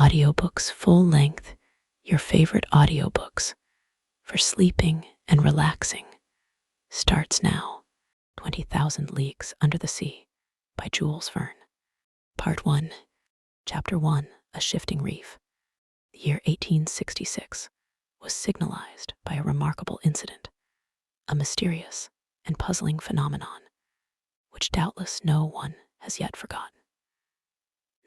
Audiobooks full length, your favorite audiobooks for sleeping and relaxing, starts now. 20,000 Leagues Under the Sea by Jules Verne. Part 1, Chapter 1, A Shifting Reef. The year 1866 was signalized by a remarkable incident, a mysterious and puzzling phenomenon, which doubtless no one has yet forgotten.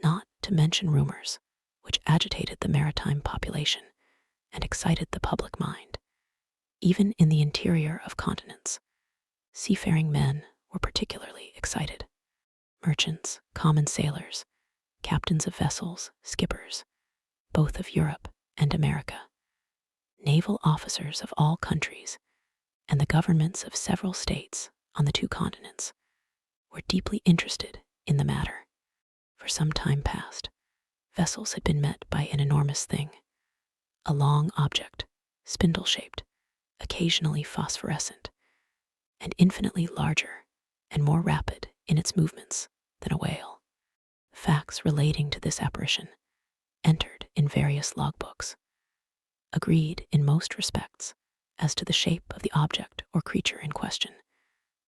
Not to mention rumors which agitated the maritime population and excited the public mind. Even in the interior of continents, seafaring men were particularly excited. Merchants, common sailors, captains of vessels, skippers, both of Europe and America, naval officers of all countries, and the governments of several states on the two continents were deeply interested in the matter. For some time past, vessels had been met by an enormous thing, a long object, spindle-shaped, occasionally phosphorescent, and infinitely larger and more rapid in its movements than a whale. Facts relating to this apparition, entered in various logbooks, agreed in most respects as to the shape of the object or creature in question,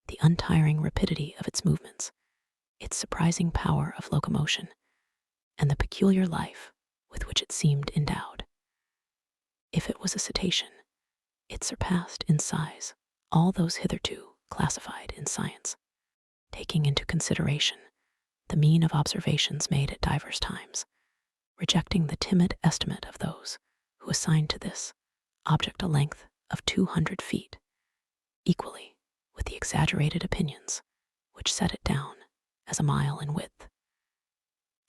the untiring rapidity of its movements, its surprising power of locomotion, and the peculiar life with which it seemed endowed. If it was a cetacean, it surpassed in size all those hitherto classified in science, taking into consideration the mean of observations made at divers times, rejecting the timid estimate of those who assigned to this object a length of 200 feet, equally with the exaggerated opinions which set it down as a mile in width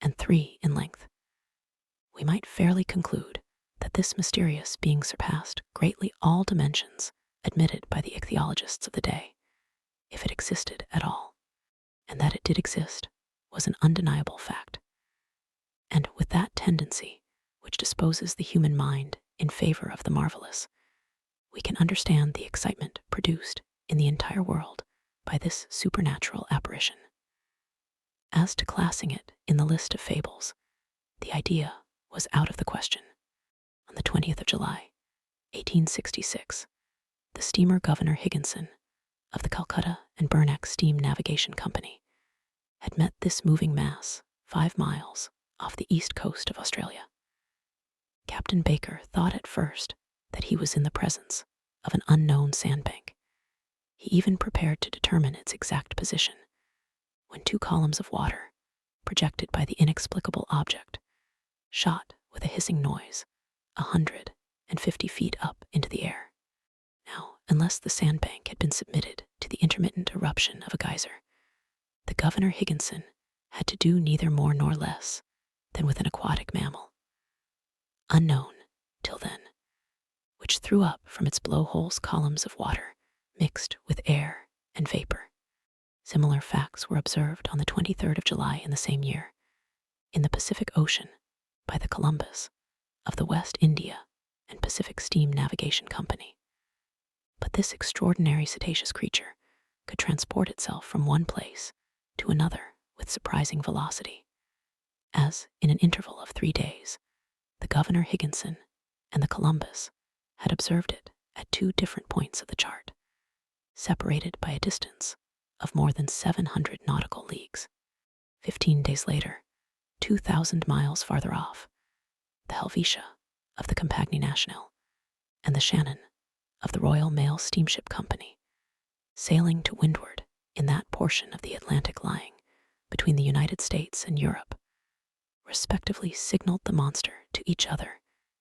and 3 in length. We might fairly conclude that this mysterious being surpassed greatly all dimensions admitted by the ichthyologists of the day, if it existed at all, and that it did exist was an undeniable fact. And with that tendency which disposes the human mind in favor of the marvelous, we can understand the excitement produced in the entire world by this supernatural apparition. As to classing it in the list of fables, the idea was out of the question. On the 20th of July, 1866, the steamer Governor Higginson of the Calcutta and Burnack Steam Navigation Company had met this moving mass 5 miles off the east coast of Australia. Captain Baker thought at first that he was in the presence of an unknown sandbank. He even prepared to determine its exact position, when 2 columns of water, projected by the inexplicable object, shot with a hissing noise 150 feet up into the air. Now, unless the sandbank had been submitted to the intermittent eruption of a geyser, the Governor Higginson had to do neither more nor less than with an aquatic mammal, unknown till then, which threw up from its blowholes columns of water mixed with air and vapor. Similar facts were observed on the 23rd of July in the same year, in the Pacific Ocean, by the Columbus of the West India and Pacific Steam Navigation Company. But this extraordinary cetaceous creature could transport itself from one place to another with surprising velocity, as in an interval of 3 days, the Governor Higginson and the Columbus had observed it at 2 different points of the chart, separated by a distance of more than 700 nautical leagues. 15 days later, 2,000 miles farther off, the Helvetia of the Compagnie Nationale and the Shannon of the Royal Mail Steamship Company, sailing to windward in that portion of the Atlantic lying between the United States and Europe, respectively signaled the monster to each other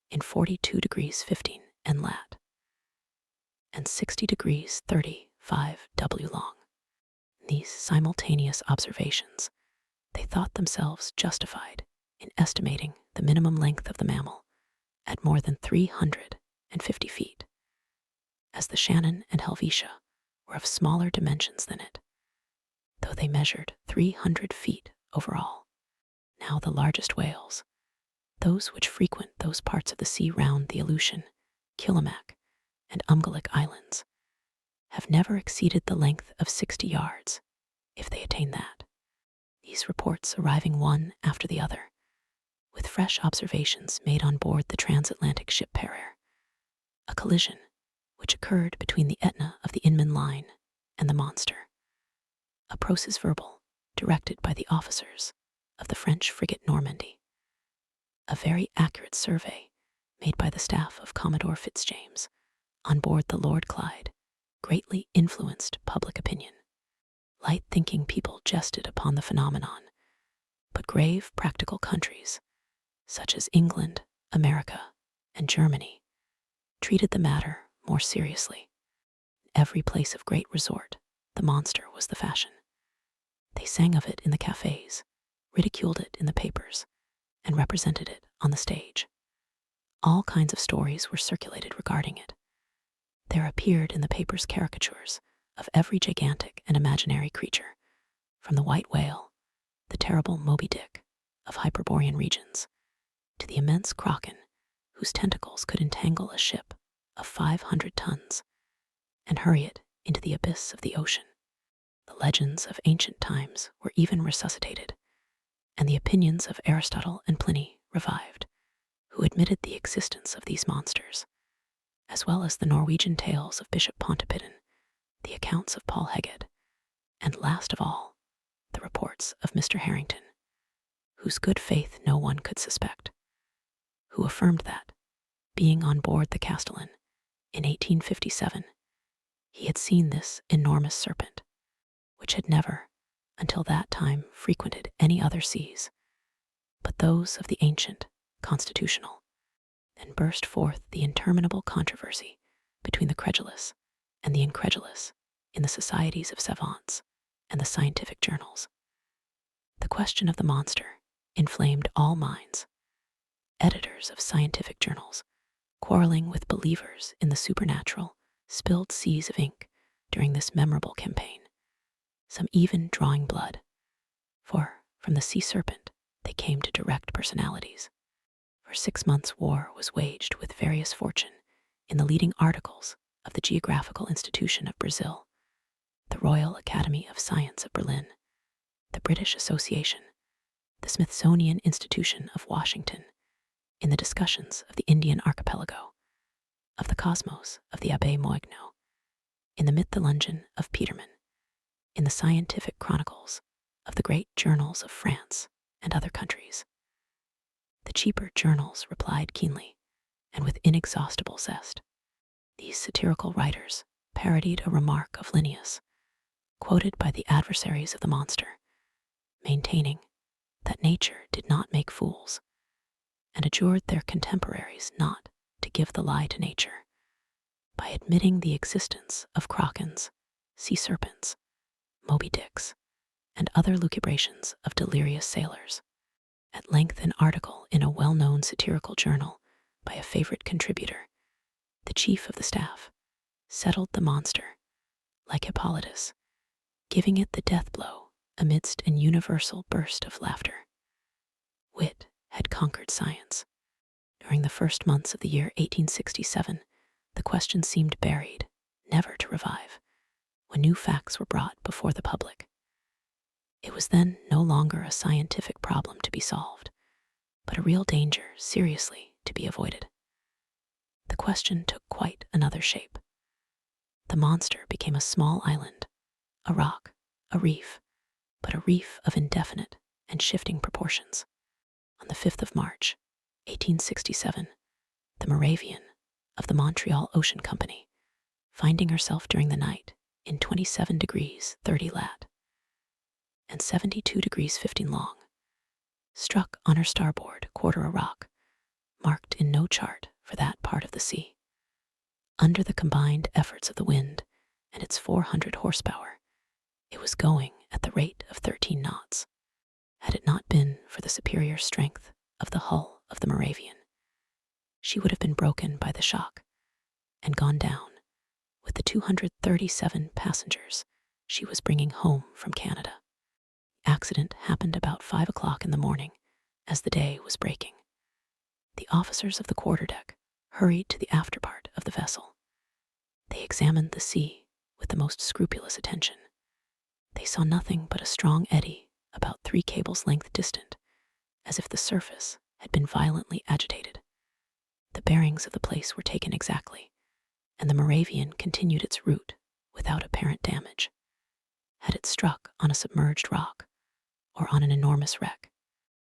in 42 degrees 15 N lat and 60 degrees 35 W long. These simultaneous observations, they thought themselves justified in estimating the minimum length of the mammal at more than 350 feet, as the Shannon and Helvetia were of smaller dimensions than it, though they measured 300 feet overall. Now the largest whales, those which frequent those parts of the sea round the Aleutian, Kilimac, and Umgalik Islands, have never exceeded the length of 60 yards, if they attain that. These reports arriving one after the other, with fresh observations made on board the transatlantic ship Pereire. A collision which occurred between the Etna of the Inman line and the monster. A procès verbal directed by the officers of the French frigate Normandy. A very accurate survey made by the staff of Commodore Fitzjames on board the Lord Clyde greatly influenced public opinion. Light-thinking people jested upon the phenomenon, but grave, practical countries, such as England, America, and Germany, treated the matter more seriously. In every place of great resort, the monster was the fashion. They sang of it in the cafes, ridiculed it in the papers, and represented it on the stage. All kinds of stories were circulated regarding it. There appeared in the papers caricatures of every gigantic and imaginary creature, from the white whale, the terrible Moby Dick of Hyperborean regions, to the immense kraken whose tentacles could entangle a ship of 500 tons and hurry it into the abyss of the ocean. The legends of ancient times were even resuscitated, and the opinions of Aristotle and Pliny revived, who admitted the existence of these monsters, as well as the Norwegian tales of Bishop Pontoppidan, the accounts of Paul Heged, and last of all, the reports of Mr. Harrington, whose good faith no one could suspect, who affirmed that, being on board the Castellan in 1857, he had seen this enormous serpent, which had never, until that time, frequented any other seas but those of the ancient constitutional. Then burst forth the interminable controversy between the credulous and the incredulous in the societies of savants and the scientific journals. The question of the monster inflamed all minds. Editors of scientific journals, quarreling with believers in the supernatural, spilled seas of ink during this memorable campaign, some even drawing blood, for from the sea serpent they came to direct personalities. For 6 months war was waged with various fortune in the leading articles of the Geographical Institution of Brazil, the Royal Academy of Science of Berlin, the British Association, the Smithsonian Institution of Washington, in the discussions of the Indian archipelago, of the cosmos of the Abbé Moigno, in the Mytholungen of Petermann, in the scientific chronicles of the great journals of France and other countries. The cheaper journals replied keenly and with inexhaustible zest. These satirical writers parodied a remark of Linnaeus, quoted by the adversaries of the monster, maintaining that nature did not make fools, and adjured their contemporaries not to give the lie to nature, by admitting the existence of krakens, sea serpents, Moby Dicks, and other lucubrations of delirious sailors. At length an article in a well-known satirical journal by a favorite contributor, the chief of the staff, settled the monster, like Hippolytus, giving it the death blow amidst an universal burst of laughter. Wit had conquered science. During the first months of the year 1867, the question seemed buried, never to revive, when new facts were brought before the public. It was then no longer a scientific problem to be solved, but a real danger seriously to be avoided. The question took quite another shape. The monster became a small island, a rock, a reef, but a reef of indefinite and shifting proportions. On the 5th of March, 1867, the Moravian of the Montreal Ocean Company, finding herself during the night in 27 degrees 30 lat. and 72 degrees 15 long, struck on her starboard quarter a rock, marked in no chart for that part of the sea. Under the combined efforts of the wind and its 400 horsepower, it was going at the rate of 13 knots. Had it not been for the superior strength of the hull of the Moravian, she would have been broken by the shock and gone down with the 237 passengers she was bringing home from Canada. The accident happened about 5 o'clock in the morning, as the day was breaking. The officers of the quarterdeck hurried to the afterpart of the vessel. They examined the sea with the most scrupulous attention. They saw nothing but a strong eddy about 3 cables' length distant, as if the surface had been violently agitated. The bearings of the place were taken exactly, and the Moravian continued its route without apparent damage. Had it struck on a submerged rock or on an enormous wreck?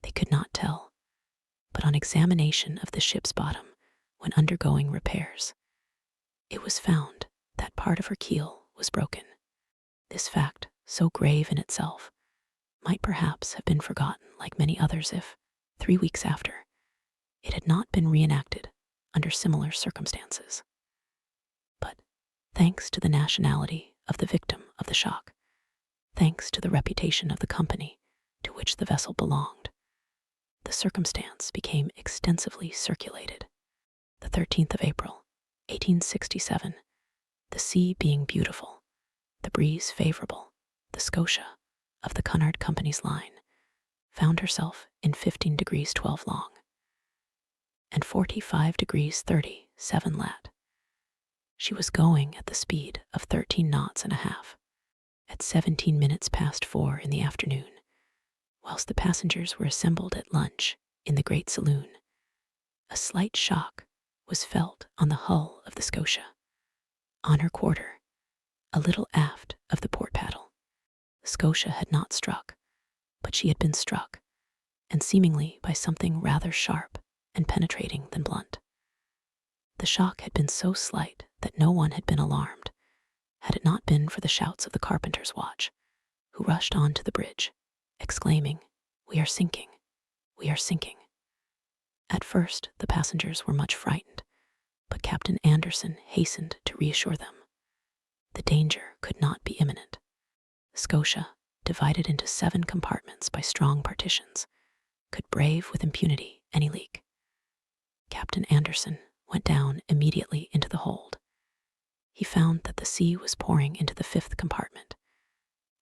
They could not tell, but on examination of the ship's bottom when undergoing repairs, it was found that part of her keel was broken. This fact, so grave in itself, might perhaps have been forgotten like many others if, 3 weeks after, it had not been reenacted under similar circumstances. But thanks to the nationality of the victim of the shock, thanks to the reputation of the company to which the vessel belonged, the circumstance became extensively circulated. The 13th of April, 1867, the sea being beautiful, the breeze favorable, the Scotia, of the Cunard Company's line, found herself in 15 degrees 12 long, and 45 degrees 37 lat. She was going at the speed of 13 knots and a half. At 17 minutes past 4 in the afternoon, whilst the passengers were assembled at lunch in the great saloon, a slight shock was felt on the hull of the Scotia, on her quarter, a little aft of the port paddle. The Scotia had not struck, but she had been struck, and seemingly by something rather sharp and penetrating than blunt. The shock had been so slight that no one had been alarmed, had it not been for the shouts of the carpenter's watch, who rushed on to the bridge, exclaiming, "We are sinking, we are sinking." At first the passengers were much frightened, but Captain Anderson hastened to reassure them. The danger could not be imminent. The Scotia, divided into 7 compartments by strong partitions, could brave with impunity any leak. Captain Anderson went down immediately into the hold. He found that the sea was pouring into the 5th compartment,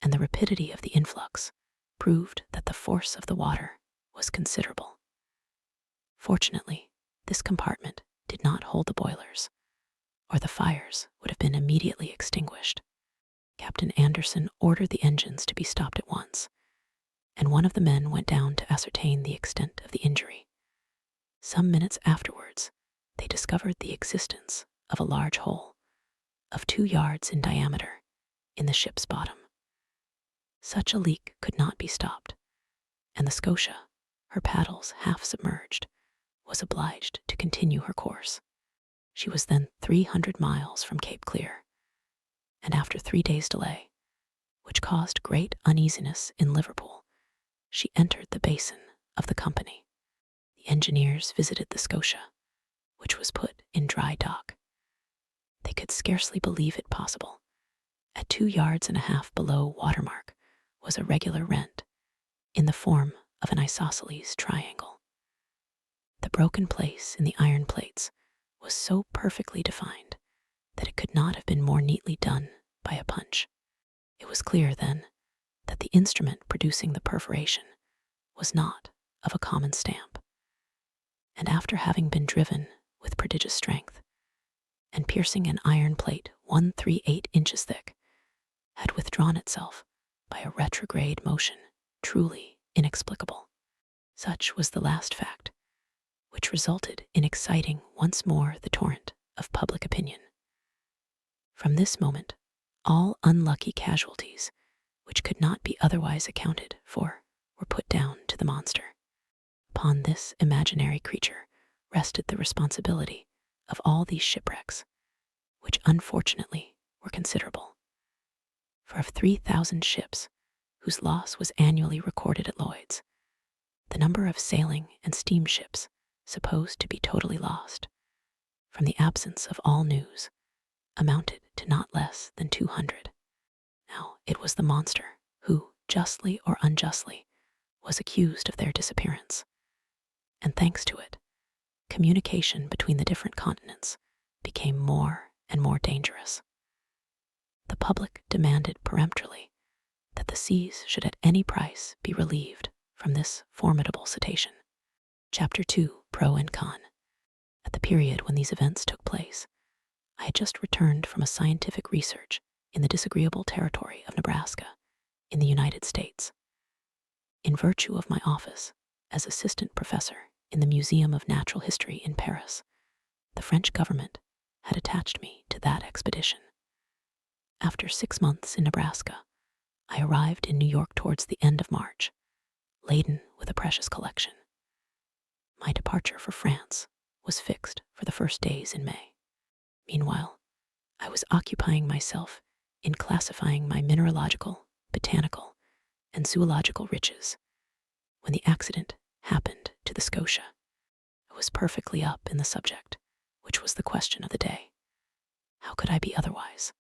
and the rapidity of the influx proved that the force of the water was considerable. Fortunately, this compartment did not hold the boilers, or the fires would have been immediately extinguished. Captain Anderson ordered the engines to be stopped at once, and one of the men went down to ascertain the extent of the injury. Some minutes afterwards, they discovered the existence of a large hole, of 2 yards in diameter, in the ship's bottom. Such a leak could not be stopped, and the Scotia, her paddles half submerged, was obliged to continue her course. She was then 300 miles from Cape Clear, and after 3 days' delay, which caused great uneasiness in Liverpool, she entered the basin of the company. The engineers visited the Scotia, which was put in dry dock. They could scarcely believe it possible. At 2 yards and a half below watermark was a regular rent, in the form of an isosceles triangle. The broken place in the iron plates was so perfectly defined that it could not have been more neatly done by a punch. It was clear, then, that the instrument producing the perforation was not of a common stamp, and after having been driven with prodigious strength, and piercing an iron plate 1/3/8 inches thick, had withdrawn itself by a retrograde motion truly inexplicable. Such was the last fact, which resulted in exciting once more the torrent of public opinion. From this moment, all unlucky casualties, which could not be otherwise accounted for, were put down to the monster. Upon this imaginary creature rested the responsibility of all these shipwrecks, which unfortunately were considerable. For of 3,000 ships, whose loss was annually recorded at Lloyd's, the number of sailing and steamships supposed to be totally lost, from the absence of all news, amounted to not less than 200. Now it was the monster who, justly or unjustly, was accused of their disappearance, and thanks to it, communication between the different continents became more and more dangerous. The public demanded peremptorily that the seas should at any price be relieved from this formidable cetacean. Chapter 2, Pro and Con. At the period when these events took place, I had just returned from a scientific research in the disagreeable territory of Nebraska, in the United States. In virtue of my office as assistant professor in the Museum of Natural History in Paris. The French government had attached me to that expedition. After 6 months in Nebraska, I arrived in New York towards the end of March, laden with a precious collection. My departure for France was fixed for the first days in May. Meanwhile, I was occupying myself in classifying my mineralogical, botanical, and zoological riches when the accident happened to the Scotia. I was perfectly up in the subject, which was the question of the day. How could I be otherwise?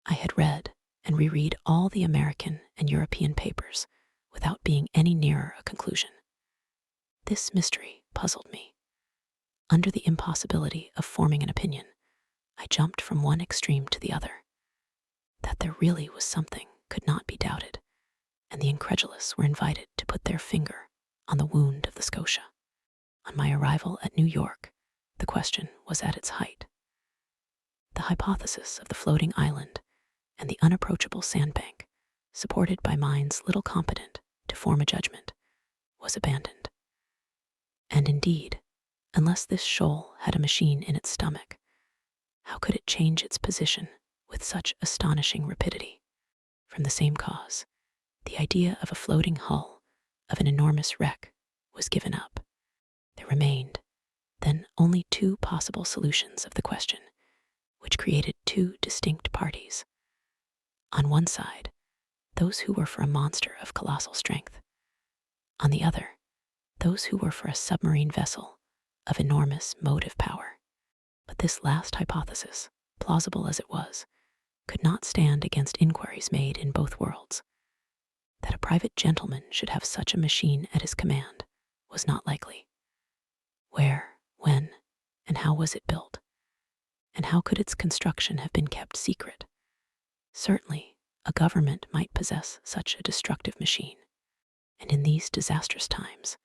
I had read and reread all the American and European papers without being any nearer a conclusion. This mystery puzzled me. Under the impossibility of forming an opinion, I jumped from one extreme to the other. That there really was something could not be doubted, and the incredulous were invited to put their finger on the wound of the Scotia. On my arrival at New York, the question was at its height. The hypothesis of the floating island and the unapproachable sandbank, supported by minds little competent to form a judgment, was abandoned. And indeed, unless this shoal had a machine in its stomach, how could it change its position with such astonishing rapidity? From the same cause, the idea of a floating hull of an enormous wreck was given up. There remained, then, only 2 possible solutions of the question, which created 2 distinct parties. On one side, those who were for a monster of colossal strength. On the other, those who were for a submarine vessel of enormous motive power. But this last hypothesis, plausible as it was, could not stand against inquiries made in both worlds. That a private gentleman should have such a machine at his command was not likely. Where, when, and how was it built? And how could its construction have been kept secret? Certainly, a government might possess such a destructive machine. And in these disastrous times,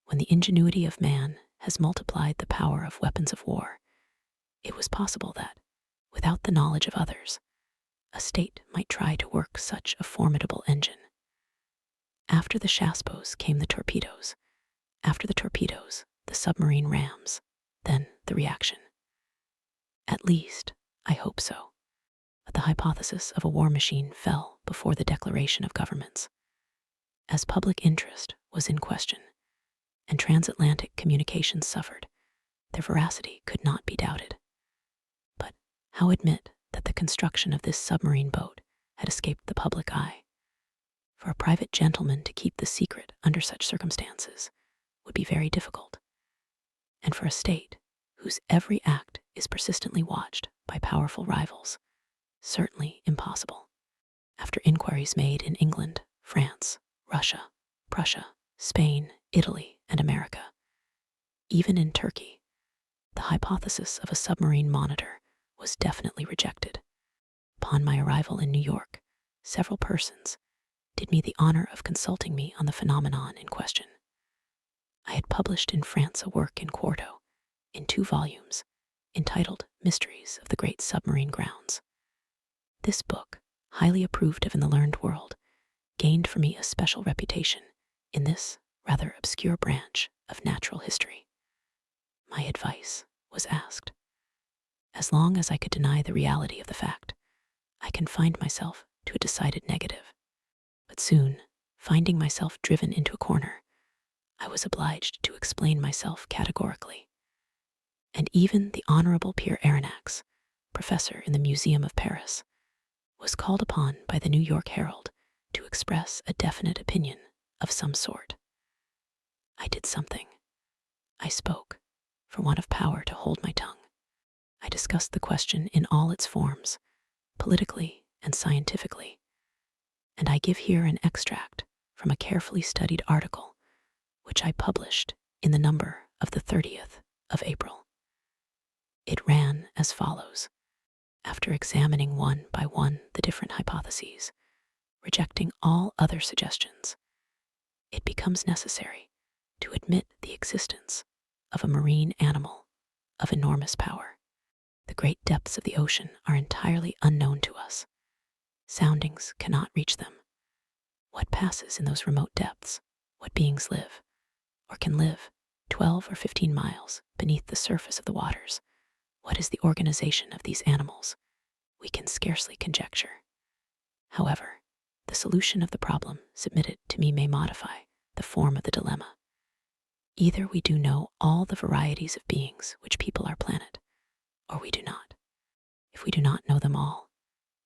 when the ingenuity of man has multiplied the power of weapons of war, it was possible that, without the knowledge of others, a state might try to work such a formidable engine. After the Chassepos came the torpedoes. After the torpedoes, the submarine rams, then the reaction. At least, I hope so. But the hypothesis of a war machine fell before the declaration of governments. As public interest was in question, and transatlantic communications suffered, their veracity could not be doubted. But how admit that the construction of this submarine boat had escaped the public eye? For a private gentleman to keep the secret under such circumstances would be very difficult, and for a state whose every act is persistently watched by powerful rivals, certainly impossible. After inquiries made in England, France, Russia, Prussia, Spain, Italy, and America, even in Turkey, the hypothesis of a submarine monitor was definitely rejected. Upon my arrival in New York, several persons did me the honor of consulting me on the phenomenon in question. I had published in France a work in quarto, in 2 volumes, entitled Mysteries of the Great Submarine Grounds. This book, highly approved of in the learned world, gained for me a special reputation in this rather obscure branch of natural history. My advice was asked. As long as I could deny the reality of the fact, I confined myself to a decided negative. But soon, finding myself driven into a corner, I was obliged to explain myself categorically. And even the Honorable Pierre Aronnax, professor in the Museum of Paris, was called upon by the New York Herald to express a definite opinion of some sort. I did something. I spoke, for want of power to hold my tongue. I discussed the question in all its forms, politically and scientifically, and I give here an extract from a carefully studied article which I published in the number of the 30th of April. It ran as follows. After examining one by one the different hypotheses, rejecting all other suggestions, it becomes necessary to admit the existence of a marine animal of enormous power. The great depths of the ocean are entirely unknown to us. Soundings cannot reach them. What passes in those remote depths, what beings live, or can live, 12 or 15 miles beneath the surface of the waters. What is the organization of these animals? We can scarcely conjecture. However, the solution of the problem submitted to me may modify the form of the dilemma. Either we do know all the varieties of beings which people our planet, or we do not. If we do not know them all,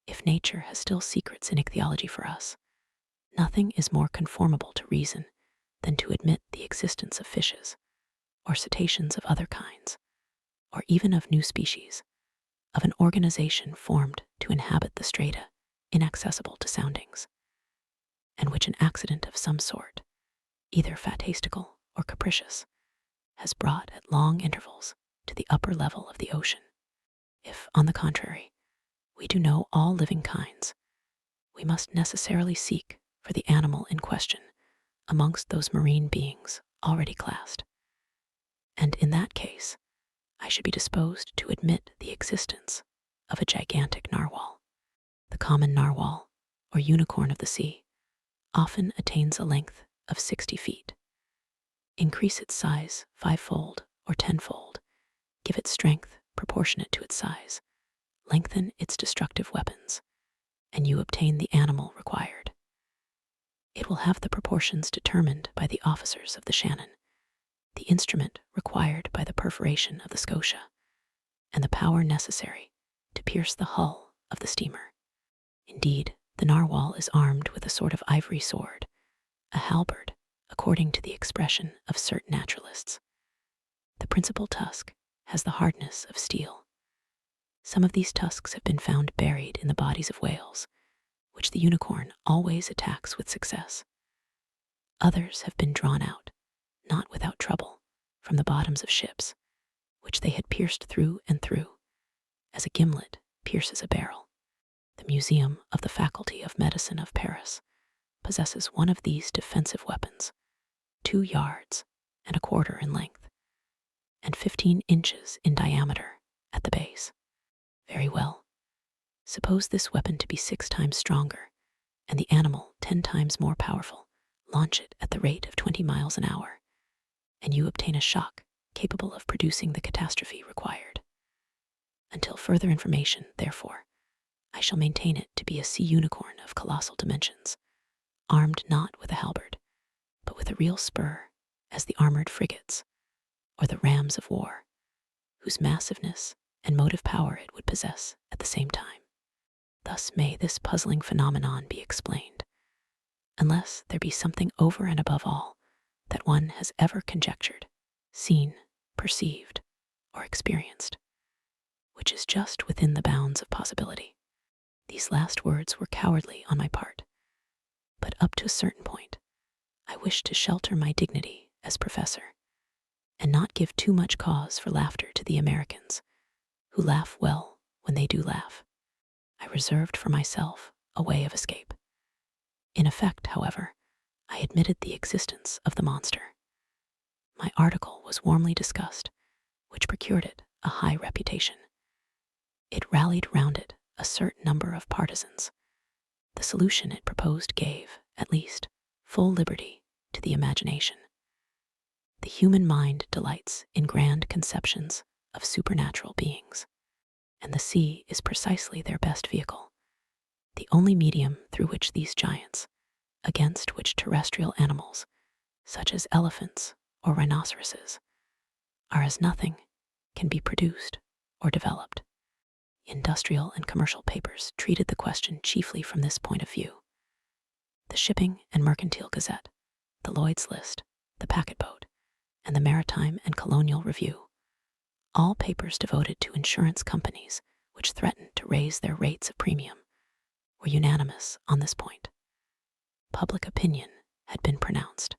if nature has still secrets in ichthyology for us, nothing is more conformable to reason than to admit the existence of fishes, or cetaceans of other kinds, or even of new species, of an organization formed to inhabit the strata inaccessible to soundings, and which an accident of some sort, either fantastical or capricious, has brought at long intervals to the upper level of the ocean. If, on the contrary, we do know all living kinds, we must necessarily seek for the animal in question amongst those marine beings already classed. And in that case, I should be disposed to admit the existence of a gigantic narwhal. The common narwhal, or unicorn of the sea, often attains a length of 60 feet. Increase its size 5-fold or 10-fold, give it strength proportionate to its size, lengthen its destructive weapons, and you obtain the animal required. It will have the proportions determined by the officers of the Shannon, the instrument required by the perforation of the Scotia, and the power necessary to pierce the hull of the steamer. Indeed, the narwhal is armed with a sort of ivory sword, a halberd, according to the expression of certain naturalists. The principal tusk has the hardness of steel. Some of these tusks have been found buried in the bodies of whales, which the unicorn always attacks with success. Others have been drawn out, not without trouble, from the bottoms of ships, which they had pierced through and through, as a gimlet pierces a barrel. The Museum of the Faculty of Medicine of Paris possesses one of these defensive weapons, 2 yards and a quarter in length, and 15 inches in diameter at the base. Very well. Suppose this weapon to be 6 times stronger, and the animal 10 times more powerful. Launch it at the rate of 20 miles an hour, and you obtain a shock capable of producing the catastrophe required. Until further information, therefore, I shall maintain it to be a sea unicorn of colossal dimensions, armed not with a halberd, but with a real spur, as the armored frigates, or the rams of war, whose massiveness and motive power it would possess at the same time. Thus may this puzzling phenomenon be explained, unless there be something over and above all that one has ever conjectured, seen, perceived, or experienced, which is just within the bounds of possibility. These last words were cowardly on my part, but up to a certain point, I wished to shelter my dignity as professor, and not give too much cause for laughter to the Americans, who laugh well when they do laugh. I reserved for myself a way of escape. In effect, however, I admitted the existence of the monster. My article was warmly discussed, which procured it a high reputation. It rallied round it a certain number of partisans. The solution it proposed gave, at least, full liberty to the imagination. The human mind delights in grand conceptions of supernatural beings, and the sea is precisely their best vehicle, the only medium through which these giants, against which terrestrial animals, such as elephants or rhinoceroses, are as nothing, can be produced or developed. Industrial and commercial papers treated the question chiefly from this point of view. The Shipping and Mercantile Gazette, the Lloyd's List, the Packet Boat, and the Maritime and Colonial Review, all papers devoted to insurance companies which threatened to raise their rates of premium, were unanimous on this point. Public opinion had been pronounced.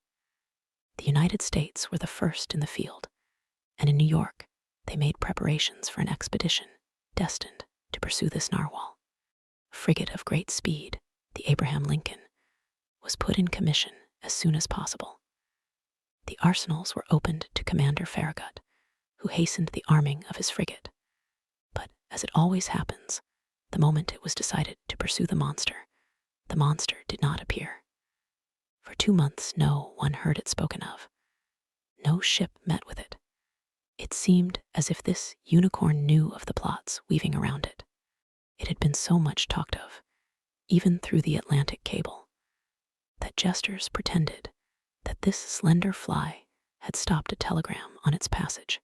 The United States were the first in the field, and in New York they made preparations for an expedition destined to pursue this narwhal. A frigate of great speed, the Abraham Lincoln, was put in commission as soon as possible. The arsenals were opened to Commander Farragut, who hastened the arming of his frigate. But, as it always happens, the moment it was decided to pursue the monster did not appear. For 2 months no one heard it spoken of. No ship met with it. It seemed as if this unicorn knew of the plots weaving around it. It had been so much talked of, even through the Atlantic cable, that jesters pretended that this slender fly had stopped a telegram on its passage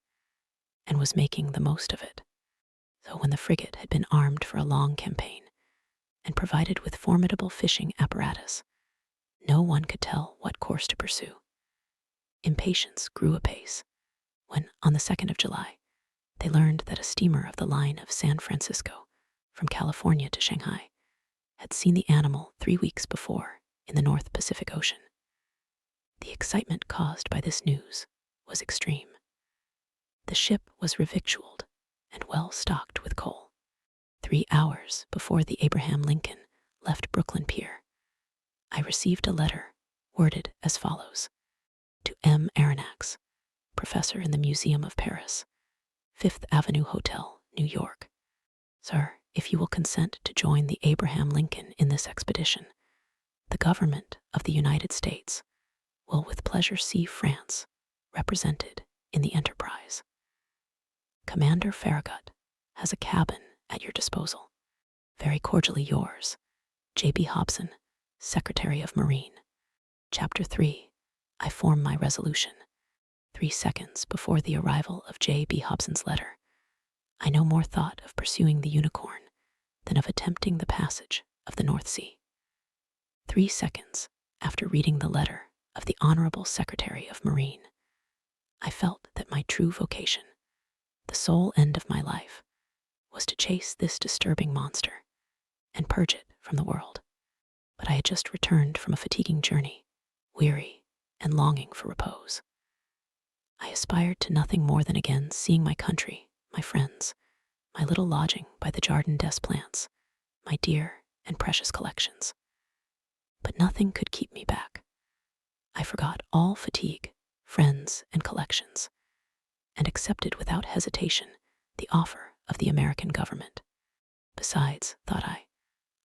and was making the most of it. So when the frigate had been armed for a long campaign and provided with formidable fishing apparatus, no one could tell what course to pursue. Impatience grew apace when, on the 2nd of July, they learned that a steamer of the line of San Francisco from California to Shanghai had seen the animal 3 weeks before in the North Pacific Ocean. The excitement caused by this news was extreme. The ship was revictualled and well stocked with coal. 3 hours before the Abraham Lincoln left Brooklyn Pier, I received a letter worded as follows: to M. Aronnax, professor in the Museum of Paris, 5th Avenue Hotel, New York. Sir, if you will consent to join the Abraham Lincoln in this expedition, the government of the United States will with pleasure see France represented in the enterprise. Commander Farragut has a cabin at your disposal. Very cordially yours, J.B. Hobson, Secretary of Marine. Chapter 3. I form my resolution. 3 seconds before the arrival of J.B. Hobson's letter, I no more thought of pursuing the unicorn than of attempting the passage of the North Sea. 3 seconds after reading the letter of the Honorable Secretary of Marine, I felt that my true vocation, the sole end of my life, was to chase this disturbing monster and purge it from the world. But I had just returned from a fatiguing journey, weary and longing for repose. I aspired to nothing more than again seeing my country, my friends, my little lodging by the Jardin des Plantes, my dear and precious collections. But nothing could keep me back. I forgot all fatigue, friends, and collections, and accepted without hesitation the offer of the American government. Besides, thought I,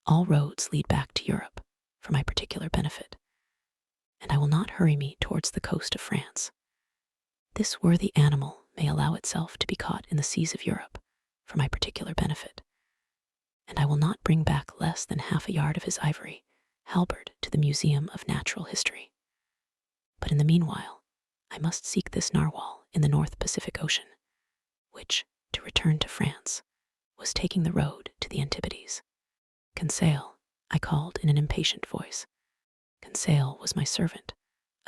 all roads lead back to Europe for my particular benefit, and I will not hurry me towards the coast of France. This worthy animal may allow itself to be caught in the seas of Europe for my particular benefit, and I will not bring back less than half a yard of his ivory halberd to the Museum of Natural History. But in the meanwhile, I must seek this narwhal in the North Pacific Ocean, which, to return to France, was taking the road to the Antipodes. Conseil, I called in an impatient voice. Conseil was my servant,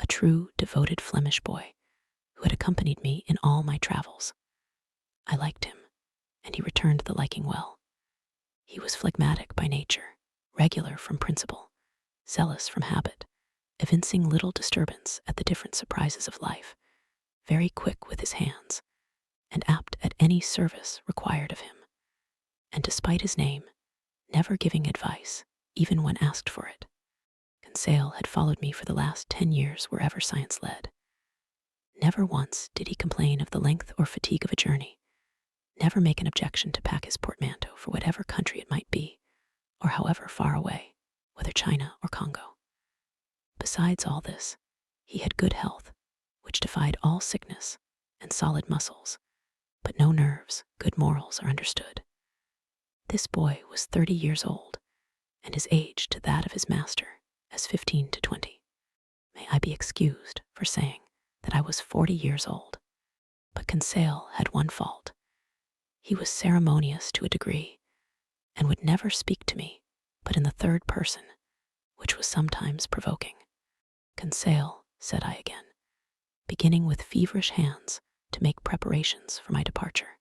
a true, devoted Flemish boy who had accompanied me in all my travels. I liked him, and he returned the liking well. He was phlegmatic by nature, regular from principle, zealous from habit, evincing little disturbance at the different surprises of life, very quick with his hands, and apt at any service required of him, and despite his name, never giving advice, even when asked for it. Conseil had followed me for the last 10 years wherever science led. Never once did he complain of the length or fatigue of a journey, never make an objection to pack his portmanteau for whatever country it might be, or however far away, whether China or Congo. Besides all this, he had good health, which defied all sickness, and solid muscles, but no nerves, good morals are understood. This boy was 30 years old, and his age to that of his master as 15 to 20. May I be excused for saying that I was 40 years old. But Conseil had one fault. He was ceremonious to a degree, and would never speak to me but in the third person, which was sometimes provoking. Conseil, said I again, beginning with feverish hands to make preparations for my departure.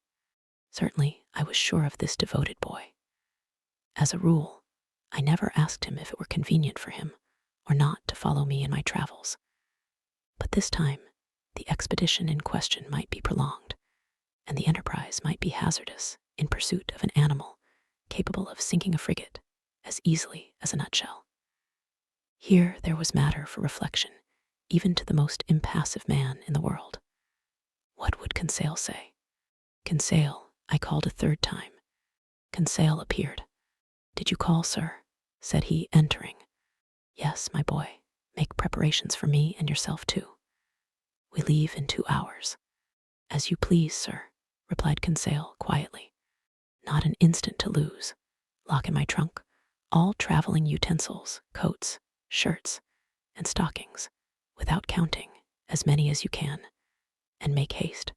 Certainly, I was sure of this devoted boy. As a rule, I never asked him if it were convenient for him or not to follow me in my travels. But this time, the expedition in question might be prolonged, and the enterprise might be hazardous in pursuit of an animal capable of sinking a frigate as easily as a nutshell. Here there was matter for reflection, even to the most impassive man in the world. What would Conseil say? Conseil, I called a third time. Conseil appeared. Did you call, sir? Said he, entering. Yes, my boy. Make preparations for me and yourself too. We leave in 2 hours. As you please, sir, replied Conseil quietly. Not an instant to lose. Lock in my trunk all traveling utensils, coats, shirts, and stockings, without counting, as many as you can, and make haste.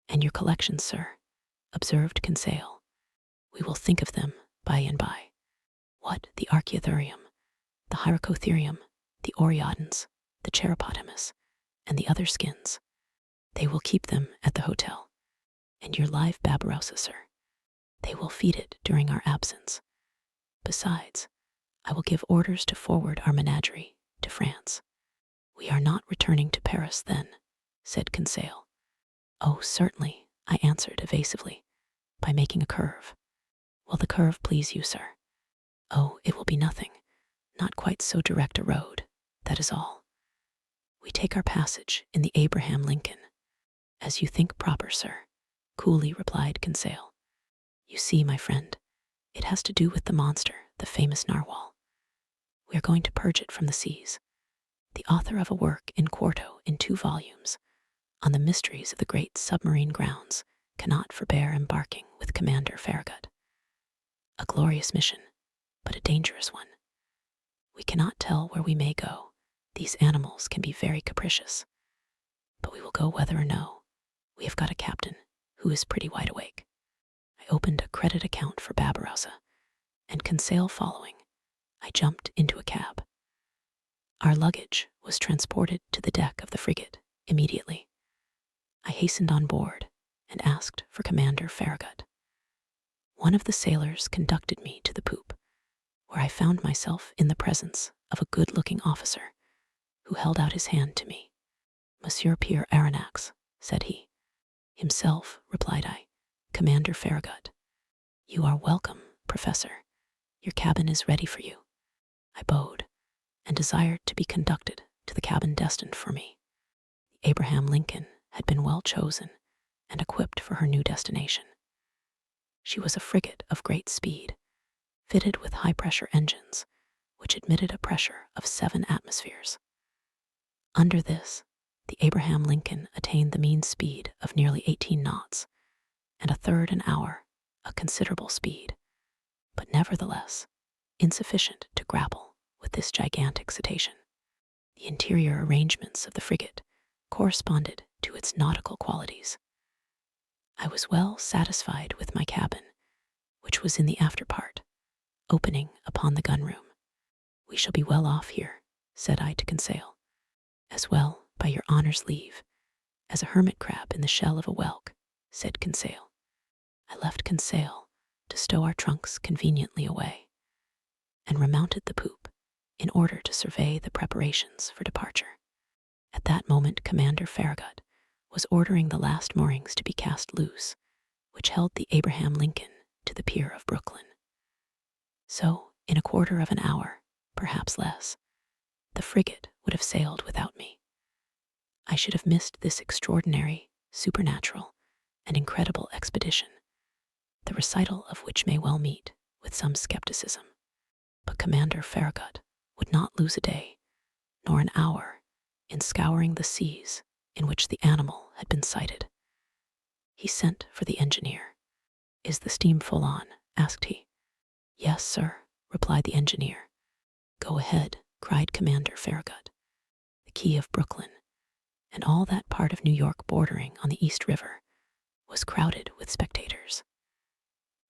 And your collections, sir, observed Conseil. We will think of them by and by. What, the Archaeotherium, the Hyracotherium, the Oreodons, the Cheropotamus, and the other skins? They will keep them at the hotel. And your live Babirousa, sir, they will feed it during our absence. Besides, I will give orders to forward our menagerie to France. We are not returning to Paris then, said Conseil. Oh, certainly, I answered evasively, by making a curve. Will the curve please you, sir? Oh, it will be nothing, not quite so direct a road, that is all. We take our passage in the Abraham Lincoln. As you think proper, sir, coolly replied Conseil. You see, my friend, it has to do with the monster, the famous narwhal. We are going to purge it from the seas. The author of a work in quarto in 2 volumes on the mysteries of the great submarine grounds cannot forbear embarking with Commander Farragut. A glorious mission, but a dangerous one. We cannot tell where we may go. These animals can be very capricious. But we will go whether or no. We have got a captain who is pretty wide awake. I opened a credit account for Babirousa, and Conseil following, I jumped into a cab. Our luggage was transported to the deck of the frigate immediately. I hastened on board and asked for Commander Farragut. One of the sailors conducted me to the poop, where I found myself in the presence of a good-looking officer who held out his hand to me. Monsieur Pierre Aronnax, said he. Himself, replied I, Commander Farragut. You are welcome, Professor. Your cabin is ready for you. I bowed and desired to be conducted to the cabin destined for me. The Abraham Lincoln had been well chosen and equipped for her new destination. She was a frigate of great speed, fitted with high-pressure engines, which admitted a pressure of 7 atmospheres. Under this, the Abraham Lincoln attained the mean speed of nearly 18 knots, and a third an hour, a considerable speed, but nevertheless insufficient to grapple with this gigantic cetacean. The interior arrangements of the frigate corresponded to its nautical qualities. I was well satisfied with my cabin, which was in the after part, opening upon the gun-room. We shall be well off here, said I to Conseil, as well, by your honor's leave, as a hermit crab in the shell of a whelk, said Conseil. I left Conseil to stow our trunks conveniently away, and remounted the poop in order to survey the preparations for departure. At that moment Commander Farragut was ordering the last moorings to be cast loose, which held the Abraham Lincoln to the pier of Brooklyn. So, in a quarter of an hour, perhaps less, the frigate would have sailed without me. I should have missed this extraordinary, supernatural, and incredible expedition, the recital of which may well meet with some skepticism. But Commander Farragut would not lose a day, nor an hour, in scouring the seas in which the animal had been sighted. He sent for the engineer. Is the steam full on? Asked he. Yes, sir, replied the engineer. Go ahead, cried Commander Farragut. The quay of Brooklyn, and all that part of New York bordering on the East River, was crowded with spectators.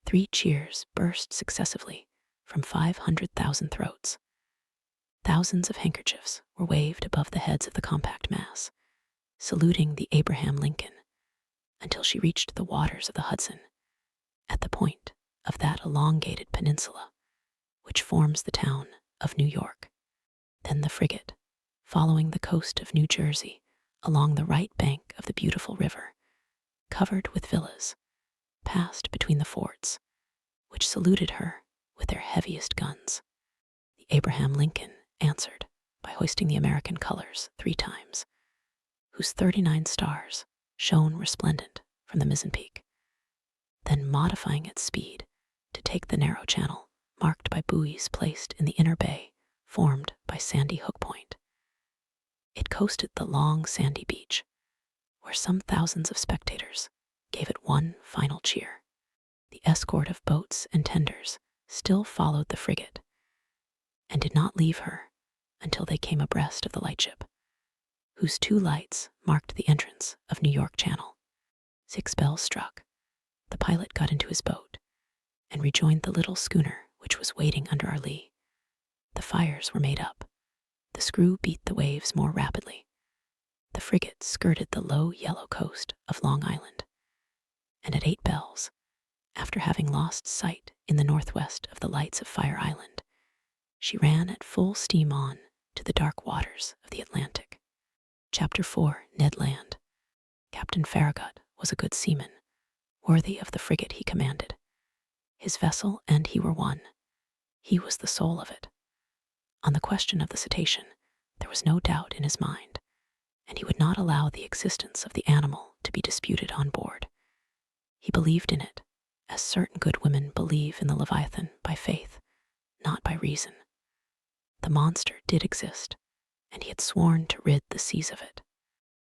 3 cheers burst successively from 500,000 throats. Thousands of handkerchiefs were waved above the heads of the compact mass, saluting the Abraham Lincoln, until she reached the waters of the Hudson, at the point of that elongated peninsula which forms the town of New York. Then the frigate, following the coast of New Jersey along the right bank of the beautiful river, covered with villas, passed between the forts, which saluted her with their heaviest guns. The Abraham Lincoln answered by hoisting the American colors 3 times, whose 39 stars shone resplendent from the mizzen-peak, then modifying its speed to take the narrow channel marked by buoys placed in the inner bay formed by Sandy Hook Point. It coasted the long sandy beach, where some thousands of spectators gave it one final cheer. The escort of boats and tenders still followed the frigate and did not leave her until they came abreast of the lightship, whose 2 lights marked the entrance of New York Channel. 6 bells struck. The pilot got into his boat and rejoined the little schooner which was waiting under our lee. The fires were made up. The screw beat the waves more rapidly. The frigate skirted the low yellow coast of Long Island, and at 8 bells, after having lost sight in the northwest of the lights of Fire Island, she ran at full steam on to the dark waters of the Atlantic. Chapter 4. Ned Land. Captain Farragut was a good seaman, worthy of the frigate he commanded. His vessel and he were one. He was the soul of it. On the question of the cetacean, there was no doubt in his mind, and he would not allow the existence of the animal to be disputed on board. He believed in it, as certain good women believe in the Leviathan by faith, not by reason. The monster did exist, and he had sworn to rid the seas of it.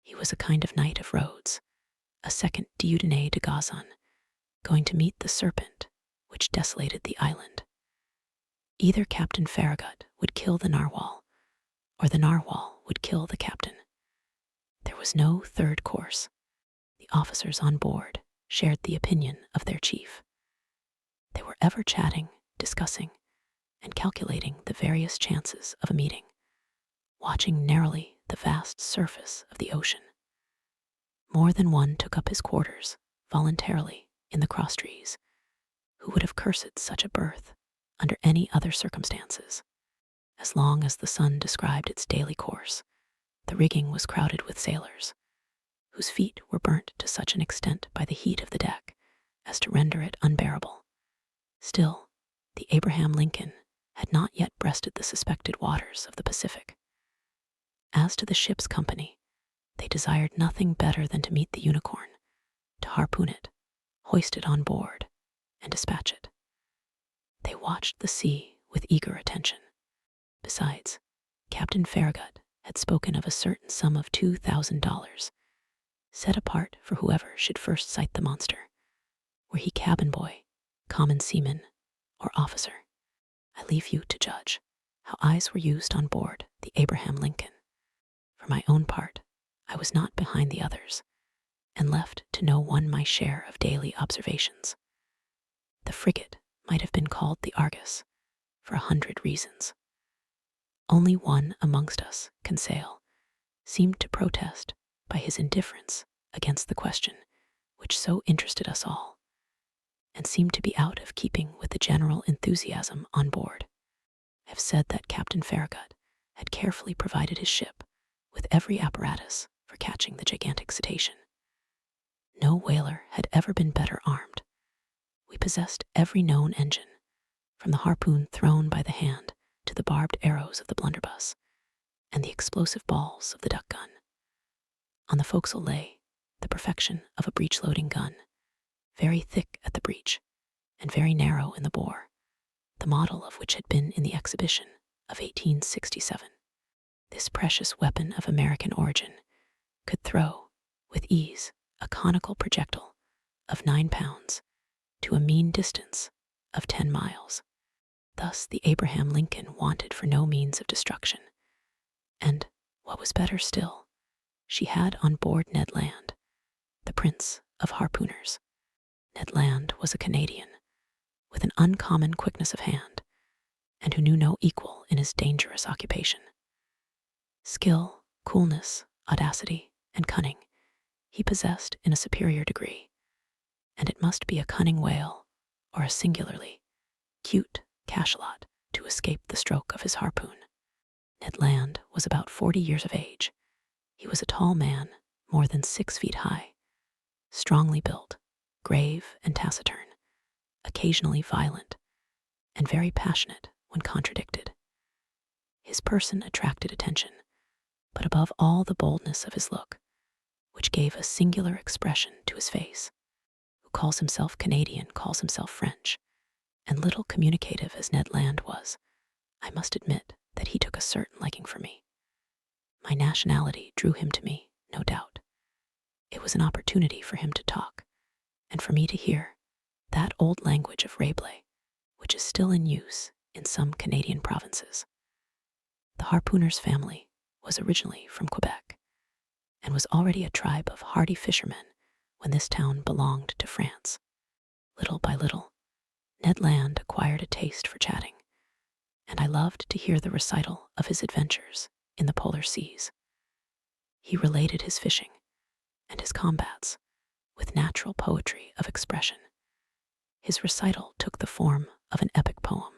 He was a kind of knight of Rhodes, a second Dieudonné de Gazan, going to meet the serpent which desolated the island. Either Captain Farragut would kill the narwhal, or the narwhal would kill the captain. There was no third course. The officers on board shared the opinion of their chief. They were ever chatting, discussing, and calculating the various chances of a meeting, watching narrowly the vast surface of the ocean. More than one took up his quarters, voluntarily, in the crosstrees, who would have cursed such a berth under any other circumstances. As long as the sun described its daily course, the rigging was crowded with sailors, whose feet were burnt to such an extent by the heat of the deck as to render it unbearable. Still, the Abraham Lincoln had not yet breasted the suspected waters of the Pacific. As to the ship's company, they desired nothing better than to meet the Unicorn, to harpoon it, hoist it on board, and dispatch it. They watched the sea with eager attention. Besides, Captain Farragut had spoken of a certain sum of $2,000, set apart for whoever should first sight the monster, were he cabin boy, common seaman, or officer. I leave you to judge how eyes were used on board the Abraham Lincoln. For my own part, I was not behind the others, and left to no one my share of daily observations. The frigate might have been called the Argus, for 100 reasons. Only one amongst us, Conseil, seemed to protest by his indifference against the question which so interested us all, and seemed to be out of keeping with the general enthusiasm on board. I have said that Captain Farragut had carefully provided his ship with every apparatus for catching the gigantic cetacean. No whaler had ever been better armed. We possessed every known engine, from the harpoon thrown by the hand to the barbed arrows of the blunderbuss and the explosive balls of the duck gun. On the forecastle lay the perfection of a breech-loading gun, very thick at the breech and very narrow in the bore, the model of which had been in the exhibition of 1867. This precious weapon of American origin could throw, with ease, a conical projectile of 9 pounds to a mean distance of 10 miles. Thus the Abraham Lincoln wanted for no means of destruction. And, what was better still, she had on board Ned Land, the prince of harpooners. Ned Land was a Canadian, with an uncommon quickness of hand, and who knew no equal in his dangerous occupation. Skill, coolness, audacity, and cunning he possessed in a superior degree, and it must be a cunning whale or a singularly cute cachalot to escape the stroke of his harpoon. Ned Land was about 40 years of age. He was a tall man, more than 6 feet high, strongly built, grave and taciturn, occasionally violent, and very passionate when contradicted. His person attracted attention, but above all the boldness of his look, which gave a singular expression to his face. Who calls himself Canadian calls himself French, and little communicative as Ned Land was, I must admit that he took a certain liking for me. My nationality drew him to me, no doubt. It was an opportunity for him to talk, and for me to hear that old language of Rabelais, which is still in use in some Canadian provinces. The harpooner's family was originally from Quebec and was already a tribe of hardy fishermen when this town belonged to France. Little by little, Ned Land acquired a taste for chatting, and I loved to hear the recital of his adventures in the polar seas. He related his fishing and his combats with natural poetry of expression. His recital took the form of an epic poem,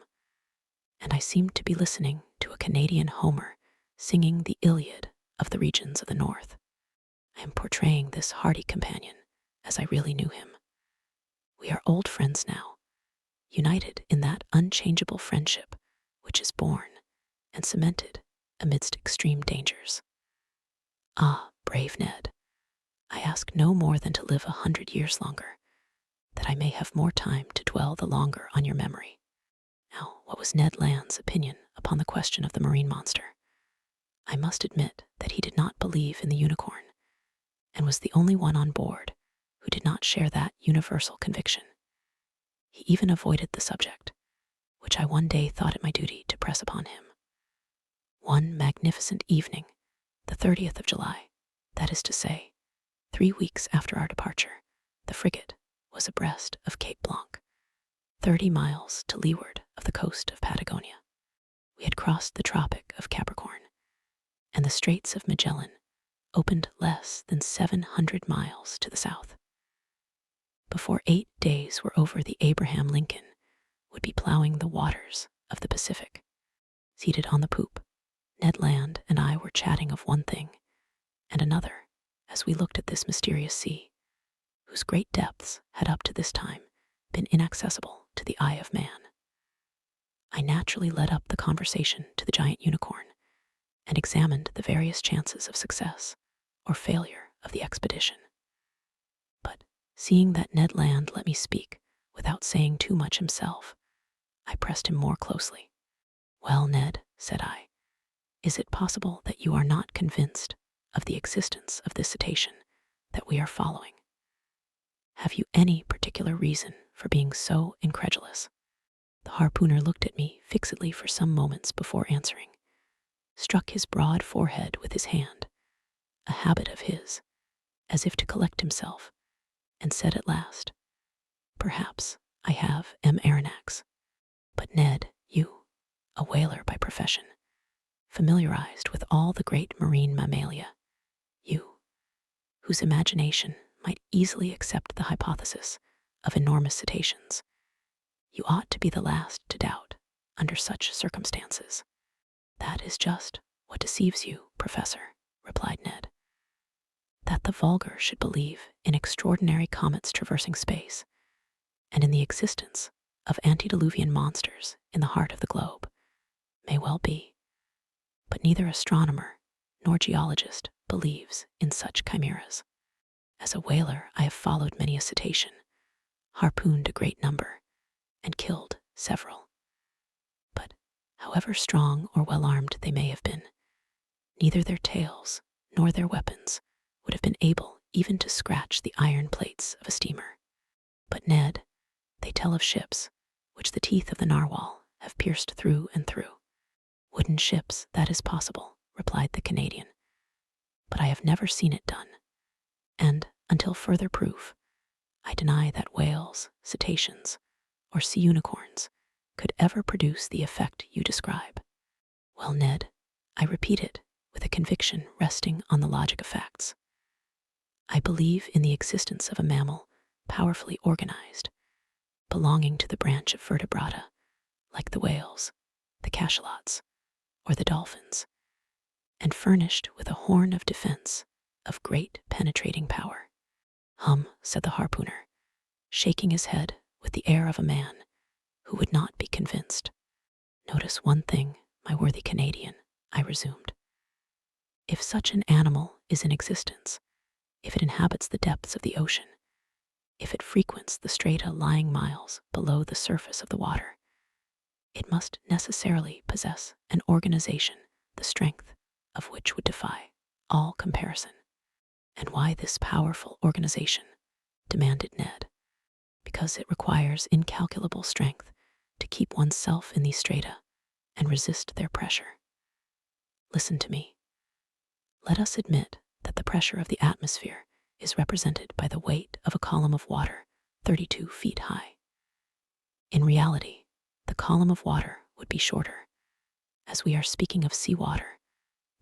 and I seemed to be listening to a Canadian Homer singing the Iliad of the regions of the north. I am portraying this hardy companion as I really knew him. We are old friends now, united in that unchangeable friendship which is born and cemented amidst extreme dangers. Ah, brave Ned, I ask no more than to live 100 years longer, that I may have more time to dwell the longer on your memory. Now, what was Ned Land's opinion upon the question of the marine monster? I must admit that he did not believe in the unicorn, and was the only one on board who did not share that universal conviction. He even avoided the subject, which I one day thought it my duty to press upon him. One magnificent evening, the 30th of July, that is to say, 3 weeks after our departure, the frigate was abreast of Cape Blanc, 30 miles to leeward of the coast of Patagonia. We had crossed the Tropic of Capricorn, and the Straits of Magellan opened less than 700 miles to the south. Before 8 days were over, the Abraham Lincoln would be plowing the waters of the Pacific. Seated on the poop, Ned Land and I were chatting of one thing and another as we looked at this mysterious sea, whose great depths had up to this time been inaccessible to the eye of man. I naturally led up the conversation to the giant unicorn and examined the various chances of success or failure of the expedition. But seeing that Ned Land let me speak without saying too much himself, I pressed him more closely. Well, Ned, said I, is it possible that you are not convinced of the existence of this cetacean that we are following? Have you any particular reason for being so incredulous? The harpooner looked at me fixedly for some moments before answering, struck his broad forehead with his hand, a habit of his, as if to collect himself, and said at last, perhaps I have M. Aronnax. But Ned, you, a whaler by profession, familiarized with all the great marine mammalia, you, whose imagination might easily accept the hypothesis of enormous cetaceans, you ought to be the last to doubt under such circumstances. That is just what deceives you, Professor, replied Ned. That the vulgar should believe in extraordinary comets traversing space, and in the existence of antediluvian monsters in the heart of the globe, may well be, but neither astronomer nor geologist believes in such chimeras. As a whaler, I have followed many a cetacean, harpooned a great number, and killed several. But however strong or well-armed they may have been, neither their tails nor their weapons would have been able even to scratch the iron plates of a steamer. But Ned, they tell of ships which the teeth of the narwhal have pierced through and through. Wooden ships, that is possible, replied the Canadian, but I have never seen it done, and, until further proof, I deny that whales, cetaceans, or sea unicorns could ever produce the effect you describe. Well, Ned, I repeat it with a conviction resting on the logic of facts. I believe in the existence of a mammal powerfully organized, belonging to the branch of vertebrata, like the whales, the cachalots, or the dolphins, and furnished with a horn of defense of great penetrating power. Said the harpooner, shaking his head with the air of a man who would not be convinced. Notice one thing, my worthy Canadian, I resumed. If such an animal is in existence, if it inhabits the depths of the ocean, if it frequents the strata lying miles below the surface of the water, it must necessarily possess an organization the strength of which would defy all comparison. And why this powerful organization? Demanded Ned. Because it requires incalculable strength to keep oneself in these strata and resist their pressure. Listen to me. Let us admit that the pressure of the atmosphere is represented by the weight of a column of water 32 feet high. In reality, the column of water would be shorter, as we are speaking of seawater,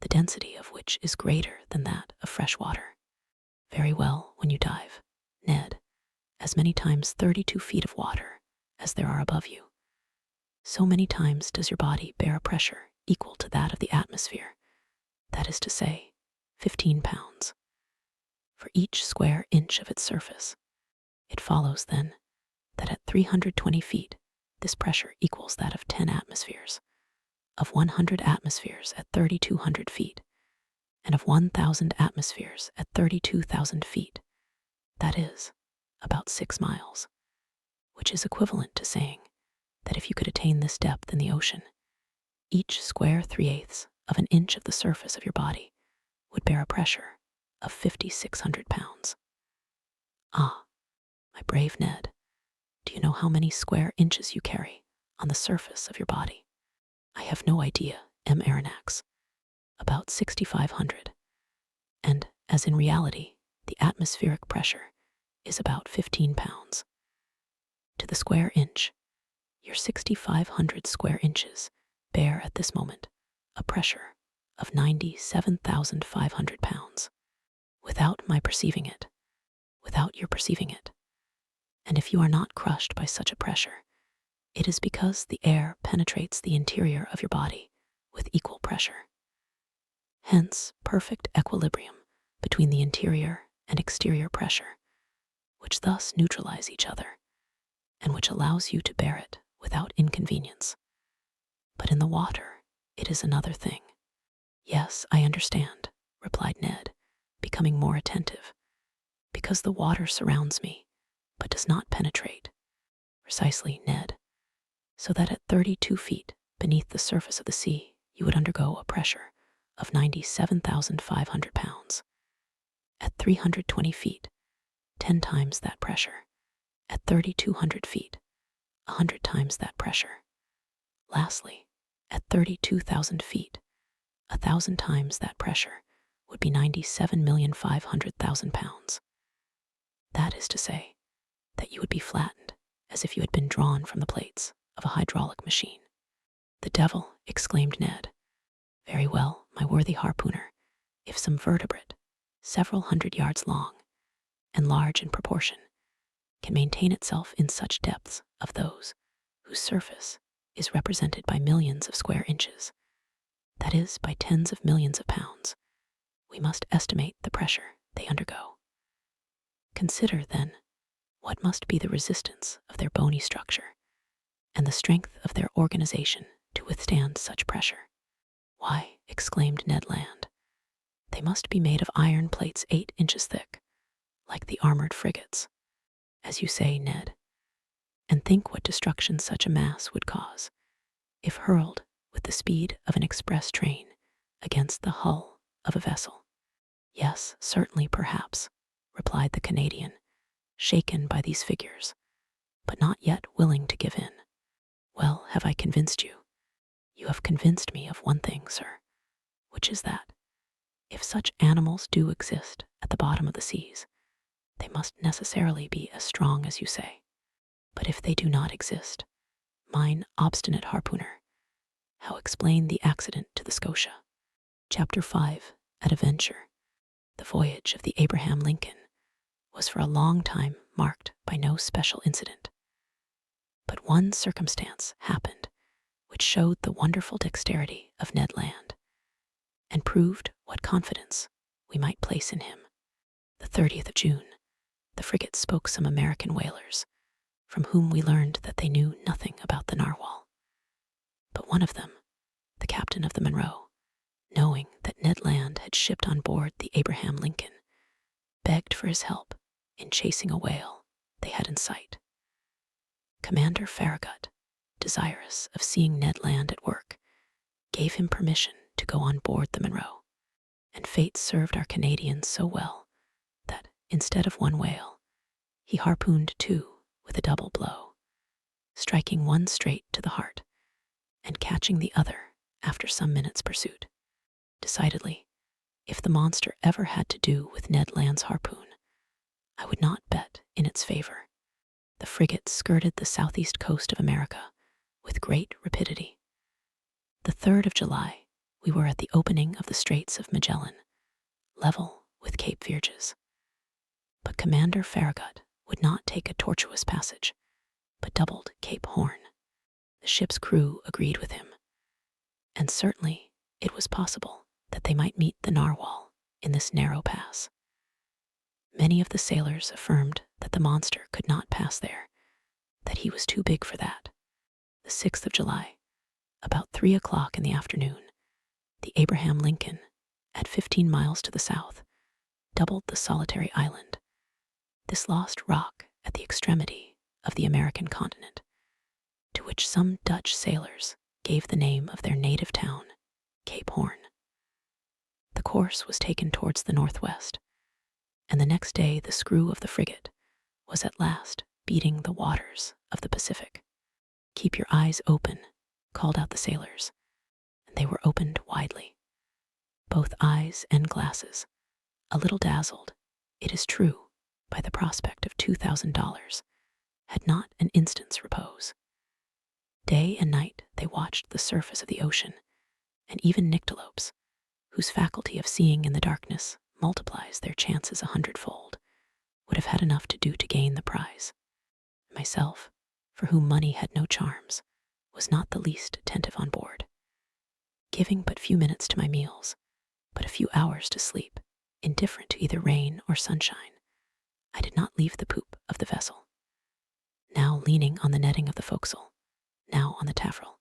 the density of which is greater than that of fresh water. Very well, when you dive, Ned, as many times 32 feet of water as there are above you, so many times does your body bear a pressure equal to that of the atmosphere, that is to say, 15 pounds. For each square inch of its surface. It follows, then, that at 320 feet, this pressure equals that of 10 atmospheres, of 100 atmospheres at 3,200 feet, and of 1,000 atmospheres at 32,000 feet. That is, about 6 miles, which is equivalent to saying that if you could attain this depth in the ocean, each square 3/8 of an inch of the surface of your body would bear a pressure of 5,600 pounds. Ah, my brave Ned, do you know how many square inches you carry on the surface of your body? I have no idea, Aronnax. About 6,500. And, as in reality, the atmospheric pressure is about 15 pounds. To the square inch, your 6,500 square inches bear at this moment a pressure of 97,500 pounds, without my perceiving it, without your perceiving it. And if you are not crushed by such a pressure, it is because the air penetrates the interior of your body with equal pressure. Hence, perfect equilibrium between the interior and exterior pressure, which thus neutralize each other, and which allows you to bear it without inconvenience. But in the water, it is another thing. Yes, I understand, replied Ned, becoming more attentive, because the water surrounds me, but does not penetrate. Precisely, Ned. So that at 32 feet beneath the surface of the sea, you would undergo a pressure of 97,500 pounds. At 320 feet, 10 times that pressure. At 3,200 feet, 100 times that pressure. Lastly, at 32,000 feet, 1,000 times that pressure would be 97,500,000 pounds. That is to say, that you would be flattened as if you had been drawn from the plates of a hydraulic machine. The devil, exclaimed Ned. Very well, my worthy harpooner, if some vertebrate, several hundred yards long, and large in proportion, can maintain itself in such depths of those whose surface is represented by millions of square inches, that is, by tens of millions of pounds, we must estimate the pressure they undergo. Consider, then, what must be the resistance of their bony structure and the strength of their organization to withstand such pressure. Why, exclaimed Ned Land, they must be made of iron plates 8 inches thick, like the armored frigates. As you say, Ned, and think what destruction such a mass would cause if hurled with the speed of an express train against the hull of a vessel. Yes, certainly, perhaps, replied the Canadian, shaken by these figures, but not yet willing to give in. Well, have I convinced you? You have convinced me of one thing, sir, which is that, if such animals do exist at the bottom of the seas, they must necessarily be as strong as you say. But if they do not exist, mine obstinate harpooner, how explain the accident to the Scotia? Chapter 5, At a Venture. The voyage of the Abraham Lincoln was for a long time marked by no special incident. But one circumstance happened which showed the wonderful dexterity of Ned Land, and proved what confidence we might place in him. The 30th of June, the frigate spoke some American whalers, from whom we learned that they knew nothing about the narwhal. But one of them, the captain of the Monroe, knowing that Ned Land had shipped on board the Abraham Lincoln, begged for his help in chasing a whale they had in sight. Commander Farragut, desirous of seeing Ned Land at work, gave him permission to go on board the Monroe, and fate served our Canadians so well Instead of one whale, he harpooned two with a double blow, striking one straight to the heart and catching the other after some minutes' pursuit. Decidedly, if the monster ever had to do with Ned Land's harpoon, I would not bet in its favor. The frigate skirted the southeast coast of America with great rapidity. The 3rd of July, we were at the opening of the Straits of Magellan, level with Cape Vierges. But Commander Farragut would not take a tortuous passage, but doubled Cape Horn. The ship's crew agreed with him, and certainly it was possible that they might meet the narwhal in this narrow pass. Many of the sailors affirmed that the monster could not pass there, that he was too big for that. The 6th of July, about 3 o'clock in the afternoon, the Abraham Lincoln, at 15 miles to the south, doubled the solitary island, this lost rock at the extremity of the American continent, to which some Dutch sailors gave the name of their native town, Cape Horn. The course was taken towards the northwest, and the next day the screw of the frigate was at last beating the waters of the Pacific. "Keep your eyes open," called out the sailors, and they were opened widely. Both eyes and glasses, a little dazzled, it is true, by the prospect of $2,000, had not an instant's repose. Day and night they watched the surface of the ocean, and even nyctalopes, whose faculty of seeing in the darkness multiplies their chances 100-fold, would have had enough to do to gain the prize. Myself, for whom money had no charms, was not the least attentive on board. Giving but few minutes to my meals, but a few hours to sleep, indifferent to either rain or sunshine, I did not leave the poop of the vessel. Now leaning on the netting of the forecastle, now on the taffrail,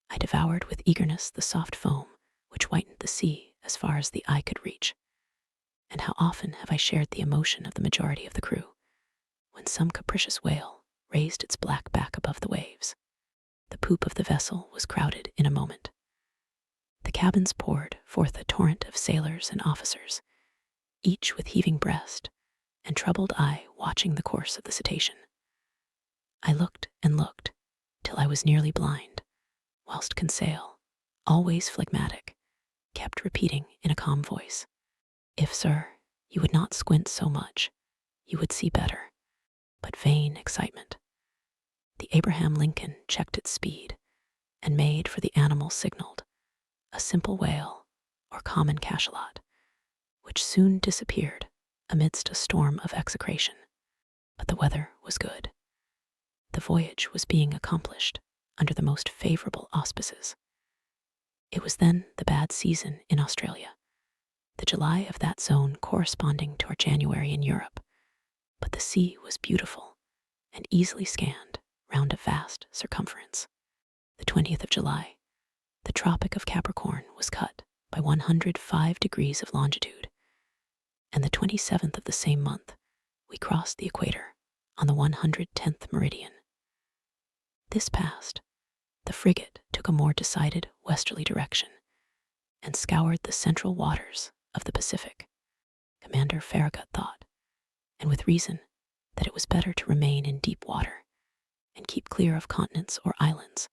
I devoured with eagerness the soft foam which whitened the sea as far as the eye could reach. And how often have I shared the emotion of the majority of the crew, when some capricious whale raised its black back above the waves. The poop of the vessel was crowded in a moment. The cabins poured forth a torrent of sailors and officers, each with heaving breast and troubled eye watching the course of the cetacean. I looked and looked till I was nearly blind, whilst Conseil, always phlegmatic, kept repeating in a calm voice, "If, sir, you would not squint so much, you would see better." But vain excitement. The Abraham Lincoln checked its speed and made for the animal signaled, a simple whale or common cachalot, which soon disappeared amidst a storm of execration. But the weather was good. The voyage was being accomplished under the most favorable auspices. It was then the bad season in Australia, the July of that zone corresponding to our January in Europe, but the sea was beautiful and easily scanned round a vast circumference. The 20th of July, the Tropic of Capricorn was cut by 105 degrees of longitude, and the 27th of the same month, we crossed the equator on the 110th meridian. This passed, the frigate took a more decided westerly direction and scoured the central waters of the Pacific. Commander Farragut thought, and with reason, that it was better to remain in deep water and keep clear of continents or islands,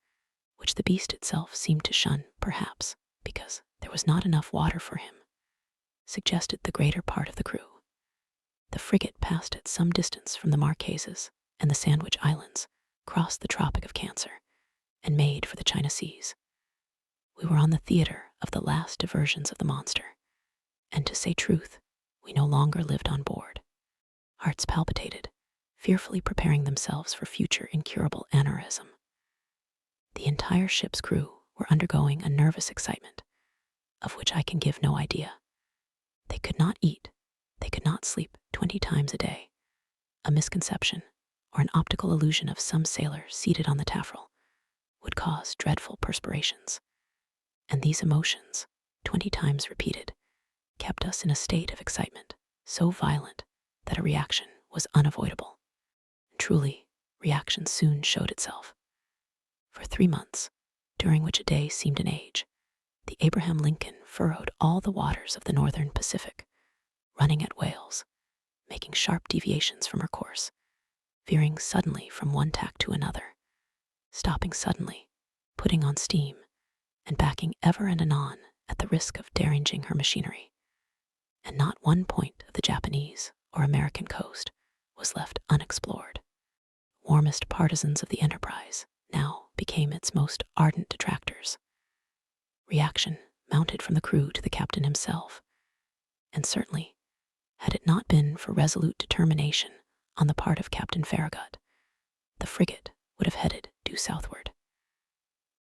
which the beast itself seemed to shun, perhaps because there was not enough water for him, suggested the greater part of the crew. The frigate passed at some distance from the Marquesas and the Sandwich Islands, crossed the Tropic of Cancer, and made for the China Seas. We were on the theater of the last diversions of the monster, and to say truth, we no longer lived on board. Hearts palpitated, fearfully preparing themselves for future incurable aneurysm. The entire ship's crew were undergoing a nervous excitement, of which I can give no idea. They could not eat, they could not sleep 20 times a day. A misconception, or an optical illusion of some sailor seated on the taffrail, would cause dreadful perspirations, and these emotions, 20 times repeated, kept us in a state of excitement so violent that a reaction was unavoidable. Truly, reaction soon showed itself. For 3 months, during which a day seemed an age, the Abraham Lincoln furrowed all the waters of the northern Pacific, running at whales, making sharp deviations from her course, veering suddenly from one tack to another, stopping suddenly, putting on steam, and backing ever and anon at the risk of deranging her machinery. And not one point of the Japanese or American coast was left unexplored. Warmest partisans of the enterprise now became its most ardent detractors. Reaction mounted from the crew to the captain himself, and certainly, had it not been for resolute determination on the part of Captain Farragut, the frigate would have headed due southward.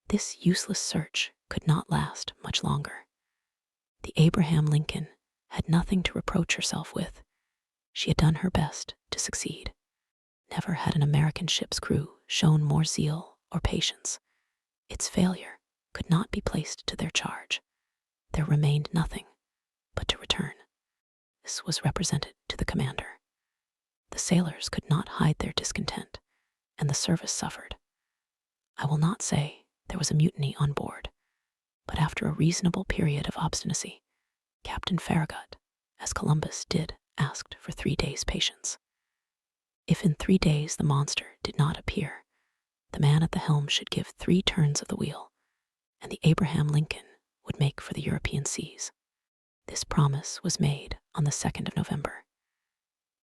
This useless search could not last much longer. The Abraham Lincoln had nothing to reproach herself with. She had done her best to succeed. Never had an American ship's crew shown more zeal or patience. Its failure could not be placed to their charge. There remained nothing but to return. This was represented to the commander. The sailors could not hide their discontent, and the service suffered. I will not say there was a mutiny on board, but after a reasonable period of obstinacy, Captain Farragut, as Columbus did, asked for 3 days' patience. If in 3 days the monster did not appear, the man at the helm should give 3 turns of the wheel, and the Abraham Lincoln would make for the European seas. This promise was made on the 2nd of November.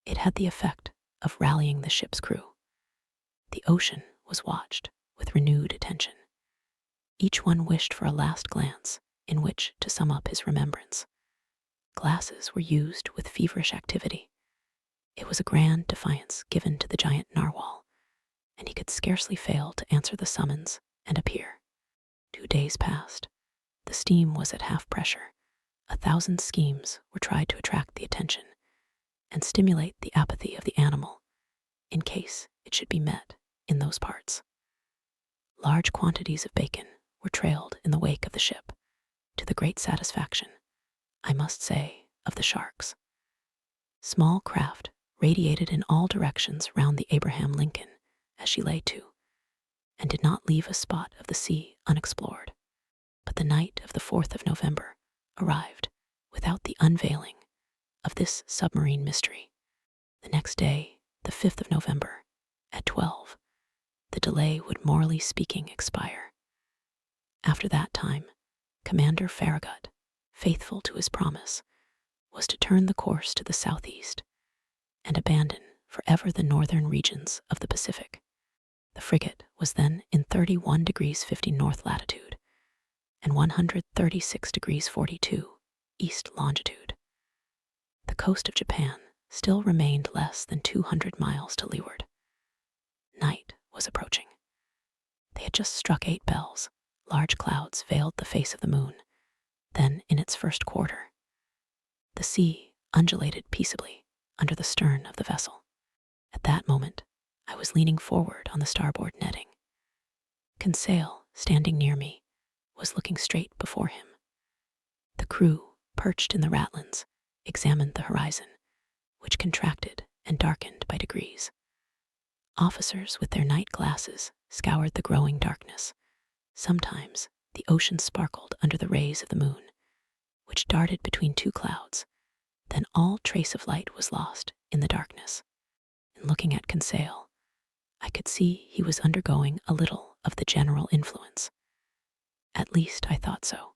It had the effect of rallying the ship's crew. The ocean was watched with renewed attention. Each one wished for a last glance in which to sum up his remembrance. Glasses were used with feverish activity. It was a grand defiance given to the giant narwhal, and he could scarcely fail to answer the summons and appear. 2 days passed. The steam was at half pressure. 1,000 schemes were tried to attract the attention and stimulate the apathy of the animal in case it should be met in those parts. Large quantities of bacon were trailed in the wake of the ship, to the great satisfaction, I must say, of the sharks. Small craft radiated in all directions round the Abraham Lincoln as she lay to, and did not leave a spot of the sea unexplored. But the night of the 4th of November arrived without the unveiling of this submarine mystery. The next day, the 5th of November, at 12, the delay would morally speaking expire. After that time, Commander Farragut, faithful to his promise, was to turn the course to the southeast and abandon forever the northern regions of the Pacific. The frigate was then in 31 degrees 50 north latitude and 136 degrees 42 east longitude. The coast of Japan still remained less than 200 miles to leeward. Night was approaching. They had just struck 8 bells. Large clouds veiled the face of the moon. Then, in its first quarter, the sea undulated peaceably under the stern of the vessel. At that moment, I was leaning forward on the starboard netting. Conseil, standing near me, was looking straight before him. The crew, perched in the ratlins, examined the horizon, which contracted and darkened by degrees. Officers with their night glasses scoured the growing darkness. Sometimes the ocean sparkled under the rays of the moon, which darted between 2 clouds. Then all trace of light was lost in the darkness. In looking at Conseil, I could see he was undergoing a little of the general influence. At least I thought so.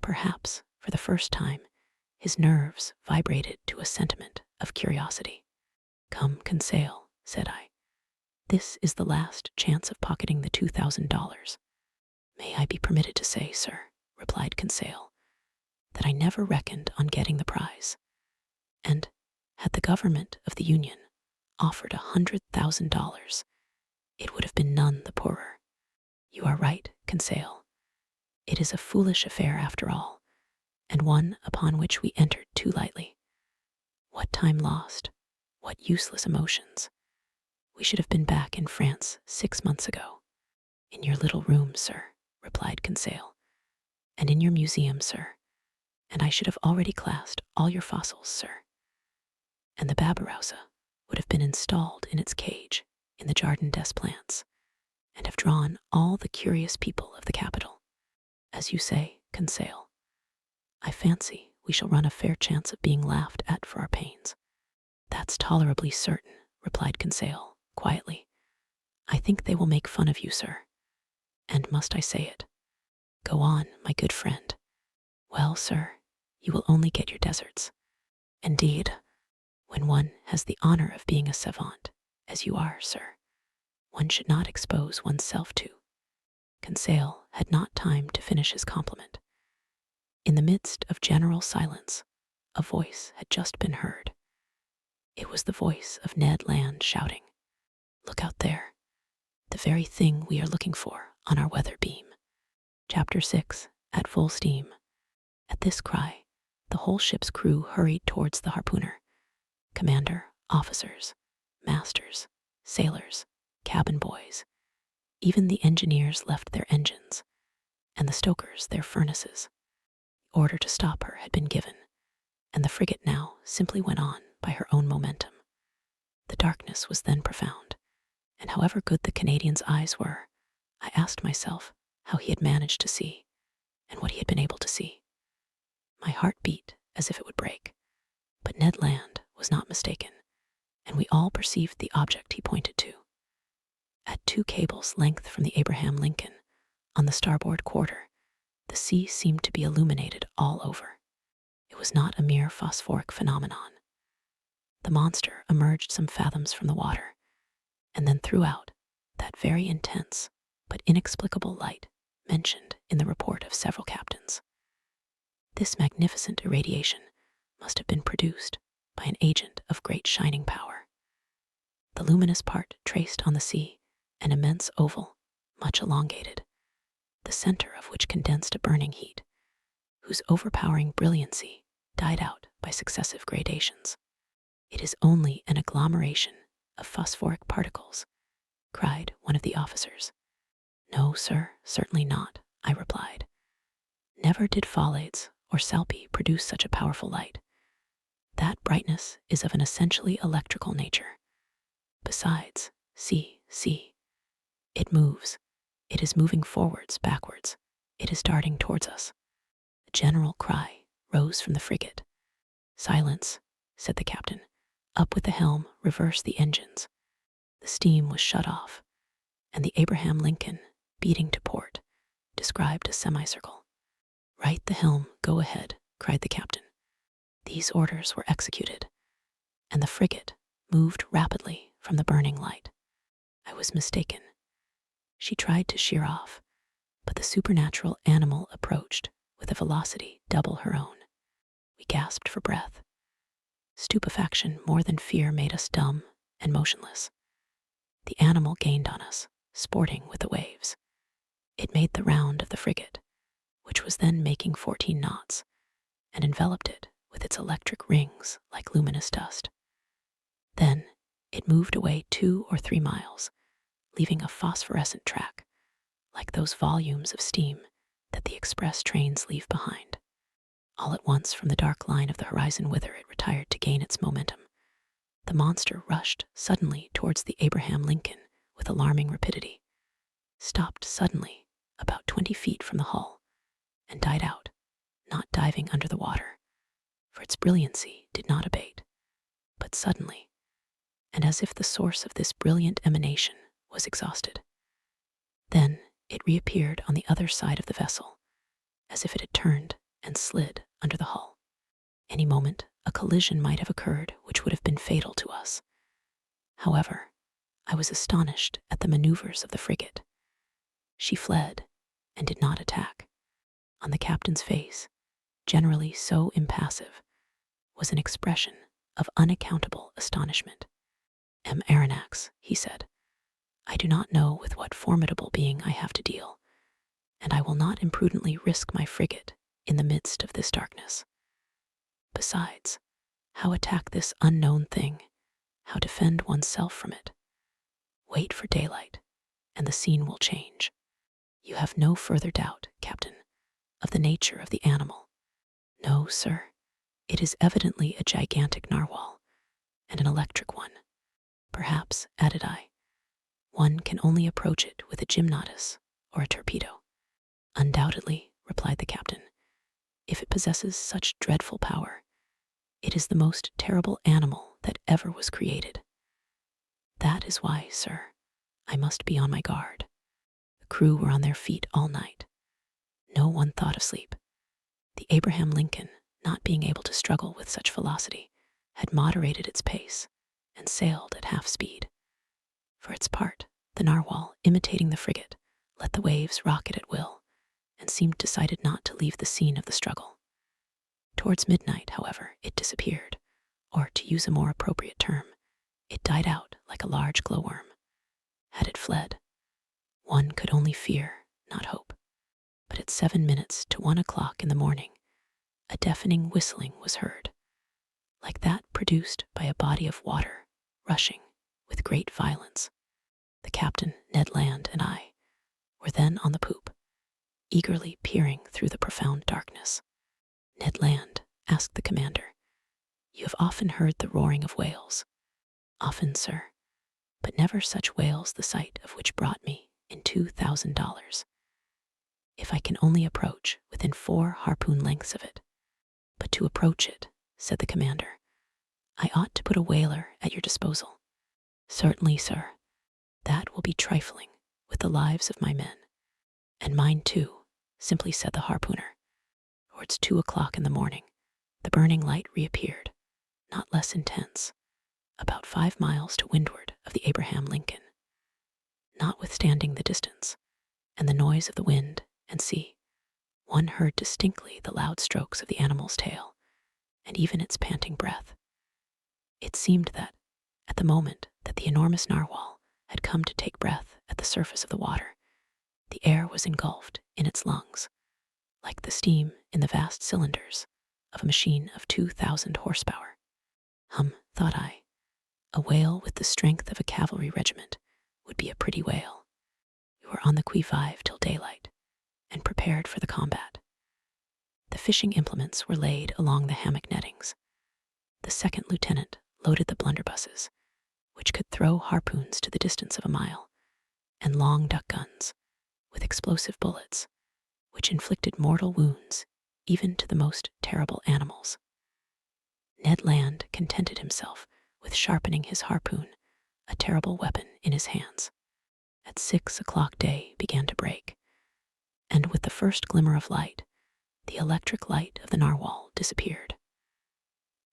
Perhaps, for the first time, his nerves vibrated to a sentiment of curiosity. "Come, Conseil," said I. "This is the last chance of pocketing the $2,000. "May I be permitted to say, sir," replied Conseil, "that I never reckoned on getting the prize, and had the government of the Union offered $100,000, it would have been none the poorer. You are right, Conseil. It is a foolish affair after all, and one upon which we entered too lightly. What time lost, what useless emotions. We should have been back in France 6 months ago." "In your little room, sir," replied Conseil, "and in your museum, sir, and I should have already classed all your fossils, sir. And the Babirousa would have been installed in its cage in the Jardin des Plantes, and have drawn all the curious people of the capital. As you say, Conseil, I fancy we shall run a fair chance of being laughed at for our pains." That's tolerably certain, replied Conseil, quietly. I think they will make fun of you, sir. And must I say it? Go on, my good friend. Well, sir, you will only get your deserts. Indeed, when one has the honor of being a savant, as you are, sir, one should not expose oneself to. Conseil had not time to finish his compliment. In the midst of general silence, a voice had just been heard. It was the voice of Ned Land shouting, "Look out there, the very thing we are looking for on our weather beam." Chapter 6, At Full Steam. At this cry, the whole ship's crew hurried towards the harpooner. Commander, officers, masters, sailors, cabin boys. Even the engineers left their engines, and the stokers their furnaces. The order to stop her had been given, and the frigate now simply went on by her own momentum. The darkness was then profound, and however good the Canadian's eyes were, I asked myself how he had managed to see, and what he had been able to see. My heart beat as if it would break, but Ned Land was not mistaken, and we all perceived the object he pointed to. At 2 cables' length from the Abraham Lincoln, on the starboard quarter, the sea seemed to be illuminated all over. It was not a mere phosphoric phenomenon. The monster emerged some fathoms from the water, and then threw out that very intense but inexplicable light mentioned in the report of several captains. This magnificent irradiation must have been produced by an agent of great shining power. The luminous part traced on the sea an immense oval, much elongated, the center of which condensed a burning heat, whose overpowering brilliancy died out by successive gradations. "It is only an agglomeration of phosphoric particles," cried one of the officers. "No, sir, certainly not," I replied. "Never did phthalates or salpy produce such a powerful light. That brightness is of an essentially electrical nature. Besides, see, it moves. It is moving forwards, backwards. It is darting towards us." A general cry rose from the frigate. "Silence," said the captain. "Up with the helm, reverse the engines." The steam was shut off, and the Abraham Lincoln, beating to port, described a semicircle. "Right the helm, go ahead," cried the captain. These orders were executed, and the frigate moved rapidly from the burning light. I was mistaken. She tried to sheer off, but the supernatural animal approached with a velocity double her own. We gasped for breath. Stupefaction more than fear made us dumb and motionless. The animal gained on us, sporting with the waves. It made the round of the frigate, which was then making 14 knots, and enveloped it with its electric rings like luminous dust. Then it moved away 2 or 3 miles, leaving a phosphorescent track, like those volumes of steam that the express trains leave behind. All at once, from the dark line of the horizon whither it retired to gain its momentum, the monster rushed suddenly towards the Abraham Lincoln with alarming rapidity, stopped suddenly about 20 feet from the hull, and died out, not diving under the water, for its brilliancy did not abate, but suddenly, and as if the source of this brilliant emanation was exhausted. Then it reappeared on the other side of the vessel, as if it had turned and slid under the hull. Any moment, a collision might have occurred which would have been fatal to us. However, I was astonished at the maneuvers of the frigate. She fled and did not attack. On the captain's face, generally so impassive, was an expression of unaccountable astonishment. "Aronnax," he said, "I do not know with what formidable being I have to deal, and I will not imprudently risk my frigate in the midst of this darkness. Besides, how attack this unknown thing? How defend oneself from it? Wait for daylight, and the scene will change. You have no further doubt, Captain, of the nature of the animal." "No, sir. It is evidently a gigantic narwhal, and an electric one. Perhaps," added I, "one can only approach it with a gymnotus or a torpedo." "Undoubtedly," replied the captain. "If it possesses such dreadful power, It is the most terrible animal that ever was created. That is why, sir, I must be on my guard. The crew were on their feet all night. No one thought of sleep. The Abraham Lincoln, not being able to struggle with such velocity, had moderated its pace and sailed at half speed. For its part, the narwhal, imitating the frigate, let the waves rock it at will and seemed decided not to leave the scene of the struggle. Towards midnight, however, it disappeared, or to use a more appropriate term, it died out like a large glowworm. Had it fled, one could only fear, not hope. But at 7 minutes to 1 o'clock in the morning, a deafening whistling was heard, like that produced by a body of water rushing with great violence. The captain, Ned Land, and I were then on the poop, eagerly peering through the profound darkness. Ned Land, asked the commander, "You have often heard the roaring of whales." "Often, sir, but never such whales the sight of which brought me in $2,000. If I can only approach within 4 harpoon lengths of it." "But to approach it," said the commander, "I ought to put a whaler at your disposal." "Certainly, sir. That will be trifling with the lives of my men." "And mine too," simply said the harpooner. Towards 2 o'clock in the morning, the burning light reappeared, not less intense, about 5 miles to windward of the Abraham Lincoln. Notwithstanding the distance and the noise of the wind and sea, one heard distinctly the loud strokes of the animal's tail and even its panting breath. It seemed that, at the moment that the enormous narwhal had come to take breath at the surface of the water, the air was engulfed in its lungs, like the steam in the vast cylinders of a machine of 2,000 horsepower. Thought I, a whale with the strength of a cavalry regiment would be a pretty whale. We were on the qui-vive till daylight and prepared for the combat. The fishing implements were laid along the hammock nettings. The second lieutenant loaded the blunderbusses, which could throw harpoons to the distance of a mile, and long duck guns with explosive bullets, which inflicted mortal wounds even to the most terrible animals. Ned Land contented himself with sharpening his harpoon, a terrible weapon, in his hands. At 6 o'clock day began to break, and with the first glimmer of light, the electric light of the narwhal disappeared.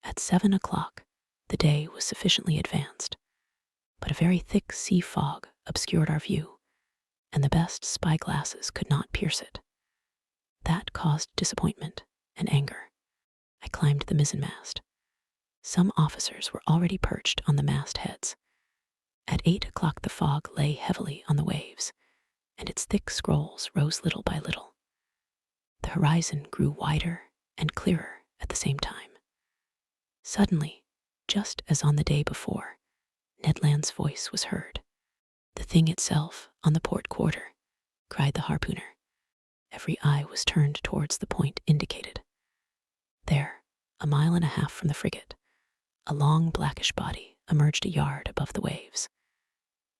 At 7 o'clock, the day was sufficiently advanced, but a very thick sea fog obscured our view, and the best spyglasses could not pierce it. That caused disappointment and anger. I climbed the mizzenmast. Some officers were already perched on the mastheads. At 8 o'clock the fog lay heavily on the waves, and its thick scrolls rose little by little. The horizon grew wider and clearer at the same time. Suddenly, just as on the day before, Ned Land's voice was heard. "The thing itself on the port quarter," cried the harpooner. Every eye was turned towards the point indicated. There, a mile and a half from the frigate, a long blackish body emerged a yard above the waves.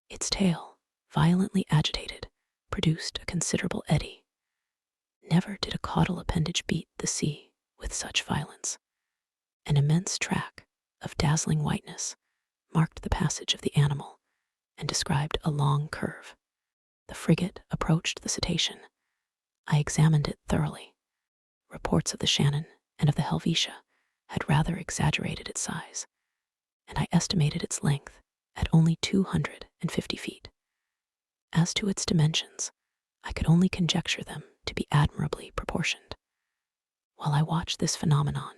Its tail, violently agitated, produced a considerable eddy. Never did a caudal appendage beat the sea with such violence. An immense track of dazzling whiteness marked the passage of the animal and described a long curve. The frigate approached the cetacean. I examined it thoroughly. Reports of the Shannon and of the Helvetia had rather exaggerated its size, and I estimated its length at only 250 feet. As to its dimensions, I could only conjecture them to be admirably proportioned. While I watched this phenomenon,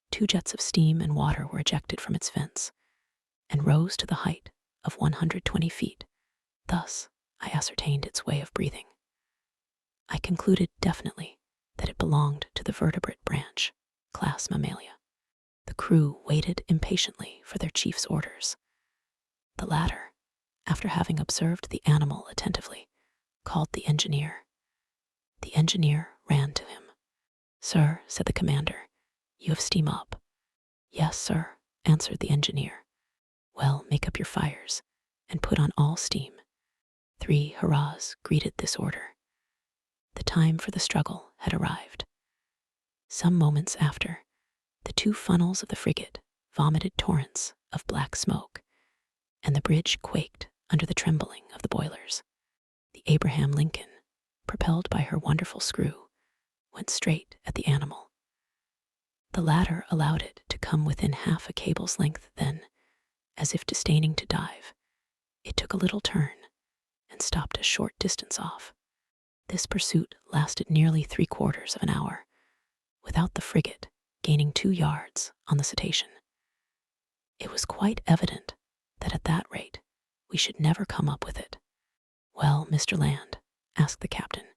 2 jets of steam and water were ejected from its vents and rose to the height of 120 feet. Thus, I ascertained its way of breathing. I concluded definitely that it belonged to the vertebrate branch, class Mammalia. The crew waited impatiently for their chief's orders. The latter, after having observed the animal attentively, called the engineer. The engineer ran to him. "Sir," said the commander, "you have steam up." "Yes, sir," answered the engineer. "Well, make up your fires and put on all steam." 3 hurrahs greeted this order. The time for the struggle had arrived. Some moments after, The 2 funnels of the frigate vomited torrents of black smoke, and the bridge quaked under the trembling of the boilers. The Abraham Lincoln, propelled by her wonderful screw, went straight at the animal. The latter allowed it to come within half a cable's length, then, as if disdaining to dive, it took a little turn and stopped a short distance off. This pursuit lasted nearly 3/4 of an hour, without the frigate gaining 2 yards on the cetacean. It was quite evident that at that rate we should never come up with it. "Well, Mr. Land," asked the captain,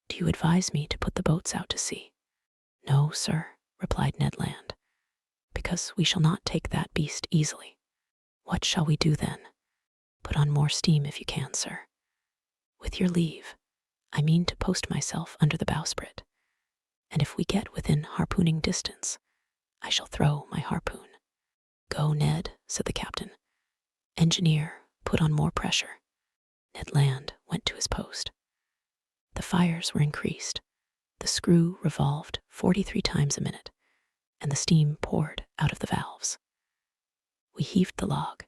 "do you advise me to put the boats out to sea?" "No, sir," replied Ned Land, "because we shall not take that beast easily." "What shall we do then?" "Put on more steam if you can, sir." "With your leave, I mean to post myself under the bowsprit, and if we get within harpooning distance, I shall throw my harpoon." "Go, Ned," said the captain. "Engineer, put on more pressure." Ned Land went to his post. The fires were increased, the screw revolved 43 times a minute, and the steam poured out of the valves. We heaved the log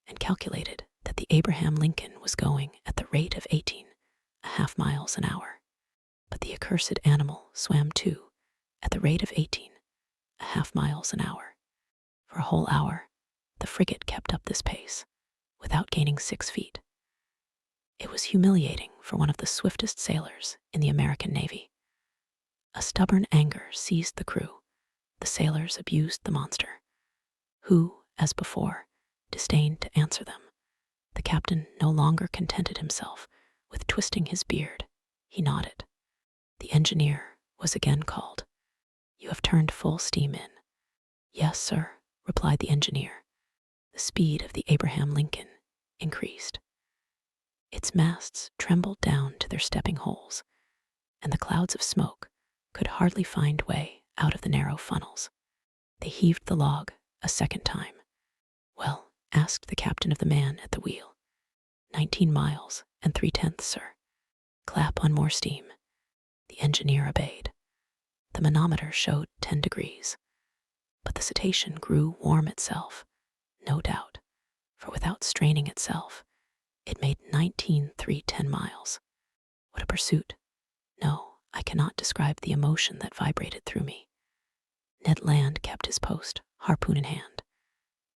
and calculated that the Abraham Lincoln was going at the rate of 18.5 miles an hour. But the accursed animal swam too at the rate of 18.5 miles an hour. For a whole hour, the frigate kept up this pace, without gaining 6 feet. It was humiliating for one of the swiftest sailors in the American Navy. A stubborn anger seized the crew. The sailors abused the monster, who, as before, disdained to answer them. The captain no longer contented himself with twisting his beard. He nodded. The engineer was again called. "You have turned full steam in." "Yes, sir," replied the engineer. The speed of the Abraham Lincoln increased. Its masts trembled down to their stepping holes, and the clouds of smoke could hardly find way out of the narrow funnels. They heaved the log a second time. "Well," asked the captain of the man at the wheel. 19 miles and 3/10, sir." "Clap on more steam." The engineer obeyed. The manometer showed 10 degrees, but the cetacean grew warm itself, no doubt, for without straining itself, it made 19.310 miles. What a pursuit! No, I cannot describe the emotion that vibrated through me. Ned Land kept his post, harpoon in hand.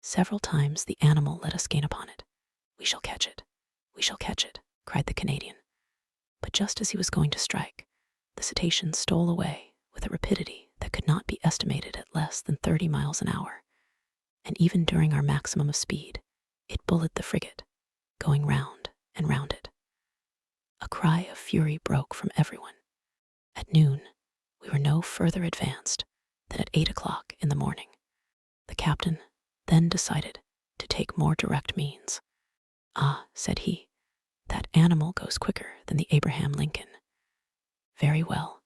Several times the animal let us gain upon it. "We shall catch it, we shall catch it," cried the Canadian. But just as he was going to strike, the cetacean stole away with a rapidity that could not be estimated at less than 30 miles an hour, and even during our maximum of speed, it bullied the frigate, going round and round it. A cry of fury broke from everyone. At noon, we were no further advanced than at 8 o'clock in the morning. The captain then decided to take more direct means. "Ah," said he, "that animal goes quicker than the Abraham Lincoln. Very well.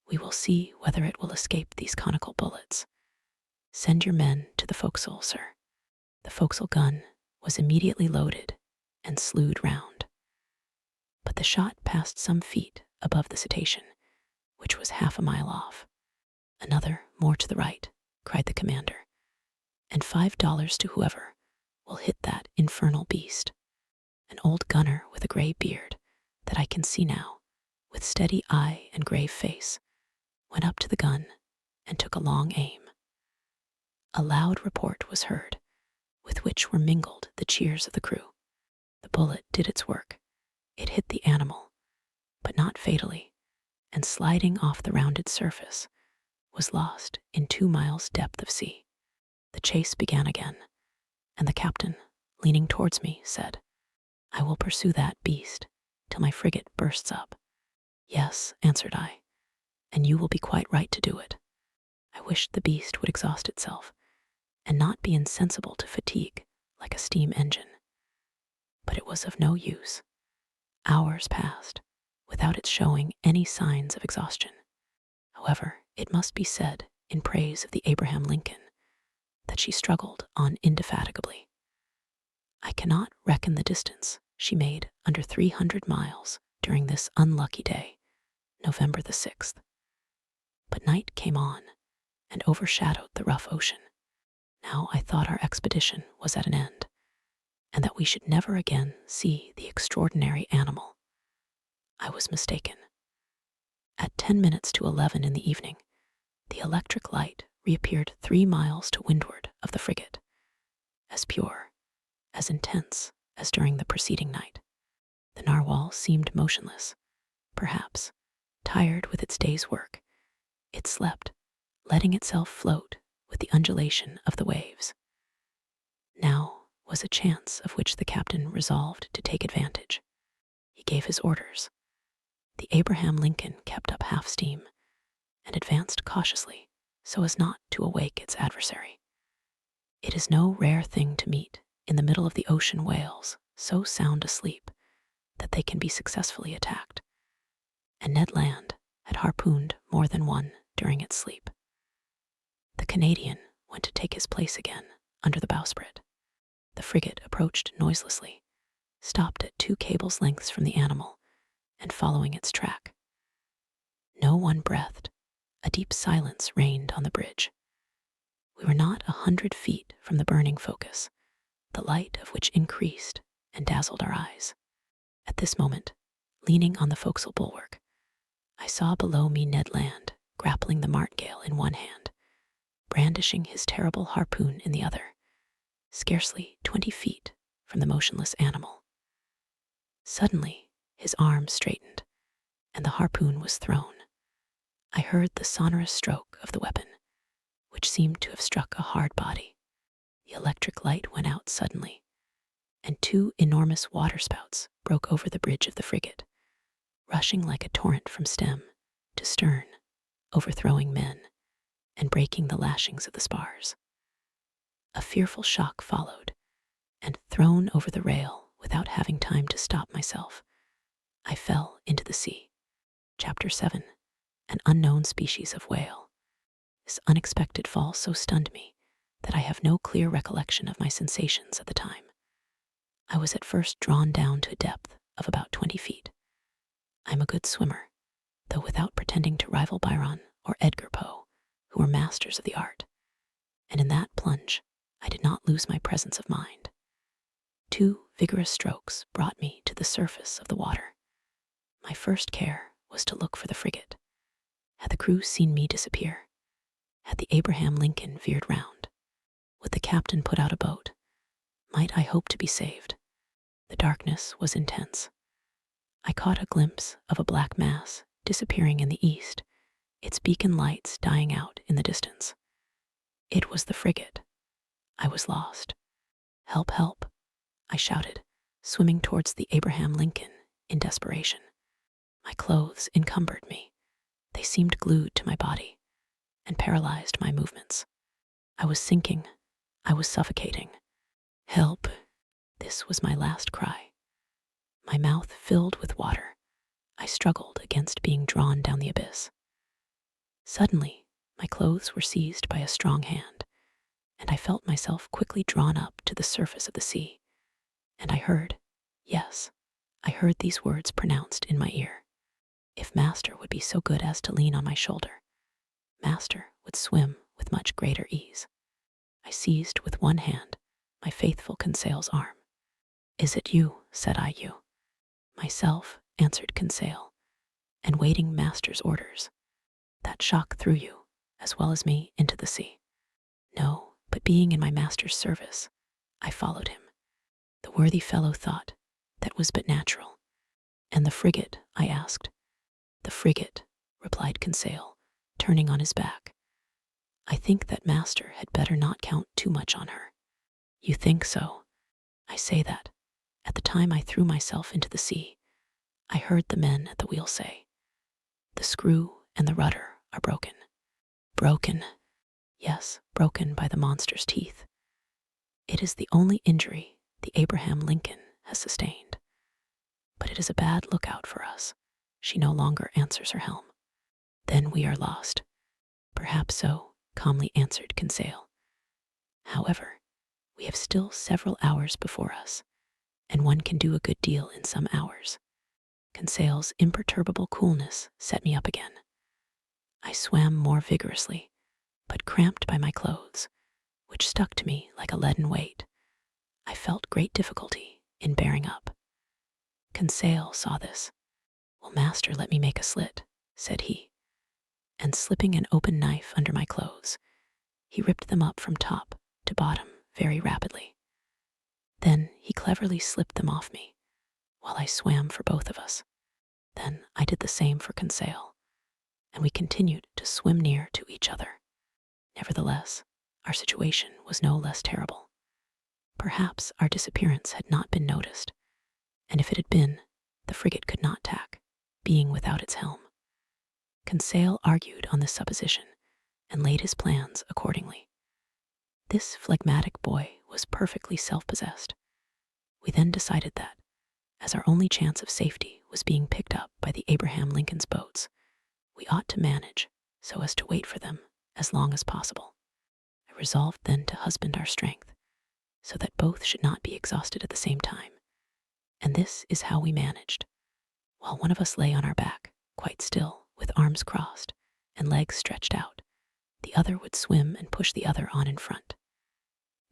We will see whether it will escape these conical bullets. Send your men to the forecastle, sir." The forecastle gun was immediately loaded and slewed round. But the shot passed some feet above the cetacean, which was half a mile off. "Another more to the right," cried the commander, "and $5 to whoever will hit that infernal beast." An old gunner with a gray beard, that I can see now, with steady eye and grave face, went up to the gun and took a long aim. A loud report was heard, with which were mingled the cheers of the crew. The bullet did its work. It hit the animal, but not fatally, and sliding off the rounded surface, was lost in 2 miles' depth of sea. The chase began again, and the captain, leaning towards me, said, "I will pursue that beast till my frigate bursts up." "Yes," answered I, "and you will be quite right to do it." I wished the beast would exhaust itself, and not be insensible to fatigue like a steam engine. But it was of no use. Hours passed without its showing any signs of exhaustion. However, it must be said in praise of the Abraham Lincoln that she struggled on indefatigably. I cannot reckon the distance she made under 300 miles during this unlucky day, November the 6th. But night came on, and overshadowed the rough ocean. Now I thought our expedition was at an end, and that we should never again see the extraordinary animal. I was mistaken. At 10 minutes to 11 in the evening, the electric light reappeared 3 miles to windward of the frigate, as pure, as intense as during the preceding night. The narwhal seemed motionless, perhaps tired with its day's work. It slept, letting itself float with the undulation of the waves. Now was a chance of which the captain resolved to take advantage. He gave his orders. The Abraham Lincoln kept up half steam and advanced cautiously so as not to awake its adversary. It is no rare thing to meet in the middle of the ocean whales so sound asleep that they can be successfully attacked, and Ned Land had harpooned more than one during its sleep. The Canadian went to take his place again under the bowsprit. The frigate approached noiselessly, stopped at 2 cables' lengths from the animal, and following its track. No one breathed. A deep silence reigned on the bridge. We were not 100 feet from the burning focus, the light of which increased and dazzled our eyes. At this moment, leaning on the forecastle bulwark, I saw below me Ned Land grappling the martingale in one hand, brandishing his terrible harpoon in the other, scarcely 20 feet from the motionless animal. Suddenly, his arm straightened, and the harpoon was thrown. I heard the sonorous stroke of the weapon, which seemed to have struck a hard body. The electric light went out suddenly, and 2 enormous waterspouts broke over the bridge of the frigate, rushing like a torrent from stem to stern, overthrowing men and breaking the lashings of the spars. A fearful shock followed, and thrown over the rail without having time to stop myself, I fell into the sea. Chapter 7. An unknown species of whale. This unexpected fall so stunned me that I have no clear recollection of my sensations at the time. I was at first drawn down to a depth of about 20 feet. I am a good swimmer, though without pretending to rival Byron or Edgar Poe, who were masters of the art, and in that plunge I did not lose my presence of mind. 2 vigorous strokes brought me to the surface of the water. My first care was to look for the frigate. Had the crew seen me disappear? Had the Abraham Lincoln veered round? Would the captain put out a boat? Might I hope to be saved? The darkness was intense. I caught a glimpse of a black mass disappearing in the east, its beacon lights dying out in the distance. It was the frigate. I was lost. Help, help, I shouted, swimming towards the Abraham Lincoln in desperation. My clothes encumbered me. They seemed glued to my body and paralyzed my movements. I was sinking. I was suffocating. Help! This was my last cry. My mouth filled with water. I struggled against being drawn down the abyss. Suddenly, my clothes were seized by a strong hand, and I felt myself quickly drawn up to the surface of the sea. And I heard, yes, I heard these words pronounced in my ear. If Master would be so good as to lean on my shoulder, Master would swim with much greater ease. I seized with one hand my faithful Conseil's arm. Is it you? Said I. You. Myself, answered Conseil, and waiting Master's orders. That shock threw you, as well as me, into the sea. No, but being in my master's service, I followed him. The worthy fellow thought that was but natural. And the frigate? I asked. The frigate, replied Conseil, turning on his back. I think that Master had better not count too much on her. You think so? I say that, at the time I threw myself into the sea, I heard the men at the wheel say, the screw and the rudder are broken. Broken? Yes, broken by the monster's teeth. It is the only injury the Abraham Lincoln has sustained. But it is a bad lookout for us. She no longer answers her helm. Then we are lost. Perhaps so, calmly answered Conseil. However, we have still several hours before us, and one can do a good deal in some hours. Conseil's imperturbable coolness set me up again. I swam more vigorously, but cramped by my clothes, which stuck to me like a leaden weight. I felt great difficulty in bearing up. Conseil saw this. "Will master let me make a slit?" said he, and slipping an open knife under my clothes, he ripped them up from top to bottom very rapidly. Then he cleverly slipped them off me, while I swam for both of us. Then I did the same for Conseil, and we continued to swim near to each other. Nevertheless, our situation was no less terrible. Perhaps our disappearance had not been noticed, and if it had been, the frigate could not tack, being without its helm. Conseil argued on this supposition and laid his plans accordingly. This phlegmatic boy was perfectly self-possessed. We then decided that, as our only chance of safety was being picked up by the Abraham Lincoln's boats, we ought to manage so as to wait for them as long as possible. I resolved then to husband our strength, so that both should not be exhausted at the same time. And this is how we managed. While one of us lay on our back, quite still, with arms crossed and legs stretched out, the other would swim and push the other on in front.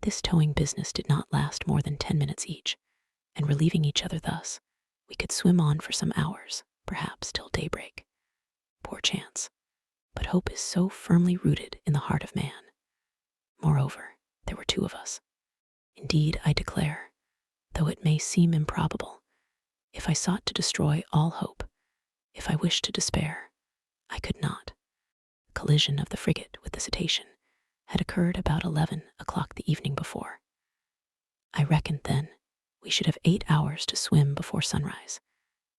This towing business did not last more than 10 minutes each, and relieving each other thus, we could swim on for some hours, perhaps till daybreak. Poor chance, but hope is so firmly rooted in the heart of man. Moreover, there were two of us. Indeed, I declare, though it may seem improbable, if I sought to destroy all hope, if I wished to despair, I could not. The collision of the frigate with the cetacean had occurred about 11 o'clock the evening before. I reckoned then we should have 8 hours to swim before sunrise,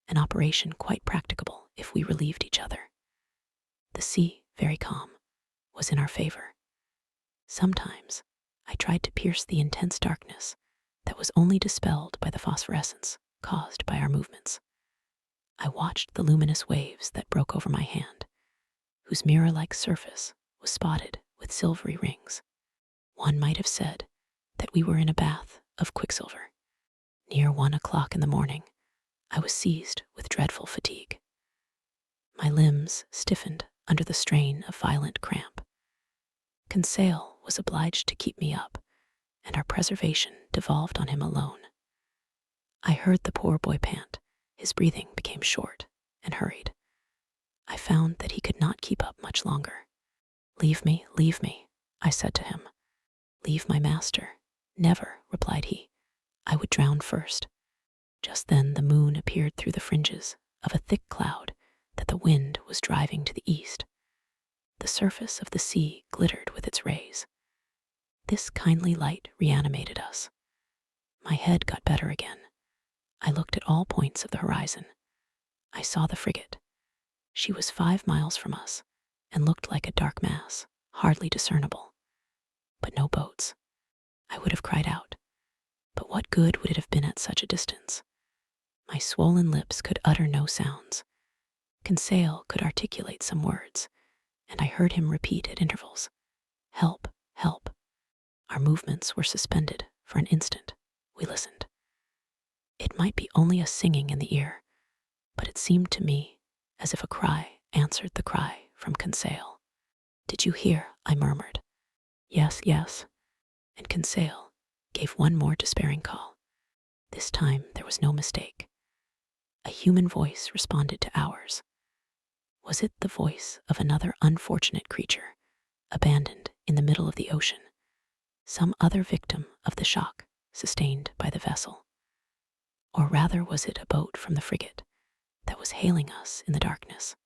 an operation quite practicable if we relieved each other. The sea, very calm, was in our favor. Sometimes I tried to pierce the intense darkness that was only dispelled by the phosphorescence caused by our movements. I watched the luminous waves that broke over my hand, whose mirror-like surface was spotted with silvery rings. One might have said that we were in a bath of quicksilver. Near 1 o'clock in the morning, I was seized with dreadful fatigue. My limbs stiffened under the strain of violent cramp. Conseil was obliged to keep me up, and our preservation devolved on him alone. I heard the poor boy pant. His breathing became short and hurried. I found that he could not keep up much longer. Leave me, I said to him. "Leave my master." "Never," replied he. "I would drown first." Just then the moon appeared through the fringes of a thick cloud that the wind was driving to the east. The surface of the sea glittered with its rays. This kindly light reanimated us. My head got better again. I looked at all points of the horizon. I saw the frigate. She was 5 miles from us and looked like a dark mass, hardly discernible. But no boats. I would have cried out, but what good would it have been at such a distance? My swollen lips could utter no sounds. Conseil could articulate some words, and I heard him repeat at intervals, "Help, help." Our movements were suspended for an instant. We listened. It might be only a singing in the ear, but it seemed to me as if a cry answered the cry from Conseil. "Did you hear?" I murmured. Yes, yes." And Conseil gave one more despairing call. This time there was no mistake. A human voice responded to ours. Was it the voice of another unfortunate creature, abandoned in the middle of the ocean, some other victim of the shock sustained by the vessel? Or rather was it a boat from the frigate that was hailing us in the darkness?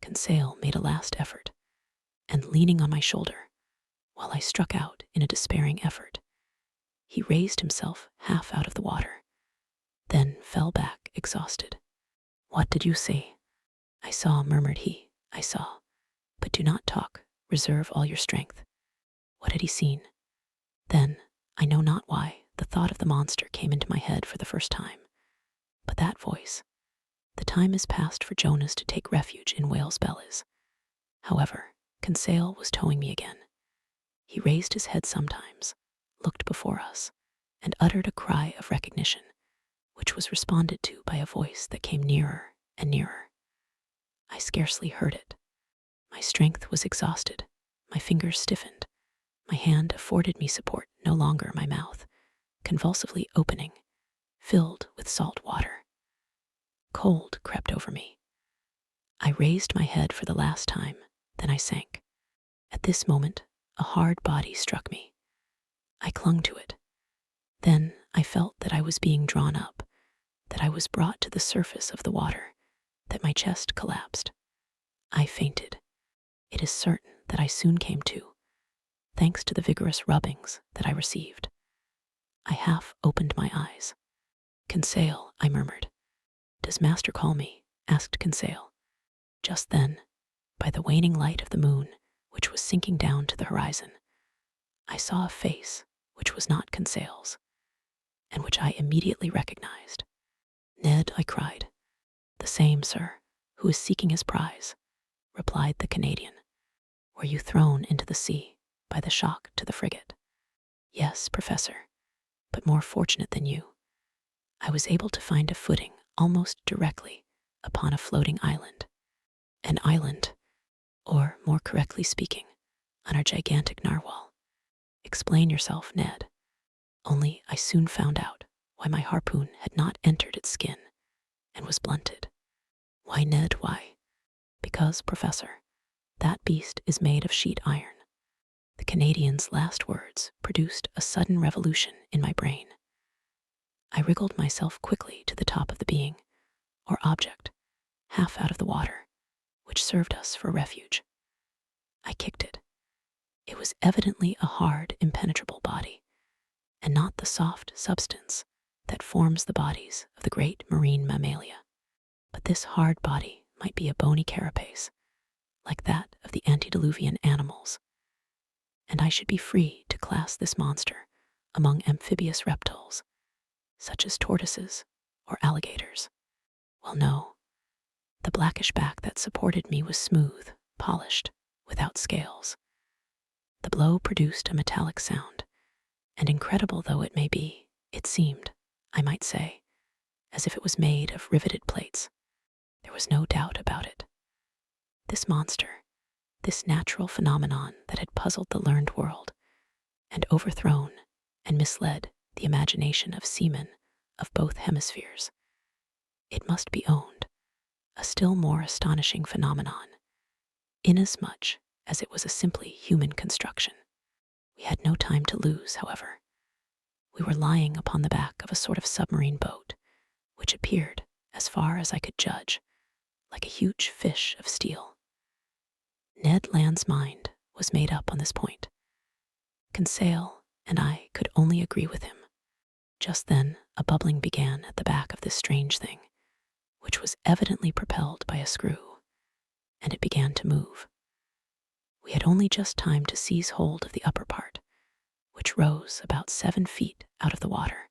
Conseil made a last effort, and leaning on my shoulder, while I struck out in a despairing effort, he raised himself half out of the water, then fell back exhausted. "What did you see?" "I saw," murmured he. "I saw. But do not talk. Reserve all your strength." What had he seen? Then, I know not why, the thought of the monster came into my head for the first time. But that voice. The time is past for Jonas to take refuge in Whale's bellies. However, Conseil was towing me again. He raised his head sometimes, looked before us, and uttered a cry of recognition, which was responded to by a voice that came nearer and nearer. I scarcely heard it. My strength was exhausted, My fingers stiffened. My hand afforded me support, no longer my mouth, convulsively opening, filled with salt water. Cold crept over me. I raised my head for the last time, then I sank. At this moment, a hard body struck me. I clung to it. Then I felt that I was being drawn up, that I was brought to the surface of the water, that my chest collapsed. I fainted. It is certain that I soon came to, thanks to the vigorous rubbings that I received. I half opened my eyes. "Conseil," I murmured. "Does master call me?" asked Conseil. Just then, by the waning light of the moon, which was sinking down to the horizon, I saw a face which was not Conseil's, and which I immediately recognized. "Ned," I cried. "The same, sir, who is seeking his prize," replied the Canadian. "Were you thrown into the sea by the shock to the frigate?" "Yes, Professor, but more fortunate than you. I was able to find a footing almost directly upon a floating island. An island, or more correctly speaking, on our gigantic narwhal. Explain yourself, Ned." Only I soon found out why my harpoon had not entered its skin and was blunted. "Why, Ned, why?" "Because, Professor, that beast is made of sheet iron." The Canadian's last words produced a sudden revolution in my brain. I wriggled myself quickly to the top of the being, or object, half out of the water, which served us for refuge. I kicked it. It was evidently a hard, impenetrable body, and not the soft substance that forms the bodies of the great marine mammalia. But this hard body might be a bony carapace, like that of the antediluvian animals, and I should be free to class this monster among amphibious reptiles, such as tortoises or alligators. Well, no. The blackish back that supported me was smooth, polished, without scales. The blow produced a metallic sound, and incredible though it may be, it seemed, I might say, as if it was made of riveted plates. There was no doubt about it. This monster, this natural phenomenon that had puzzled the learned world, and overthrown and misled the imagination of seamen of both hemispheres, it must be owned, a still more astonishing phenomenon, inasmuch as it was a simply human construction. We had no time to lose, however. We were lying upon the back of a sort of submarine boat, which appeared, as far as I could judge, like a huge fish of steel. Ned Land's mind was made up on this point. Conseil and I could only agree with him. Just then, a bubbling began at the back of this strange thing, which was evidently propelled by a screw, and it began to move. We had only just time to seize hold of the upper part, which rose about 7 feet out of the water,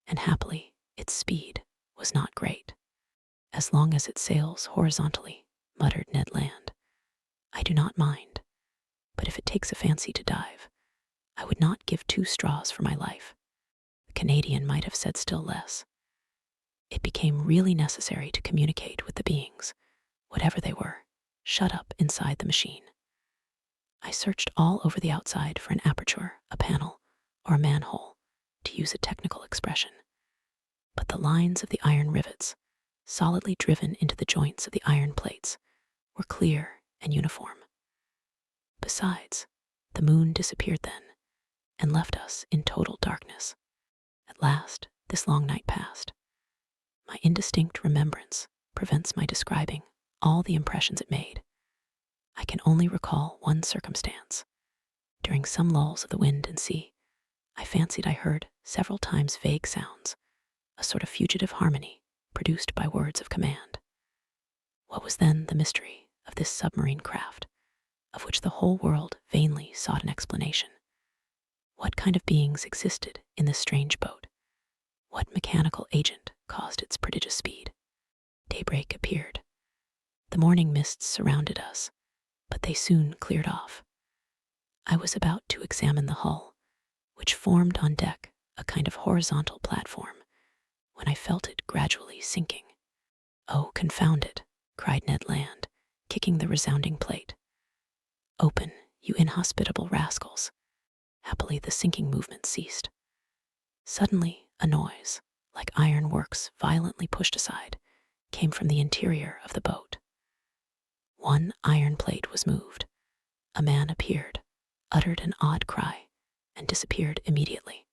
and happily its speed was not great. "As long as it sails horizontally," muttered Ned Land. "I do not mind, but if it takes a fancy to dive, I would not give 2 straws for my life." The Canadian might have said still less. It became really necessary to communicate with the beings, whatever they were, shut up inside the machine. I searched all over the outside for an aperture, a panel, or a manhole, to use a technical expression. But the lines of the iron rivets, solidly driven into the joints of the iron plates, were clear and uniform. Besides, the moon disappeared then, and left us in total darkness. At last, this long night passed. My indistinct remembrance prevents my describing all the impressions it made. I can only recall one circumstance. During some lulls of the wind and sea, I fancied I heard several times vague sounds, a sort of fugitive harmony produced by words of command. What was then the mystery of this submarine craft, of which the whole world vainly sought an explanation? What kind of beings existed in this strange boat? What mechanical agent caused its prodigious speed? Daybreak appeared. The morning mists surrounded us, but they soon cleared off. I was about to examine the hull, which formed on deck a kind of horizontal platform, when I felt it gradually sinking. "Oh, confound it," cried Ned Land, kicking the resounding plate. "Open, you inhospitable rascals." Happily, the sinking movement ceased. Suddenly, a noise, like ironworks violently pushed aside, came from the interior of the boat. One iron plate was moved. A man appeared, uttered an odd cry, and disappeared immediately.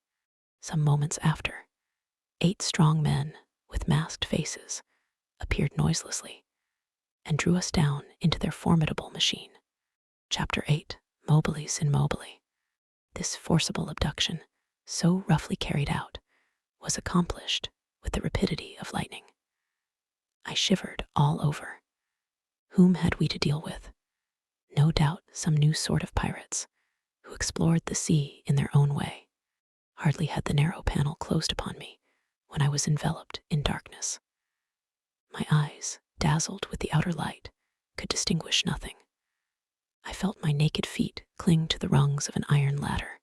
Some moments after, 8 strong men with masked faces appeared noiselessly and drew us down into their formidable machine. Chapter 8, Mobilis in Mobili. This forcible abduction, so roughly carried out, was accomplished with the rapidity of lightning. I shivered all over. Whom had we to deal with? No doubt some new sort of pirates who explored the sea in their own way. Hardly had the narrow panel closed upon me when I was enveloped in darkness. My eyes, dazzled with the outer light, could distinguish nothing. I felt my naked feet cling to the rungs of an iron ladder.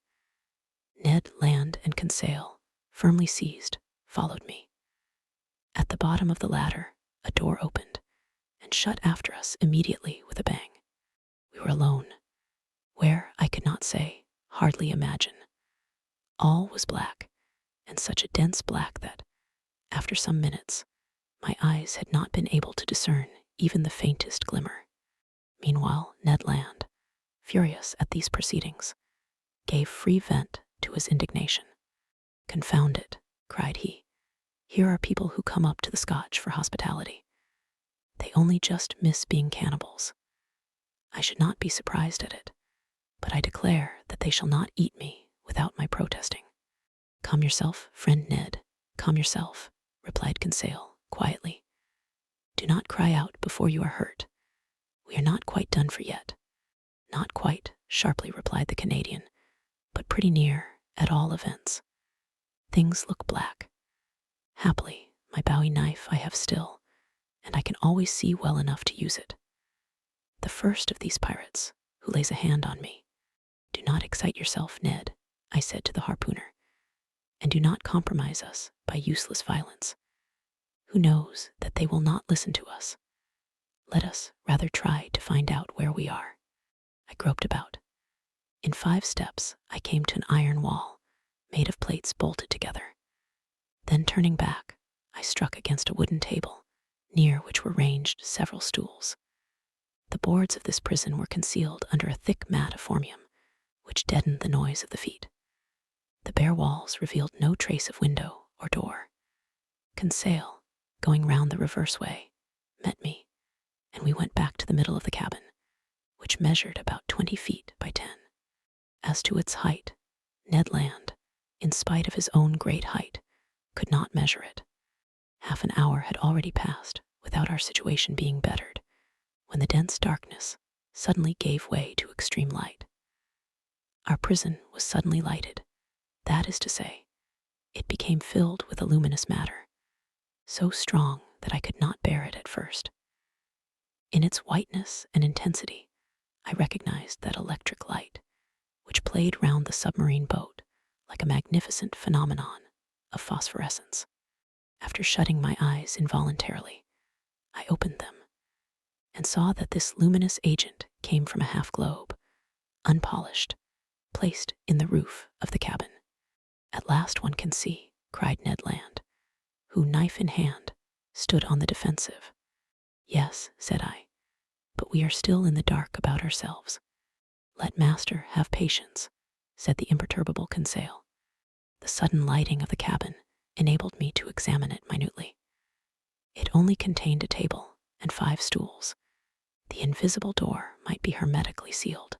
Ned Land and Conseil, firmly seized, followed me. At the bottom of the ladder, a door opened and shut after us immediately with a bang. We were alone. Where, I could not say, hardly imagine. All was black, and such a dense black that, after some minutes, my eyes had not been able to discern even the faintest glimmer. Meanwhile, Ned Land, furious at these proceedings, gave free vent to his indignation. "Confound it," cried he. "Here are people who come up to the Scotch for hospitality. They only just miss being cannibals. I should not be surprised at it, but I declare that they shall not eat me without my protesting." "Calm yourself, friend Ned, calm yourself," replied Conseil quietly. "Do not cry out before you are hurt. We are not quite done for yet." "Not quite," sharply replied the Canadian, "but pretty near, at all events. Things look black. Happily, my Bowie knife I have still, and I can always see well enough to use it. The first of these pirates who lays a hand on me—" "Do not excite yourself, Ned," I said to the harpooner, "and do not compromise us by useless violence. Who knows that they will not listen to us? Let us rather try to find out where we are." I groped about. In 5 steps, I came to an iron wall made of plates bolted together. Then, turning back, I struck against a wooden table, near which were ranged several stools. The boards of this prison were concealed under a thick mat of formium, which deadened the noise of the feet. The bare walls revealed no trace of window or door. Conseil, going round the reverse way, met me, and we went back to the middle of the cabin, which measured about 20 feet by 10. As to its height, Ned Land, in spite of his own great height, could not measure it. Half an hour had already passed without our situation being bettered, when the dense darkness suddenly gave way to extreme light. Our prison was suddenly lighted. That is to say, it became filled with a luminous matter, so strong that I could not bear it at first. In its whiteness and intensity, I recognized that electric light, which played round the submarine boat like a magnificent phenomenon of phosphorescence. After shutting my eyes involuntarily, I opened them and saw that this luminous agent came from a half-globe, unpolished, placed in the roof of the cabin. "At last one can see," cried Ned Land, who, knife in hand, stood on the defensive. "Yes," said I, "but we are still in the dark about ourselves." "Let master have patience," said the imperturbable Conseil. The sudden lighting of the cabin enabled me to examine it minutely. It only contained a table and 5 stools. The invisible door might be hermetically sealed.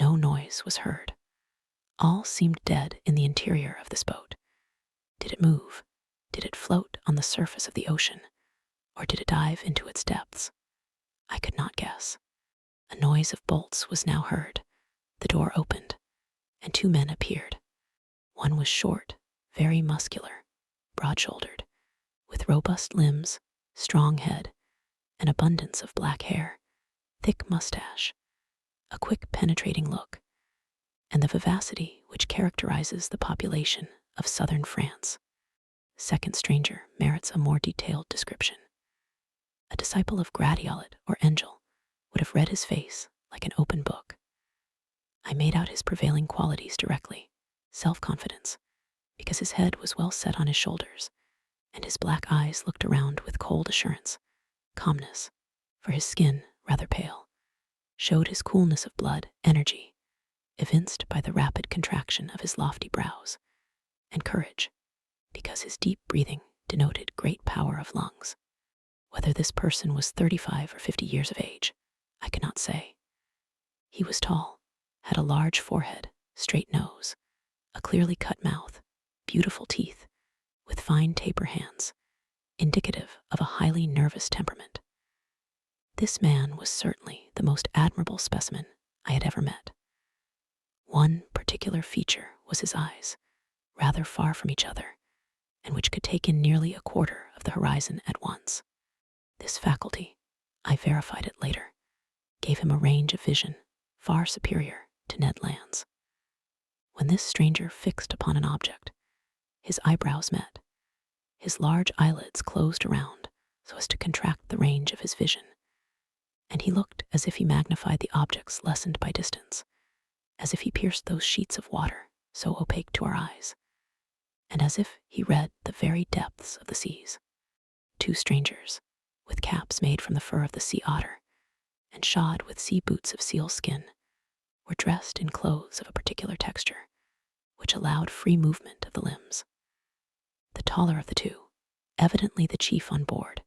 No noise was heard. All seemed dead in the interior of this boat. Did it move? Did it float on the surface of the ocean? Or did it dive into its depths? I could not guess. A noise of bolts was now heard. The door opened, and 2 men appeared. One was short, very muscular, broad-shouldered, with robust limbs, strong head, an abundance of black hair, thick mustache, a quick penetrating look, and the vivacity which characterizes the population of southern France. Second stranger merits a more detailed description. A disciple of Gratiolet or Angel would have read his face like an open book. I made out his prevailing qualities directly: self-confidence, because his head was well set on his shoulders, and his black eyes looked around with cold assurance; calmness, for his skin, rather pale, showed his coolness of blood; energy, evinced by the rapid contraction of his lofty brows; and courage, because his deep breathing denoted great power of lungs. Whether this person was 35 or 50 years of age, I could not say. He was tall, had a large forehead, straight nose, a clearly cut mouth, beautiful teeth, with fine taper hands, indicative of a highly nervous temperament. This man was certainly the most admirable specimen I had ever met. One particular feature was his eyes, rather far from each other, and which could take in nearly a quarter of the horizon at once. This faculty, I verified it later, gave him a range of vision far superior to Ned Land's. When this stranger fixed upon an object, his eyebrows met, his large eyelids closed around so as to contract the range of his vision, and he looked as if he magnified the objects lessened by distance, as if he pierced those sheets of water so opaque to our eyes, and as if he read the very depths of the seas. Two strangers, with caps made from the fur of the sea otter, and shod with sea boots of seal skin, were dressed in clothes of a particular texture, which allowed free movement of the limbs. The taller of the two, evidently the chief on board,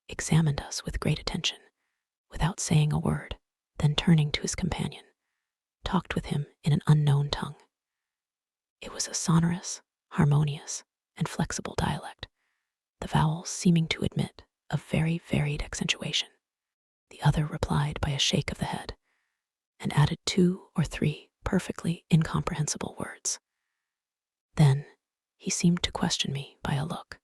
examined us with great attention, without saying a word, then turning to his companion, talked with him in an unknown tongue. It was a sonorous, harmonious, and flexible dialect, the vowels seeming to admit of very varied accentuation. The other replied by a shake of the head, and added 2 or 3 perfectly incomprehensible words. Then he seemed to question me by a look.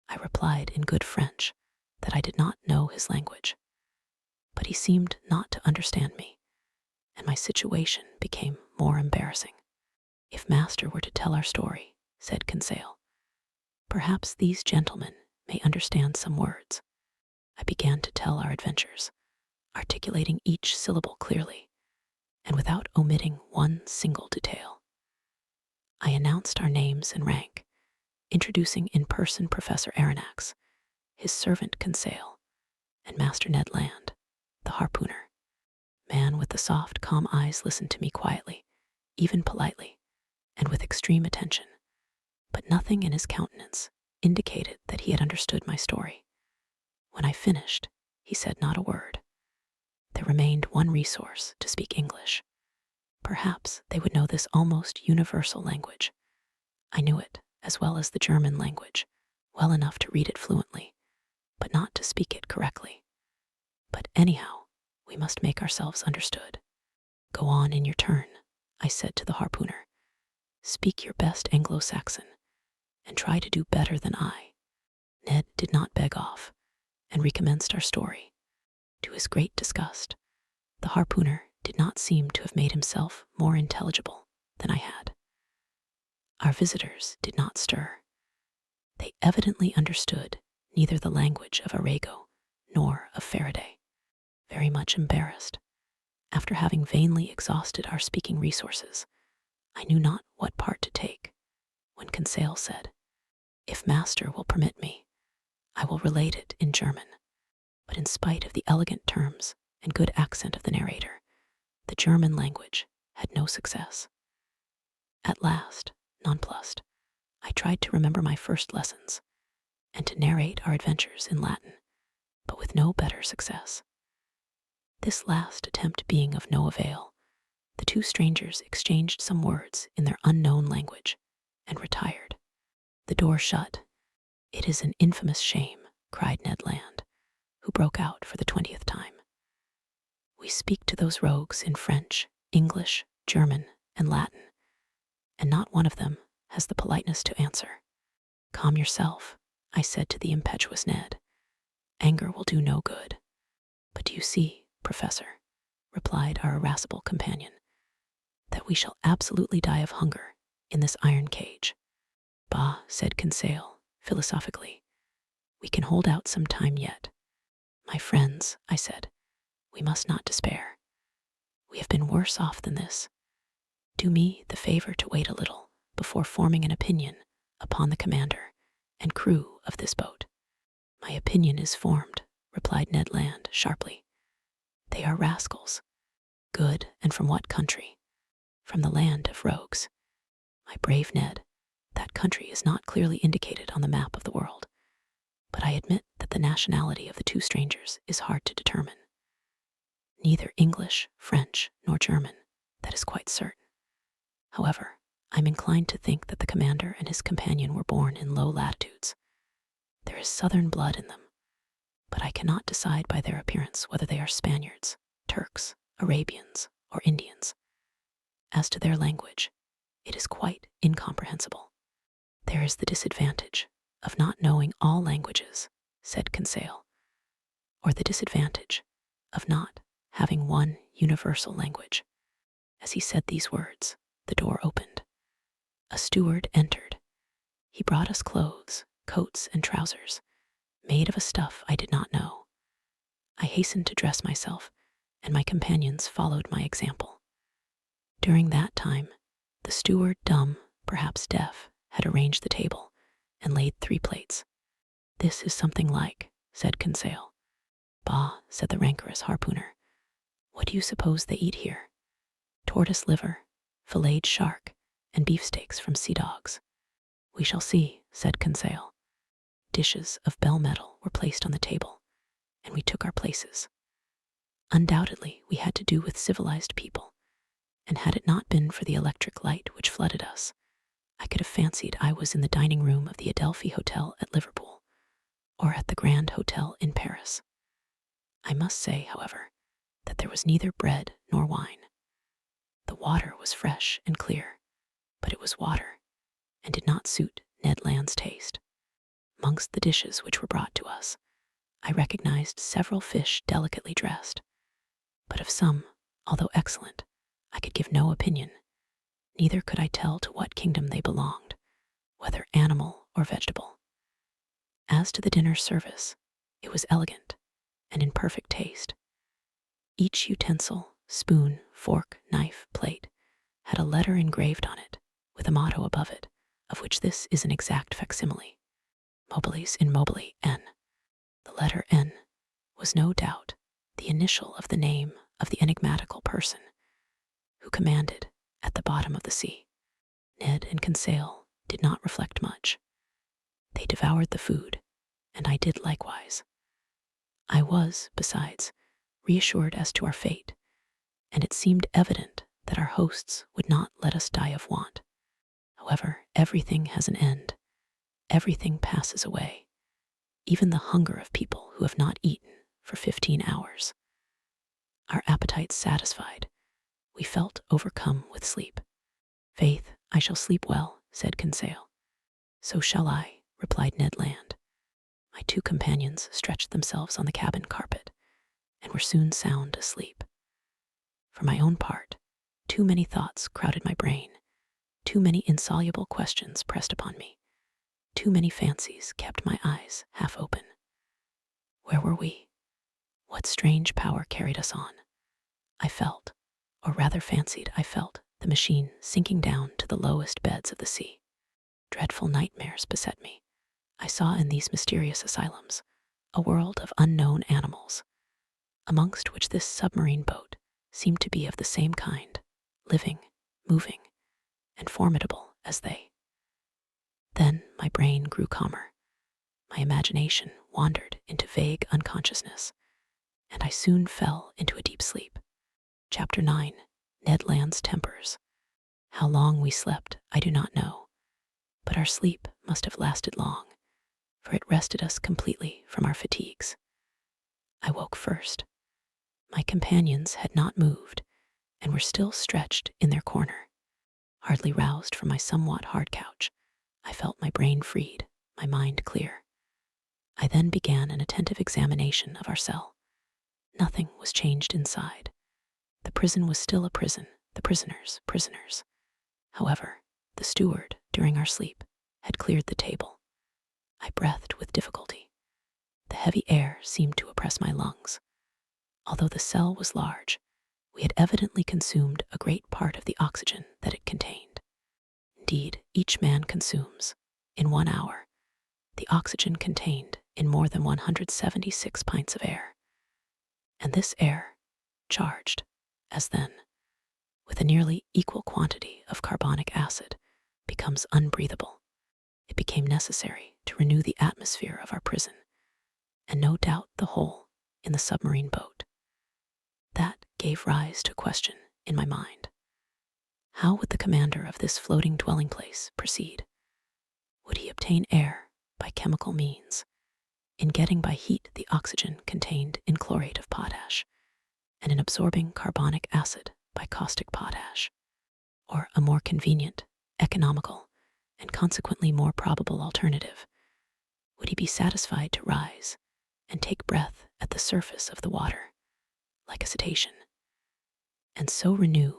I replied in good French that I did not know his language, but he seemed not to understand me, and my situation became more embarrassing. If master were to tell our story, said Conseil, perhaps these gentlemen may understand some words. I began to tell our adventures, articulating each syllable clearly, and without omitting one single detail. I announced our names and rank, introducing in person Professor Aronnax, his servant Conseil, and Master Ned Land, the harpooner. Man with the soft, calm eyes listened to me quietly, even politely, and with extreme attention, but nothing in his countenance indicated that he had understood my story. When I finished, he said not a word. There remained one resource: to speak English. Perhaps they would know this almost universal language. I knew it, as well as the German language, well enough to read it fluently, but not to speak it correctly. But anyhow, we must make ourselves understood. Go on in your turn, I said to the harpooner. Speak your best Anglo-Saxon, and try to do better than I. Ned did not beg off, and recommenced our story. To his great disgust, the harpooner did not seem to have made himself more intelligible than I had. Our visitors did not stir. They evidently understood neither the language of Arago nor of Faraday. Very much embarrassed, after having vainly exhausted our speaking resources, I knew not what part to take, when Conseil said, "If master will permit me, I will relate it in German." But in spite of the elegant terms and good accent of the narrator, the German language had no success. At last, nonplussed, I tried to remember my first lessons and to narrate our adventures in Latin, but with no better success. This last attempt being of no avail, the two strangers exchanged some words in their unknown language and retired. The door shut. "It is an infamous shame," cried Ned Land, who broke out for the 20th time. "We speak to those rogues in French, English, German, and Latin, and not one of them has the politeness to answer." "Calm yourself," I said to the impetuous Ned. "Anger will do no good." "But do you see, Professor," replied our irascible companion, "that we shall absolutely die of hunger in this iron cage?" "Bah," said Conseil philosophically, "we can hold out some time yet." "My friends," I said, "we must not despair. We have been worse off than this, Do me the favor to wait a little before forming an opinion upon the commander and crew of this boat." "My opinion is formed," replied Ned Land sharply. "They are rascals." "Good, and from what country?" "From the land of rogues." "My brave Ned, that country is not clearly indicated on the map of the world, but I admit that the nationality of the two strangers is hard to determine. Neither English, French, nor German, that is quite certain. However, I'm inclined to think that the commander and his companion were born in low latitudes. There is southern blood in them, but I cannot decide by their appearance whether they are Spaniards, Turks, Arabians, or Indians. As to their language, it is quite incomprehensible." "There is the disadvantage of not knowing all languages," said Conseil, "or the disadvantage of not having one universal language." As he said these words, the door opened. A steward entered. He brought us clothes, coats and trousers, made of a stuff I did not know. I hastened to dress myself, and my companions followed my example. During that time, the steward, dumb, perhaps deaf, had arranged the table and laid 3 plates. "This is something like," said Conseil. "Bah," said the rancorous harpooner. "What do you suppose they eat here? Tortoise liver, filleted shark, and beefsteaks from sea dogs." "We shall see," said Conseil. Dishes of bell metal were placed on the table, and we took our places. Undoubtedly, we had to do with civilized people, and had it not been for the electric light which flooded us, I could have fancied I was in the dining room of the Adelphi Hotel at Liverpool, or at the Grand Hotel in Paris. I must say, however, that there was neither bread nor wine. The water was fresh and clear, but it was water, and did not suit Ned Land's taste. Amongst the dishes which were brought to us, I recognized several fish delicately dressed, but of some, although excellent, I could give no opinion. Neither could I tell to what kingdom they belonged, whether animal or vegetable. As to the dinner service, it was elegant and in perfect taste. Each utensil, spoon, fork, knife, plate, had a letter engraved on it, with a motto above it, of which this is an exact facsimile: Mobilis in mobile N. The letter N was no doubt the initial of the name of the enigmatical person who commanded at the bottom of the sea. Ned and Conseil did not reflect much. They devoured the food, and I did likewise. I was, besides, reassured as to our fate, and it seemed evident that our hosts would not let us die of want. However, everything has an end. Everything passes away, even the hunger of people who have not eaten for 15 hours. Our appetites satisfied, we felt overcome with sleep. "Faith, I shall sleep well," said Conseil. "So shall I," replied Ned Land. My 2 companions stretched themselves on the cabin carpet, and were soon sound asleep. For my own part, too many thoughts crowded my brain, too many insoluble questions pressed upon me, too many fancies kept my eyes half open. Where were we? What strange power carried us on? I felt, or rather fancied I felt, the machine sinking down to the lowest beds of the sea. Dreadful nightmares beset me. I saw in these mysterious asylums a world of unknown animals, amongst which this submarine boat seemed to be of the same kind, living, moving, and formidable as they. Then my brain grew calmer. My imagination wandered into vague unconsciousness, and I soon fell into a deep sleep. Chapter 9. Ned Land's Tempers. How long we slept, I do not know, but our sleep must have lasted long, for it rested us completely from our fatigues. I woke first. My companions had not moved, and were still stretched in their corner. Hardly roused from my somewhat hard couch, I felt my brain freed, my mind clear. I then began an attentive examination of our cell. Nothing was changed inside. The prison was still a prison, the prisoners, prisoners. However, the steward, during our sleep, had cleared the table. I breathed with difficulty. The heavy air seemed to oppress my lungs. Although the cell was large, We had evidently consumed a great part of the oxygen that it contained. Indeed, each man consumes, in 1 hour, the oxygen contained in more than 176 pints of air. And this air, charged, as then, with a nearly equal quantity of carbonic acid, becomes unbreathable. It became necessary to renew the atmosphere of our prison, and no doubt the hole in the submarine boat. That gave rise to a question in my mind. How would the commander of this floating dwelling place proceed? Would he obtain air by chemical means, in getting by heat the oxygen contained in chlorate of potash, and in absorbing carbonic acid by caustic potash? Or a more convenient, economical, and consequently more probable alternative, would he be satisfied to rise and take breath at the surface of the water, like a cetacean, and so renew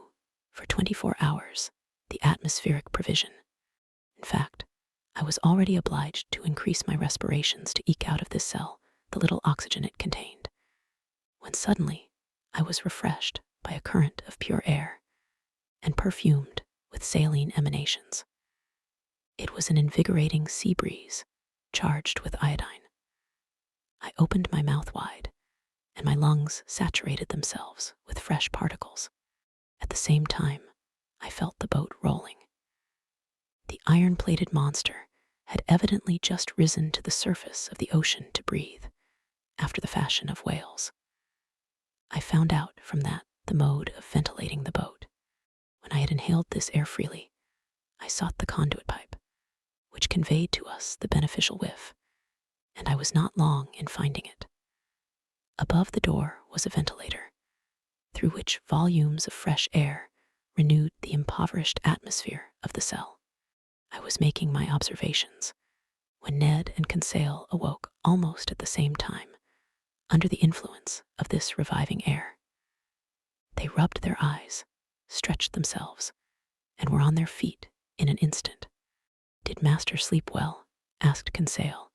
for 24 hours the atmospheric provision? In fact, I was already obliged to increase my respirations to eke out of this cell the little oxygen it contained, when suddenly I was refreshed by a current of pure air, and perfumed with saline emanations. It was an invigorating sea breeze, charged with iodine. I opened my mouth wide, and my lungs saturated themselves with fresh particles. At the same time, I felt the boat rolling. The iron-plated monster had evidently just risen to the surface of the ocean to breathe, after the fashion of whales. I found out from that the mode of ventilating the boat. When I had inhaled this air freely, I sought the conduit pipe, which conveyed to us the beneficial whiff, and I was not long in finding it. Above the door was a ventilator, through which volumes of fresh air renewed the impoverished atmosphere of the cell. I was making my observations when Ned and Conseil awoke almost at the same time, under the influence of this reviving air. They rubbed their eyes, stretched themselves, and were on their feet in an instant. "Did master sleep well?" asked Conseil,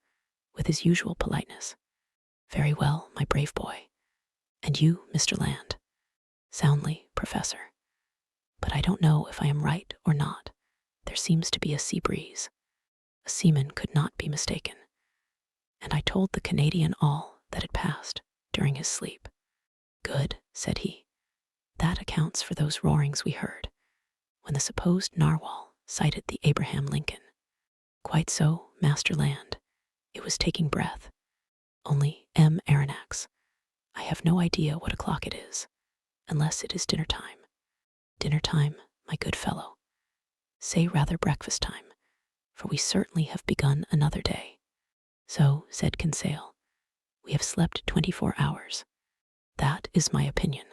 with his usual politeness. "Very well, my brave boy. And you, Mr. Land?" "Soundly, Professor. But I don't know if I am right or not. There seems to be a sea breeze." A seaman could not be mistaken, and I told the Canadian all that had passed during his sleep. "Good," said he. "That accounts for those roarings we heard when the supposed narwhal sighted the Abraham Lincoln." "Quite so, Master Land. It was taking breath. Only, Aronnax, I have no idea what o'clock it is, unless it is dinner time." "Dinner time, my good fellow. Say rather breakfast time, for we certainly have begun another day." "So," said Conseil, "we have slept 24 hours. That is my opinion."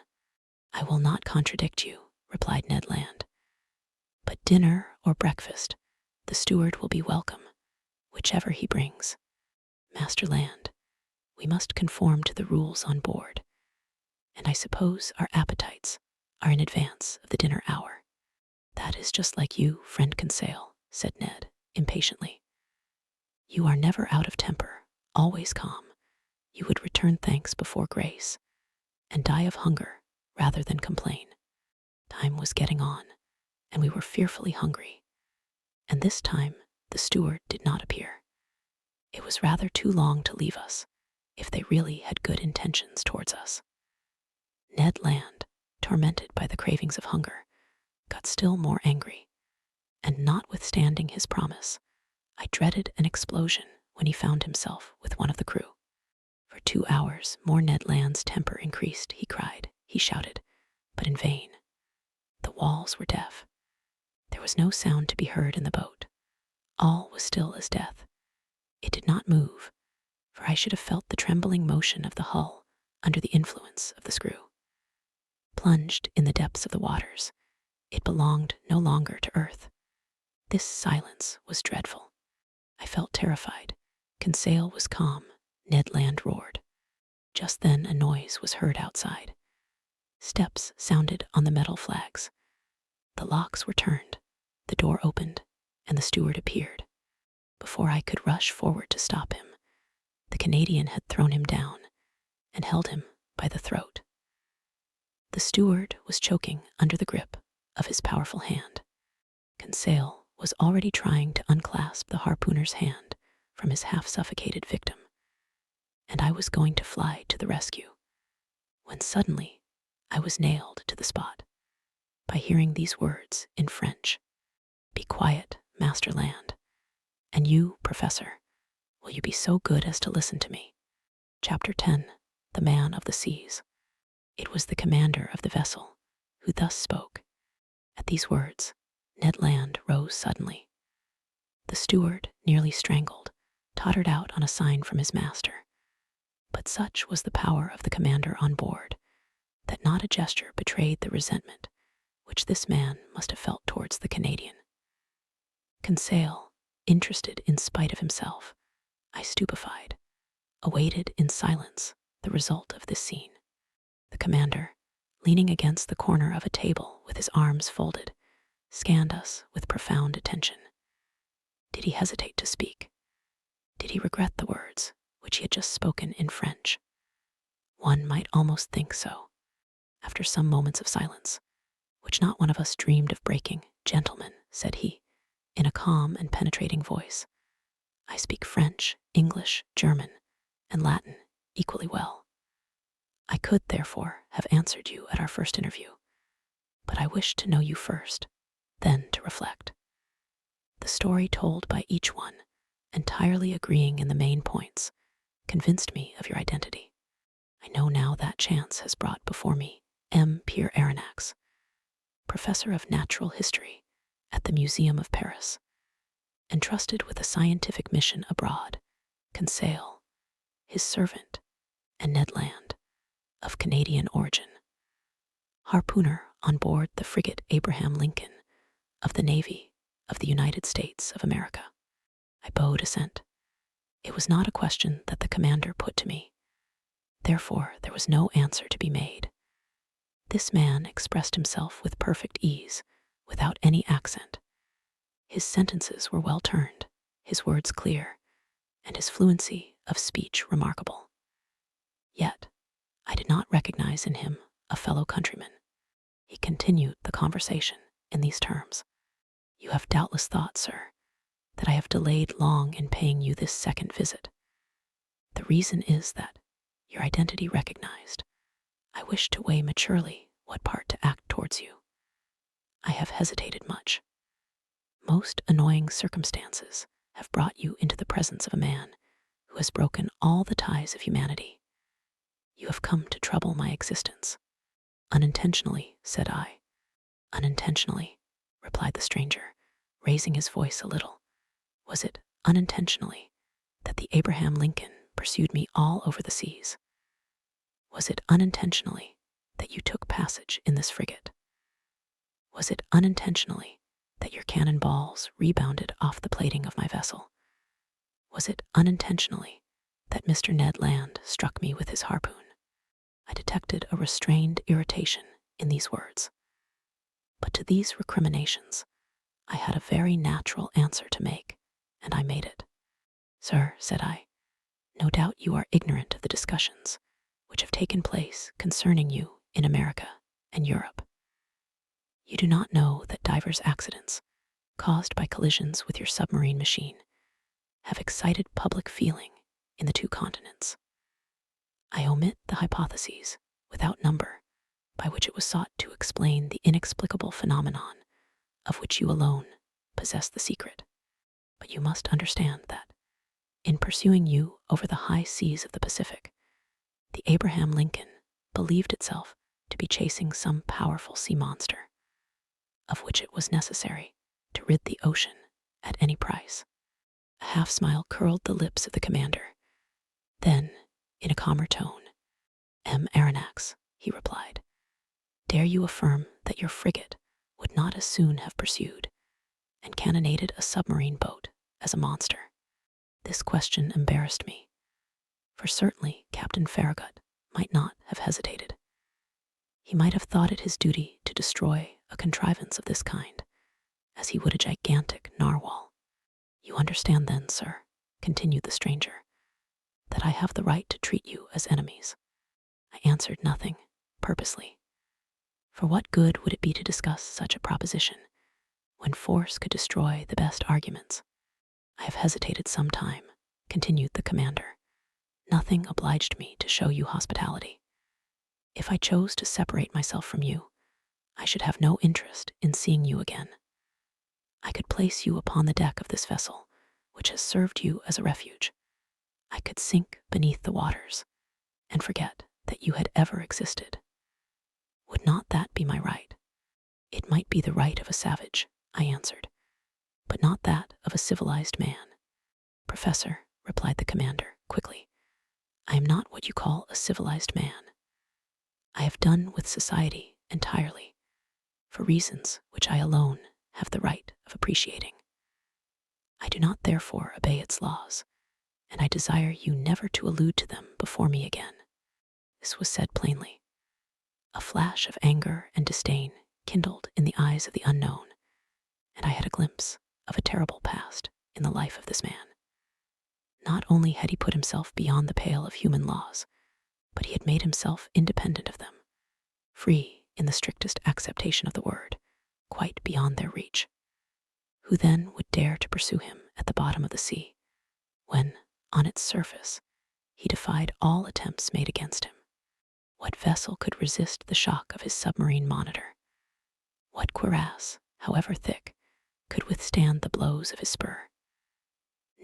"I will not contradict you," replied Ned Land. "But dinner or breakfast, the steward will be welcome, whichever he brings. Master Land, we must conform to the rules on board, and I suppose our appetites are in advance of the dinner hour." "That is just like you, friend Conseil," said Ned, impatiently. "You are never out of temper, always calm. You would return thanks before grace, and die of hunger rather than complain." Time was getting on, and we were fearfully hungry, and this time the steward did not appear. It was rather too long to leave us, if they really had good intentions towards us. Ned Land, tormented by the cravings of hunger, got still more angry, and notwithstanding his promise, I dreaded an explosion when he found himself with one of the crew. For 2 hours more Ned Land's temper increased. He cried, he shouted, but in vain. The walls were deaf. There was no sound to be heard in the boat. All was still as death. It did not move, for I should have felt the trembling motion of the hull under the influence of the screw. Plunged in the depths of the waters, it belonged no longer to earth. This silence was dreadful. I felt terrified. Conseil was calm. Ned Land roared. Just then a noise was heard outside. Steps sounded on the metal flags. The locks were turned, the door opened, and the steward appeared. Before I could rush forward to stop him, the Canadian had thrown him down and held him by the throat. The steward was choking under the grip of his powerful hand. Conseil was already trying to unclasp the harpooner's hand from his half-suffocated victim, and I was going to fly to the rescue, when suddenly I was nailed to the spot by hearing these words in French. "Be quiet, Master Land. And you, Professor, will you be so good as to listen to me?" Chapter 10. The Man of the Seas. It was the commander of the vessel who thus spoke. At these words, Ned Land rose suddenly. The steward, nearly strangled, tottered out on a sign from his master. But such was the power of the commander on board that not a gesture betrayed the resentment which this man must have felt towards the Canadian. Conseil, interested in spite of himself, I stupefied, awaited in silence the result of this scene. The commander, leaning against the corner of a table with his arms folded, scanned us with profound attention. Did he hesitate to speak? Did he regret the words which he had just spoken in French? One might almost think so. After some moments of silence, which not one of us dreamed of breaking, "Gentlemen," said he, in a calm and penetrating voice, "I speak French, English, German, and Latin equally well. I could, therefore, have answered you at our first interview, but I wished to know you first, then to reflect." The story told by each one, entirely agreeing in the main points, convinced me of your identity. I know now that chance has brought before me M. Pierre Aronnax, professor of natural history at the Museum of Paris, entrusted with a scientific mission abroad, Conseil, his servant, and Ned Land, of Canadian origin, harpooner on board the frigate Abraham Lincoln of the Navy of the United States of America. I bowed assent. It was not a question that the commander put to me. Therefore, there was no answer to be made. This man expressed himself with perfect ease, without any accent. His sentences were well turned, his words clear, and his fluency of speech remarkable. Yet, I did not recognize in him a fellow countryman. He continued the conversation in these terms. "You have doubtless thought, sir, that I have delayed long in paying you this second visit. The reason is that, your identity recognized, I wish to weigh maturely what part to act towards you. I have hesitated much. Most annoying circumstances have brought you into the presence of a man who has broken all the ties of humanity. You have come to trouble my existence." "Unintentionally," said I. "Unintentionally," replied the stranger, raising his voice a little. "Was it unintentionally that the Abraham Lincoln pursued me all over the seas? Was it unintentionally that you took passage in this frigate? Was it unintentionally that your cannon balls rebounded off the plating of my vessel? Was it unintentionally that Mr. Ned Land struck me with his harpoon?" I detected a restrained irritation in these words. But to these recriminations, I had a very natural answer to make, and I made it. "Sir," said I, "no doubt you are ignorant of the discussions which have taken place concerning you in America and Europe. You do not know that divers accidents, caused by collisions with your submarine machine, have excited public feeling in the two continents. I omit the hypotheses, without number, by which it was sought to explain the inexplicable phenomenon of which you alone possess the secret. But you must understand that, in pursuing you over the high seas of the Pacific, the Abraham Lincoln believed itself to be chasing some powerful sea monster, of which it was necessary to rid the ocean at any price." A half-smile curled the lips of the commander. Then, in a calmer tone, "M. Aronnax," he replied, "dare you affirm that your frigate would not as soon have pursued and cannonaded a submarine boat as a monster?" This question embarrassed me, for certainly Captain Farragut might not have hesitated. He might have thought it his duty to destroy a contrivance of this kind, as he would a gigantic narwhal. "You understand then, sir," continued the stranger, "that I have the right to treat you as enemies." I answered nothing, purposely. For what good would it be to discuss such a proposition when force could destroy the best arguments? I have hesitated some time, continued the commander. Nothing obliged me to show you hospitality. If I chose to separate myself from you, I should have no interest in seeing you again. I could place you upon the deck of this vessel, which has served you as a refuge. I could sink beneath the waters and forget that you had ever existed. Would not that be my right? It might be the right of a savage, I answered, but not that of a civilized man. Professor, replied the commander quickly, I am not what you call a civilized man. I have done with society entirely, for reasons which I alone have the right of appreciating. I do not therefore obey its laws, and I desire you never to allude to them before me again. This was said plainly. A flash of anger and disdain kindled in the eyes of the unknown, and I had a glimpse of a terrible past in the life of this man. Not only had he put himself beyond the pale of human laws, but he had made himself independent of them, free in the strictest acceptation of the word, quite beyond their reach. Who then would dare to pursue him at the bottom of the sea, when, on its surface, he defied all attempts made against him? What vessel could resist the shock of his submarine monitor? What cuirass, however thick, could withstand the blows of his spur?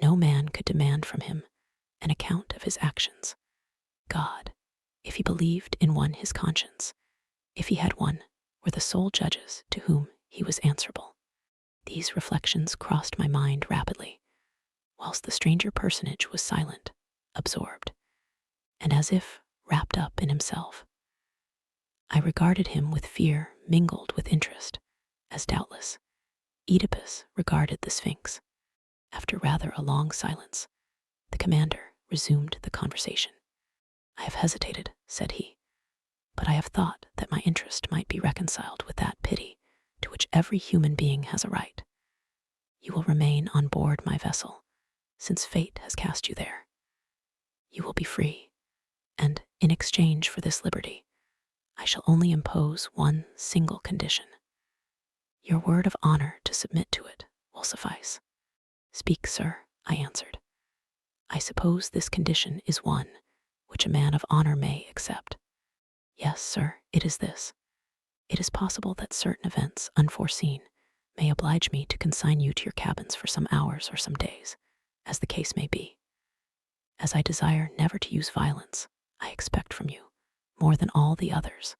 No man could demand from him an account of his actions. God, if he believed in one his conscience, if he had one, were the sole judges to whom he was answerable. These reflections crossed my mind rapidly, whilst the stranger personage was silent, absorbed, and as if wrapped up in himself. I regarded him with fear mingled with interest, as doubtless Oedipus regarded the Sphinx. After rather a long silence, the commander resumed the conversation. I have hesitated, said he, but I have thought that my interest might be reconciled with that pity to which every human being has a right. You will remain on board my vessel, since fate has cast you there. You will be free, and in exchange for this liberty, I shall only impose one single condition. Your word of honor to submit to it will suffice. Speak, sir, I answered. I suppose this condition is one which a man of honor may accept. Yes, sir, it is this. It is possible that certain events, unforeseen, may oblige me to consign you to your cabins for some hours or some days, as the case may be. As I desire never to use violence, I expect from you, more than all the others,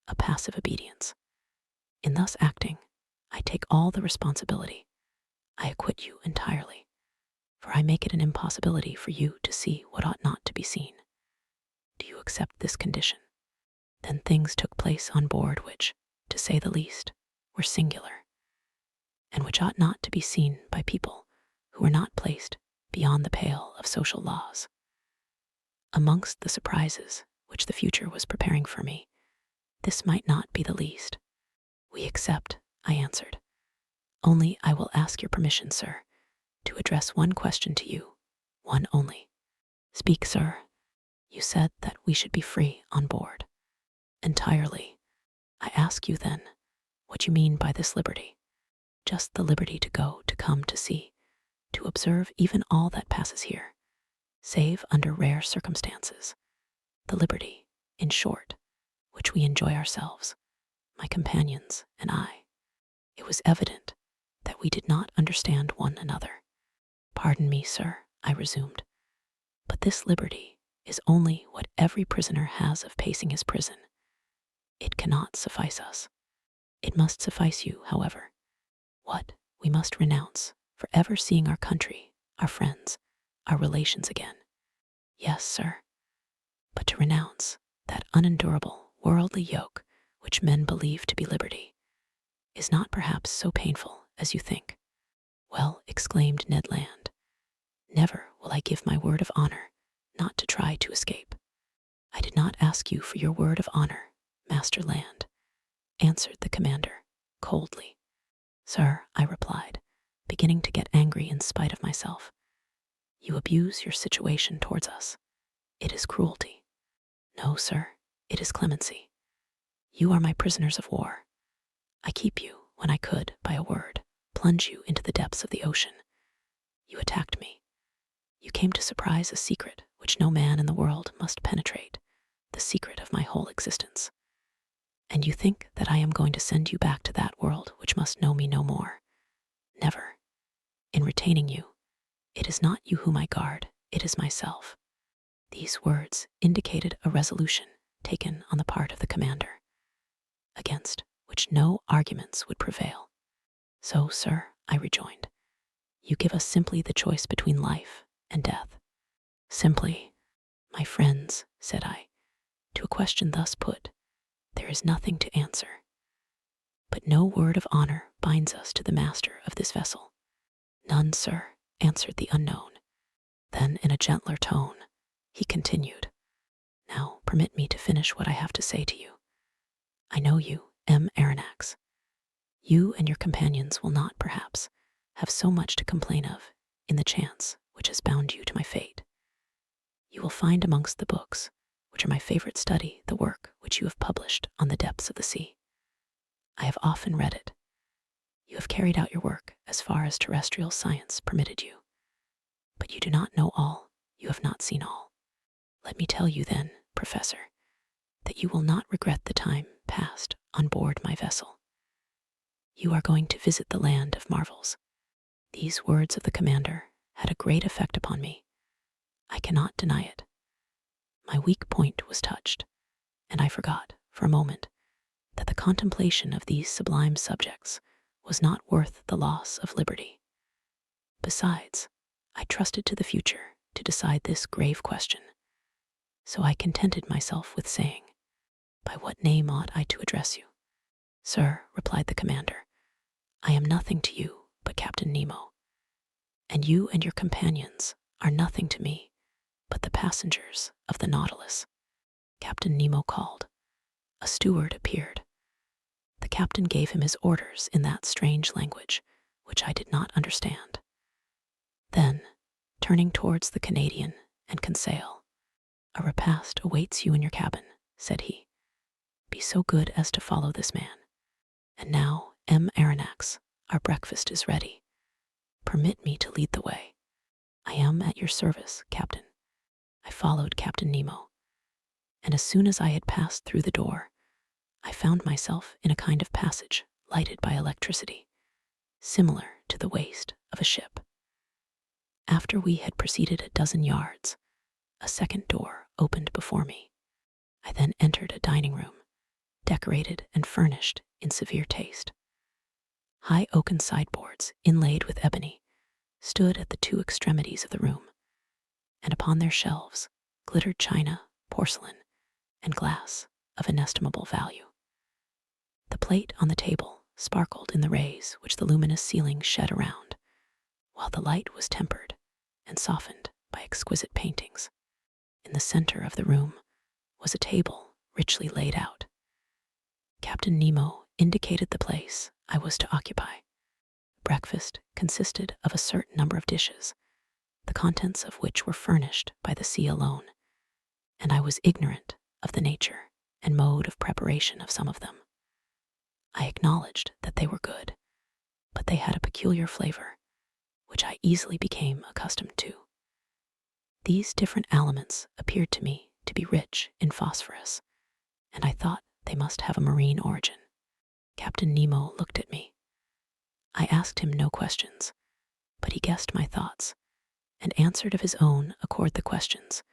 a passive obedience. In thus acting, I take all the responsibility. I acquit you entirely, for I make it an impossibility for you to see what ought not to be seen. Do you accept this condition? Then things took place on board which, to say the least, were singular, and which ought not to be seen by people who were not placed beyond the pale of social laws. Amongst the surprises which the future was preparing for me, this might not be the least. We accept, I answered. Only I will ask your permission, sir, to address one question to you, one only. Speak, sir. You said that we should be free on board. Entirely. I ask you then, what you mean by this liberty? Just the liberty to go, to come, to see, to observe even all that passes here, save under rare circumstances. The liberty, in short, which we enjoy ourselves, my companions and I. It was evident that we did not understand one another. Pardon me, sir, I resumed, but this liberty is only what every prisoner has of pacing his prison. It cannot suffice us. It must suffice you, however. What we must renounce for ever seeing our country, our friends, our relations again. Yes, sir, but to renounce that unendurable worldly yoke which men believe to be liberty is not perhaps so painful as you think. Well, exclaimed Ned Land, never will I give my word of honor not to try to escape. I did not ask you for your word of honor, Master Land, answered the commander, coldly. Sir, I replied, beginning to get angry in spite of myself, you abuse your situation towards us. It is cruelty. No, sir, it is clemency. You are my prisoners of war. I keep you when I could, by a word, plunge you into the depths of the ocean. You attacked me. You came to surprise a secret which no man in the world must penetrate, the secret of my whole existence. And you think that I am going to send you back to that world which must know me no more. Never. In retaining you, it is not you whom I guard, it is myself. These words indicated a resolution taken on the part of the commander, against which no arguments would prevail. So, sir, I rejoined, you give us simply the choice between life and death. Simply, my friends, said I, to a question thus put, there is nothing to answer. But no word of honor binds us to the master of this vessel. None, sir, answered the unknown. Then, in a gentler tone, he continued, now permit me to finish what I have to say to you. I know you, M. Aronnax. You and your companions will not, perhaps, have so much to complain of in the chance which has bound you to my fate. You will find amongst the books, which are my favorite study, the work which you have published on the depths of the sea. I have often read it. You have carried out your work as far as terrestrial science permitted you. But you do not know all, you have not seen all. Let me tell you then, Professor, that you will not regret the time passed on board my vessel. You are going to visit the land of marvels. These words of the commander had a great effect upon me. I cannot deny it. My weak point was touched, and I forgot, for a moment, that the contemplation of these sublime subjects was not worth the loss of liberty. Besides, I trusted to the future to decide this grave question. So I contented myself with saying, by what name ought I to address you? Sir, replied the commander, I am nothing to you but Captain Nemo, and you and your companions are nothing to me but the passengers of the Nautilus. Captain Nemo called. A steward appeared. The captain gave him his orders in that strange language, which I did not understand. Then, turning towards the Canadian and Conseil, a repast awaits you in your cabin, said he. Be so good as to follow this man. And now, M. Aronnax, our breakfast is ready. Permit me to lead the way. I am at your service, Captain. I followed Captain Nemo, and as soon as I had passed through the door, I found myself in a kind of passage lighted by electricity, similar to the waist of a ship. After we had proceeded a dozen yards, a second door opened before me. I then entered a dining room, decorated and furnished in severe taste. High oaken sideboards, inlaid with ebony, stood at the two extremities of the room, and upon their shelves glittered china, porcelain, and glass of inestimable value. The plate on the table sparkled in the rays which the luminous ceiling shed around, while the light was tempered and softened by exquisite paintings. In the center of the room was a table richly laid out. Captain Nemo indicated the place I was to occupy. Breakfast consisted of a certain number of dishes, the contents of which were furnished by the sea alone, and I was ignorant of the nature and mode of preparation of some of them. I acknowledged that they were good, but they had a peculiar flavor, which I easily became accustomed to. These different aliments appeared to me to be rich in phosphorus, and I thought they must have a marine origin. Captain Nemo looked at me. I asked him no questions, but he guessed my thoughts, and answered of his own accord the questions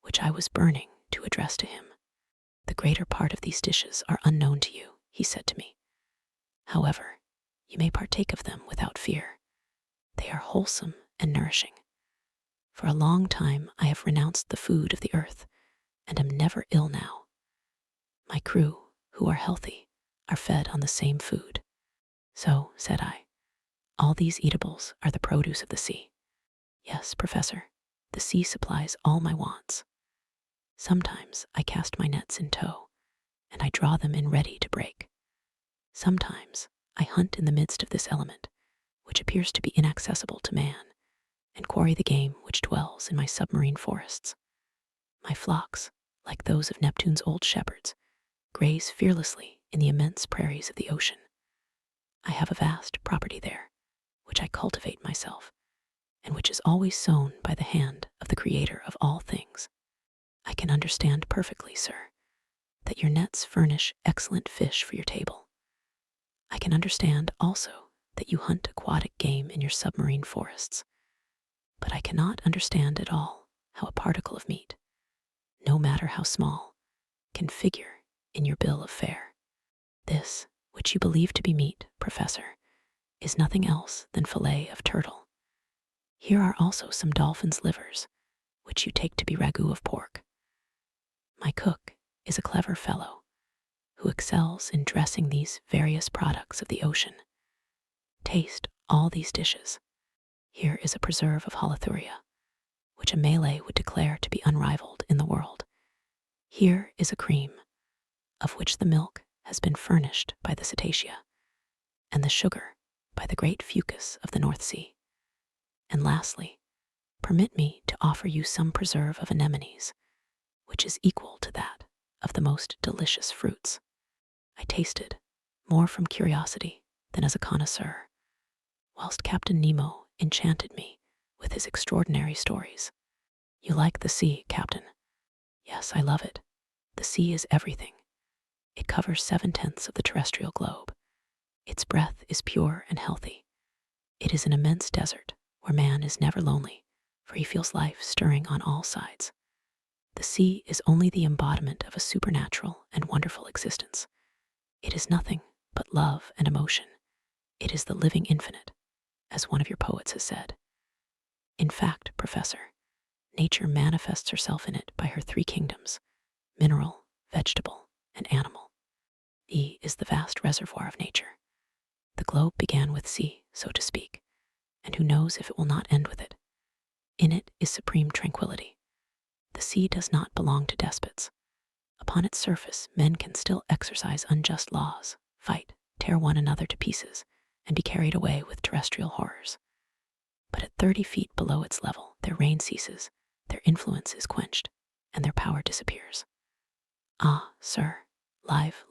which I was burning to address to him. The greater part of these dishes are unknown to you, he said to me. However, you may partake of them without fear. They are wholesome and nourishing. For a long time I have renounced the food of the earth, and am never ill now. My crew, who are healthy, are fed on the same food. So, said I, all these eatables are the produce of the sea. Yes, Professor, the sea supplies all my wants. Sometimes I cast my nets in tow, and I draw them in ready to break. Sometimes I hunt in the midst of this element, which appears to be inaccessible to man, and quarry the game which dwells in my submarine forests. My flocks, like those of Neptune's old shepherds, graze fearlessly in the immense prairies of the ocean. I have a vast property there, which I cultivate myself, and which is always sown by the hand of the Creator of all things. I can understand perfectly, sir, that your nets furnish excellent fish for your table. I can understand also that you hunt aquatic game in your submarine forests. But I cannot understand at all how a particle of meat, no matter how small, can figure in your bill of fare. This, which you believe to be meat, Professor, is nothing else than fillet of turtle. Here are also some dolphin's livers, which you take to be ragout of pork. My cook is a clever fellow who excels in dressing these various products of the ocean. Taste all these dishes. Here is a preserve of holothuria, which a Malay would declare to be unrivaled in the world. Here is a cream, of which the milk has been furnished by the cetacea, and the sugar by the great fucus of the North Sea. And lastly, permit me to offer you some preserve of anemones, which is equal to that of the most delicious fruits. I tasted, more from curiosity than as a connoisseur, whilst Captain Nemo enchanted me with his extraordinary stories. You like the sea, Captain? Yes, I love it. The sea is everything. It covers 7/10 of the terrestrial globe. Its breath is pure and healthy. It is an immense desert where man is never lonely, for he feels life stirring on all sides. The sea is only the embodiment of a supernatural and wonderful existence. It is nothing but love and emotion. It is the living infinite, as one of your poets has said. In fact, Professor, nature manifests herself in it by her three kingdoms: mineral, vegetable, and animal. E is the vast reservoir of nature. The globe began with sea, so to speak, and who knows if it will not end with it. In it is supreme tranquility. The sea does not belong to despots. Upon its surface, men can still exercise unjust laws, fight, tear one another to pieces, and be carried away with terrestrial horrors. But at 30 feet below its level, their reign ceases, their influence is quenched, and their power disappears. Ah, sir,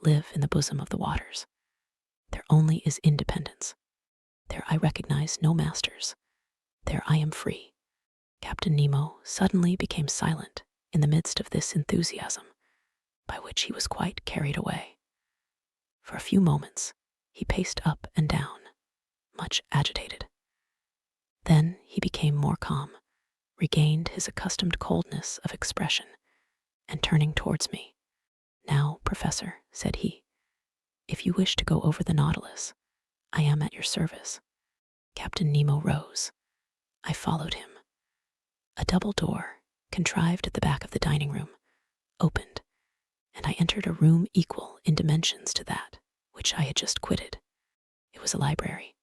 live in the bosom of the waters. There only is independence. There I recognize no masters. There I am free. Captain Nemo suddenly became silent in the midst of this enthusiasm, by which he was quite carried away. For a few moments, he paced up and down, much agitated. Then he became more calm, regained his accustomed coldness of expression, and turning towards me, "Now, Professor," said he, "if you wish to go over the Nautilus, I am at your service." Captain Nemo rose. I followed him. A double door, contrived at the back of the dining room, opened, and I entered a room equal in dimensions to that which I had just quitted. It was a library.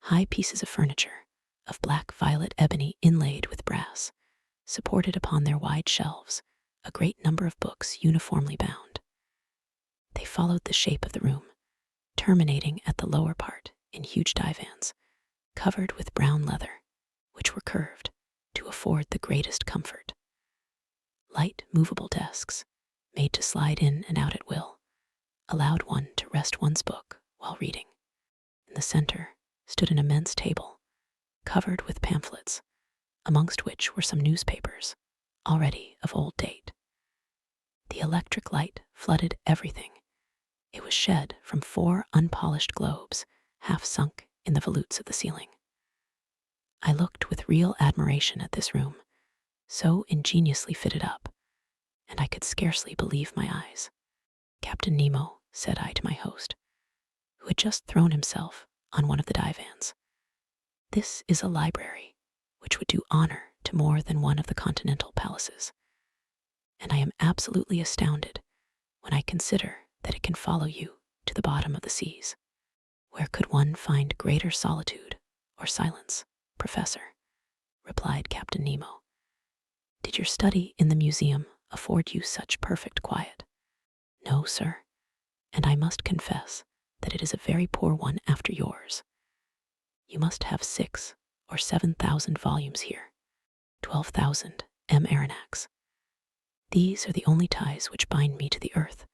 High pieces of furniture, of black violet ebony inlaid with brass, supported upon their wide shelves a great number of books uniformly bound. They followed the shape of the room, terminating at the lower part in huge divans, covered with brown leather, which were curved to afford the greatest comfort. Light movable desks, made to slide in and out at will, allowed one to rest one's book while reading. In the center stood an immense table, covered with pamphlets, amongst which were some newspapers, already of old date. The electric light flooded everything. It was shed from 4 unpolished globes, half sunk in the volutes of the ceiling. I looked with real admiration at this room, so ingeniously fitted up, and I could scarcely believe my eyes. "Captain Nemo," said I to my host, who had just thrown himself on one of the divans, "this is a library which would do honor to more than one of the continental palaces, and I am absolutely astounded when I consider that it can follow you to the bottom of the seas. Where could one find greater solitude or silence, Professor?" replied Captain Nemo. "Did your study in the museum afford you such perfect quiet?" "No, sir, and I must confess that it is a very poor one after yours. You must have 6 or 7,000 volumes here, 12,000 Aronnax. These are the only ties which bind me to the earth.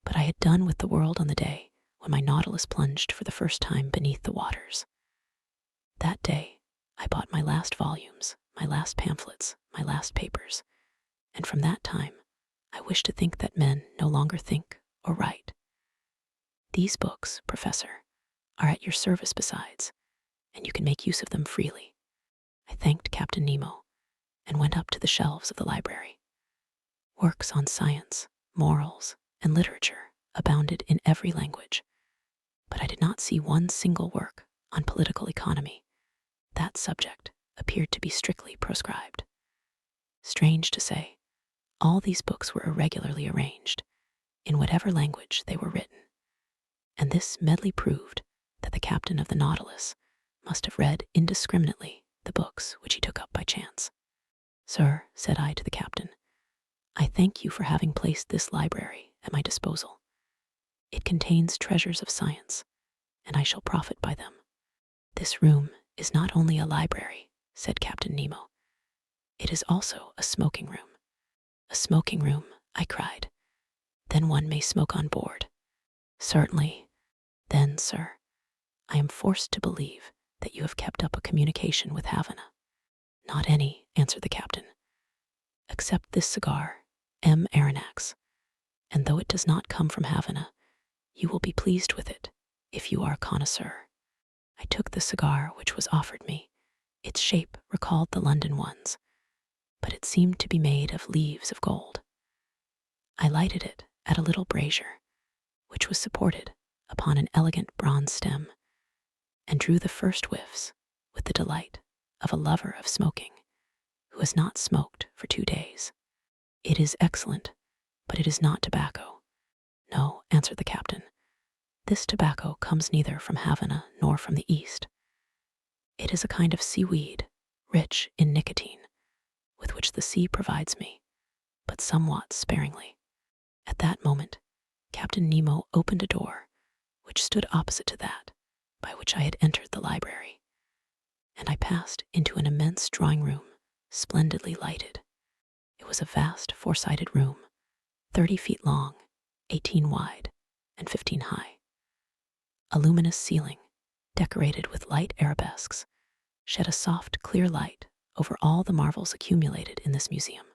But I had done with the world on the day when my Nautilus plunged for the first time beneath the waters. That day, I bought my last volumes, my last pamphlets, my last papers, and from that time, I wish to think that men no longer think or write. These books, Professor, are at your service besides, and you can make use of them freely. I thanked Captain Nemo and went up to the shelves of the library. Works on science, morals, and literature abounded in every language, but I did not see one single work on political economy. That subject appeared to be strictly proscribed. Strange to say, all these books were irregularly arranged, in whatever language they were written, and this medley proved that the captain of the Nautilus must have read indiscriminately the books which he took up by chance. "Sir," said I to the captain, "I thank you for having placed this library at my disposal. It contains treasures of science, and I shall profit by them." "This room is not only a library," said Captain Nemo. "It is also a smoking room." "A smoking room," I cried. "Then one may smoke on board?" "Certainly." "Then, sir, I am forced to believe that you have kept up a communication with Havana." "Not any," answered the captain, "except this cigar, M. Aronnax, and though it does not come from Havana, you will be pleased with it if you are a connoisseur." I took the cigar which was offered me. Its shape recalled the London ones, but it seemed to be made of leaves of gold. I lighted it at a little brazier, which was supported upon an elegant bronze stem, and drew the first whiffs with the delight of a lover of smoking who has not smoked for 2 days. "It is excellent, but it is not tobacco." "No," answered the captain. "This tobacco comes neither from Havana nor from the East. It is a kind of seaweed, rich in nicotine, with which the sea provides me, but somewhat sparingly." At that moment, Captain Nemo opened a door which stood opposite to that by which I had entered the library, and I passed into an immense drawing room, splendidly lighted. It was a vast four-sided room, 30 feet long, 18 wide, and 15 high. A luminous ceiling, decorated with light arabesques, shed a soft, clear light over all the marvels accumulated in this museum.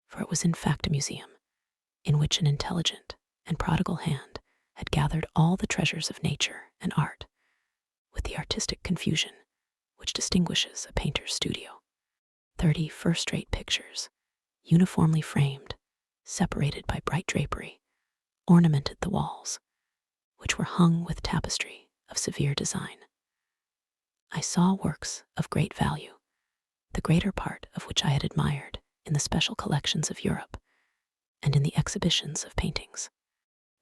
For it was in fact a museum, in which an intelligent and prodigal hand had gathered all the treasures of nature and art, with the artistic confusion which distinguishes a painter's studio. 30 first-rate pictures, uniformly framed, separated by bright drapery, ornamented the walls, which were hung with tapestry of severe design. I saw works of great value, the greater part of which I had admired in the special collections of Europe and in the exhibitions of paintings.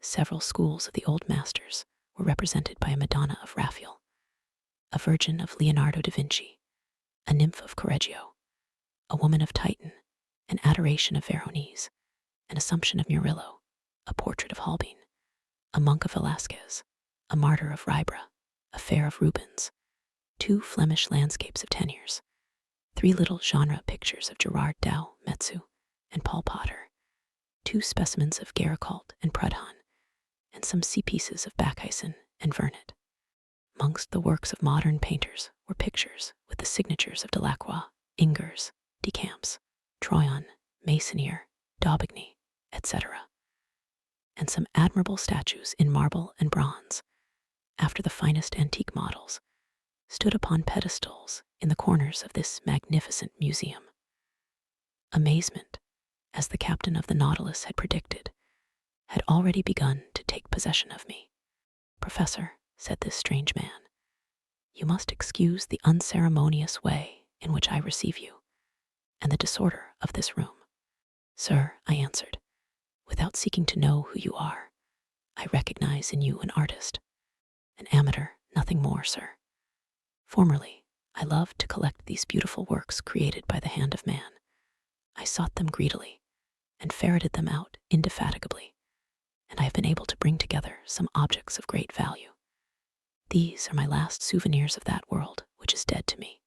Several schools of the old masters were represented by a Madonna of Raphael, a Virgin of Leonardo da Vinci, a Nymph of Correggio, a Woman of Titan, an Adoration of Veronese, an Assumption of Murillo, a Portrait of Holbein, a Monk of Velasquez, a Martyr of Ribera, a Fair of Rubens, 2 Flemish landscapes of Teniers, 3 little genre pictures of Gerard Dow, Metsu, and Paul Potter, 2 specimens of Géricault and Prudhon, and some sea pieces of Bakhuysen and Vernet. Amongst the works of modern painters were pictures with the signatures of Delacroix, Ingres, Decamps, Troyon, Meissonier, Daubigny, etc., and some admirable statues in marble and bronze, after the finest antique models, stood upon pedestals in the corners of this magnificent museum. Amazement, as the captain of the Nautilus had predicted, had already begun to take possession of me. "Professor," said this strange man, "you must excuse the unceremonious way in which I receive you, and the disorder of this room." "Sir," I answered, "without seeking to know who you are, I recognize in you an artist. An amateur, nothing more, sir. Formerly, I loved to collect these beautiful works created by the hand of man. I sought them greedily, and ferreted them out indefatigably, and I have been able to bring together some objects of great value. These are my last souvenirs of that world which is dead to me.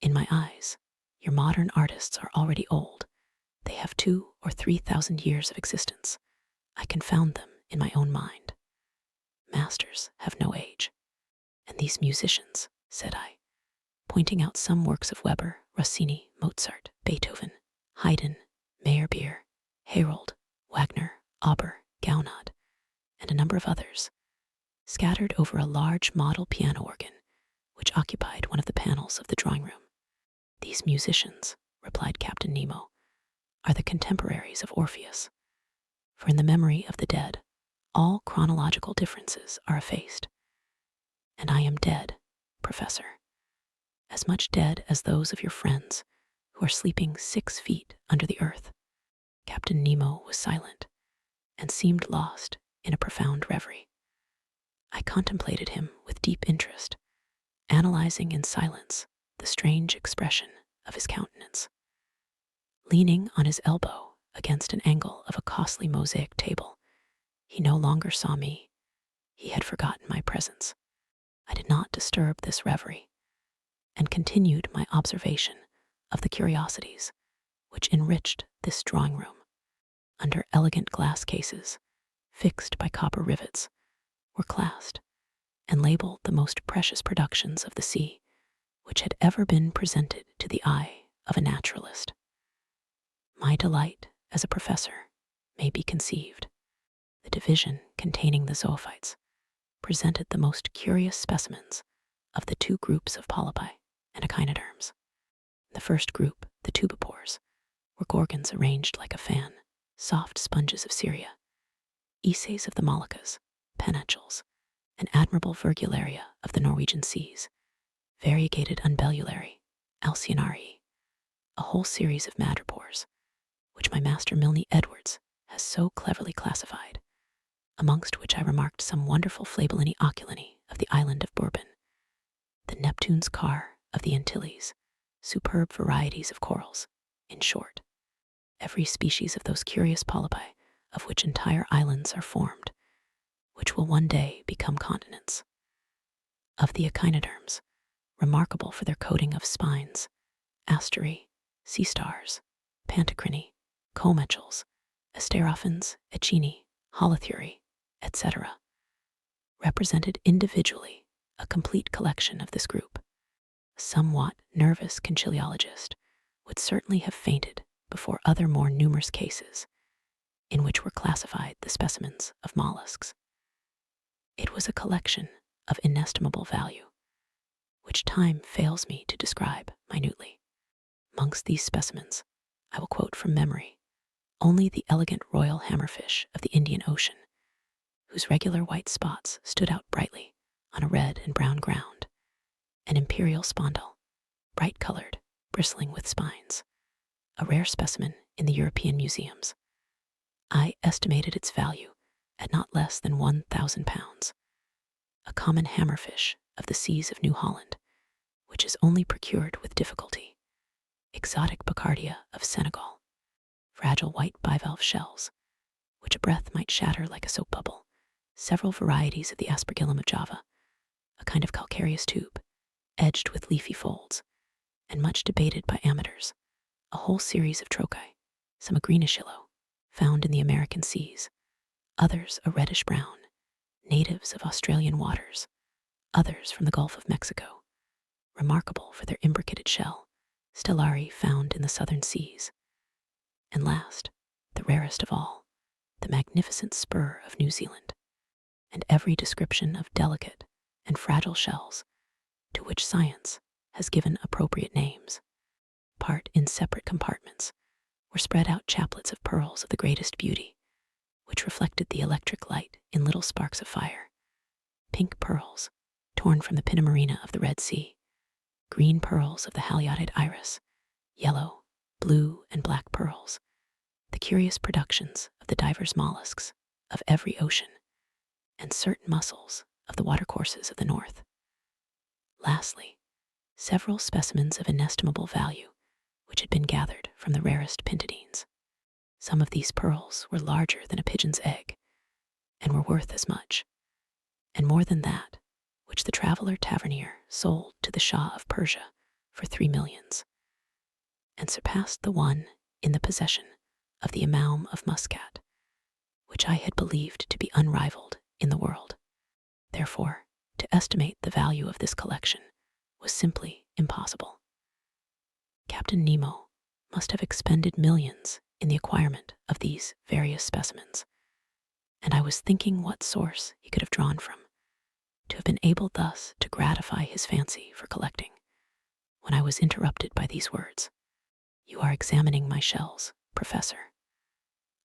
In my eyes, your modern artists are already old. They have 2,000 or 3,000 years of existence, I confound them in my own mind. Masters have no age. And these musicians, said I, pointing out some works of Weber, Rossini, Mozart, Beethoven, Haydn, Meyerbeer, Herold, Wagner, Auber, Gounod, and a number of others, scattered over a large model piano organ, which occupied one of the panels of the drawing room. These musicians, replied Captain Nemo, are the contemporaries of Orpheus. For in the memory of the dead, all chronological differences are effaced. And I am dead, Professor, as much dead as those of your friends who are sleeping 6 feet under the earth. Captain Nemo was silent and seemed lost in a profound reverie. I contemplated him with deep interest, analyzing in silence the strange expression of his countenance. Leaning on his elbow against an angle of a costly mosaic table, he no longer saw me. He had forgotten my presence. I did not disturb this reverie, and continued my observation of the curiosities which enriched this drawing room. Under elegant glass cases, fixed by copper rivets, were classed and labeled the most precious productions of the sea which had ever been presented to the eye of a naturalist. My delight as a professor may be conceived. The division containing the zoophytes presented the most curious specimens of the 2 groups of polypi and echinoderms. In the first group, the tubipores, were gorgons arranged like a fan, soft sponges of Syria, Ises of the Moluccas, penachals, and admirable virgularia of the Norwegian seas, variegated unbellulari, alcyonari, a whole series of madrepores, which my master Milne Edwards has so cleverly classified, amongst which I remarked some wonderful Flabellini oculini of the island of Bourbon, the Neptune's car of the Antilles, superb varieties of corals, in short, every species of those curious polypi of which entire islands are formed, which will one day become continents. Of the echinoderms, remarkable for their coating of spines, asterie, sea stars, pantocrini, comachals, asterophans, echini, holothuri, etc., represented individually a complete collection of this group. A somewhat nervous conchiliologist would certainly have fainted before other more numerous cases in which were classified the specimens of mollusks. It was a collection of inestimable value, which time fails me to describe minutely. Amongst these specimens, I will quote from memory only the elegant royal hammerfish of the Indian Ocean, whose regular white spots stood out brightly on a red and brown ground, an imperial spondyle, bright-colored, bristling with spines, a rare specimen in the European museums. I estimated its value at not less than 1,000 pounds. A common hammerfish of the seas of New Holland, which is only procured with difficulty, exotic Picardia of Senegal, fragile white bivalve shells, which a breath might shatter like a soap bubble, several varieties of the aspergillum of Java, a kind of calcareous tube, edged with leafy folds, and much debated by amateurs, a whole series of trochai, some a greenish yellow, found in the American seas, others a reddish brown, natives of Australian waters, others from the Gulf of Mexico, remarkable for their imbricated shell, stellari found in the southern seas, and last, the rarest of all, the magnificent spur of New Zealand, and every description of delicate and fragile shells to which science has given appropriate names. Apart in separate compartments were spread out chaplets of pearls of the greatest beauty, which reflected the electric light in little sparks of fire. Pink pearls, torn from the pinna marina of the Red Sea, green pearls of the haliotid iris, yellow, blue, and black pearls, the curious productions of the divers mollusks of every ocean, and certain mussels of the watercourses of the north. Lastly, several specimens of inestimable value, which had been gathered from the rarest pintadines. Some of these pearls were larger than a pigeon's egg, and were worth as much, and more than that, which the traveler tavernier sold to the Shah of Persia for 3 millions, and surpassed the one in the possession of the Imam of Muscat, which I had believed to be unrivaled in the world. Therefore, to estimate the value of this collection was simply impossible. Captain Nemo must have expended millions in the acquirement of these various specimens, and I was thinking what source he could have drawn from to have been able thus to gratify his fancy for collecting, when I was interrupted by these words. "You are examining my shells, Professor.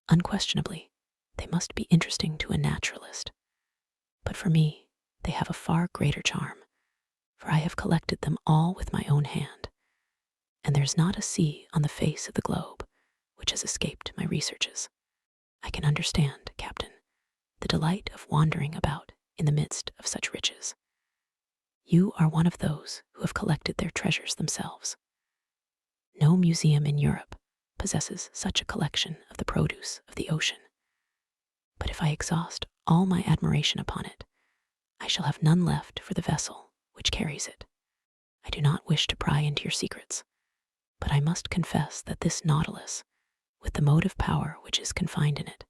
Unquestionably, they must be interesting to a naturalist, but for me, they have a far greater charm, for I have collected them all with my own hand, and there's not a sea on the face of the globe which has escaped my researches. I can understand, Captain, the delight of wandering about in the midst of such riches. You are one of those who have collected their treasures themselves. No museum in Europe possesses such a collection of the produce of the ocean. But if I exhaust all my admiration upon it, I shall have none left for the vessel which carries it. I do not wish to pry into your secrets, but I must confess that this Nautilus, with the motive power which is confined in it,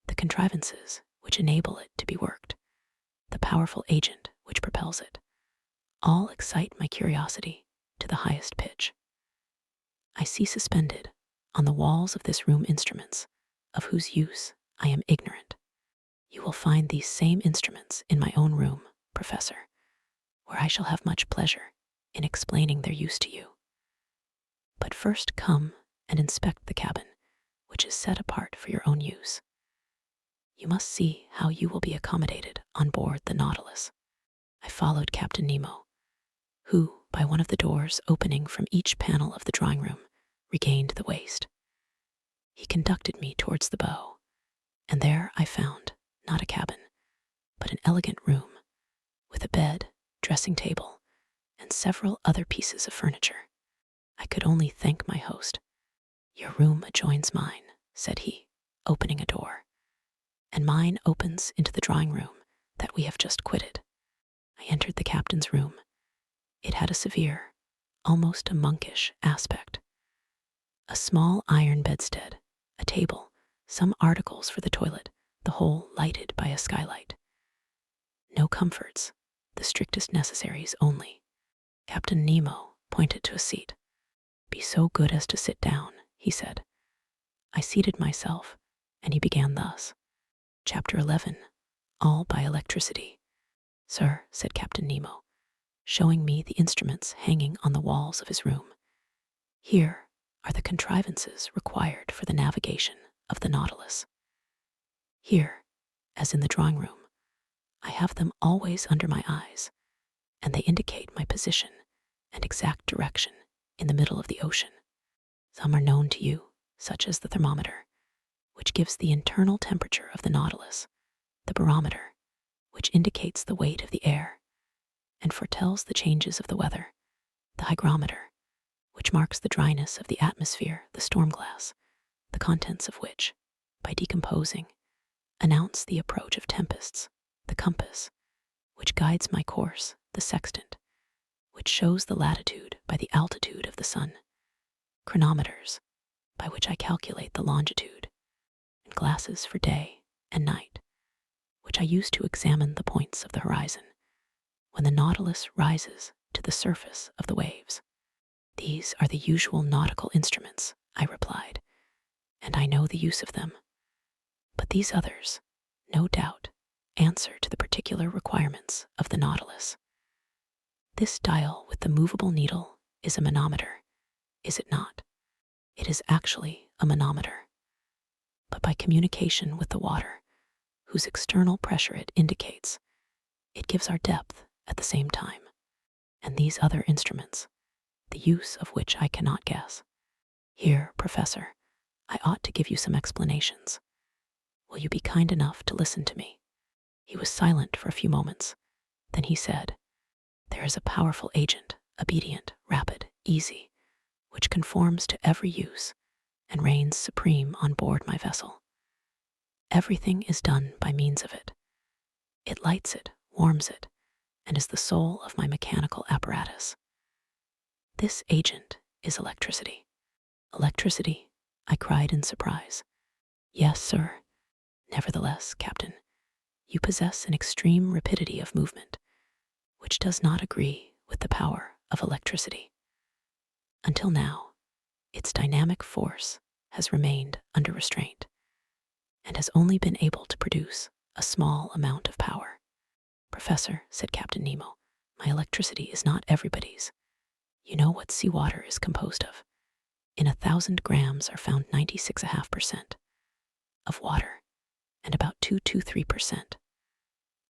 the contrivances which enable it to be worked, the powerful agent which propels it, all excite my curiosity to the highest pitch. I see suspended on the walls of this room instruments of whose use I am ignorant. You will find these same instruments in my own room, Professor, where I shall have much pleasure in explaining their use to you. But first come and inspect the cabin, which is set apart for your own use. You must see how you will be accommodated on board the Nautilus." I followed Captain Nemo, who, by one of the doors opening from each panel of the drawing room, regained the waist. He conducted me towards the bow, and there I found not a cabin, but an elegant room, with a bed, dressing table, and several other pieces of furniture. I could only thank my host. "Your room adjoins mine," said he, opening a door, "and mine opens into the drawing room that we have just quitted." I entered the captain's room. It had a severe, almost a monkish aspect. A small iron bedstead, a table, some articles for the toilet, the whole lighted by a skylight. No comforts, the strictest necessaries only. Captain Nemo pointed to a seat. "Be so good as to sit down," he said. I seated myself, and he began thus. Chapter 11, All by Electricity. "Sir," said Captain Nemo, showing me the instruments hanging on the walls of his room, "here are the contrivances required for the navigation of the Nautilus. Here, as in the drawing room, I have them always under my eyes, and they indicate my position and exact direction in the middle of the ocean. Some are known to you, such as the thermometer, which gives the internal temperature of the Nautilus, the barometer, which indicates the weight of the air and foretells the changes of the weather, the hygrometer, which marks the dryness of the atmosphere, the storm glass, the contents of which, by decomposing, announce the approach of tempests, the compass, which guides my course, the sextant, which shows the latitude by the altitude of the sun, chronometers, by which I calculate the longitude, and glasses for day and night, which I use to examine the points of the horizon when the Nautilus rises to the surface of the waves." "These are the usual nautical instruments," I replied, "and I know the use of them. But these others, no doubt, answer to the particular requirements of the Nautilus. This dial with the movable needle is a manometer, is it not? It is actually a manometer. But by communication with the water, whose external pressure it indicates, it gives our depth at the same time. And these other instruments, the use of which I cannot guess. Here, Professor, I ought to give you some explanations. Will you be kind enough to listen to me?" He was silent for a few moments. Then he said, "There is a powerful agent, obedient, rapid, easy, which conforms to every use and reigns supreme on board my vessel. Everything is done by means of it. It lights it, warms it, and is the soul of my mechanical apparatus. This agent is electricity." "Electricity?" I cried in surprise. "Yes, sir. Nevertheless, Captain, you possess an extreme rapidity of movement, which does not agree with the power of electricity. Until now, its dynamic force has remained under restraint and has only been able to produce a small amount of power. Professor, said Captain Nemo, my electricity is not everybody's. You know what seawater is composed of. In 1,000 grams are found 96.5% of water and about 2 to 3%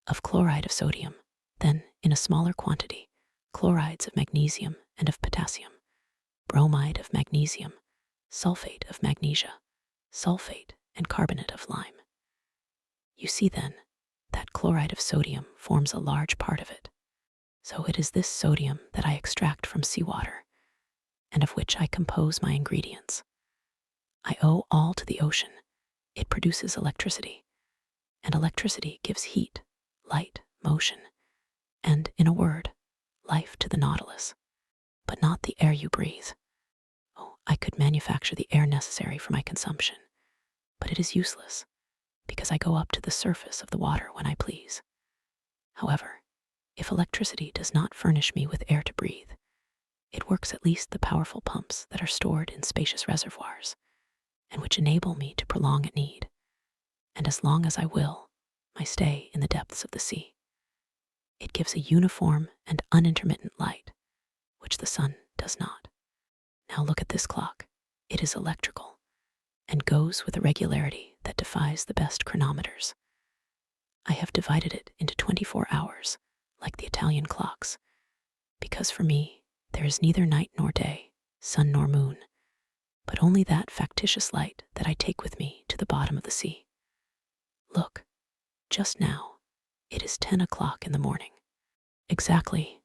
of chloride of sodium. Then, in a smaller quantity, chlorides of magnesium and of potassium, bromide of magnesium, sulfate of magnesia, sulfate and carbonate of lime. You see then that chloride of sodium forms a large part of it. So it is this sodium that I extract from seawater, and of which I compose my ingredients. I owe all to the ocean. It produces electricity, and electricity gives heat, light, motion, and, in a word, life to the Nautilus, but not the air you breathe. Oh, I could manufacture the air necessary for my consumption, but it is useless, because I go up to the surface of the water when I please. However, if electricity does not furnish me with air to breathe, it works at least the powerful pumps that are stored in spacious reservoirs, and which enable me to prolong at need, and as long as I will, my stay in the depths of the sea. It gives a uniform and unintermittent light, which the sun does not. Now look at this clock. It is electrical, and goes with a regularity that defies the best chronometers. I have divided it into 24 hours, like the Italian clocks, because for me there is neither night nor day, sun nor moon, but only that factitious light that I take with me to the bottom of the sea. Look, just now, it is 10 o'clock in the morning. Exactly,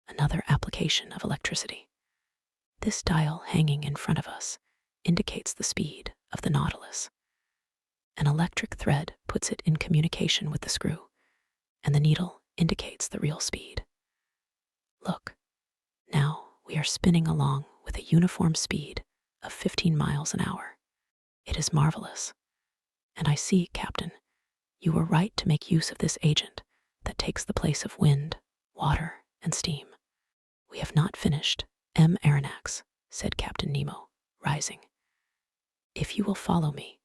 another application of electricity. This dial hanging in front of us indicates the speed of the Nautilus. An electric thread puts it in communication with the screw, and the needle indicates the real speed. Look, now we are spinning along with a uniform speed of 15 miles an hour. It is marvelous. And I see, Captain, you were right to make use of this agent that takes the place of wind, water, and steam. We have not finished, M. Aronnax, said Captain Nemo, rising. If you will follow me,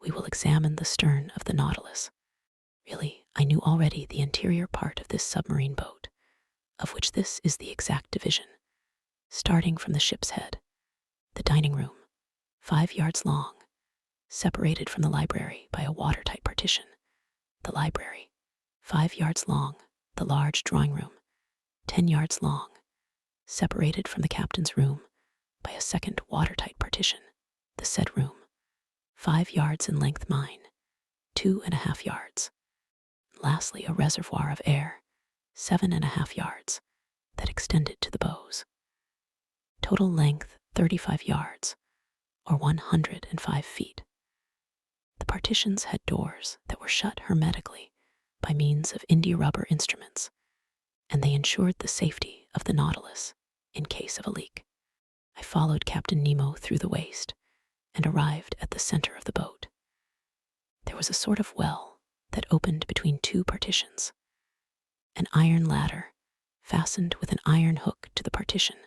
we will examine the stern of the Nautilus. Really, I knew already the interior part of this submarine boat, of which this is the exact division, starting from the ship's head, the dining room, 5 yards long, separated from the library by a watertight partition, the library, 5 yards long, the large drawing room, 10 yards long, separated from the captain's room by a second watertight partition, the said room, 5 yards in length mine, 2.5 yards. Lastly, a reservoir of air, 7.5 yards, that extended to the bows. Total length 35 yards, or 105 feet. The partitions had doors that were shut hermetically by means of india-rubber instruments, and they ensured the safety of the Nautilus in case of a leak. I followed Captain Nemo through the waist and arrived at the center of the boat. There was a sort of well that opened between 2 partitions. An iron ladder, fastened with an iron hook to the partition,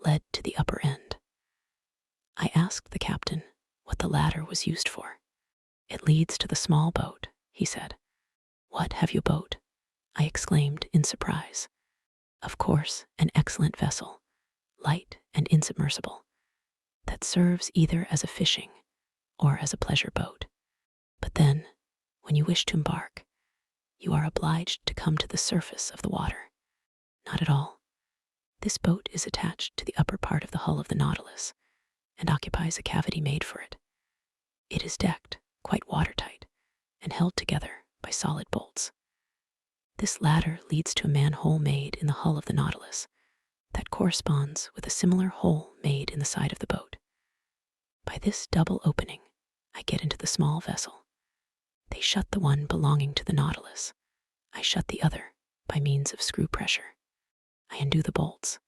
led to the upper end. I asked the captain what the ladder was used for. It leads to the small boat, he said. What, have you a boat? I exclaimed in surprise. Of course, an excellent vessel, light and insubmersible, that serves either as a fishing or as a pleasure boat. But then, when you wish to embark, you are obliged to come to the surface of the water. Not at all. This boat is attached to the upper part of the hull of the Nautilus and occupies a cavity made for it. It is decked, quite watertight, and held together by solid bolts. This ladder leads to a manhole made in the hull of the Nautilus that corresponds with a similar hole made in the side of the boat. By this double opening, I get into the small vessel. They shut the one belonging to the Nautilus. I shut the other by means of screw pressure. I undo the bolts,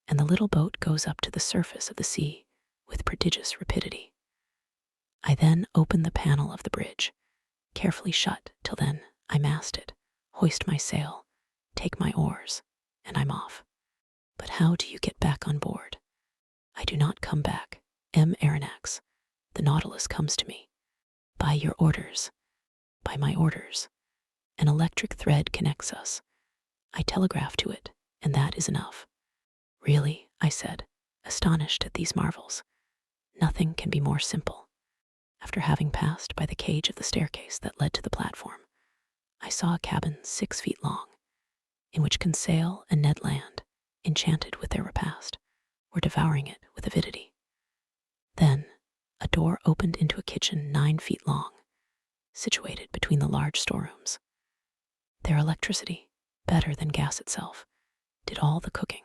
and the little boat goes up to the surface of the sea with prodigious rapidity. I then open the panel of the bridge, carefully shut. Till then, I mast it, hoist my sail, take my oars, and I'm off. But how do you get back on board? I do not come back. M. Aronnax. The Nautilus comes to me. By your orders. By my orders. An electric thread connects us. I telegraph to it, and that is enough. Really, I said, astonished at these marvels. Nothing can be more simple. After having passed by the cage of the staircase that led to the platform, I saw a cabin 6 feet long, in which Conseil and Ned Land, enchanted with their repast, were devouring it with avidity. Then, a door opened into a kitchen 9 feet long, situated between the large storerooms. Their electricity, better than gas itself, did all the cooking.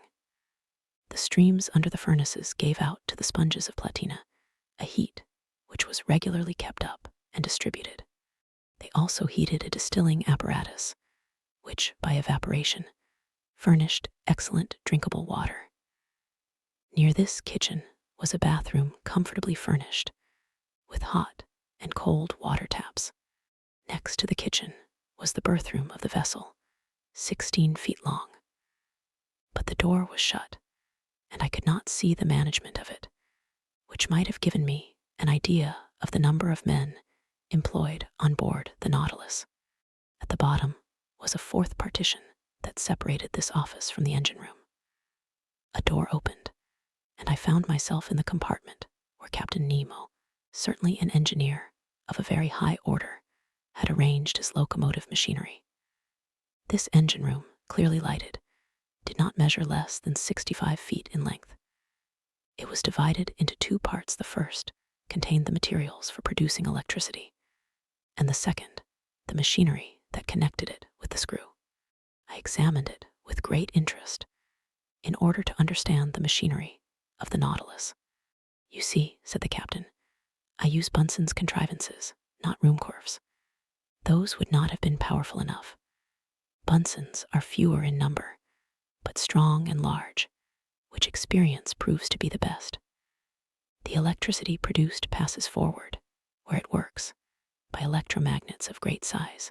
The streams under the furnaces gave out to the sponges of platina a heat which was regularly kept up and distributed. They also heated a distilling apparatus, which, by evaporation, furnished excellent drinkable water. Near this kitchen was a bathroom comfortably furnished, with hot and cold water taps. Next to the kitchen was the berthroom of the vessel, 16 feet long. But the door was shut, and I could not see the management of it, which might have given me an idea of the number of men employed on board the Nautilus. At the bottom was a fourth partition that separated this office from the engine room. A door opened, and I found myself in the compartment where Captain Nemo, certainly an engineer of a very high order, had arranged his locomotive machinery. This engine room, clearly lighted, did not measure less than 65 feet in length. It was divided into 2 parts. The first contained the materials for producing electricity, and the second, the machinery that connected it with the screw. I examined it with great interest in order to understand the machinery of the Nautilus. You see, said the captain, I use Bunsen's contrivances, not Ruhmkorff's. Those would not have been powerful enough. Bunsen's are fewer in number, but strong and large, which experience proves to be the best. The electricity produced passes forward, where it works, by electromagnets of great size,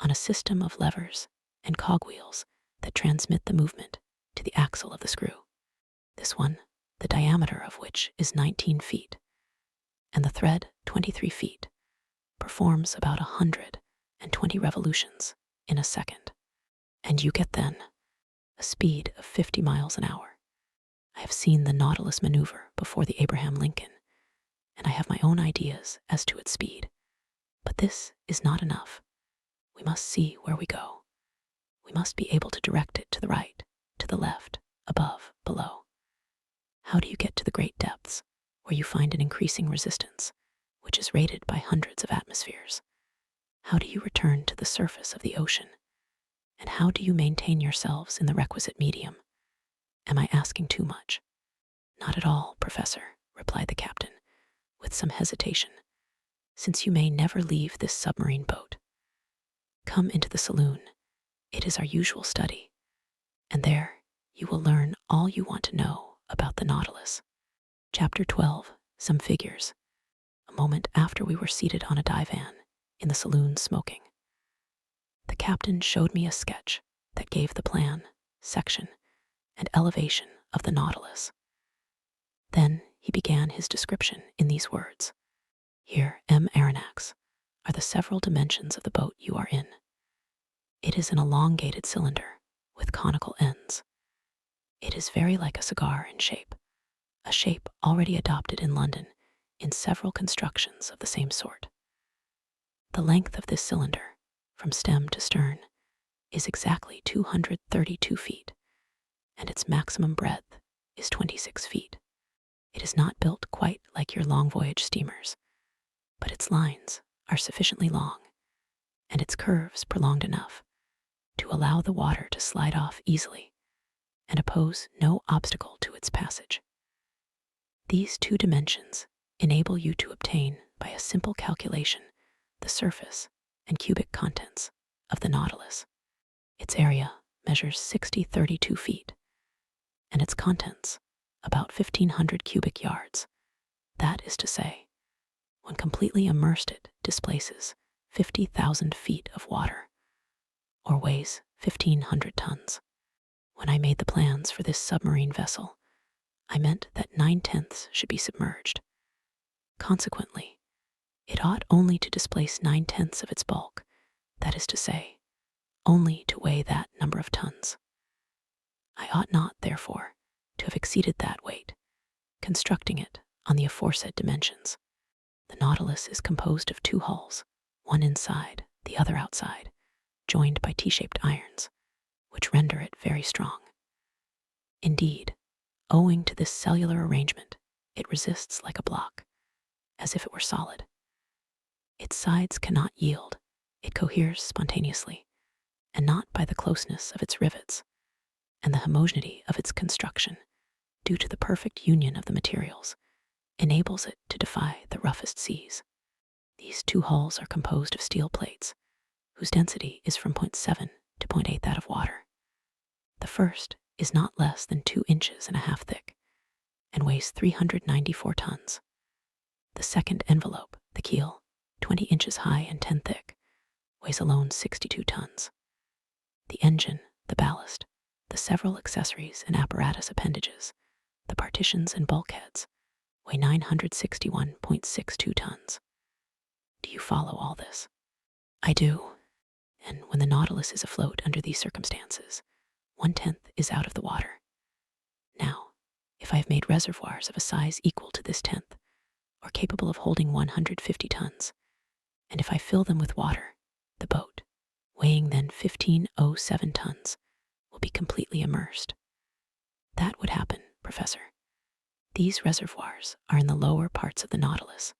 on a system of levers and cogwheels that transmit the movement to the axle of the screw. This one, the diameter of which is 19 feet, and the thread 23 feet, performs about 120 revolutions in a second. And you get then a speed of 50 miles an hour. I have seen the Nautilus maneuver before the Abraham Lincoln, and I have my own ideas as to its speed. But this is not enough. We must see where we go. We must be able to direct it to the right, to the left, above, below. How do you get to the great depths, where you find an increasing resistance, which is rated by hundreds of atmospheres? How do you return to the surface of the ocean? And how do you maintain yourselves in the requisite medium? Am I asking too much? Not at all, Professor, replied the captain, with some hesitation, since you may never leave this submarine boat. Come into the saloon. It is our usual study, and there you will learn all you want to know about the Nautilus. Chapter 12, Some Figures. A moment after we were seated on a divan in the saloon smoking, the captain showed me a sketch that gave the plan, section, and elevation of the Nautilus. Then he began his description in these words. Here, M. Aronnax, are the several dimensions of the boat you are in. It is an elongated cylinder with conical ends. It is very like a cigar in shape, a shape already adopted in London in several constructions of the same sort. The length of this cylinder, from stem to stern, is exactly 232 feet, and its maximum breadth is 26 feet. It is not built quite like your long voyage steamers, but its lines are sufficiently long, and its curves prolonged enough to allow the water to slide off easily and oppose no obstacle to its passage. These 2 dimensions enable you to obtain, by a simple calculation, the surface and cubic contents of the Nautilus. Its area measures 32 feet, and its contents about 1,500 cubic yards. That is to say, when completely immersed, it displaces 50,000 feet of water, or weighs 1,500 tons. When I made the plans for this submarine vessel, I meant that 9/10 should be submerged. Consequently, it ought only to displace 9/10 of its bulk, that is to say, only to weigh that number of tons. I ought not, therefore, to have exceeded that weight, constructing it on the aforesaid dimensions. The Nautilus is composed of 2 hulls, one inside, the other outside, joined by T-shaped irons, which render it very strong. Indeed, owing to this cellular arrangement, it resists like a block, as if it were solid. Its sides cannot yield, it coheres spontaneously, and not by the closeness of its rivets, and the homogeneity of its construction, due to the perfect union of the materials, enables it to defy the roughest seas. These 2 hulls are composed of steel plates, whose density is from 0.7 to 0.8 that of water. The first is not less than 2.5 inches thick, and weighs 394 tons. The second envelope, the keel, 20 inches high and 10 thick, weighs alone 62 tons. The engine, the ballast, the several accessories and apparatus appendages, the partitions and bulkheads, weigh 961.62 tons. Do you follow all this? I do. And when the Nautilus is afloat under these circumstances, 1/10 is out of the water. Now, if I have made reservoirs of a size equal to this 10th, or capable of holding 150 tons, and if I fill them with water, the boat, weighing then 1,507 tons, will be completely immersed. That would happen, Professor. These reservoirs are in the lower parts of the Nautilus.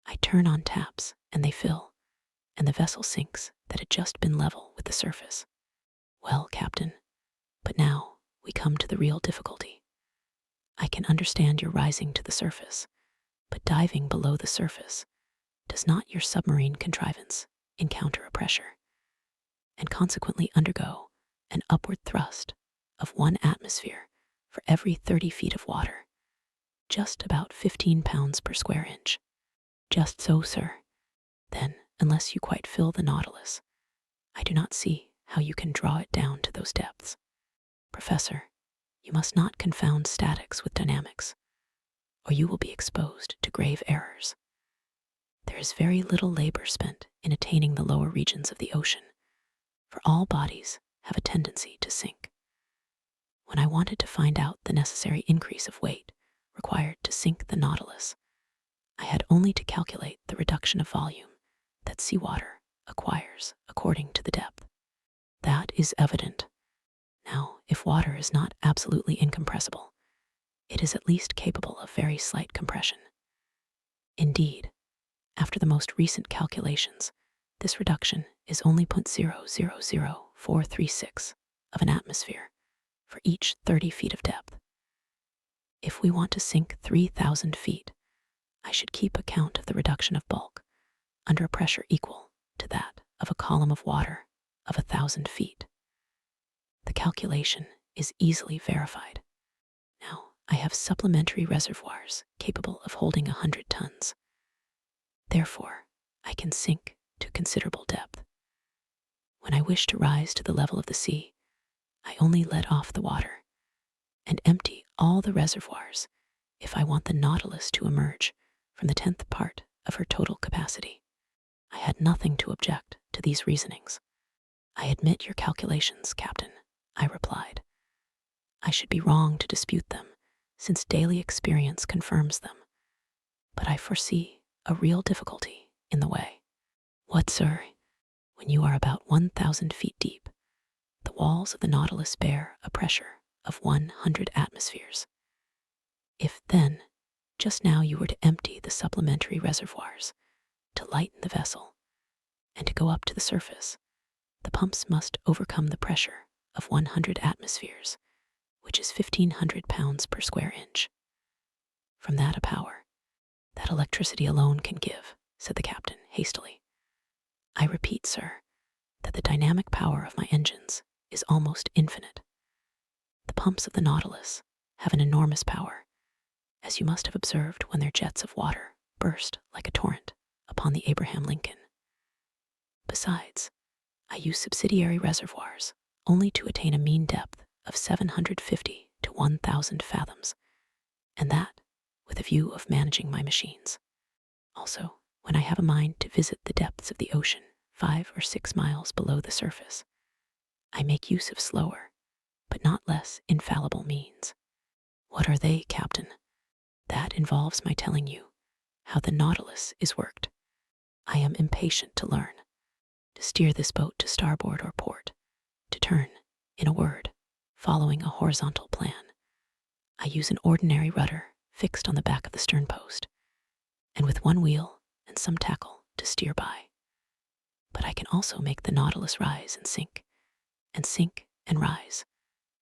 I turn on taps, and they fill, and the vessel sinks that had just been level with the surface. Well, Captain, but now we come to the real difficulty. I can understand your rising to the surface, but diving below the surface, does not your submarine contrivance encounter a pressure, and consequently undergo an upward thrust of 1 atmosphere for every 30 feet of water, just about 15 pounds per square inch? Just so, sir. Then, unless you quite fill the Nautilus, I do not see how you can draw it down to those depths. Professor, you must not confound statics with dynamics, or you will be exposed to grave errors. There is very little labor spent in attaining the lower regions of the ocean, for all bodies have a tendency to sink. When I wanted to find out the necessary increase of weight required to sink the Nautilus, I had only to calculate the reduction of volume that seawater acquires according to the depth. That is evident. Now, if water is not absolutely incompressible, it is at least capable of very slight compression. Indeed, after the most recent calculations, this reduction is only 0.000436 of an atmosphere for each 30 feet of depth. If we want to sink 3,000 feet, I should keep account of the reduction of bulk under a pressure equal to that of a column of water of 1,000 feet. The calculation is easily verified. Now, I have supplementary reservoirs capable of holding 100 tons. Therefore, I can sink to considerable depth. When I wish to rise to the level of the sea, I only let off the water and empty all the reservoirs if I want the Nautilus to emerge from the 10th part of her total capacity. I had nothing to object to these reasonings. I admit your calculations, Captain, I replied. I should be wrong to dispute them, since daily experience confirms them. But I foresee a real difficulty in the way. What, sir? When you are about 1,000 feet deep, the walls of the Nautilus bear a pressure of 100 atmospheres. If then, just now you were to empty the supplementary reservoirs, to lighten the vessel, and to go up to the surface, the pumps must overcome the pressure of 100 atmospheres, which is 1,500 pounds per square inch. From that a power that electricity alone can give, said the captain hastily. I repeat, sir, that the dynamic power of my engines is almost infinite. The pumps of the Nautilus have an enormous power, as you must have observed when their jets of water burst like a torrent upon the Abraham Lincoln. Besides, I use subsidiary reservoirs only to attain a mean depth of 750 to 1,000 fathoms, and that with a view of managing my machines. Also, when I have a mind to visit the depths of the ocean 5 or 6 miles below the surface, I make use of slower, but not less infallible means. What are they, Captain? That involves my telling you how the Nautilus is worked. I am impatient to learn, to steer this boat to starboard or port, to turn, in a word, following a horizontal plan. I use an ordinary rudder fixed on the back of the stern post, and with one wheel and some tackle to steer by. But I can also make the Nautilus rise and sink and rise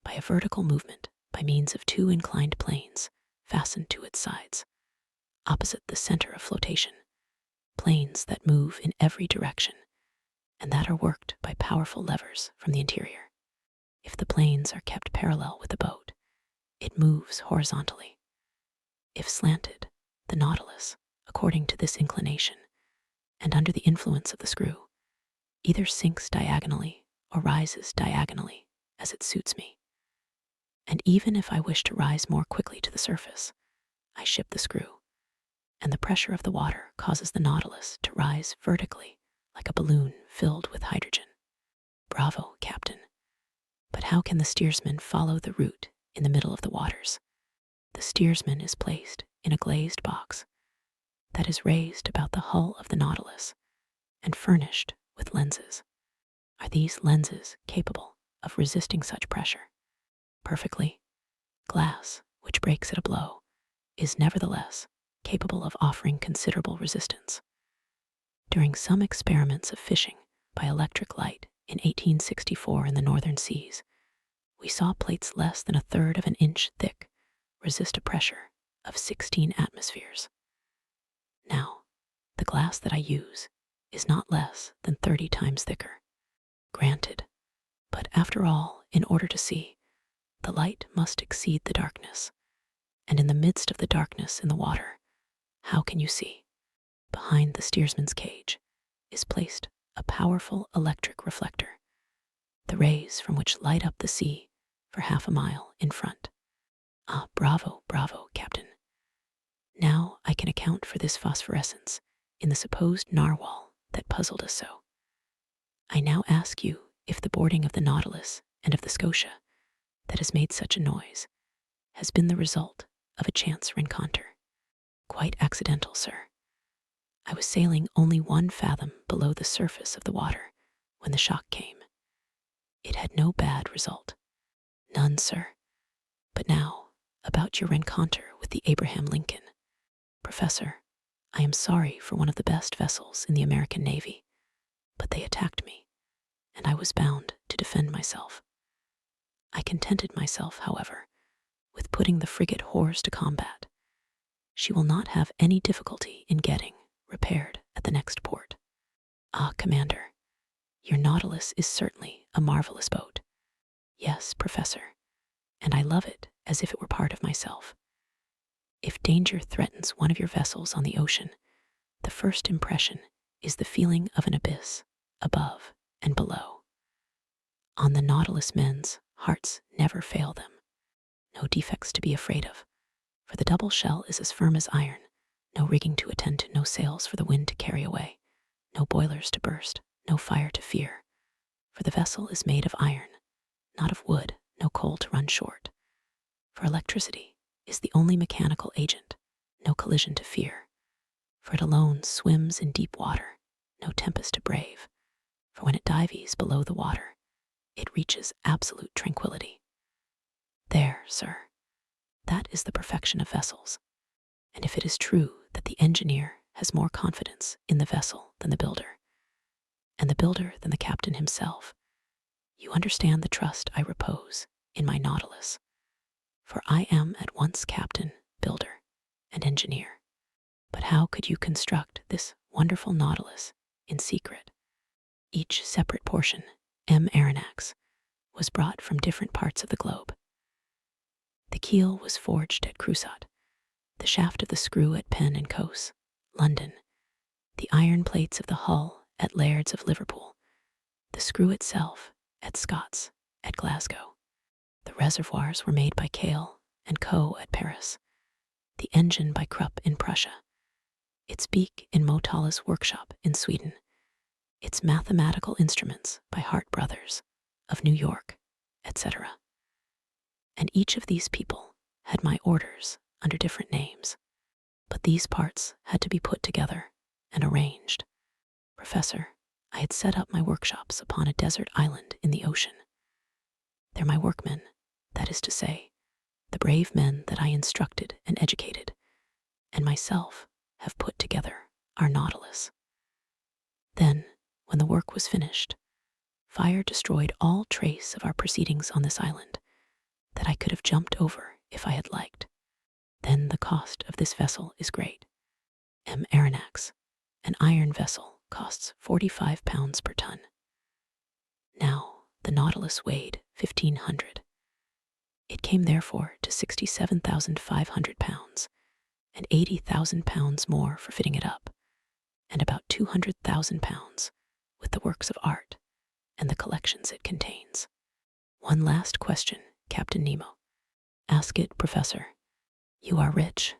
by a vertical movement by means of 2 inclined planes fastened to its sides, opposite the center of flotation, planes that move in every direction and that are worked by powerful levers from the interior. If the planes are kept parallel with the boat, it moves horizontally. If slanted, the Nautilus, according to this inclination, and under the influence of the screw, either sinks diagonally or rises diagonally as it suits me. And even if I wish to rise more quickly to the surface, I shift the screw, and the pressure of the water causes the Nautilus to rise vertically like a balloon filled with hydrogen. Bravo, Captain. But how can the steersman follow the route in the middle of the waters? The steersman is placed in a glazed box that is raised about the hull of the Nautilus and furnished with lenses. Are these lenses capable of resisting such pressure? Perfectly. Glass, which breaks at a blow, is nevertheless capable of offering considerable resistance. During some experiments of fishing by electric light in 1864 in the northern seas, we saw plates less than 1/3 of an inch thick resist a pressure of 16 atmospheres. Now, the glass that I use is not less than 30 times thicker. Granted, but after all, in order to see, the light must exceed the darkness, and in the midst of the darkness in the water, how can you see? Behind the steersman's cage is placed a powerful electric reflector, the rays from which light up the sea for half a mile in front. Ah, bravo, bravo, Captain. Now I can account for this phosphorescence in the supposed narwhal that puzzled us so. I now ask you if the boarding of the Nautilus and of the Scotia that has made such a noise has been the result of a chance rencontre. Quite accidental, sir. I was sailing only 1 fathom below the surface of the water when the shock came. It had no bad result. None, sir. But now, about your rencontre with the Abraham Lincoln. Professor, I am sorry for one of the best vessels in the American Navy, but they attacked me, and I was bound to defend myself. I contented myself, however, with putting the frigate hors to combat. She will not have any difficulty in getting repaired at the next port. Ah, Commander, your Nautilus is certainly a marvelous boat. Yes, Professor, and I love it as if it were part of myself. If danger threatens one of your vessels on the ocean, the first impression is the feeling of an abyss above and below. On the Nautilus men's hearts never fail them. No defects to be afraid of, for the double shell is as firm as iron, no rigging to attend to, no sails for the wind to carry away, no boilers to burst, no fire to fear, for the vessel is made of iron, not of wood, no coal to run short. For electricity is the only mechanical agent, no collision to fear, for it alone swims in deep water, no tempest to brave, for when it dives below the water, it reaches absolute tranquility. There, sir, that is the perfection of vessels. And if it is true that the engineer has more confidence in the vessel than the builder, and the builder than the captain himself, you understand the trust I repose in my Nautilus, for I am at once captain, builder, and engineer. But how could you construct this wonderful Nautilus in secret? Each separate portion, M. Aronnax, was brought from different parts of the globe. The keel was forged at Creusot, the shaft of the screw at Pen and Cos, London, the iron plates of the hull at Laird's of Liverpool, the screw itself at Scott's at Glasgow. The reservoirs were made by Kale and Co. at Paris, the engine by Krupp in Prussia, its beak in Motala's workshop in Sweden, its mathematical instruments by Hart Brothers of New York, etc. And each of these people had my orders under different names, but these parts had to be put together and arranged. Professor, I had set up my workshops upon a desert island in the ocean. They're my workmen, that is to say, the brave men that I instructed and educated, and myself have put together our Nautilus. Then, when the work was finished, fire destroyed all trace of our proceedings on this island that I could have jumped over if I had liked. Then the cost of this vessel is great. M. Aronnax, an iron vessel, costs 45 pounds per ton. Now, the Nautilus weighed 1,500. It came therefore to 67,500 pounds, and 80,000 pounds more for fitting it up, and about 200,000 pounds with the works of art and the collections it contains. One last question, Captain Nemo. Ask it, Professor. You are rich,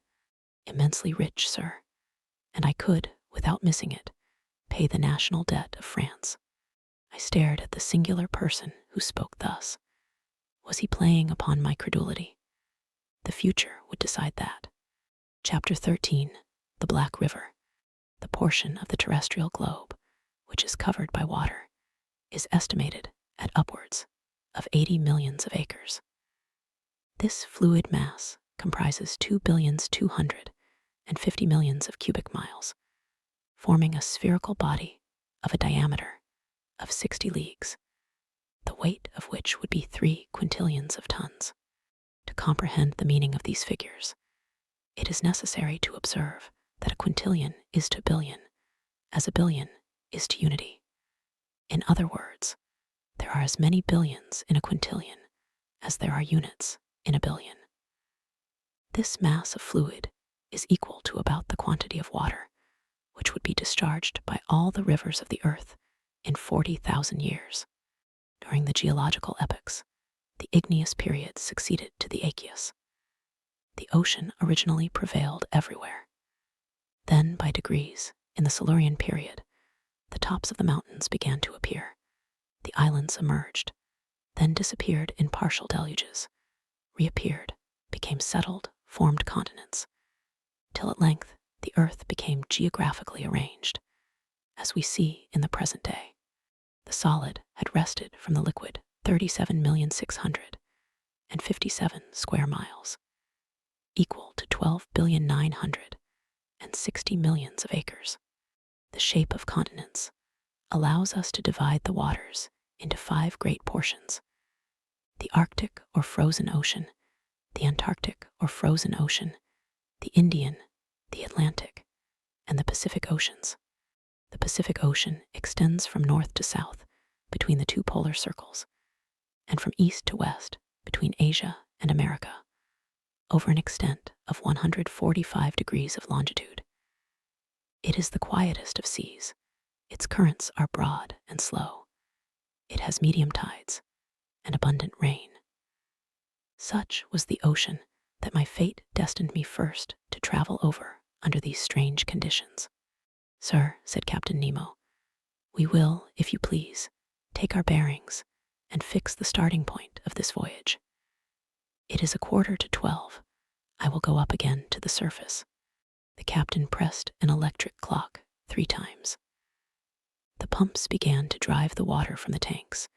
immensely rich, sir, and I could, without missing it, pay the national debt of France. I stared at the singular person who spoke thus. Was he playing upon my credulity? The future would decide that. Chapter 13, The Black River. The portion of the terrestrial globe which is covered by water is estimated at upwards of 80 millions of acres. This fluid mass comprises 2,250 millions of cubic miles, forming a spherical body of a diameter of 60 leagues, the weight of which would be 3 quintillions of tons. To comprehend the meaning of these figures, it is necessary to observe that a quintillion is to billion, as a billion is to unity. In other words, there are as many billions in a quintillion as there are units in a billion. This mass of fluid is equal to about the quantity of water which would be discharged by all the rivers of the earth in 40,000 years. During the geological epochs, the igneous period succeeded to the aqueous. The ocean originally prevailed everywhere. Then, by degrees, in the Silurian period, the tops of the mountains began to appear. The islands emerged, then disappeared in partial deluges, reappeared, became settled, formed continents, till at length the earth became geographically arranged, as we see in the present day. The solid had wrested from the liquid 37,657 square miles, equal to 12,960 millions of acres. The shape of continents allows us to divide the waters into 5 great portions: the Arctic or frozen ocean, the Antarctic or frozen ocean, the Indian, the Atlantic, and the Pacific Oceans. The Pacific Ocean extends from north to south between the 2 polar circles, and from east to west between Asia and America, over an extent of 145 degrees of longitude. It is the quietest of seas. Its currents are broad and slow. It has medium tides and abundant rain. Such was the ocean that my fate destined me first to travel over under these strange conditions. Sir, said Captain Nemo, we will, if you please, take our bearings and fix the starting point of this voyage. It is 11:45. I will go up again to the surface. The captain pressed an electric clock 3 times. The pumps began to drive the water from the tanks.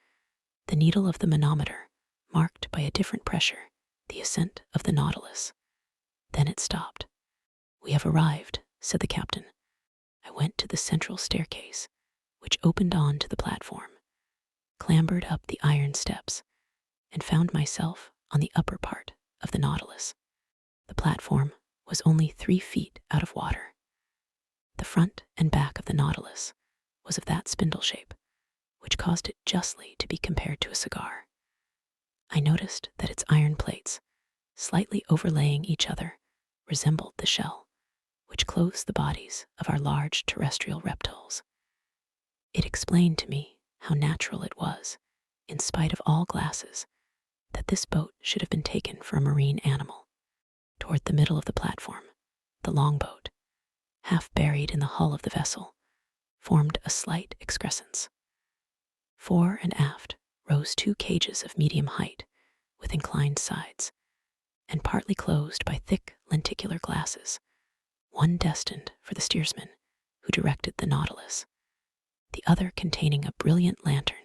The needle of the manometer marked by a different pressure the ascent of the Nautilus. Then it stopped. We have arrived, said the captain. I went to the central staircase, which opened on to the platform, clambered up the iron steps, and found myself on the upper part of the Nautilus. The platform was only 3 feet out of water. The front and back of the Nautilus was of that spindle shape, which caused it justly to be compared to a cigar. I noticed that its iron plates, slightly overlaying each other, resembled the shell, which clothes the bodies of our large terrestrial reptiles. explained to me how natural it was, in spite of all glasses, that this boat should have been taken for a marine animal. Toward the middle of the platform, the longboat, half buried in the hull of the vessel, formed a slight excrescence. Fore and aft rose 2 cages of medium height with inclined sides, and partly closed by thick lenticular glasses, one destined for the steersman who directed the Nautilus, the other containing a brilliant lantern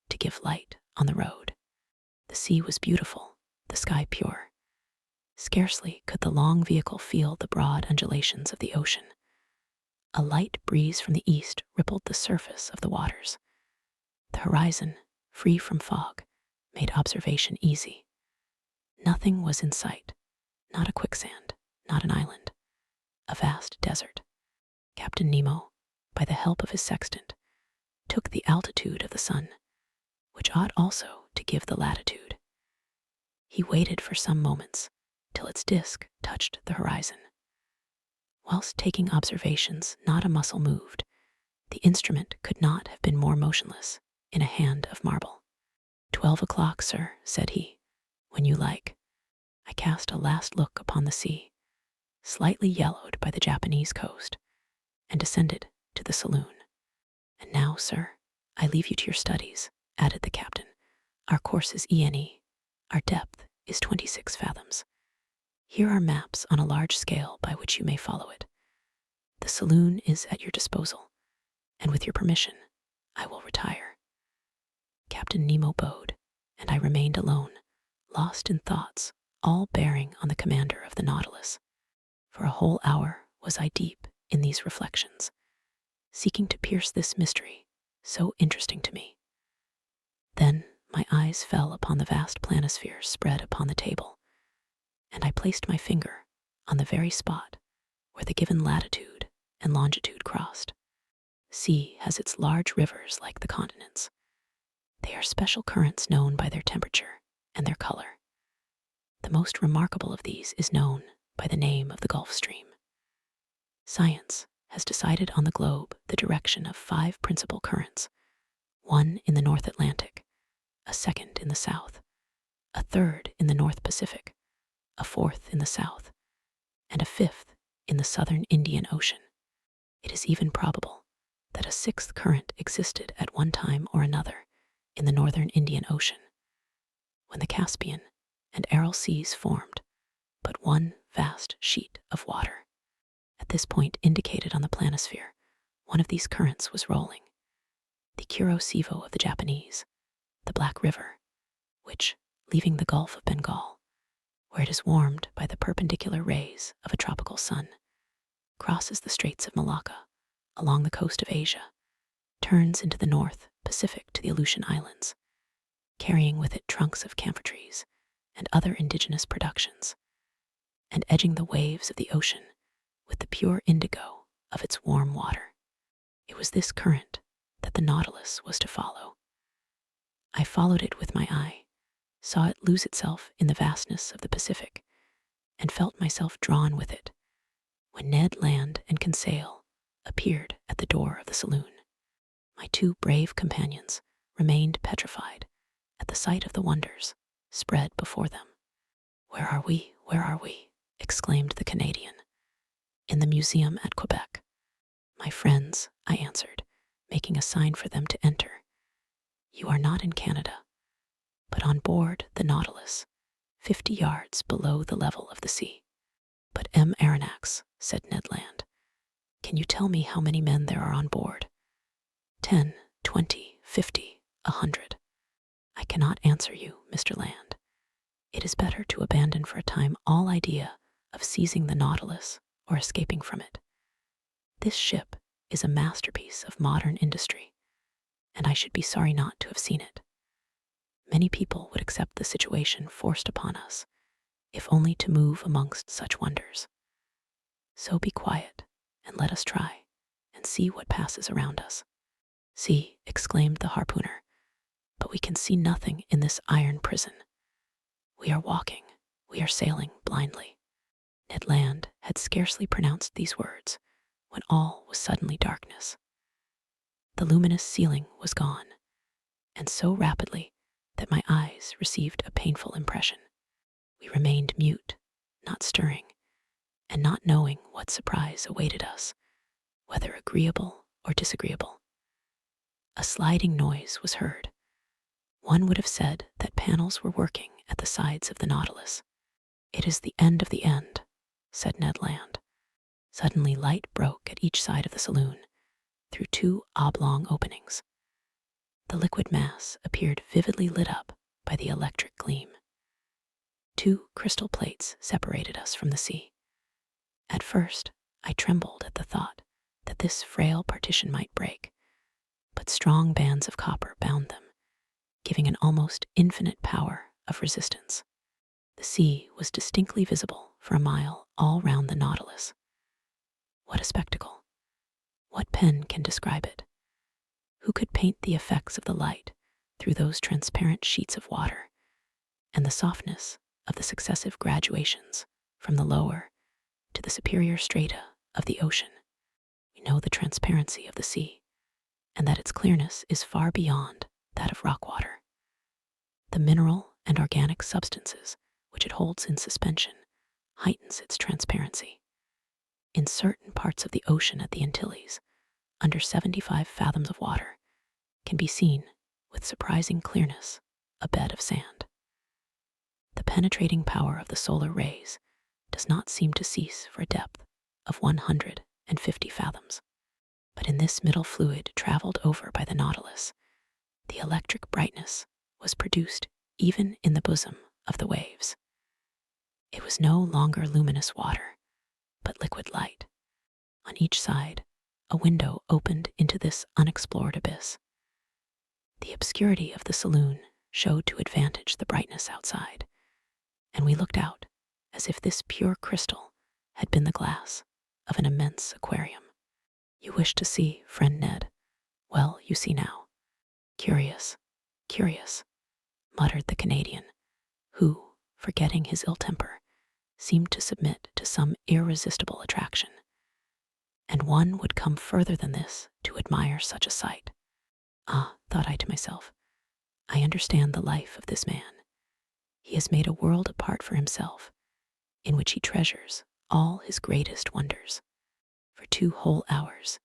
to give light on the road. The sea was beautiful, the sky pure. Scarcely could the long vehicle feel the broad undulations of the ocean. A light breeze from the east rippled the surface of the waters. The horizon, free from fog, made observation easy. Nothing was in sight, not a quicksand, not an island, a vast desert. Captain Nemo, by the help of his sextant, took the altitude of the sun, which ought also to give the latitude. He waited for some moments till its disk touched the horizon. Whilst taking observations, not a muscle moved. The instrument could not have been more motionless in a hand of marble. 12 o'clock, sir, said he, when you like. I cast a last look upon the sea, slightly yellowed by the Japanese coast, and descended to the saloon. And now, sir, I leave you to your studies, added the captain. Our course is ENE. Our depth is 26 fathoms. Here are maps on a large scale by which you may follow it. The saloon is at your disposal, and with your permission, I will retire. Captain Nemo bowed, and I remained alone, lost in thoughts, all bearing on the commander of the Nautilus. For a whole hour was I deep in these reflections, seeking to pierce this mystery, so interesting to me. Then my eyes fell upon the vast planisphere spread upon the table, and I placed my finger on the very spot where the given latitude and longitude crossed. Sea has its large rivers like the continents. They are special currents known by their temperature and their color. The most remarkable of these is known by the name of the Gulf Stream. Science has decided on the globe the direction of 5 principal currents, one in the North Atlantic, a second in the South, a third in the North Pacific, a fourth in the South, and a fifth in the Southern Indian Ocean. It is even probable that a 6th current existed at one time or another in the Northern Indian Ocean, when the Caspian and Aral Seas formed but one vast sheet of water. At this point indicated on the planisphere, one of these currents was rolling, the Kuro-Sivo of the Japanese, the Black River, which, leaving the Gulf of Bengal, where it is warmed by the perpendicular rays of a tropical sun, crosses the Straits of Malacca along the coast of Asia, turns into the North Pacific to the Aleutian Islands, carrying with it trunks of camphor trees and other indigenous productions, and edging the waves of the ocean with the pure indigo of its warm water. It was this current that the Nautilus was to follow. I followed it with my eye, saw it lose itself in the vastness of the Pacific, and felt myself drawn with it, when Ned Land and Conseil appeared at the door of the saloon. My 2 brave companions remained petrified at the sight of the wonders spread before them. "Where are we? Where are we?" exclaimed the Canadian. "In the museum at Quebec." "My friends," I answered, making a sign for them to enter, "you are not in Canada, but on board the Nautilus, 50 yards below the level of the sea." "But Aronnax," said Ned Land, "can you tell me how many men there are on board?" 10, 20, 50, 100. "I cannot answer you, Mr. Land. It is better to abandon for a time all idea of seizing the Nautilus or escaping from it. This ship is a masterpiece of modern industry, and I should be sorry not to have seen it. Many people would accept the situation forced upon us, if only to move amongst such wonders. So be quiet, and let us try, and see what passes around us." "See," exclaimed the harpooner, "but we can see nothing in this iron prison. We are walking, we are sailing blindly." Ned Land had scarcely pronounced these words when all was suddenly darkness. The luminous ceiling was gone, and so rapidly that my eyes received a painful impression. We remained mute, not stirring, and not knowing what surprise awaited us, whether agreeable or disagreeable. A sliding noise was heard. One would have said that panels were working at the sides of the Nautilus. "It is the end of the end," said Ned Land. Suddenly light broke at each side of the saloon, through two oblong openings. The liquid mass appeared vividly lit up by the electric gleam. Two crystal plates separated us from the sea. At first, I trembled at the thought that this frail partition might break, but strong bands of copper bound them, giving an almost infinite power of resistance. The sea was distinctly visible for a mile all round the Nautilus. What a spectacle! What pen can describe it? Who could paint the effects of the light through those transparent sheets of water, and the softness of the successive graduations from the lower to the superior strata of the ocean? We know the transparency of the sea, and that its clearness is far beyond that of rock water. The mineral and organic substances which it holds in suspension heightens its transparency. In certain parts of the ocean at the Antilles, under 75 fathoms of water, can be seen, with surprising clearness, a bed of sand. The penetrating power of the solar rays does not seem to cease for a depth of 150 fathoms. But in this middle fluid traveled over by the Nautilus, the electric brightness was produced even in the bosom of the waves. It was no longer luminous water, but liquid light. On each side, a window opened into this unexplored abyss. The obscurity of the saloon showed to advantage the brightness outside, and we looked out as if this pure crystal had been the glass of an immense aquarium. "You wish to see, friend Ned? Well, you see now." "Curious, curious," muttered the Canadian, who, forgetting his ill temper, seemed to submit to some irresistible attraction. And one would come further than this to admire such a sight. "Ah," thought I to myself, "I understand the life of this man. He has made a world apart for himself, in which he treasures all his greatest wonders." For 2 whole hours,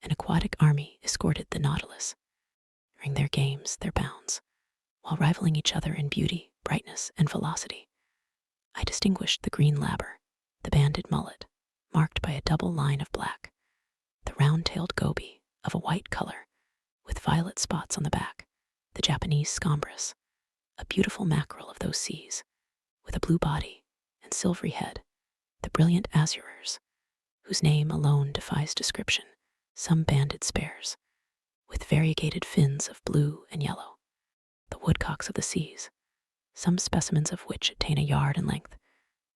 an aquatic army escorted the Nautilus. During their games, their bounds, while rivaling each other in beauty, brightness, and velocity, I distinguished the green labber, the banded mullet, marked by a double line of black, the round-tailed goby of a white color, with violet spots on the back, the Japanese scombris, a beautiful mackerel of those seas, with a blue body and silvery head, the brilliant azurers, whose name alone defies description, some banded spares, with variegated fins of blue and yellow, the woodcocks of the seas, some specimens of which attain a yard in length,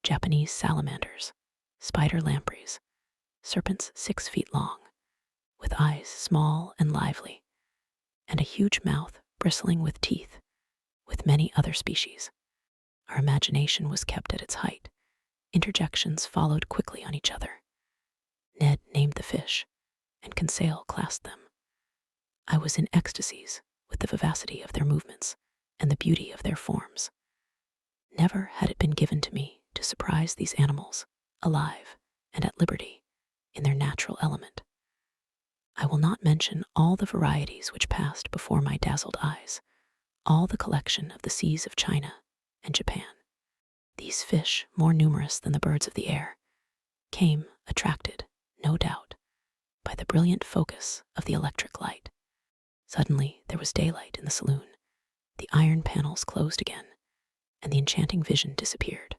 Japanese salamanders, spider lampreys, serpents 6 feet long, with eyes small and lively, and a huge mouth bristling with teeth, with many other species. Our imagination was kept at its height. Interjections followed quickly on each other. Ned named the fish, and Conseil classed them. I was in ecstasies with the vivacity of their movements and the beauty of their forms. Never had it been given to me to surprise these animals, alive and at liberty, in their natural element. I will not mention all the varieties which passed before my dazzled eyes, all the collection of the seas of China and Japan. These fish, more numerous than the birds of the air, came attracted, no doubt, by the brilliant focus of the electric light. Suddenly there was daylight in the saloon, the iron panels closed again, and the enchanting vision disappeared.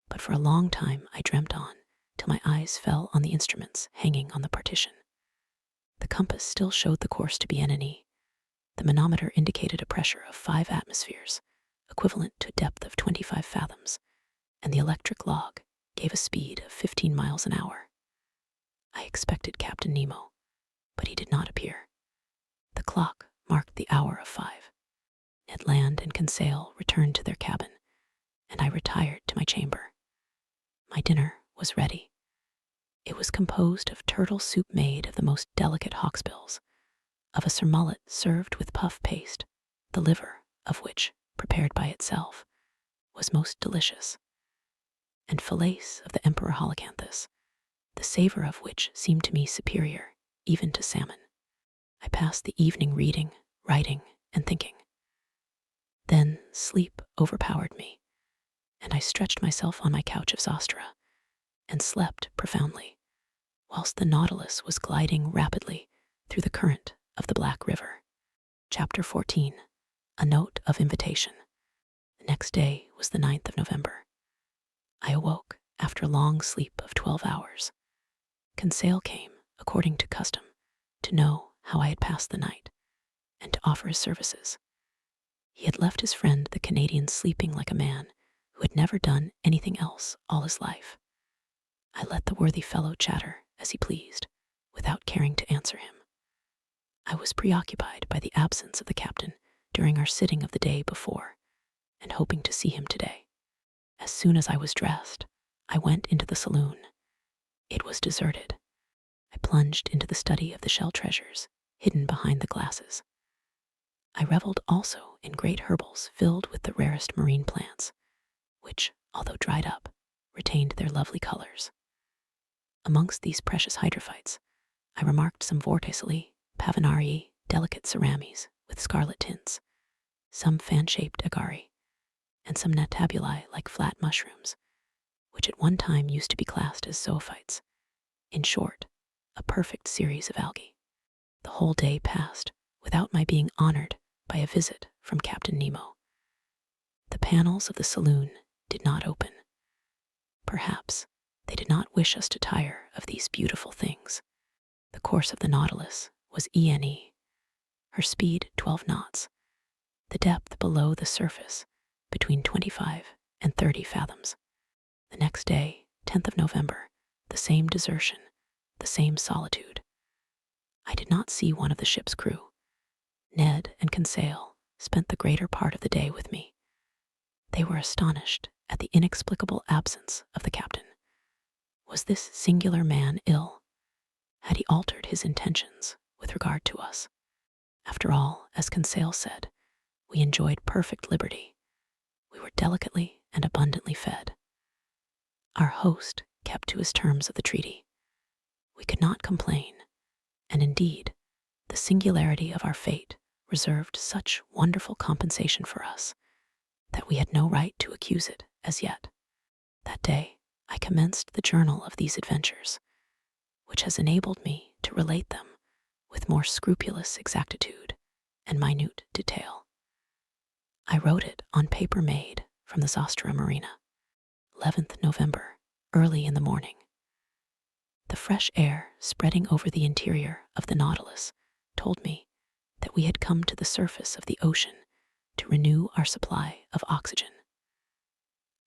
But for a long time I dreamt on, till my eyes fell on the instruments hanging on the partition. The compass still showed the course to be NE. The manometer indicated a pressure of 5 atmospheres, equivalent to a depth of 25 fathoms, and the electric log gave a speed of 15 miles an hour. I expected Captain Nemo, but he did not appear. The clock marked the hour of 5. Ned Land and Conseil returned to their cabin, and I retired to my chamber. My dinner was ready. It was composed of turtle soup made of the most delicate hawksbills, of a surmullet served with puff paste, the liver of which, prepared by itself, was most delicious, and fillets of the emperor holocanthus, the savor of which seemed to me superior even to salmon. I passed the evening reading, writing, and thinking. Then sleep overpowered me, and I stretched myself on my couch of Zostra and slept profoundly, whilst the Nautilus was gliding rapidly through the current of the Black River. Chapter 14. A Note of Invitation. The next day was the 9th of November. I awoke after a long sleep of 12 hours. Conseil came, according to custom, to know how I had passed the night and to offer his services. He had left his friend the Canadian sleeping like a man who had never done anything else all his life. I let the worthy fellow chatter as he pleased, without caring to answer him. I was preoccupied by the absence of the captain during our sitting of the day before, and hoping to see him today. As soon as I was dressed, I went into the saloon. It was deserted. I plunged into the study of the shell treasures hidden behind the glasses. I reveled also in great herbals filled with the rarest marine plants, which, although dried up, retained their lovely colors. Amongst these precious hydrophytes, I remarked some vorticilli, pavinarii, delicate ceramis with scarlet tints, some fan-shaped agari, and some nottabuli like flat mushrooms, which at one time used to be classed as zoophytes. In short, a perfect series of algae. The whole day passed without my being honored by a visit from Captain Nemo. The panels of the saloon did not open. Perhaps they did not wish us to tire of these beautiful things. The course of the Nautilus was ENE, her speed 12 knots, the depth below the surface between 25 and 30 fathoms. The next day, 10th of November, the same desertion, the same solitude. I did not see one of the ship's crew. Ned and Conseil spent the greater part of the day with me. They were astonished at the inexplicable absence of the captain. Was this singular man ill? Had he altered his intentions with regard to us? After all, as Conseil said, we enjoyed perfect liberty. We were delicately and abundantly fed. Our host kept to his terms of the treaty. We could not complain, and indeed, the singularity of our fate reserved such wonderful compensation for us that we had no right to accuse it as yet. That day, I commenced the journal of these adventures, which has enabled me to relate them with more scrupulous exactitude and minute detail. I wrote it on paper made from the Zostra Marina, 11th November, early in the morning. The fresh air spreading over the interior of the Nautilus told me that we had come to the surface of the ocean to renew our supply of oxygen.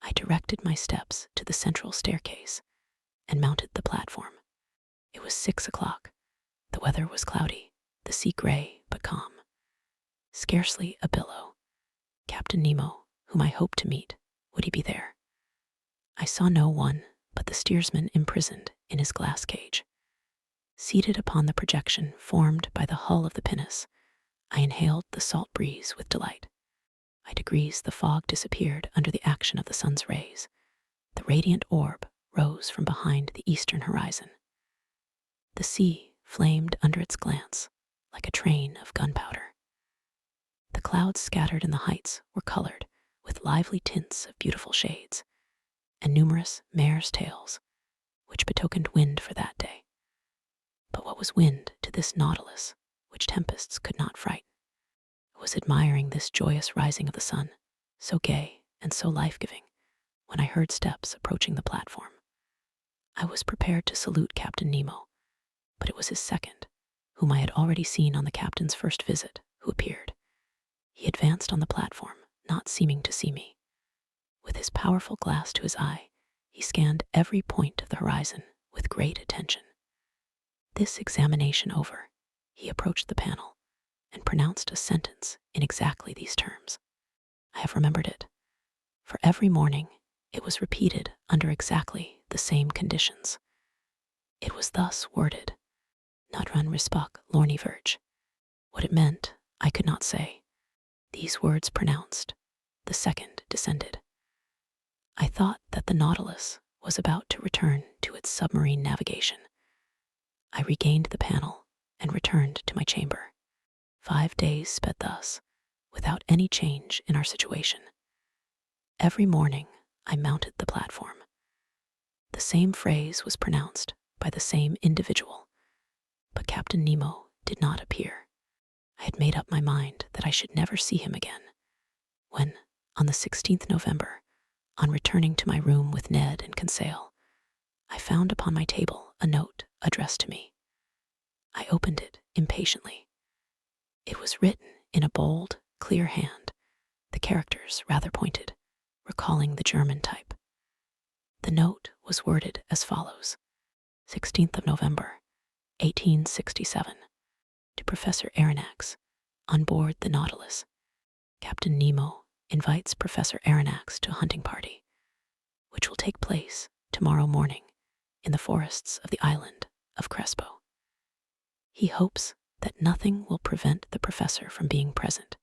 I directed my steps to the central staircase and mounted the platform. It was 6 o'clock. The weather was cloudy, the sea gray but calm. Scarcely a billow. Captain Nemo, whom I hoped to meet, would he be there? I saw no one but the steersman imprisoned in his glass cage. Seated upon the projection formed by the hull of the pinnace, I inhaled the salt breeze with delight. By degrees the fog disappeared under the action of the sun's rays. The radiant orb rose from behind the eastern horizon. The sea flamed under its glance like a train of gunpowder. The clouds scattered in the heights were colored with lively tints of beautiful shades, and numerous mare's tails, which betokened wind for that day. But what was wind to this Nautilus, which tempests could not frighten? I was admiring this joyous rising of the sun, so gay and so life-giving, when I heard steps approaching the platform. I was prepared to salute Captain Nemo, but it was his second, whom I had already seen on the captain's first visit, who appeared. He advanced on the platform, not seeming to see me. With his powerful glass to his eye, he scanned every point of the horizon with great attention. This examination over, he approached the panel and pronounced a sentence in exactly these terms. I have remembered it, for every morning it was repeated under exactly the same conditions. It was thus worded: Not run rispak lorny verge. What it meant, I could not say. These words pronounced, the second descended. I thought that the Nautilus was about to return to its submarine navigation. I regained the panel and returned to my chamber. 5 days sped thus, without any change in our situation. Every morning, I mounted the platform. The same phrase was pronounced by the same individual, but Captain Nemo did not appear. I had made up my mind that I should never see him again, when, on the 16th November, on returning to my room with Ned and Conseil, I found upon my table a note addressed to me. I opened it impatiently. It was written in a bold, clear hand, the characters rather pointed, recalling the German type. The note was worded as follows: 16th of November, 1867. To Professor Aronnax, on board the Nautilus. Captain Nemo invites Professor Aronnax to a hunting party, which will take place tomorrow morning in the forests of the island of Crespo. He hopes that nothing will prevent the professor from being present,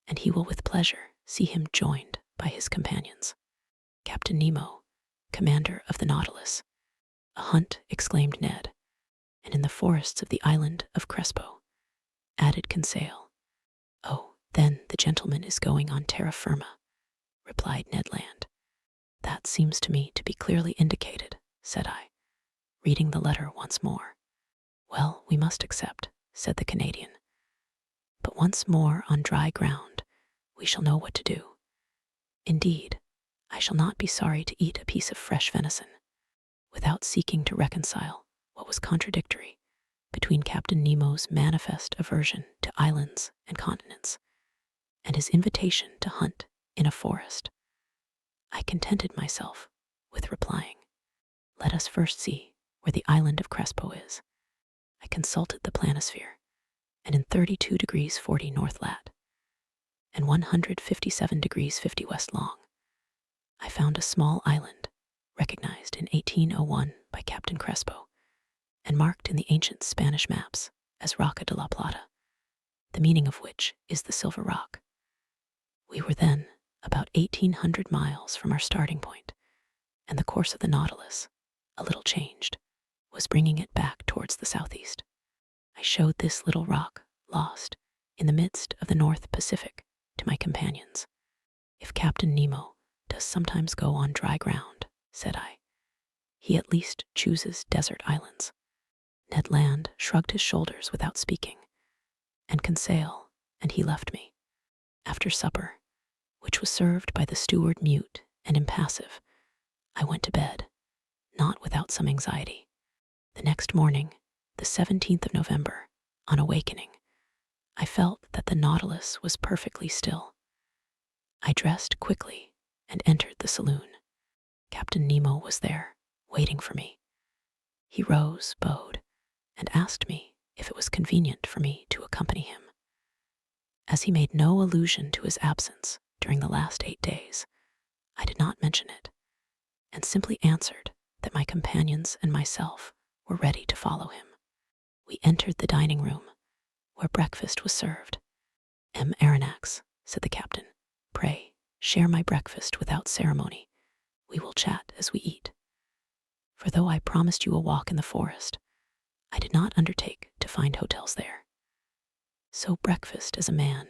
and he will with pleasure see him joined by his companions. Captain Nemo, commander of the Nautilus. A hunt, exclaimed Ned, and in the forests of the island of Crespo, added Conseil. Oh, then the gentleman is going on terra firma, replied Ned Land. That seems to me to be clearly indicated, said I, reading the letter once more. Well, we must accept, said the Canadian. But once more on dry ground, we shall know what to do. Indeed, I shall not be sorry to eat a piece of fresh venison, without seeking to reconcile what was contradictory between Captain Nemo's manifest aversion to islands and continents, and his invitation to hunt in a forest. I contented myself with replying, let us first see where the island of Crespo is. I consulted the planisphere, and in 32 degrees 40 north lat, and 157 degrees 50 west long, I found a small island, recognized in 1801 by Captain Crespo, and marked in the ancient Spanish maps as Roca de la Plata, the meaning of which is the Silver Rock. We were then about 1,800 miles from our starting point, and the course of the Nautilus, a little changed, was bringing it back towards the southeast. I showed this little rock, lost in the midst of the North Pacific, to my companions. If Captain Nemo does sometimes go on dry ground, said I, he at least chooses desert islands. Ned Land shrugged his shoulders without speaking, and Conseil and he left me. After supper, which was served by the steward mute and impassive, I went to bed, not without some anxiety. The next morning, the 17th of November, on awakening, I felt that the Nautilus was perfectly still. I dressed quickly and entered the saloon. Captain Nemo was there, waiting for me. He rose, bowed, and asked me if it was convenient for me to accompany him. As he made no allusion to his absence during the last 8 days, I did not mention it, and simply answered that my companions and myself were ready to follow him. We entered the dining room, where breakfast was served. M. Aronnax, said the captain, pray, share my breakfast without ceremony. We will chat as we eat. For though I promised you a walk in the forest, I did not undertake to find hotels there. So breakfast as a man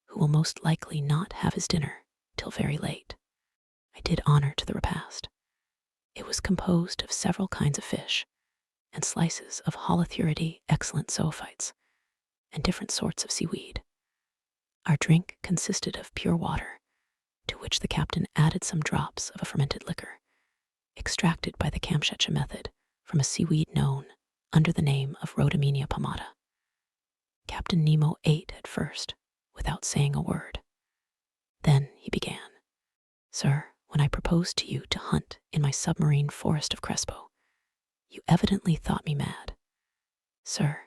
who will most likely not have his dinner till very late. I did honor to the repast. It was composed of several kinds of fish, and slices of holothuridae excellent zoophytes, and different sorts of seaweed. Our drink consisted of pure water, to which the captain added some drops of a fermented liquor, extracted by the Kamchatka method from a seaweed known under the name of Rhodamenia pomata. Captain Nemo ate at first, without saying a word. Then he began. Sir, when I proposed to you to hunt in my submarine forest of Crespo, you evidently thought me mad. Sir,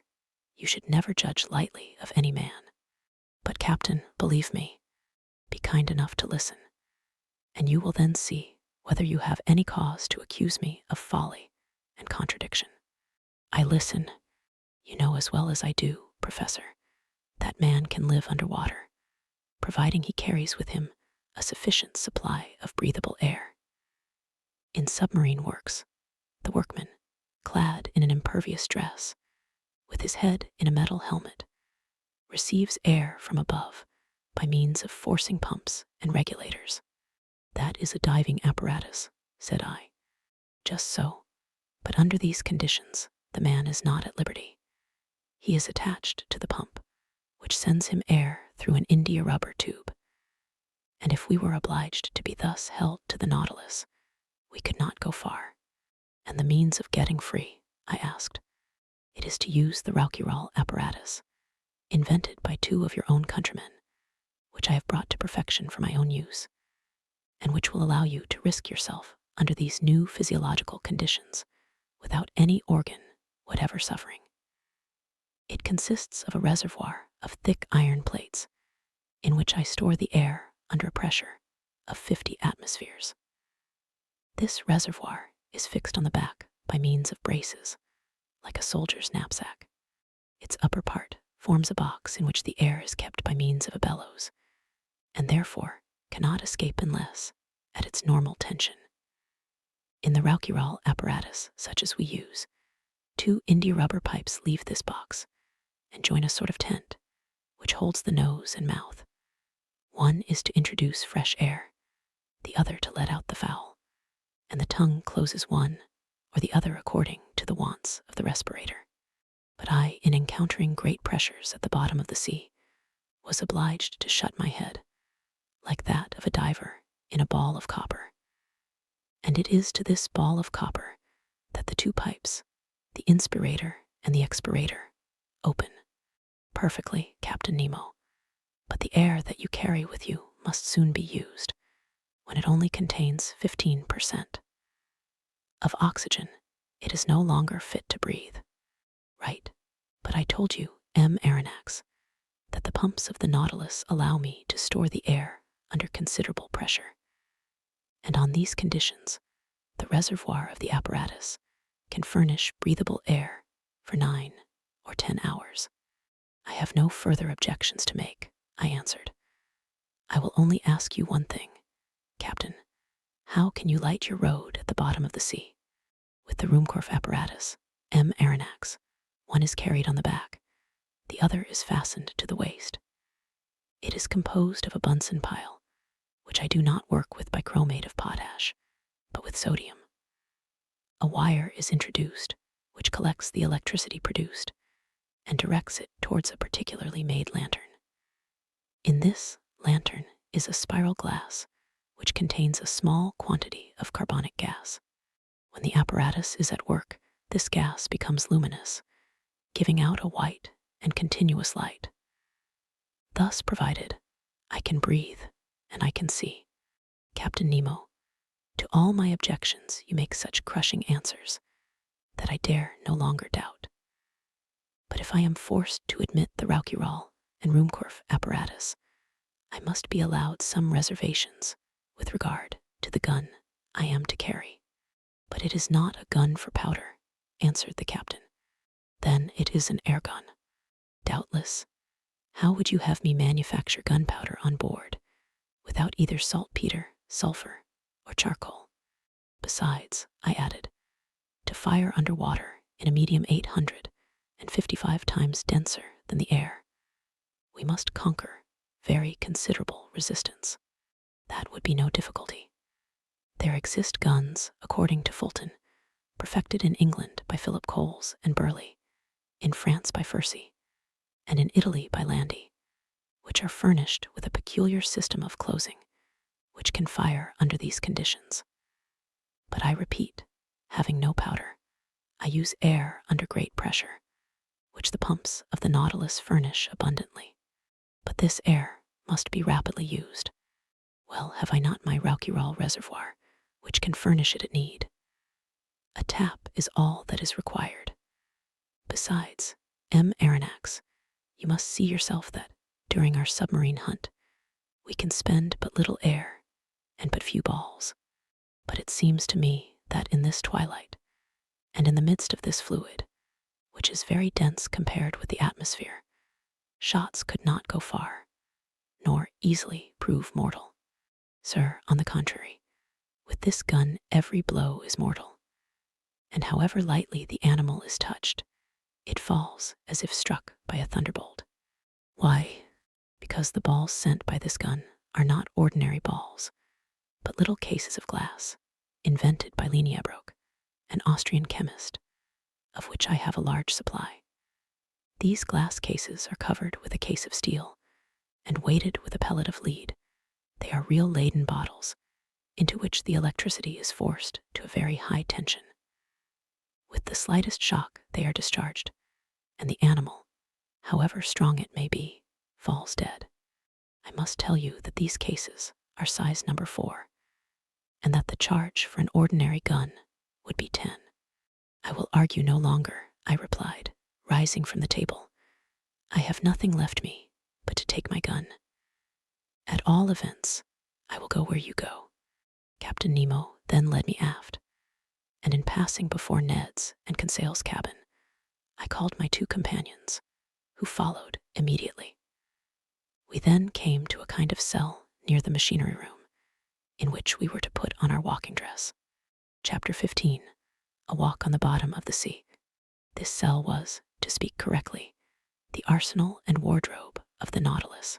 you should never judge lightly of any man. But, Captain, believe me, be kind enough to listen, and you will then see whether you have any cause to accuse me of folly and contradiction. I listen. You know as well as I do, Professor, that man can live underwater, providing he carries with him a sufficient supply of breathable air. In submarine works, the workman, clad in an impervious dress, with his head in a metal helmet, receives air from above by means of forcing pumps and regulators. That is a diving apparatus, said I. Just so, but under these conditions, the man is not at liberty. He is attached to the pump, which sends him air through an india rubber tube. And if we were obliged to be thus held to the Nautilus, we could not go far. And the means of getting free, I asked. It is to use the Rauquirol apparatus, invented by 2 of your own countrymen, which I have brought to perfection for my own use, and which will allow you to risk yourself under these new physiological conditions without any organ whatever suffering. It consists of a reservoir of thick iron plates in which I store the air under a pressure of 50 atmospheres. This reservoir is fixed on the back by means of braces, like a soldier's knapsack. Its upper part forms a box in which the air is kept by means of a bellows, and therefore cannot escape unless at its normal tension. In the Rauquirol apparatus, such as we use, 2 india rubber pipes leave this box and join a sort of tent, which holds the nose and mouth. One is to introduce fresh air, the other to let out the foul, and the tongue closes one or the other according to the wants of the respirator. But I, in encountering great pressures at the bottom of the sea, was obliged to shut my head, like that of a diver in a ball of copper. And it is to this ball of copper that the 2 pipes, the inspirator and the expirator, open. Perfectly, Captain Nemo, but the air that you carry with you must soon be used, when it only contains 15% of oxygen. It is no longer fit to breathe. Right, but I told you, M. Aronnax, that the pumps of the Nautilus allow me to store the air under considerable pressure. And on these conditions, the reservoir of the apparatus can furnish breathable air for 9 or 10 hours. I have no further objections to make, I answered. I will only ask you one thing, Captain. How can you light your road at the bottom of the sea? With the Ruhmkorff apparatus, M. Aronnax, one is carried on the back, the other is fastened to the waist. It is composed of a Bunsen pile, which I do not work with bichromate of potash, but with sodium. A wire is introduced, which collects the electricity produced and directs it towards a particularly made lantern. In this lantern is a spiral glass, which contains a small quantity of carbonic gas. When the apparatus is at work, this gas becomes luminous, giving out a white and continuous light. Thus provided, I can breathe and I can see. Captain Nemo, to all my objections you make such crushing answers that I dare no longer doubt. But if I am forced to admit the Rauquirol and Ruhmkorff apparatus, I must be allowed some reservations with regard to the gun I am to carry. But it is not a gun for powder, answered the captain. Then it is an air gun. Doubtless. How would you have me manufacture gunpowder on board without either saltpeter, sulfur, or charcoal? Besides, I added, to fire underwater in a medium 855 times denser than the air, we must conquer very considerable resistance. That would be no difficulty. There exist guns, according to Fulton, perfected in England by Philip Coles and Burley, in France by Fursey, and in Italy by Landi, which are furnished with a peculiar system of closing, which can fire under these conditions. But I repeat, having no powder, I use air under great pressure, which the pumps of the Nautilus furnish abundantly. But this air must be rapidly used. Well, have I not my Rauquirol reservoir, which can furnish it at need? A tap is all that is required. Besides, M. Aronnax, you must see yourself that, during our submarine hunt, we can spend but little air and but few balls. But it seems to me that in this twilight, and in the midst of this fluid, which is very dense compared with the atmosphere, shots could not go far, nor easily prove mortal. Sir, on the contrary, with this gun every blow is mortal, and however lightly the animal is touched, it falls as if struck by a thunderbolt. Why? Because the balls sent by this gun are not ordinary balls, but little cases of glass, invented by Lienbrock, an Austrian chemist, of which I have a large supply. These glass cases are covered with a case of steel, and weighted with a pellet of lead. They are real Leyden bottles, into which the electricity is forced to a very high tension. With the slightest shock they are discharged, and the animal, however strong it may be, falls dead. I must tell you that these cases are size number 4, and that the charge for an ordinary gun would be 10. I will argue no longer, I replied, rising from the table. I have nothing left me but to take my gun. At all events, I will go where you go. Captain Nemo then led me aft, and in passing before Ned's and Conseil's cabin, I called my 2 companions, who followed immediately. We then came to a kind of cell near the machinery room, in which we were to put on our walking dress. Chapter 15. A Walk on the Bottom of the Sea. This cell was, to speak correctly, the arsenal and wardrobe of the Nautilus.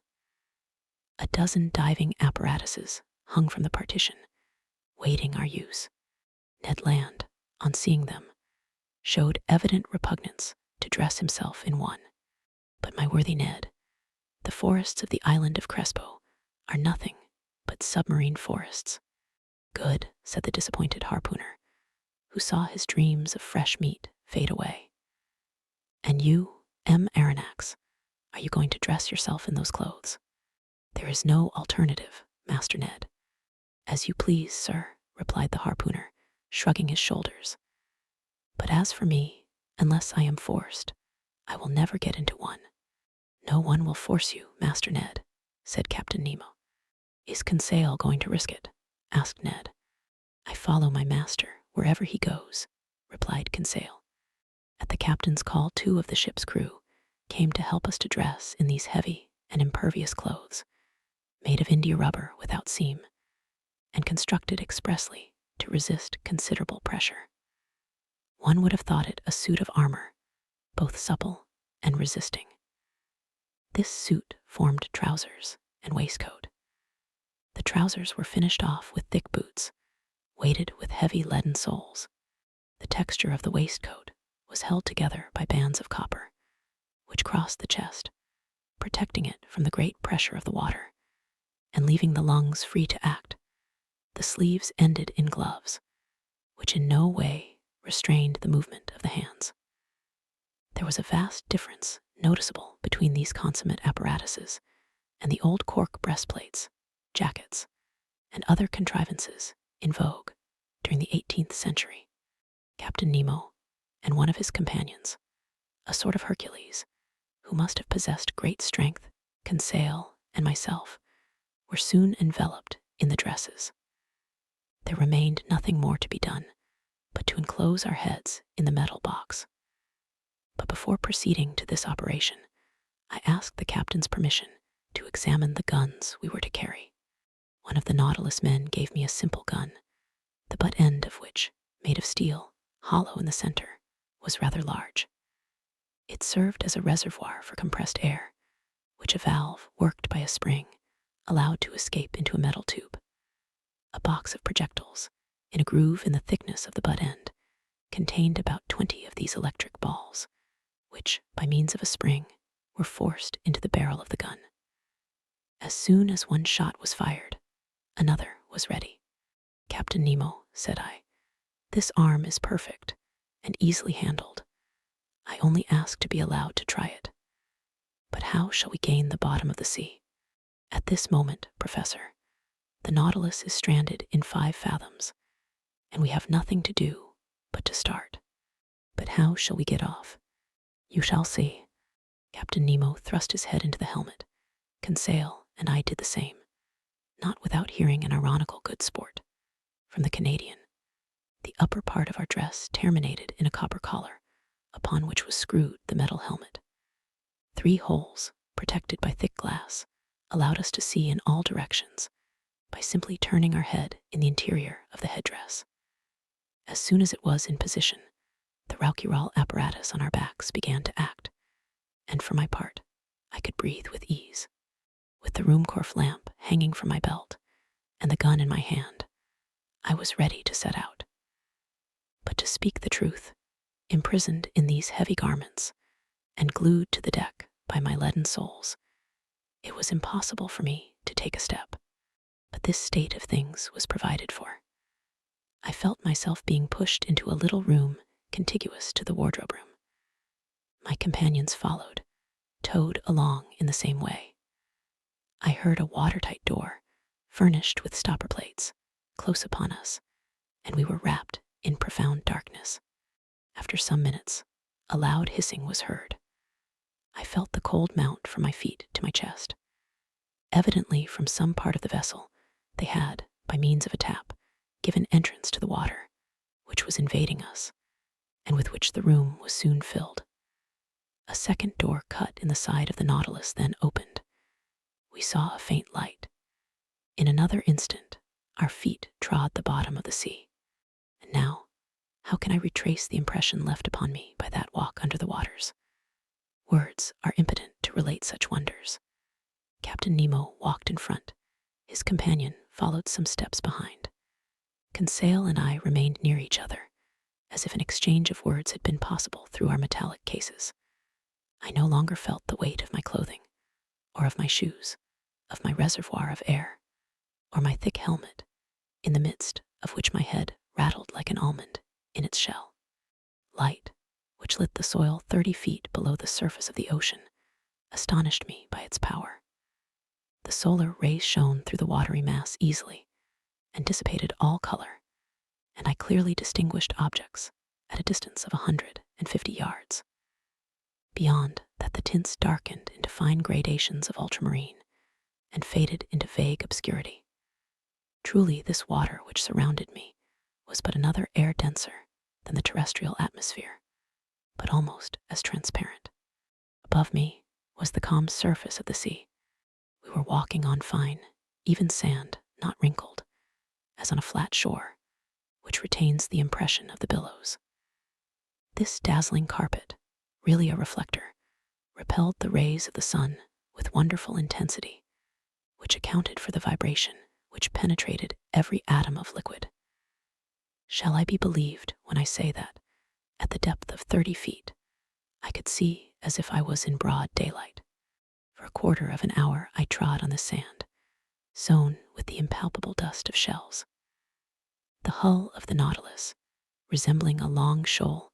A dozen diving apparatuses hung from the partition, waiting our use. Ned Land, on seeing them, showed evident repugnance to dress himself in one. But my worthy Ned, the forests of the island of Crespo are nothing but submarine forests. Good, said the disappointed harpooner, who saw his dreams of fresh meat fade away. And you, M. Aronnax, are you going to dress yourself in those clothes? There is no alternative, Master Ned. As you please, sir, replied the harpooner, shrugging his shoulders. But as for me, unless I am forced, I will never get into one. No one will force you, Master Ned, said Captain Nemo. Is Conseil going to risk it? Asked Ned. I follow my master wherever he goes, replied Conseil. At the captain's call, 2 of the ship's crew came to help us to dress in these heavy and impervious clothes, made of India rubber without seam, and constructed expressly to resist considerable pressure. One would have thought it a suit of armor, both supple and resisting. This suit formed trousers and waistcoat. The trousers were finished off with thick boots, weighted with heavy leaden soles. The texture of the waistcoat was held together by bands of copper, which crossed the chest, protecting it from the great pressure of the water, and leaving the lungs free to act. The sleeves ended in gloves, which in no way restrained the movement of the hands. There was a vast difference noticeable between these consummate apparatuses and the old cork breastplates, jackets, and other contrivances in vogue during the 18th century. Captain Nemo and one of his companions, a sort of Hercules, who must have possessed great strength, Conseil and myself, were soon enveloped in the dresses. There remained nothing more to be done but to enclose our heads in the metal box. But before proceeding to this operation, I asked the captain's permission to examine the guns we were to carry. One of the Nautilus men gave me a simple gun, the butt end of which, made of steel, hollow in the center, was rather large. It served as a reservoir for compressed air, which a valve worked by a spring allowed to escape into a metal tube. A box of projectiles, in a groove in the thickness of the butt end, contained about 20 of these electric balls, which, by means of a spring, were forced into the barrel of the gun. As soon as one shot was fired, another was ready. Captain Nemo, said I, this arm is perfect and easily handled. I only ask to be allowed to try it. But how shall we gain the bottom of the sea? At this moment, Professor, the Nautilus is stranded in 5 fathoms, and we have nothing to do but to start. But how shall we get off? You shall see. Captain Nemo thrust his head into the helmet. Conseil and I did the same, not without hearing an ironical good sport from the Canadian. The upper part of our dress terminated in a copper collar, upon which was screwed the metal helmet. 3 holes, protected by thick glass, allowed us to see in all directions by simply turning our head in the interior of the headdress. As soon as it was in position, the Rauquirol apparatus on our backs began to act, and for my part, I could breathe with ease. With the Ruhmkorff lamp hanging from my belt and the gun in my hand, I was ready to set out. But to speak the truth, imprisoned in these heavy garments and glued to the deck by my leaden soles, it was impossible for me to take a step. But this state of things was provided for. I felt myself being pushed into a little room contiguous to the wardrobe room. My companions followed, towed along in the same way. I heard a watertight door, furnished with stopper plates, close upon us, and we were wrapped in profound darkness. After some minutes, a loud hissing was heard. I felt the cold mount from my feet to my chest. Evidently from some part of the vessel, they had, by means of a tap, given entrance to the water, which was invading us, and with which the room was soon filled. A second door cut in the side of the Nautilus then opened. We saw a faint light. In another instant, our feet trod the bottom of the sea. And now, how can I retrace the impression left upon me by that walk under the waters? Words are impotent to relate such wonders. Captain Nemo walked in front. His companion followed some steps behind. Conseil and I remained near each other, as if an exchange of words had been possible through our metallic cases. I no longer felt the weight of my clothing, or of my shoes, of my reservoir of air, or my thick helmet, in the midst of which my head rattled like an almond in its shell. Light, which lit the soil 30 feet below the surface of the ocean, astonished me by its power. The solar rays shone through the watery mass easily and dissipated all color, and I clearly distinguished objects at a distance of 150 yards. Beyond that, the tints darkened into fine gradations of ultramarine and faded into vague obscurity. Truly, this water which surrounded me was but another air denser than the terrestrial atmosphere, but almost as transparent. Above me was the calm surface of the sea. We were walking on fine, even sand, not wrinkled, as on a flat shore, which retains the impression of the billows. This dazzling carpet, really a reflector, repelled the rays of the sun with wonderful intensity, which accounted for the vibration which penetrated every atom of liquid. Shall I be believed when I say that, at the depth of 30 feet, I could see as if I was in broad daylight? For a quarter of an hour I trod on the sand, sown with the impalpable dust of shells. The hull of the Nautilus, resembling a long shoal,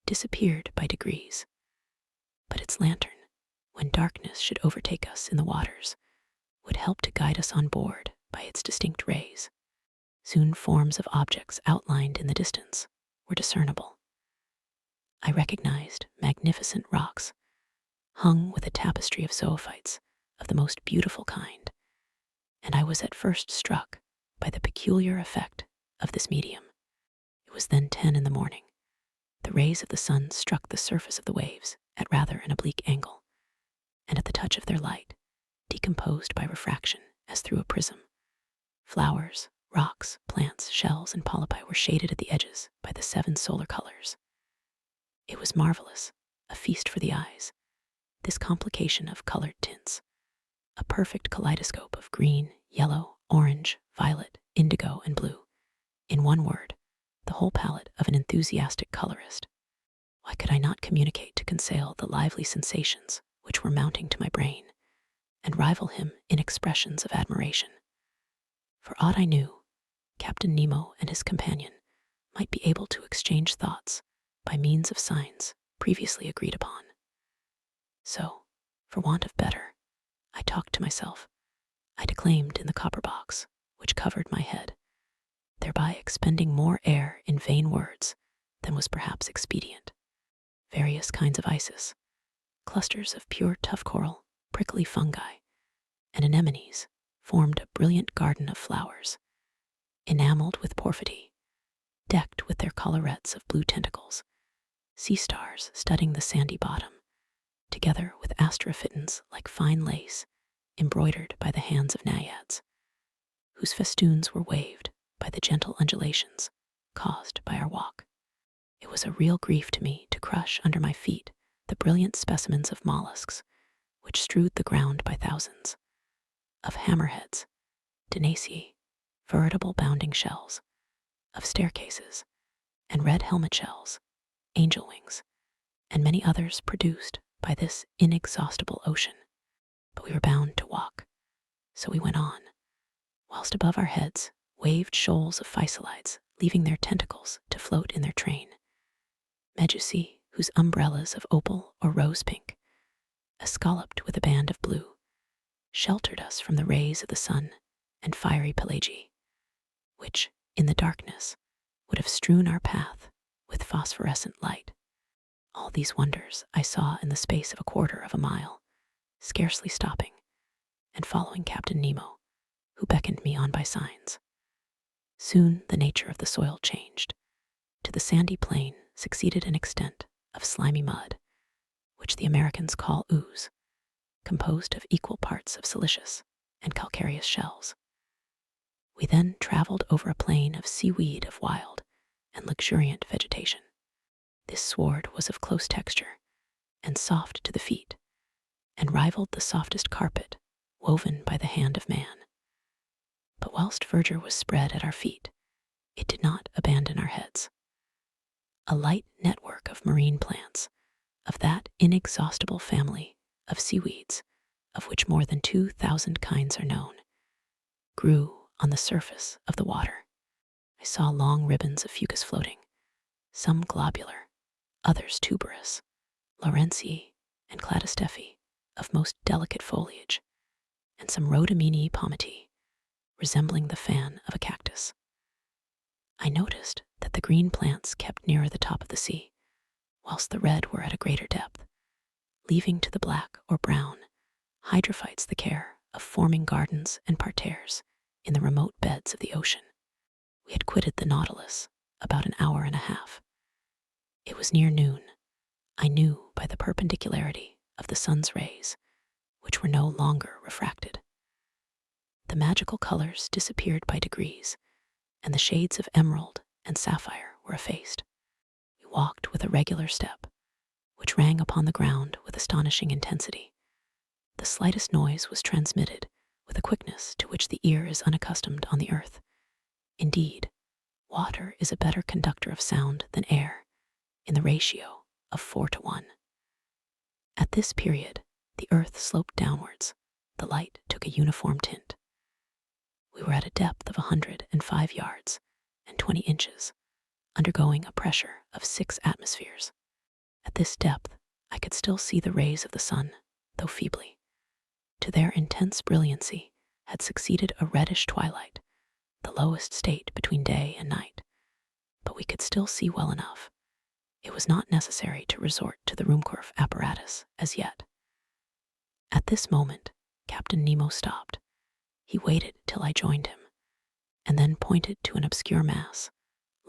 disappeared by degrees, but its lantern, when darkness should overtake us in the waters, would help to guide us on board by its distinct rays. Soon forms of objects outlined in the distance were discernible. I recognized magnificent rocks, hung with a tapestry of zoophytes of the most beautiful kind, and I was at first struck by the peculiar effect of this medium. It was then 10 in the morning. The rays of the sun struck the surface of the waves at rather an oblique angle, and at the touch of their light, decomposed by refraction as through a prism, flowers, rocks, plants, shells, and polypi were shaded at the edges by the 7 solar colors. It was marvelous, a feast for the eyes, this complication of colored tints, a perfect kaleidoscope of green, yellow, orange, violet, indigo, and blue. In one word, the whole palette of an enthusiastic colorist. Why could I not communicate to Conseil the lively sensations which were mounting to my brain, and rival him in expressions of admiration? For aught I knew, Captain Nemo and his companion might be able to exchange thoughts by means of signs previously agreed upon. So, for want of better, I talked to myself. I declaimed in the copper box which covered my head, thereby expending more air in vain words than was perhaps expedient. Various kinds of isis, clusters of pure tough coral, prickly fungi, and anemones formed a brilliant garden of flowers, enameled with porphyry, decked with their collarettes of blue tentacles, sea stars studding the sandy bottom, together with astrophytons like fine lace embroidered by the hands of naiads, whose festoons were waved by the gentle undulations caused by our walk. It was a real grief to me to crush under my feet the brilliant specimens of mollusks which strewed the ground by thousands, of hammerheads, Dinaceae, veritable bounding shells, of staircases, and red helmet shells, angel wings, and many others produced by this inexhaustible ocean. But we were bound to walk, so we went on, whilst above our heads waved shoals of phycelides, leaving their tentacles to float in their train. Medusae, whose umbrellas of opal or rose pink, escalloped with a band of blue, sheltered us from the rays of the sun, and fiery Pelagie, which, in the darkness, would have strewn our path with phosphorescent light. All these wonders I saw in the space of a quarter of a mile, scarcely stopping, and following Captain Nemo, who beckoned me on by signs. Soon the nature of the soil changed. To the sandy plain succeeded an extent of slimy mud, which the Americans call ooze, composed of equal parts of silicious and calcareous shells. We then traveled over a plain of seaweed of wild and luxuriant vegetation. This sward was of close texture and soft to the feet, and rivaled the softest carpet woven by the hand of man. But whilst verdure was spread at our feet, it did not abandon our heads. A light network of marine plants, of that inexhaustible family of seaweeds, of which more than 2,000 kinds are known, grew on the surface of the water. I saw long ribbons of fucus floating, some globular, others tuberous, Lawrencii and Cladistephae of most delicate foliage, and some Rhodamini pomatii, resembling the fan of a cactus. I noticed that the green plants kept nearer the top of the sea, whilst the red were at a greater depth, leaving to the black or brown hydrophytes the care of forming gardens and parterres in the remote beds of the ocean. We had quitted the Nautilus about an hour and a half. It was near noon. I knew by the perpendicularity of the sun's rays, which were no longer refracted. The magical colors disappeared by degrees, and the shades of emerald and sapphire were effaced. We walked with a regular step, which rang upon the ground with astonishing intensity. The slightest noise was transmitted with a quickness to which the ear is unaccustomed on the earth. Indeed, water is a better conductor of sound than air, in the ratio of 4:1. At this period, the earth sloped downwards. The light took a uniform tint. We were at a depth of 105 yards and 20 inches, undergoing a pressure of 6 atmospheres. At this depth, I could still see the rays of the sun, though feebly. To their intense brilliancy had succeeded a reddish twilight, the lowest state between day and night, but we could still see well enough. It was not necessary to resort to the Ruhmkorff apparatus as yet. At this moment, Captain Nemo stopped. He waited till I joined him, and then pointed to an obscure mass,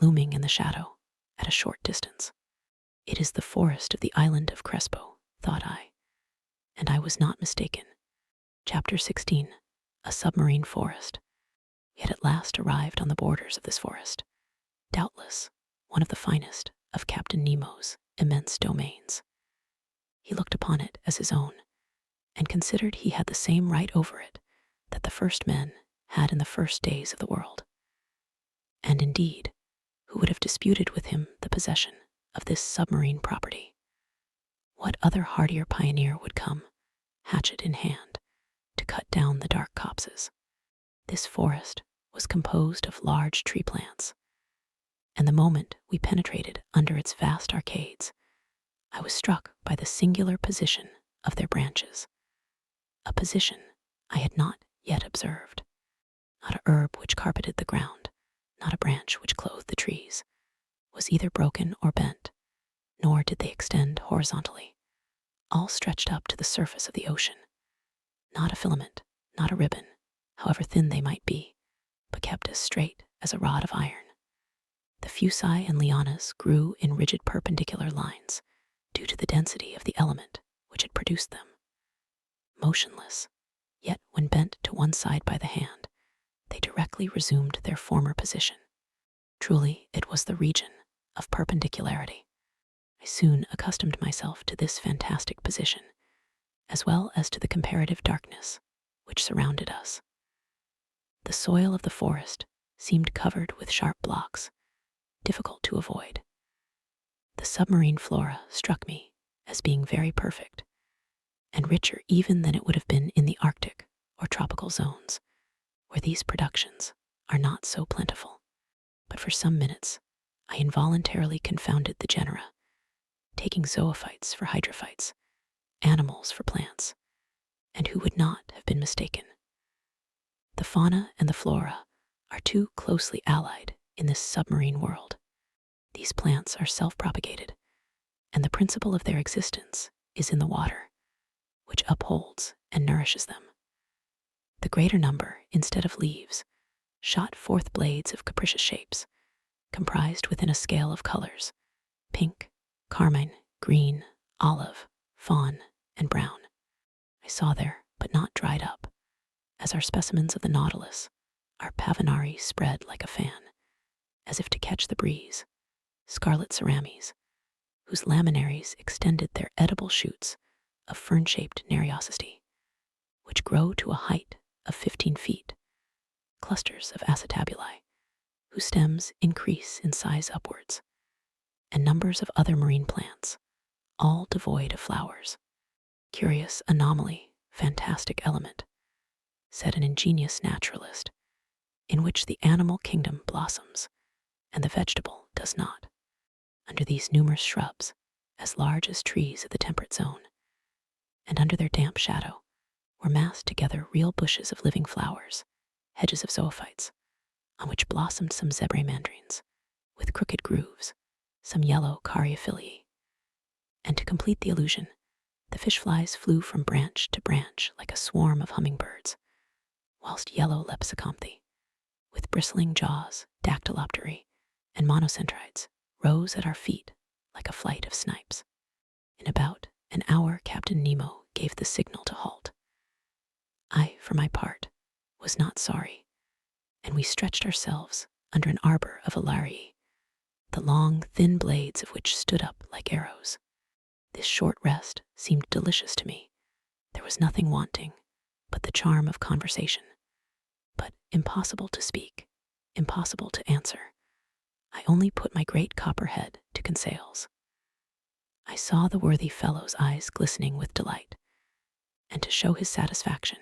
looming in the shadow at a short distance. It is the forest of the island of Crespo, thought I, and I was not mistaken. Chapter 16, A Submarine Forest. We had at last arrived on the borders of this forest, doubtless one of the finest of Captain Nemo's immense domains. He looked upon it as his own, and considered he had the same right over it that the first men had in the first days of the world. And indeed, who would have disputed with him the possession of this submarine property? What other hardier pioneer would come, hatchet in hand, to cut down the dark copses? This forest was composed of large tree plants, and the moment we penetrated under its vast arcades, I was struck by the singular position of their branches, a position I had not yet observed. Not a herb which carpeted the ground, not a branch which clothed the trees, was either broken or bent, nor did they extend horizontally. All stretched up to the surface of the ocean. Not a filament, not a ribbon, however thin they might be, but kept as straight as a rod of iron. The fuci and lianas grew in rigid perpendicular lines, due to the density of the element which had produced them. Motionless, yet when bent to one side by the hand, they directly resumed their former position. Truly, it was the region of perpendicularity. I soon accustomed myself to this fantastic position, as well as to the comparative darkness which surrounded us. The soil of the forest seemed covered with sharp blocks, difficult to avoid. The submarine flora struck me as being very perfect, and richer even than it would have been in the Arctic or tropical zones, where these productions are not so plentiful. But for some minutes, I involuntarily confounded the genera, taking zoophytes for hydrophytes, animals for plants, and who would not have been mistaken? The fauna and the flora are too closely allied in this submarine world. These plants are self-propagated, and the principle of their existence is in the water, which upholds and nourishes them. The greater number, instead of leaves, shot forth blades of capricious shapes, comprised within a scale of colors: pink, carmine, green, olive, fawn, and brown. I saw there, but not dried up, as our specimens of the nautilus, our pavonari spread like a fan, as if to catch the breeze, scarlet cerames, whose laminaries extended their edible shoots of fern-shaped neriosity, which grow to a height of 15 feet, clusters of acetabuli, whose stems increase in size upwards, and numbers of other marine plants, all devoid of flowers. Curious anomaly, fantastic element, said an ingenious naturalist, in which the animal kingdom blossoms and the vegetable does not. Under these numerous shrubs, as large as trees of the temperate zone, and under their damp shadow, were massed together real bushes of living flowers, hedges of zoophytes, on which blossomed some zebra mandarins, with crooked grooves, some yellow caryophyllae. And to complete the illusion, the fish flies flew from branch to branch like a swarm of hummingbirds, whilst yellow lepsacanthe, with bristling jaws, dactyloptery, and monocentrides, rose at our feet like a flight of snipes. In about an hour, Captain Nemo gave the signal to halt. I, for my part, was not sorry, and we stretched ourselves under an arbor of alarii, the long, thin blades of which stood up like arrows. This short rest seemed delicious to me. There was nothing wanting but the charm of conversation, but impossible to speak, impossible to answer. I only put my great copper head to Conseil's. I saw the worthy fellow's eyes glistening with delight, and to show his satisfaction,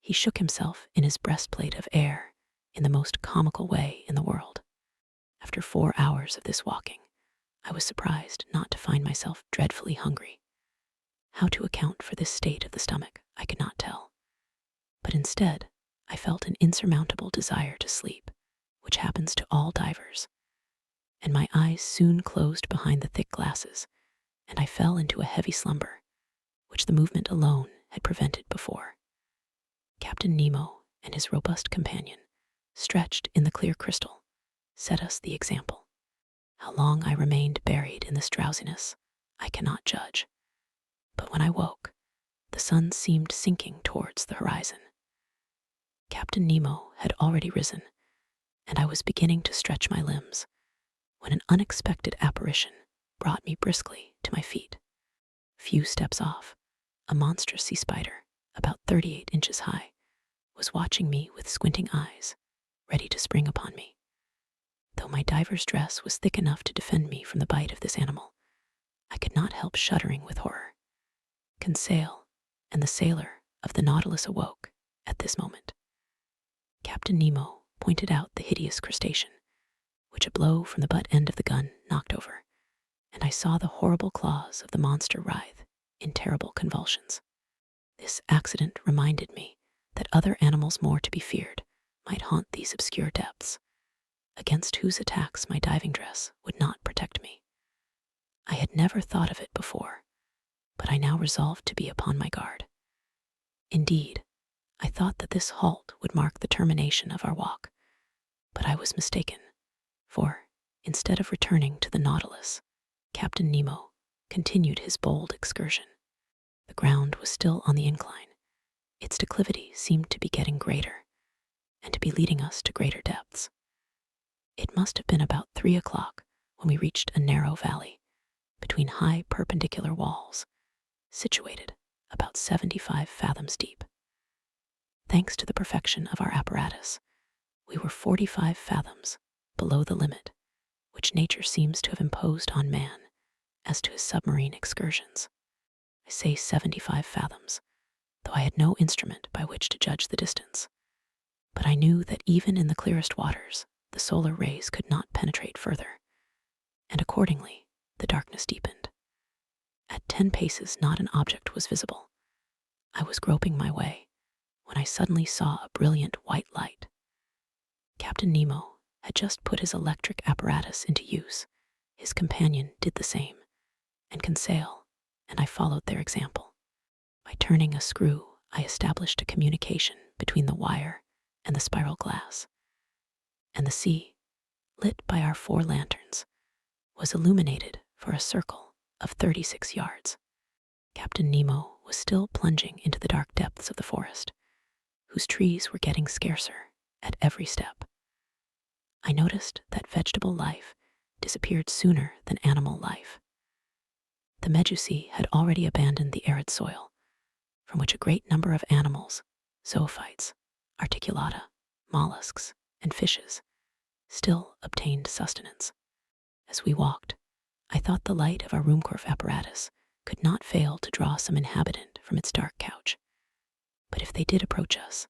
he shook himself in his breastplate of air in the most comical way in the world. After 4 hours of this walking, I was surprised not to find myself dreadfully hungry. How to account for this state of the stomach, I could not tell. But instead, I felt an insurmountable desire to sleep, which happens to all divers, and my eyes soon closed behind the thick glasses, and I fell into a heavy slumber, which the movement alone had prevented before. Captain Nemo and his robust companion, stretched in the clear crystal, set us the example. How long I remained buried in this drowsiness, I cannot judge. But when I woke, the sun seemed sinking towards the horizon. Captain Nemo had already risen, and I was beginning to stretch my limbs, when an unexpected apparition brought me briskly to my feet. A few steps off, a monstrous sea spider, about 38 inches high, was watching me with squinting eyes, ready to spring upon me. Though my diver's dress was thick enough to defend me from the bite of this animal, I could not help shuddering with horror. Conseil and the sailor of the Nautilus awoke at this moment. Captain Nemo pointed out the hideous crustacean, which a blow from the butt end of the gun knocked over, and I saw the horrible claws of the monster writhe in terrible convulsions. This accident reminded me that other animals more to be feared might haunt these obscure depths, against whose attacks my diving dress would not protect me. I had never thought of it before, but I now resolved to be upon my guard. Indeed, I thought that this halt would mark the termination of our walk, but I was mistaken, for, instead of returning to the Nautilus, Captain Nemo continued his bold excursion. The ground was still on the incline. Its declivity seemed to be getting greater, and to be leading us to greater depths. It must have been about 3 o'clock when we reached a narrow valley between high perpendicular walls, situated about 75 fathoms deep. Thanks to the perfection of our apparatus, we were 45 fathoms below the limit which nature seems to have imposed on man as to his submarine excursions. I say 75 fathoms, though I had no instrument by which to judge the distance. But I knew that even in the clearest waters, the solar rays could not penetrate further, and accordingly, the darkness deepened. At 10 paces, not an object was visible. I was groping my way when I suddenly saw a brilliant white light. Captain Nemo had just put his electric apparatus into use. His companion did the same, and Conseil and I followed their example. By turning a screw, I established a communication between the wire and the spiral glass, and the sea, lit by our 4 lanterns, was illuminated for a circle of 36 yards. Captain Nemo was still plunging into the dark depths of the forest, whose trees were getting scarcer at every step. I noticed that vegetable life disappeared sooner than animal life. The Medusae had already abandoned the arid soil, from which a great number of animals, zoophytes, articulata, mollusks, and fishes, still obtained sustenance. As we walked, I thought the light of our Ruhmkorff apparatus could not fail to draw some inhabitant from its dark couch. But if they did approach us,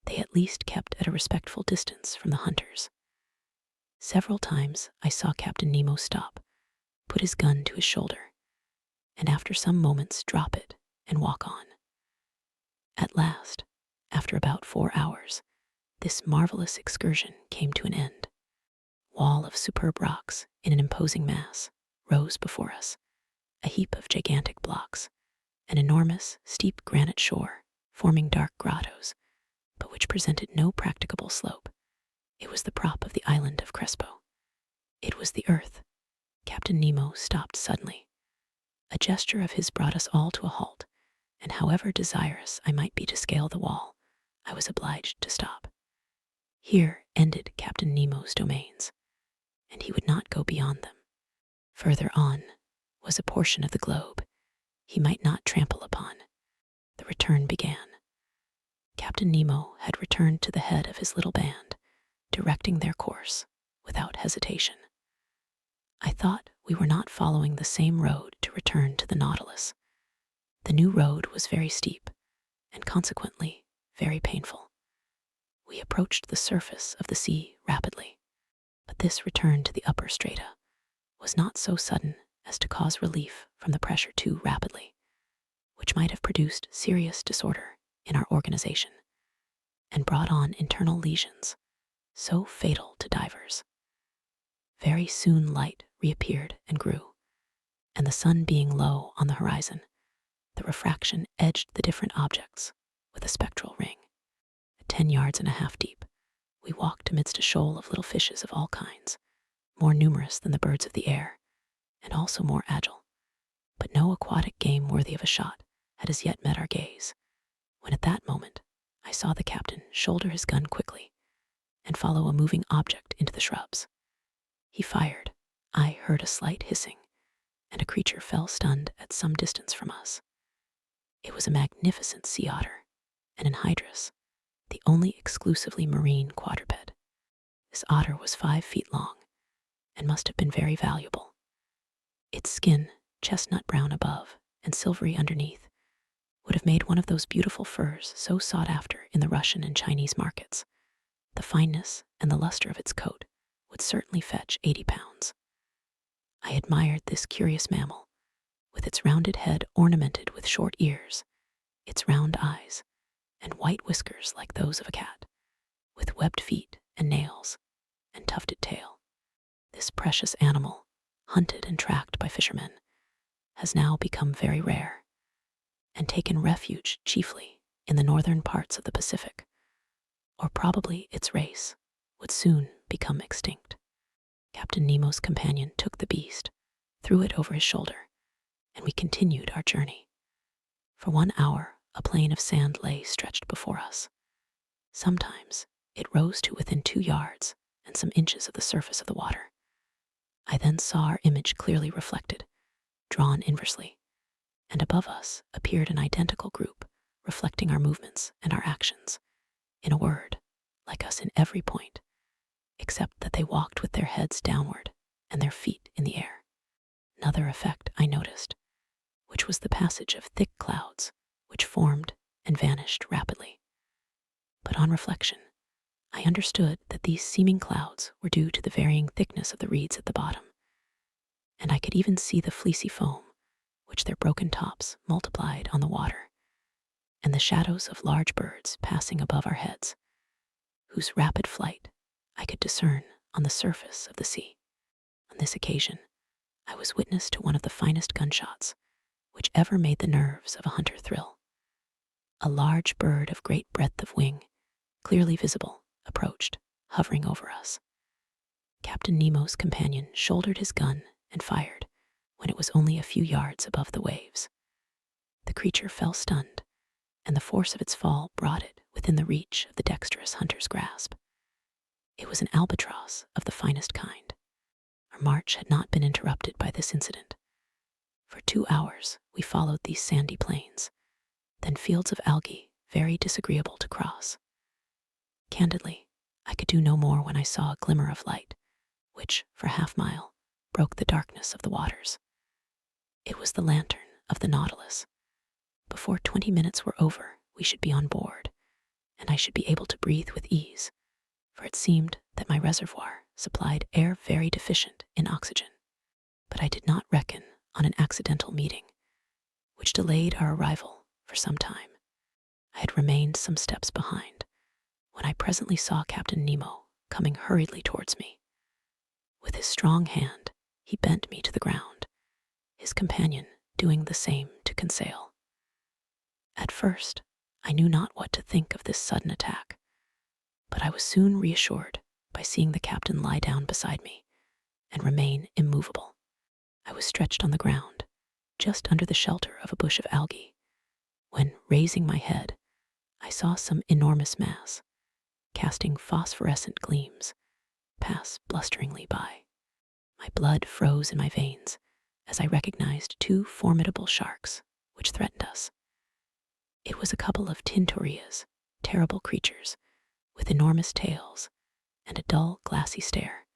they at least kept at a respectful distance from the hunters. Several times I saw Captain Nemo stop, put his gun to his shoulder, and after some moments drop it and walk on. At last, after about 4 hours, this marvelous excursion came to an end. A wall of superb rocks in an imposing mass rose before us, a heap of gigantic blocks, an enormous, steep granite shore forming dark grottos, but which presented no practicable slope. It was the prop of the island of Crespo. It was the earth. Captain Nemo stopped suddenly. A gesture of his brought us all to a halt, and however desirous I might be to scale the wall, I was obliged to stop. Here ended Captain Nemo's domains, and he would not go beyond them. Further on was a portion of the globe he might not trample upon. The return began. Captain Nemo had returned to the head of his little band, directing their course without hesitation. I thought we were not following the same road to return to the Nautilus. The new road was very steep, and consequently very painful. We approached the surface of the sea rapidly, but this return to the upper strata was not so sudden as to cause relief from the pressure too rapidly, which might have produced serious disorder in our organization and brought on internal lesions so fatal to divers. Very soon light reappeared and grew, and the sun being low on the horizon, the refraction edged the different objects with a spectral ring. At 10 yards and a half deep, we walked amidst a shoal of little fishes of all kinds, more numerous than the birds of the air, and also more agile. But no aquatic game worthy of a shot had as yet met our gaze, when at that moment I saw the captain shoulder his gun quickly and follow a moving object into the shrubs. He fired. I heard a slight hissing, and a creature fell stunned at some distance from us. It was a magnificent sea otter, an anhydrus, the only exclusively marine quadruped. This otter was 5 feet long, and must have been very valuable. Its skin, chestnut brown above and silvery underneath, would have made one of those beautiful furs so sought after in the Russian and Chinese markets. The fineness and the luster of its coat would certainly fetch 80 pounds. I admired this curious mammal, with its rounded head ornamented with short ears, its round eyes, and white whiskers like those of a cat, with webbed feet and nails, and tufted tail. This precious animal, hunted and tracked by fishermen, has now become very rare, and taken refuge chiefly in the northern parts of the Pacific, or probably its race would soon become extinct. Captain Nemo's companion took the beast, threw it over his shoulder, and we continued our journey. For 1 hour, a plain of sand lay stretched before us. Sometimes it rose to within 2 yards and some inches of the surface of the water. I then saw our image clearly reflected, drawn inversely, and above us appeared an identical group, reflecting our movements and our actions. In a word, like us in every point, except that they walked with their heads downward and their feet in the air. Another effect I noticed, which was the passage of thick clouds, which formed and vanished rapidly. But on reflection, I understood that these seeming clouds were due to the varying thickness of the reeds at the bottom, and I could even see the fleecy foam, which their broken tops multiplied on the water, and the shadows of large birds passing above our heads, whose rapid flight I could discern on the surface of the sea. On this occasion, I was witness to one of the finest gunshots which ever made the nerves of a hunter thrill. A large bird of great breadth of wing, clearly visible, approached, hovering over us. Captain Nemo's companion shouldered his gun and fired when it was only a few yards above the waves. The creature fell stunned, and the force of its fall brought it within the reach of the dexterous hunter's grasp. It was an albatross of the finest kind. Our march had not been interrupted by this incident. For 2 hours we followed these sandy plains, then fields of algae very disagreeable to cross. Candidly, I could do no more when I saw a glimmer of light, which, for half-mile, broke the darkness of the waters. It was the lantern of the Nautilus. Before 20 minutes were over, we should be on board, and I should be able to breathe with ease, for it seemed that my reservoir supplied air very deficient in oxygen. But I did not reckon on an accidental meeting, which delayed our arrival for some time. I had remained some steps behind, when I presently saw Captain Nemo coming hurriedly towards me. With his strong hand, he bent me to the ground, his companion doing the same to Conseil. At first, I knew not what to think of this sudden attack, but I was soon reassured by seeing the captain lie down beside me and remain immovable. I was stretched on the ground, just under the shelter of a bush of algae, when, raising my head, I saw some enormous mass, casting phosphorescent gleams, pass blusteringly by. My blood froze in my veins as I recognized 2 formidable sharks which threatened us. It was a couple of tintorias, terrible creatures, with enormous tails and a dull, glassy stare,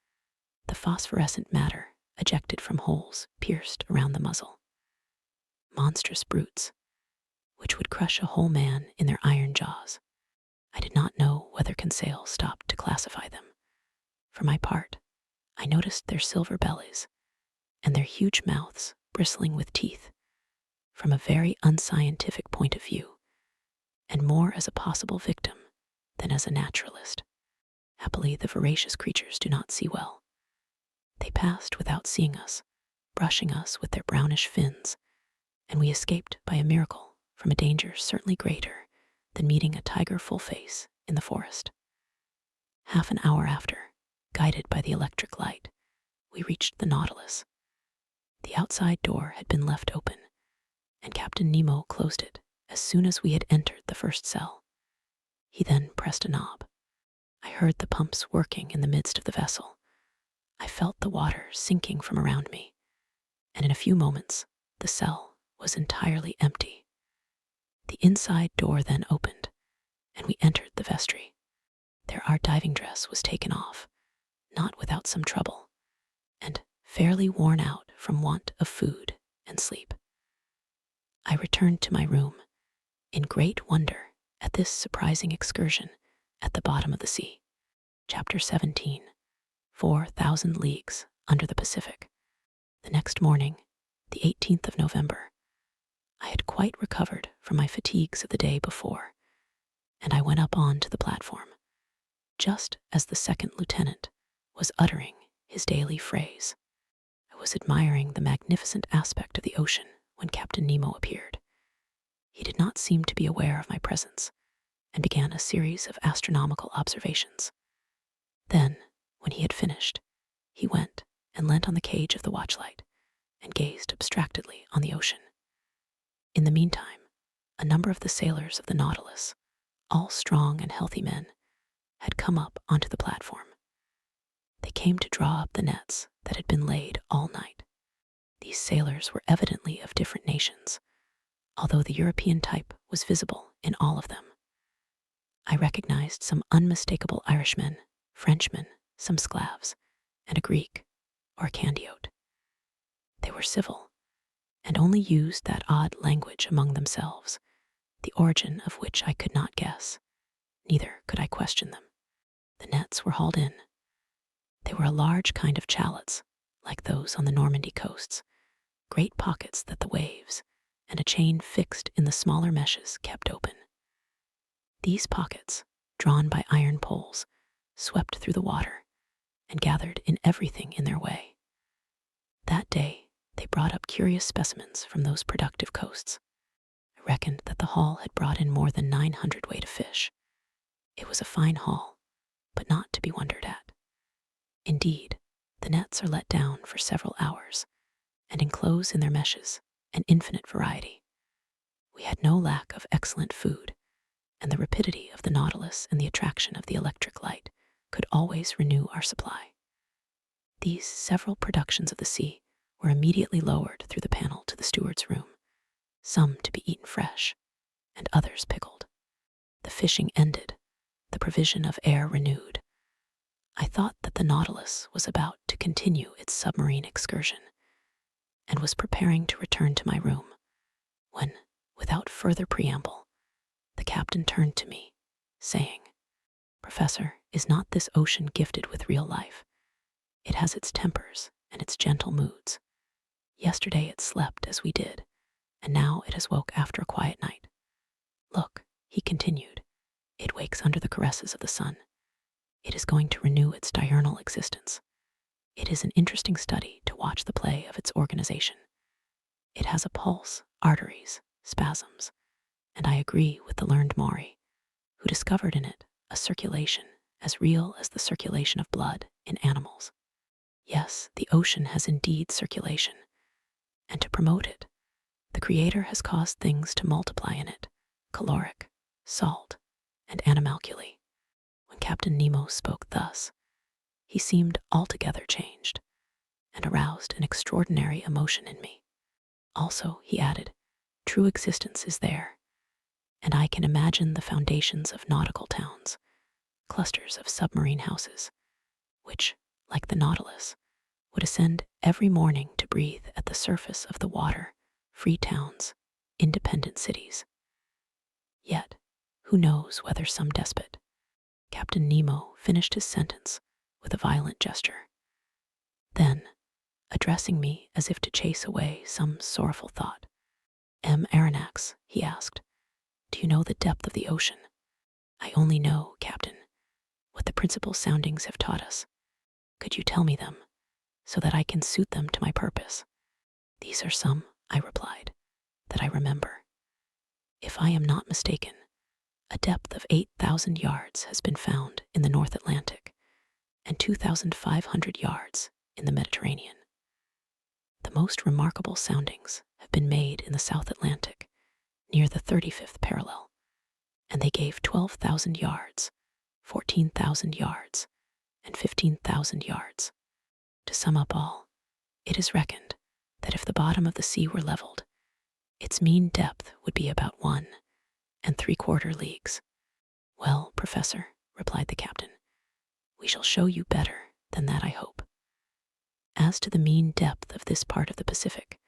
the phosphorescent matter ejected from holes pierced around the muzzle. Monstrous brutes, which would crush a whole man in their iron jaws. I did not know whether Conseil stopped to classify them. For my part, I noticed their silver bellies and their huge mouths bristling with teeth from a very unscientific point of view, and more as a possible victim than as a naturalist. Happily, the voracious creatures do not see well. They passed without seeing us, brushing us with their brownish fins, and we escaped by a miracle from a danger certainly greater than meeting a tiger full face in the forest. Half an hour after, guided by the electric light, we reached the Nautilus. The outside door had been left open, and Captain Nemo closed it as soon as we had entered the first cell. He then pressed a knob. I heard the pumps working in the midst of the vessel. I felt the water sinking from around me, and in a few moments the cell was entirely empty. The inside door then opened, and we entered the vestry. There our diving dress was taken off, not without some trouble, and fairly worn out from want of food and sleep. I returned to my room, in great wonder at this surprising excursion at the bottom of the sea. Chapter 17, 4,000 Leagues Under the Pacific. The next morning, the 18th of November, I had quite recovered from my fatigues of the day before, and I went up on to the platform, just as the second lieutenant was uttering his daily phrase. I was admiring the magnificent aspect of the ocean when Captain Nemo appeared. He did not seem to be aware of my presence, and began a series of astronomical observations. Then, when he had finished, he went and leant on the cage of the watchlight and gazed abstractedly on the ocean. In the meantime, A number of the sailors of the Nautilus, all strong and healthy men, had come up onto the platform. They came to draw up the nets that had been laid all night. These sailors were evidently of different nations, although the European type was visible in all of them. I recognized some unmistakable Irishmen, Frenchmen, some Sclavs, and a Greek, or a Candiote. They were civil, and only used that odd language among themselves, the origin of which I could not guess. Neither could I question them. The nets were hauled in. They were a large kind of shallots, like those on the Normandy coasts, great pockets that the waves, and a chain fixed in the smaller meshes, kept open. These pockets, drawn by iron poles, swept through the water and gathered in everything in their way. That day, they brought up curious specimens from those productive coasts. I reckoned that the haul had brought in more than 900 weight of fish. It was a fine haul, but not to be wondered at. Indeed, the nets are let down for several hours and enclose in their meshes an infinite variety. We had no lack of excellent food, and the rapidity of the Nautilus and the attraction of the electric light could always renew our supply. These several productions of the sea were immediately lowered through the panel to the steward's room, some to be eaten fresh, and others pickled. The fishing ended, the provision of air renewed. I thought that the Nautilus was about to continue its submarine excursion, and was preparing to return to my room, when, without further preamble, the captain turned to me, saying, "Professor, is not this ocean gifted with real life? It has its tempers and its gentle moods. Yesterday it slept as we did, and now it has woke after a quiet night. Look," he continued, "it wakes under the caresses of the sun. It is going to renew its diurnal existence. It is an interesting study to watch the play of its organization. It has a pulse, arteries, spasms, and I agree with the learned Maury, who discovered in it a circulation as real as the circulation of blood in animals. Yes, the ocean has indeed circulation, and to promote it, the Creator has caused things to multiply in it, caloric, salt, and animalculae." When Captain Nemo spoke thus, he seemed altogether changed, and aroused an extraordinary emotion in me. Also, he added, "True existence is there, and I can imagine the foundations of nautical towns, clusters of submarine houses, which, like the Nautilus, would ascend every morning to breathe at the surface of the water, free towns, independent cities. Yet, who knows whether some despot—" Captain Nemo finished his sentence with a violent gesture. Then, addressing me as if to chase away some sorrowful thought, "Aronnax," he asked, "do you know the depth of the ocean?" "I only know, Captain, what the principal soundings have taught us. Could you tell me them, so that I can suit them to my purpose?" "These are some," I replied, "that I remember. If I am not mistaken, a depth of 8,000 yards has been found in the North Atlantic, and 2,500 yards in the Mediterranean. The most remarkable soundings have been made in the South Atlantic, near the 35th parallel, and they gave 12,000 yards, 14,000 yards, and 15,000 yards. To sum up all, it is reckoned that if the bottom of the sea were leveled, its mean depth would be about 1¾ leagues. "Well, Professor," replied the captain, "we shall show you better than that, I hope. As to the mean depth of this part of the Pacific,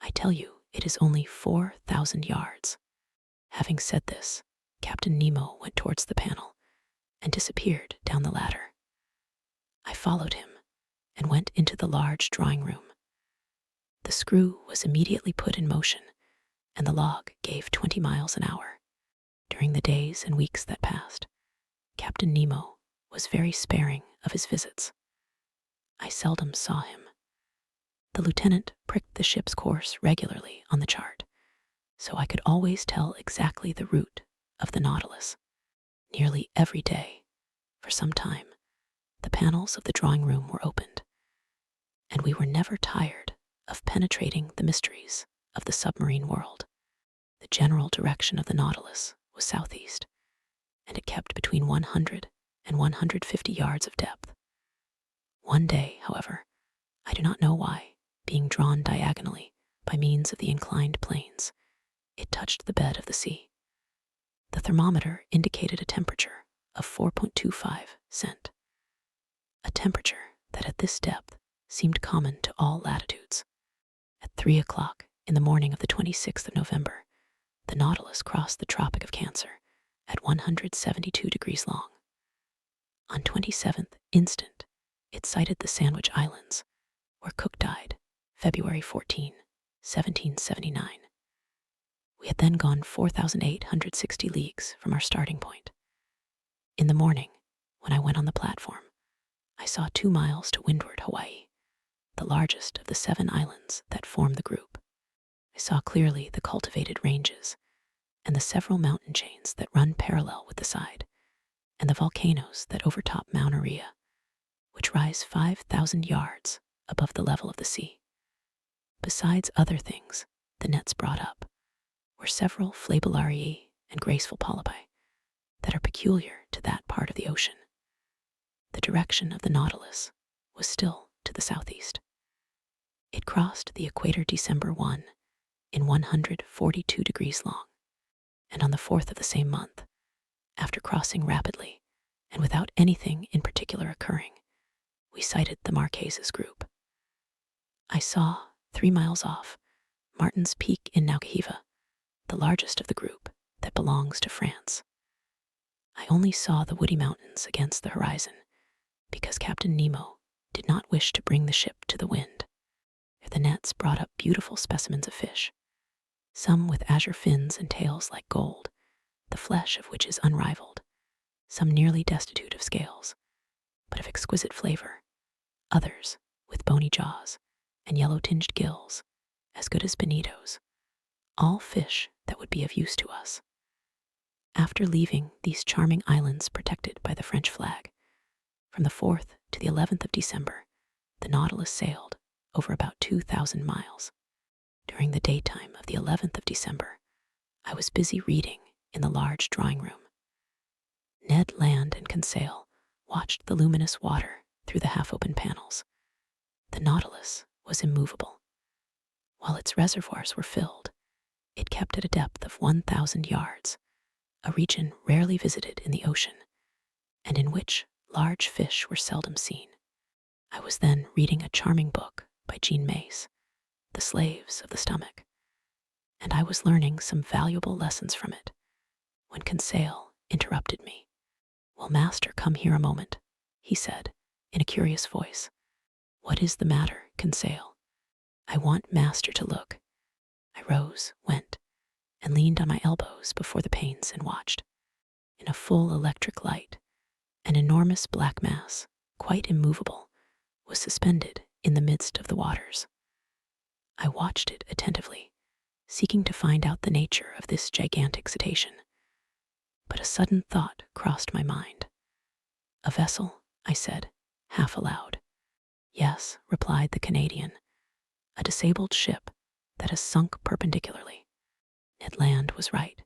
I tell you it is only 4,000 yards." Having said this, Captain Nemo went towards the panel and disappeared down the ladder. I followed him and went into the large drawing room. The screw was immediately put in motion, and the log gave 20 miles an hour. During the days and weeks that passed, Captain Nemo was very sparing of his visits. I seldom saw him. The lieutenant pricked the ship's course regularly on the chart, so I could always tell exactly the route of the Nautilus. Nearly every day, for some time, the panels of the drawing room were opened, and we were never tired of penetrating the mysteries of the submarine world. The general direction of the Nautilus was southeast, and it kept between 100 and 150 yards of depth. One day, however, I do not know why, being drawn diagonally by means of the inclined planes, it touched the bed of the sea. The thermometer indicated a temperature of 4.25 cent, a temperature that at this depth seemed common to all latitudes. At 3 o'clock in the morning of the 26th of November, the Nautilus crossed the Tropic of Cancer at 172 degrees long. On 27th instant, it sighted the Sandwich Islands, where Cook died, February 14, 1779. We had then gone 4,860 leagues from our starting point. In the morning, when I went on the platform, I saw 2 miles to windward Hawaii, the largest of the 7 islands that form the group. I saw clearly the cultivated ranges and the several mountain chains that run parallel with the side, and the volcanoes that overtop Mauna Rea, which rise 5,000 yards above the level of the sea. Besides other things the nets brought up were several flabellariae and graceful polypi that are peculiar to that part of the ocean. The direction of the Nautilus was still to the southeast. It crossed the equator December 1 in 142 degrees long, and on the 4th of the same month, after crossing rapidly and without anything in particular occurring, we sighted the Marquesas group. I saw, 3 miles off, Martin's Peak in Naugahiva, the largest of the group that belongs to France. I only saw the woody mountains against the horizon because Captain Nemo did not wish to bring the ship to the wind. The nets brought up beautiful specimens of fish, some with azure fins and tails like gold, the flesh of which is unrivaled, some nearly destitute of scales, but of exquisite flavor, others with bony jaws and yellow-tinged gills, as good as bonitos, all fish that would be of use to us. After leaving these charming islands protected by the French flag, from the 4th to the 11th of December, the Nautilus sailed over about 2,000 miles. During the daytime of the 11th of December, I was busy reading in the large drawing room. Ned Land and Conseil watched the luminous water through the half-open panels. The Nautilus was immovable. While its reservoirs were filled, it kept at a depth of 1,000 yards, a region rarely visited in the ocean, and in which large fish were seldom seen. I was then reading a charming book by Jean Mace, The Slaves of the Stomach, and I was learning some valuable lessons from it, when Conseil interrupted me. "Will master come here a moment?" he said, in a curious voice. "What is the matter, Conseil?" "I want master to look." I rose, went, and leaned on my elbows before the panes and watched. In a full electric light, an enormous black mass, quite immovable, was suspended in the midst of the waters. I watched it attentively, seeking to find out the nature of this gigantic cetacean. But a sudden thought crossed my mind. "A vessel," I said, half aloud. "Yes," replied the Canadian, "a disabled ship that has sunk perpendicularly." Ned Land was right.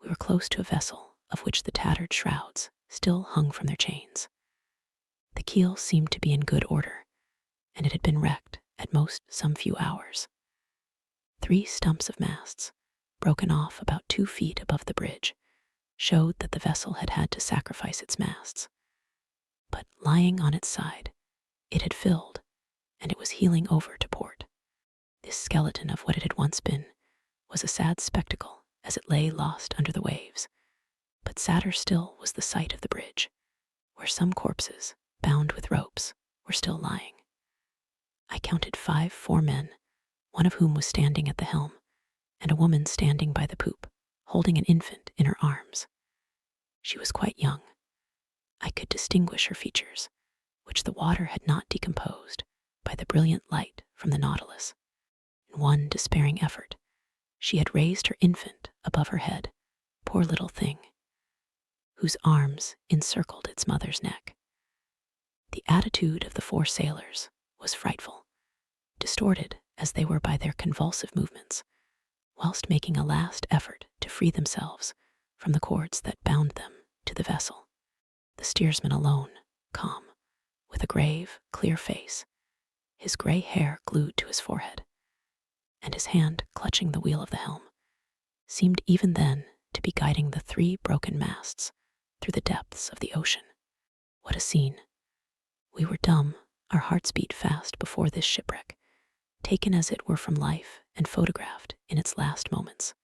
We were close to a vessel of which the tattered shrouds still hung from their chains. The keel seemed to be in good order, and it had been wrecked at most some few hours. 3 stumps of masts, broken off about 2 feet above the bridge, showed that the vessel had had to sacrifice its masts. But lying on its side, it had filled, and it was heeling over to port. This skeleton of what it had once been was a sad spectacle as it lay lost under the waves, but sadder still was the sight of the bridge, where some corpses, bound with ropes, were still lying. I counted 5 foremen, one of whom was standing at the helm, and a woman standing by the poop, holding an infant in her arms. She was quite young. I could distinguish her features, which the water had not decomposed, by the brilliant light from the Nautilus. In one despairing effort, she had raised her infant above her head, poor little thing, whose arms encircled its mother's neck. The attitude of the 4 sailors was frightful, distorted as they were by their convulsive movements, whilst making a last effort to free themselves from the cords that bound them to the vessel. The steersman alone, calm, with a grave, clear face, his gray hair glued to his forehead, and his hand clutching the wheel of the helm, seemed even then to be guiding the 3 broken masts through the depths of the ocean. What a scene! We were dumb, our hearts beat fast before this shipwreck, taken as it were from life and photographed in its last moments.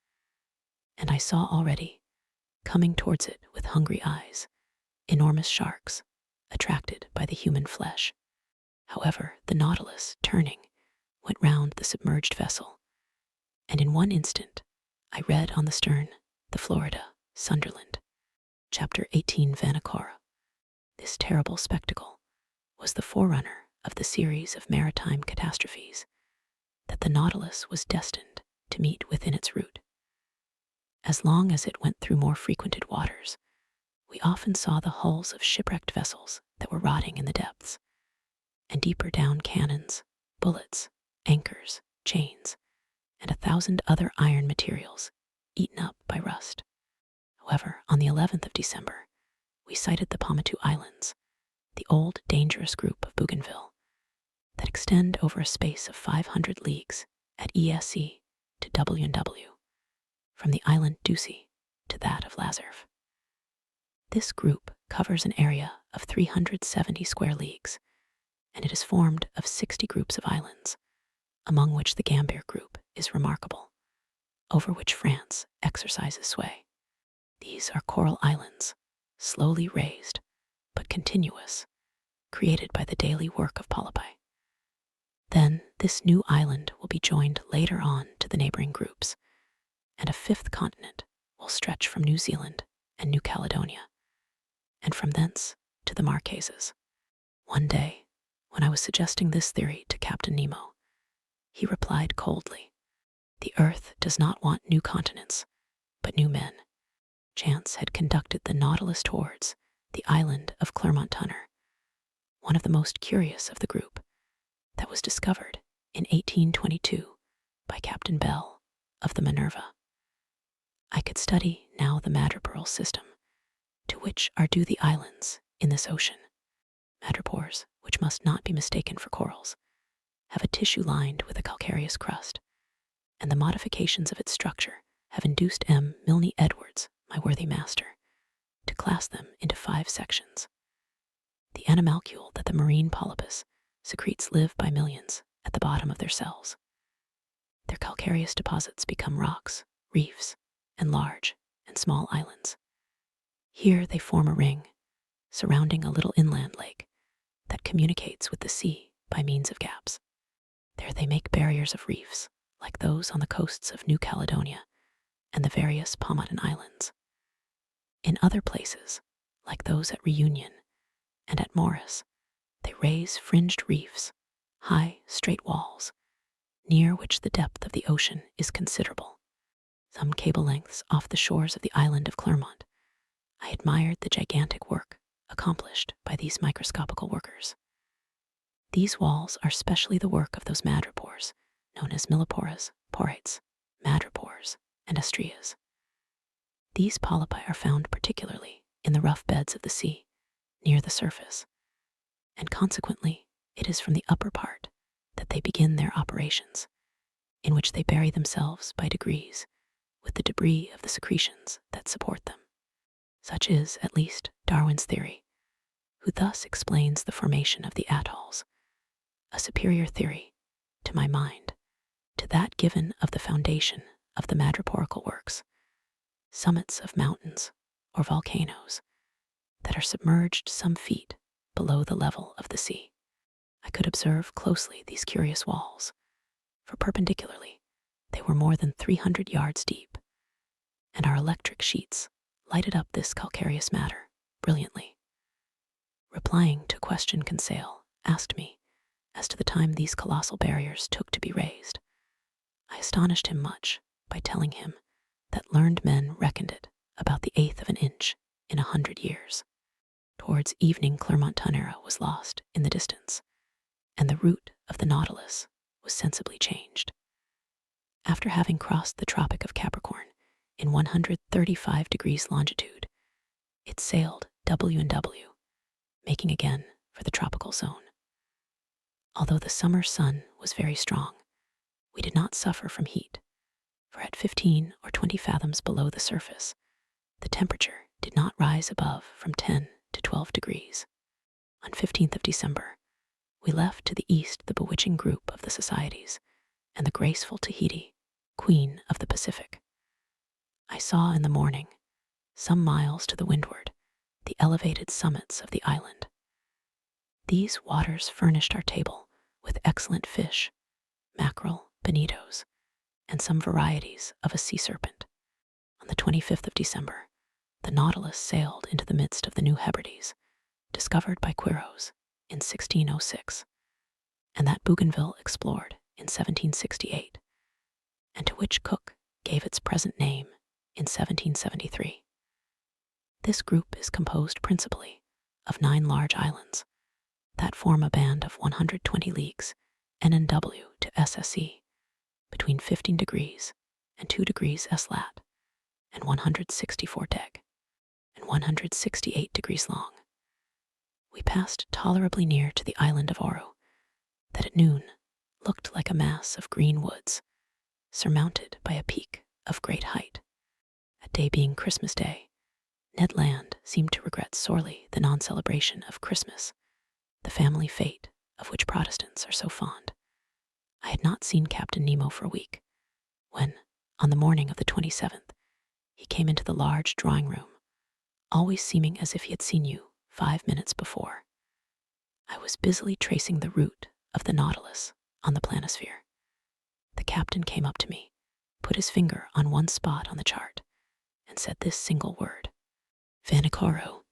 And I saw already, coming towards it with hungry eyes, enormous sharks, attracted by the human flesh. However, the Nautilus, turning, went round the submerged vessel, and in one instant I read on the stern, the Florida, Sunderland, Chapter 18 Vanicora. This terrible spectacle was the forerunner of the series of maritime catastrophes that the Nautilus was destined to meet within its route. As long as it went through more frequented waters, we often saw the hulls of shipwrecked vessels that were rotting in the depths, and deeper down cannons, bullets, anchors, chains, and 1,000 other iron materials eaten up by rust. However, on the 11th of December, we sighted the Pomotou Islands, the old dangerous group of Bougainville, that extend over a space of 500 leagues at ESE to W&W, from the island Ducie to that of Lazarve. This group covers an area of 370 square leagues, and it is formed of 60 groups of islands, among which the Gambier group is remarkable, over which France exercises sway. These are coral islands, slowly raised, but continuous, created by the daily work of polypi. Then this new island will be joined later on to the neighboring groups, and a 5th continent will stretch from New Zealand and New Caledonia, and from thence to the Marquesas. One day, when I was suggesting this theory to Captain Nemo, he replied coldly, "The Earth does not want new continents, but new men." Chance had conducted the Nautilus towards the island of Clermont-Tonnerre, one of the most curious of the group, that was discovered in 1822 by Captain Bell of the Minerva. I could study now the madrepore system, to which are due the islands in this ocean. Madrepores, which must not be mistaken for corals, have a tissue lined with a calcareous crust, and the modifications of its structure have induced M. Milne Edwards, my worthy master, to class them into 5 sections. The animalcule that the marine polypus secretes live by millions at the bottom of their cells. Their calcareous deposits become rocks, reefs, and large and small islands. Here they form a ring surrounding a little inland lake that communicates with the sea by means of gaps. There they make barriers of reefs, like those on the coasts of New Caledonia and the various Pomotan Islands. In other places, like those at Reunion and at Morris, they raise fringed reefs, high, straight walls, near which the depth of the ocean is considerable. Some cable lengths off the shores of the island of Clermont, I admired the gigantic work accomplished by these microscopical workers. These walls are specially the work of those madrepores, known as milliporas, porates, madrepores, and astrias. These polypi are found particularly in the rough beds of the sea, near the surface, and consequently it is from the upper part that they begin their operations, in which they bury themselves by degrees with the debris of the secretions that support them. Such is, at least, Darwin's theory, who thus explains the formation of the atolls, a superior theory, to my mind, to that given of the foundation of the madreporical works, summits of mountains or volcanoes that are submerged some feet below the level of the sea. I could observe closely these curious walls, for perpendicularly they were more than 300 yards deep, and our electric sheets lighted up this calcareous matter brilliantly. Replying to a question Conseil asked me as to the time these colossal barriers took to be raised, I astonished him much by telling him that learned men reckoned it about the 1/8 of an inch in 100 years. Towards evening, Clermont-Tonnerre was lost in the distance, and the route of the Nautilus was sensibly changed. After having crossed the Tropic of Capricorn in 135 degrees longitude, it sailed W&W, making again for the tropical zone. Although the summer sun was very strong, we did not suffer from heat, for at 15 or 20 fathoms below the surface, the temperature did not rise above from 10 to 12 degrees. On 15th of December, we left to the east the bewitching group of the Societies and the graceful Tahiti, Queen of the Pacific. I saw in the morning, some miles to the windward, the elevated summits of the island. These waters furnished our table with excellent fish, mackerel, bonitos, and some varieties of a sea serpent. On the 25th of December, the Nautilus sailed into the midst of the New Hebrides, discovered by Quiros in 1606, and that Bougainville explored in 1768, and to which Cook gave its present name in 1773. This group is composed principally of 9 large islands that form a band of 120 leagues NNW to SSE, between 15 degrees and 2 degrees S-lat, and 164 deg, and 168 degrees long. We passed tolerably near to the island of Oru, that at noon looked like a mass of green woods, surmounted by a peak of great height. That day being Christmas Day, Ned Land seemed to regret sorely the non-celebration of Christmas, the family fete of which Protestants are so fond. I had not seen Captain Nemo for a week, when, on the morning of the 27th, he came into the large drawing room, always seeming as if he had seen you 5 minutes before. I was busily tracing the route of the Nautilus on the planisphere. The captain came up to me, put his finger on one spot on the chart, and said this single word, Vanikoro.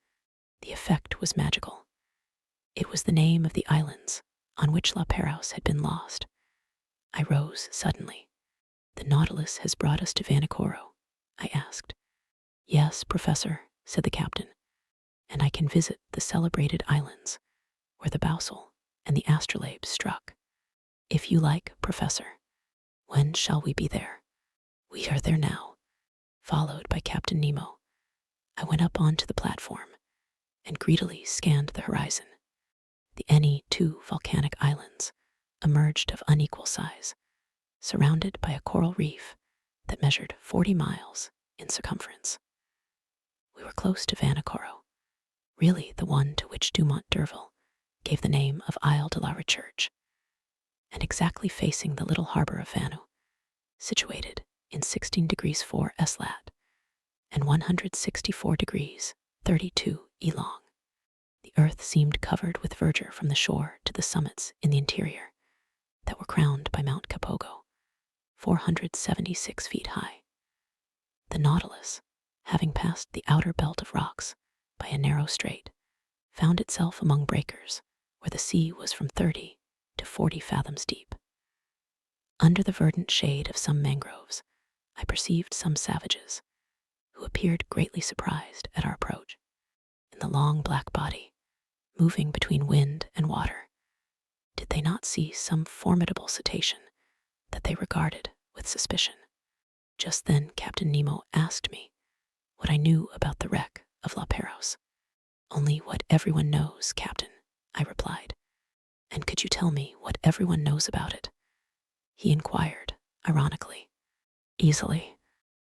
The effect was magical. It was the name of the islands on which La Perouse had been lost. I rose suddenly. The Nautilus has brought us to Vanikoro, I asked. Yes, Professor, said the captain, and I can visit the celebrated islands where the Boussole and the astrolabe struck. If you like, Professor. When shall we be there? We are there now. Followed by Captain Nemo, I went up onto the platform and greedily scanned the horizon. The NE2 volcanic islands emerged of unequal size, surrounded by a coral reef that measured 40 miles in circumference. We were close to Vanikoro, really the one to which Dumont d'Urville gave the name of Isle de la Recherche, and exactly facing the little harbor of Vanu, situated in 16 degrees 4 S-lat and 164 degrees 32 E long. The earth seemed covered with verdure from the shore to the summits in the interior that were crowned by Mount Kapogo, 476 feet high. The Nautilus, having passed the outer belt of rocks by a narrow strait, found itself among breakers where the sea was from 30 to 40 fathoms deep. Under the verdant shade of some mangroves, I perceived some savages, who appeared greatly surprised at our approach. In the long black body, moving between wind and water, did they not see some formidable cetacean that they regarded with suspicion? Just then Captain Nemo asked me what I knew about the wreck of La Perouse. Only what everyone knows, Captain, I replied. And could you tell me what everyone knows about it? He inquired, ironically. Easily.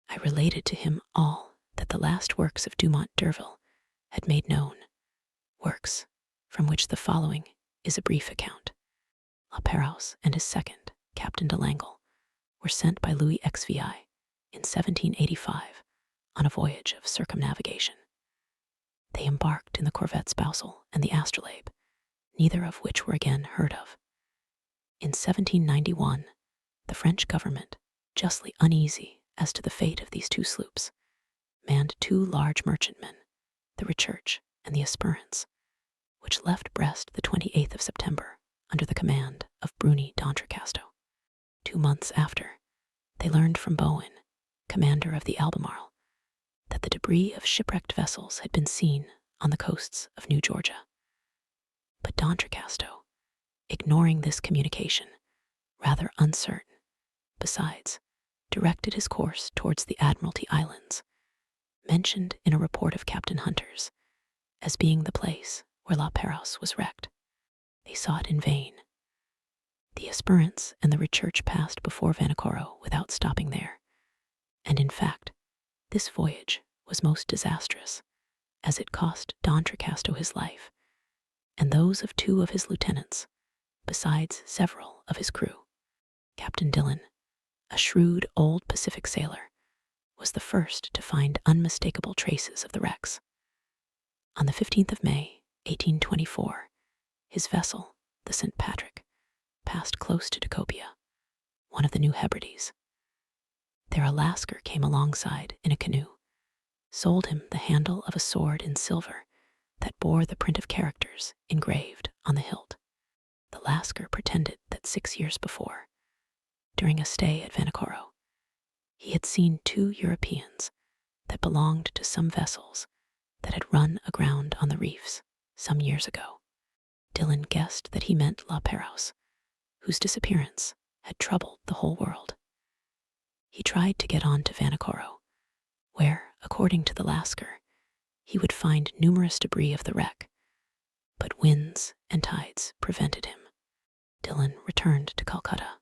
I related to him all that the last works of Dumont d'Urville had made known, works from which the following is a brief account. La Perouse and his second, Captain de Langle, were sent by Louis XVI in 1785 on a voyage of circumnavigation. They embarked in the corvettes Boussole and the Astrolabe, neither of which were again heard of. In 1791, the French government, justly uneasy as to the fate of these 2 sloops, manned 2 large merchantmen, the Recherche and the Esperance, which left Brest the 28th of September under the command of Bruni d'Entrecasteaux. 2 months after, they learned from Bowen, commander of the Albemarle, that the debris of shipwrecked vessels had been seen on the coasts of New Georgia. But d'Entrecasteaux, ignoring this communication, rather uncertain, besides, directed his course towards the Admiralty Islands, mentioned in a report of Captain Hunter's as being the place where La Perouse was wrecked. They sought in vain. The Esperance and the Research passed before Vanikoro without stopping there, and in fact, this voyage was most disastrous, as it cost Don Tricasto his life, and those of 2 of his lieutenants, besides several of his crew. Captain Dillon, a shrewd old Pacific sailor, was the first to find unmistakable traces of the wrecks. On the 15th of May, 1824, his vessel, the St. Patrick, passed close to Decopia, one of the New Hebrides. There a Lascar came alongside in a canoe, sold him the handle of a sword in silver that bore the print of characters engraved on the hilt. The Lascar pretended that 6 years before, during a stay at Vanikoro, he had seen 2 Europeans that belonged to some vessels that had run aground on the reefs some years ago. Dillon guessed that he meant La Perouse, whose disappearance had troubled the whole world. He tried to get on to Vanikoro, where, according to the Lascar, he would find numerous debris of the wreck, but winds and tides prevented him. Dillon returned to Calcutta.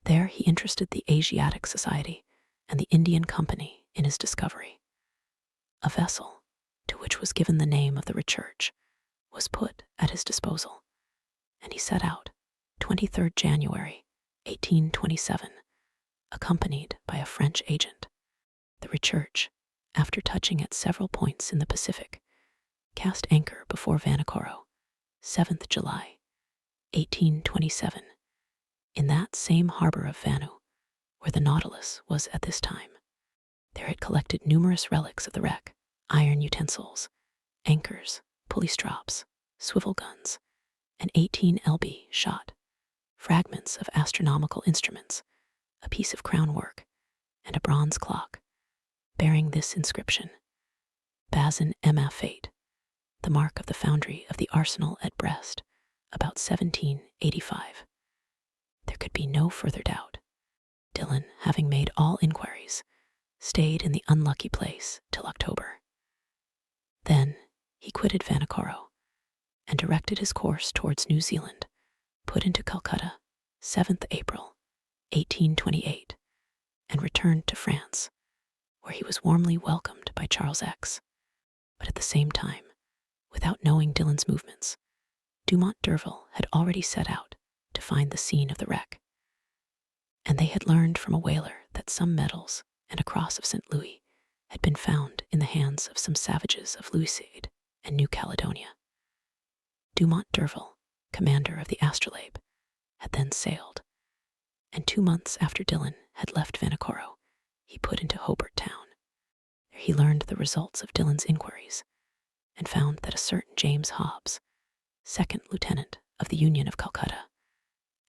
There he interested the Asiatic Society and the Indian Company in his discovery. A vessel, to which was given the name of the Research, was put at his disposal, and he set out 23rd January, 1827, accompanied by a French agent. The Research, after touching at several points in the Pacific, cast anchor before Vanikoro, 7th July, 1827, in that same harbor of Vanu, where the Nautilus was at this time. There it collected numerous relics of the wreck: iron utensils, anchors, pulley strops, swivel guns, an 18 lb shot, fragments of astronomical instruments, a piece of crown work, and a bronze clock, bearing this inscription: Bazin Emma Fate, the mark of the foundry of the arsenal at Brest, about 1785. There could be no further doubt. Dillon, having made all inquiries, stayed in the unlucky place till October. Then he quitted Vanikoro and directed his course towards New Zealand, put into Calcutta 7th April, 1828, and returned to France, where he was warmly welcomed by Charles X. But at the same time, without knowing Dillon's movements, Dumont d'Urville had already set out to find the scene of the wreck, and they had learned from a whaler that some medals and a cross of St. Louis had been found in the hands of some savages of Louisade and New Caledonia. Dumont d'Urville, commander of the Astrolabe, had then sailed, and 2 months after Dillon had left Vanikoro, he put into Hobart Town. There he learned the results of Dillon's inquiries and found that a certain James Hobbs, 2nd lieutenant of the Union of Calcutta,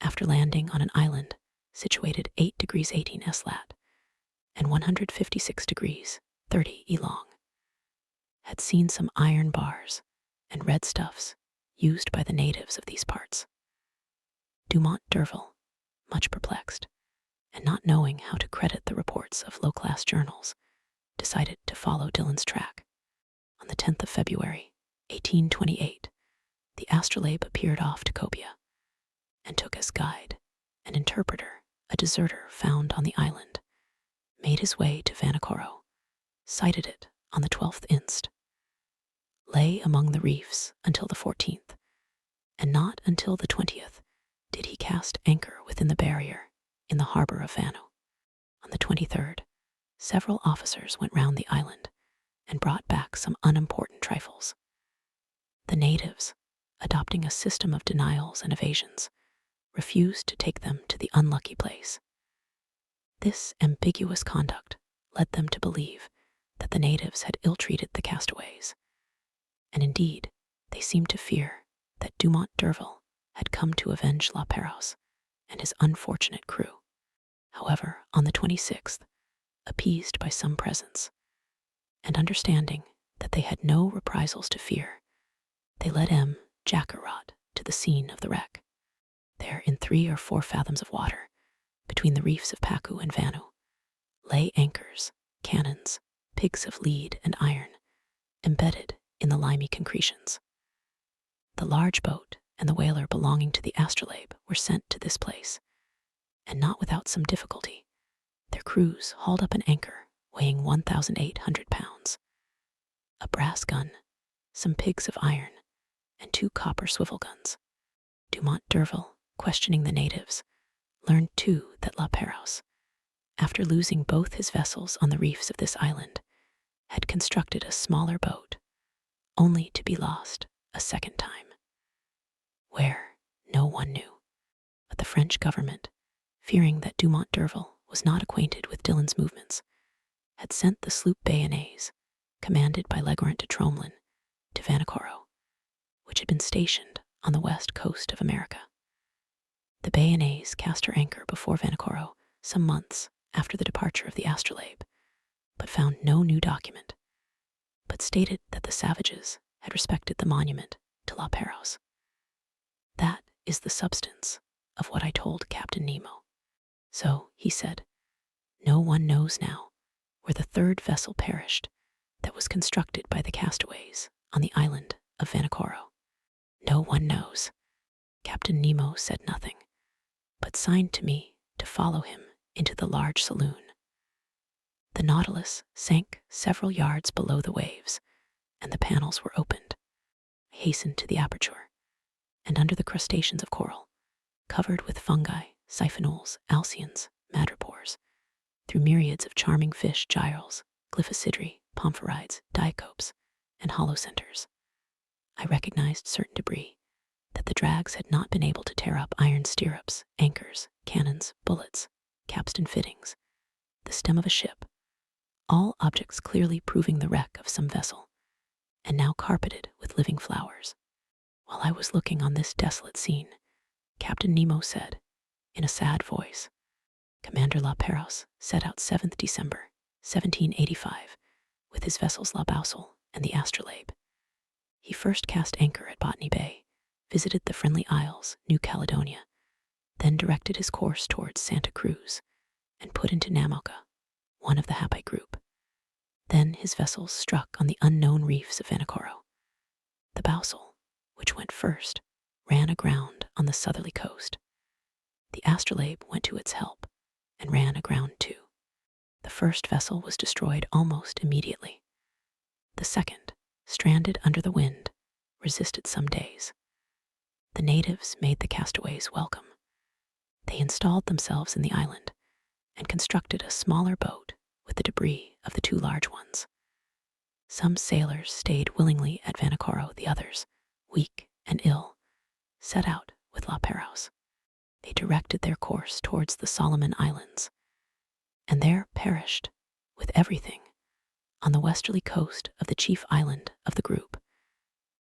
after landing on an island situated 8 degrees 18 S lat and 156 degrees 30 E long, had seen some iron bars and red stuffs used by the natives of these parts. Dumont d'Urville, much perplexed, and not knowing how to credit the reports of low-class journals, decided to follow Dillon's track. On the 10th of February, 1828, the Astrolabe appeared off Decopia and took as guide and interpreter a deserter found on the island, made his way to Vanikoro, sighted it on the 12th inst, lay among the reefs until the 14th, and not until the 20th did he cast anchor within the barrier in the harbor of Vanu. On the 23rd, several officers went round the island and brought back some unimportant trifles. The natives, adopting a system of denials and evasions, refused to take them to the unlucky place. This ambiguous conduct led them to believe that the natives had ill-treated the castaways, and indeed they seemed to fear that Dumont d'Urville had come to avenge La Perouse and his unfortunate crew. However, on the 26th, appeased by some presents, and understanding that they had no reprisals to fear, they led M. Jackarot to the scene of the wreck. There, in 3 or 4 fathoms of water, between the reefs of Pacu and Vanu, lay anchors, cannons, pigs of lead and iron, embedded in the limy concretions. The large boat and the whaler belonging to the astrolabe were sent to this place, and not without some difficulty. Their crews hauled up an anchor weighing 1,800 pounds, a brass gun, some pigs of iron, and 2 copper swivel guns. Dumont d'Urville, questioning the natives, learned too that La Perouse, after losing both his vessels on the reefs of this island, had constructed a smaller boat, only to be lost a second time. Where, no one knew. But the French government, fearing that Dumont d'Urville was not acquainted with Dillon's movements, had sent the sloop Bayonnaise, commanded by Legrand de Tromelin, to Vanikoro, which had been stationed on the west coast of America. The Bayonnaise cast her anchor before Vanikoro some months after the departure of the astrolabe, but found no new document, but stated that the savages had respected the monument to La Perouse. That is the substance of what I told Captain Nemo. So, he said, no one knows now where the third vessel perished that was constructed by the castaways on the island of Vanikoro. No one knows. Captain Nemo said nothing, but signed to me to follow him into the large saloon. The Nautilus sank several yards below the waves, and the panels were opened. I hastened to the aperture, and under the crustaceans of coral, covered with fungi, siphonoles, alcyons, madrepores, through myriads of charming fish, gyres, glyphocidri, pomphirides, diacopes, and holocenters, I recognized certain debris that the drags had not been able to tear up: iron stirrups, anchors, cannons, bullets, capstan fittings, the stem of a ship, all objects clearly proving the wreck of some vessel, and now carpeted with living flowers. While I was looking on this desolate scene, Captain Nemo said, in a sad voice, Commander La Perouse set out 7th December, 1785, with his vessels La Boussole and the Astrolabe. He first cast anchor at Botany Bay, visited the Friendly Isles, New Caledonia, then directed his course towards Santa Cruz, and put into Namoka, one of the Happy group. Then his vessels struck on the unknown reefs of Vanikoro. The Boussole, which went first, ran aground on the southerly coast. The Astrolabe went to its help and ran aground too. The first vessel was destroyed almost immediately. The second, stranded under the wind, resisted some days. The natives made the castaways welcome. They installed themselves in the island and constructed a smaller boat with the debris of the 2 large ones. Some sailors stayed willingly at Vanikoro, the others, weak and ill, set out with La Perouse. They directed their course towards the Solomon Islands, and there perished, with everything, on the westerly coast of the chief island of the group,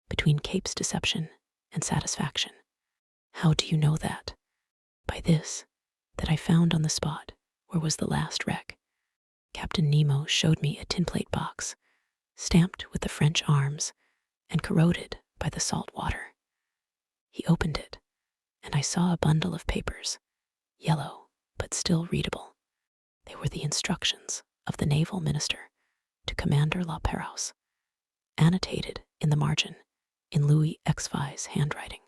between Capes Deception and Satisfaction. How do you know that? By this, that I found on the spot where was the last wreck. Captain Nemo showed me a tinplate box, stamped with the French arms and corroded by the salt water. He opened it, and I saw a bundle of papers, yellow but still readable. They were the instructions of the naval minister to Commander La Perouse, annotated in the margin in Louis X's handwriting.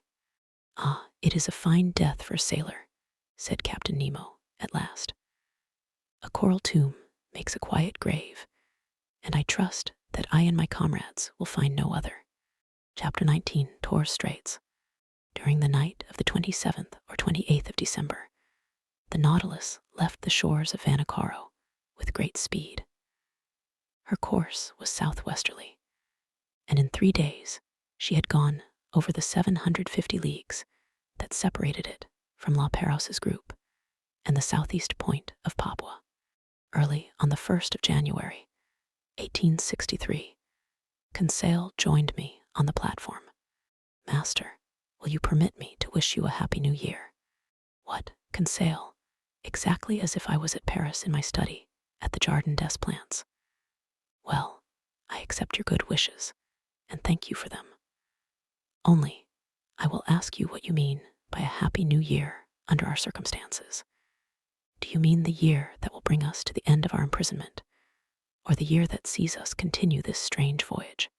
Ah, it is a fine death for a sailor, said Captain Nemo at last. A coral tomb makes a quiet grave, and I trust that I and my comrades will find no other. Chapter 19, Torres Straits. During the night of the 27th or 28th of December, the Nautilus left the shores of Vanikoro with great speed. Her course was southwesterly, and in 3 days she had gone over the 750 leagues that separated it from La Perouse's group and the southeast point of Papua. Early on the 1st of January, 1863, Conseil joined me on the platform. Master, will you permit me to wish you a happy new year? What, Conseil? Exactly as if I was at Paris in my study at the Jardin des Plantes. Well, I accept your good wishes and thank you for them. Only, I will ask you what you mean by a happy new year under our circumstances. Do you mean the year that will bring us to the end of our imprisonment, or the year that sees us continue this strange voyage?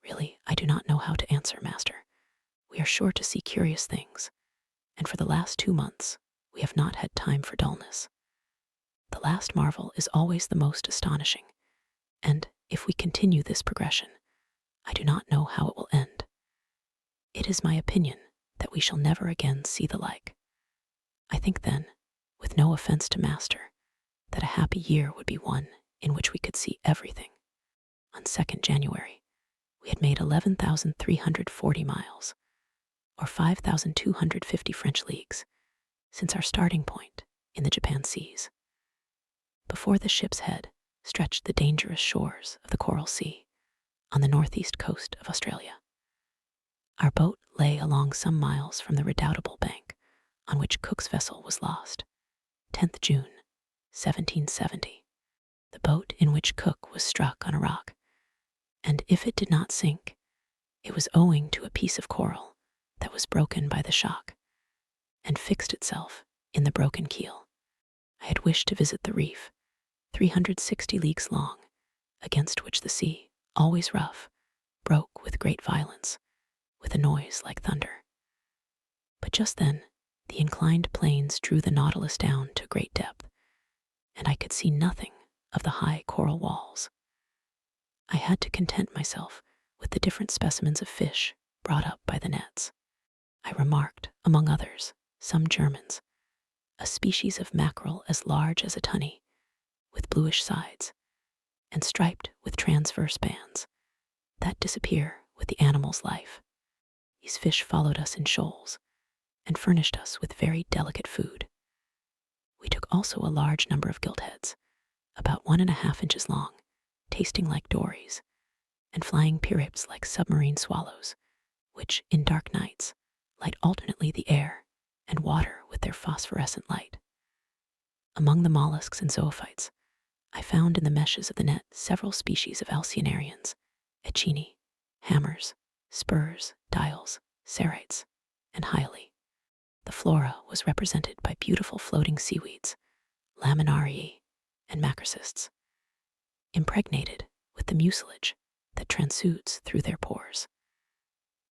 Really, I do not know how to answer, Master. We are sure to see curious things, and for the last 2 months, we have not had time for dullness. The last marvel is always the most astonishing, and if we continue this progression, I do not know how it will end. It is my opinion that we shall never again see the like. I think then, with no offense to Master, that a happy year would be one in which we could see everything. On 2nd January, we had made 11,340 miles, or 5,250 French leagues, since our starting point in the Japan seas. Before the ship's head stretched the dangerous shores of the Coral Sea on the northeast coast of Australia. Our boat lay along some miles from the redoubtable bank on which Cook's vessel was lost, 10th June, 1770. The boat in which Cook was struck on a rock, and if it did not sink, it was owing to a piece of coral that was broken by the shock and fixed itself in the broken keel. I had wished to visit the reef, 360 leagues long, against which the sea, always rough, broke with great violence, with a noise like thunder. But just then, the inclined planes drew the Nautilus down to great depth, and I could see nothing of the high coral walls. I had to content myself with the different specimens of fish brought up by the nets. I remarked, among others, some Germans, a species of mackerel as large as a tunny, with bluish sides, and striped with transverse bands that disappear with the animal's life. These fish followed us in shoals and furnished us with very delicate food. We took also a large number of giltheads, about 1.5 inches long, tasting like dories, and flying pierrots like submarine swallows, which, in dark nights, light alternately the air and water with their phosphorescent light. Among the mollusks and zoophytes, I found in the meshes of the net several species of alcynarians, echini, hammers, spurs, dials, cerites, and hyali. The flora was represented by beautiful floating seaweeds, laminarii, and macrocysts, impregnated with the mucilage that transudes through their pores,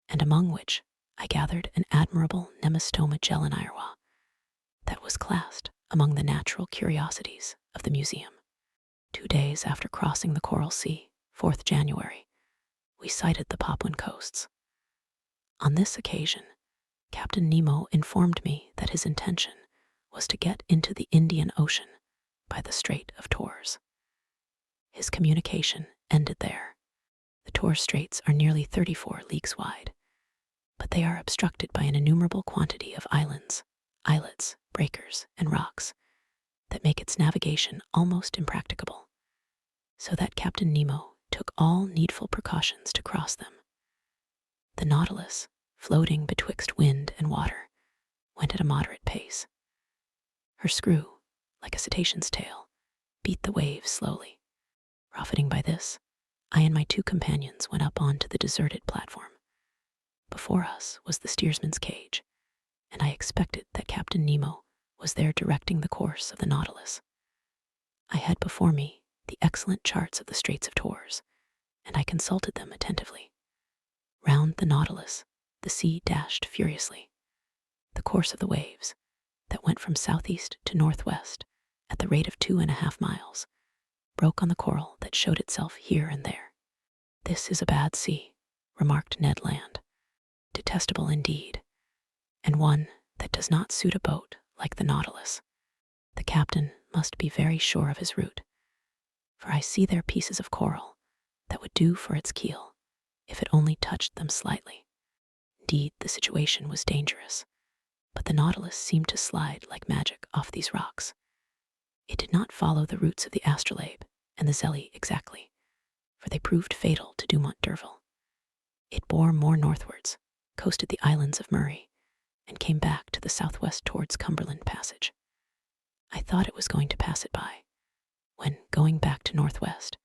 and among which I gathered an admirable Nemastoma gelanirwa that was classed among the natural curiosities of the museum. 2 days after crossing the Coral Sea, 4th January, we sighted the Papuan coasts. On this occasion, Captain Nemo informed me that his intention was to get into the Indian Ocean by the Strait of Torres. His communication ended there. The Torres Straits are nearly 34 leagues wide, but they are obstructed by an innumerable quantity of islands, islets, breakers, and rocks that make its navigation almost impracticable, so that Captain Nemo took all needful precautions to cross them. The Nautilus, floating betwixt wind and water, went at a moderate pace. Her screw, like a cetacean's tail, beat the waves slowly. Profiting by this, I and my 2 companions went up onto the deserted platform. Before us was the steersman's cage, and I expected that Captain Nemo was there directing the course of the Nautilus. I had before me the excellent charts of the Straits of Torres, and I consulted them attentively. Round the Nautilus, the sea dashed furiously. The course of the waves, that went from southeast to northwest at the rate of 2.5 miles, broke on the coral that showed itself here and there. "This is a bad sea," remarked Ned Land. "Detestable indeed, and one that does not suit a boat like the Nautilus. The captain must be very sure of his route, for I see there pieces of coral that would do for its keel if it only touched them slightly." Indeed, the situation was dangerous, but the Nautilus seemed to slide like magic off these rocks. It did not follow the routes of the astrolabe and the Zelly exactly, for they proved fatal to Dumont d'Urville. It bore more northwards, coasted the islands of Murray, and came back to the southwest towards Cumberland Passage. I thought it was going to pass it by, when, going back to northwest,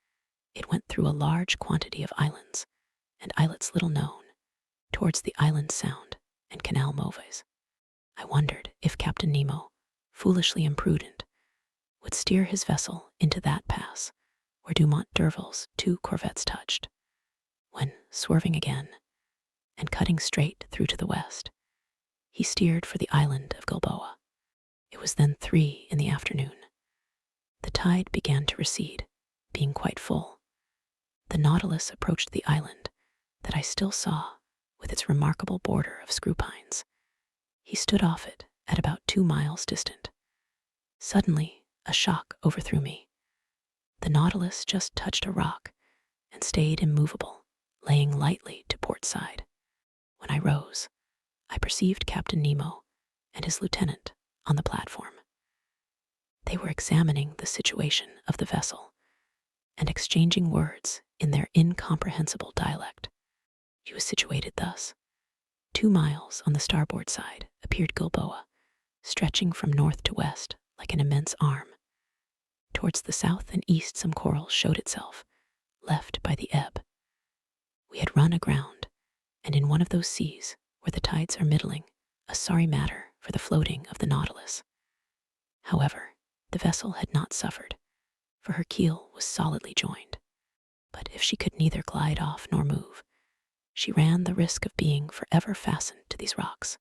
it went through a large quantity of islands, and islets little known, towards the Island Sound and Canal Mauvaise. I wondered if Captain Nemo, foolishly imprudent, would steer his vessel into that pass where Dumont d'Urville's 2 corvettes touched, when, swerving again and cutting straight through to the west, he steered for the island of Gilboa. It was then 3 in the afternoon. The tide began to recede, being quite full. The Nautilus approached the island that I still saw with its remarkable border of screw pines. He stood off it at about 2 miles distant. Suddenly, a shock overthrew me. The Nautilus just touched a rock and stayed immovable, laying lightly to port side. When I rose, I perceived Captain Nemo and his lieutenant on the platform. They were examining the situation of the vessel and exchanging words in their incomprehensible dialect. She was situated thus. 2 miles on the starboard side appeared Gilboa, stretching from north to west like an immense arm. Towards the south and east some coral showed itself, left by the ebb. We had run aground, and in one of those seas where the tides are middling, a sorry matter for the floating of the Nautilus. However, the vessel had not suffered, for her keel was solidly joined. But if she could neither glide off nor move, she ran the risk of being forever fastened to these rocks.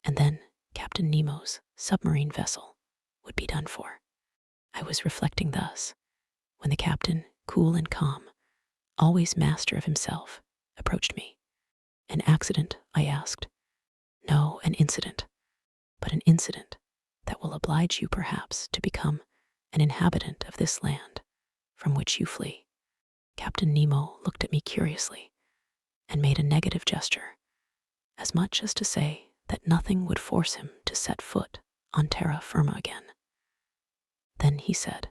And then Captain Nemo's submarine vessel would be done for. I was reflecting thus when the captain, cool and calm, always master of himself, approached me. An accident, I asked. No, an incident, but an incident that will oblige you perhaps to become an inhabitant of this land from which you flee. Captain Nemo looked at me curiously and made a negative gesture, as much as to say that nothing would force him to set foot on terra firma again. Then he said,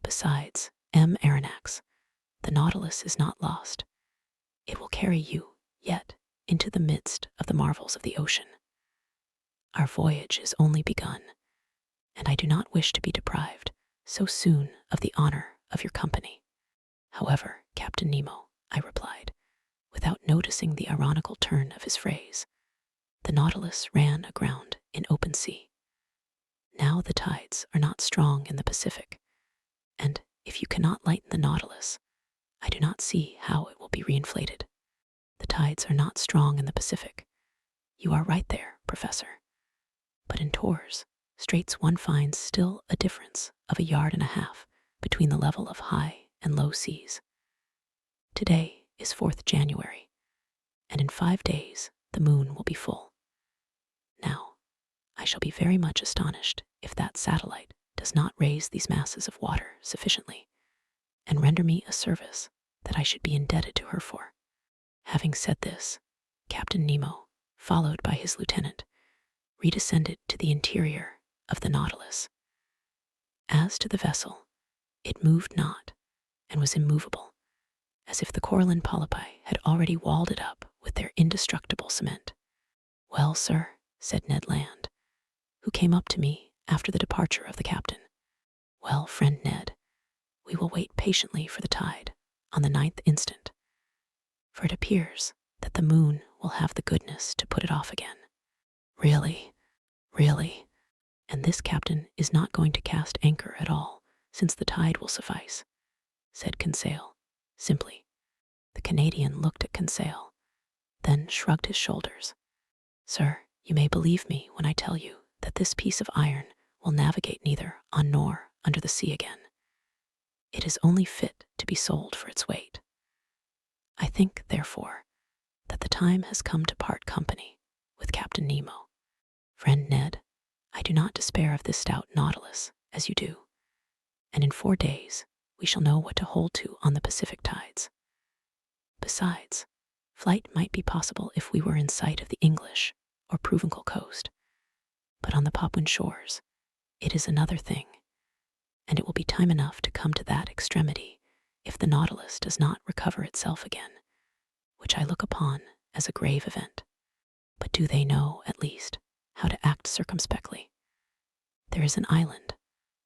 "Besides, M. Aronnax, the Nautilus is not lost. It will carry you yet into the midst of the marvels of the ocean. Our voyage is only begun, and I do not wish to be deprived so soon of the honor of your company." "However, Captain Nemo," I replied, without noticing the ironical turn of his phrase, "the Nautilus ran aground in open sea. Now the tides are not strong in the Pacific, and if you cannot lighten the Nautilus, I do not see how it will be reinflated. The tides are not strong in the Pacific. You are right there, Professor. But in Torres Straits one finds still a difference of 1.5 yards between the level of high and low seas. Today is 4th January, and in 5 days the moon will be full. Now, I shall be very much astonished if that satellite does not raise these masses of water sufficiently and render me a service that I should be indebted to her for." Having said this, Captain Nemo, followed by his lieutenant, redescended to the interior of the Nautilus. As to the vessel, it moved not and was immovable, as if the coralline polypi had already walled it up with their indestructible cement. "Well, sir," said Ned Land, who came up to me after the departure of the captain. "Well, friend Ned, we will wait patiently for the tide on the 9th instant, for it appears that the moon will have the goodness to put it off again." Really, and this captain is not going to cast anchor at all, since the tide will suffice," said Conseil, simply. The Canadian looked at Conseil, then shrugged his shoulders. "Sir, you may believe me when I tell you that this piece of iron will navigate neither on nor under the sea again. It is only fit to be sold for its weight. I think, therefore, that the time has come to part company with Captain Nemo. Friend Ned, I do not despair of this stout Nautilus, as you do, and in 4 days we shall know what to hold to on the Pacific tides. Besides, flight might be possible if we were in sight of the English or Provencal coast, but on the Papuan shores it is another thing, and it will be time enough to come to that extremity if the Nautilus does not recover itself again, which I look upon as a grave event. But do they know, at least, how to act circumspectly? There is an island.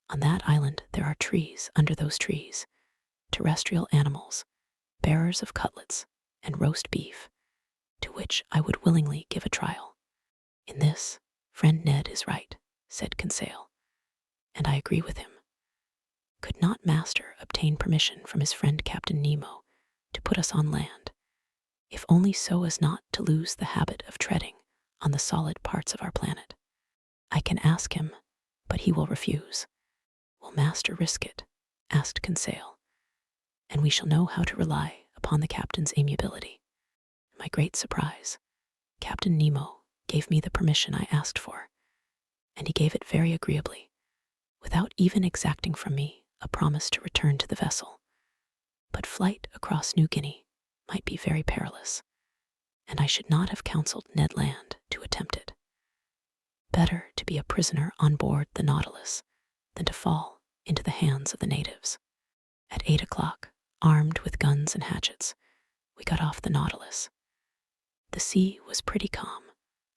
On that island there are trees. Under those trees, terrestrial animals, bearers of cutlets and roast beef, to which I would willingly give a trial. In this, friend Ned is right," said Conseil, and I agree with him. Could not Master obtain permission from his friend Captain Nemo to put us on land, if only so as not to lose the habit of treading on the solid parts of our planet? I can ask him, but he will refuse. Will Master risk it? Asked Conseil, and we shall know how to rely upon the captain's amiability. To my great surprise, Captain Nemo gave me the permission I asked for, and he gave it very agreeably, without even exacting from me a promise to return to the vessel. But flight across New Guinea might be very perilous, and I should not have counseled Ned Land to attempt it. Better to be a prisoner on board the Nautilus than to fall into the hands of the natives. At 8 o'clock, armed with guns and hatchets, we got off the Nautilus. The sea was pretty calm.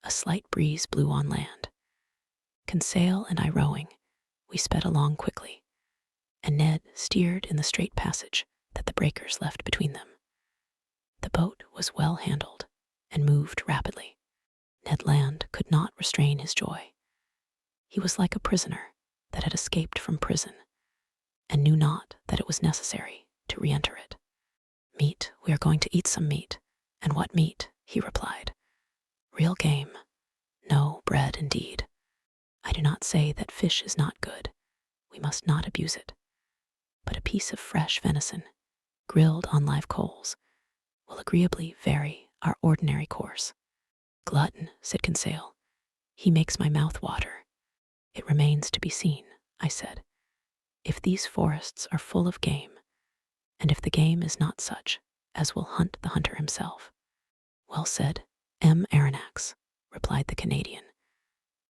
A slight breeze blew on land. Conseil and I rowing, we sped along quickly, and Ned steered in the straight passage that the breakers left between them. The boat was well handled and moved rapidly. Ned Land could not restrain his joy. He was like a prisoner that had escaped from prison and knew not that it was necessary to re-enter it. "Meat, we are going to eat some meat." "And what meat?" he replied. "Real game. No, bread indeed. I do not say that fish is not good. We must not abuse it. But a piece of fresh venison, grilled on live coals, will agreeably vary our ordinary course." "Glutton," said Conseil. "He makes my mouth water." "It remains to be seen," I said, "if these forests are full of game, and if the game is not such as will hunt the hunter himself." "Well said, M. Aronnax," replied the Canadian,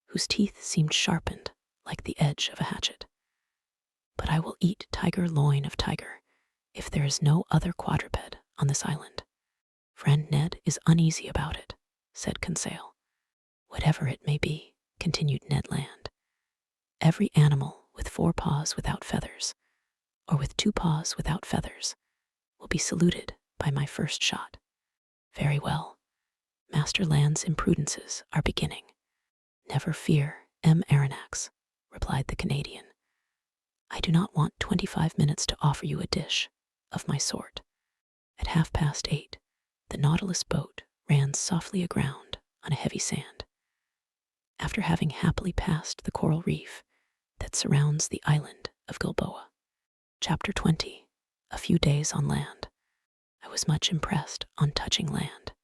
whose teeth seemed sharpened like the edge of a hatchet. "But I will eat tiger loin of tiger if there is no other quadruped on this island." "Friend Ned is uneasy about it," said Conseil. "Whatever it may be," continued Ned Land, "every animal with 4 paws without feathers, or with 2 paws without feathers, will be saluted by my first shot." "Very well. Master Land's imprudences are beginning." "Never fear, M. Aronnax," replied the Canadian. "I do not want 25 minutes to offer you a dish of my sort." At 8:30, the Nautilus boat ran softly aground on a heavy sand. After having happily passed the coral reef that surrounds the island of Gilboa. Chapter 20. A few days on land. I was much impressed on touching land.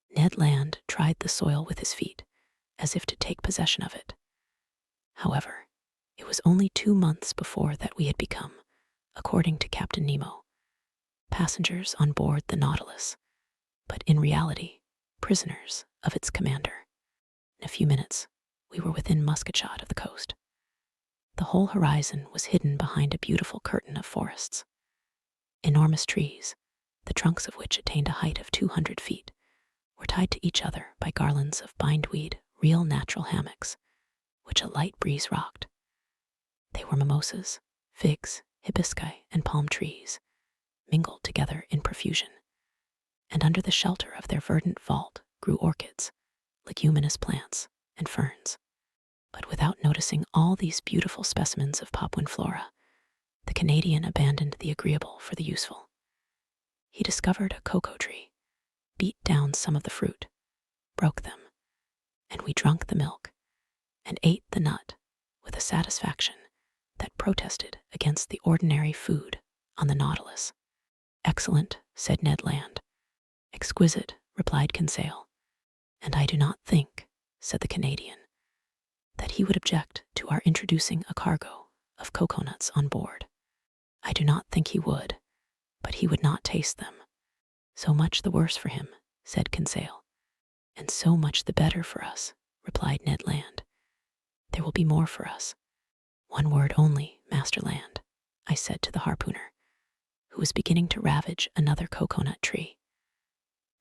Ned Land tried the soil with his feet, as if to take possession of it. However, it was only 2 months before that we had become, according to Captain Nemo, passengers on board the Nautilus, but in reality, prisoners of its commander. In a few minutes, we were within musket shot of the coast. The whole horizon was hidden behind a beautiful curtain of forests. Enormous trees, the trunks of which attained a height of 200 feet, were tied to each other by garlands of bindweed, real natural hammocks, which a light breeze rocked. They were mimosas, figs, hibiscus, and palm trees, mingled together in profusion, and under the shelter of their verdant vault grew orchids, leguminous plants, and ferns. But without noticing all these beautiful specimens of Papuan flora, the Canadian abandoned the agreeable for the useful. He discovered a cocoa tree, beat down some of the fruit, broke them, and we drank the milk and ate the nut with a satisfaction that protested against the ordinary food on the Nautilus. "Excellent," said Ned Land. "Exquisite," replied Conseil. "And I do not think," said the Canadian, "that he would object to our introducing a cargo of coconuts on board." "I do not think he would, but he would not taste them." "So much the worse for him," said Conseil. "And so much the better for us," replied Ned Land. "There will be more for us." "One word only, Master Land," I said to the harpooner, who was beginning to ravage another coconut tree.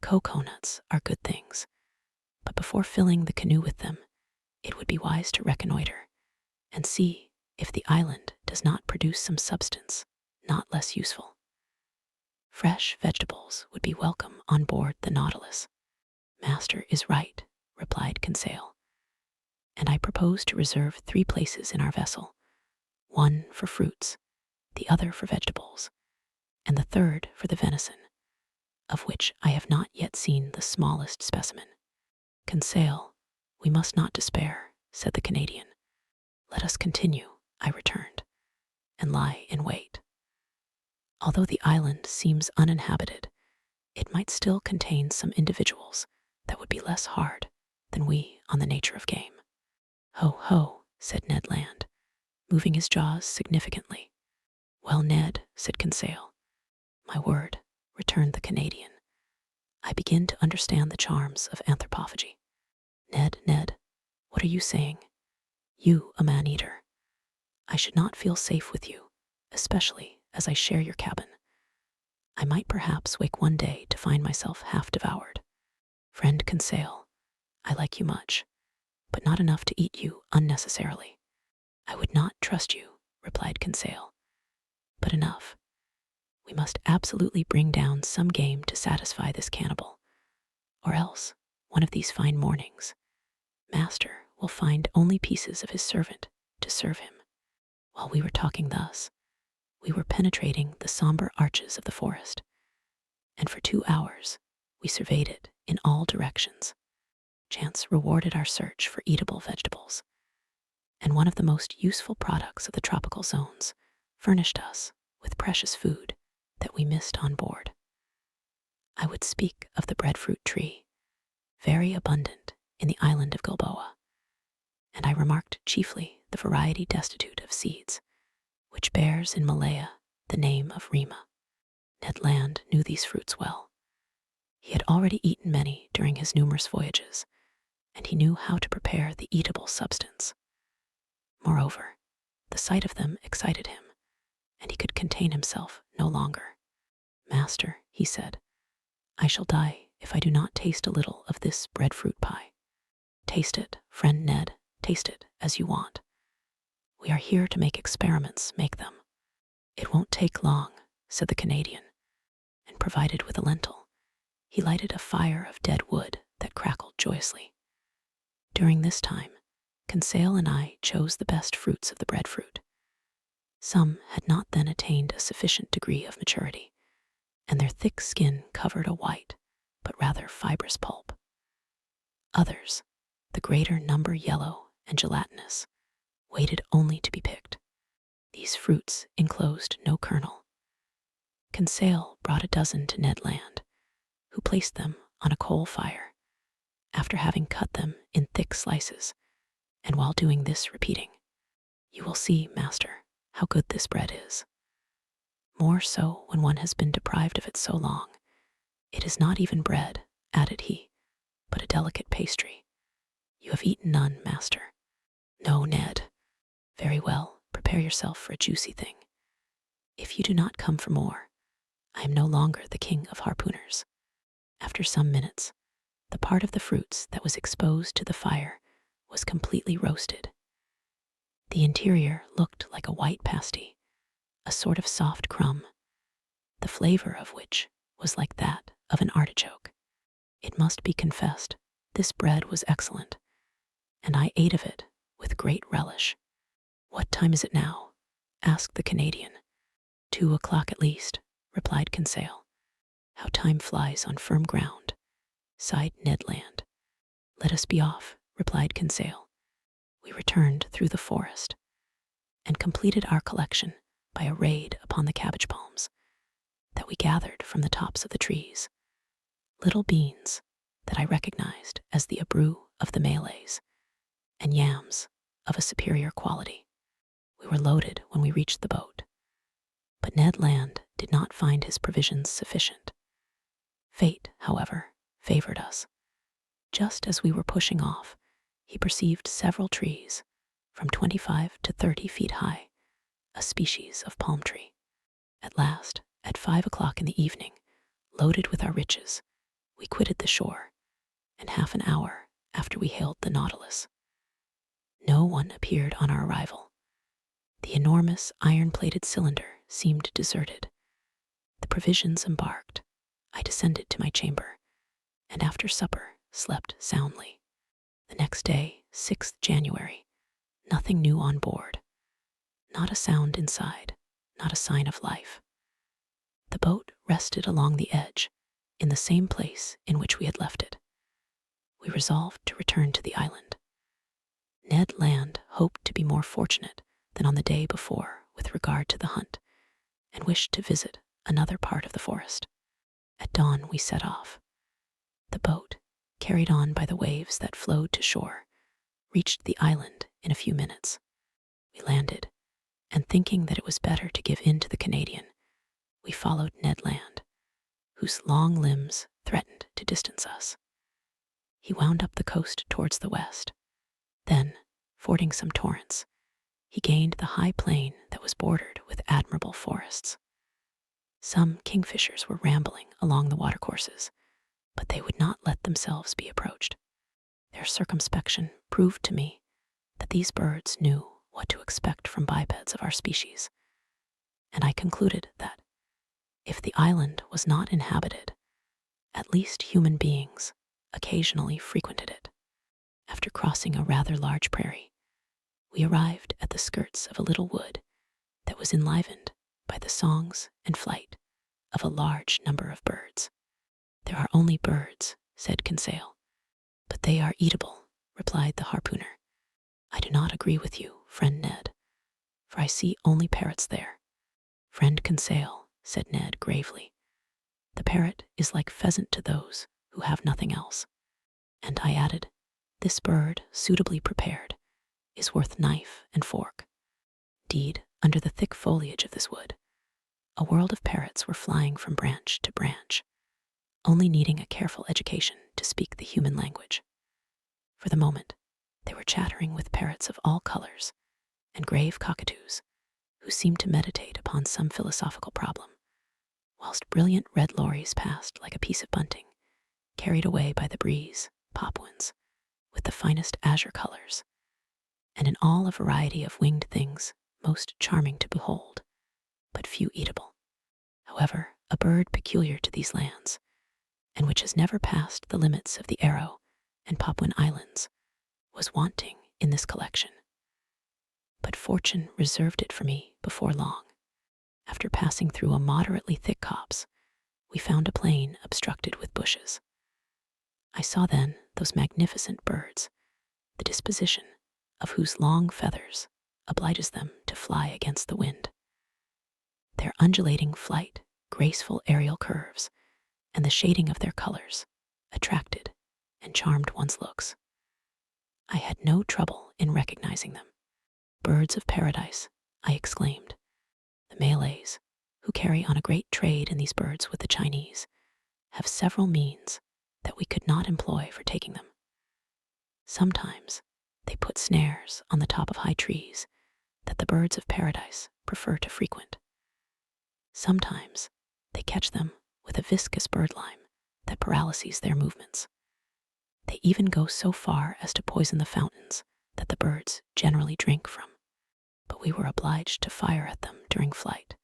"Coconuts are good things, but before filling the canoe with them, it would be wise to reconnoiter and see if the island does not produce some substance not less useful. Fresh vegetables would be welcome on board the Nautilus." "Master is right," replied Conseil, "and I propose to reserve 3 places in our vessel one for fruits, the other for vegetables, and the third for the venison, of which I have not yet seen the smallest specimen. Conseil, we must not despair, said the Canadian. Let us continue, I returned, and lie in wait. Although the island seems uninhabited, it might still contain some individuals that would be less hard than we on the nature of game. Ho, ho, said Ned Land, moving his jaws significantly. Well, Ned, said Conseil. My word, returned the Canadian. I begin to understand the charms of anthropophagy. Ned, what are you saying? You, a man-eater. I should not feel safe with you, especially as I share your cabin. I might perhaps wake one day to find myself half devoured. Friend Conseil, I like you much, but not enough to eat you unnecessarily. I would not trust you, replied Conseil, but enough. We must absolutely bring down some game to satisfy this cannibal, or else, one of these fine mornings, Master will find only pieces of his servant to serve him. While we were talking thus, we were penetrating the somber arches of the forest, and for 2 hours we surveyed it in all directions. Chance rewarded our search for eatable vegetables, and one of the most useful products of the tropical zones furnished us with precious food that we missed on board. I would speak of the breadfruit tree, very abundant in the island of Gilboa, and I remarked chiefly the variety destitute of seeds, which bears in Malaya the name of rima. Ned Land knew these fruits well. He had already eaten many during his numerous voyages, and he knew how to prepare the eatable substance. Moreover, the sight of them excited him, and he could contain himself no longer. Master, he said, I shall die if I do not taste a little of this breadfruit pie. Taste it, friend Ned, taste it as you want. We are here to make experiments, make them. It won't take long, said the Canadian, and provided with a lentil, he lighted a fire of dead wood that crackled joyously. During this time, Conseil and I chose the best fruits of the breadfruit. Some had not then attained a sufficient degree of maturity, and their thick skin covered a white, but rather fibrous pulp. Others, the greater number yellow and gelatinous, waited only to be picked. These fruits enclosed no kernel. Conseil brought a dozen to Ned Land, who placed them on a coal fire, after having cut them in thick slices, and while doing this repeating, You will see, master, how good this bread is. More so when one has been deprived of it so long. It is not even bread, added he, but a delicate pastry. You have eaten none, master. No, Ned. Very well, prepare yourself for a juicy thing. If you do not come for more, I am no longer the king of harpooners. After some minutes, the part of the fruits that was exposed to the fire was completely roasted. The interior looked like a white pasty, a sort of soft crumb, the flavor of which was like that of an artichoke. It must be confessed, this bread was excellent, and I ate of it with great relish. What time is it now? Asked the Canadian. 2 o'clock at least, replied Conseil. How time flies on firm ground, sighed Ned Land. Let us be off, replied Conseil. We returned through the forest and completed our collection by a raid upon the cabbage palms that we gathered from the tops of the trees, little beans that I recognized as the abrou of the Malays, and yams of a superior quality. We were loaded when we reached the boat, but Ned Land did not find his provisions sufficient. Fate, however, favored us. Just as we were pushing off, he perceived several trees, from 25 to 30 feet high, a species of palm tree. At last, at 5 o'clock in the evening, loaded with our riches, we quitted the shore, and half an hour after we hailed the Nautilus. No one appeared on our arrival. The enormous iron-plated cylinder seemed deserted. The provisions embarked, I descended to my chamber, and after supper slept soundly. The next day, 6th January, nothing new on board. Not a sound inside, not a sign of life. The boat rested along the edge, in the same place in which we had left it. We resolved to return to the island. Ned Land hoped to be more fortunate than on the day before with regard to the hunt, and wished to visit another part of the forest. At dawn we set off. The boat, carried on by the waves that flowed to shore, reached the island in a few minutes. We landed, and thinking that it was better to give in to the Canadian, we followed Ned Land, whose long limbs threatened to distance us. He wound up the coast towards the west. Then, fording some torrents, he gained the high plain that was bordered with admirable forests. Some kingfishers were rambling along the watercourses, but they would not let themselves be approached. Their circumspection proved to me that these birds knew what to expect from bipeds of our species, and I concluded that, if the island was not inhabited, at least human beings occasionally frequented it. After crossing a rather large prairie, we arrived at the skirts of a little wood that was enlivened by the songs and flight of a large number of birds. "There are only birds," said Conseil. "But they are eatable," replied the harpooner. "I do not agree with you, friend Ned, for I see only parrots there." "Friend Conseil," said Ned gravely, "the parrot is like pheasant to those who have nothing else." And I added, "This bird, suitably prepared, is worth knife and fork." Indeed, under the thick foliage of this wood, a world of parrots were flying from branch to branch, only needing a careful education to speak the human language. For the moment, they were chattering with parrots of all colors and grave cockatoos who seemed to meditate upon some philosophical problem, whilst brilliant red lories passed like a piece of bunting, carried away by the breeze, Papuans, with the finest azure colors, and in all a variety of winged things most charming to behold, but few eatable. However, a bird peculiar to these lands, and which has never passed the limits of the Arrow and Papuan Islands, was wanting in this collection. But fortune reserved it for me before long. After passing through a moderately thick copse, we found a plain obstructed with bushes. I saw then those magnificent birds, the disposition of whose long feathers obliges them to fly against the wind. Their undulating flight, graceful aerial curves, and the shading of their colors attracted and charmed one's looks. I had no trouble in recognizing them. "Birds of paradise," I exclaimed. "The Malays, who carry on a great trade in these birds with the Chinese, have several means that we could not employ for taking them. Sometimes they put snares on the top of high trees that the birds of paradise prefer to frequent. Sometimes they catch them with a viscous birdlime that paralyses their movements. They even go so far as to poison the fountains that the birds generally drink from. But we were obliged to fire at them during flight,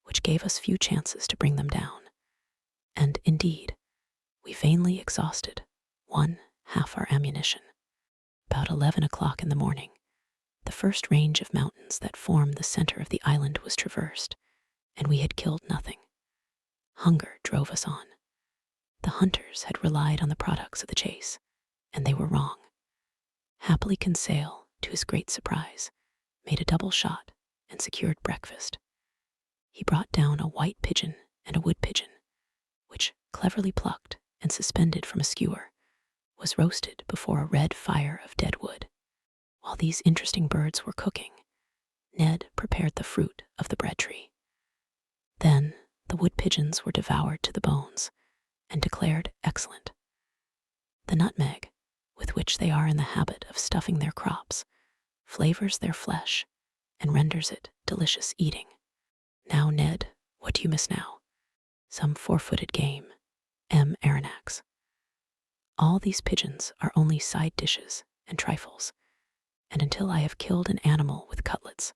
which gave us few chances to bring them down, and indeed, we vainly exhausted one half our ammunition. About 11 o'clock in the morning, the first range of mountains that form the center of the island was traversed, and we had killed nothing. Hunger drove us on. The hunters had relied on the products of the chase, and they were wrong. Happily Conseil, to his great surprise, made a double shot and secured breakfast. He brought down a white pigeon and a wood pigeon, which, cleverly plucked and suspended from a skewer, was roasted before a red fire of dead wood. While these interesting birds were cooking, Ned prepared the fruit of the bread tree. Then the wood pigeons were devoured to the bones and declared excellent. The nutmeg, with which they are in the habit of stuffing their crops, flavors their flesh and renders it delicious eating. "Now, Ned, what do you miss now?" "Some four-footed game, M. Aronnax. All these pigeons are only side dishes and trifles, and until I have killed an animal with cutlets,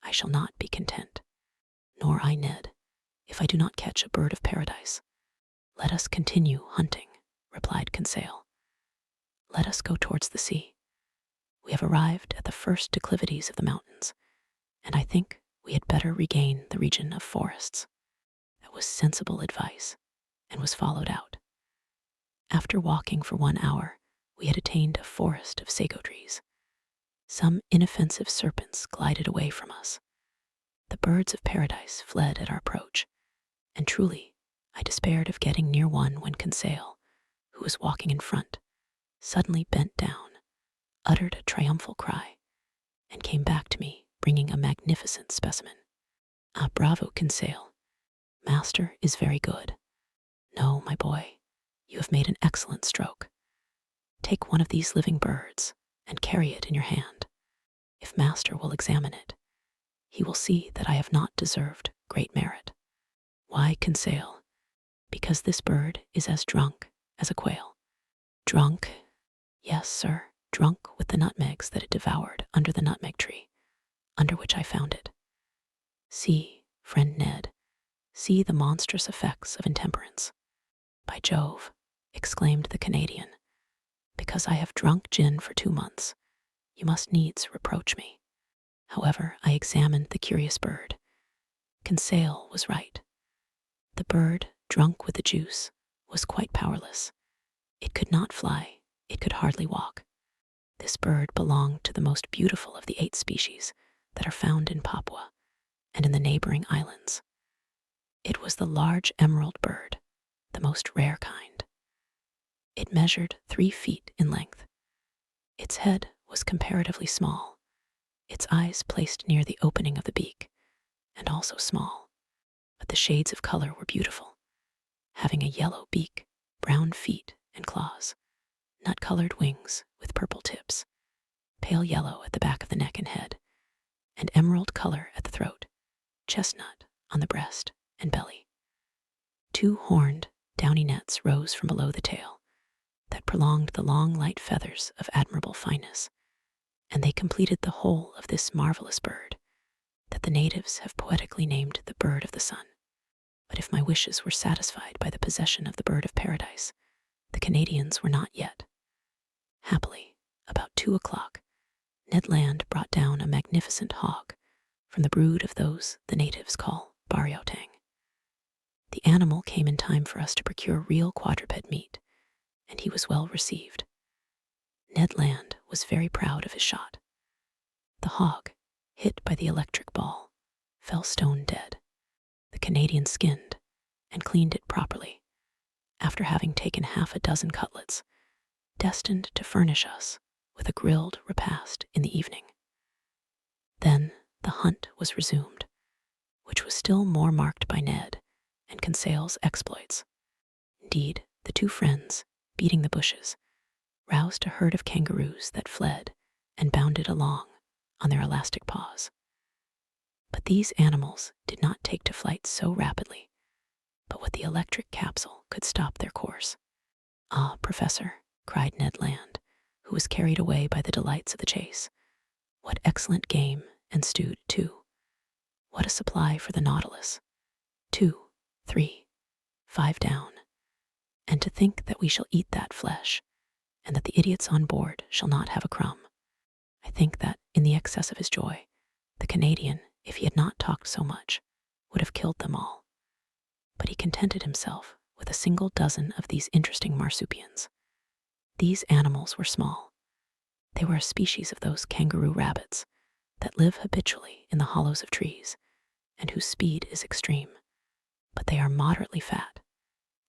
I shall not be content. Nor I, Ned, if I do not catch a bird of paradise." "Let us continue hunting," replied Conseil. "Let us go towards the sea. We have arrived at the first declivities of the mountains, and I think we had better regain the region of forests. That was sensible advice, and was followed out. After walking for 1 hour, we had attained a forest of sago trees. Some inoffensive serpents glided away from us. The birds of paradise fled at our approach, and truly, I despaired of getting near one when Conseil, who was walking in front, suddenly bent down, uttered a triumphal cry, and came back to me, bringing a magnificent specimen. Ah, bravo, Conseil. Master is very good. No, my boy, you have made an excellent stroke. Take one of these living birds and carry it in your hand. If master will examine it, he will see that I have not deserved great merit. Why, Conseil? Because this bird is as drunk as a quail. Drunk? Yes, sir, drunk with the nutmegs that it devoured under the nutmeg tree, under which I found it. See, friend Ned, see the monstrous effects of intemperance. By Jove, exclaimed the Canadian, because I have drunk gin for 2 months, you must needs reproach me. However, I examined the curious bird. Conseil was right. The bird, drunk with the juice, was quite powerless. It could not fly, it could hardly walk. This bird belonged to the most beautiful of the 8 species that are found in Papua and in the neighboring islands. It was the large emerald bird, the most rare kind. It measured 3 feet in length. Its head was comparatively small, its eyes placed near the opening of the beak, and also small, but the shades of color were beautiful, having a yellow beak, brown feet and claws, nut-colored wings with purple tips, pale yellow at the back of the neck and head, and emerald color at the throat, chestnut on the breast and belly. 2 horned, downy nets rose from below the tail that prolonged the long, light feathers of admirable fineness, and they completed the whole of this marvelous bird that the natives have poetically named the bird of the sun. But if my wishes were satisfied by the possession of the bird of paradise, the Canadians were not yet. Happily, about 2 o'clock, Ned Land brought down a magnificent hog from the brood of those the natives call bariotang. The animal came in time for us to procure real quadruped meat, and he was well received. Ned Land was very proud of his shot. The hog, hit by the electric ball, fell stone dead. The Canadian skinned and cleaned it properly, after having taken 6 cutlets, destined to furnish us with a grilled repast in the evening. Then the hunt was resumed, which was still more marked by Ned and Conseil's exploits. Indeed, the 2 friends, beating the bushes, roused a herd of kangaroos that fled and bounded along on their elastic paws. But these animals did not take to flight so rapidly, but with the electric capsule could stop their course. Ah, Professor, cried Ned Land, who was carried away by the delights of the chase. What excellent game, and stewed too. What a supply for the Nautilus. 2, 3, 5 down. And to think that we shall eat that flesh, and that the idiots on board shall not have a crumb. I think that, in the excess of his joy, the Canadian, if he had not talked so much, would have killed them all. But he contented himself with a single dozen of these interesting marsupials. These animals were small. They were a species of those kangaroo rabbits that live habitually in the hollows of trees, and whose speed is extreme, but they are moderately fat,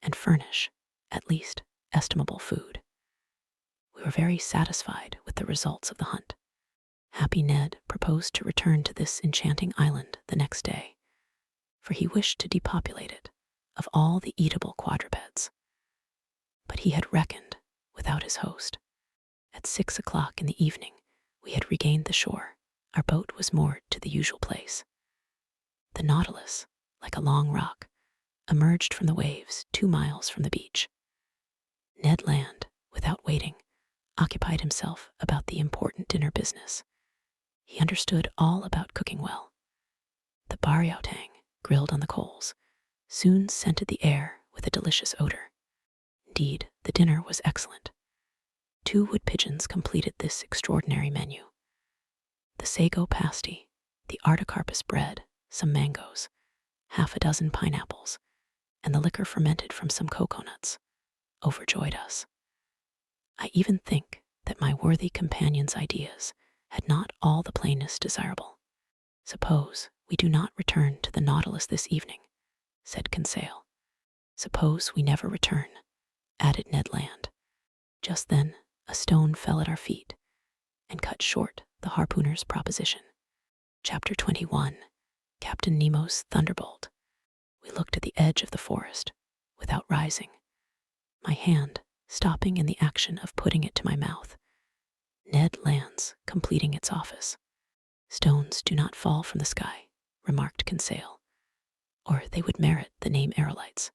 and furnish, at least, estimable food. We were very satisfied with the results of the hunt. Happy Ned proposed to return to this enchanting island the next day, for he wished to depopulate it of all the eatable quadrupeds. But he had reckoned without his host. At 6 o'clock in the evening, we had regained the shore. Our boat was moored to the usual place. The Nautilus, like a long rock, emerged from the waves 2 miles from the beach. Ned Land, without waiting, occupied himself about the important dinner business. He understood all about cooking well. The bariotang, grilled on the coals, soon scented the air with a delicious odor. Indeed, the dinner was excellent. 2 wood pigeons completed this extraordinary menu. The sago pasty, The artocarpus bread, some mangoes, half a dozen pineapples, and the liquor fermented from some coconuts overjoyed us. I even think that my worthy companion's ideas had not all the plainness desirable. Suppose we do not return to the Nautilus this evening, said Conseil. Suppose we never return, added Ned Land. Just then, a stone fell at our feet and cut short the harpooner's proposition. Chapter 21, Captain Nemo's Thunderbolt. We looked at the edge of the forest without rising, my hand stopping in the action of putting it to my mouth. Ned Land's completing its office. Stones do not fall from the sky, remarked Conseil, or they would merit the name aerolites.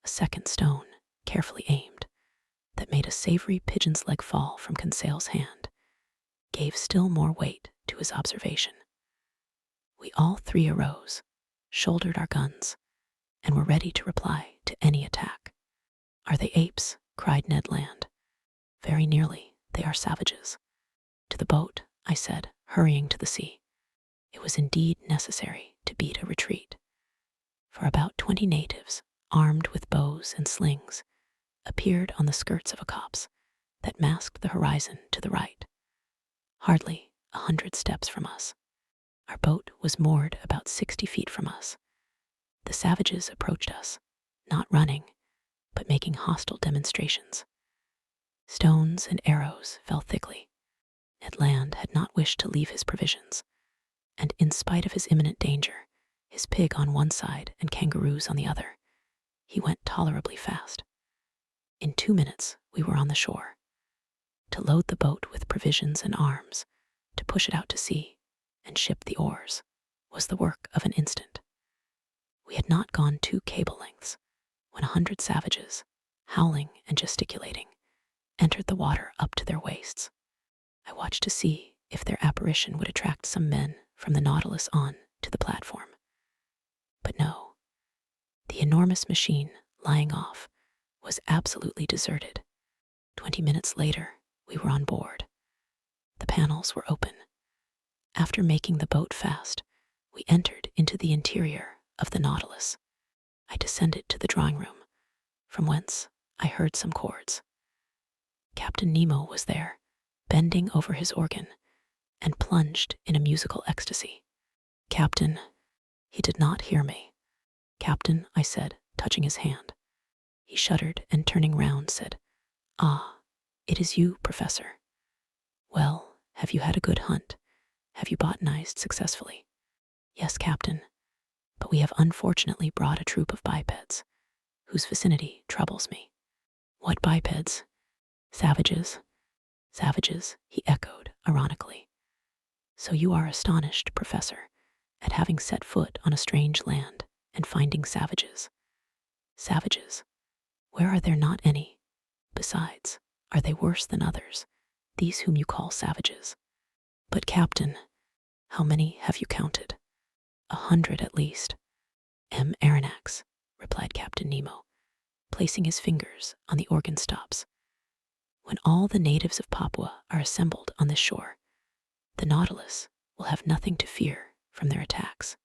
A second stone, carefully aimed, that made a savory pigeon's leg fall from Conseil's hand, gave still more weight to his observation. We all three arose, shouldered our guns, and were ready to reply to any attack. Are they apes? Cried Ned Land. Very nearly, they are savages. To the boat, I said, hurrying to the sea. It was indeed necessary to beat a retreat. For about 20 natives, armed with bows and slings, appeared on the skirts of a copse that masked the horizon to the right. Hardly 100 steps from us. Our boat was moored about 60 feet from us. The savages approached us, not running, but making hostile demonstrations. Stones and arrows fell thickly. Ned Land had not wished to leave his provisions, and in spite of his imminent danger, his pig on one side and kangaroos on the other, he went tolerably fast. In 2 minutes, we were on the shore. To load the boat with provisions and arms, to push it out to sea, and ship the oars, was the work of an instant. We had not gone 2 cable lengths when 100 savages, howling and gesticulating, entered the water up to their waists. I watched to see if their apparition would attract some men from the Nautilus on to the platform. But no, the enormous machine lying off was absolutely deserted. 20 minutes later, we were on board. The panels were open. After making the boat fast, we entered into the interior of the Nautilus. I descended to the drawing room, from whence I heard some chords. Captain Nemo was there, bending over his organ, and plunged in a musical ecstasy. Captain, he did not hear me. Captain, I said, touching his hand. He shuddered and turning round said, Ah, it is you, Professor. Well, have you had a good hunt? Have you botanized successfully? Yes, Captain, but we have unfortunately brought a troop of bipeds, whose vicinity troubles me. What bipeds? Savages. Savages, he echoed ironically. So you are astonished, Professor, at having set foot on a strange land and finding savages. Savages? Where are there not any? Besides, are they worse than others, these whom you call savages? But, Captain, how many have you counted? 100 at least. Aronnax, replied Captain Nemo, placing his fingers on the organ stops. When all the natives of Papua are assembled on this shore, the Nautilus will have nothing to fear from their attacks.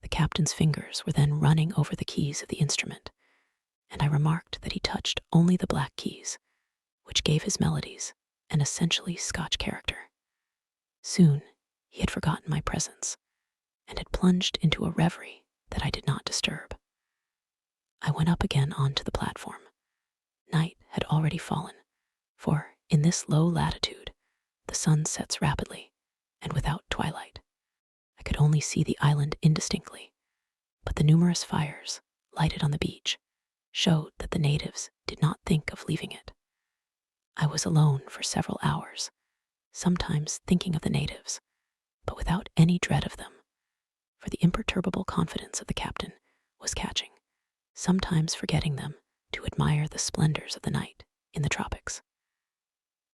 The captain's fingers were then running over the keys of the instrument, and I remarked that he touched only the black keys, which gave his melodies an essentially Scotch character. Soon he had forgotten my presence, and had plunged into a reverie that I did not disturb. I went up again onto the platform. Night had already fallen, for in this low latitude the sun sets rapidly and without twilight. I could only see the island indistinctly, but the numerous fires lighted on the beach showed that the natives did not think of leaving it. I was alone for several hours, sometimes thinking of the natives, but without any dread of them, for the imperturbable confidence of the captain was catching, sometimes forgetting them to admire the splendors of the night in the tropics.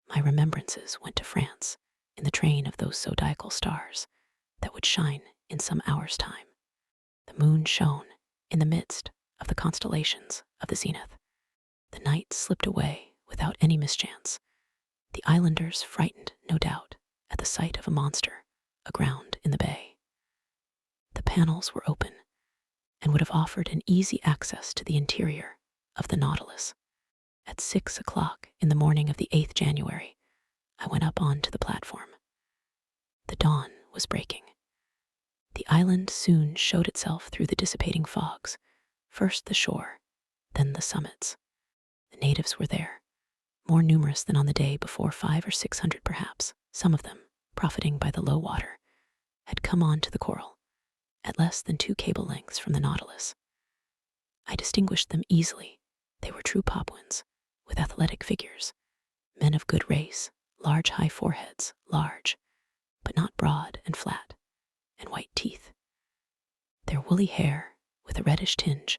My remembrances went to France in the train of those zodiacal stars that would shine in some hours' time. The moon shone in the midst of the constellations of the zenith. The night slipped away without any mischance, the islanders frightened, no doubt, at the sight of a monster aground in the bay. panels were open and would have offered an easy access to the interior of the Nautilus. At 6 o'clock in the morning of the 8th January, I went up onto the platform. The dawn was breaking. The island soon showed itself through the dissipating fogs, first the shore, then the summits. The natives were there, more numerous than on the day before, 500 or 600 perhaps. Some of them, profiting by the low water, had come on to the coral, at less than 2 cable lengths from the Nautilus. I distinguished them easily. They were true Papuans, with athletic figures, men of good race, large high foreheads, large, but not broad and flat, and white teeth. Their woolly hair, with a reddish tinge,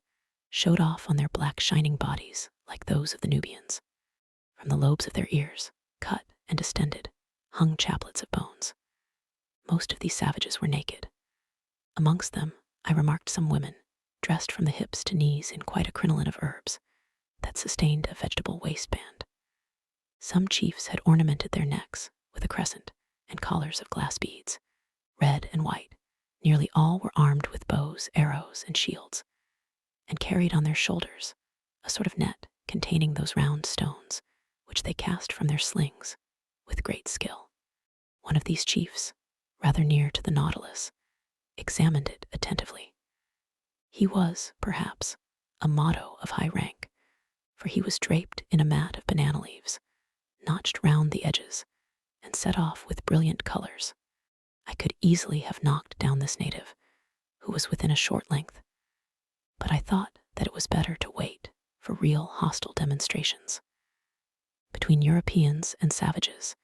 showed off on their black shining bodies like those of the Nubians. From the lobes of their ears, cut and distended, hung chaplets of bones. Most of these savages were naked. Amongst them, I remarked some women, dressed from the hips to knees in quite a crinoline of herbs that sustained a vegetable waistband. Some chiefs had ornamented their necks with a crescent and collars of glass beads, red and white. Nearly all were armed with bows, arrows, and shields, and carried on their shoulders a sort of net containing those round stones which they cast from their slings with great skill. One of these chiefs, rather near to the Nautilus, examined it attentively. He was, perhaps, a motto of high rank, for he was draped in a mat of banana leaves, notched round the edges, and set off with brilliant colors. I could easily have knocked down this native, who was within a short length, but I thought that it was better to wait for real hostile demonstrations. Between Europeans and savages,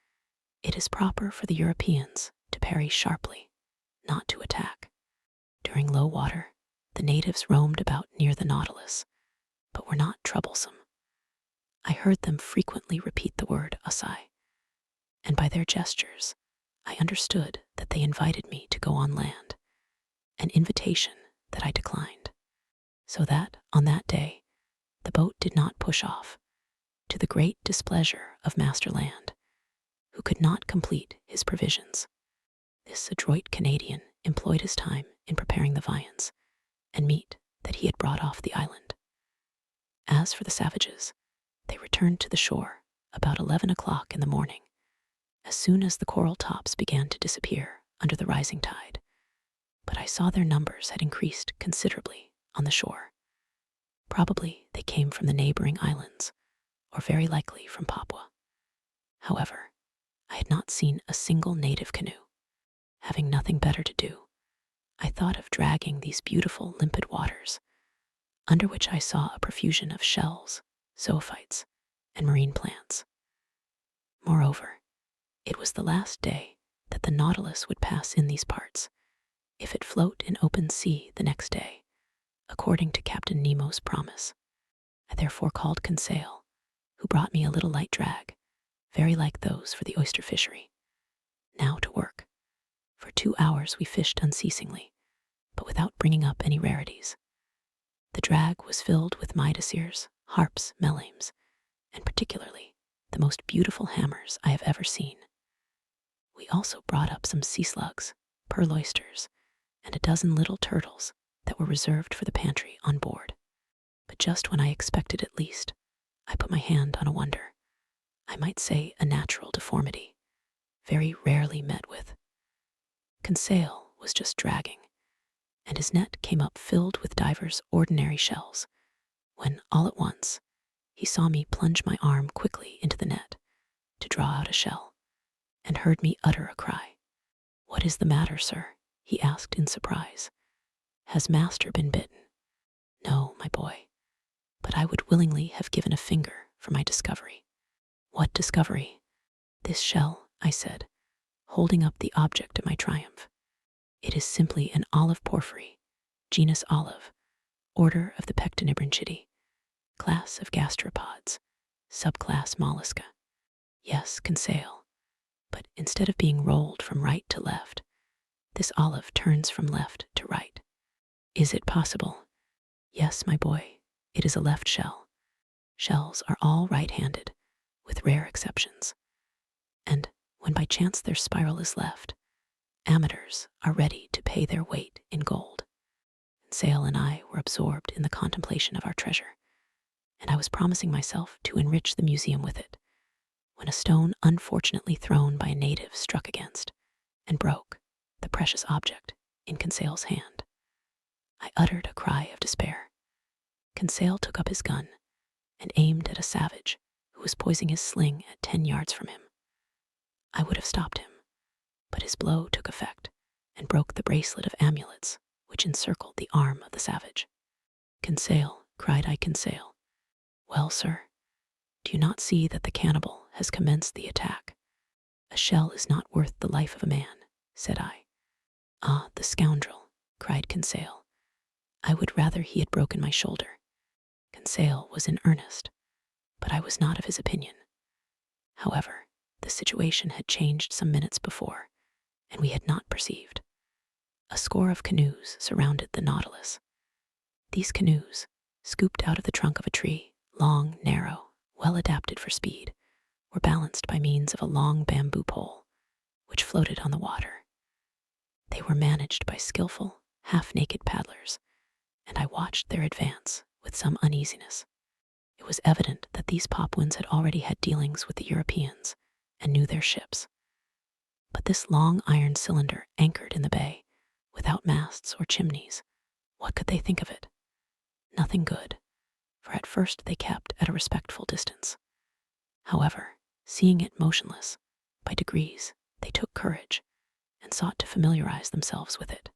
it is proper for the Europeans to parry sharply, not to attack. During low water, the natives roamed about near the Nautilus, but were not troublesome. I heard them frequently repeat the word Asai, and by their gestures, I understood that they invited me to go on land, an invitation that I declined, so that, on that day, the boat did not push off, to the great displeasure of Master Land, who could not complete his provisions. This adroit Canadian employed his time in preparing the viands and meat that he had brought off the island. As for the savages, they returned to the shore about 11 o'clock in the morning, as soon as the coral tops began to disappear under the rising tide, but I saw their numbers had increased considerably on the shore. Probably they came from the neighboring islands, or very likely from Papua. However, I had not seen a single native canoe. Having nothing better to do, I thought of dragging these beautiful limpid waters, under which I saw a profusion of shells, zoophytes, and marine plants. Moreover, it was the last day that the Nautilus would pass in these parts, if it float in open sea the next day, according to Captain Nemo's promise. I therefore called Conseil, who brought me a little light drag, very like those for the oyster fishery. Now to work. For 2 hours we fished unceasingly, but without bringing up any rarities. The drag was filled with mydasirs, harps, melames, and particularly the most beautiful hammers I have ever seen. We also brought up some sea slugs, pearl oysters, and a dozen little turtles that were reserved for the pantry on board. But just when I expected it least, I put my hand on a wonder, I might say a natural deformity, very rarely met with. Conseil was just dragging, and his net came up filled with divers ordinary shells, when all at once he saw me plunge my arm quickly into the net to draw out a shell, and heard me utter a cry. "What is the matter, sir?" he asked in surprise. "Has master been bitten?" "No, my boy, but I would willingly have given a finger for my discovery." "What discovery?" "This shell," I said, holding up the object of my triumph. "It is simply an olive porphyry, genus olive, order of the Pectinibranchidae, class of gastropods, subclass mollusca. Yes, Conseil, but instead of being rolled from right to left, this olive turns from left to right." "Is it possible?" "Yes, my boy, it is a left shell. Shells are all right-handed, with rare exceptions. And when by chance their spiral is left, amateurs are ready to pay their weight in gold." Conseil and I were absorbed in the contemplation of our treasure, and I was promising myself to enrich the museum with it, when a stone unfortunately thrown by a native struck against and broke the precious object in Conseil's hand. I uttered a cry of despair. Conseil took up his gun and aimed at a savage who was poising his sling at 10 yards from him. I would have stopped him, but his blow took effect and broke the bracelet of amulets which encircled the arm of the savage. Conseil, cried I, Conseil. Well, sir, do you not see that the cannibal has commenced the attack? A shell is not worth the life of a man, said I. Ah, the scoundrel, cried Conseil. I would rather he had broken my shoulder. Conseil was in earnest, but I was not of his opinion. However, the situation had changed some minutes before, and we had not perceived. A score of canoes surrounded the Nautilus. These canoes, scooped out of the trunk of a tree, long, narrow, well adapted for speed, were balanced by means of a long bamboo pole, which floated on the water. They were managed by skillful, half-naked paddlers, and I watched their advance with some uneasiness. It was evident that these Papuans had already had dealings with the Europeans and knew their ships. But this long iron cylinder anchored in the bay, without masts or chimneys, what could they think of it? Nothing good, for at first they kept at a respectful distance. However, seeing it motionless, by degrees they took courage and sought to familiarize themselves with it.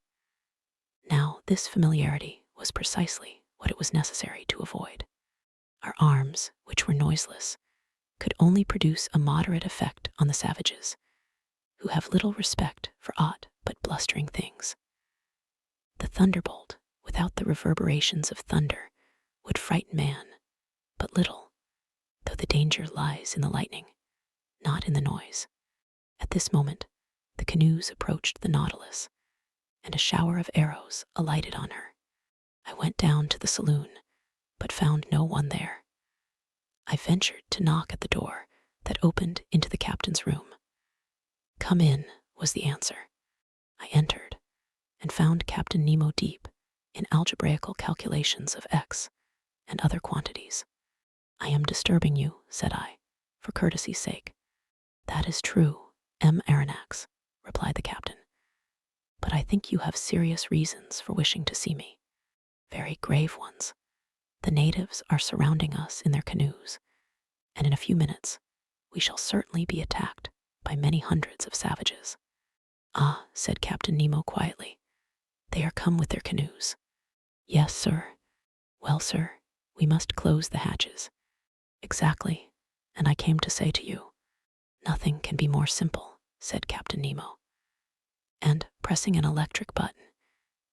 Now, this familiarity was precisely what it was necessary to avoid. Our arms, which were noiseless, could only produce a moderate effect on the savages, who have little respect for aught but blustering things. The thunderbolt, without the reverberations of thunder, would frighten man, but little, though the danger lies in the lightning, not in the noise. At this moment, the canoes approached the Nautilus, and a shower of arrows alighted on her. I went down to the saloon, but found no one there. I ventured to knock at the door that opened into the captain's room. Come in, was the answer. I entered, and found Captain Nemo deep in algebraical calculations of x and other quantities. I am disturbing you, said I, for courtesy's sake. That is true, M. Aronnax, replied the captain. But I think you have serious reasons for wishing to see me. Very grave ones. The natives are surrounding us in their canoes, and in a few minutes we shall certainly be attacked by many hundreds of savages. Ah, said Captain Nemo quietly, they are come with their canoes. Yes, sir. Well, sir, we must close the hatches. Exactly, and I came to say to you, nothing can be more simple, said Captain Nemo. And, pressing an electric button,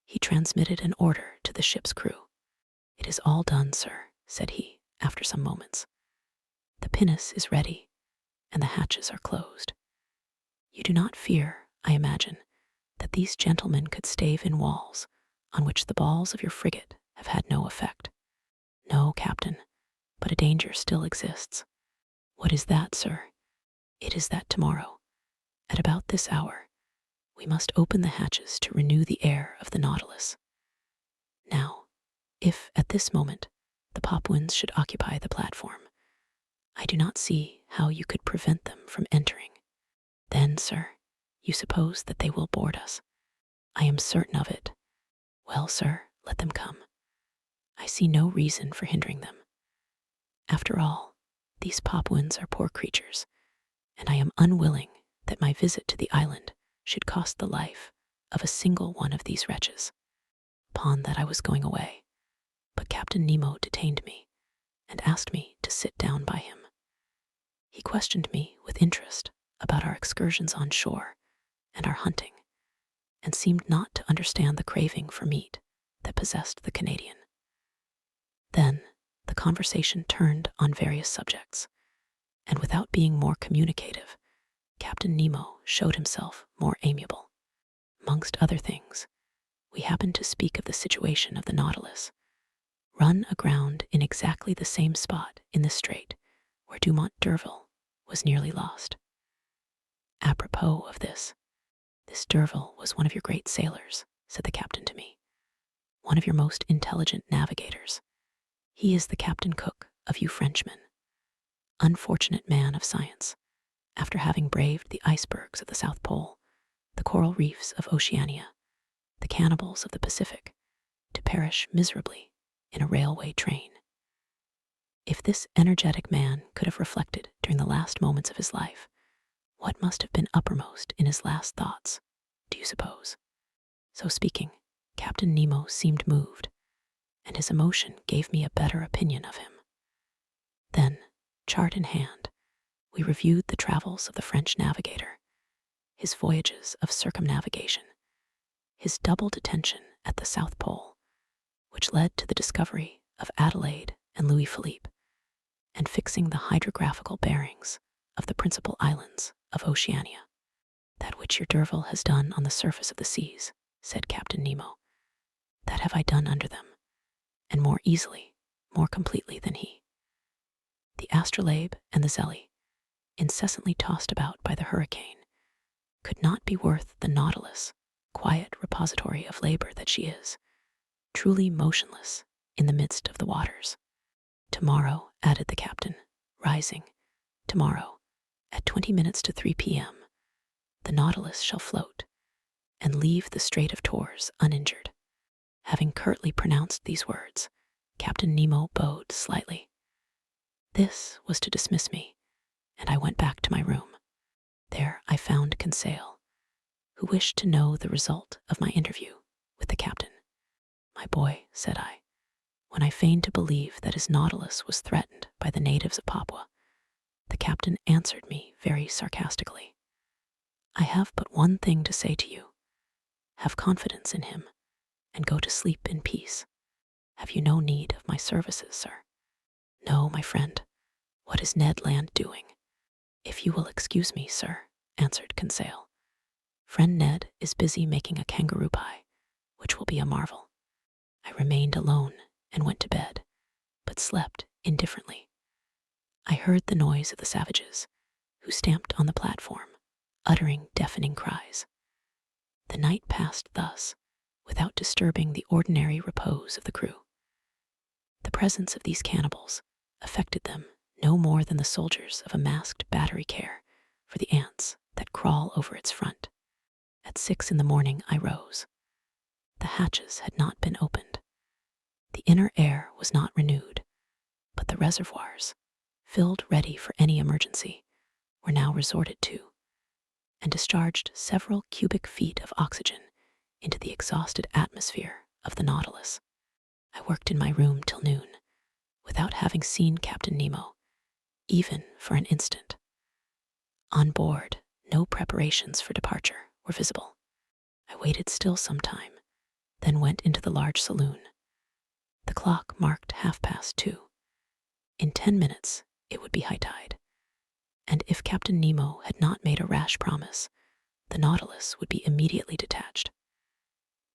he transmitted an order to the ship's crew. It is all done, sir, said he, after some moments. The pinnace is ready, and the hatches are closed. You do not fear, I imagine, that these gentlemen could stave in walls on which the balls of your frigate have had no effect. No, Captain, but a danger still exists. What is that, sir? It is that tomorrow, at about this hour, we must open the hatches to renew the air of the Nautilus. Now, if at this moment the Papuans should occupy the platform, I do not see how you could prevent them from entering. Then, sir, you suppose that they will board us. I am certain of it. Well, sir, let them come. I see no reason for hindering them. After all, these Papuans are poor creatures, and I am unwilling that my visit to the island should cost the life of a single one of these wretches. Upon that I was going away, but Captain Nemo detained me and asked me to sit down by him. He questioned me with interest about our excursions on shore and our hunting, and seemed not to understand the craving for meat that possessed the Canadian. Then the conversation turned on various subjects, and without being more communicative, Captain Nemo showed himself more amiable. Amongst other things, we happened to speak of the situation of the Nautilus, run aground in exactly the same spot in the strait where Dumont d'Urville was nearly lost. Apropos of this d'Urville was one of your great sailors, said the captain to me. one of your most intelligent navigators. He is the Captain Cook of you Frenchmen, unfortunate man of science. After having braved the icebergs of the South Pole, the coral reefs of Oceania, the cannibals of the Pacific, to perish miserably in a railway train. If this energetic man could have reflected during the last moments of his life, what must have been uppermost in his last thoughts, do you suppose? So speaking, Captain Nemo seemed moved, and his emotion gave me a better opinion of him. Then, chart in hand, we reviewed the travels of the French navigator, his voyages of circumnavigation, his double detention at the South Pole, which led to the discovery of Adelaide and Louis Philippe, and fixing the hydrographical bearings of the principal islands of Oceania. That which your D'Urville has done on the surface of the seas, said Captain Nemo, that have I done under them, and more easily, more completely than he. The Astrolabe and the Zelly, incessantly tossed about by the hurricane, could not be worth the Nautilus, quiet repository of labor that she is, truly motionless in the midst of the waters. Tomorrow, added the captain, rising, tomorrow, at 20 minutes to 3 p.m., the Nautilus shall float and leave the Strait of Torres uninjured. Having curtly pronounced these words, Captain Nemo bowed slightly. This was to dismiss me, and I went back to my room. There I found Conseil, who wished to know the result of my interview with the captain. My boy, said I, when I feigned to believe that his Nautilus was threatened by the natives of Papua, the captain answered me very sarcastically. I have but one thing to say to you. Have confidence in him, and go to sleep in peace. Have you no need of my services, sir? No, my friend. What is Ned Land doing? If you will excuse me, sir, answered Conseil. Friend Ned is busy making a kangaroo pie, which will be a marvel. I remained alone and went to bed, but slept indifferently. I heard the noise of the savages, who stamped on the platform, uttering deafening cries. The night passed thus, without disturbing the ordinary repose of the crew. The presence of these cannibals affected them no more than the soldiers of a masked battery care for the ants that crawl over its front. At 6 in the morning I rose. The hatches had not been opened. The inner air was not renewed, but the reservoirs, filled ready for any emergency, were now resorted to, and discharged several cubic feet of oxygen into the exhausted atmosphere of the Nautilus. I worked in my room till noon, without having seen Captain Nemo, even for an instant. On board, no preparations for departure were visible. I waited still some time, then went into the large saloon. The clock marked 2:30. In 10 minutes, it would be high tide, and if Captain Nemo had not made a rash promise, the Nautilus would be immediately detached.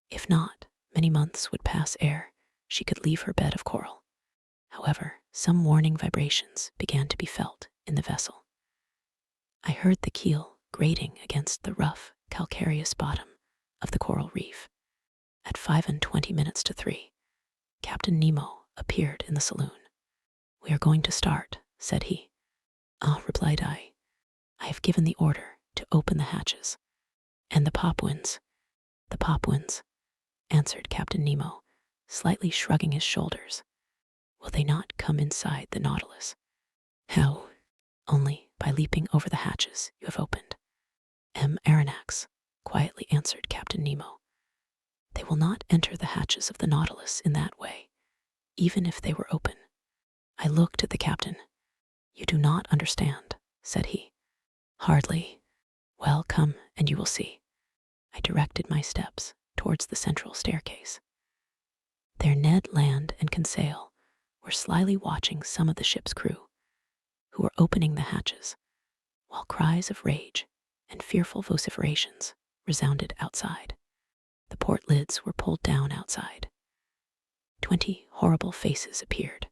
If not, many months would pass ere she could leave her bed of coral. However, some warning vibrations began to be felt in the vessel. I heard the keel grating against the rough, calcareous bottom of the coral reef. At 5:20 to 3, Captain Nemo appeared in the saloon. We are going to start, said he. Ah, replied I. I have given the order to open the hatches. And the Papuans? The Papuans, answered Captain Nemo, slightly shrugging his shoulders. Will they not come inside the Nautilus? How? Only by leaping over the hatches you have opened. Aronnax, quietly answered Captain Nemo. They will not enter the hatches of the Nautilus in that way, even if they were open. I looked at the captain. You do not understand, said he. Hardly. Well, come and you will see. I directed my steps towards the central staircase. There Ned Land and Conseil were slyly watching some of the ship's crew, who were opening the hatches, while cries of rage and fearful vociferations resounded outside. The port lids were pulled down outside. 20 horrible faces appeared.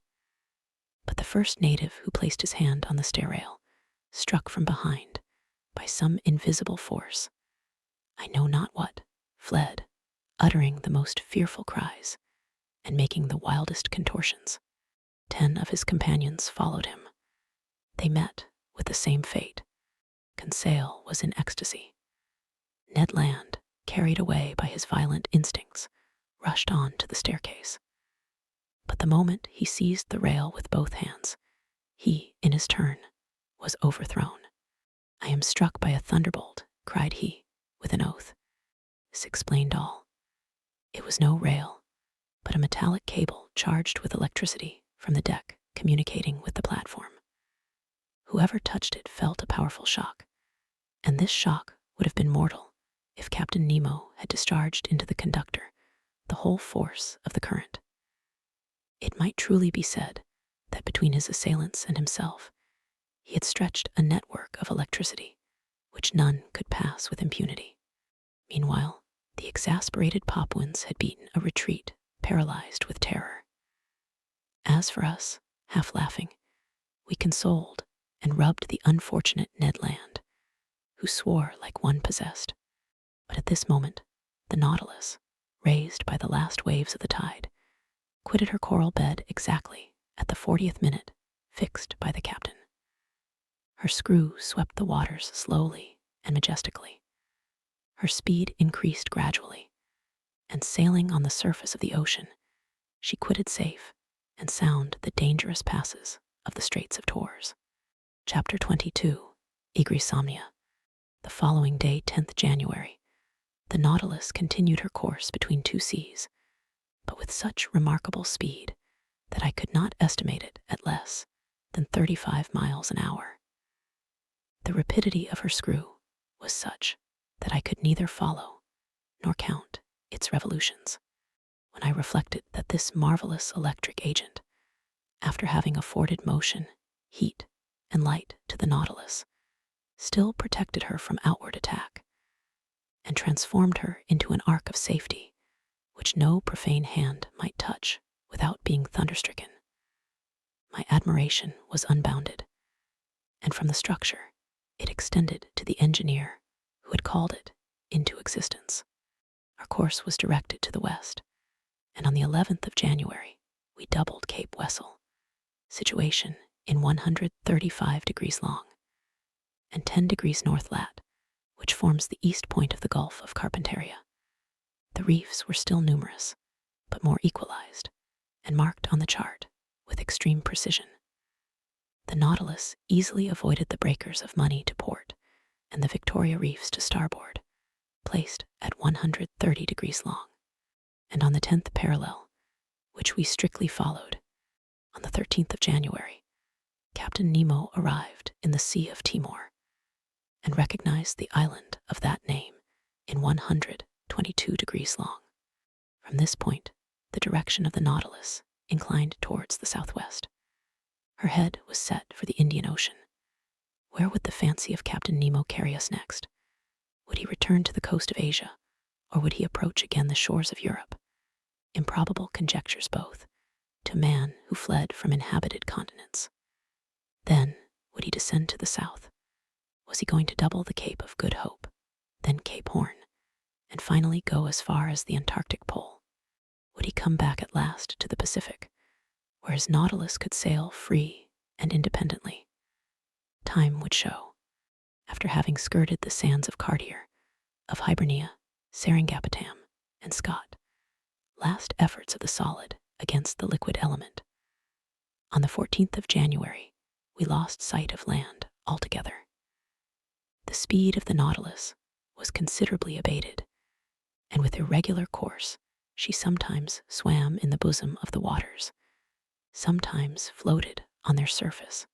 But the first native who placed his hand on the stair rail, struck from behind by some invisible force, I know not what, fled, uttering the most fearful cries, and making the wildest contortions. 10 of his companions followed him. They met with the same fate. Conseil was in ecstasy. Ned Land, carried away by his violent instincts, rushed on to the staircase. But the moment he seized the rail with both hands, he, in his turn, was overthrown. "I am struck by a thunderbolt," cried he, with an oath. This explained all. It was no rail, but a metallic cable charged with electricity from the deck communicating with the platform. Whoever touched it felt a powerful shock, and this shock would have been mortal if Captain Nemo had discharged into the conductor the whole force of the current. It might truly be said that between his assailants and himself, he had stretched a network of electricity which none could pass with impunity. Meanwhile, the exasperated Papuans had beaten a retreat paralyzed with terror. As for us, half laughing, we consoled and rubbed the unfortunate Ned Land, who swore like one possessed. But at this moment, the Nautilus, raised by the last waves of the tide, quitted her coral bed exactly at the 40th minute fixed by the captain. Her screw swept the waters slowly and majestically. Her speed increased gradually, and sailing on the surface of the ocean, she quitted safe and sound the dangerous passes of the Straits of Torres. Chapter 22, Insomnia. The following day, 10th January, the Nautilus continued her course between two seas, but with such remarkable speed that I could not estimate it at less than 35 miles an hour. The rapidity of her screw was such that I could neither follow nor count its revolutions. When I reflected that this marvelous electric agent, after having afforded motion, heat, and light to the Nautilus, still protected her from outward attack, and transformed her into an ark of safety which no profane hand might touch without being thunderstricken, my admiration was unbounded, and from the structure it extended to the engineer who had called it into existence. Our course was directed to the west, and on the 11th of January we doubled Cape Wessel, situation in 135 degrees long, and 10 degrees north lat, which forms the east point of the Gulf of Carpentaria. The reefs were still numerous, but more equalized, and marked on the chart with extreme precision. The Nautilus easily avoided the breakers of Money to port and the Victoria Reefs to starboard, placed at 130 degrees long, and on the 10th parallel, which we strictly followed. On the 13th of January, Captain Nemo arrived in the Sea of Timor and recognized the island of that name in 122 degrees long. From this point, the direction of the Nautilus inclined towards the southwest. Her head was set for the Indian Ocean. Where would the fancy of Captain Nemo carry us next? Would he return to the coast of Asia, or would he approach again the shores of Europe? Improbable conjectures both, to a man who fled from inhabited continents. Then, would he descend to the south? Was he going to double the Cape of Good Hope, then Cape Horn, and finally go as far as the Antarctic Pole? Would he come back at last to the Pacific, where his Nautilus could sail free and independently? Time would show. After having skirted the sands of Cartier, of Hibernia, Seringapatam, and Scott, last efforts of the solid against the liquid element. On the 14th of January, we lost sight of land altogether. The speed of the Nautilus was considerably abated, and with irregular course, she sometimes swam in the bosom of the waters, sometimes floated on their surface.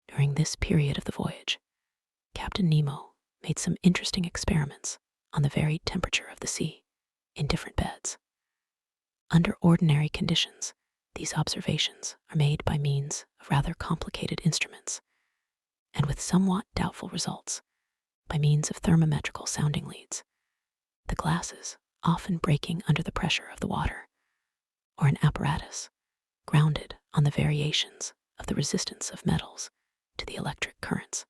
During this period of the voyage, Captain Nemo made some interesting experiments on the varied temperature of the sea in different beds. Under ordinary conditions, these observations are made by means of rather complicated instruments, and with somewhat doubtful results, by means of thermometrical sounding leads, the glasses often breaking under the pressure of the water, or an apparatus grounded on the variations of the resistance of metals to the electric currents.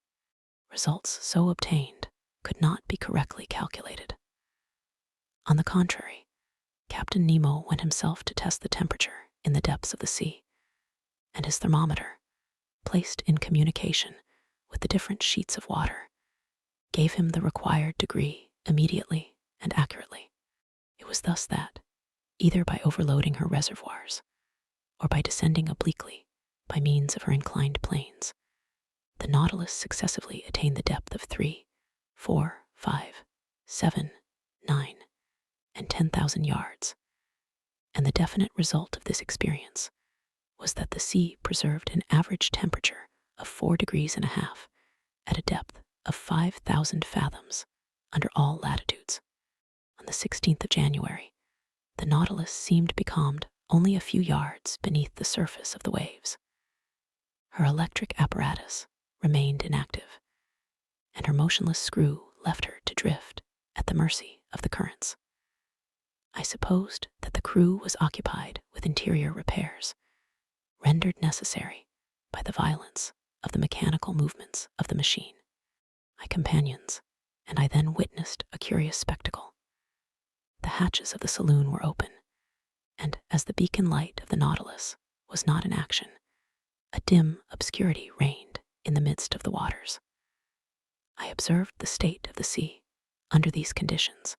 Results so obtained could not be correctly calculated. On the contrary, Captain Nemo went himself to test the temperature in the depths of the sea, and his thermometer, placed in communication with the different sheets of water, gave him the required degree immediately and accurately. It was thus that, either by overloading her reservoirs or by descending obliquely by means of her inclined planes, the Nautilus successively attained the depth of 3, 4, 5, 7, 9, and 10,000 yards. And the definite result of this experience was that the sea preserved an average temperature of 4 degrees and a half at a depth of 5,000 fathoms under all latitudes. On the 16th of January, the Nautilus seemed becalmed only a few yards beneath the surface of the waves. Her electric apparatus remained inactive, and her motionless screw left her to drift at the mercy of the currents. I supposed that the crew was occupied with interior repairs, rendered necessary by the violence of the mechanical movements of the machine. My companions and I then witnessed a curious spectacle. The hatches of the saloon were open, and as the beacon light of the Nautilus was not in action, a dim obscurity reigned in the midst of the waters. I observed the state of the sea under these conditions,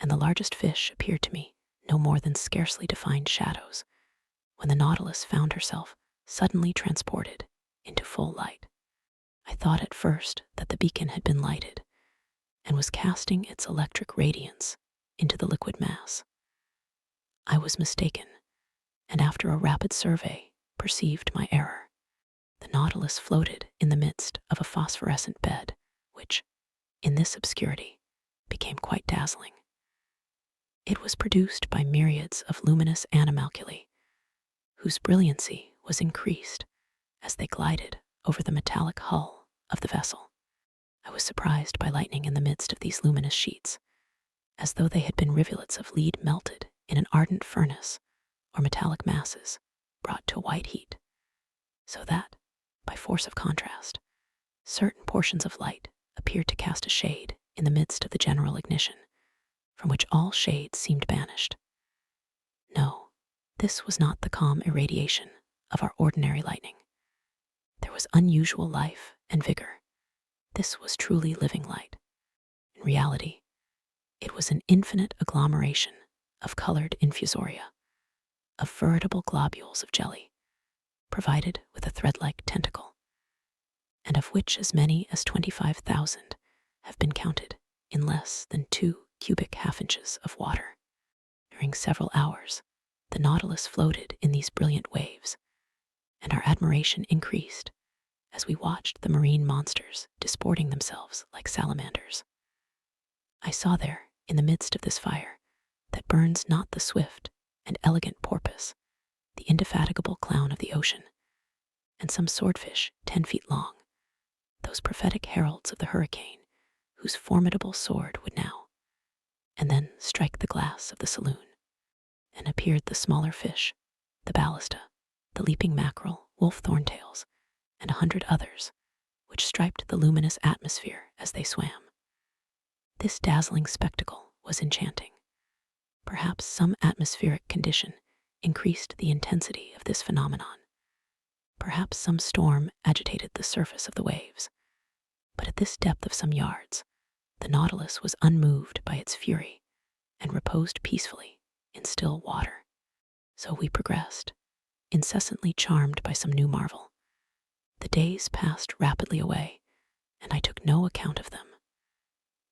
and the largest fish appeared to me no more than scarcely defined shadows, when the Nautilus found herself suddenly transported into full light. I thought at first that the beacon had been lighted and was casting its electric radiance into the liquid mass. I was mistaken, and after a rapid survey, perceived my error. The Nautilus floated in the midst of a phosphorescent bed, which, in this obscurity, became quite dazzling. It was produced by myriads of luminous animalculae, whose brilliancy was increased as they glided over the metallic hull of the vessel. I was surprised by lightning in the midst of these luminous sheets, as though they had been rivulets of lead melted in an ardent furnace, or metallic masses brought to a white heat, so that, by force of contrast, certain portions of light appeared to cast a shade in the midst of the general ignition, from which all shades seemed banished. No, this was not the calm irradiation of our ordinary lightning. There was unusual life and vigor. This was truly living light. In reality, it was an infinite agglomeration of colored infusoria, of veritable globules of jelly, provided with a thread-like tentacle, and of which as many as 25,000 have been counted in less than 2 cubic half-inches of water. During several hours, the Nautilus floated in these brilliant waves, and our admiration increased as we watched the marine monsters disporting themselves like salamanders. I saw there, in the midst of this fire, that burns not the swift and elegant porpoise, the indefatigable clown of the ocean, and some swordfish 10 feet long, those prophetic heralds of the hurricane, whose formidable sword would now and then strike the glass of the saloon. And appeared the smaller fish, the ballista, the leaping mackerel, wolf thorntails, and 100 others, which striped the luminous atmosphere as they swam. This dazzling spectacle was enchanting. Perhaps some atmospheric condition increased the intensity of this phenomenon. Perhaps some storm agitated the surface of the waves. But at this depth of some yards, the Nautilus was unmoved by its fury and reposed peacefully in still water. So we progressed, incessantly charmed by some new marvel. The days passed rapidly away, and I took no account of them.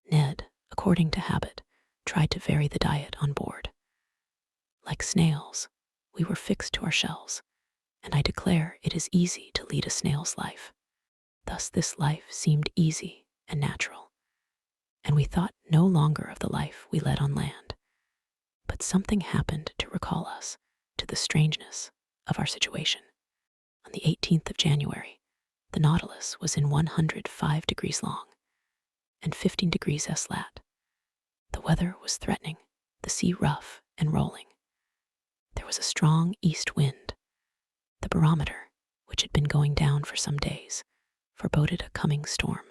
Ned, according to habit, tried to vary the diet on board. Like snails, we were fixed to our shells, and I declare it is easy to lead a snail's life. Thus this life seemed easy and natural, and we thought no longer of the life we led on land. But something happened to recall us to the strangeness of our situation. On the 18th of January, the Nautilus was in 105 degrees long and 15 degrees S lat. The weather was threatening, the sea rough and rolling. There was a strong east wind. The barometer, which had been going down for some days, foreboded a coming storm.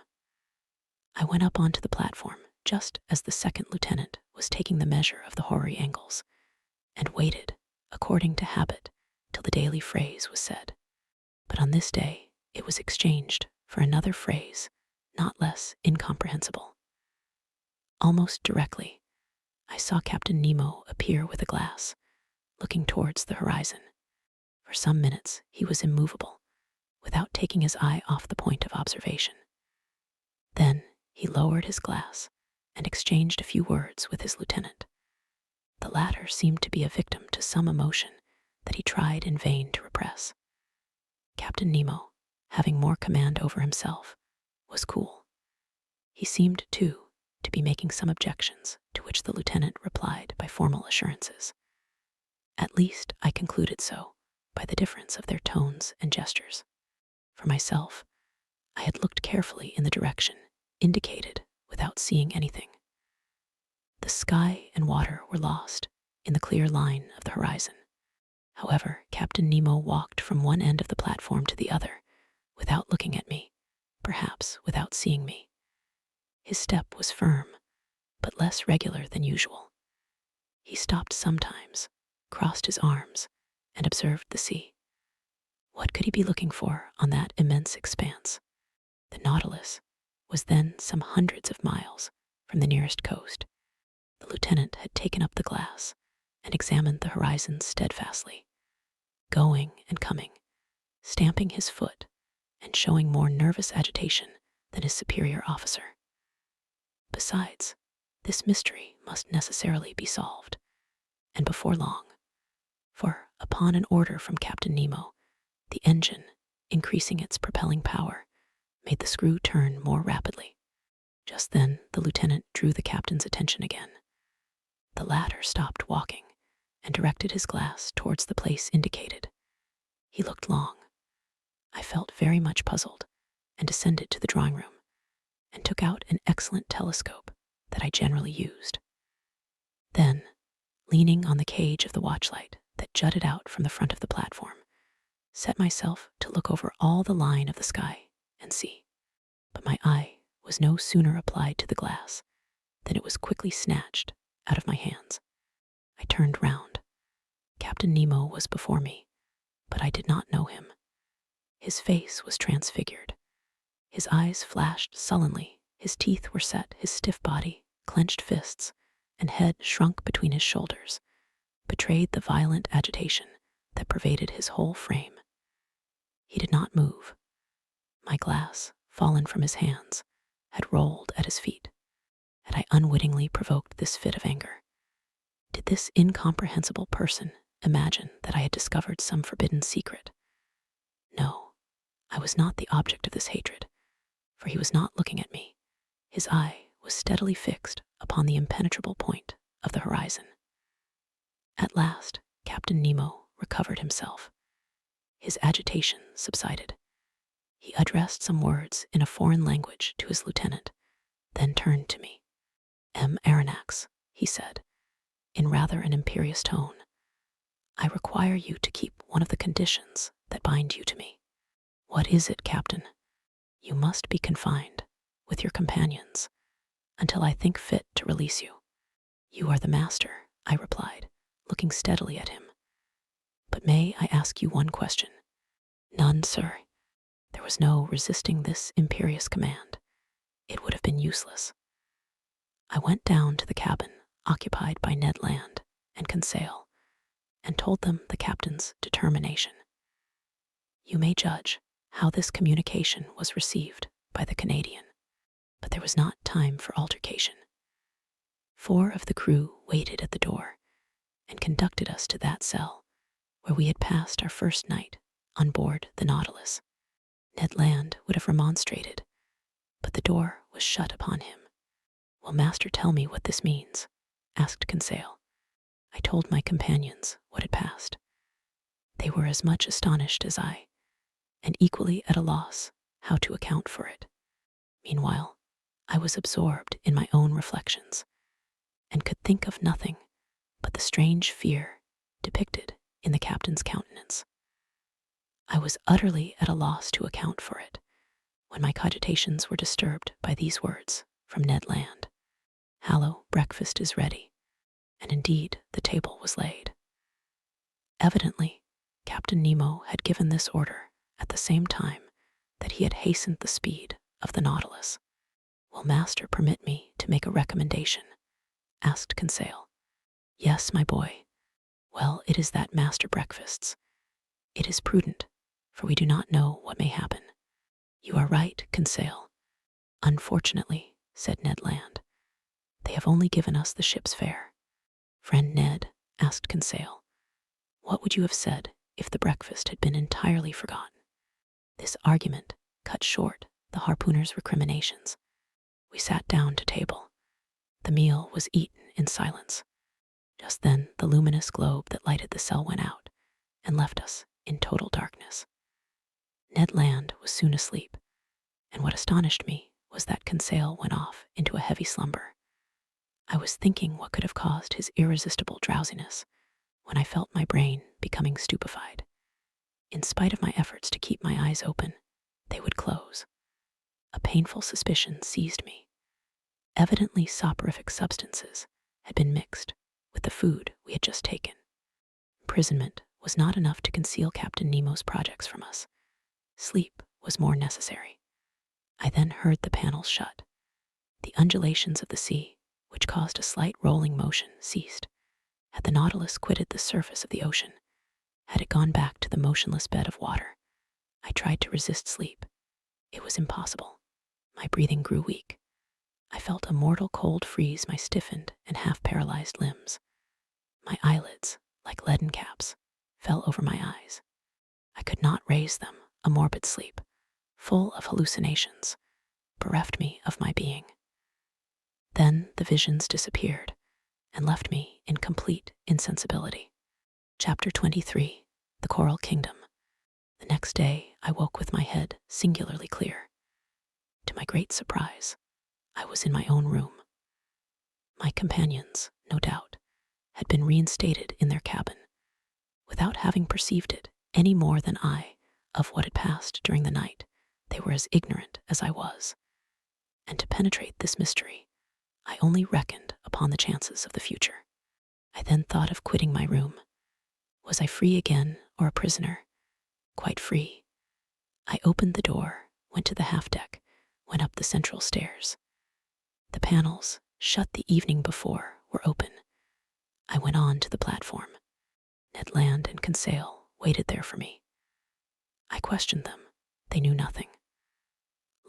I went up onto the platform just as the second lieutenant was taking the measure of the hoary angles, and waited, according to habit, till the daily phrase was said. But on this day, it was exchanged for another phrase, not less incomprehensible. Almost directly, I saw Captain Nemo appear with a glass, looking towards the horizon. For some minutes, he was immovable, without taking his eye off the point of observation. Then he lowered his glass and exchanged a few words with his lieutenant. The latter seemed to be a victim to some emotion that he tried in vain to repress. Captain Nemo, having more command over himself, was cool. He seemed, too, to be making some objections, to which the lieutenant replied by formal assurances. At least I concluded so by the difference of their tones and gestures. For myself, I had looked carefully in the direction indicated without seeing anything. The sky and water were lost in the clear line of the horizon. However, Captain Nemo walked from one end of the platform to the other without looking at me, perhaps without seeing me. His step was firm, but less regular than usual. He stopped sometimes, crossed his arms, and observed the sea. What could he be looking for on that immense expanse? The Nautilus was then some hundreds of miles from the nearest coast. The lieutenant had taken up the glass and examined the horizon steadfastly, going and coming, stamping his foot and showing more nervous agitation than his superior officer. Besides, this mystery must necessarily be solved, and before long, for upon an order from Captain Nemo, the engine, increasing its propelling power, made the screw turn more rapidly. Just then the lieutenant drew the captain's attention again. The latter stopped walking and directed his glass towards the place indicated. He looked long. I felt very much puzzled and descended to the drawing room and took out an excellent telescope that I generally used. Then, leaning on the cage of the watchlight that jutted out from the front of the platform, set myself to look over all the line of the sky and sea. But my eye was no sooner applied to the glass than it was quickly snatched out of my hands. I turned round. Captain Nemo was before me, but I did not know him. His face was transfigured. His eyes flashed sullenly, his teeth were set, his stiff body, clenched fists, and head shrunk between his shoulders, betrayed the violent agitation that pervaded his whole frame. He did not move. My glass, fallen from his hands, had rolled at his feet. Had I unwittingly provoked this fit of anger? Did this incomprehensible person imagine that I had discovered some forbidden secret? No, I was not the object of this hatred, for he was not looking at me. His eye was steadily fixed upon the impenetrable point of the horizon. At last, Captain Nemo recovered himself. His agitation subsided. He addressed some words in a foreign language to his lieutenant, then turned to me. Aronnax, he said, in rather an imperious tone, I require you to keep one of the conditions that bind you to me. What is it, Captain? You must be confined with your companions until I think fit to release you. You are the master, I replied, looking steadily at him. But may I ask you one question? None, sir. There was no resisting this imperious command. It would have been useless. I went down to the cabin occupied by Ned Land and Conseil and told them the captain's determination. You may judge how this communication was received by the Canadian, but there was not time for altercation. 4 of the crew waited at the door and conducted us to that cell where we had passed our first night on board the Nautilus. Ned Land would have remonstrated, but the door was shut upon him. Will master tell me what this means? Asked Conseil. I told my companions what had passed. They were as much astonished as I, and equally at a loss how to account for it. Meanwhile, I was absorbed in my own reflections, and could think of nothing but the strange fear depicted in the captain's countenance. I was utterly at a loss to account for it, when my cogitations were disturbed by these words from Ned Land. Hallo, breakfast is ready. And indeed, the table was laid. Evidently, Captain Nemo had given this order at the same time that he had hastened the speed of the Nautilus. "Will master permit me to make a recommendation?" asked Conseil. "Yes, my boy. Well, it is that master breakfasts. It is prudent, for we do not know what may happen." "You are right, Conseil. Unfortunately," said Ned Land, "they have only given us the ship's fare." "Friend Ned," asked Conseil, "what would you have said if the breakfast had been entirely forgotten?" This argument cut short the harpooner's recriminations. We sat down to table. The meal was eaten in silence. Just then, the luminous globe that lighted the cell went out and left us in total darkness. Ned Land was soon asleep, and what astonished me was that Conseil went off into a heavy slumber. I was thinking what could have caused his irresistible drowsiness when I felt my brain becoming stupefied. In spite of my efforts to keep my eyes open, they would close. A painful suspicion seized me. Evidently, soporific substances had been mixed with the food we had just taken. Imprisonment was not enough to conceal Captain Nemo's projects from us. Sleep was more necessary. I then heard the panels shut. The undulations of the sea, which caused a slight rolling motion, ceased. Had the Nautilus quitted the surface of the ocean? Had it gone back to the motionless bed of water? I tried to resist sleep. It was impossible. My breathing grew weak. I felt a mortal cold freeze my stiffened and half-paralyzed limbs. My eyelids, like leaden caps, fell over my eyes. I could not raise them. A morbid sleep, full of hallucinations, bereft me of my being. Then the visions disappeared and left me in complete insensibility. Chapter 23. The Coral Kingdom. The next day, I woke with my head singularly clear. To my great surprise, I was in my own room. My companions, no doubt, had been reinstated in their cabin, without having perceived it any more than I of what had passed during the night. They were as ignorant as I was. And to penetrate this mystery, I only reckoned upon the chances of the future. I then thought of quitting my room. Was I free again, or a prisoner? Quite free. I opened the door, went to the half-deck, went up the central stairs. The panels, shut the evening before, were open. I went on to the platform. Ned Land and Conseil waited there for me. I questioned them. They knew nothing.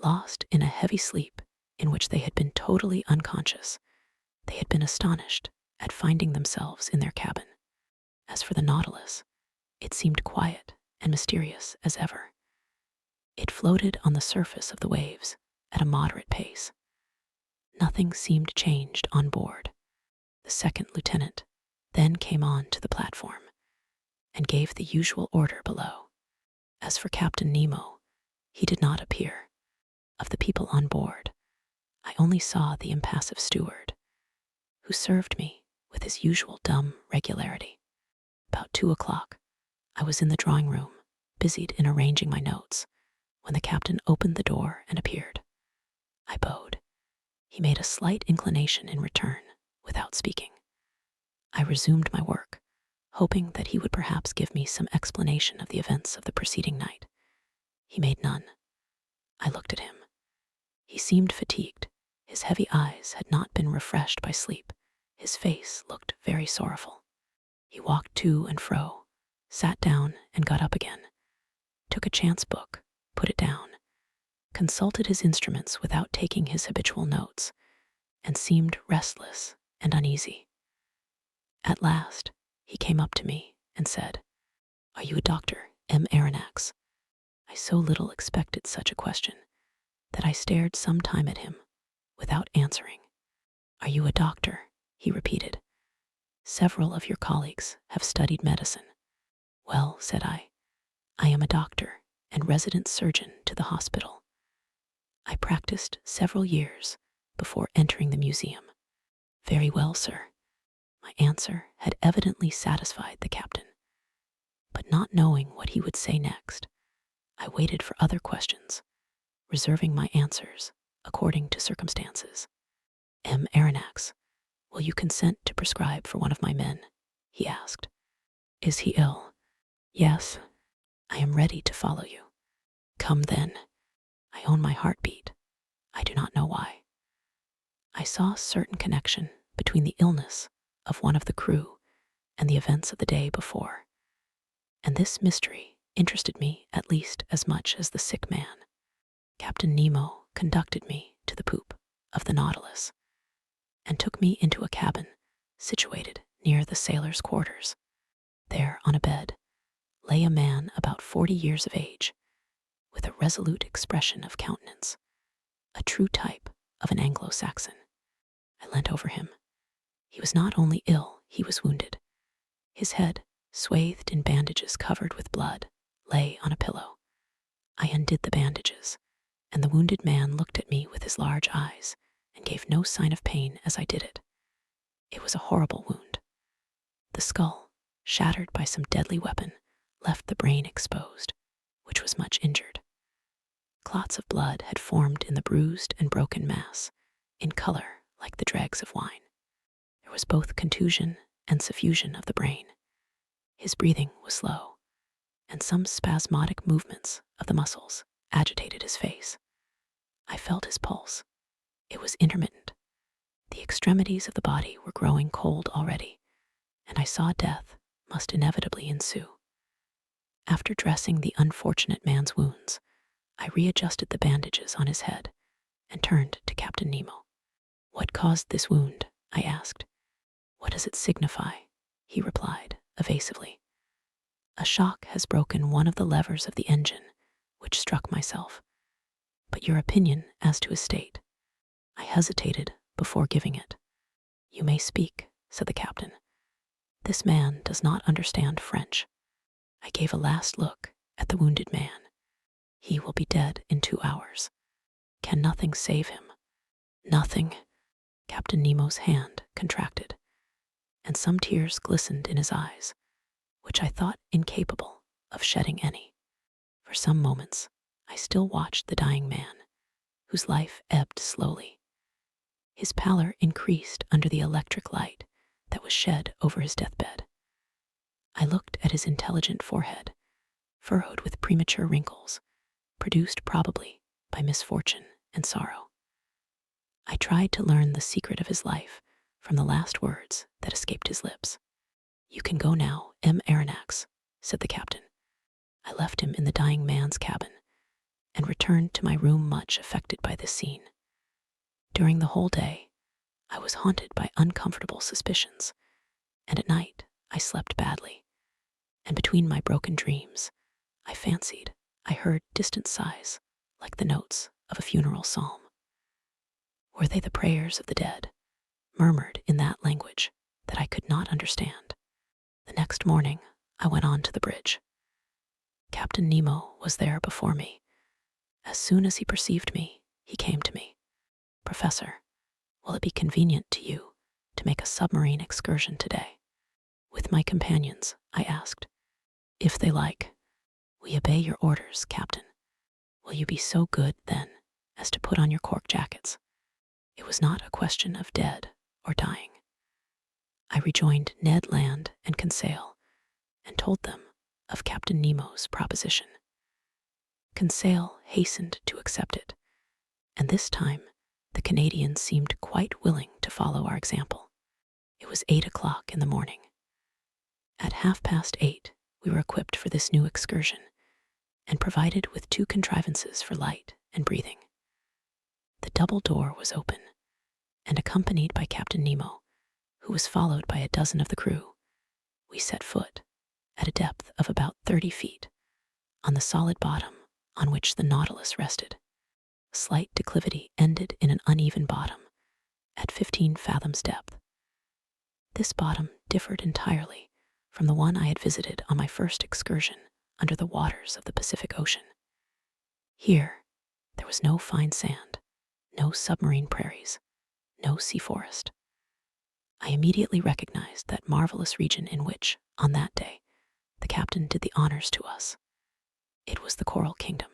Lost in a heavy sleep in which they had been totally unconscious, they had been astonished at finding themselves in their cabin. As for the Nautilus, it seemed quiet and mysterious as ever. It floated on the surface of the waves at a moderate pace. Nothing seemed changed on board. The second lieutenant then came on to the platform and gave the usual order below. As for Captain Nemo, he did not appear. Of the people on board, I only saw the impassive steward, who served me with his usual dumb regularity. About 2 o'clock, I was in the drawing room, busied in arranging my notes, when the captain opened the door and appeared. I bowed. He made a slight inclination in return, without speaking. I resumed my work, hoping that he would perhaps give me some explanation of the events of the preceding night. He made none. I looked at him. He seemed fatigued. His heavy eyes had not been refreshed by sleep. His face looked very sorrowful. He walked to and fro, sat down and got up again, took a chance book, put it down, consulted his instruments without taking his habitual notes, and seemed restless and uneasy. At last, he came up to me and said, "Are you a doctor, M. Aronnax?" I so little expected such a question that I stared some time at him without answering. "Are you a doctor?" he repeated. "Several of your colleagues have studied medicine." "Well," said I am a doctor and resident surgeon to the hospital. I practiced several years before entering the museum." "Very well, sir." My answer had evidently satisfied the captain, but not knowing what he would say next, I waited for other questions, reserving my answers according to circumstances. "M. Aronnax, will you consent to prescribe for one of my men?" he asked. Is he ill? Yes. I am ready to follow you. Come then. I own my heartbeat. I do not know why. I saw a certain connection between the illness of one of the crew and the events of the day before, and this mystery interested me at least as much as the sick man. Captain Nemo conducted me to the poop of the Nautilus and took me into a cabin situated near the sailors' quarters. There, on a bed, lay a man about 40 years of age, with a resolute expression of countenance, a true type of an Anglo-Saxon. I leant over him. He was not only ill, he was wounded. His head, swathed in bandages covered with blood, lay on a pillow. I undid the bandages, and the wounded man looked at me with his large eyes and gave no sign of pain as I did it. It was a horrible wound. The skull, shattered by some deadly weapon, left the brain exposed, which was much injured. Clots of blood had formed in the bruised and broken mass, in color like the dregs of wine. There was both contusion and suffusion of the brain. His breathing was slow, and some spasmodic movements of the muscles agitated his face. I felt his pulse. It was intermittent. The extremities of the body were growing cold already, and I saw death must inevitably ensue. After dressing the unfortunate man's wounds, I readjusted the bandages on his head and turned to Captain Nemo. What caused this wound? I asked. What does it signify? He replied, evasively. A shock has broken one of the levers of the engine, which struck myself. But your opinion as to his state? I hesitated before giving it. You may speak, said the captain. This man does not understand French. I gave a last look at the wounded man. He will be dead in 2 hours. Can nothing save him? Nothing. Captain Nemo's hand contracted, and some tears glistened in his eyes, which I thought incapable of shedding any. For some moments, I still watched the dying man, whose life ebbed slowly. His pallor increased under the electric light that was shed over his deathbed. I looked at his intelligent forehead, furrowed with premature wrinkles, produced probably by misfortune and sorrow. I tried to learn the secret of his life from the last words that escaped his lips. You can go now, M. Aronnax, said the captain. I left him in the dying man's cabin and returned to my room much affected by this scene. During the whole day, I was haunted by uncomfortable suspicions, and at night I slept badly, and between my broken dreams, I fancied I heard distant sighs like the notes of a funeral psalm. Were they the prayers of the dead, murmured in that language that I could not understand? The next morning, I went on to the bridge. Captain Nemo was there before me. As soon as he perceived me, he came to me. Professor, will it be convenient to you to make a submarine excursion today? With my companions, I asked. If they like. We obey your orders, Captain. Will you be so good, then, as to put on your cork jackets? It was not a question of dead or dying. I rejoined Ned Land and Conseil and told them of Captain Nemo's proposition. Conseil hastened to accept it, and this time the Canadians seemed quite willing to follow our example. It was 8 o'clock in the morning. At 8:30, we were equipped for this new excursion and provided with 2 contrivances for light and breathing. The double door was open, and accompanied by Captain Nemo, who was followed by a dozen of the crew, we set foot, at a depth of about 30 feet, on the solid bottom on which the Nautilus rested. A slight declivity ended in an uneven bottom, at 15 fathoms depth. This bottom differed entirely from the one I had visited on my first excursion under the waters of the Pacific Ocean. Here, there was no fine sand, no submarine prairies, no sea forest. I immediately recognized that marvelous region in which, on that day, the captain did the honors to us. It was the Coral Kingdom.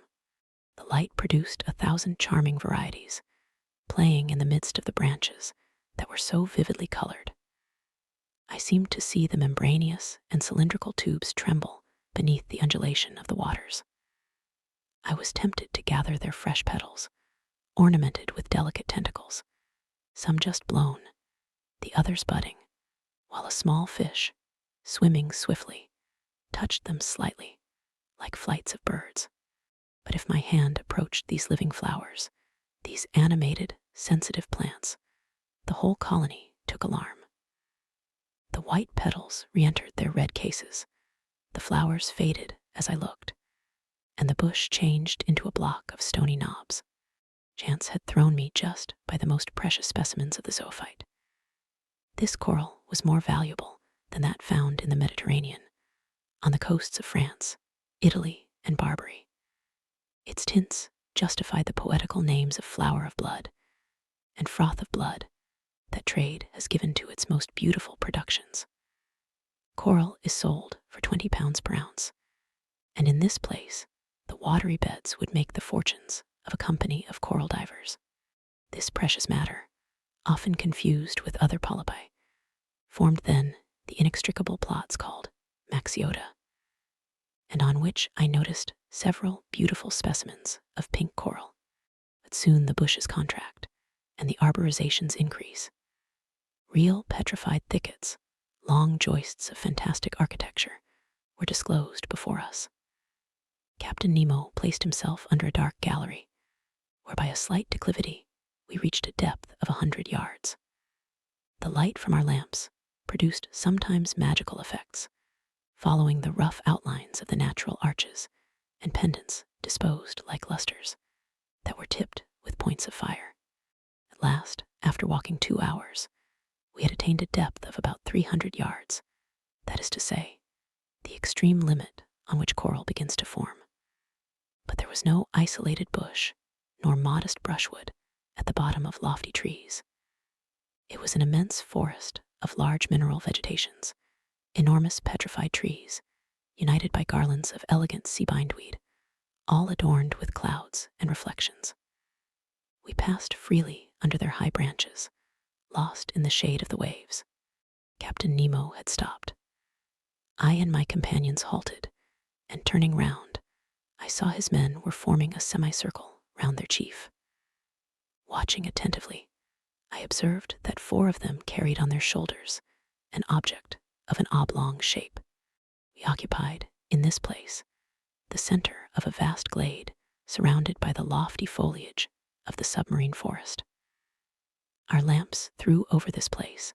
The light produced 1,000 charming varieties, playing in the midst of the branches that were so vividly colored. I seemed to see the membranous and cylindrical tubes tremble beneath the undulation of the waters. I was tempted to gather their fresh petals, ornamented with delicate tentacles, some just blown, the others budding, while a small fish, swimming swiftly, touched them slightly, like flights of birds. But if my hand approached these living flowers, these animated, sensitive plants, the whole colony took alarm. The white petals re-entered their red cases, the flowers faded as I looked, and the bush changed into a block of stony knobs. Chance had thrown me just by the most precious specimens of the zoophyte. This coral was more valuable than that found in the Mediterranean, on the coasts of France, Italy, and Barbary. Its tints justified the poetical names of flower of blood and froth of blood that trade has given to its most beautiful productions. Coral is sold for £20 per ounce, and in this place, the watery beds would make the fortunes of a company of coral divers. This precious matter, often confused with other polypi, formed then the inextricable plots called Maxiota, and on which I noticed several beautiful specimens of pink coral. But soon the bushes contract, and the arborizations increase. Real petrified thickets, long joists of fantastic architecture, were disclosed before us. Captain Nemo placed himself under a dark gallery, where by a slight declivity we reached a depth of 100 yards. The light from our lamps produced sometimes magical effects, following the rough outlines of the natural arches and pendants disposed like lustres that were tipped with points of fire. At last, after walking 2 hours, we had attained a depth of about 300 yards, that is to say, the extreme limit on which coral begins to form. But there was no isolated bush, nor modest brushwood at the bottom of lofty trees. It was an immense forest of large mineral vegetations, enormous petrified trees, united by garlands of elegant sea bindweed, all adorned with clouds and reflections. We passed freely under their high branches, lost in the shade of the waves. Captain Nemo had stopped. I and my companions halted, and turning round, I saw his men were forming a semicircle round their chief. Watching attentively, I observed that 4 of them carried on their shoulders an object of an oblong shape. We occupied, in this place, the center of a vast glade surrounded by the lofty foliage of the submarine forest. Our lamps threw over this place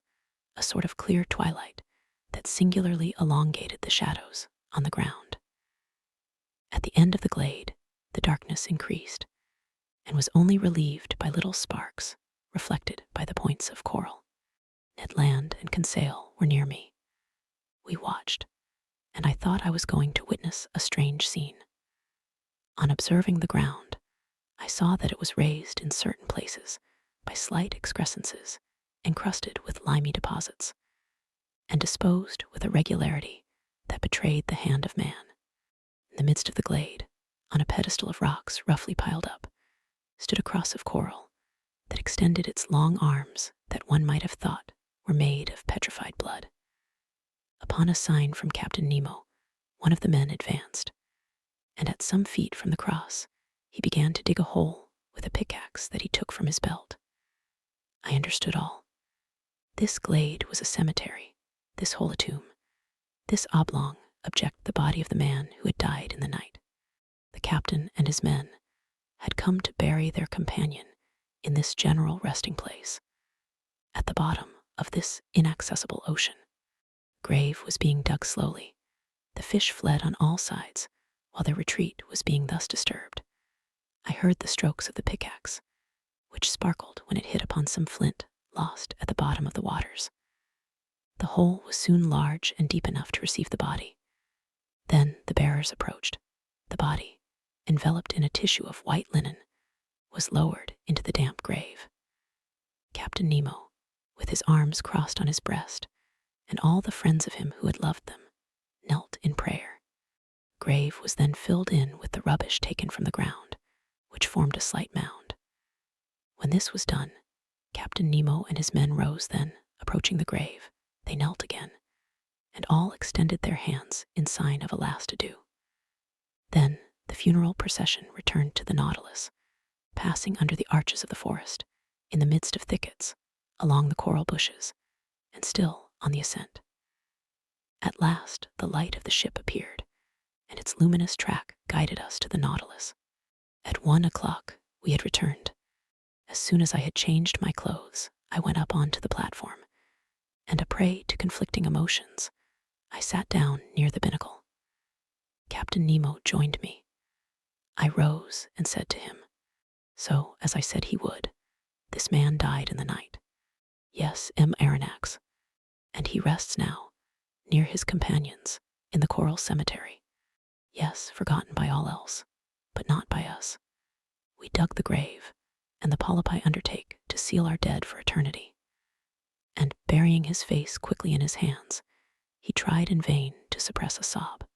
a sort of clear twilight that singularly elongated the shadows on the ground. At the end of the glade, the darkness increased and was only relieved by little sparks reflected by the points of coral. Ned Land and Conseil were near me. We watched, and I thought I was going to witness a strange scene. On observing the ground, I saw that it was raised in certain places by slight excrescences encrusted with limy deposits, and disposed with a regularity that betrayed the hand of man. In the midst of the glade, on a pedestal of rocks roughly piled up, stood a cross of coral that extended its long arms that one might have thought were made of petrified blood. Upon a sign from Captain Nemo, one of the men advanced, and at some feet from the cross, he began to dig a hole with a pickaxe that he took from his belt. I understood all. This glade was a cemetery, this hole a tomb, this oblong object the body of the man who had died in the night. The captain and his men had come to bury their companion in this general resting place, at the bottom of this inaccessible ocean. The grave was being dug slowly. The fish fled on all sides, while their retreat was being thus disturbed. I heard the strokes of the pickaxe, which sparkled when it hit upon some flint lost at the bottom of the waters. The hole was soon large and deep enough to receive the body. Then the bearers approached. The body, enveloped in a tissue of white linen, was lowered into the damp grave. Captain Nemo, with his arms crossed on his breast, and all the friends of him who had loved them, knelt in prayer. The grave was then filled in with the rubbish taken from the ground, which formed a slight mound. When this was done, Captain Nemo and his men rose then, approaching the grave. They knelt again, and all extended their hands in sign of a last adieu. Then the funeral procession returned to the Nautilus, passing under the arches of the forest, in the midst of thickets, along the coral bushes, and still on the ascent. At last the light of the ship appeared, and its luminous track guided us to the Nautilus. At 1 o'clock we had returned. As soon as I had changed my clothes, I went up onto the platform, and a prey to conflicting emotions, I sat down near the binnacle. Captain Nemo joined me. I rose and said to him, "So, as I said he would, this man died in the night. Yes, M. Aronnax, and he rests now, near his companions, in the coral cemetery. Yes, forgotten by all else, but not by us. We dug the grave, and the polypi undertake to seal our dead for eternity." And burying his face quickly in his hands, he tried in vain to suppress a sob.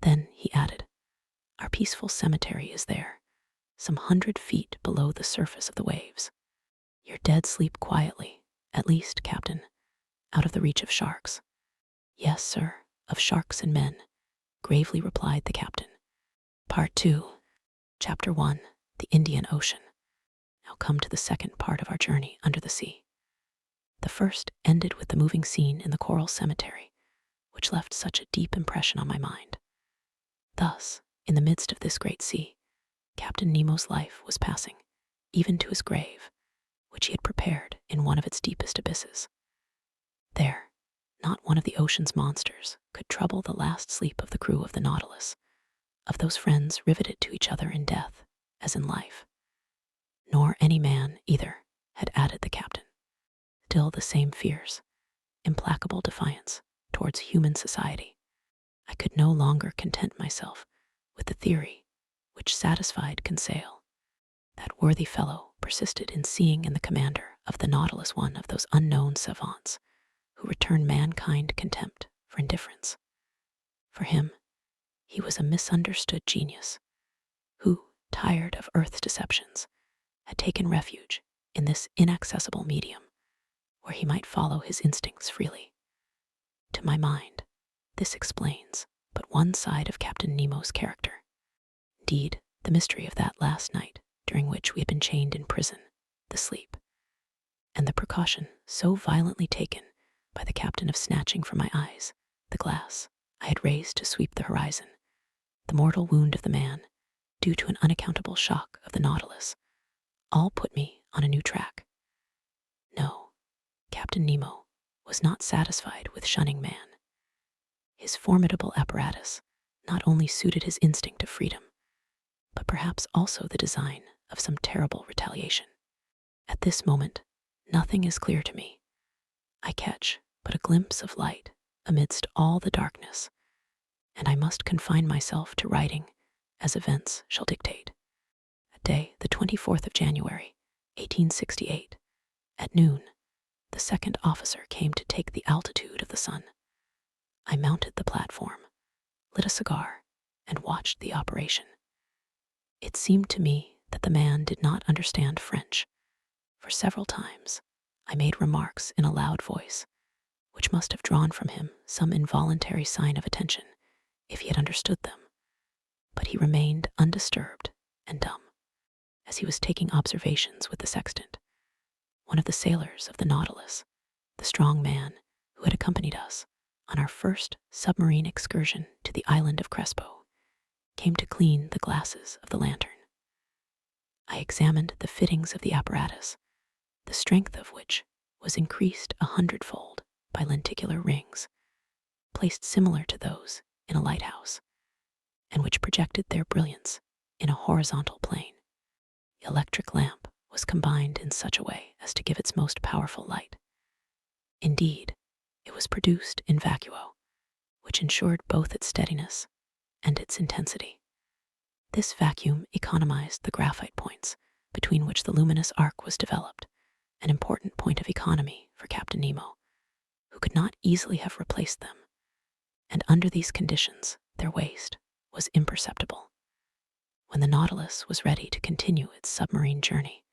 Then he added, "Our peaceful cemetery is there, some 100 feet below the surface of the waves. Your dead sleep quietly, at least, Captain, out of the reach of sharks." "Yes, sir, of sharks and men," gravely replied the captain. Part 2, Chapter 1, The Indian Ocean. Now come to the second part of our journey under the sea. The first ended with the moving scene in the coral cemetery, which left such a deep impression on my mind. Thus, in the midst of this great sea, Captain Nemo's life was passing, even to his grave, which he had prepared in one of its deepest abysses. There, not one of the ocean's monsters could trouble the last sleep of the crew of the Nautilus, of those friends riveted to each other in death as in life. Nor any man, either, had added the captain. Still the same fierce, implacable defiance towards human society. I could no longer content myself with the theory which satisfied Conseil. That worthy fellow persisted in seeing in the commander of the Nautilus one of those unknown savants who return mankind contempt for indifference. For him, he was a misunderstood genius who, tired of Earth's deceptions, had taken refuge in this inaccessible medium where he might follow his instincts freely. To my mind, this explains but one side of Captain Nemo's character. Indeed, the mystery of that last night during which we had been chained in prison, the sleep, and the precaution so violently taken by the captain of snatching from my eyes the glass I had raised to sweep the horizon, the mortal wound of the man, due to an unaccountable shock of the Nautilus, all put me on a new track. No, Captain Nemo was not satisfied with shunning man. His formidable apparatus not only suited his instinct of freedom, but perhaps also the design of some terrible retaliation. At this moment, nothing is clear to me. I catch but a glimpse of light amidst all the darkness, and I must confine myself to writing as events shall dictate. That day, the 24th of January, 1868, at noon, the second officer came to take the altitude of the sun. I mounted the platform, lit a cigar, and watched the operation. It seemed to me that the man did not understand French, for several times I made remarks in a loud voice, which must have drawn from him some involuntary sign of attention if he had understood them. But he remained undisturbed and dumb, as he was taking observations with the sextant. One of the sailors of the Nautilus, the strong man who had accompanied us on our first submarine excursion to the island of Crespo, came to clean the glasses of the lantern. I examined the fittings of the apparatus, the strength of which was increased 100-fold by lenticular rings, placed similar to those in a lighthouse, and which projected their brilliance in a horizontal plane. The electric lamp was combined in such a way as to give its most powerful light. Indeed, it was produced in vacuo, which ensured both its steadiness and its intensity. This vacuum economized the graphite points between which the luminous arc was developed, an important point of economy for Captain Nemo, who could not easily have replaced them, and under these conditions their waste was imperceptible. When the Nautilus was ready to continue its submarine journey,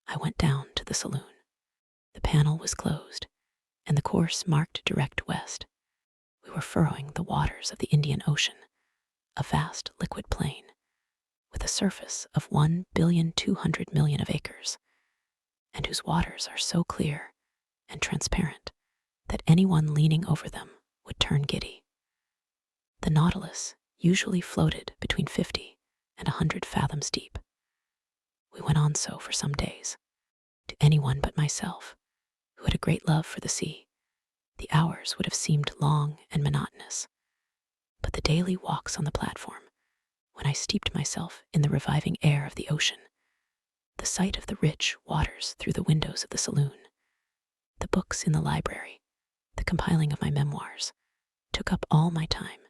I went down to the saloon. The panel was closed, and the course marked direct west. We were furrowing the waters of the Indian Ocean, a vast liquid plain, with a surface of 1,200,000,000 of acres, and whose waters are so clear and transparent that anyone leaning over them would turn giddy. The Nautilus usually floated between 50 and 100 fathoms deep. We went on so for some days. To anyone but myself, who had a great love for the sea, the hours would have seemed long and monotonous. But the daily walks on the platform, when I steeped myself in the reviving air of the ocean, the sight of the rich waters through the windows of the saloon, the books in the library, the compiling of my memoirs, took up all my time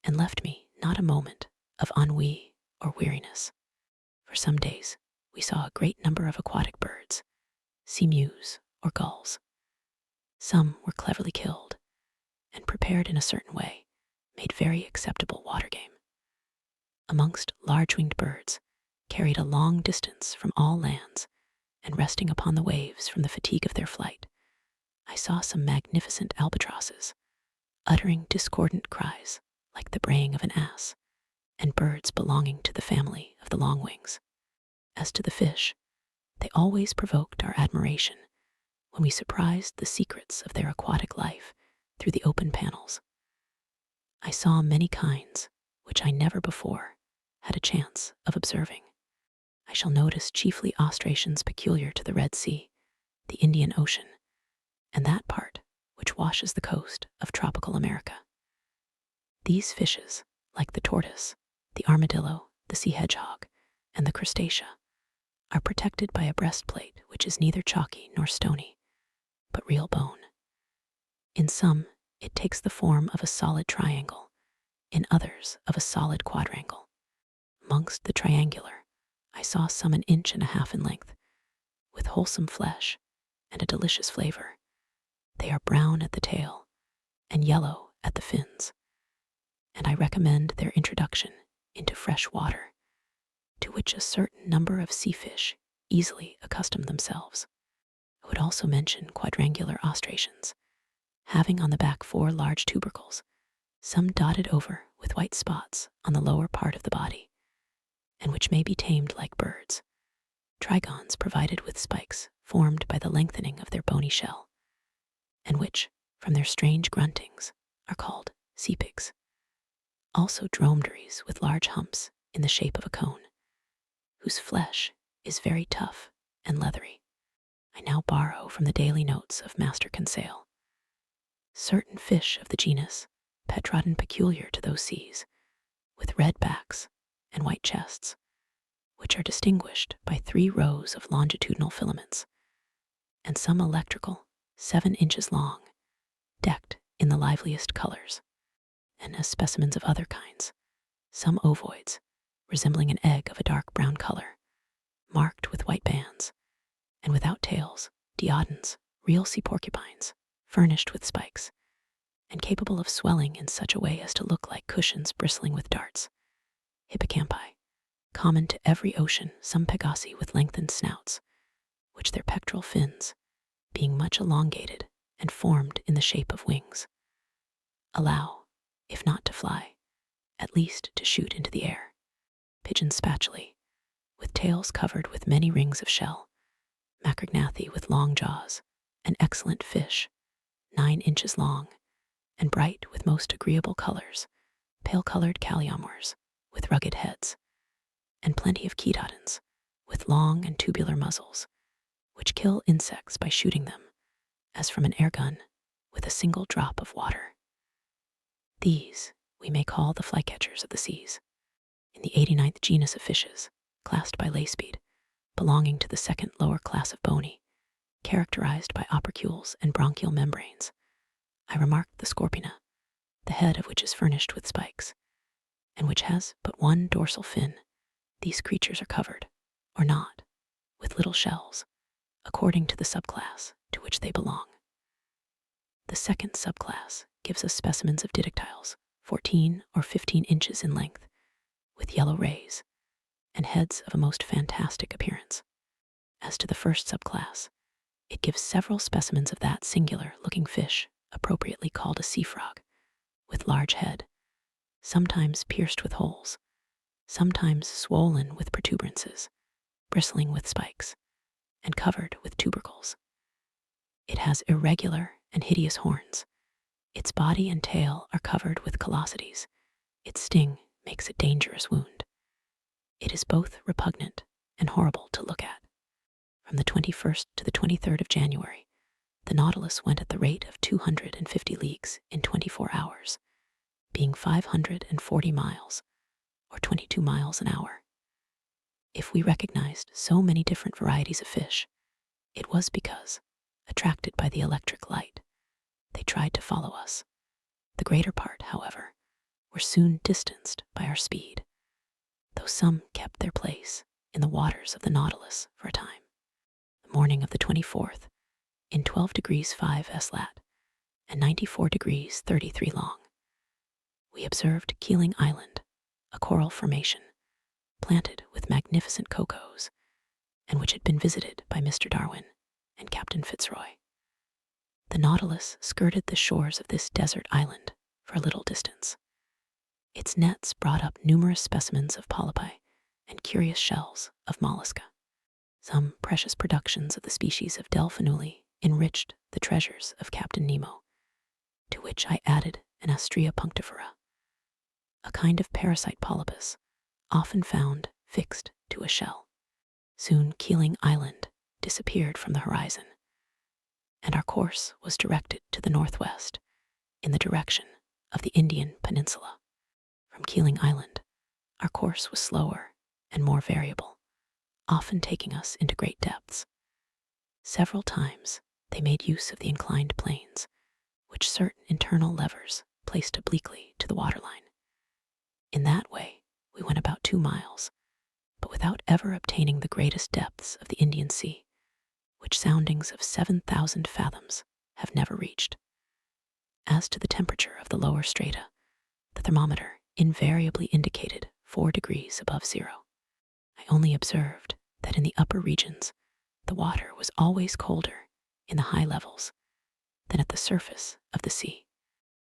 and left me not a moment of ennui or weariness. For some days, we saw a great number of aquatic birds, seamews or gulls. Some were cleverly killed and prepared in a certain way, made very acceptable water game. Amongst large-winged birds, carried a long distance from all lands and resting upon the waves from the fatigue of their flight, I saw some magnificent albatrosses, uttering discordant cries like the braying of an ass, and birds belonging to the family of the longwings. As to the fish, they always provoked our admiration when we surprised the secrets of their aquatic life through the open panels. I saw many kinds which I never before had a chance of observing. I shall notice chiefly ostracions peculiar to the Red Sea, the Indian Ocean, and that part which washes the coast of tropical America. These fishes, like the tortoise, the armadillo, the sea hedgehog, and the crustacea, are protected by a breastplate which is neither chalky nor stony, but real bone. In some, it takes the form of a solid triangle, in others of a solid quadrangle. Amongst the triangular, I saw some 1.5 inches in length, with wholesome flesh and a delicious flavor. They are brown at the tail and yellow at the fins, and I recommend their introduction into fresh water, to which a certain number of sea fish easily accustom themselves. I would also mention quadrangular ostracions, having on the back 4 large tubercles, some dotted over with white spots on the lower part of the body, and which may be tamed like birds. Trigons provided with spikes formed by the lengthening of their bony shell, and which, from their strange gruntings, are called sea pigs. Also dromedaries with large humps in the shape of a cone, whose flesh is very tough and leathery. I now borrow from the daily notes of Master Conseil. Certain fish of the genus Petrodon peculiar to those seas, with red backs and white chests, which are distinguished by 3 rows of longitudinal filaments, and some electrical 7 inches long, decked in the liveliest colors, and as specimens of other kinds, some ovoids, resembling an egg of a dark brown color, marked with white bands, and without tails, diodons, real sea porcupines, furnished with spikes, and capable of swelling in such a way as to look like cushions bristling with darts. Hippocampi, common to every ocean, some pegasi with lengthened snouts, which their pectoral fins, being much elongated and formed in the shape of wings, allow, if not to fly, at least to shoot into the air. Pigeons spatulae, with tails covered with many rings of shell, macrognathi with long jaws, an excellent fish, 9 inches long, and bright with most agreeable colors, pale-colored calliomores, with rugged heads, and plenty of chaetodons, with long and tubular muzzles, which kill insects by shooting them, as from an air gun, with a single drop of water. These we may call the flycatchers of the seas. In the 89th genus of fishes, classed by Layspeed, belonging to the second lower class of bony, characterized by opercules and bronchial membranes, I remarked the scorpina, the head of which is furnished with spikes, and which has but 1 dorsal fin. These creatures are covered, or not, with little shells, according to the subclass to which they belong. The second subclass gives us specimens of didactyls, 14 or 15 inches in length, with yellow rays, and heads of a most fantastic appearance. As to the first subclass, It gives several specimens of that singular-looking fish, appropriately called a sea frog, with large head, sometimes pierced with holes, sometimes swollen with protuberances, bristling with spikes, and covered with tubercles. It has irregular and hideous horns. Its body and tail are covered with callosities. Its sting makes a dangerous wound. It is both repugnant and horrible to look at. From the 21st to the 23rd of January, the Nautilus went at the rate of 250 leagues in 24 hours, being 540 miles, or 22 miles an hour. If we recognized so many different varieties of fish, it was because, attracted by the electric light, they tried to follow us. The greater part, however, were soon distanced by our speed, though some kept their place in the waters of the Nautilus for a time. The morning of the 24th, in 12 degrees 5 S lat and 94 degrees 33 long, we observed Keeling Island, a coral formation planted with magnificent cocos, and which had been visited by Mr. Darwin and Captain Fitzroy. The Nautilus skirted the shores of this desert island for a little distance. Its nets brought up numerous specimens of polypi and curious shells of mollusca. Some precious productions of the species of Delphinuli enriched the treasures of Captain Nemo, to which I added an Astrea punctifera, a kind of parasite polypus often found fixed to a shell. Soon Keeling Island disappeared from the horizon, and our course was directed to the northwest, in the direction of the Indian Peninsula. From Keeling Island, our course was slower and more variable, often taking us into great depths. Several times they made use of the inclined planes, which certain internal levers placed obliquely to the waterline. In that way, we went about 2 miles, but without ever obtaining the greatest depths of the Indian Sea, which soundings of 7,000 fathoms have never reached. As to the temperature of the lower strata, the thermometer invariably indicated 4 degrees above zero. I only observed that in the upper regions, the water was always colder in the high levels than at the surface of the sea.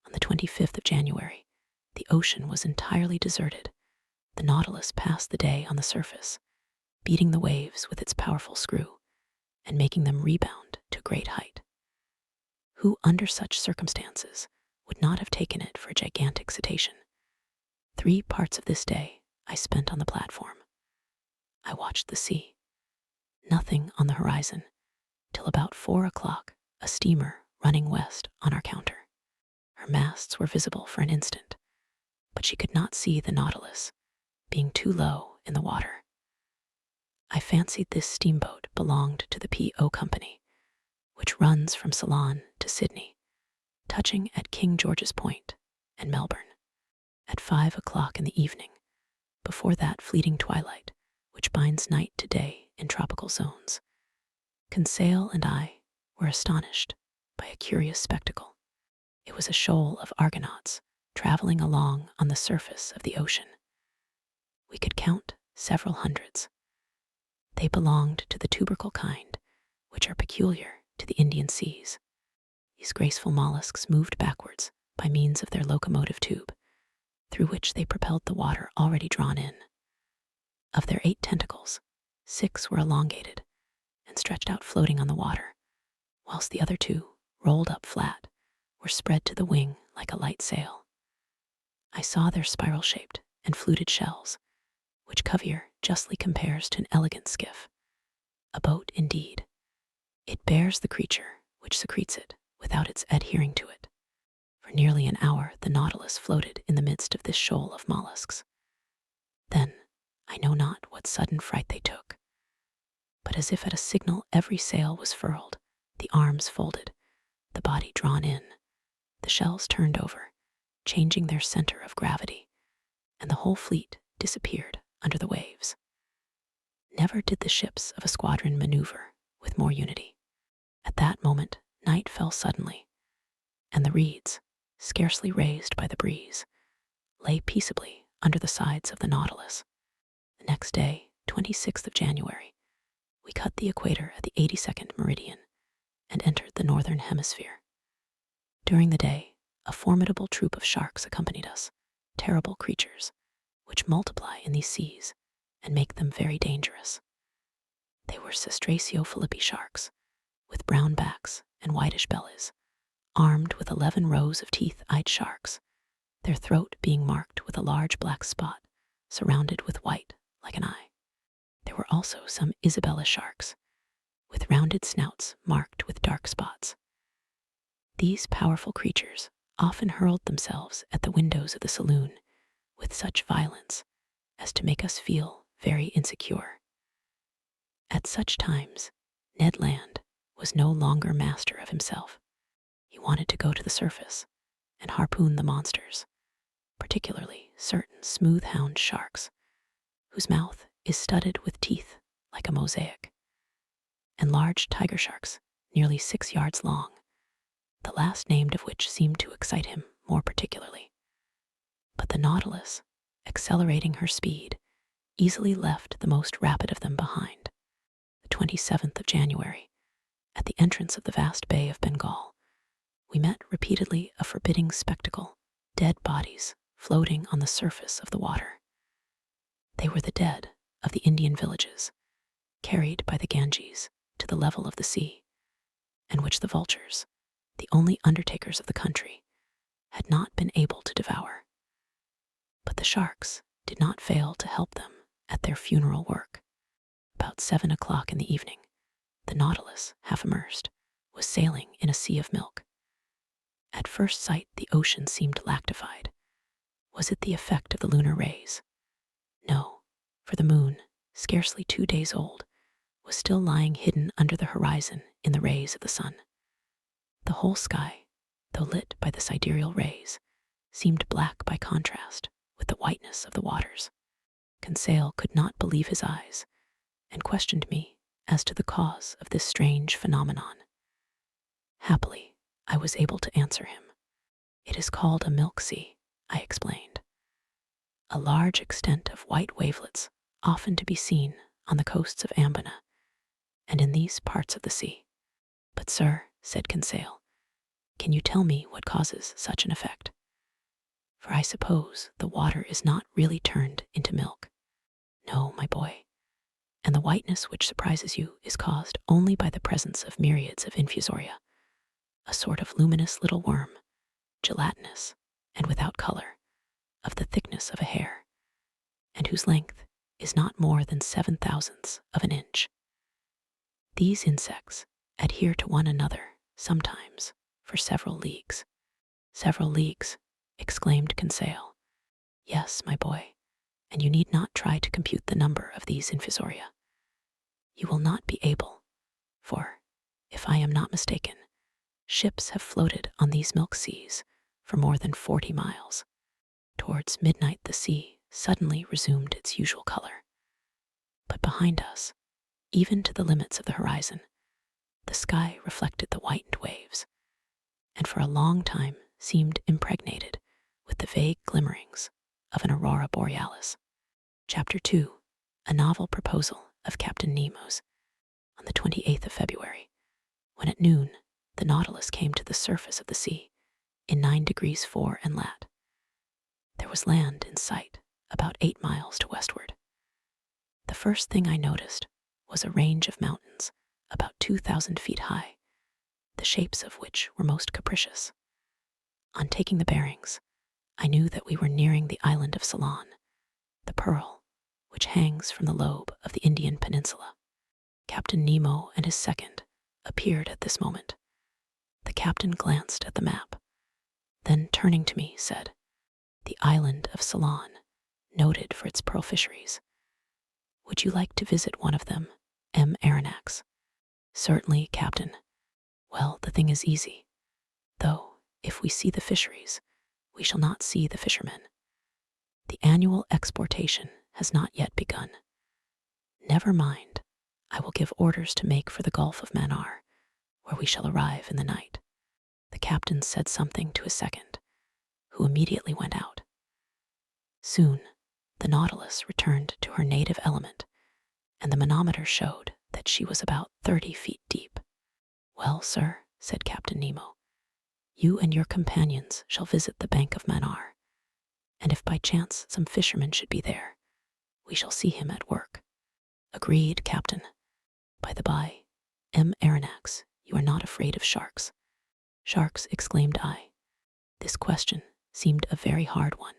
On the 25th of January, the ocean was entirely deserted. The Nautilus passed the day on the surface, beating the waves with its powerful screw and making them rebound to great height. Who, under such circumstances, would not have taken it for a gigantic cetacean? 3 parts of this day I spent on the platform. I watched the sea. Nothing on the horizon, till about 4 o'clock, a steamer running west on our counter. Her masts were visible for an instant, but she could not see the Nautilus, being too low in the water. I fancied this steamboat belonged to the P.O. Company, which runs from Ceylon to Sydney, touching at King George's Point and Melbourne. At 5 o'clock in the evening, before that fleeting twilight which binds night to day in tropical zones, Conseil and I were astonished by a curious spectacle. It was a shoal of Argonauts traveling along on the surface of the ocean. We could count several hundreds. They belonged to the tubercle kind, which are peculiar to the Indian seas. These graceful mollusks moved backwards by means of their locomotive tube, through which they propelled the water already drawn in. Of their 8 tentacles, 6 were elongated and stretched out floating on the water, whilst the other 2, rolled up flat, were spread to the wing like a light sail. I saw their spiral-shaped and fluted shells, which Cuvier justly compares to an elegant skiff. A boat, indeed. It bears the creature which secretes it without its adhering to it. For nearly an hour the Nautilus floated in the midst of this shoal of mollusks. Then, I know not what sudden fright they took, but as if at a signal every sail was furled, the arms folded, the body drawn in, the shells turned over, changing their center of gravity, and the whole fleet disappeared under the waves. Never did the ships of a squadron maneuver with more unity. At that moment, night fell suddenly, and the reeds, scarcely raised by the breeze, lay peaceably under the sides of the Nautilus. The next day, 26th of January, we cut the equator at the 82nd meridian and entered the northern hemisphere. During the day, a formidable troop of sharks accompanied us, terrible creatures, which multiply in these seas and make them very dangerous. They were Cestracio philippi sharks, with brown backs and whitish bellies, armed with 11 rows of teeth-eyed sharks, their throat being marked with a large black spot, surrounded with white like an eye. There were also some Isabella sharks, with rounded snouts marked with dark spots. These powerful creatures often hurled themselves at the windows of the saloon with such violence as to make us feel very insecure. At such times, Ned Land was no longer master of himself. He wanted to go to the surface and harpoon the monsters, particularly certain smooth-hound sharks, whose mouth is studded with teeth like a mosaic, and large tiger sharks nearly 6 yards long, the last named of which seemed to excite him more particularly. But the Nautilus, accelerating her speed, easily left the most rapid of them behind. The 27th of January, at the entrance of the vast Bay of Bengal, we met repeatedly a forbidding spectacle, dead bodies floating on the surface of the water. They were the dead of the Indian villages, carried by the Ganges to the level of the sea, and which the vultures, the only undertakers of the country, had not been able to devour. But the sharks did not fail to help them at their funeral work. About 7 o'clock in the evening, the Nautilus, half immersed, was sailing in a sea of milk. At first sight, the ocean seemed lactified. Was it the effect of the lunar rays? No, for the moon, scarcely 2 days old, was still lying hidden under the horizon in the rays of the sun. The whole sky, though lit by the sidereal rays, seemed black by contrast with the whiteness of the waters. Conseil could not believe his eyes, and questioned me as to the cause of this strange phenomenon. Happily, I was able to answer him. It is called a milk sea, I explained. A large extent of white wavelets often to be seen on the coasts of Ambana and in these parts of the sea. But sir, said Conseil, can you tell me what causes such an effect? For I suppose the water is not really turned into milk. No, my boy, and the whiteness which surprises you is caused only by the presence of myriads of infusoria, a sort of luminous little worm, gelatinous and without color, of the thickness of a hair, and whose length is not more than 7/1000 of an inch. These insects adhere to one another, sometimes, for several leagues. Several leagues, exclaimed Conseil. Yes, my boy, and you need not try to compute the number of these infusoria. You will not be able, for, if I am not mistaken, ships have floated on these milk seas for more than 40 miles. Towards midnight the sea suddenly resumed its usual color. But behind us, even to the limits of the horizon, the sky reflected the whitened waves, and for a long time seemed impregnated with the vague glimmerings of an aurora borealis. Chapter 2, A Novel Proposal of Captain Nemo's. On the 28th of February, when at noon the Nautilus came to the surface of the sea in 9 degrees 4 and lat. There was land in sight about 8 miles to westward. The first thing I noticed was a range of mountains about 2,000 feet high, the shapes of which were most capricious. On taking the bearings, I knew that we were nearing the island of Ceylon, the pearl which hangs from the lobe of the Indian peninsula. Captain Nemo and his second appeared at this moment. The captain glanced at the map, then turning to me said, "The island of Ceylon, noted for its pearl fisheries. Would you like to visit one of them, M. Aronnax?" "Certainly, Captain." "Well, the thing is easy, though if we see the fisheries, we shall not see the fishermen. The annual exportation has not yet begun. Never mind, I will give orders to make for the Gulf of Mannar, where we shall arrive in the night." The captain said something to his second, who immediately went out. Soon, the Nautilus returned to her native element, and the manometer showed that she was about 30 feet deep. Well, sir, said Captain Nemo, you and your companions shall visit the bank of Manar, and if by chance some fisherman should be there, we shall see him at work. Agreed, Captain. By the by, Aronnax, you are not afraid of sharks? Sharks, exclaimed I. This question seemed a very hard one.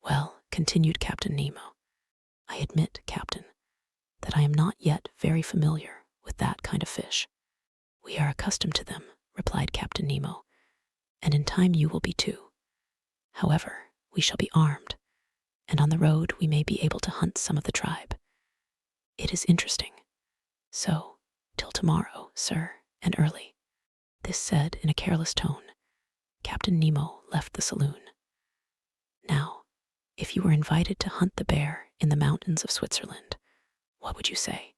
Well, continued Captain Nemo, I admit, Captain, that I am not yet very familiar with that kind of fish. We are accustomed to them, replied Captain Nemo, and in time you will be too. However, we shall be armed, and on the road we may be able to hunt some of the tribe. It is interesting. So, till tomorrow, sir, and early. This said in a careless tone, Captain Nemo left the saloon. Now, if you were invited to hunt the bear in the mountains of Switzerland, what would you say?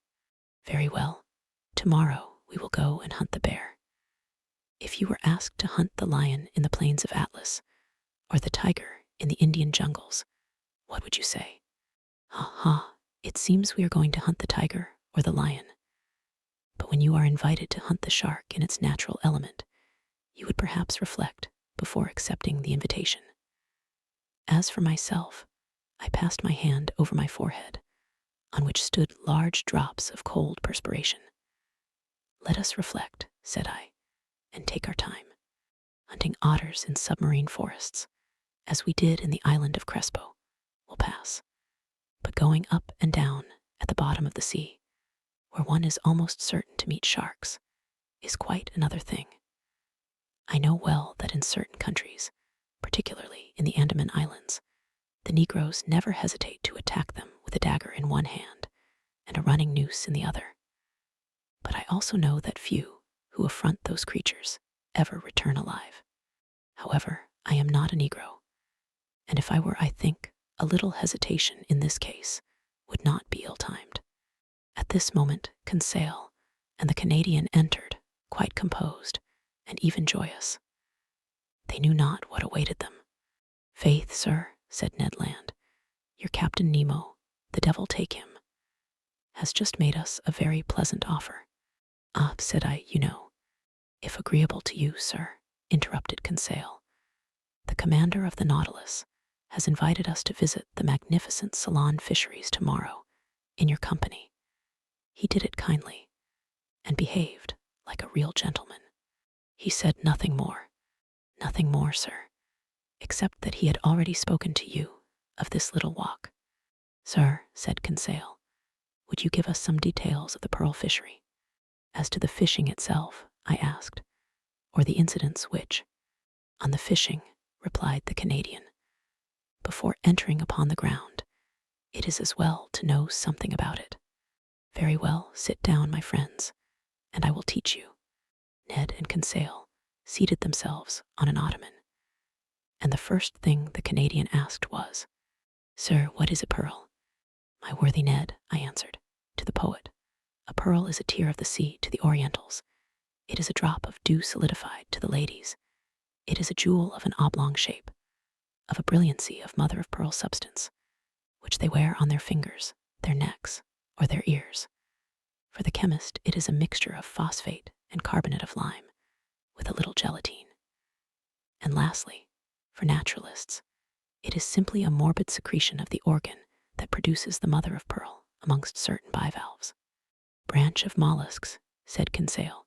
Very well, tomorrow we will go and hunt the bear. If you were asked to hunt the lion in the plains of Atlas, or the tiger in the Indian jungles, what would you say? Ha, it seems we are going to hunt the tiger or the lion. But when you are invited to hunt the shark in its natural element, you would perhaps reflect before accepting the invitation. As for myself, I passed my hand over my forehead, on which stood large drops of cold perspiration. Let us reflect, said I, and take our time. Hunting otters in submarine forests, as we did in the island of Crespo, will pass. But going up and down at the bottom of the sea, where one is almost certain to meet sharks, is quite another thing. I know well that in certain countries, particularly in the Andaman Islands, the Negroes never hesitate to attack them with a dagger in one hand and a running noose in the other. But I also know that few who affront those creatures ever return alive. However, I am not a Negro, and if I were, I think, a little hesitation in this case would not be ill-timed. At this moment, Conseil and the Canadian entered, quite composed and even joyous. They knew not what awaited them. Faith, sir, said Ned Land, your Captain Nemo, the devil take him, has just made us a very pleasant offer. Ah, said I, you know. If agreeable to you, sir, interrupted Conseil, the commander of the Nautilus has invited us to visit the magnificent Ceylon fisheries tomorrow in your company. He did it kindly, and behaved like a real gentleman. He said nothing more, sir, except that he had already spoken to you of this little walk. Sir, said Conseil, would you give us some details of the pearl fishery? As to the fishing itself, I asked, or the incidents which? On the fishing, replied the Canadian. Before entering upon the ground, it is as well to know something about it. Very well, sit down, my friends, and I will teach you. Ned and Conseil seated themselves on an ottoman, and the first thing the Canadian asked was, Sir, what is a pearl? My worthy Ned, I answered, to the poet, a pearl is a tear of the sea to the Orientals. It is a drop of dew solidified to the ladies. It is a jewel of an oblong shape, of a brilliancy of mother-of-pearl substance, which they wear on their fingers, their necks, or their ears. For the chemist, it is a mixture of phosphate and carbonate of lime, with a little gelatine. And lastly, for naturalists, it is simply a morbid secretion of the organ that produces the mother of pearl amongst certain bivalves. Branch of mollusks, said Conseil.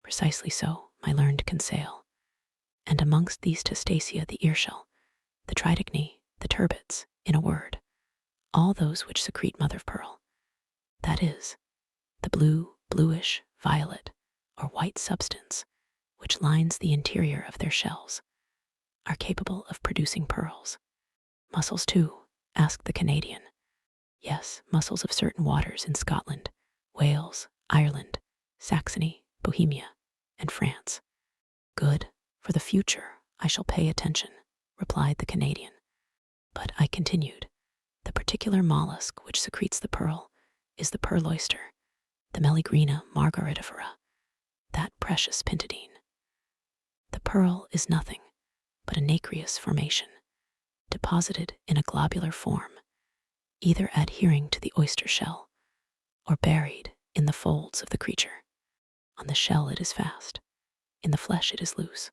Precisely so, my learned Conseil. And amongst these testacea the earshell, the tridacne, the turbots, in a word, all those which secrete mother of pearl. That is, the blue, bluish, violet, or white substance which lines the interior of their shells, are capable of producing pearls. Mussels too, asked the Canadian. Yes, mussels of certain waters in Scotland, Wales, Ireland, Saxony, Bohemia, and France. Good, for the future I shall pay attention, replied the Canadian. But I continued, the particular mollusk which secretes the pearl is the pearl oyster, the Meleagrina margaritifera, that precious pintadine. The pearl is nothing but a nacreous formation, deposited in a globular form, either adhering to the oyster shell or buried in the folds of the creature. On the shell it is fast, in the flesh it is loose,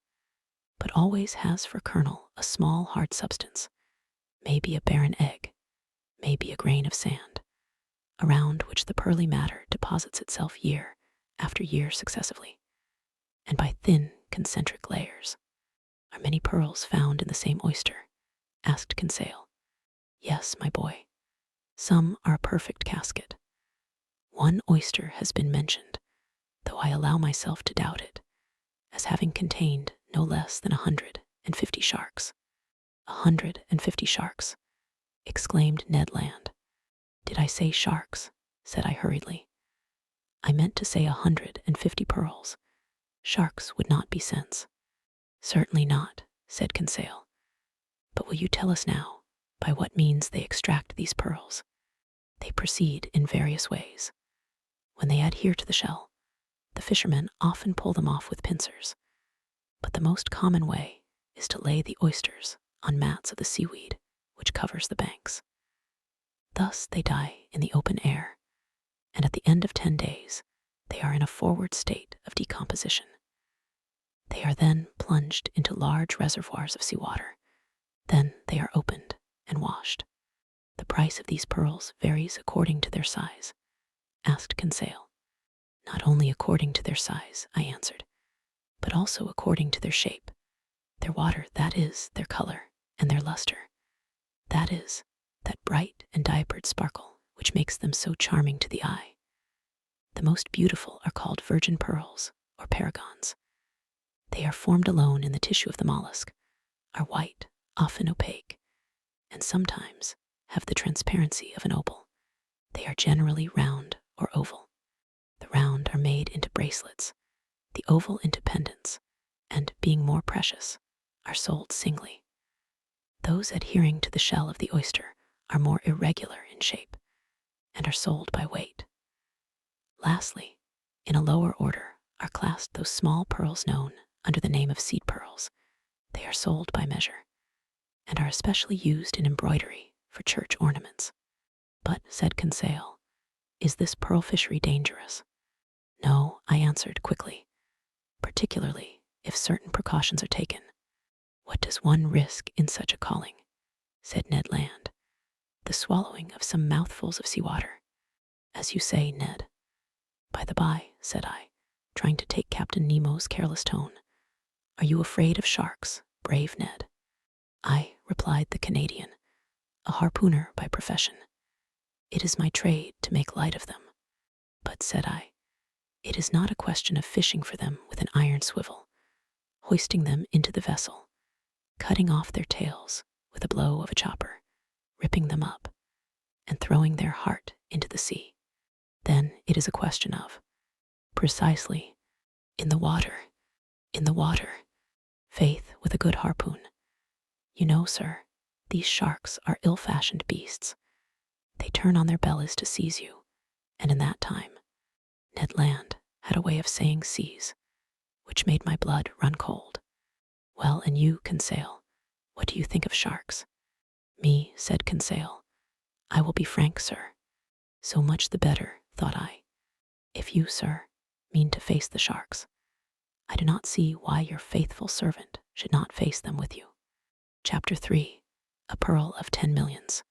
but always has for kernel a small hard substance, maybe a barren egg, maybe a grain of sand, around which the pearly matter deposits itself year after year successively, and by thin concentric layers. Are many pearls found in the same oyster? Asked Conseil. Yes, my boy. Some are a perfect casket. One oyster has been mentioned, though I allow myself to doubt it, as having contained no less than 150 sharks. 150 sharks, exclaimed Ned Land. Did I say sharks? Said I hurriedly. I meant to say 150 pearls. Sharks would not be sense. Certainly not, said Conseil. But will you tell us now by what means they extract these pearls? They proceed in various ways. When they adhere to the shell, the fishermen often pull them off with pincers. But the most common way is to lay the oysters on mats of the seaweed which covers the banks. Thus they die in the open air, and at the end of 10 days, they are in a forward state of decomposition. They are then plunged into large reservoirs of seawater. Then they are opened and washed. The price of these pearls varies according to their size, asked Conseil. Not only according to their size, I answered, but also according to their shape, their water, that is, their color, and their luster. That is, that bright and diapered sparkle which makes them so charming to the eye. The most beautiful are called virgin pearls, or paragons. They are formed alone in the tissue of the mollusk, are white, often opaque, and sometimes have the transparency of an opal. They are generally round or oval. The round are made into bracelets, the oval into pendants, and, being more precious, are sold singly. Those adhering to the shell of the oyster are more irregular in shape and are sold by weight. Lastly, in a lower order are classed those small pearls known under the name of seed pearls. They are sold by measure and are especially used in embroidery for church ornaments. But, said Conseil, is this pearl fishery dangerous? No, I answered quickly, particularly if certain precautions are taken. What does one risk in such a calling? Said Ned Land. The swallowing of some mouthfuls of seawater. As you say, Ned. By the by, said I, trying to take Captain Nemo's careless tone, are you afraid of sharks, brave Ned? I, replied the Canadian, a harpooner by profession. It is my trade to make light of them. But, said I, it is not a question of fishing for them with an iron swivel, hoisting them into the vessel, cutting off their tails with a blow of a chopper, ripping them up, and throwing their heart into the sea. Then it is a question of, precisely, in the water, faith with a good harpoon. You know, sir, these sharks are ill-fashioned beasts. They turn on their bellies to seize you, and in that time, Ned Land had a way of saying seize, which made my blood run cold. Well, and you, Conseil, what do you think of sharks? Me, said Conseil. I will be frank, sir. So much the better, thought I. If you, sir, mean to face the sharks, I do not see why your faithful servant should not face them with you. Chapter 3. A Pearl of 10 Millions.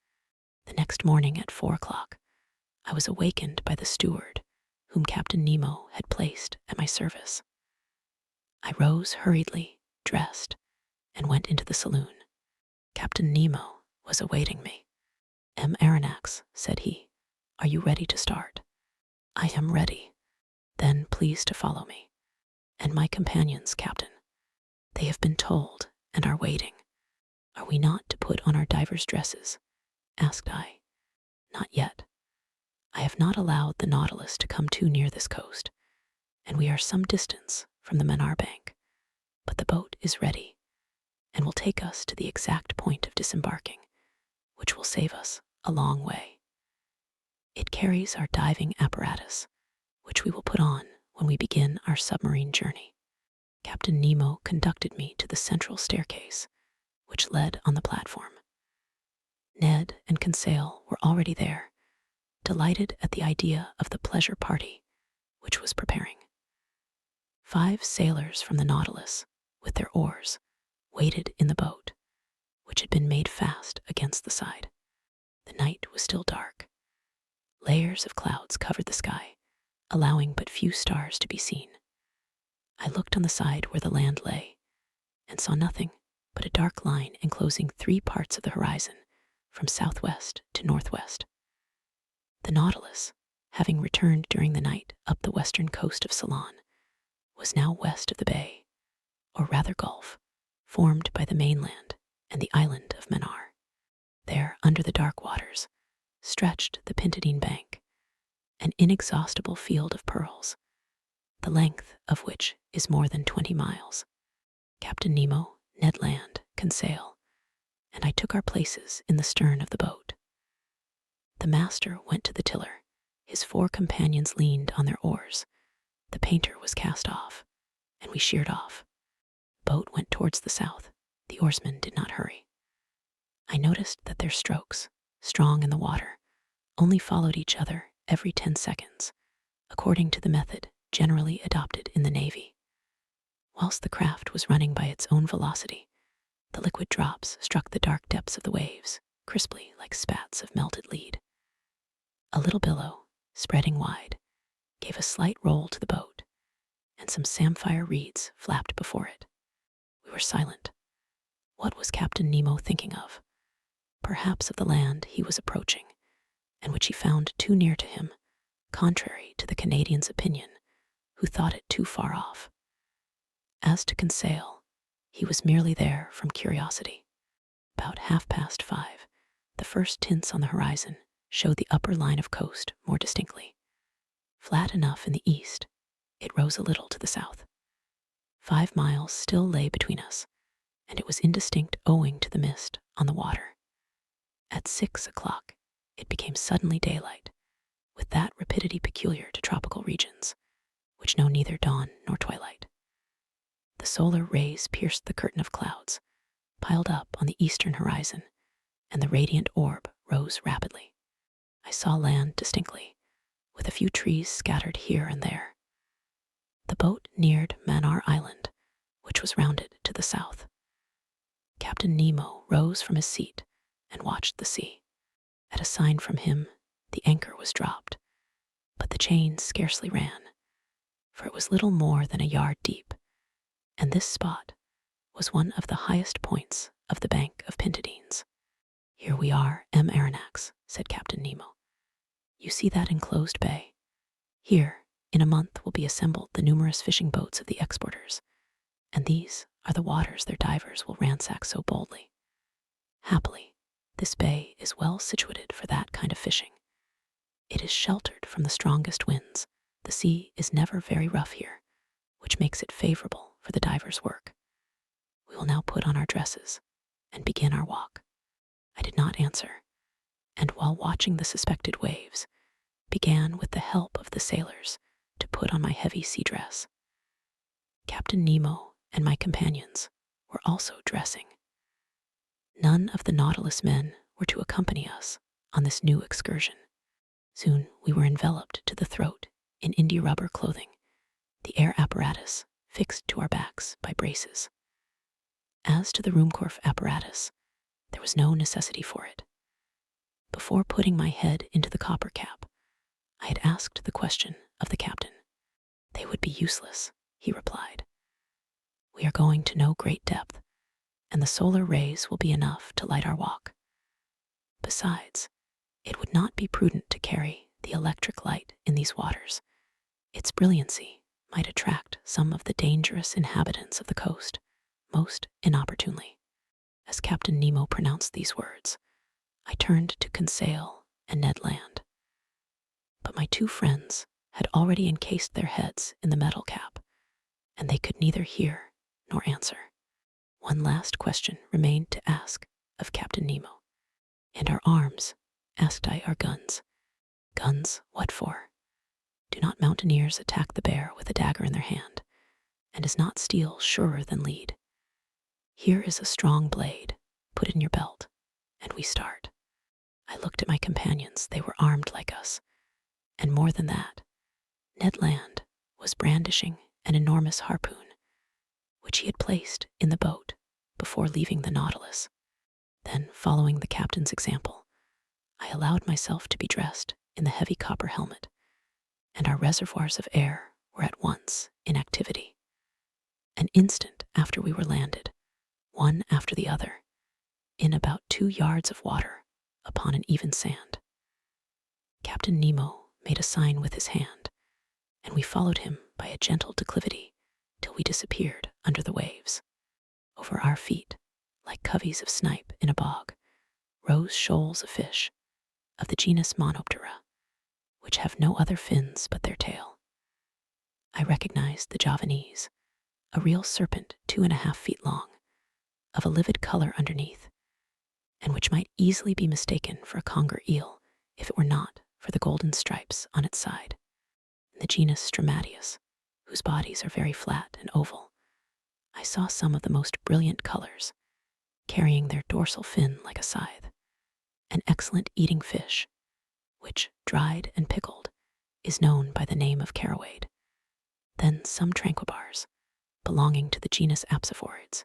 The next morning at 4 o'clock, I was awakened by the steward whom Captain Nemo had placed at my service. I rose hurriedly, dressed, and went into the saloon. Captain Nemo was awaiting me. Aronnax, said he, are you ready to start? I am ready. Then please to follow me. And my companions, Captain. They have been told and are waiting. Are we not to put on our divers' dresses? Asked I. Not yet. I have not allowed the Nautilus to come too near this coast, and we are some distance from the Manar bank. But the boat is ready, and will take us to the exact point of disembarking, which will save us a long way. It carries our diving apparatus, which we will put on when we begin our submarine journey. Captain Nemo conducted me to the central staircase, which led on the platform. Ned and Conseil were already there, delighted at the idea of the pleasure party which was preparing. 5 sailors from the Nautilus, with their oars, waited in the boat, which had been made fast against the side. The night was still dark. Layers of clouds covered the sky, allowing but few stars to be seen. I looked on the side where the land lay, and saw nothing but a dark line enclosing 3 parts of the horizon, from southwest to northwest. The Nautilus, having returned during the night up the western coast of Ceylon, was now west of the bay, or rather gulf, formed by the mainland and the island of Manar. There, under the dark waters, stretched the Pintadine Bank, an inexhaustible field of pearls, the length of which is more than 20 miles. Captain Nemo, Ned Land, Conseil, and I took our places in the stern of the boat. The master went to the tiller. His 4 companions leaned on their oars. The painter was cast off, and we sheered off. The boat went towards the south. The oarsmen did not hurry. I noticed that their strokes, strong in the water, only followed each other every 10 seconds, according to the method generally adopted in the Navy. Whilst the craft was running by its own velocity, the liquid drops struck the dark depths of the waves, crisply like spats of melted lead. A little billow, spreading wide, gave a slight roll to the boat, and some samphire reeds flapped before it. We were silent. What was Captain Nemo thinking of? Perhaps of the land he was approaching, and which he found too near to him, contrary to the Canadian's opinion, who thought it too far off. As to Conseil, he was merely there from curiosity. About 5:30, the first tints on the horizon showed the upper line of coast more distinctly. Flat enough in the east, it rose a little to the south. 5 miles still lay between us, and it was indistinct owing to the mist on the water. At 6 o'clock, it became suddenly daylight, with that rapidity peculiar to tropical regions, which know neither dawn nor twilight. The solar rays pierced the curtain of clouds, piled up on the eastern horizon, and the radiant orb rose rapidly. I saw land distinctly, with a few trees scattered here and there. The boat neared Manar Island, which was rounded to the south. Captain Nemo rose from his seat and watched the sea. At a sign from him, the anchor was dropped, but the chain scarcely ran, for it was little more than a yard deep, and this spot was one of the highest points of the bank of Pintadines. "Here we are, M. Aronnax," said Captain Nemo. "You see that enclosed bay? Here, in a month, will be assembled the numerous fishing boats of the exporters, and these are the waters their divers will ransack so boldly. Happily, this bay is well situated for that kind of fishing. It is sheltered from the strongest winds. The sea is never very rough here, which makes it favorable for the divers' work. We will now put on our dresses and begin our walk." I did not answer, and while watching the suspected waves, began with the help of the sailors to put on my heavy sea dress. Captain Nemo and my companions were also dressing. None of the Nautilus men were to accompany us on this new excursion. Soon we were enveloped to the throat in india-rubber clothing, the air apparatus fixed to our backs by braces. As to the Ruhmkorff apparatus, there was no necessity for it. Before putting my head into the copper cap, I had asked the question of the captain. "They would be useless," he replied. "We are going to no great depth, and the solar rays will be enough to light our walk. Besides, it would not be prudent to carry the electric light in these waters. Its brilliancy might attract some of the dangerous inhabitants of the coast most inopportunely." As Captain Nemo pronounced these words, I turned to Conseil and Ned Land. But my 2 friends had already encased their heads in the metal cap, and they could neither hear nor answer. One last question remained to ask of Captain Nemo. "And our arms?" asked I. "Our guns." "Guns? What for? Do not mountaineers attack the bear with a dagger in their hand? And is not steel surer than lead? Here is a strong blade. Put it in your belt, and we start." I looked at my companions. They were armed like us, and more than that, Ned Land was brandishing an enormous harpoon, which he had placed in the boat before leaving the Nautilus. Then, following the captain's example, I allowed myself to be dressed in the heavy copper helmet, and our reservoirs of air were at once in activity. An instant after we were landed, one after the other, in about 2 yards of water upon an even sand. Captain Nemo made a sign with his hand, and we followed him by a gentle declivity till we disappeared under the waves. Over our feet, like coveys of snipe in a bog, rose shoals of fish of the genus Monoptera, which have no other fins but their tail. I recognized the Javanese, a real serpent 2.5 feet long, of a livid color underneath, and which might easily be mistaken for a conger eel if it were not for the golden stripes on its side. In the genus Stromatius, whose bodies are very flat and oval, I saw some of the most brilliant colors, carrying their dorsal fin like a scythe, an excellent eating fish, which, dried and pickled, is known by the name of carawade. Then some tranquilbars, belonging to the genus Apsophorids,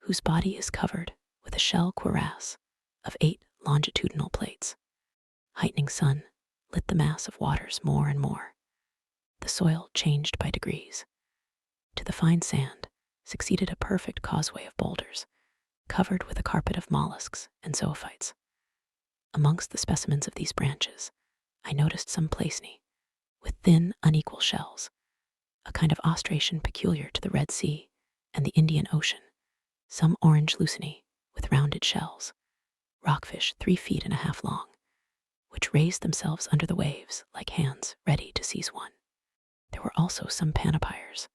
whose body is covered with a shell cuirass of 8 longitudinal plates. Heightening sun lit the mass of waters more and more. The soil changed by degrees. To the fine sand succeeded a perfect causeway of boulders, covered with a carpet of mollusks and zoophytes. Amongst the specimens of these branches, I noticed some placeni, with thin, unequal shells, a kind of ostration peculiar to the Red Sea and the Indian Ocean, some orange lucini with rounded shells, rockfish 3.5 feet long, which raised themselves under the waves like hands ready to seize one. There were also some panopyres,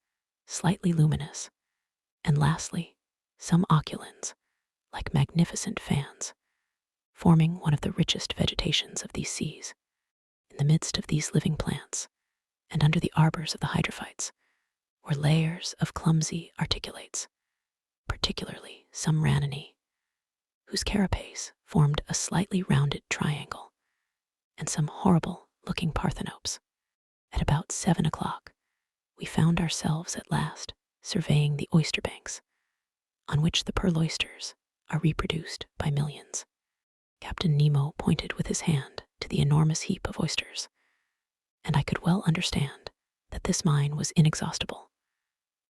slightly luminous, and lastly, some oculins, like magnificent fans, forming one of the richest vegetations of these seas. In the midst of these living plants, and under the arbors of the hydrophytes, were layers of clumsy articulates, particularly some raninae, whose carapace formed a slightly rounded triangle, and some horrible-looking parthenopes. At about 7 o'clock, we found ourselves at last surveying the oyster banks, on which the pearl oysters are reproduced by millions. Captain Nemo pointed with his hand to the enormous heap of oysters, and I could well understand that this mine was inexhaustible,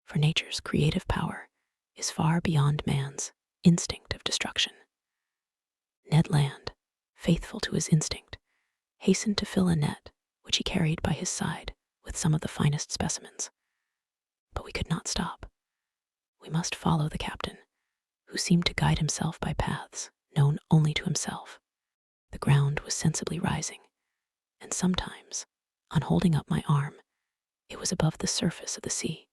for nature's creative power is far beyond man's instinct of destruction. Ned Land, faithful to his instinct, hastened to fill a net which he carried by his side with some of the finest specimens. But we could not stop. We must follow the captain, who seemed to guide himself by paths known only to himself. The ground was sensibly rising, and sometimes, on holding up my arm, it was above the surface of the sea.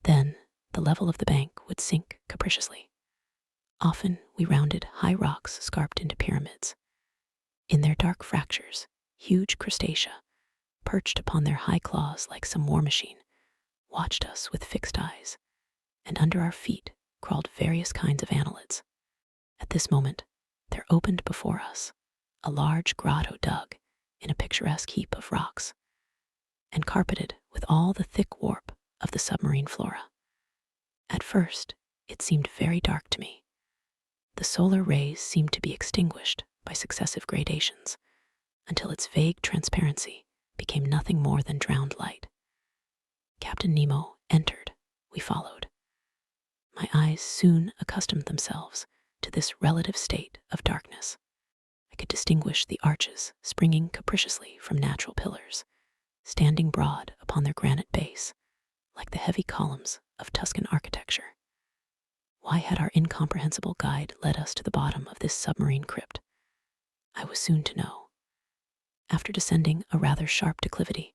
Then the level of the bank would sink capriciously. Often we rounded high rocks scarped into pyramids. In their dark fractures, huge crustacea, perched upon their high claws like some war machine, watched us with fixed eyes, and under our feet crawled various kinds of annelids. At this moment, there opened before us a large grotto dug in a picturesque heap of rocks, and carpeted with all the thick warp of the submarine flora. At first, it seemed very dark to me. The solar rays seemed to be extinguished by successive gradations, until its vague transparency became nothing more than drowned light. Captain Nemo entered. We followed. My eyes soon accustomed themselves to this relative state of darkness. I could distinguish the arches springing capriciously from natural pillars, standing broad upon their granite base, like the heavy columns of Tuscan architecture. Why had our incomprehensible guide led us to the bottom of this submarine crypt? I was soon to know. After descending a rather sharp declivity,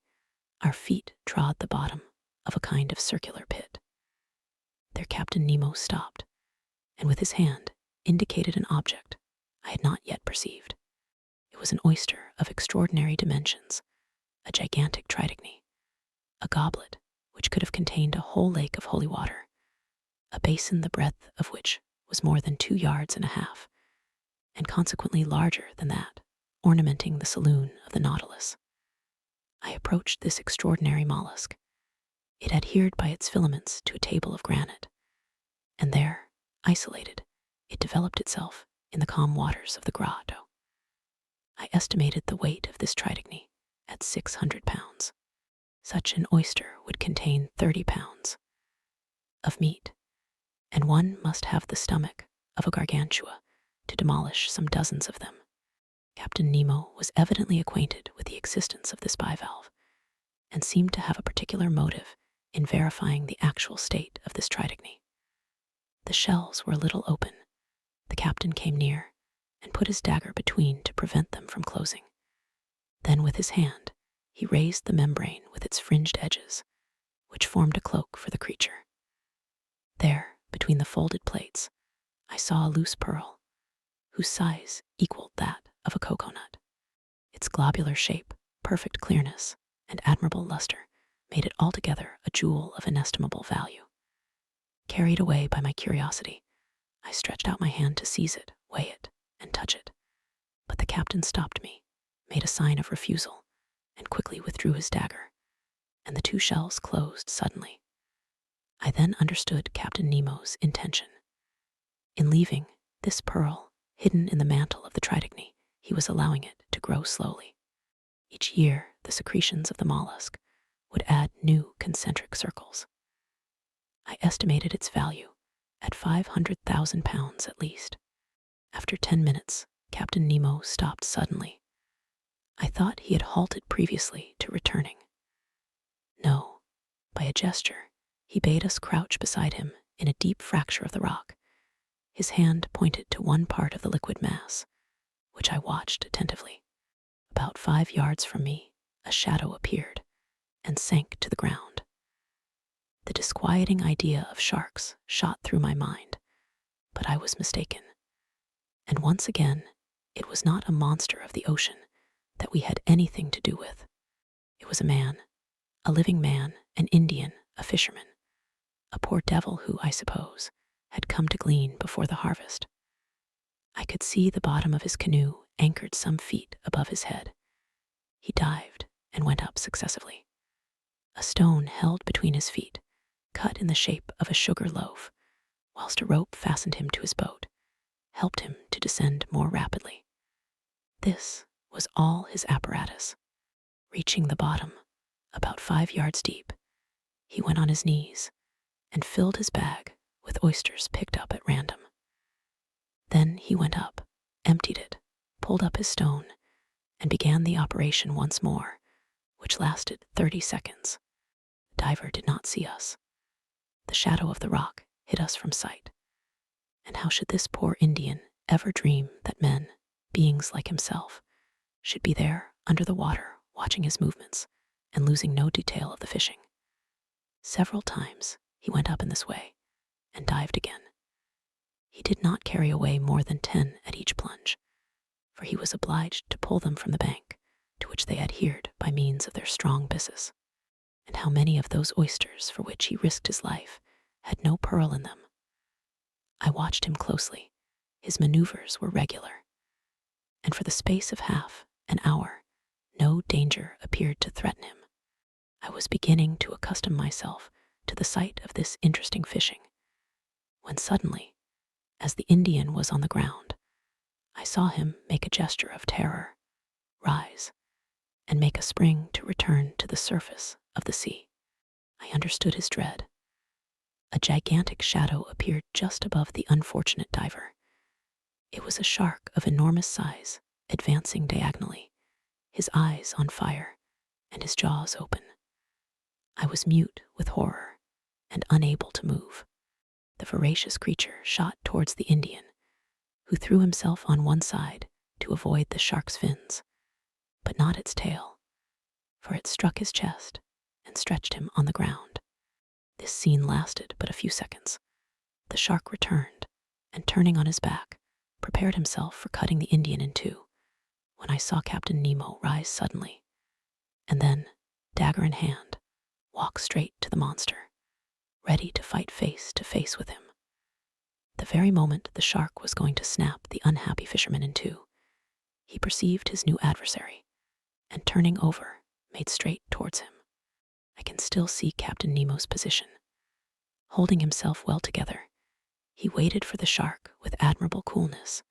our feet trod the bottom of a kind of circular pit. There Captain Nemo stopped, and with his hand indicated an object I had not yet perceived. It was an oyster of extraordinary dimensions, a gigantic tridacne, a goblet which could have contained a whole lake of holy water, a basin the breadth of which was more than 2.5 yards, and consequently larger than that ornamenting the saloon of the Nautilus. I approached this extraordinary mollusk, It adhered by its filaments to a table of granite, and there, isolated, it developed itself in the calm waters of the grotto. I estimated the weight of this tridacny at 600 pounds. Such an oyster would contain 30 pounds of meat, and one must have the stomach of a gargantua to demolish some dozens of them. Captain Nemo was evidently acquainted with the existence of this bivalve, and seemed to have a particular motive in verifying the actual state of this tridacny. The shells were a little open. The captain came near and put his dagger between to prevent them from closing. Then with his hand, he raised the membrane with its fringed edges, which formed a cloak for the creature. There, between the folded plates, I saw a loose pearl, whose size equaled that of a coconut. Its globular shape, perfect clearness, and admirable luster made it altogether a jewel of inestimable value. Carried away by my curiosity, I stretched out my hand to seize it, weigh it, and touch it. But the captain stopped me, made a sign of refusal, and quickly withdrew his dagger, and the two shells closed suddenly. I then understood Captain Nemo's intention. In leaving this pearl hidden in the mantle of the tridacny, he was allowing it to grow slowly. Each year, the secretions of the mollusk would add new concentric circles. I estimated its value at 500,000 pounds at least. After 10 minutes, Captain Nemo stopped suddenly. I thought he had halted previously to returning. No, by a gesture, he bade us crouch beside him in a deep fracture of the rock. His hand pointed to one part of the liquid mass, which I watched attentively. About 5 yards from me, a shadow appeared and sank to the ground. The disquieting idea of sharks shot through my mind, but I was mistaken. And once again, it was not a monster of the ocean that we had anything to do with. It was a man, a living man, an Indian, a fisherman, a poor devil who, I suppose, had come to glean before the harvest. I could see the bottom of his canoe anchored some feet above his head. He dived and went up successively. A stone held between his feet, cut in the shape of a sugar loaf, whilst a rope fastened him to his boat, helped him to descend more rapidly. This was all his apparatus. Reaching the bottom, about 5 yards deep, he went on his knees and filled his bag with oysters picked up at random. Then he went up, emptied it, pulled up his stone, and began the operation once more, which lasted 30 seconds. The diver did not see us. The shadow of the rock hid us from sight. And how should this poor Indian ever dream that men, beings like himself, should be there under the water watching his movements and losing no detail of the fishing? Several times he went up in this way and dived again. He did not carry away more than 10 at each plunge, for he was obliged to pull them from the bank, to which they adhered by means of their strong byssus. And how many of those oysters for which he risked his life had no pearl in them? I watched him closely. His maneuvers were regular, and for the space of half an hour, no danger appeared to threaten him. I was beginning to accustom myself to the sight of this interesting fishing, when suddenly, as the Indian was on the ground, I saw him make a gesture of terror, rise, and make a spring to return to the surface of the sea. I understood his dread. A gigantic shadow appeared just above the unfortunate diver. It was a shark of enormous size, advancing diagonally, his eyes on fire and his jaws open. I was mute with horror and unable to move. The voracious creature shot towards the Indian, who threw himself on one side to avoid the shark's fins, but not its tail, for it struck his chest and stretched him on the ground. This scene lasted but a few seconds. The shark returned, and turning on his back, prepared himself for cutting the Indian in two, when I saw Captain Nemo rise suddenly, and then, dagger in hand, walk straight to the monster, ready to fight face to face with him. The very moment the shark was going to snap the unhappy fisherman in two, he perceived his new adversary, and turning over, made straight towards him. I can still see Captain Nemo's position. Holding himself well together, he waited for the shark with admirable coolness,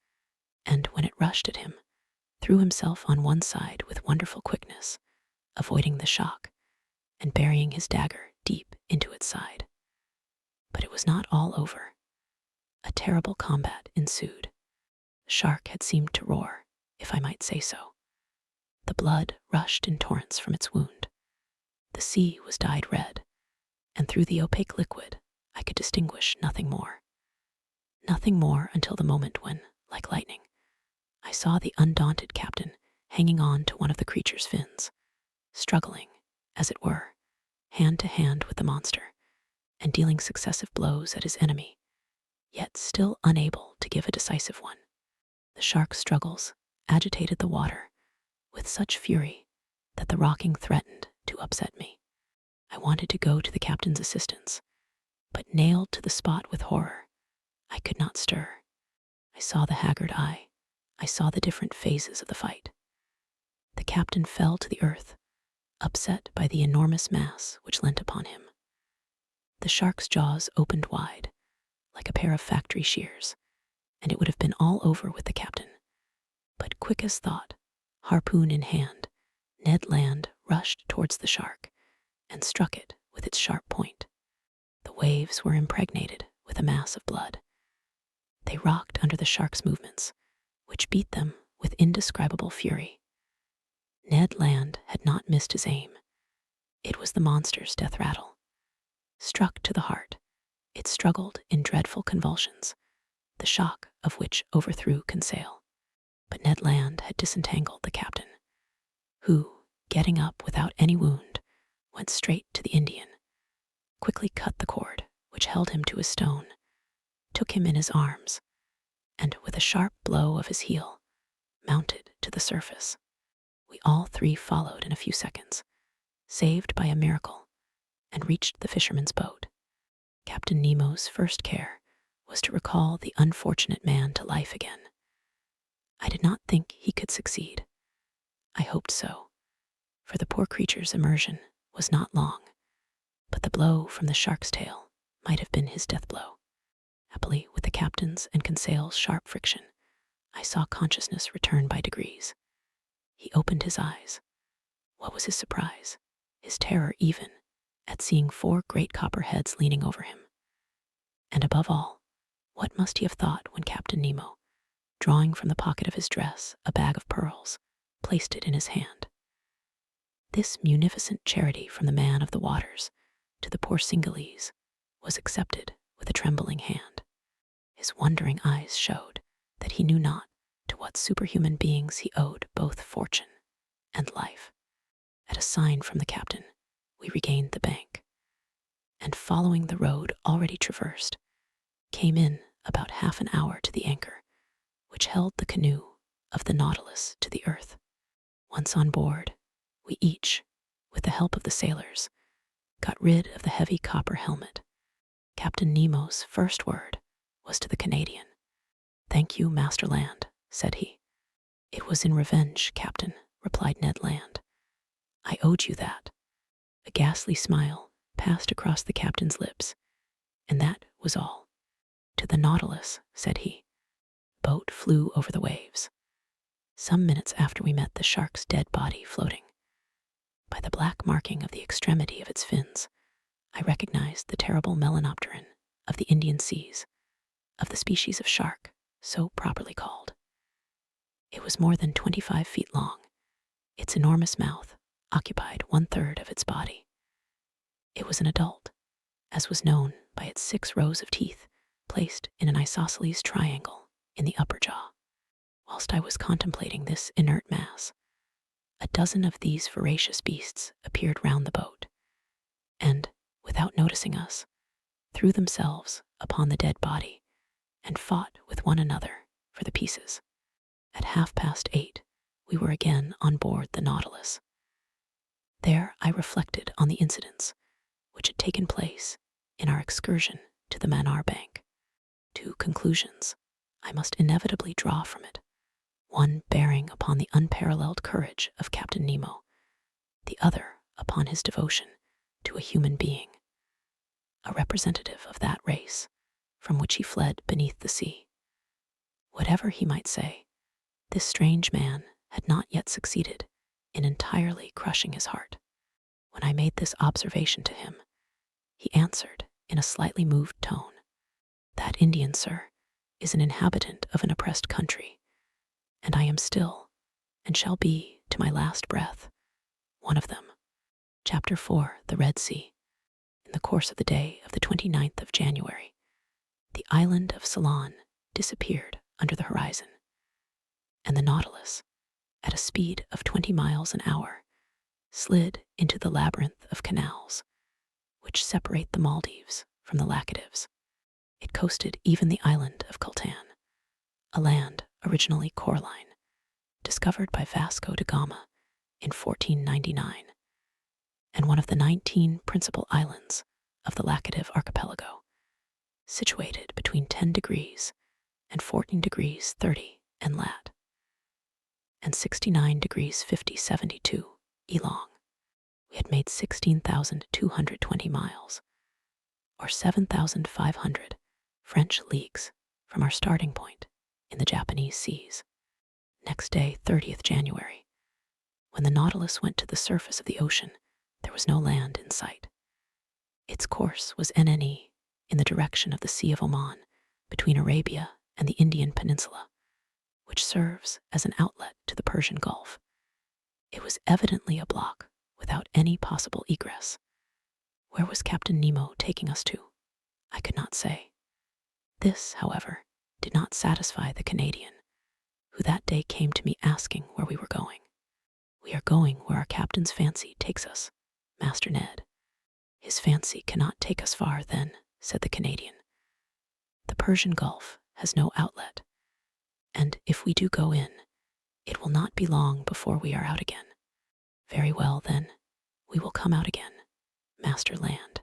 and when it rushed at him, threw himself on one side with wonderful quickness, avoiding the shock and burying his dagger deep into its side. But it was not all over. A terrible combat ensued. The shark had seemed to roar, if I might say so. The blood rushed in torrents from its wound. The sea was dyed red, and through the opaque liquid I could distinguish nothing more. Nothing more until the moment when, like lightning, I saw the undaunted captain hanging on to one of the creature's fins, struggling, as it were, hand to hand with the monster, and dealing successive blows at his enemy, yet still unable to give a decisive one. The shark's struggles agitated the water with such fury that the rocking threatened to upset me. I wanted to go to the captain's assistance, but nailed to the spot with horror, I could not stir. I saw the haggard eye. I saw the different phases of the fight. The captain fell to the earth, upset by the enormous mass which leant upon him. The shark's jaws opened wide, like a pair of factory shears, and it would have been all over with the captain. But quick as thought, harpoon in hand, Ned Land rushed towards the shark and struck it with its sharp point. The waves were impregnated with a mass of blood. They rocked under the shark's movements, which beat them with indescribable fury. Ned Land had not missed his aim. It was the monster's death rattle. Struck to the heart, it struggled in dreadful convulsions, the shock of which overthrew Conseil. But Ned Land had disentangled the captain, who, getting up without any wound, went straight to the Indian, quickly cut the cord which held him to his stone, took him in his arms, and with a sharp blow of his heel, mounted to the surface. We all three followed in a few seconds, saved by a miracle, and reached the fisherman's boat. Captain Nemo's first care was to recall the unfortunate man to life again. I did not think he could succeed. I hoped so, for the poor creature's immersion was not long, but the blow from the shark's tail might have been his death blow. Happily, with the captain's and Conseil's sharp friction, I saw consciousness return by degrees. He opened his eyes. What was his surprise, his terror even, at seeing 4 great copper heads leaning over him? And above all, what must he have thought when Captain Nemo, drawing from the pocket of his dress a bag of pearls, placed it in his hand? This munificent charity from the man of the waters to the poor Cingalese was accepted with a trembling hand. His wondering eyes showed that he knew not to what superhuman beings he owed both fortune and life. At a sign from the captain, we regained the bank, and following the road already traversed, came in about half an hour to the anchor, which held the canoe of the Nautilus to the earth. Once on board, we each, with the help of the sailors, got rid of the heavy copper helmet. Captain Nemo's first word was to the Canadian. "Thank you, Master Land," said he. "It was in revenge, Captain," replied Ned Land. "I owed you that." A ghastly smile passed across the captain's lips, and that was all. "To the Nautilus," said he. The boat flew over the waves. Some minutes after we met the shark's dead body floating. By the black marking of the extremity of its fins, I recognized the terrible melanopteran of the Indian seas, of the species of shark so properly called. It was more than 25 feet long. Its enormous mouth occupied 1/3 of its body. It was an adult, as was known by its 6 rows of teeth placed in an isosceles triangle in the upper jaw. Whilst I was contemplating this inert mass, a dozen of these voracious beasts appeared round the boat, and, without noticing us, threw themselves upon the dead body and fought with one another for the pieces. At 8:30, we were again on board the Nautilus. There I reflected on the incidents which had taken place in our excursion to the Manar Bank. 2 conclusions I must inevitably draw from it, one bearing upon the unparalleled courage of Captain Nemo, the other upon his devotion to a human being, a representative of that race from which he fled beneath the sea. Whatever he might say, this strange man had not yet succeeded in entirely crushing his heart. When I made this observation to him, he answered in a slightly moved tone, "That Indian, sir, is an inhabitant of an oppressed country, and I am still, and shall be to my last breath, one of them." Chapter 4. The Red Sea. In the course of the day of the 29th of January, the island of Ceylon disappeared under the horizon, and the Nautilus, at a speed of 20 miles an hour, slid into the labyrinth of canals which separate the Maldives from the Laccadives. It coasted even the island of Cultan, a land originally coralline, discovered by Vasco da Gama in 1499, and one of the 19 principal islands of the Laccadive archipelago, situated between 10 degrees and 14 degrees 30 in lat, and 69 degrees 50'72" long. We had made 16,220 miles, or 7,500 French leagues from our starting point in the Japanese seas. Next day, 30th January, when the Nautilus went to the surface of the ocean, there was no land in sight. Its course was NNE, in the direction of the Sea of Oman, between Arabia and the Indian Peninsula, which serves as an outlet to the Persian Gulf. It was evidently a block without any possible egress. Where was Captain Nemo taking us to? I could not say. This, however, did not satisfy the Canadian, who that day came to me asking where we were going. "We are going where our captain's fancy takes us, Master Ned." "His fancy cannot take us far, then," said the Canadian. "The Persian Gulf has no outlet, and if we do go in, it will not be long before we are out again." "Very well, then, we will come out again, Master Land.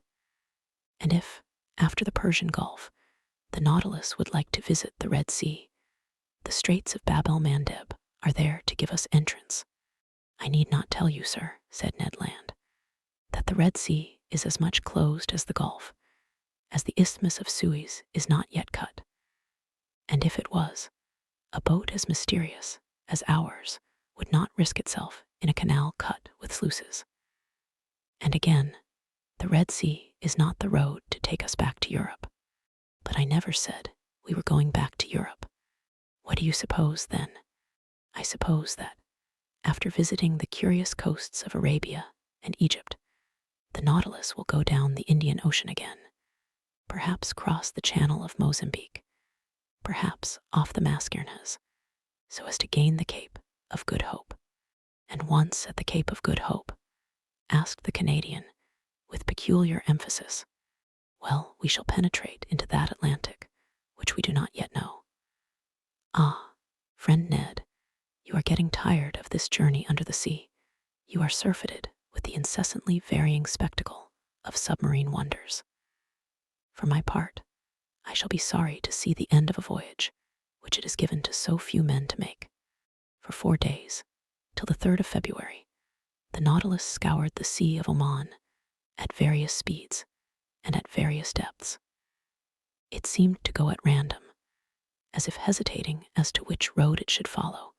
And if, after the Persian Gulf, the Nautilus would like to visit the Red Sea, the Straits of Bab el-Mandeb are there to give us entrance." "I need not tell you, sir," said Ned Land, "that the Red Sea is as much closed as the Gulf, as the Isthmus of Suez is not yet cut. And if it was, a boat as mysterious as ours would not risk itself in a canal cut with sluices. And again, the Red Sea is not the road to take us back to Europe." "But I never said we were going back to Europe." "What do you suppose, then?" "I suppose that, after visiting the curious coasts of Arabia and Egypt, the Nautilus will go down the Indian Ocean again, perhaps cross the channel of Mozambique, perhaps off the Mascarenes, so as to gain the Cape of Good Hope." And once at the Cape of Good Hope, asked the Canadian, with peculiar emphasis, "Well, we shall penetrate into that Atlantic, which we do not yet know." "Ah, friend Ned, you are getting tired of this journey under the sea. You are surfeited with the incessantly varying spectacle of submarine wonders. For my part, I shall be sorry to see the end of a voyage which it is given to so few men to make." For 4 days, till the 3rd of February, the Nautilus scoured the Sea of Oman at various speeds and at various depths. It seemed to go at random, as if hesitating as to which road it should follow,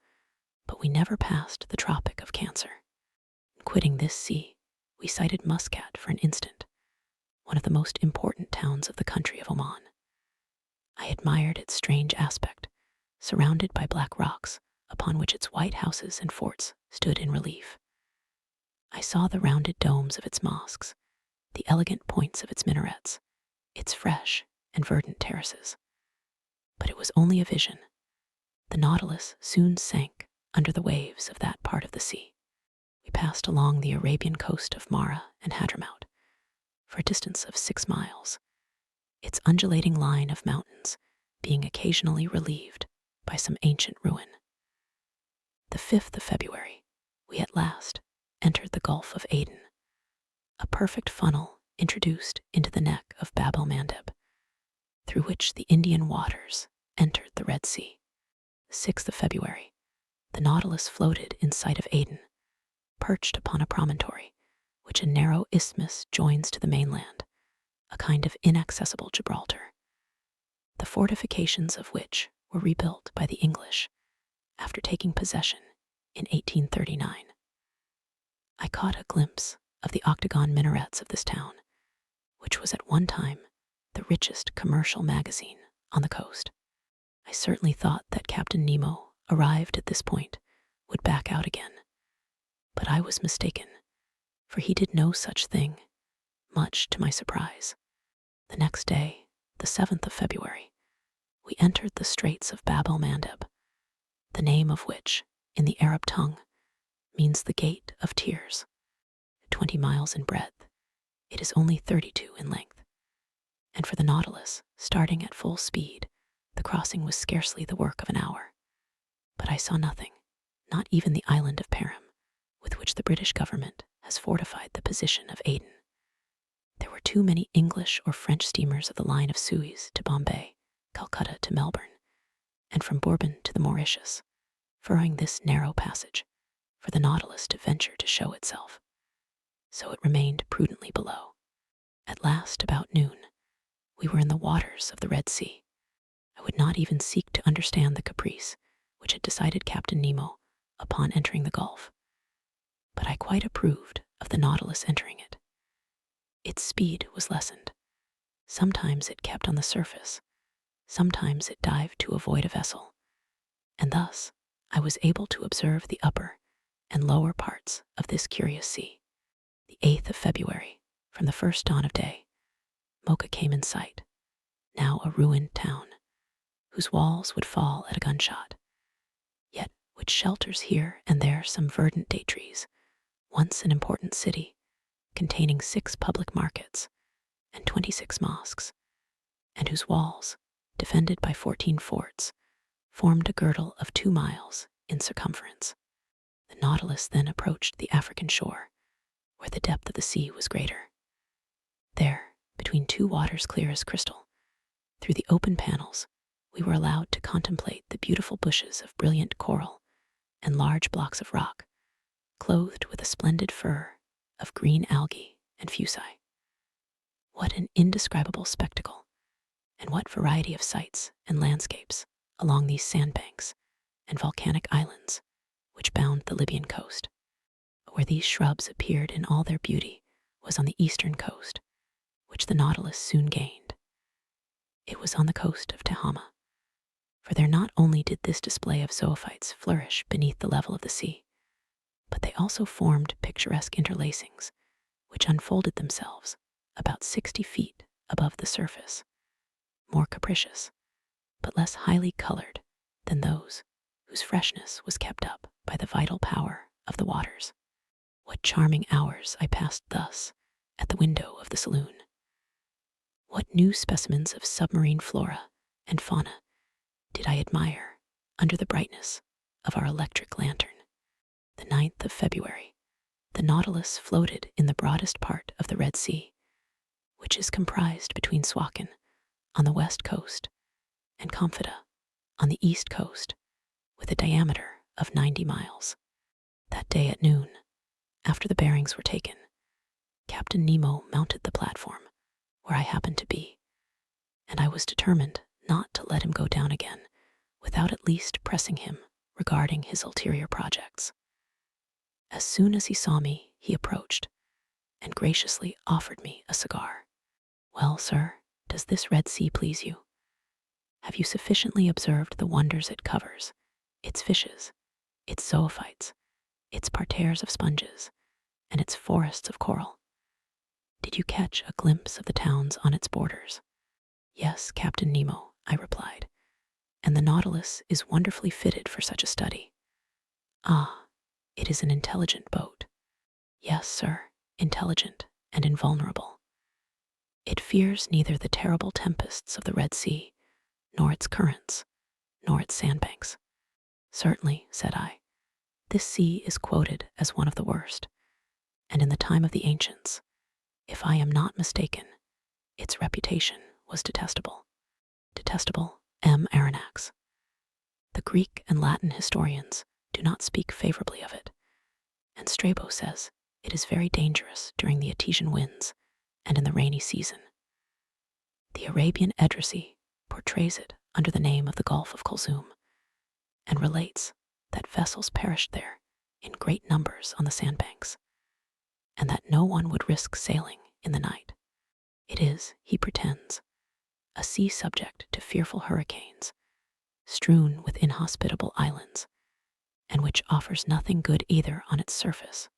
but we never passed the Tropic of Cancer. In quitting this sea, we sighted Muscat for an instant, one of the most important towns of the country of Oman. I admired its strange aspect, surrounded by black rocks, upon which its white houses and forts stood in relief. I saw the rounded domes of its mosques, the elegant points of its minarets, its fresh and verdant terraces. But it was only a vision. The Nautilus soon sank under the waves of that part of the sea. We passed along the Arabian coast of Mara and Hadramaut for a distance of 6 miles, its undulating line of mountains being occasionally relieved by some ancient ruin. The 5th of February, we at last entered the Gulf of Aden, a perfect funnel introduced into the neck of Bab el-Mandeb, through which the Indian waters entered the Red Sea. The 6th of February, the Nautilus floated in sight of Aden, perched upon a promontory which a narrow isthmus joins to the mainland, a kind of inaccessible Gibraltar, the fortifications of which were rebuilt by the English after taking possession in 1839. I caught a glimpse of the octagon minarets of this town, which was at one time the richest commercial magazine on the coast. I certainly thought that Captain Nemo, arrived at this point, would back out again. But I was mistaken, for he did no such thing, much to my surprise. The next day, the 7th of February, we entered the Straits of Bab el-Mandeb, the name of which, in the Arab tongue, means the Gate of Tears. 20 miles in breadth, it is only 32 in length. And for the Nautilus, starting at full speed, the crossing was scarcely the work of an hour. But I saw nothing, not even the island of Perim, with which the British government has fortified the position of Aden. There were too many English or French steamers of the line of Suez to Bombay, Calcutta to Melbourne, and from Bourbon to the Mauritius, furrowing this narrow passage, for the Nautilus to venture to show itself. So it remained prudently below. At last, about noon, we were in the waters of the Red Sea. I would not even seek to understand the caprice which had decided Captain Nemo upon entering the Gulf. But I quite approved of the Nautilus entering it. Its speed was lessened. Sometimes it kept on the surface, sometimes it dived to avoid a vessel, and thus I was able to observe the upper and lower parts of this curious sea. The 8th of February, from the first dawn of day, Mocha came in sight, now a ruined town, whose walls would fall at a gunshot, yet which shelters here and there some verdant date trees, once an important city, containing 6 public markets and 26 mosques, and whose walls, defended by 14 forts, formed a girdle of 2 miles in circumference. The Nautilus then approached the African shore, where the depth of the sea was greater. There, between 2 waters clear as crystal, through the open panels, we were allowed to contemplate the beautiful bushes of brilliant coral and large blocks of rock, clothed with a splendid fur of green algae and fuci. What an indescribable spectacle, and what variety of sights and landscapes along these sandbanks and volcanic islands which bound the Libyan coast. But where these shrubs appeared in all their beauty was on the eastern coast, which the Nautilus soon gained. It was on the coast of Tehama, for there not only did this display of zoophytes flourish beneath the level of the sea, but they also formed picturesque interlacings which unfolded themselves about 60 feet above the surface, more capricious, but less highly colored than those whose freshness was kept up by the vital power of the waters. What charming hours I passed thus at the window of the saloon! What new specimens of submarine flora and fauna did I admire under the brightness of our electric lantern! The 9th of February, the Nautilus floated in the broadest part of the Red Sea, which is comprised between Suakin on the west coast and Comfida on the east coast, with a diameter of 90 miles. That day at noon, after the bearings were taken, Captain Nemo mounted the platform where I happened to be, and I was determined not to let him go down again without at least pressing him regarding his ulterior projects. As soon as he saw me, he approached and graciously offered me a cigar. "Well, sir, does this Red Sea please you? Have you sufficiently observed the wonders it covers, its fishes, its zoophytes, its parterres of sponges, and its forests of coral? Did you catch a glimpse of the towns on its borders?" "Yes, Captain Nemo," I replied, "and the Nautilus is wonderfully fitted for such a study." "Ah, it is an intelligent boat." "Yes, sir, intelligent and invulnerable. It fears neither the terrible tempests of the Red Sea, nor its currents, nor its sandbanks." "Certainly," said I, "this sea is quoted as one of the worst, and in the time of the ancients, if I am not mistaken, its reputation was detestable. Detestable, M. Aronnax. The Greek and Latin historians do not speak favorably of it, and Strabo says It is very dangerous during the Etesian winds and in the rainy season. The Arabian Edrisi portrays it under the name of the Gulf of Kulzum and relates that vessels perished there in great numbers on the sandbanks, and that no one would risk sailing in the night. It is, he pretends, a sea subject to fearful hurricanes, strewn with inhospitable islands, and which offers nothing good either on its surface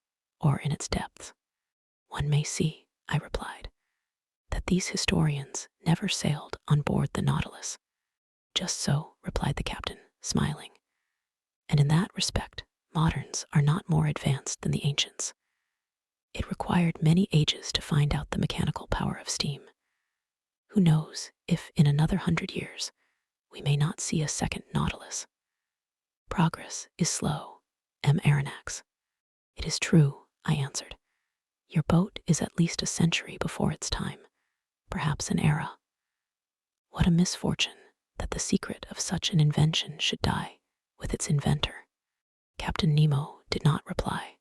or in its depths. One may see, I replied, that these historians never sailed on board the Nautilus. Just so, replied the captain, smiling, and in that respect, moderns are not more advanced than the ancients. It required many ages to find out the mechanical power of steam. Who knows if in another 100 years we may not see a second Nautilus? Progress is slow, M. Aronnax. It is true, I answered. Your boat is at least a century before its time, perhaps an era. What a misfortune that the secret of such an invention should die with its inventor. Captain Nemo did not reply.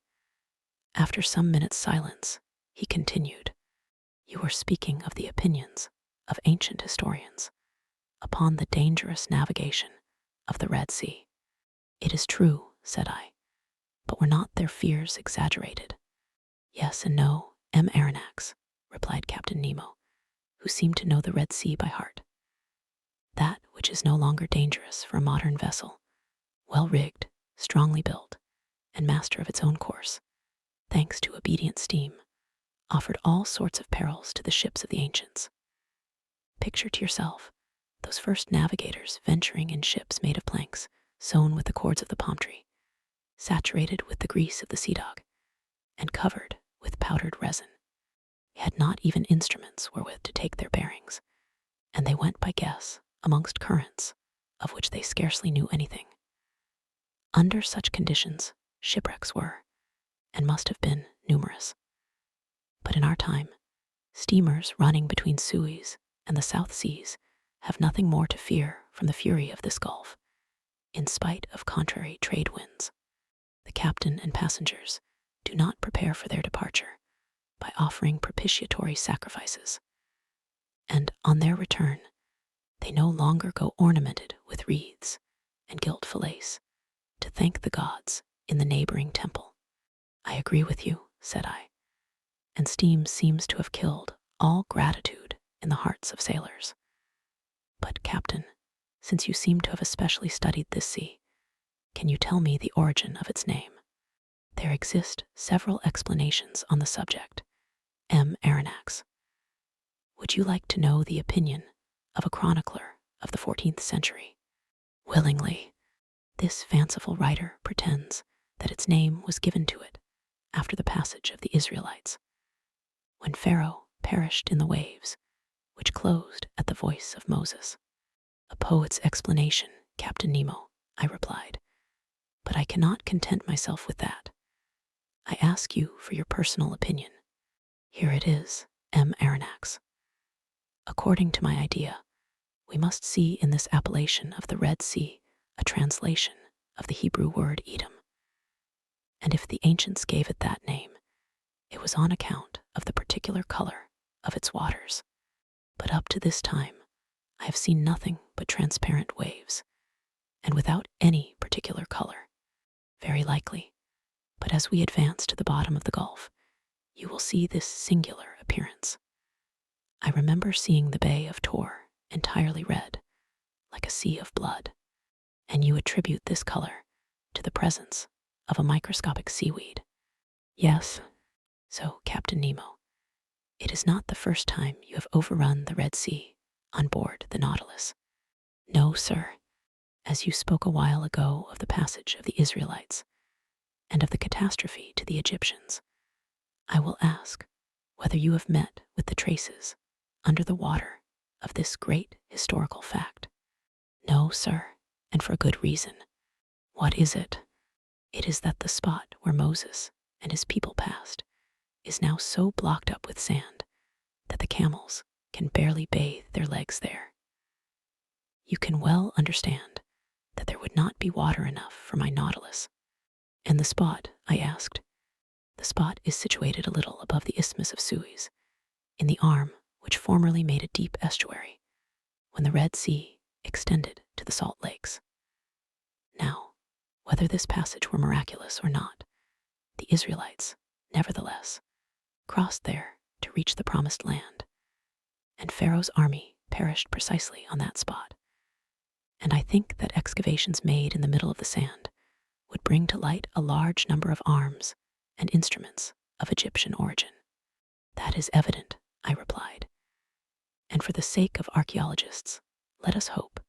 After some minutes' silence, he continued, You are speaking of the opinions of ancient historians upon the dangerous navigation of the Red Sea. It is true, said I, but were not their fears exaggerated? Yes and no, M. Aronnax, replied Captain Nemo, who seemed to know the Red Sea by heart. That which is no longer dangerous for a modern vessel, well rigged, strongly built, and master of its own course, thanks to obedient steam, offered all sorts of perils to the ships of the ancients. Picture to yourself those first navigators venturing in ships made of planks, sewn with the cords of the palm tree, saturated with the grease of the sea dog, and covered with powdered resin. They had not even instruments wherewith to take their bearings, and they went by guess amongst currents of which they scarcely knew anything. Under such conditions, shipwrecks were, and must have been, numerous. But in our time, steamers running between Suez and the South Seas have nothing more to fear from the fury of this gulf, in spite of contrary trade winds. The captain and passengers do not prepare for their departure by offering propitiatory sacrifices, and on their return, they no longer go ornamented with wreaths and gilt fillets to thank the gods in the neighboring temple. I agree with you, said I, and steam seems to have killed all gratitude in the hearts of sailors. But, Captain, since you seem to have especially studied this sea, can you tell me the origin of its name? There exist several explanations on the subject, M. Aronnax. Would you like to know the opinion of a chronicler of the 14th century? Willingly. This fanciful writer pretends that its name was given to it after the passage of the Israelites, when Pharaoh perished in the waves, which closed at the voice of Moses. A poet's explanation, Captain Nemo, I replied, but I cannot content myself with that. I ask you for your personal opinion. Here it is, M. Aronnax. According to my idea, we must see in this appellation of the Red Sea a translation of the Hebrew word Edom. And if the ancients gave it that name, it was on account of the particular color of its waters. But up to this time, I have seen nothing but transparent waves, and without any particular color. Very likely, but as we advance to the bottom of the gulf, you will see this singular appearance. I remember seeing the Bay of Tor entirely red, like a sea of blood, and you attribute this color to the presence of a microscopic seaweed. Yes, so, Captain Nemo, it is not the first time you have overrun the Red Sea on board the Nautilus. No, sir, as you spoke a while ago of the passage of the Israelites and of the catastrophe to the Egyptians, I will ask whether you have met with the traces under the water of this great historical fact. No, sir, and for good reason. What is it? It is that the spot where Moses and his people passed is now so blocked up with sand that the camels can barely bathe their legs there. You can well understand that there would not be water enough for my Nautilus. And the spot, I asked, The spot is situated a little above the Isthmus of Suez, in the arm which formerly made a deep estuary, when the Red Sea extended to the Salt Lakes. Now, whether this passage were miraculous or not, the Israelites, nevertheless, crossed there to reach the Promised Land, and Pharaoh's army perished precisely on that spot. And I think that excavations made in the middle of the sand would bring to light a large number of arms and instruments of Egyptian origin. That is evident, I replied. And for the sake of archaeologists, let us hope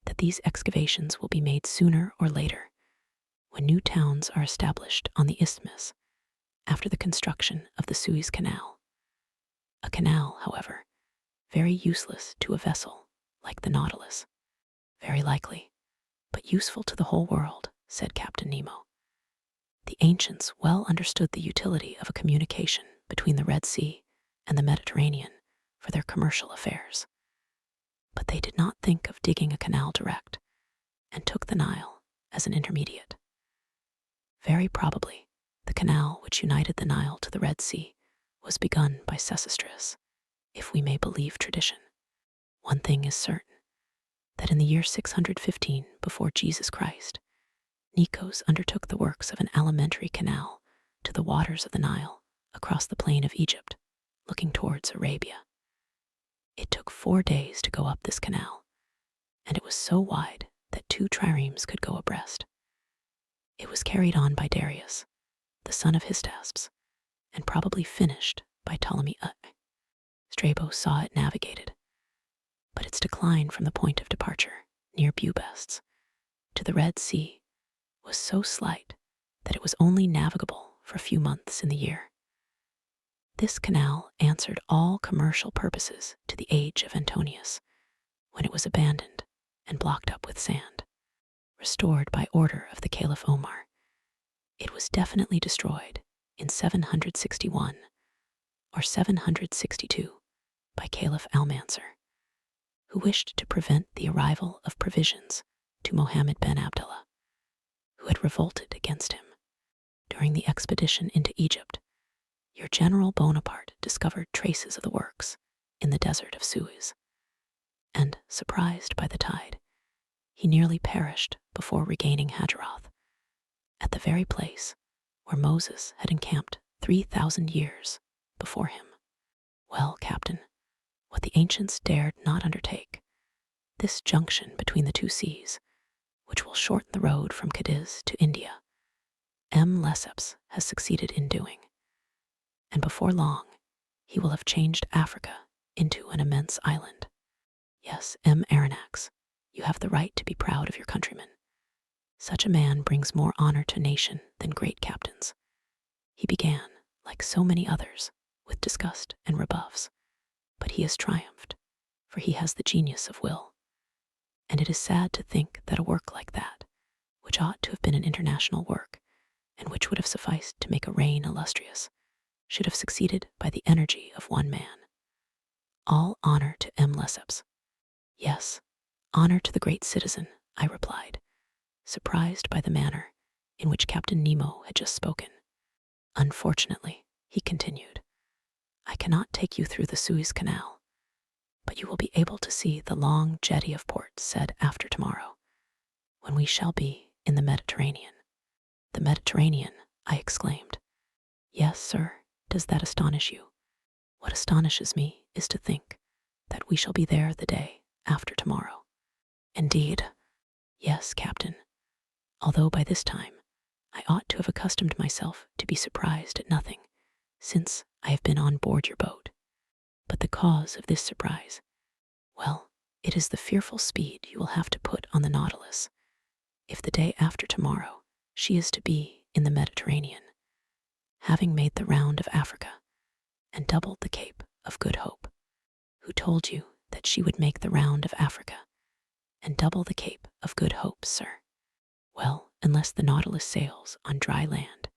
that these excavations will be made sooner or later, when new towns are established on the isthmus after the construction of the Suez Canal. A canal, however, very useless to a vessel like the Nautilus. Very likely, but useful to the whole world, said Captain Nemo. The ancients well understood the utility of a communication between the Red Sea and the Mediterranean for their commercial affairs. But they did not think of digging a canal direct, and took the Nile as an intermediate. Very probably, the canal which united the Nile to the Red Sea was begun by Sesostris, if we may believe tradition. One thing is certain, that in the year 615 before Jesus Christ, Nikos undertook the works of an alimentary canal to the waters of the Nile across the plain of Egypt, looking towards Arabia. It took 4 days to go up this canal, and it was so wide that 2 triremes could go abreast. It was carried on by Darius, the son of Hystaspes, and probably finished by Ptolemy I. Strabo saw it navigated, but its decline from the point of departure, near Bubastes, to the Red Sea was so slight that it was only navigable for a few months in the year. This canal answered all commercial purposes to the age of Antonius, when it was abandoned and blocked up with sand. Restored by order of the Caliph Omar, it was definitely destroyed in 761 or 762 by Caliph Al-Mansur, who wished to prevent the arrival of provisions to Mohammed ben Abdullah, who had revolted against him. During the expedition into Egypt, your General Bonaparte discovered traces of the works in the desert of Suez, and, surprised by the tide, he nearly perished before regaining Hadrath, at the very place where Moses had encamped 3,000 years before him. Well, Captain, what the ancients dared not undertake, this junction between the 2 seas, which will shorten the road from Cadiz to India, Lesseps has succeeded in doing, and before long he will have changed Africa into an immense island. Yes, Aronnax, you have the right to be proud of your countrymen. Such a man brings more honor to a nation than great captains. He began, like so many others, with disgust and rebuffs, but he has triumphed, for he has the genius of will. And it is sad to think that a work like that, which ought to have been an international work, and which would have sufficed to make a reign illustrious, should have succeeded by the energy of one man. All honor to Lesseps. Yes, honor to the great citizen, I replied, surprised by the manner in which Captain Nemo had just spoken. Unfortunately, he continued, I cannot take you through the Suez Canal, but you will be able to see the long jetty of Port Said after tomorrow, when we shall be in the Mediterranean. The Mediterranean, I exclaimed. Yes, sir. Does that astonish you? What astonishes me is to think that we shall be there the day after tomorrow. Indeed, yes, Captain, although by this time I ought to have accustomed myself to be surprised at nothing, since I have been on board your boat. But the cause of this surprise, well, it is the fearful speed you will have to put on the Nautilus, if the day after tomorrow she is to be in the Mediterranean, having made the round of Africa and doubled the Cape of Good Hope. Who told you that she would make the round of Africa and double the Cape of Good Hope, sir? Well, unless the Nautilus sails on dry land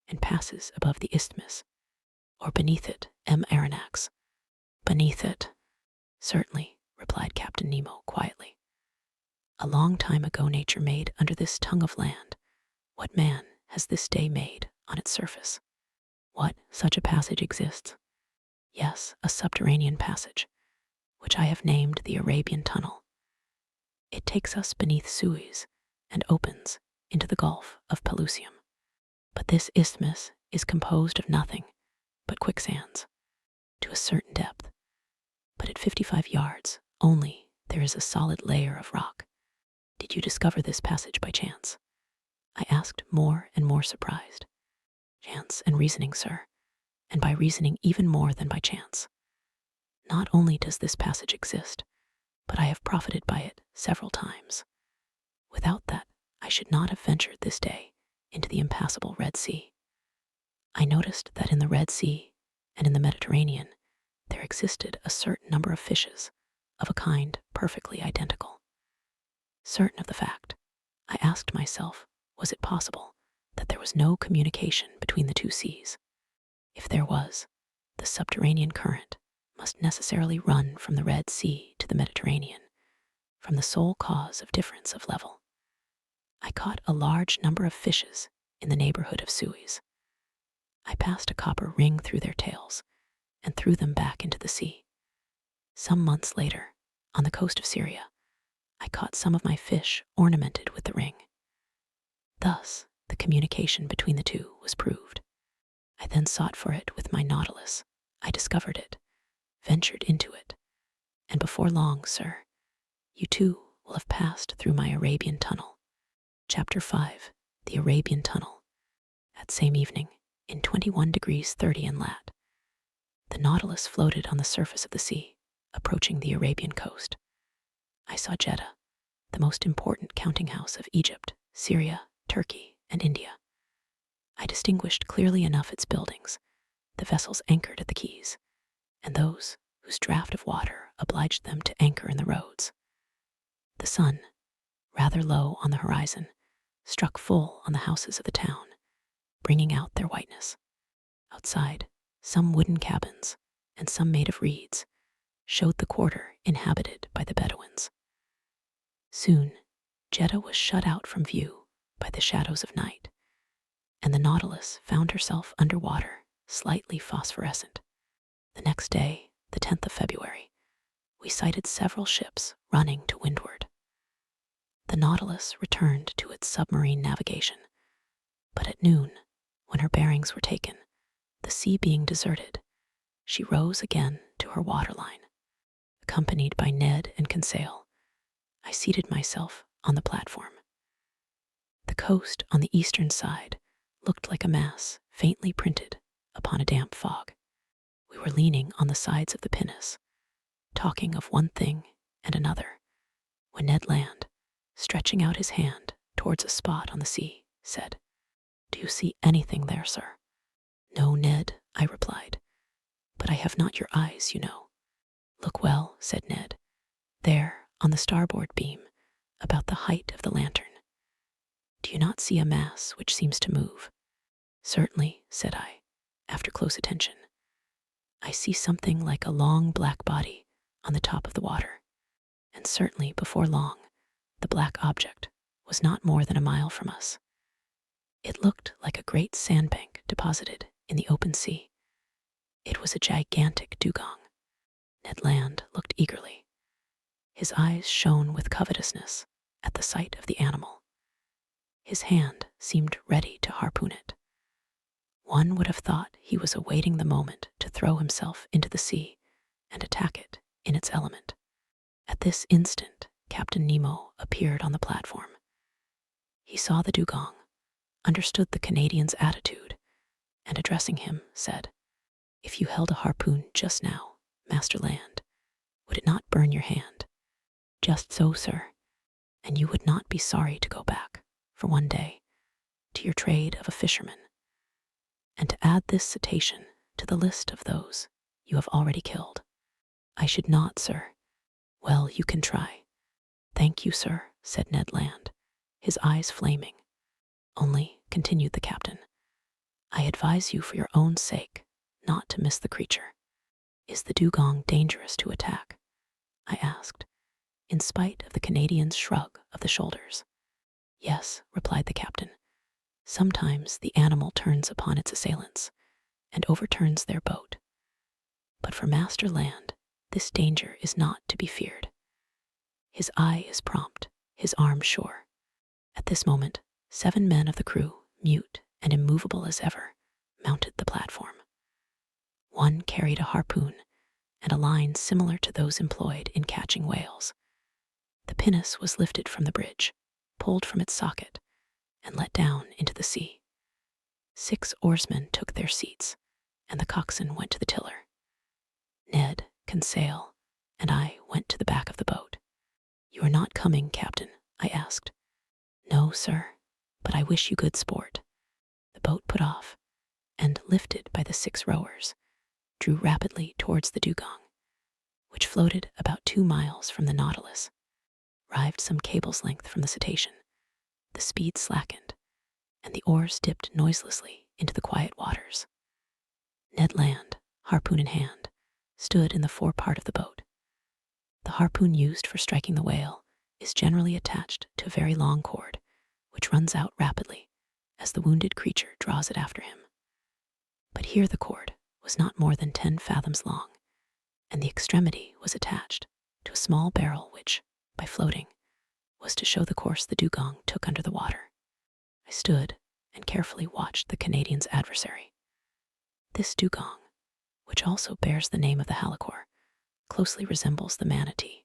and passes above the isthmus, or beneath it, Aronnax. Beneath it, certainly, replied Captain Nemo quietly. A long time ago nature made under this tongue of land what man has this day made on its surface. What, such a passage exists? Yes, a subterranean passage, which I have named the Arabian Tunnel. It takes us beneath Suez and opens into the Gulf of Pelusium. But this isthmus is composed of nothing but quicksands to a certain depth. But at 55 yards only, there is a solid layer of rock. Did you discover this passage by chance? I asked, more and more surprised. Chance and reasoning, sir, and by reasoning even more than by chance. Not only does this passage exist, but I have profited by it several times. Without that, I should not have ventured this day into the impassable Red Sea. I noticed that in the Red Sea and in the Mediterranean, there existed a certain number of fishes of a kind perfectly identical. Certain of the fact, I asked myself, was it possible that there was no communication between the two seas? If there was, the subterranean current must necessarily run from the Red Sea to the Mediterranean, from the sole cause of difference of level. I caught a large number of fishes in the neighborhood of Suez. I passed a copper ring through their tails and threw them back into the sea. Some months later, on the coast of Syria, I caught some of my fish ornamented with the ring. Thus, the communication between the two was proved. I then sought for it with my nautilus. I discovered it, ventured into it, and before long, sir, you too will have passed through my Arabian Tunnel. Chapter 5, The Arabian Tunnel. That same evening, in 21 degrees 30 in lat, the Nautilus floated on the surface of the sea, approaching the Arabian coast. I saw Jeddah, the most important counting house of Egypt, Syria, Turkey, and India. I distinguished clearly enough its buildings, the vessels anchored at the quays, and those whose draught of water obliged them to anchor in the roads. The sun, rather low on the horizon, struck full on the houses of the town, bringing out their whiteness. Outside, some wooden cabins, and some made of reeds, showed the quarter inhabited by the Bedouins. Soon, Jeddah was shut out from view by the shadows of night, and the Nautilus found herself under water, slightly phosphorescent. The next day, the 10th of February, we sighted several ships running to windward. The Nautilus returned to its submarine navigation, but at noon, when her bearings were taken, the sea being deserted, she rose again to her waterline. Accompanied by Ned and Conseil, I seated myself on the platform. The coast on the eastern side looked like a mass faintly printed upon a damp fog. We were leaning on the sides of the pinnace, talking of one thing and another, when Ned Land, stretching out his hand towards a spot on the sea, said, "Do you see anything there, sir?" "No, Ned," I replied, "but I have not your eyes, you know." "Look well," said Ned, "there, on the starboard beam, about the height of the lantern. Do you not see a mass which seems to move?" "Certainly," said I, after close attention. "I see something like a long black body on the top of the water, and certainly before long the black object was not more than a mile from us. It looked like a great sandbank deposited in the open sea. It was a gigantic dugong." Ned Land looked eagerly. His eyes shone with covetousness at the sight of the animal. His hand seemed ready to harpoon it. One would have thought he was awaiting the moment to throw himself into the sea and attack it in its element. At this instant, Captain Nemo appeared on the platform. He saw the dugong, understood the Canadian's attitude, and addressing him, said, "If you held a harpoon just now, Master Land, would it not burn your hand?" "Just so, sir, and you would not be sorry to go back, for one day, to your trade of a fisherman, and to add this cetacean to the list of those you have already killed." "I should not, sir." "Well, you can try." "Thank you, sir," said Ned Land, his eyes flaming. "Only," continued the captain, "I advise you for your own sake not to miss the creature." "Is the dugong dangerous to attack?" I asked, in spite of the Canadian's shrug of the shoulders. "Yes," replied the captain. "Sometimes the animal turns upon its assailants, and overturns their boat. But for Master Land, this danger is not to be feared. His eye is prompt, his arm sure. At this moment, 7 men of the crew, mute and immovable as ever, mounted the platform. One carried a harpoon and a line similar to those employed in catching whales. The pinnace was lifted from the bridge, pulled from its socket, and let down into the sea. 6 oarsmen took their seats, and the coxswain went to the tiller. Ned, Conseil, and I went to the back of the boat. "You are not coming, Captain?" I asked. "No, sir, but I wish you good sport." The boat put off, and, lifted by the 6 rowers, drew rapidly towards the dugong, which floated about 2 miles from the Nautilus. Arrived some cable's length from the cetacean, the speed slackened, and the oars dipped noiselessly into the quiet waters. Ned Land, harpoon in hand, stood in the forepart of the boat. The harpoon used for striking the whale is generally attached to a very long cord, which runs out rapidly as the wounded creature draws it after him. But here the cord was not more than 10 fathoms long, and the extremity was attached to a small barrel which, by floating, was to show the course the dugong took under the water. I stood and carefully watched the Canadian's adversary. This dugong, which also bears the name of the halicore, closely resembles the manatee,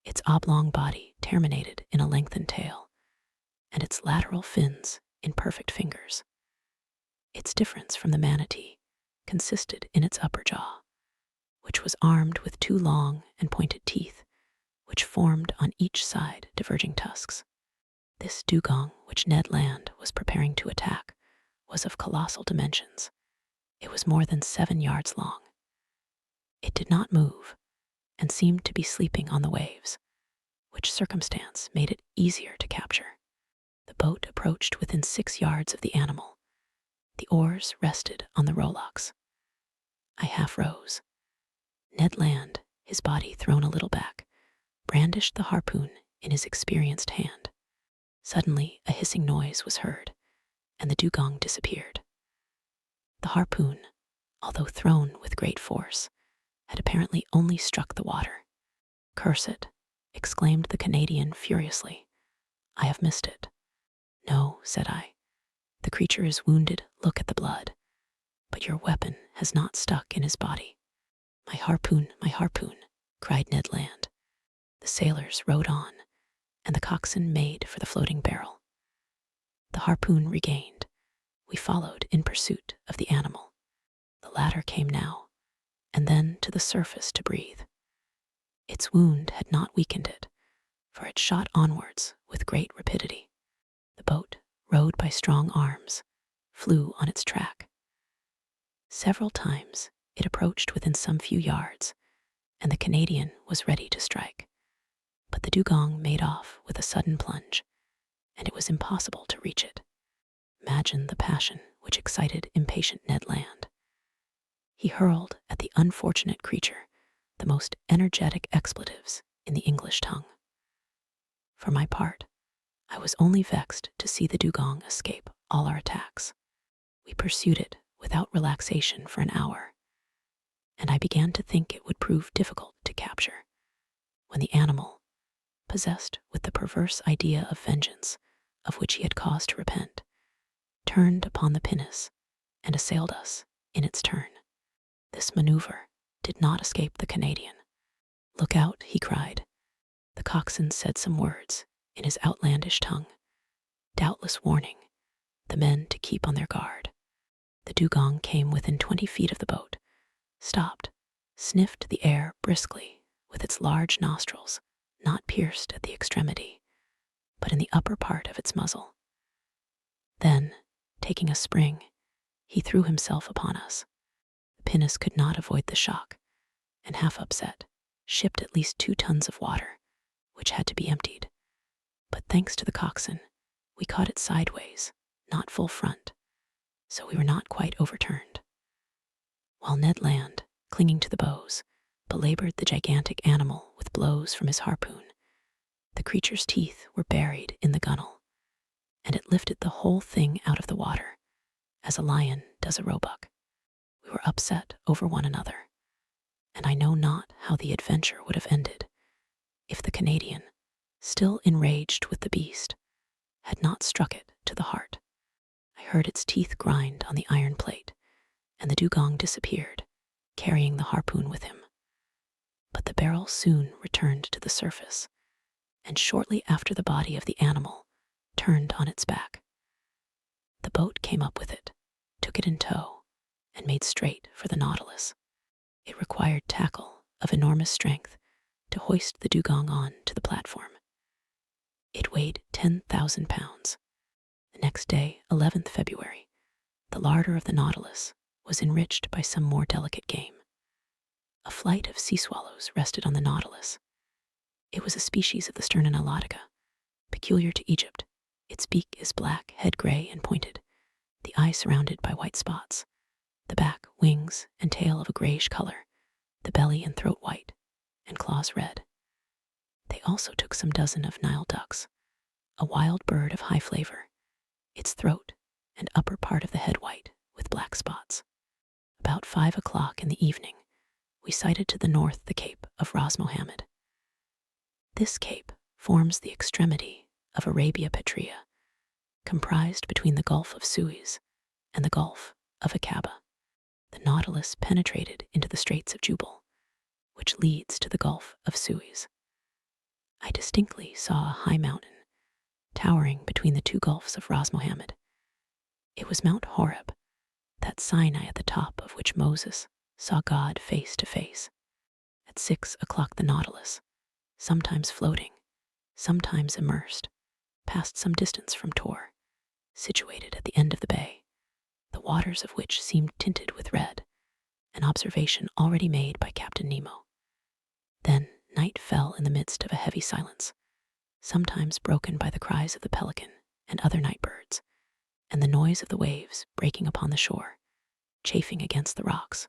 its oblong body terminated in a lengthened tail, and its lateral fins in perfect fingers. Its difference from the manatee consisted in its upper jaw, which was armed with 2 long and pointed teeth, which formed on each side diverging tusks. This dugong, which Ned Land was preparing to attack, was of colossal dimensions. It was more than 7 yards long. It did not move, and seemed to be sleeping on the waves, which circumstance made it easier to capture. The boat approached within 6 yards of the animal. The oars rested on the rowlocks. I half rose. Ned Land, his body thrown a little back, brandished the harpoon in his experienced hand. Suddenly, a hissing noise was heard, and the dugong disappeared. The harpoon, although thrown with great force, had apparently only struck the water. "Curse it," exclaimed the Canadian furiously. "I have missed it." "No," said I. "The creature is wounded, look at the blood. But your weapon has not stuck in his body." My harpoon, cried Ned Land. The sailors rowed on, and the coxswain made for the floating barrel. The harpoon regained, we followed in pursuit of the animal. The latter came now, and then to the surface to breathe. Its wound had not weakened it, for it shot onwards with great rapidity. The boat, rowed by strong arms, flew on its track. Several times it approached within some few yards, and the Canadian was ready to strike. But the dugong made off with a sudden plunge, and it was impossible to reach it. Imagine the passion which excited impatient Ned Land. He hurled at the unfortunate creature the most energetic expletives in the English tongue. For my part, I was only vexed to see the dugong escape all our attacks. We pursued it without relaxation for an hour, and I began to think it would prove difficult to capture, when the animal, possessed with the perverse idea of vengeance of which he had cause to repent, turned upon the pinnace and assailed us in its turn. This maneuver did not escape the Canadian. "Look out," he cried. The coxswain said some words in his outlandish tongue, doubtless warning the men to keep on their guard. The dugong came within 20 feet of the boat, stopped, sniffed the air briskly with its large nostrils, not pierced at the extremity, but in the upper part of its muzzle. Then, taking a spring, he threw himself upon us. The pinnace could not avoid the shock, and half upset, shipped at least 2 tons of water, which had to be emptied. But thanks to the coxswain, we caught it sideways, not full front, so we were not quite overturned. While Ned Land, clinging to the bows, belabored the gigantic animal with blows from his harpoon, the creature's teeth were buried in the gunwale, and it lifted the whole thing out of the water, as a lion does a roebuck. We were upset over one another, and I know not how the adventure would have ended if the Canadian, still enraged with the beast, had not struck it to the heart. I heard its teeth grind on the iron plate, and the dugong disappeared, carrying the harpoon with him. But the barrel soon returned to the surface, and shortly after the body of the animal turned on its back. The boat came up with it, took it in tow, and made straight for the Nautilus. It required tackle of enormous strength to hoist the dugong on to the platform. It weighed 10,000 pounds. The next day, 11th February, the larder of the Nautilus was enriched by some more delicate game. A flight of sea swallows rested on the Nautilus. It was a species of the Sterna nilotica, peculiar to Egypt. Its beak is black, head gray and pointed, the eye surrounded by white spots, the back, wings, and tail of a grayish color, the belly and throat white, and claws red. They also took some dozen of Nile ducks, a wild bird of high flavor, its throat and upper part of the head white with black spots. About 5 o'clock in the evening, we sighted to the north the Cape of Ras Mohammed. This cape forms the extremity of Arabia Petrea, comprised between the Gulf of Suez and the Gulf of Aqaba. The Nautilus penetrated into the Straits of Jubal, which leads to the Gulf of Suez. I distinctly saw a high mountain, towering between the two gulfs of Ras Mohammed. It was Mount Horeb, that Sinai at the top of which Moses saw God face to face. At 6 o'clock the Nautilus, sometimes floating, sometimes immersed, passed some distance from Tor, situated at the end of the bay, the waters of which seemed tinted with red, an observation already made by Captain Nemo. Then night fell in the midst of a heavy silence, sometimes broken by the cries of the pelican and other night birds, and the noise of the waves breaking upon the shore, chafing against the rocks,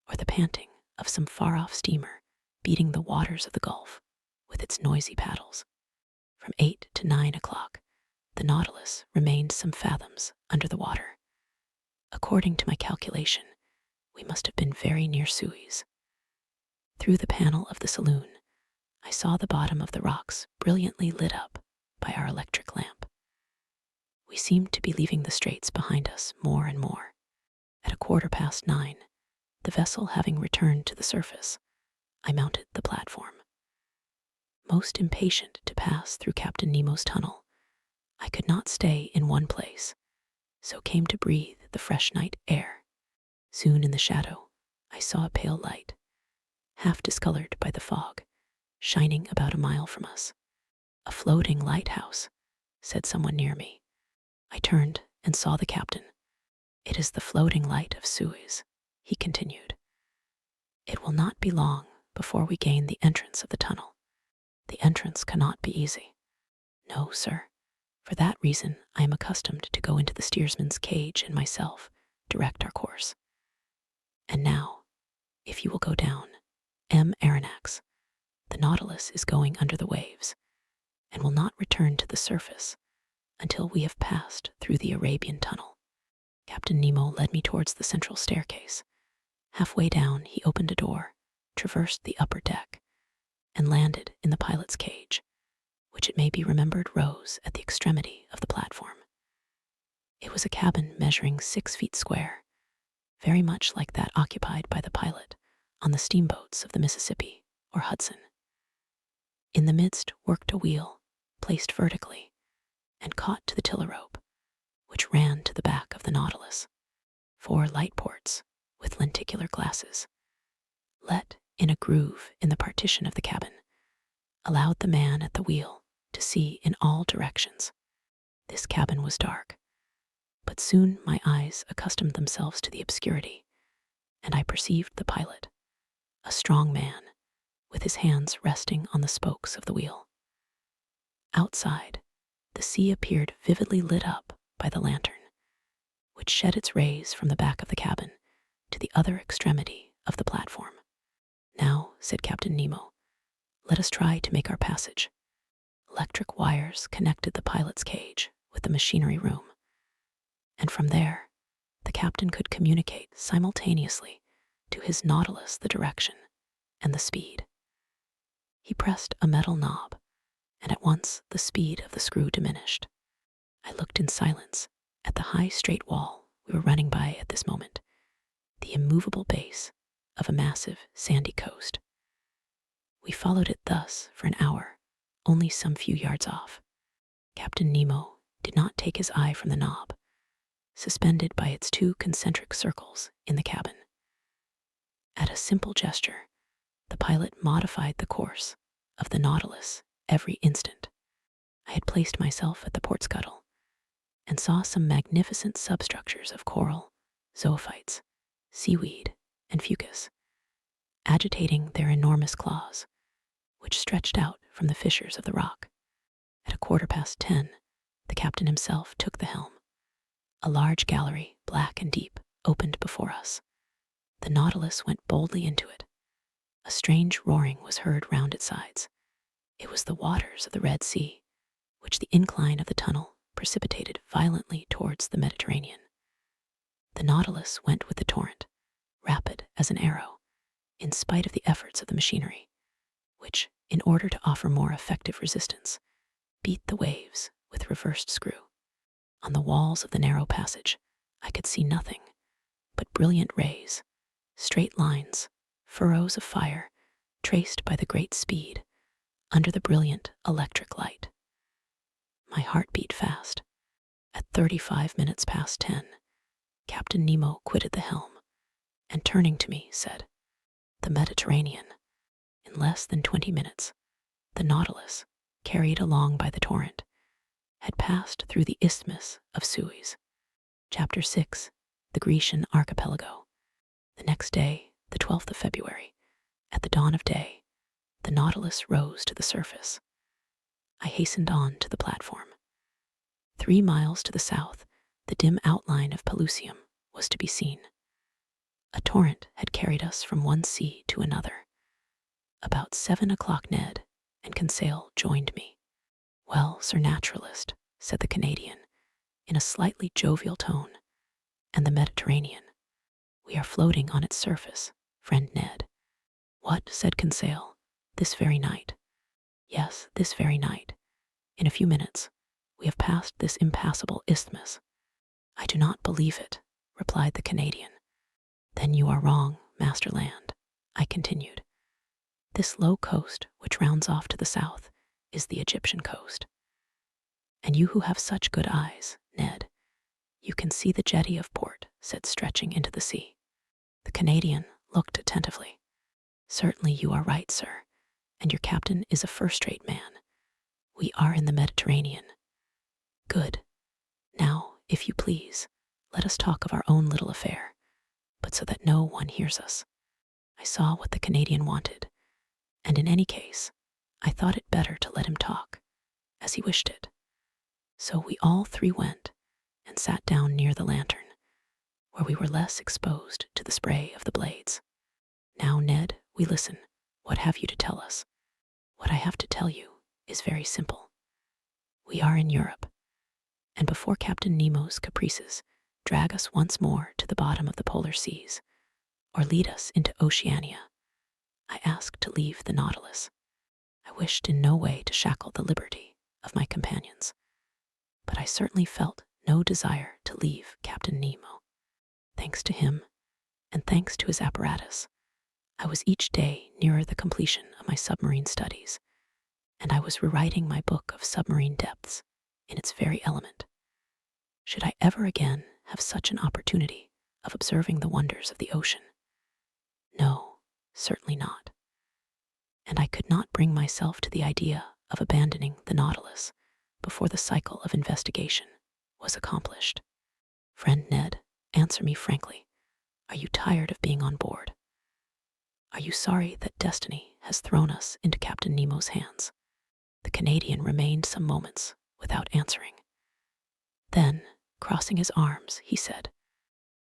or the panting of some far-off steamer beating the waters of the Gulf with its noisy paddles. From 8 to 9 o'clock, the Nautilus remained some fathoms under the water. According to my calculation, we must have been very near Suez. Through the panel of the saloon, I saw the bottom of the rocks brilliantly lit up by our electric lamp. We seemed to be leaving the straits behind us more and more. At 9:15, the vessel having returned to the surface, I mounted the platform. Most impatient to pass through Captain Nemo's tunnel, I could not stay in one place, so came to breathe the fresh night air. Soon in the shadow, I saw a pale light, half discolored by the fog, shining about a mile from us. "A floating lighthouse," said someone near me. I turned and saw the captain. "It is the floating light of Suez," he continued. "It will not be long before we gain the entrance of the tunnel. The entrance cannot be easy." "No, sir. For that reason I am accustomed to go into the steersman's cage and myself direct our course. And now, if you will go down M. Aronnax, the Nautilus is going under the waves, and will not return to the surface until we have passed through the Arabian tunnel." Captain Nemo led me towards the central staircase. Halfway down, he opened a door, traversed the upper deck, and landed in the pilot's cage, which it may be remembered rose at the extremity of the platform. It was a cabin measuring 6 feet square, very much like that occupied by the pilot on the steamboats of the Mississippi or Hudson. In the midst worked a wheel, placed vertically, and caught to the tiller rope, which ran to the back of the Nautilus. 4 light ports, with lenticular glasses, let in a groove in the partition of the cabin, allowed the man at the wheel to see in all directions. This cabin was dark, but soon my eyes accustomed themselves to the obscurity, and I perceived the pilot, a strong man, with his hands resting on the spokes of the wheel. Outside, the sea appeared vividly lit up by the lantern, which shed its rays from the back of the cabin to the other extremity of the platform. "Now," said Captain Nemo, "let us try to make our passage." Electric wires connected the pilot's cage with the machinery room, and from there, the captain could communicate simultaneously to his Nautilus the direction and the speed. He pressed a metal knob, and at once the speed of the screw diminished. I looked in silence at the high straight wall we were running by at this moment, the immovable base of a massive sandy coast. We followed it thus for an hour, only some few yards off. Captain Nemo did not take his eye from the knob, suspended by its two concentric circles in the cabin. At a simple gesture, the pilot modified the course of the Nautilus every instant. I had placed myself at the port scuttle and saw some magnificent substructures of coral, zoophytes, seaweed, and fucus, agitating their enormous claws, which stretched out from the fissures of the rock. At 10:15, the captain himself took the helm. A large gallery, black and deep, opened before us. The Nautilus went boldly into it. A strange roaring was heard round its sides. It was the waters of the Red Sea, which the incline of the tunnel precipitated violently towards the Mediterranean. The Nautilus went with the torrent, rapid as an arrow, in spite of the efforts of the machinery, which, in order to offer more effective resistance, beat the waves with reversed screw. On the walls of the narrow passage, I could see nothing but brilliant rays, straight lines, furrows of fire, traced by the great speed under the brilliant electric light. My heart beat fast. At 10:35, Captain Nemo quitted the helm and, turning to me, said, "The Mediterranean." In less than 20 minutes, the Nautilus, carried along by the torrent, had passed through the Isthmus of Suez. Chapter 6. The Grecian Archipelago. The next day, the 12th of February, at the dawn of day, the Nautilus rose to the surface. I hastened on to the platform. 3 miles to the south, the dim outline of Pelusium was to be seen. A torrent had carried us from one sea to another. About 7 o'clock, Ned and Conseil joined me. "Well, Sir Naturalist," said the Canadian, in a slightly jovial tone, "and the Mediterranean?" "We are floating on its surface, friend Ned." "What?" said Conseil. "This very night?" "Yes, this very night. In a few minutes, we have passed this impassable isthmus." "I do not believe it," replied the Canadian. "Then you are wrong, Master Land," I continued. "This low coast, which rounds off to the south, is the Egyptian coast. And you who have such good eyes, Ned, you can see the jetty of port set stretching into the sea." The Canadian looked attentively. "Certainly you are right, sir, and your captain is a first-rate man. We are in the Mediterranean." "Good. Now, if you please, let us talk of our own little affair, but so that no one hears us." I saw what the Canadian wanted, and in any case, I thought it better to let him talk, as he wished it. So we all three went and sat down near the lantern, where we were less exposed to the spray of the blades. "Now, Ned, we listen. What have you to tell us?" "What I have to tell you is very simple. We are in Europe, and before Captain Nemo's caprices drag us once more to the bottom of the polar seas, or lead us into Oceania, I ask to leave the Nautilus. I wished in no way to shackle the liberty of my companions, but I certainly felt no desire to leave Captain Nemo. Thanks to him, and thanks to his apparatus, I was each day nearer the completion of my submarine studies, and I was rewriting my book of submarine depths in its very element. Should I ever again have such an opportunity of observing the wonders of the ocean? No, certainly not. And I could not bring myself to the idea of abandoning the Nautilus before the cycle of investigation was accomplished. Friend Ned, answer me frankly. Are you tired of being on board? Are you sorry that destiny has thrown us into Captain Nemo's hands? The Canadian remained some moments without answering. Then, crossing his arms, he said,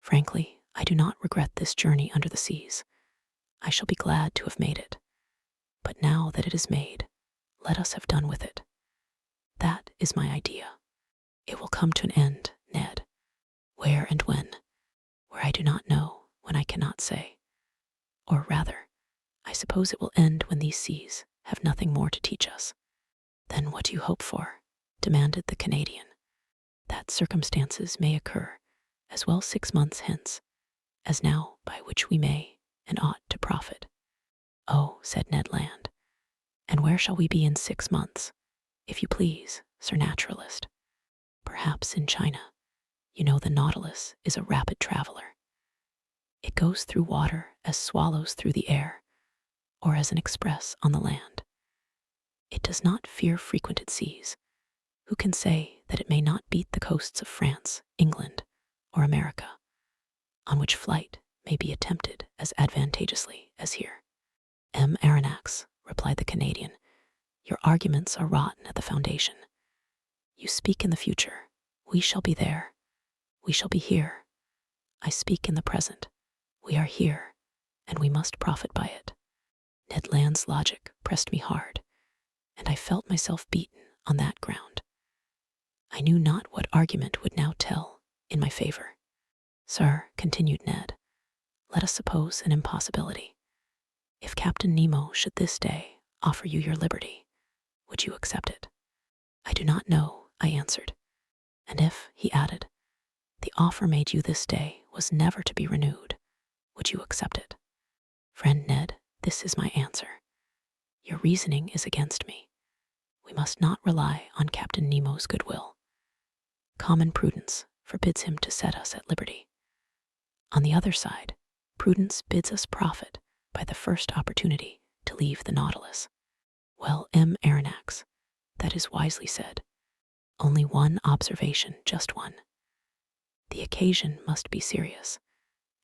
"Frankly, I do not regret this journey under the seas. I shall be glad to have made it. But now that it is made, let us have done with it. That is my idea. It will come to an end, Ned. Where and when, where I do not know, when I cannot say. Or rather, I suppose it will end when these seas have nothing more to teach us. Then what do you hope for? Demanded the Canadian. That circumstances may occur as well 6 months hence as now, by which we may and ought to profit. Oh, said Ned Land, and where shall we be in 6 months, if you please, Sir Naturalist? Perhaps in China. You know the Nautilus is a rapid traveler. It goes through water as swallows through the air, or as an express on the land. It does not fear frequented seas. Who can say that it may not beat the coasts of France, England, or America, on which flight may be attempted as advantageously as here? Aronnax, replied the Canadian, your arguments are rotten at the foundation. You speak in the future. We shall be there. We shall be here. I speak in the present. We are here, and we must profit by it. Ned Land's logic pressed me hard, and I felt myself beaten on that ground. I knew not what argument would now tell in my favor. Sir, continued Ned, let us suppose an impossibility. If Captain Nemo should this day offer you your liberty, would you accept it? I do not know, I answered. And if, he added, the offer made you this day was never to be renewed, would you accept it? Friend Ned, this is my answer. Your reasoning is against me. We must not rely on Captain Nemo's goodwill. Common prudence forbids him to set us at liberty. On the other side, prudence bids us profit by the first opportunity to leave the Nautilus. Well, Aronnax, that is wisely said. Only one observation, just one. The occasion must be serious,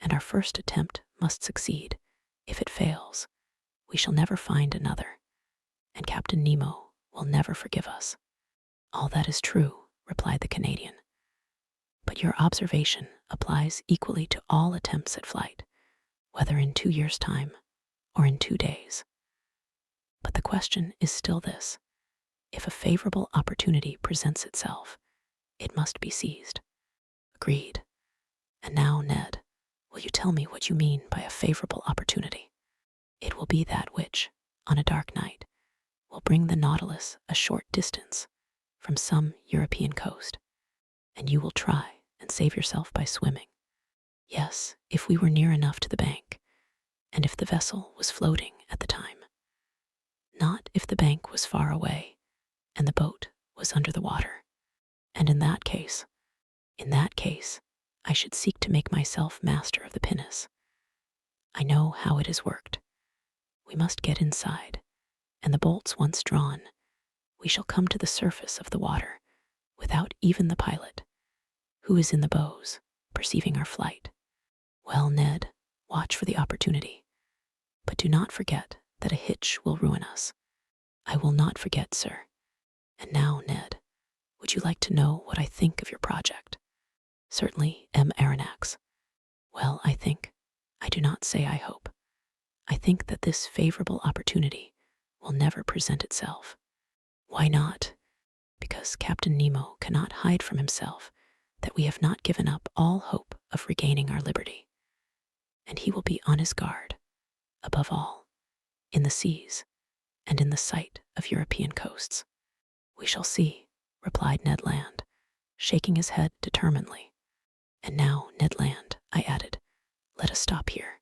and our first attempt must succeed. If it fails, we shall never find another, and Captain Nemo will never forgive us. All that is true, replied the Canadian. But your observation applies equally to all attempts at flight, whether in 2 years' time or in 2 days. But the question is still this. If a favorable opportunity presents itself, it must be seized. Agreed. And now, Ned, will you tell me what you mean by a favorable opportunity? It will be that which, on a dark night, will bring the Nautilus a short distance from some European coast, and you will try and save yourself by swimming. Yes, if we were near enough to the bank, and if the vessel was floating at the time. Not if the bank was far away, and the boat was under the water. And in that case, I should seek to make myself master of the pinnace. I know how it is worked. We must get inside, and the bolts once drawn, we shall come to the surface of the water without even the pilot, who is in the bows, perceiving our flight. Well, Ned, watch for the opportunity, but do not forget that a hitch will ruin us. I will not forget, sir. And now, Ned, would you like to know what I think of your project? Certainly, Aronnax. Well, I do not say I hope. I think that this favorable opportunity will never present itself. Why not? Because Captain Nemo cannot hide from himself that we have not given up all hope of regaining our liberty. And he will be on his guard, above all, in the seas and in the sight of European coasts. We shall see, replied Ned Land, shaking his head determinedly. And now, Ned Land, I added, let us stop here.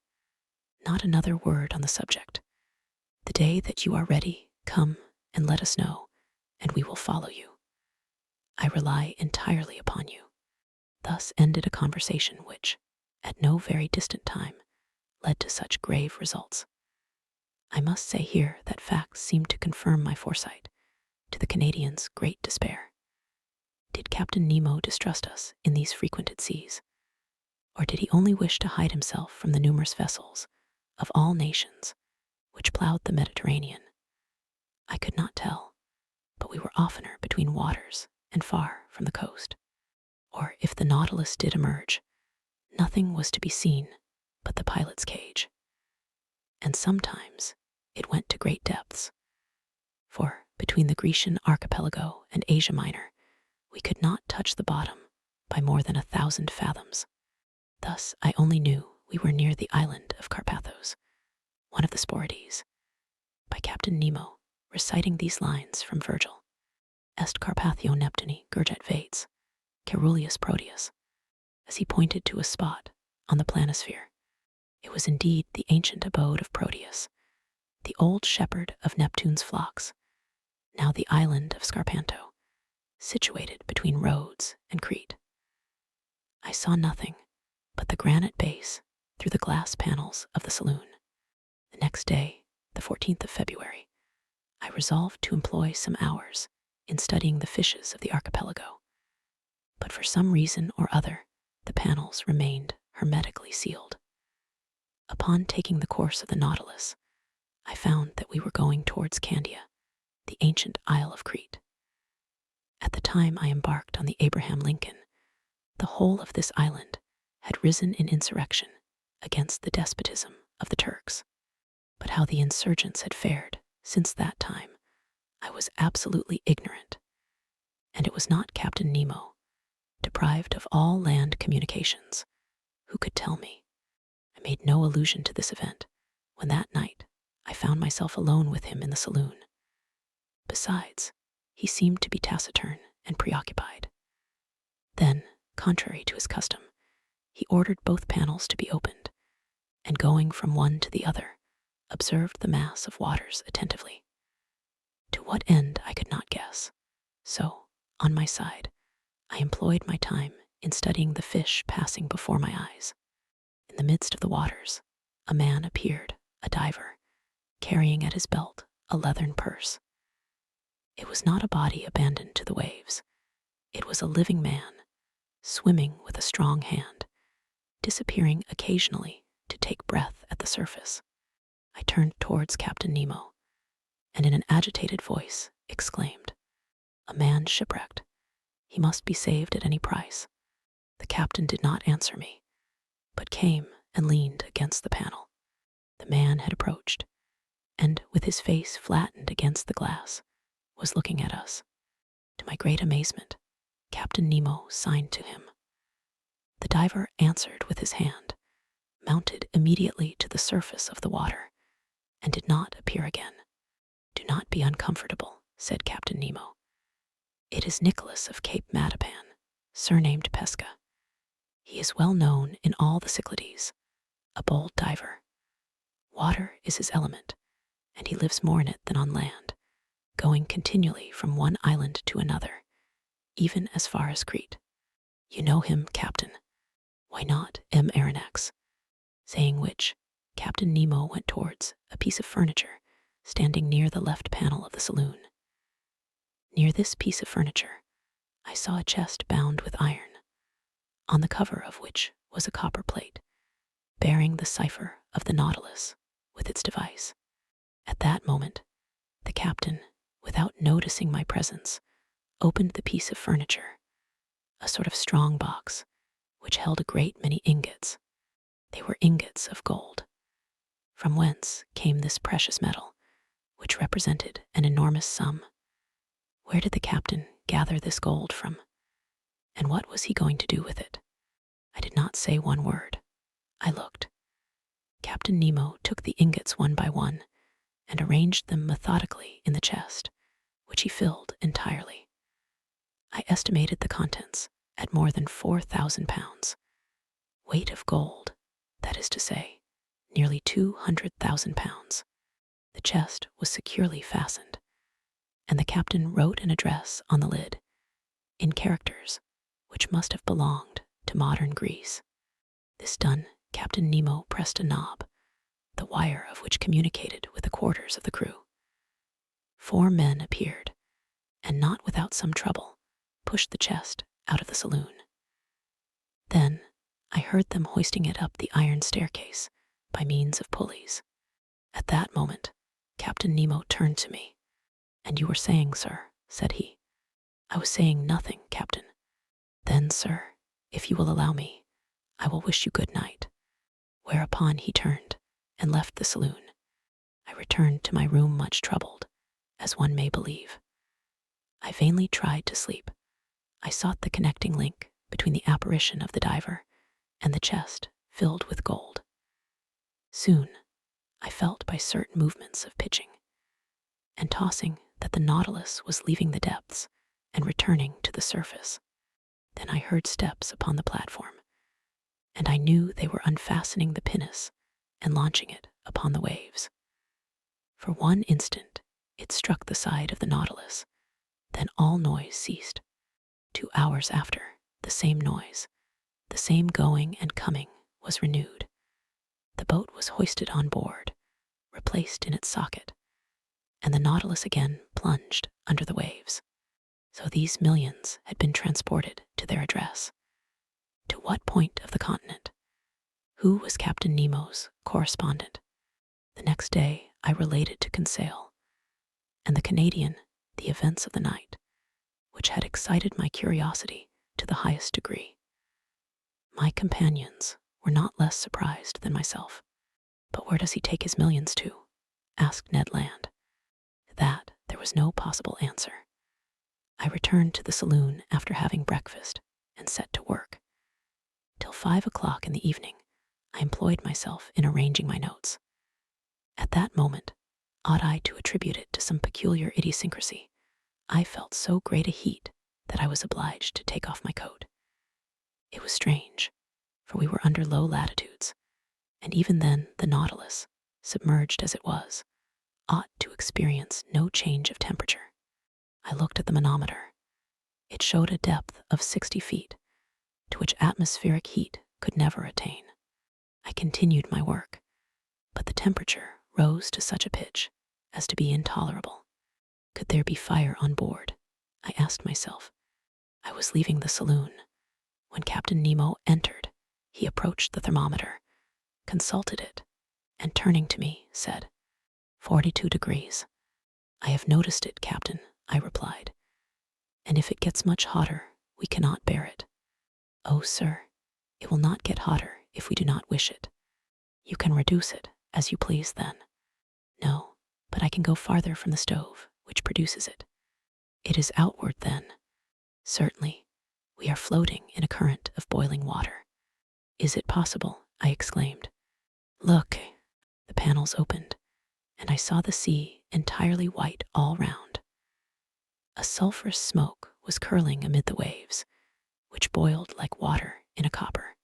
Not another word on the subject. The day that you are ready, come and let us know, and we will follow you. I rely entirely upon you. Thus ended a conversation which, at no very distant time, led to such grave results. I must say here that facts seemed to confirm my foresight, to the Canadian's great despair. Did Captain Nemo distrust us in these frequented seas? Or did he only wish to hide himself from the numerous vessels of all nations which plowed the Mediterranean? I could not tell, but we were oftener between waters and far from the coast. Or if the Nautilus did emerge, nothing was to be seen but the pilot's cage. And sometimes it went to great depths, for between the Grecian archipelago and Asia Minor, we could not touch the bottom by more than 1,000 fathoms. Thus, I only knew we were near the island of Carpathos, one of the Sporades, by Captain Nemo, reciting these lines from Virgil. Est Carpathio Neptuni gurget vates, Caeruleus Proteus, as he pointed to a spot on the planisphere. It was indeed the ancient abode of Proteus, the old shepherd of Neptune's flocks, now the island of Scarpanto, situated between Rhodes and Crete. I saw nothing but the granite base through the glass panels of the saloon. The next day, the 14th of February, I resolved to employ some hours in studying the fishes of the archipelago. But for some reason or other, the panels remained hermetically sealed. Upon taking the course of the Nautilus, I found that we were going towards Candia, the ancient Isle of Crete. At the time I embarked on the Abraham Lincoln, the whole of this island had risen in insurrection against the despotism of the Turks. But how the insurgents had fared since that time, I was absolutely ignorant, and it was not Captain Nemo, deprived of all land communications, who could tell me. I made no allusion to this event when that night I found myself alone with him in the saloon. Besides, he seemed to be taciturn and preoccupied. Then, contrary to his custom, he ordered both panels to be opened, and going from one to the other, observed the mass of waters attentively. To what end I could not guess, so, on my side, I employed my time in studying the fish passing before my eyes. In the midst of the waters, a man appeared, a diver, carrying at his belt a leathern purse. It was not a body abandoned to the waves. It was a living man, swimming with a strong hand, disappearing occasionally to take breath at the surface. I turned towards Captain Nemo, and in an agitated voice exclaimed, "A man shipwrecked. He must be saved at any price." The captain did not answer me, but came and leaned against the panel. The man had approached, and with his face flattened against the glass, was looking at us. To my great amazement, Captain Nemo signed to him. The diver answered with his hand, mounted immediately to the surface of the water, and did not appear again. "Do not be uncomfortable," said Captain Nemo. "It is Nicholas of Cape Matapan, surnamed Pesca. He is well known in all the Cyclades, a bold diver. Water is his element, and he lives more in it than on land, going continually from one island to another, even as far as Crete. You know him, Captain. Why not M. Aronnax?" Saying which, Captain Nemo went towards a piece of furniture standing near the left panel of the saloon. Near this piece of furniture, I saw a chest bound with iron, on the cover of which was a copper plate, bearing the cipher of the Nautilus with its device. At that moment, the captain, without noticing my presence, opened the piece of furniture, a sort of strong box, which held a great many ingots. They were ingots of gold. From whence came this precious metal, which represented an enormous sum? Where did the captain gather this gold from? And what was he going to do with it? I did not say one word. I looked. Captain Nemo took the ingots one by one and arranged them methodically in the chest, which he filled entirely. I estimated the contents at more than 4,000 pounds. Weight of gold, that is to say, nearly 200,000 pounds. The chest was securely fastened, and the captain wrote an address on the lid, in characters which must have belonged to modern Greece. This done, Captain Nemo pressed a knob, the wire of which communicated with the quarters of the crew. 4 men appeared, and not without some trouble, pushed the chest out of the saloon. Then I heard them hoisting it up the iron staircase by means of pulleys. At that moment, Captain Nemo turned to me. "And you were saying, sir," said he. "I was saying nothing, Captain." "Then, sir, if you will allow me, I will wish you good night." Whereupon he turned and left the saloon. I returned to my room much troubled, as one may believe. I vainly tried to sleep. I sought the connecting link between the apparition of the diver and the chest filled with gold. Soon, I felt by certain movements of pitching and tossing that the Nautilus was leaving the depths and returning to the surface. Then I heard steps upon the platform, and I knew they were unfastening the pinnace and launching it upon the waves. For one instant, it struck the side of the Nautilus. Then all noise ceased. 2 hours after, the same noise, the same going and coming, was renewed. The boat was hoisted on board, replaced in its socket, and the Nautilus again plunged under the waves. So these millions had been transported to their address. To what point of the continent? Who was Captain Nemo's correspondent? The next day, I related to Conseil and the Canadian the events of the night, which had excited my curiosity to the highest degree. My companions were not less surprised than myself. "But where does he take his millions to?" asked Ned Land. To that there was no possible answer. I returned to the saloon after having breakfast and set to work. Till 5 o'clock in the evening, I employed myself in arranging my notes. At that moment, ought I to attribute it to some peculiar idiosyncrasy, I felt so great a heat that I was obliged to take off my coat. It was strange, for we were under low latitudes, and even then the Nautilus, submerged as it was, ought to experience no change of temperature. I looked at the manometer. It showed a depth of 60 feet, to which atmospheric heat could never attain. I continued my work, but the temperature rose to such a pitch as to be intolerable. Could there be fire on board? I asked myself. I was leaving the saloon. When Captain Nemo entered, he approached the thermometer, consulted it, and turning to me, said, 42 degrees. "I have noticed it, Captain," I replied, "and if it gets much hotter, we cannot bear it." "Oh, sir, it will not get hotter if we do not wish it. You can reduce it as you please then." "No, but I can go farther from the stove, which produces it." "It is outward then." "Certainly, we are floating in a current of boiling water." "Is it possible?" I exclaimed. "Look." The panels opened, and I saw the sea entirely white all round. A sulphurous smoke was curling amid the waves, which boiled like water in a copper.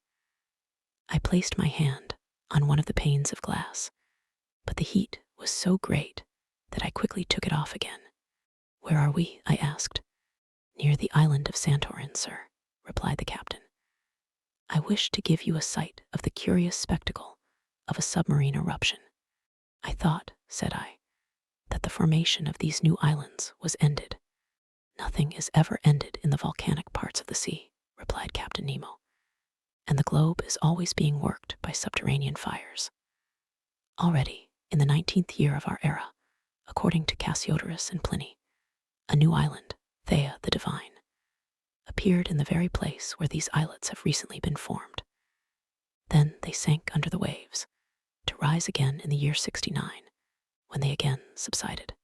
I placed my hand on one of the panes of glass, but the heat was so great that I quickly took it off again. "Where are we?" I asked. "Near the island of Santorin, sir," replied the captain. "I wish to give you a sight of the curious spectacle of a submarine eruption." "I thought," said I, "that the formation of these new islands was ended." "Nothing is ever ended in the volcanic parts of the sea," replied Captain Nemo, "and the globe is always being worked by subterranean fires. Already, in the 19th year of our era, according to Cassiodorus and Pliny, a new island, Thea the Divine, appeared in the very place where these islets have recently been formed. Then they sank under the waves, to rise again in the year 69, when they again subsided.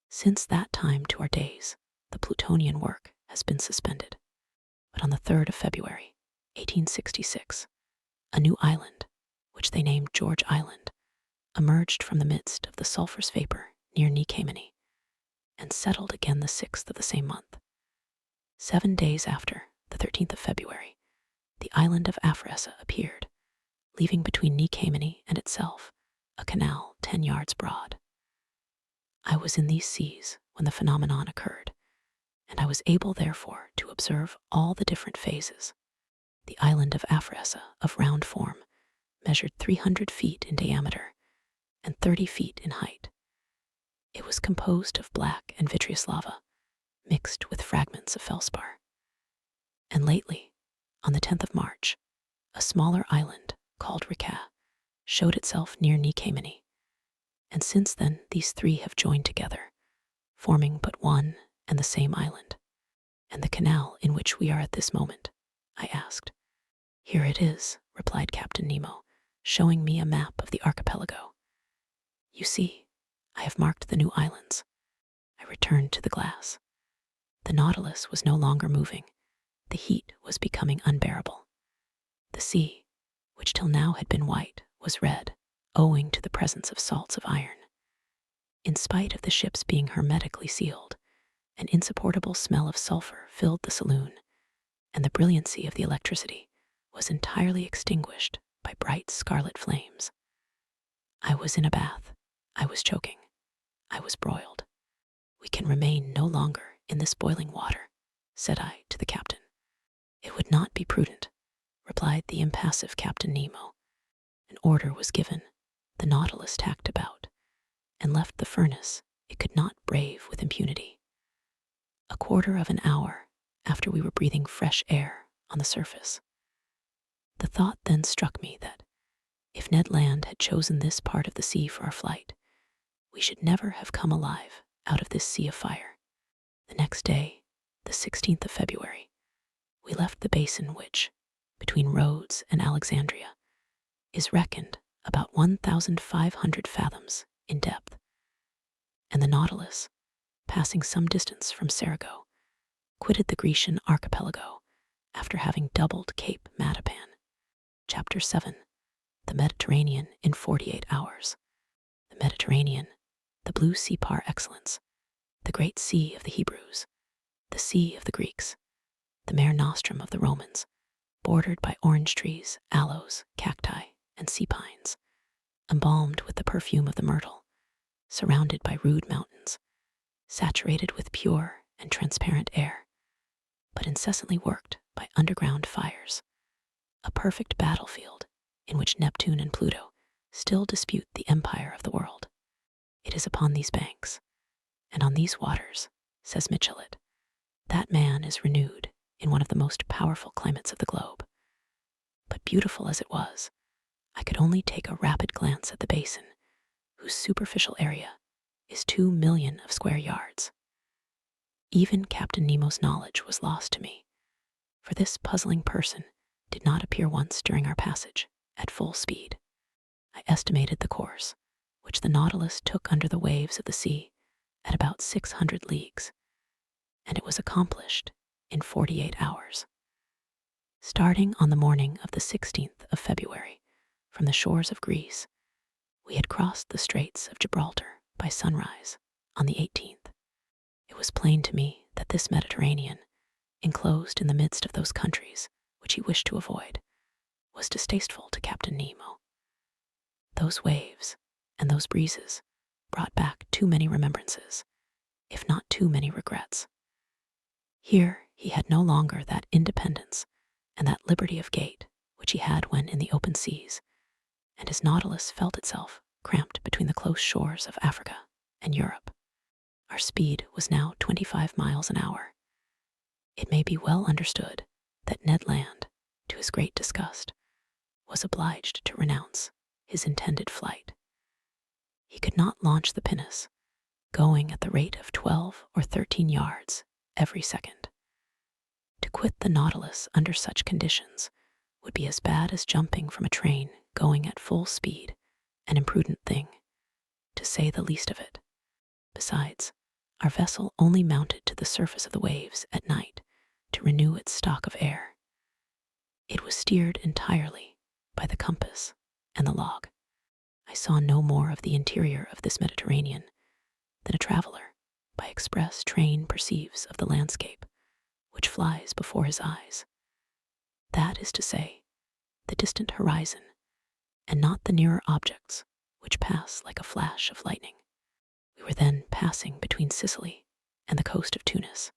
Since that time to our days, the Plutonian work has been suspended. But on the 3rd of February, 1866, a new island, which they named George Island, emerged from the midst of the sulphurous vapor near New Caimene, and settled again the 6th of the same month. 7 days after, the 13th of February, the island of Aphrodisa appeared, leaving between New Caimene and itself a canal 10 yards broad. I was in these seas when the phenomenon occurred, and I was able therefore to observe all the different phases. The island of Aphrodisa, of round form, measured 300 feet in diameter and 30 feet in height. It was composed of black and vitreous lava, mixed with fragments of felspar. And lately, on the 10th of March, a smaller island called Rika showed itself near New Caimene, and since then these three have joined together, forming but one and the same island. "And the canal in which we are at this moment?" I asked. "Here it is," replied Captain Nemo, showing me a map of the archipelago. "You see, I have marked the new islands." I returned to the glass. The Nautilus was no longer moving. The heat was becoming unbearable. The sea, which till now had been white, was red, owing to the presence of salts of iron. In spite of the ships being hermetically sealed, an insupportable smell of sulfur filled the saloon, and the brilliancy of the electricity was entirely extinguished by bright scarlet flames. I was in a bath. I was choking. I was broiled. "We can remain no longer in this boiling water," said I to the captain. "It would not be prudent," replied the impassive Captain Nemo. An order was given. The Nautilus tacked about and left the furnace it could not brave with impunity. A quarter of an hour after we were breathing fresh air on the surface, the thought then struck me that if Ned Land had chosen this part of the sea for our flight, we should never have come alive out of this sea of fire. The next day, the 16th of February, we left the basin which, between Rhodes and Alexandria, is reckoned about 1,500 fathoms in depth, and the Nautilus, passing some distance from Cerigo, quitted the Grecian archipelago after having doubled Cape Matapan. Chapter 7. The Mediterranean in 48 hours. The Mediterranean, the blue sea par excellence, the great sea of the Hebrews, the sea of the Greeks, the mare nostrum of the Romans, bordered by orange trees, aloes, cacti, and sea pines, embalmed with the perfume of the myrtle, surrounded by rude mountains, saturated with pure and transparent air, but incessantly worked by underground fires, a perfect battlefield in which Neptune and Pluto still dispute the empire of the world. It is upon these banks, and on these waters, says Michelet, that man is renewed in one of the most powerful climates of the globe. But beautiful as it was, I could only take a rapid glance at the basin, whose superficial area is 2,000,000 of square yards. Even Captain Nemo's knowledge was lost to me, for this puzzling person did not appear once during our passage at full speed. I estimated the course, which the Nautilus took under the waves of the sea, at about 600 leagues, and it was accomplished in 48 hours. Starting on the morning of the 16th of February from the shores of Greece, we had crossed the Straits of Gibraltar by sunrise on the 18th. It was plain to me that this Mediterranean, enclosed in the midst of those countries which he wished to avoid, was distasteful to Captain Nemo. Those waves and those breezes brought back too many remembrances, if not too many regrets. Here he had no longer that independence and that liberty of gait which he had when in the open seas, and his Nautilus felt itself cramped between the close shores of Africa and Europe. Our speed was now 25 miles an hour. It may be well understood that Ned Land, to his great disgust, was obliged to renounce his intended flight. He could not launch the pinnace, going at the rate of 12 or 13 yards every second. To quit the Nautilus under such conditions would be as bad as jumping from a train going at full speed, an imprudent thing, to say the least of it. Besides, our vessel only mounted to the surface of the waves at night to renew its stock of air. It was steered entirely by the compass and the log. I saw no more of the interior of this Mediterranean than a traveler by express train perceives of the landscape which flies before his eyes. That is to say, the distant horizon, and not the nearer objects which pass like a flash of lightning. We were then passing between Sicily and the coast of Tunis.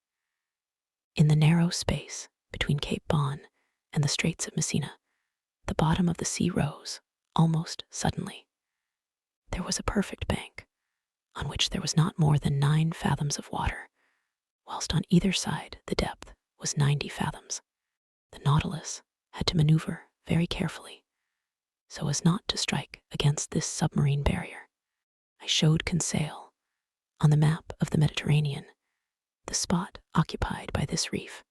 In the narrow space between Cape Bon and the Straits of Messina, the bottom of the sea rose almost suddenly. There was a perfect bank, on which there was not more than 9 fathoms of water, whilst on either side the depth was 90 fathoms. The Nautilus had to maneuver very carefully, so as not to strike against this submarine barrier. I showed Conseil, on the map of the Mediterranean, the spot occupied by this reef.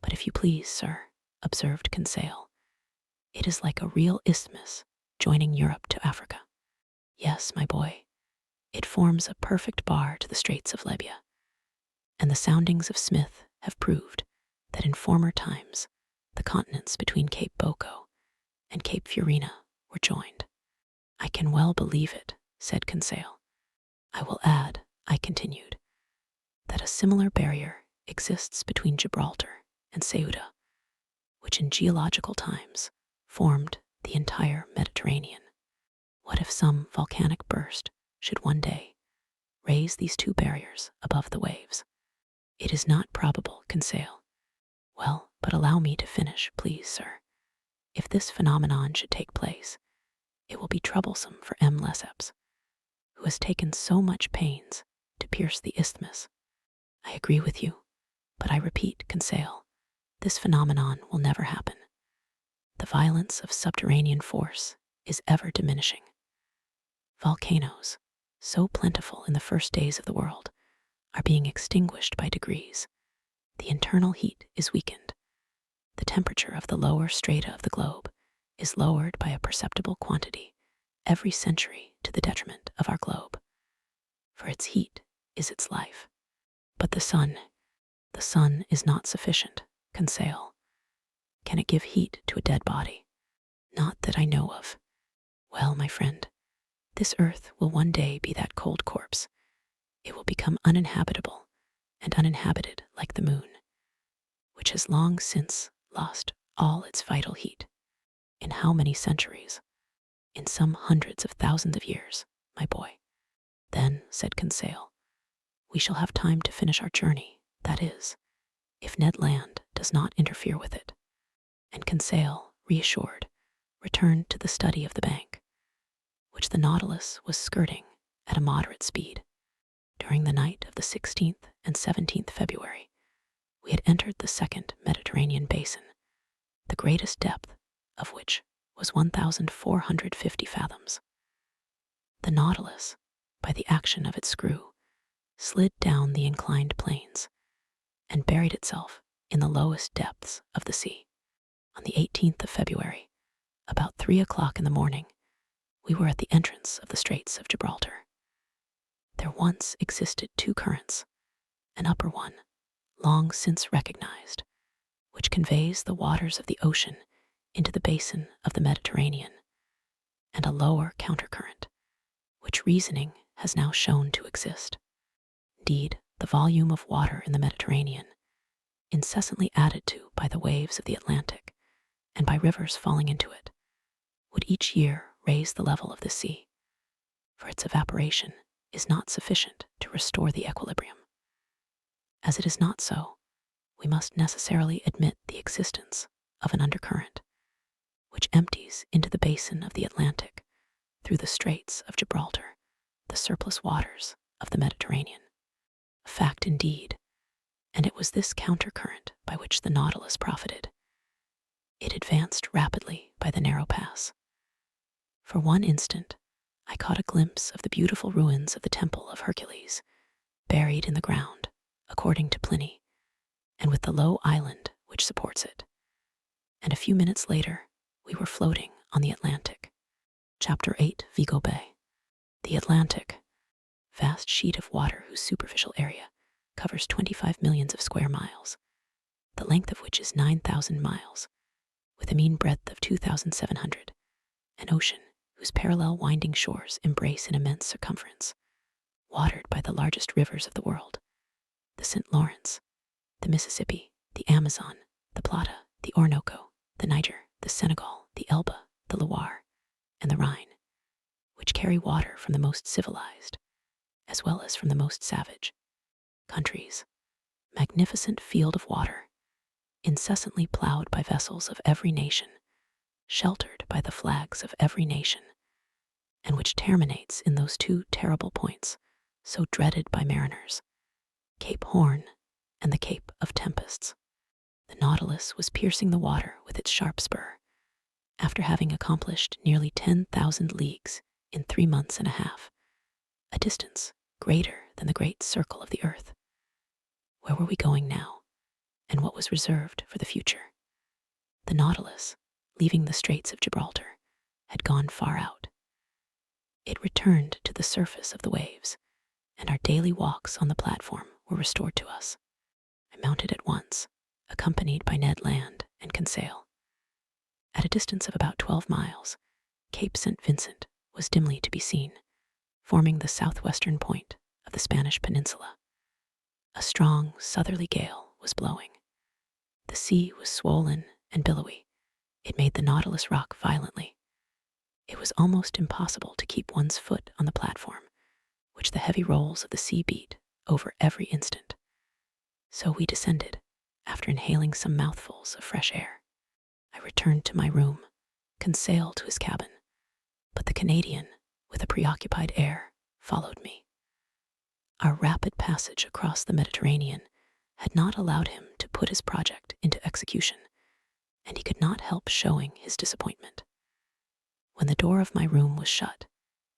"But if you please, sir," observed Conseil, "it is like a real isthmus joining Europe to Africa." "Yes, my boy, it forms a perfect bar to the Straits of Libya, and the soundings of Smith have proved that in former times the continents between Cape Boko and Cape Fiorina were joined. I can well believe it, said Conseil. I will add, I continued, that a similar barrier exists between Gibraltar and Ceuta, which in geological times formed the entire Mediterranean. What if some volcanic burst should one day raise these two barriers above the waves? It is not probable, Conseil. Well, but allow me to finish, please, sir. If this phenomenon should take place, it will be troublesome for M. Lesseps, who has taken so much pains to pierce the isthmus. I agree with you, but I repeat, Conseil, this phenomenon will never happen. The violence of subterranean force is ever diminishing. Volcanoes, so plentiful in the first days of the world, are being extinguished by degrees. The internal heat is weakened. The temperature of the lower strata of the globe is lowered by a perceptible quantity every century to the detriment of our globe. For its heat is its life. But the sun is not sufficient, Conseil. Can it give heat to a dead body? Not that I know of. Well, my friend, this earth will one day be that cold corpse. It will become uninhabitable and uninhabited like the moon, which has long since lost all its vital heat. In how many centuries? In some hundreds of thousands of years, my boy. Then, said Conseil, we shall have time to finish our journey, that is, if Ned Land does not interfere with it. And Conseil, reassured, returned to the study of the bank, which the Nautilus was skirting at a moderate speed. During the night of the 16th and 17th February, we had entered the second Mediterranean basin, the greatest depth of which was 1,450 fathoms. The Nautilus, by the action of its screw, slid down the inclined planes and buried itself in the lowest depths of the sea. On the 18th of February, about 3 o'clock in the morning, we were at the entrance of the Straits of Gibraltar. There once existed two currents, an upper one, long since recognized, which conveys the waters of the ocean into the basin of the Mediterranean, and a lower countercurrent, which reasoning has now shown to exist. Indeed, the volume of water in the Mediterranean, incessantly added to by the waves of the Atlantic and by rivers falling into it, would each year raise the level of the sea, for its evaporation is not sufficient to restore the equilibrium. As it is not so, we must necessarily admit the existence of an undercurrent, which empties into the basin of the Atlantic through the Straits of Gibraltar, the surplus waters of the Mediterranean. A fact indeed, and it was this countercurrent by which the Nautilus profited. It advanced rapidly by the narrow pass. For one instant, I caught a glimpse of the beautiful ruins of the Temple of Hercules, buried in the ground, according to Pliny, and with the low island which supports it. And a few minutes later, we were floating on the Atlantic. Chapter 8, Vigo Bay. The Atlantic, vast sheet of water whose superficial area covers 25 millions of square miles, the length of which is 9,000 miles, with a mean breadth of 2,700, an ocean whose parallel winding shores embrace an immense circumference, watered by the largest rivers of the world, the St. Lawrence, the Mississippi, the Amazon, the Plata, the Orinoco, the Niger, the Senegal, the Elbe, the Loire, and the Rhine, which carry water from the most civilized, as well as from the most savage, countries. Magnificent field of water, incessantly plowed by vessels of every nation, sheltered by the flags of every nation, and which terminates in those two terrible points so dreaded by mariners, Cape Horn and the Cape of Tempests. The Nautilus was piercing the water with its sharp spur, after having accomplished nearly 10,000 leagues in 3 months and a half, a distance greater than the great circle of the earth. Where were we going now, and what was reserved for the future? The Nautilus, leaving the Straits of Gibraltar, had gone far out. It returned to the surface of the waves, and our daily walks on the platform were restored to us. I mounted at once, accompanied by Ned Land and Conseil. At a distance of about 12 miles, Cape St. Vincent was dimly to be seen, forming the southwestern point of the Spanish peninsula. A strong southerly gale was blowing. The sea was swollen and billowy. It made the Nautilus rock violently. It was almost impossible to keep one's foot on the platform, which the heavy rolls of the sea beat over every instant. So we descended, after inhaling some mouthfuls of fresh air. I returned to my room, Conseil to his cabin, but the Canadian, with a preoccupied air, followed me. Our rapid passage across the Mediterranean had not allowed him to put his project into execution, and he could not help showing his disappointment. When the door of my room was shut,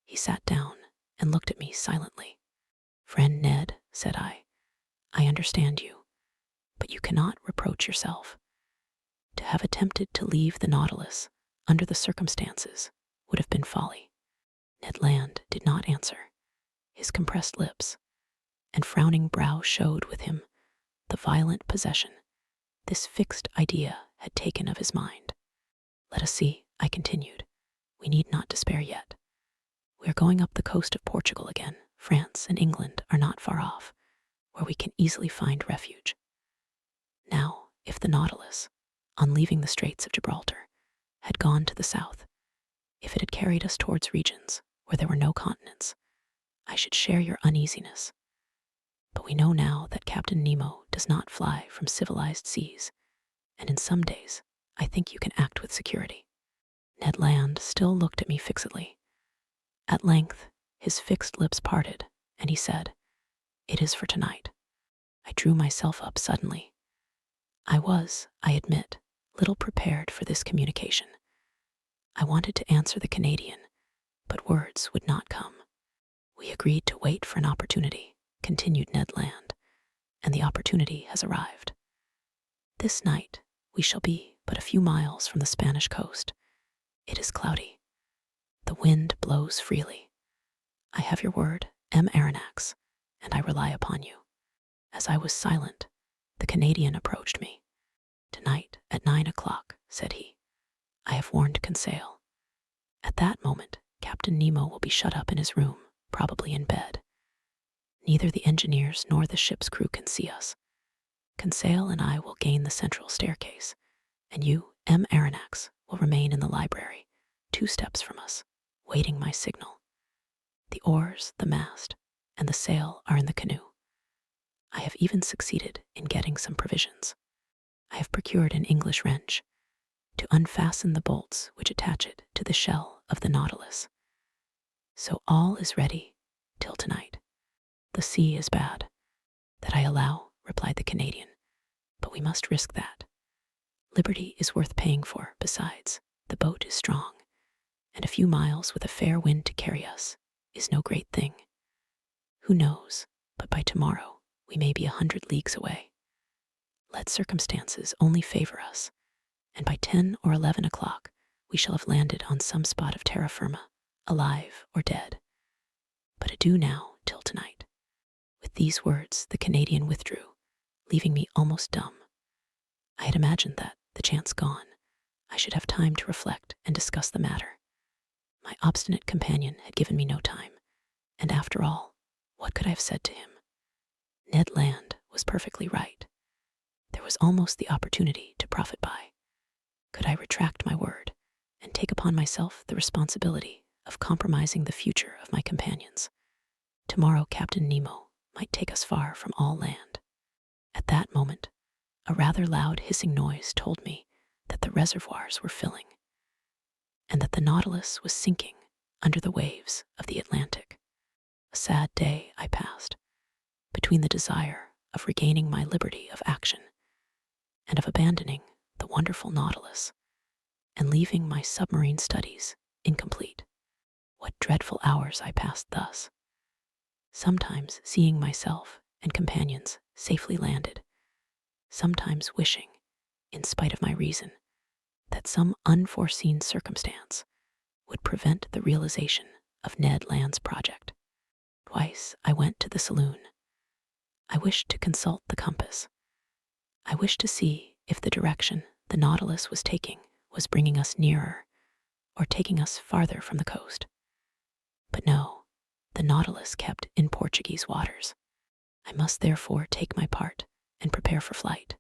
he sat down and looked at me silently. "Friend Ned," said I understand you, but you cannot reproach yourself. To have attempted to leave the Nautilus under the circumstances would have been folly." Ned Land did not answer. His compressed lips and frowning brow showed with him the violent possession this fixed idea had taken of his mind. "Let us see," I continued. "We need not despair yet. We are going up the coast of Portugal again. France and England are not far off, where we can easily find refuge. Now, if the Nautilus, on leaving the Straits of Gibraltar, had gone to the south, if it had carried us towards regions where there were no continents, I should share your uneasiness. But we know now that Captain Nemo does not fly from civilized seas, and in some days I think you can act with security." Ned Land still looked at me fixedly. At length, his fixed lips parted, and he said, "It is for tonight." I drew myself up suddenly. I was, I admit, little prepared for this communication. I wanted to answer the Canadian, but words would not come. "We agreed to wait for an opportunity," continued Ned Land, "and the opportunity has arrived. This night we shall be but a few miles from the Spanish coast. It is cloudy. The wind blows freely. I have your word, M. Aronnax, and I rely upon you." As I was silent, the Canadian approached me. "Tonight at 9 o'clock, said he. "I have warned Conseil. At that moment, Captain Nemo will be shut up in his room, probably in bed. Neither the engineers nor the ship's crew can see us. Conseil and I will gain the central staircase, and you, M. Aronnax, will remain in the library, 2 steps from us, waiting my signal. The oars, the mast, and the sail are in the canoe. I have even succeeded in getting some provisions. I have procured an English wrench to unfasten the bolts which attach it to the shell of the Nautilus. So all is ready till tonight. The sea is bad." "That I allow," replied the Canadian, "but we must risk that. Liberty is worth paying for. Besides, the boat is strong, and a few miles with a fair wind to carry us is no great thing. Who knows, but by tomorrow we may be 100 leagues away. Let circumstances only favor us, and by 10 or 11 o'clock we shall have landed on some spot of terra firma, alive or dead. But adieu now till tonight." With these words the Canadian withdrew, leaving me almost dumb. I had imagined that, the chance gone, I should have time to reflect and discuss the matter. My obstinate companion had given me no time, and after all, what could I have said to him? Ned Land was perfectly right. There was almost the opportunity to profit by. Could I retract my word and take upon myself the responsibility of compromising the future of my companions? Tomorrow Captain Nemo might take us far from all land. At that moment, a rather loud hissing noise told me that the reservoirs were filling, and that the Nautilus was sinking under the waves of the Atlantic. A sad day I passed, between the desire of regaining my liberty of action and of abandoning the wonderful Nautilus and leaving my submarine studies incomplete. What dreadful hours I passed thus, sometimes seeing myself and companions safely landed, sometimes wishing, in spite of my reason, that some unforeseen circumstance would prevent the realization of Ned Land's project. Twice I went to the saloon. I wished to consult the compass. I wished to see if the direction the Nautilus was taking was bringing us nearer or taking us farther from the coast. But no, the Nautilus kept in Portuguese waters. I must therefore take my part and prepare for flight.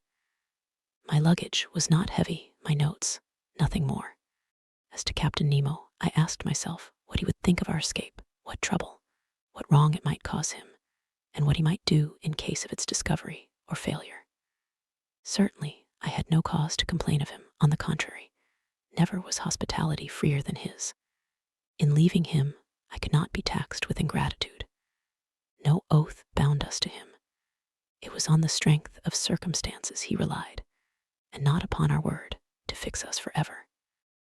My luggage was not heavy, my notes, nothing more. As to Captain Nemo, I asked myself what he would think of our escape, what trouble, what wrong it might cause him, and what he might do in case of its discovery or failure. Certainly, I had no cause to complain of him. On the contrary, never was hospitality freer than his. In leaving him, I could not be taxed with ingratitude. No oath bound us to him. It was on the strength of circumstances he relied, and not upon our word to fix us forever.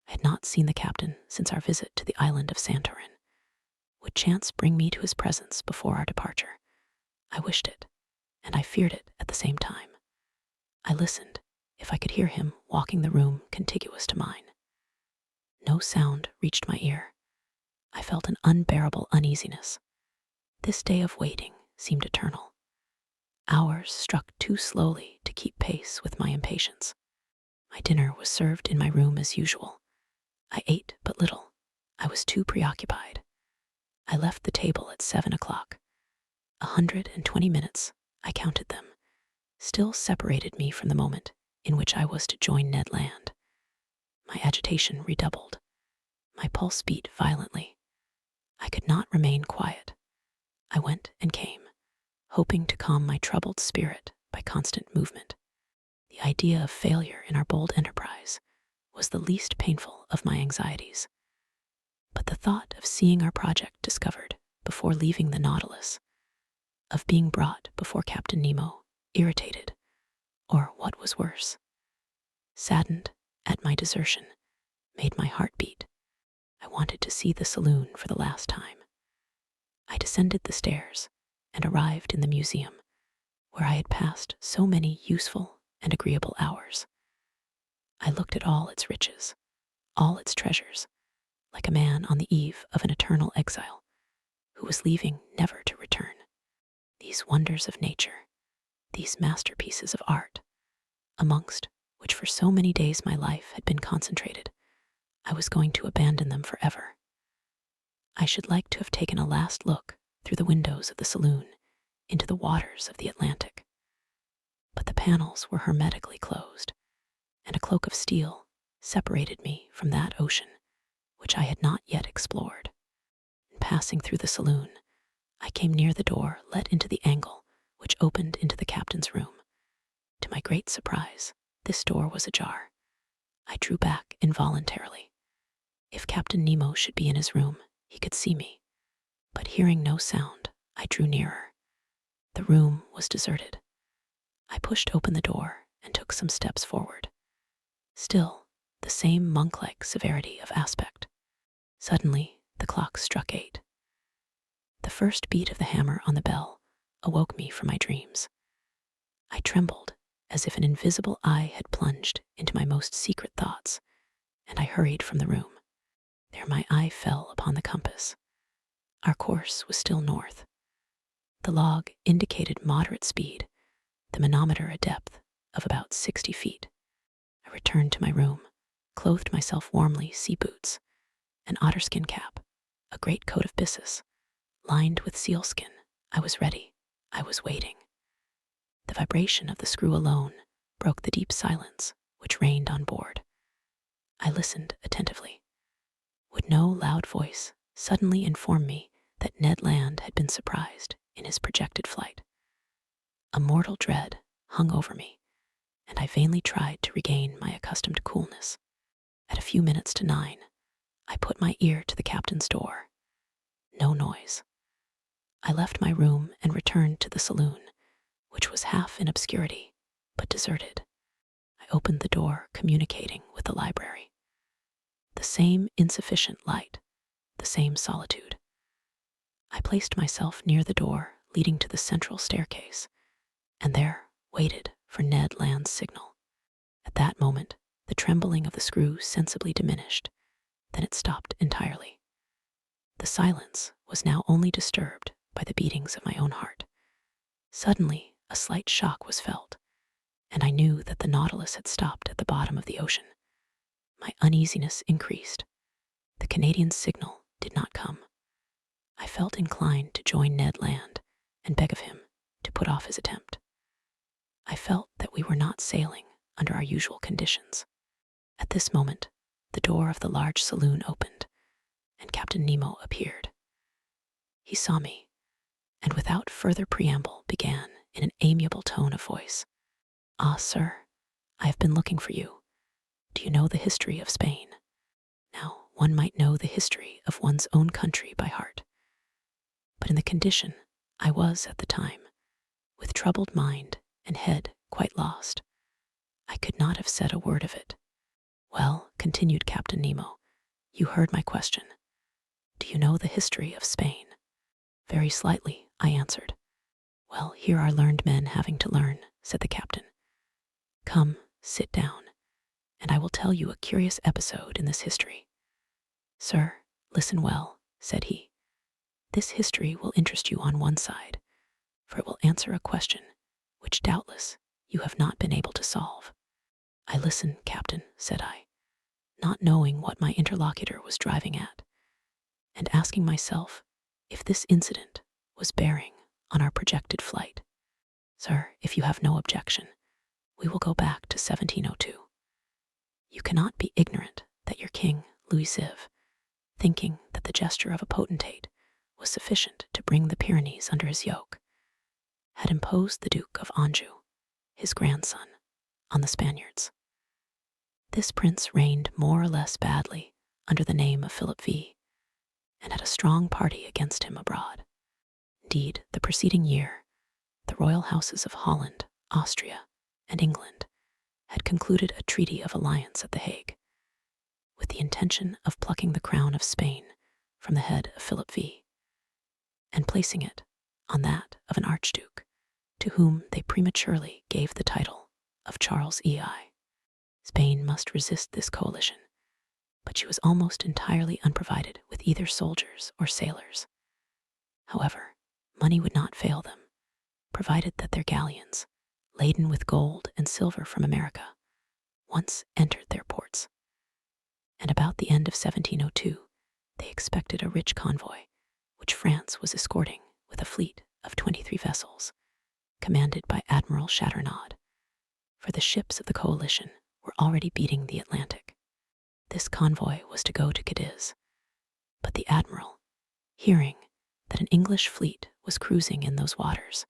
I had not seen the captain since our visit to the island of Santorin. Would chance bring me to his presence before our departure? I wished it, and I feared it at the same time. I listened, if I could hear him walking the room contiguous to mine. No sound reached my ear. I felt an unbearable uneasiness. This day of waiting seemed eternal. Hours struck too slowly to keep pace with my impatience. My dinner was served in my room as usual. I ate but little. I was too preoccupied. I left the table at 7 o'clock. 120 minutes, I counted them, still separated me from the moment in which I was to join Ned Land. My agitation redoubled. My pulse beat violently. I could not remain quiet. I went and came, hoping to calm my troubled spirit by constant movement. The idea of failure in our bold enterprise was the least painful of my anxieties. But the thought of seeing our project discovered before leaving the Nautilus, of being brought before Captain Nemo, irritated, or what was worse, saddened at my desertion, made my heart beat. I wanted to see the saloon for the last time. I descended the stairs and arrived in the museum, where I had passed so many useful and agreeable hours. I looked at all its riches, all its treasures, like a man on the eve of an eternal exile, who was leaving never to return. These wonders of nature, these masterpieces of art, amongst which for so many days my life had been concentrated, I was going to abandon them forever. I should like to have taken a last look through the windows of the saloon into the waters of the Atlantic. But the panels were hermetically closed, and a cloak of steel separated me from that ocean which I had not yet explored. In passing through the saloon, I came near the door let into the angle which opened into the captain's room. To my great surprise, this door was ajar. I drew back involuntarily. If Captain Nemo should be in his room, he could see me. But hearing no sound, I drew nearer. The room was deserted. I pushed open the door and took some steps forward. Still, the same monk-like severity of aspect. Suddenly, the clock struck 8. The first beat of the hammer on the bell awoke me from my dreams. I trembled as if an invisible eye had plunged into my most secret thoughts, and I hurried from the room. There my eye fell upon the compass. Our course was still north. The log indicated moderate speed, the manometer a depth of about 60 feet. I returned to my room, clothed myself warmly, sea boots, an otterskin cap, a great coat of byssus, lined with sealskin. I was ready. I was waiting. The vibration of the screw alone broke the deep silence which reigned on board. I listened attentively. Would no loud voice suddenly inform me that Ned Land had been surprised in his projected flight? A mortal dread hung over me, and I vainly tried to regain my accustomed coolness. At a few minutes to 9, I put my ear to the captain's door. No noise. I left my room and returned to the saloon, which was half in obscurity, but deserted. I opened the door communicating with the library. The same insufficient light, the same solitude. I placed myself near the door leading to the central staircase, and there waited for Ned Land's signal. At that moment, the trembling of the screw sensibly diminished, then it stopped entirely. The silence was now only disturbed by the beatings of my own heart. Suddenly, a slight shock was felt, and I knew that the Nautilus had stopped at the bottom of the ocean. My uneasiness increased. The Canadian's signal did not come. I felt inclined to join Ned Land and beg of him to put off his attempt. I felt that we were not sailing under our usual conditions. At this moment, the door of the large saloon opened, and Captain Nemo appeared. He saw me, and without further preamble began in an amiable tone of voice. "Ah, sir, I have been looking for you. Do you know the history of Spain?" Now, one might know the history of one's own country by heart. But in the condition I was at the time, with troubled mind and head quite lost, I could not have said a word of it. "Well," continued Captain Nemo, "you heard my question. Do you know the history of Spain?" "Very slightly," I answered. "Well, here are learned men having to learn," said the captain. "Come, sit down, and I will tell you a curious episode in this history." "Sir, listen well," said he. "This history will interest you on one side, for it will answer a question which doubtless you have not been able to solve." "I listen, Captain," said I, not knowing what my interlocutor was driving at, and asking myself if this incident was bearing on our projected flight. "Sir, if you have no objection, we will go back to 1702. You cannot be ignorant that your king, Louis Ziv, thinking that the gesture of a potentate was sufficient to bring the Pyrenees under his yoke, had imposed the Duke of Anjou, his grandson, on the Spaniards. This prince reigned more or less badly under the name of Philip V, and had a strong party against him abroad. Indeed, the preceding year, the royal houses of Holland, Austria, and England had concluded a treaty of alliance at The Hague, with the intention of plucking the crown of Spain from the head of Philip V, and placing it on that of an archduke, to whom they prematurely gave the title of Charles EI. Spain must resist this coalition, but she was almost entirely unprovided with either soldiers or sailors. However, money would not fail them, provided that their galleons, laden with gold and silver from America, once entered their ports. And about the end of 1702, they expected a rich convoy, which France was escorting with a fleet of 23 vessels, commanded by Admiral Chateauneuf, for the ships of the coalition were already beating the Atlantic. This convoy was to go to Cadiz, but the admiral, hearing that an English fleet was cruising in those waters,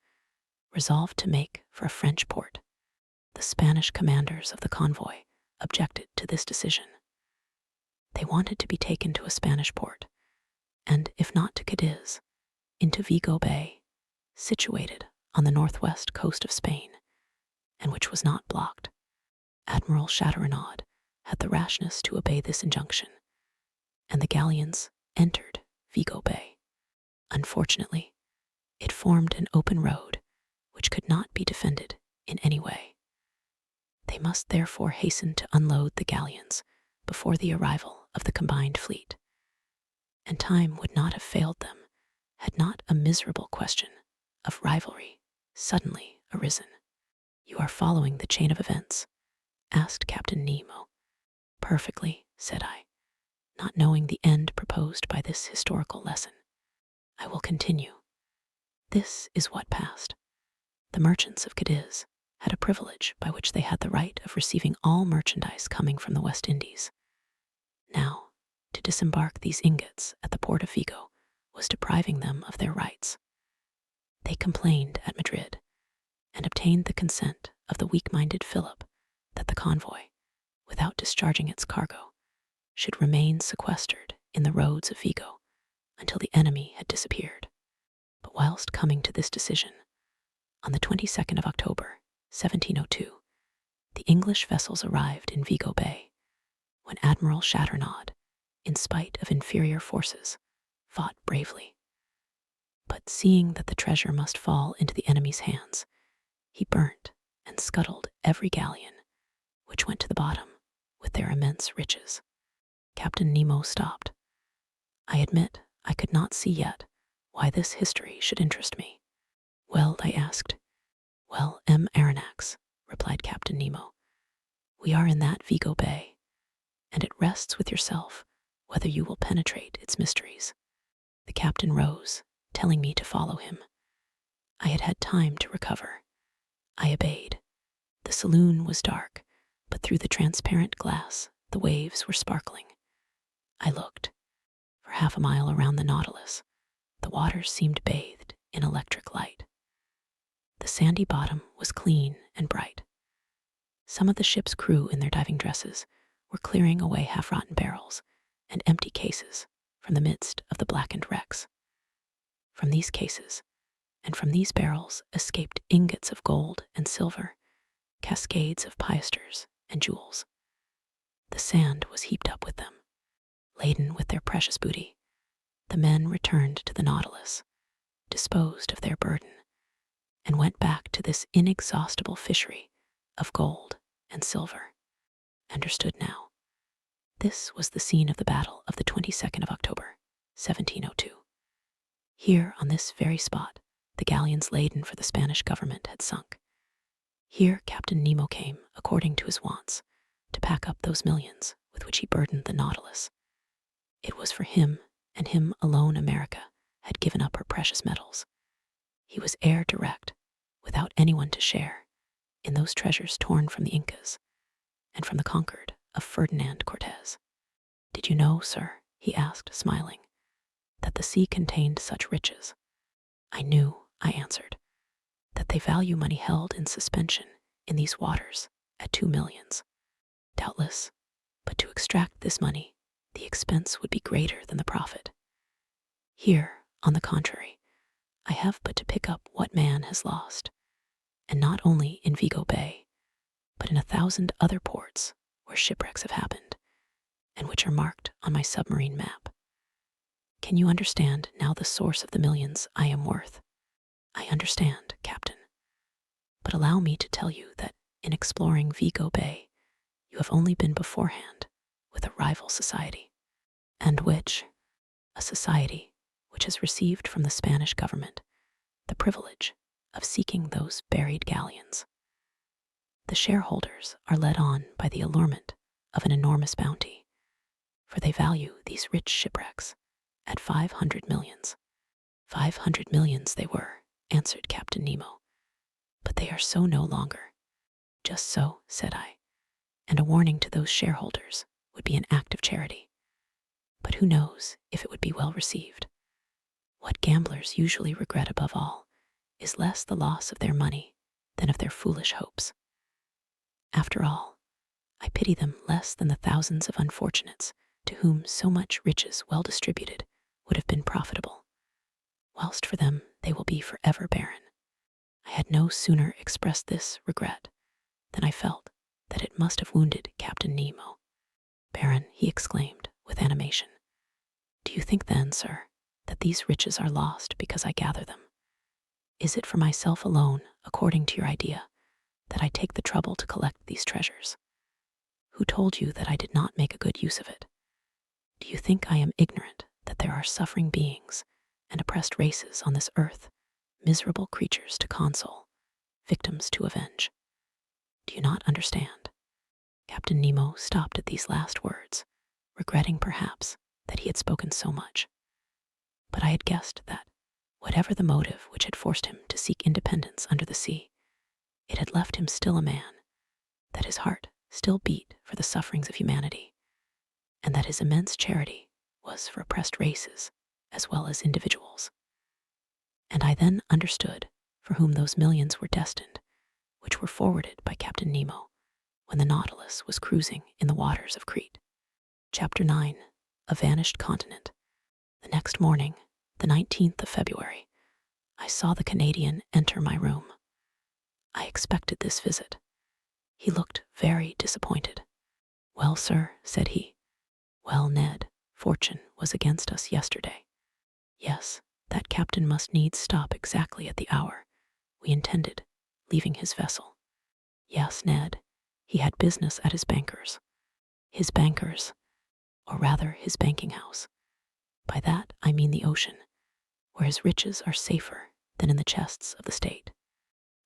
resolved to make for a French port. The Spanish commanders of the convoy objected to this decision. They wanted to be taken to a Spanish port, and if not to Cadiz, into Vigo Bay, situated on the northwest coast of Spain, and which was not blocked. Admiral Chateauneuf had the rashness to obey this injunction, and the galleons entered Vigo Bay. Unfortunately, it formed an open road which could not be defended in any way. They must therefore hasten to unload the galleons before the arrival of the combined fleet, and time would not have failed them had not a miserable question of rivalry suddenly arisen. "You are following the chain of events?" asked Captain Nemo. "Perfectly," said I, not knowing the end proposed by this historical lesson. "I will continue. This is what passed. The merchants of Cadiz had a privilege by which they had the right of receiving all merchandise coming from the West Indies. Now, to disembark these ingots at the port of Vigo was depriving them of their rights. They complained at Madrid, and obtained the consent of the weak-minded Philip that the convoy, without discharging its cargo, should remain sequestered in the roads of Vigo until the enemy had disappeared. But whilst coming to this decision, on the 22nd of October, 1702, the English vessels arrived in Vigo Bay, when Admiral Chateauneuf, in spite of inferior forces, fought bravely. But seeing that the treasure must fall into the enemy's hands, he burnt and scuttled every galleon which went to the bottom with their immense riches. Captain Nemo stopped. I admit I could not see yet why this history should interest me. "Well," I asked. "Well, Aronnax," replied Captain Nemo. "We are in that Vigo Bay, and it rests with yourself whether you will penetrate its mysteries." The captain rose, telling me to follow him. I had had time to recover. I obeyed. The saloon was dark, but through the transparent glass, the waves were sparkling. I looked. For half a mile around the Nautilus, the waters seemed bathed in electric light. The sandy bottom was clean and bright. Some of the ship's crew in their diving dresses were clearing away half-rotten barrels and empty cases from the midst of the blackened wrecks. From these cases and from these barrels escaped ingots of gold and silver, cascades of piasters and jewels. The sand was heaped up with them. Laden with their precious booty, the men returned to the Nautilus, disposed of their burden, and went back to this inexhaustible fishery of gold and silver. I understood now. This was the scene of the battle of the 22nd of October, 1702. Here, on this very spot, the galleons laden for the Spanish government had sunk. Here Captain Nemo came, according to his wonts, to pack up those millions with which he burdened the Nautilus. It was for him, and him alone, America had given up her precious metals. He was heir direct, without anyone to share, in those treasures torn from the Incas and from the conquered of Ferdinand Cortez. "Did you know, sir," he asked, smiling, "that the sea contained such riches?" "I knew," I answered, "that they value money held in suspension in these waters at 2 millions. Doubtless, but to extract this money, the expense would be greater than the profit. Here, on the contrary, I have but to pick up what man has lost, and not only in Vigo Bay, but in 1,000 other ports where shipwrecks have happened, and which are marked on my submarine map. Can you understand now the source of the millions I am worth?" "I understand, Captain. But allow me to tell you that in exploring Vigo Bay, you have only been beforehand with a rival society." "And which?" "A society which has received from the Spanish government the privilege of seeking those buried galleons. The shareholders are led on by the allurement of an enormous bounty, for they value these rich shipwrecks at 500 millions. 500 millions they were," answered Captain Nemo, "but they are so no longer." "Just so," said I, "and a warning to those shareholders would be an act of charity. But who knows if it would be well received? What gamblers usually regret above all is less the loss of their money than of their foolish hopes. After all, I pity them less than the thousands of unfortunates to whom so much riches well distributed would have been profitable, whilst for them they will be forever barren." I had no sooner expressed this regret than I felt that it must have wounded Captain Nemo. "Baron," he exclaimed with animation, "do you think then, sir, that these riches are lost because I gather them? Is it for myself alone, according to your idea, that I take the trouble to collect these treasures? Who told you that I did not make a good use of it? Do you think I am ignorant that there are suffering beings and oppressed races on this earth, miserable creatures to console, victims to avenge? Do you not understand?" Captain Nemo stopped at these last words, regretting perhaps that he had spoken so much. But I had guessed that, whatever the motive which had forced him to seek independence under the sea, it had left him still a man, that his heart still beat for the sufferings of humanity, and that his immense charity was for oppressed races as well as individuals. And I then understood for whom those millions were destined, which were forwarded by Captain Nemo when the Nautilus was cruising in the waters of Crete. Chapter 9. A Vanished Continent. The next morning, the 19th of February, I saw the Canadian enter my room. I expected this visit. He looked very disappointed. "Well, sir," said he. "Well, Ned, fortune was against us yesterday. Yes, that captain must needs stop exactly at the hour we intended leaving his vessel. Yes, Ned, he had business at his bankers. His bankers, or rather his banking house. By that I mean the ocean, where his riches are safer than in the chests of the state."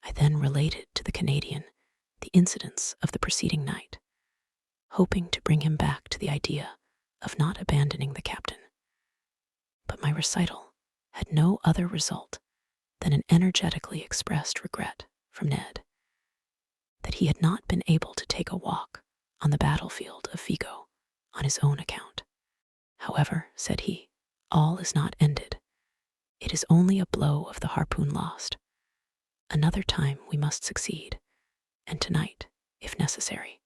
I then related to the Canadian the incidents of the preceding night. hoping to bring him back to the idea of not abandoning the captain. But my recital had no other result than an energetically expressed regret from Ned that he had not been able to take a walk on the battlefield of Vigo on his own account. However, said he, all is not ended. It is only a blow of the harpoon lost. Another time we must succeed, and tonight, if necessary.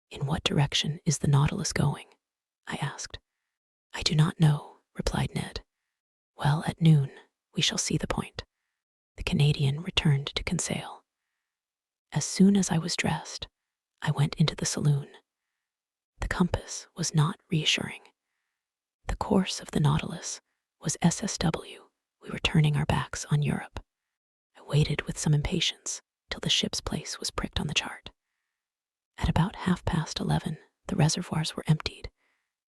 In what direction is the Nautilus going? I asked. I do not know, replied Ned. Well, at noon, we shall see the point. The Canadian returned to Conseil. As soon as I was dressed, I went into the saloon. The compass was not reassuring. The course of the Nautilus was SSW. We were turning our backs on Europe. I waited with some impatience till the ship's place was pricked on the chart. At about 11:30, the reservoirs were emptied,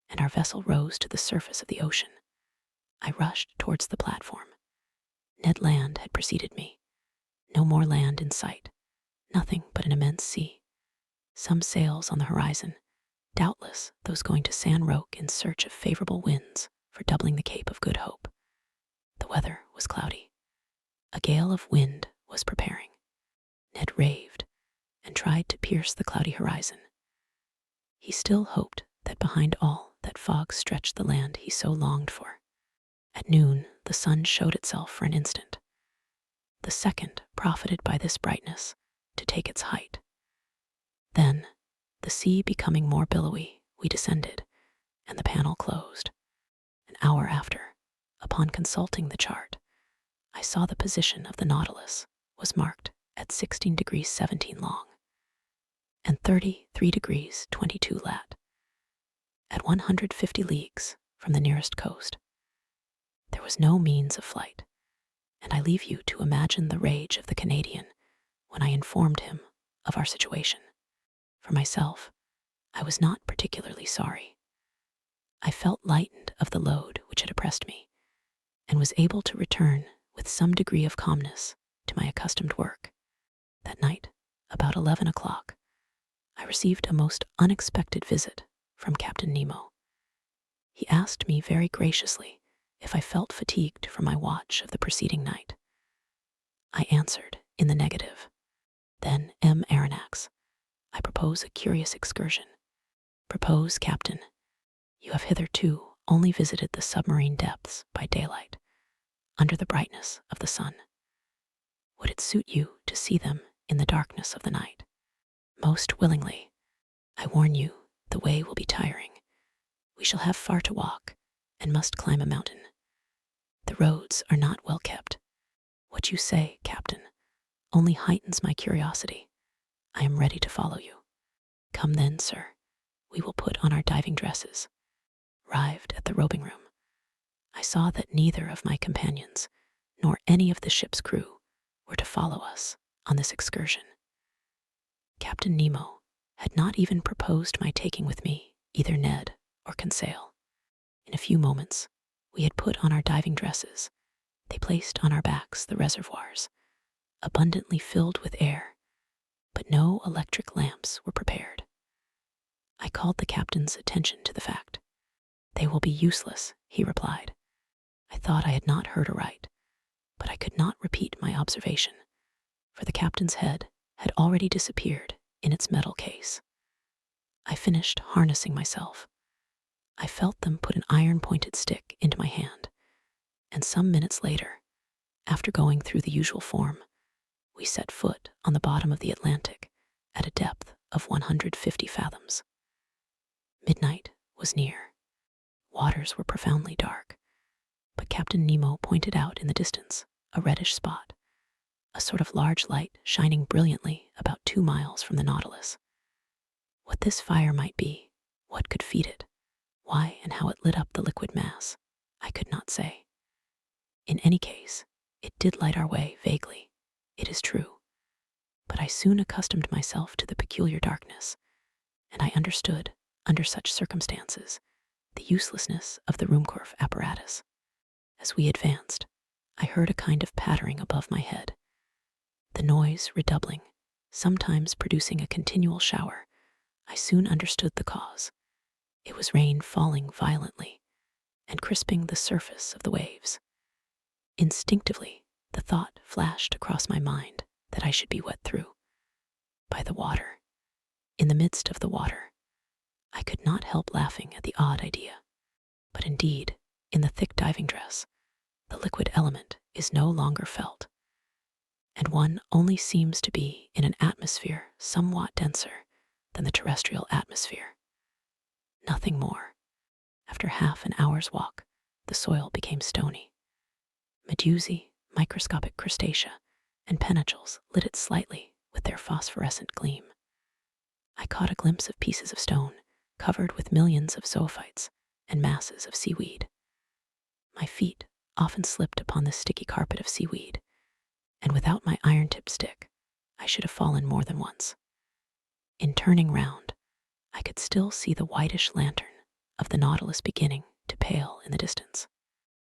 and our vessel rose to the surface of the ocean. I rushed towards the platform. Ned Land had preceded me. No more land in sight. Nothing but an immense sea. Some sails on the horizon, doubtless those going to San Roque in search of favorable winds for doubling the Cape of Good Hope. The weather was cloudy. A gale of wind was preparing. Ned raved and tried to pierce the cloudy horizon. He still hoped that behind all that fog stretched the land he so longed for. At noon, the sun showed itself for an instant. The second profited by this brightness to take its height. Then, the sea becoming more billowy, we descended, and the panel closed. An hour after, upon consulting the chart, I saw the position of the Nautilus was marked at 16 degrees 17 long and 33 degrees 22 lat, at 150 leagues from the nearest coast. There was no means of flight, and I leave you to imagine the rage of the Canadian when I informed him of our situation. For myself, I was not particularly sorry. I felt lightened of the load which had oppressed me, and was able to return with some degree of calmness to my accustomed work. That night, about 11 o'clock, I received a most unexpected visit from Captain Nemo. He asked me very graciously if I felt fatigued from my watch of the preceding night. I answered in the negative. Then, Aronnax, I propose a curious excursion. Propose, Captain. You have hitherto only visited the submarine depths by daylight, under the brightness of the sun. Would it suit you to see them in the darkness of the night? Most willingly. I warn you, the way will be tiring. We shall have far to walk, and must climb a mountain. The roads are not well kept. What you say, Captain, only heightens my curiosity. I am ready to follow you. Come then, sir. We will put on our diving dresses. Arrived at the robing room, I saw that neither of my companions, nor any of the ship's crew, were to follow us on this excursion. Captain Nemo had not even proposed my taking with me either Ned or Conseil. In a few moments, we had put on our diving dresses. They placed on our backs the reservoirs, abundantly filled with air, but no electric lamps were prepared. I called the captain's attention to the fact. They will be useless, he replied. I thought I had not heard aright, but I could not repeat my observation, for the captain's head had already disappeared in its metal case. I finished harnessing myself. I felt them put an iron-pointed stick into my hand, and some minutes later, after going through the usual form, we set foot on the bottom of the Atlantic at a depth of 150 fathoms. Midnight was near. Waters were profoundly dark, but Captain Nemo pointed out in the distance a reddish spot, a sort of large light shining brilliantly about 2 miles from the Nautilus. What this fire might be, what could feed it, why and how it lit up the liquid mass, I could not say. In any case, it did light our way vaguely, it is true, but I soon accustomed myself to the peculiar darkness, and I understood, under such circumstances, the uselessness of the Ruhmkorff apparatus. As we advanced, I heard a kind of pattering above my head, the noise redoubling, sometimes producing a continual shower, I soon understood the cause. It was rain falling violently and crisping the surface of the waves. Instinctively, the thought flashed across my mind that I should be wet through by the water. In the midst of the water, I could not help laughing at the odd idea. But indeed, in the thick diving dress, the liquid element is no longer felt, and one only seems to be in an atmosphere somewhat denser than the terrestrial atmosphere. Nothing more. After half an hour's walk, the soil became stony. Medusae, microscopic crustacea, and penicills lit it slightly with their phosphorescent gleam. I caught a glimpse of pieces of stone covered with millions of zoophytes and masses of seaweed. My feet often slipped upon this sticky carpet of seaweed, and without my iron-tipped stick, I should have fallen more than once. In turning round, I could still see the whitish lantern of the Nautilus beginning to pale in the distance,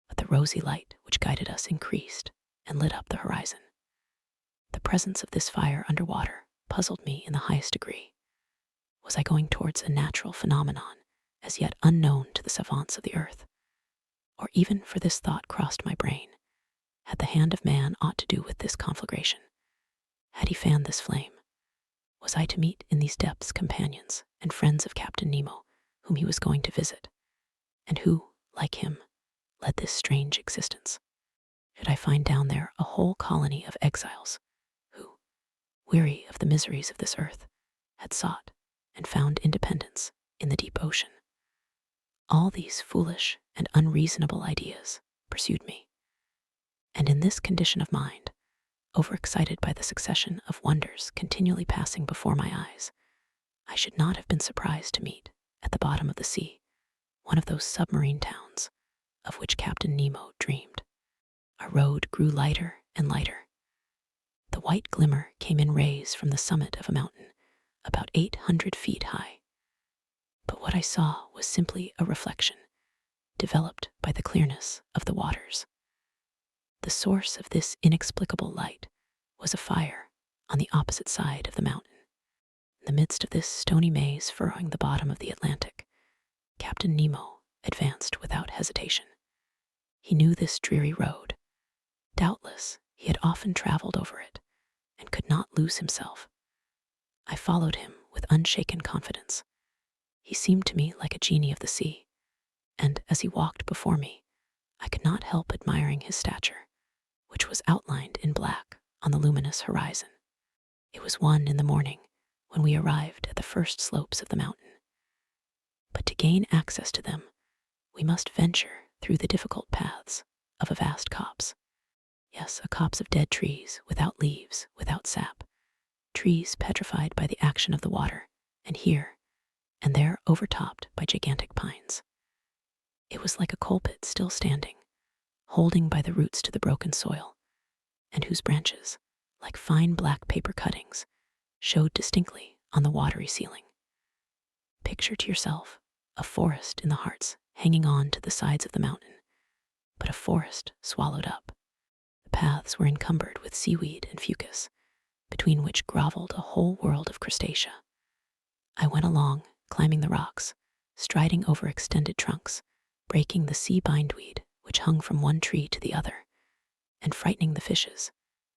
but the rosy light which guided us increased and lit up the horizon. The presence of this fire underwater puzzled me in the highest degree. Was I going towards a natural phenomenon as yet unknown to the savants of the earth? Or even for this thought crossed my brain, had the hand of man aught to do with this conflagration? Had he fanned this flame? Was I to meet in these depths companions and friends of Captain Nemo, whom he was going to visit, and who, like him, led this strange existence? Should I find down there a whole colony of exiles who, weary of the miseries of this earth, had sought and found independence in the deep ocean? All these foolish and unreasonable ideas pursued me, and in this condition of mind, overexcited by the succession of wonders continually passing before my eyes, I should not have been surprised to meet, at the bottom of the sea, one of those submarine towns of which Captain Nemo dreamed. Our road grew lighter and lighter. The white glimmer came in rays from the summit of a mountain about 800 feet high. But what I saw was simply a reflection, developed by the clearness of the waters. The source of this inexplicable light was a fire on the opposite side of the mountain. In the midst of this stony maze furrowing the bottom of the Atlantic, Captain Nemo advanced without hesitation. He knew this dreary road. Doubtless, he had often traveled over it and could not lose himself. I followed him with unshaken confidence. He seemed to me like a genie of the sea, and as he walked before me, I could not help admiring his stature, which was outlined in black on the luminous horizon. It was 1 in the morning when we arrived at the first slopes of the mountain. But to gain access to them, we must venture through the difficult paths of a vast copse. Yes, a copse of dead trees, without leaves, without sap, trees petrified by the action of the water, and here and there overtopped by gigantic pines. It was like a coal pit still standing, holding by the roots to the broken soil, and whose branches, like fine black paper cuttings, showed distinctly on the watery ceiling. Picture to yourself a forest in the hearts hanging on to the sides of the mountain, but a forest swallowed up. The paths were encumbered with seaweed and fucus, between which groveled a whole world of crustacea. I went along, climbing the rocks, striding over extended trunks, breaking the sea bindweed which hung from one tree to the other, and frightening the fishes,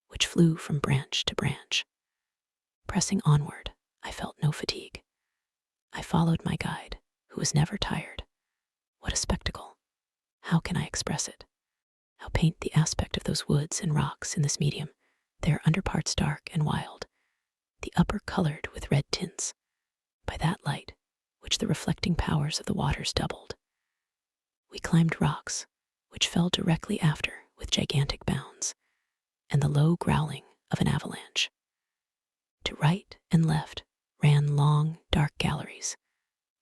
which flew from branch to branch. Pressing onward, I felt no fatigue. I followed my guide, who was never tired. What a spectacle! How can I express it? How paint the aspect of those woods and rocks in this medium, their underparts dark and wild, the upper colored with red tints, by that light which the reflecting powers of the waters doubled. We climbed rocks, which fell directly after with gigantic bounds, and the low growling of an avalanche. To right and left ran long, dark galleries,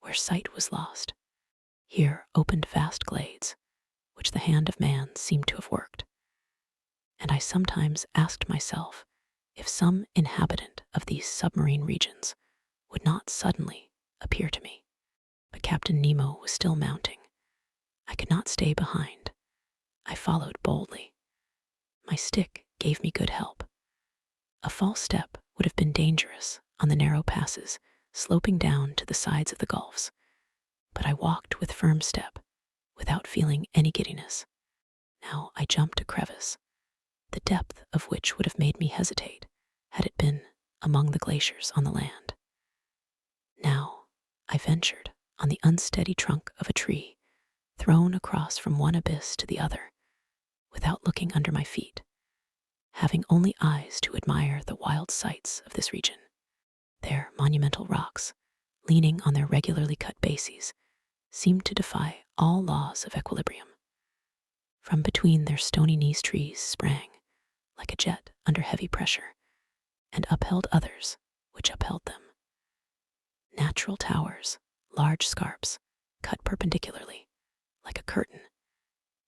where sight was lost. Here opened vast glades, which the hand of man seemed to have worked. And I sometimes asked myself if some inhabitant of these submarine regions would not suddenly appear to me. But Captain Nemo was still mounting. I could not stay behind. I followed boldly. My stick gave me good help. A false step would have been dangerous on the narrow passes sloping down to the sides of the gulfs, but I walked with firm step, without feeling any giddiness. Now I jumped a crevice, the depth of which would have made me hesitate had it been among the glaciers on the land. Now I ventured on the unsteady trunk of a tree, thrown across from one abyss to the other, without looking under my feet, having only eyes to admire the wild sights of this region. Their monumental rocks, leaning on their regularly cut bases, seemed to defy all laws of equilibrium. From between their stony knees trees sprang, like a jet under heavy pressure, and upheld others which upheld them. Natural towers, large scarps, cut perpendicularly, like a curtain,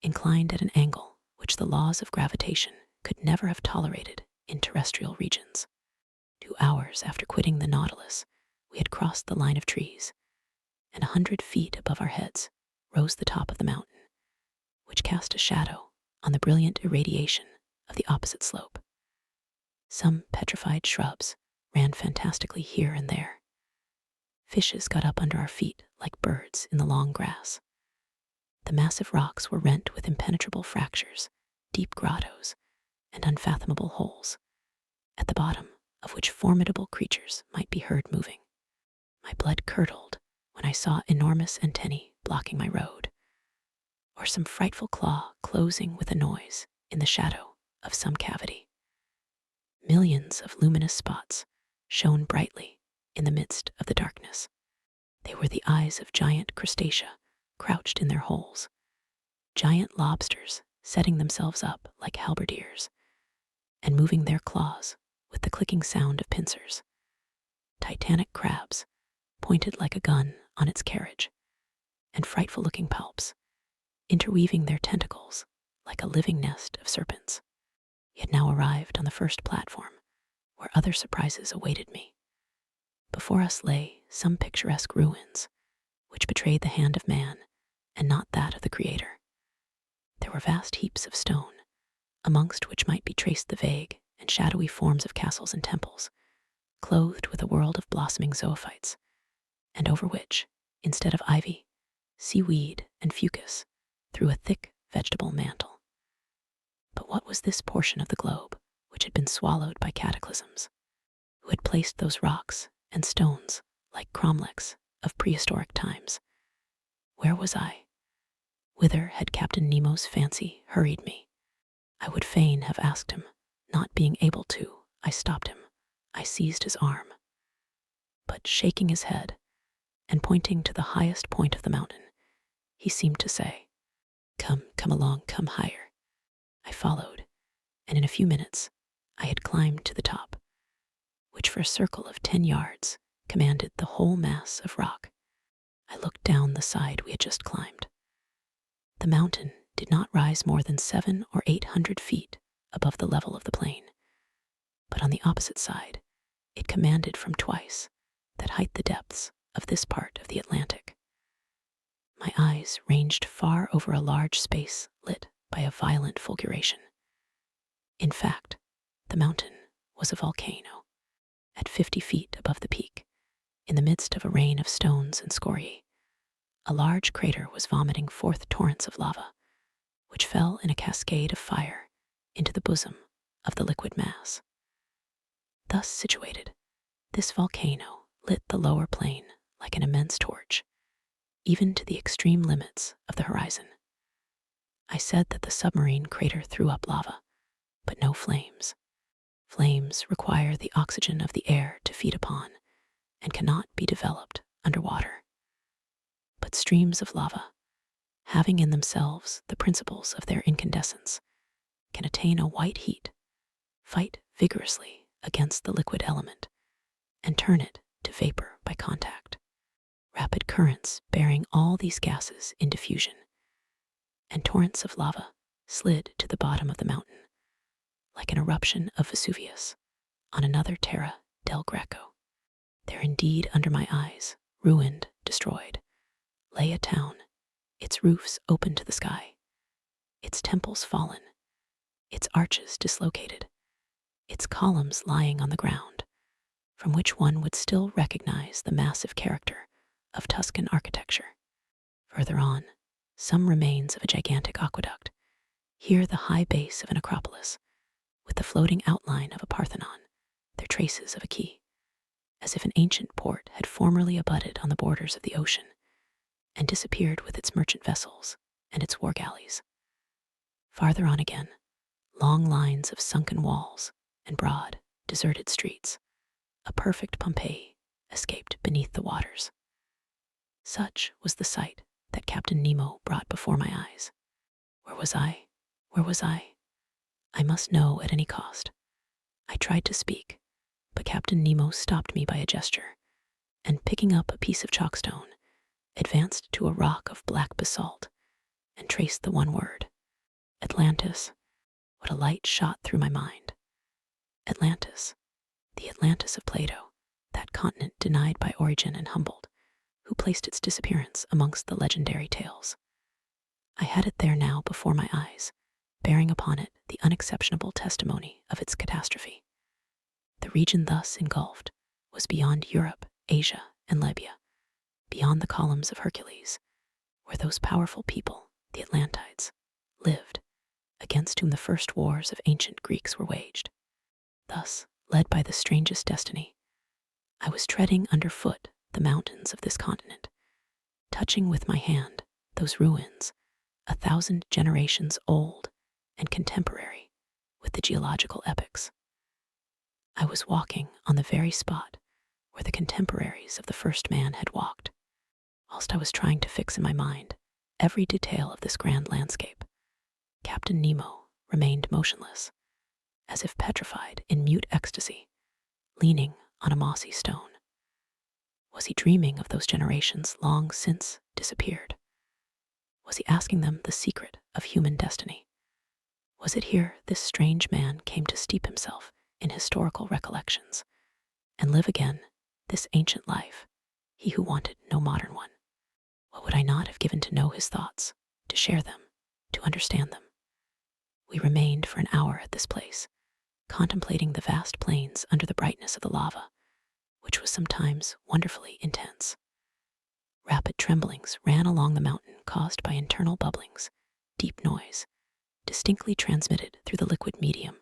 inclined at an angle which the laws of gravitation could never have tolerated in terrestrial regions. 2 hours after quitting the Nautilus, we had crossed the line of trees, and 100 feet above our heads rose the top of the mountain, which cast a shadow on the brilliant irradiation of the opposite slope. Some petrified shrubs ran fantastically here and there. Fishes got up under our feet like birds in the long grass. The massive rocks were rent with impenetrable fractures, deep grottos, and unfathomable holes, at the bottom of which formidable creatures might be heard moving. My blood curdled when I saw enormous antennae blocking my road, or some frightful claw closing with a noise in the shadow of some cavity. Millions of luminous spots shone brightly in the midst of the darkness. They were the eyes of giant crustacea crouched in their holes, giant lobsters setting themselves up like halberdiers and moving their claws with the clicking sound of pincers, titanic crabs pointed like a gun on its carriage, and frightful-looking palps interweaving their tentacles like a living nest of serpents. We had now arrived on the first platform, where other surprises awaited me. Before us lay some picturesque ruins, which betrayed the hand of man and not that of the Creator. There were vast heaps of stone, amongst which might be traced the vague and shadowy forms of castles and temples, clothed with a world of blossoming zoophytes, and over which, instead of ivy, seaweed and fucus threw a thick vegetable mantle. But what was this portion of the globe which had been swallowed by cataclysms? Who had placed those rocks and stones like cromlechs of prehistoric times? Where was I? Whither had Captain Nemo's fancy hurried me? I would fain have asked him. Not being able to, I stopped him. I seized his arm. But shaking his head and pointing to the highest point of the mountain, he seemed to say, "Come along, come higher." I followed, and in a few minutes I had climbed to the top, which for a circle of 10 yards commanded the whole mass of rock. I looked down the side we had just climbed. The mountain did not rise more than 700 or 800 feet above the level of the plain, but on the opposite side it commanded from twice that height the depths of this part of the Atlantic. My eyes ranged far over a large space lit by a violent fulguration. In fact, the mountain was a volcano, at 50 feet above the peak, in the midst of a rain of stones and scoriae. A large crater was vomiting forth torrents of lava, which fell in a cascade of fire into the bosom of the liquid mass. Thus situated, this volcano lit the lower plain like an immense torch, even to the extreme limits of the horizon. I said that the submarine crater threw up lava, but no flames. Flames require the oxygen of the air to feed upon and cannot be developed underwater. But streams of lava, having in themselves the principles of their incandescence, can attain a white heat, fight vigorously against the liquid element, and turn it to vapor by contact. Rapid currents bearing all these gases into fusion, and torrents of lava slid to the bottom of the mountain, like an eruption of Vesuvius on another Terra del Greco. There indeed under my eyes, ruined, destroyed, lay a town, its roofs open to the sky, its temples fallen, its arches dislocated, its columns lying on the ground, from which one would still recognize the massive character of Tuscan architecture. Further on, some remains of a gigantic aqueduct. Here the high base of an acropolis, with the floating outline of a Parthenon, their traces of a quay, as if an ancient port had formerly abutted on the borders of the ocean and disappeared with its merchant vessels and its war galleys. Farther on again, long lines of sunken walls and broad, deserted streets, a perfect Pompeii escaped beneath the waters. Such was the sight that Captain Nemo brought before my eyes. Where was I? Where was I? I must know at any cost. I tried to speak, but Captain Nemo stopped me by a gesture, and picking up a piece of chalkstone, advanced to a rock of black basalt and traced the one word, Atlantis. What a light shot through my mind. Atlantis, the Atlantis of Plato, that continent denied by Origen and Humboldt, who placed its disappearance amongst the legendary tales. I had it there now before my eyes, bearing upon it the unexceptionable testimony of its catastrophe. The region thus engulfed was beyond Europe, Asia, and Libya, beyond the columns of Hercules, where those powerful people, the Atlantides, lived, against whom the first wars of ancient Greeks were waged. Thus, led by the strangest destiny, I was treading underfoot the mountains of this continent, touching with my hand those ruins, 1,000 generations old and contemporary with the geological epochs. I was walking on the very spot where the contemporaries of the first man had walked. Whilst I was trying to fix in my mind every detail of this grand landscape, Captain Nemo remained motionless, as if petrified in mute ecstasy, leaning on a mossy stone. Was he dreaming of those generations long since disappeared? Was he asking them the secret of human destiny? Was it here this strange man came to steep himself in historical recollections and live again this ancient life, he who wanted no modern one? What would I not have given to know his thoughts, to share them, to understand them? We remained for an hour at this place, contemplating the vast plains under the brightness of the lava, which was sometimes wonderfully intense. Rapid tremblings ran along the mountain caused by internal bubblings. Deep noise, distinctly transmitted through the liquid medium,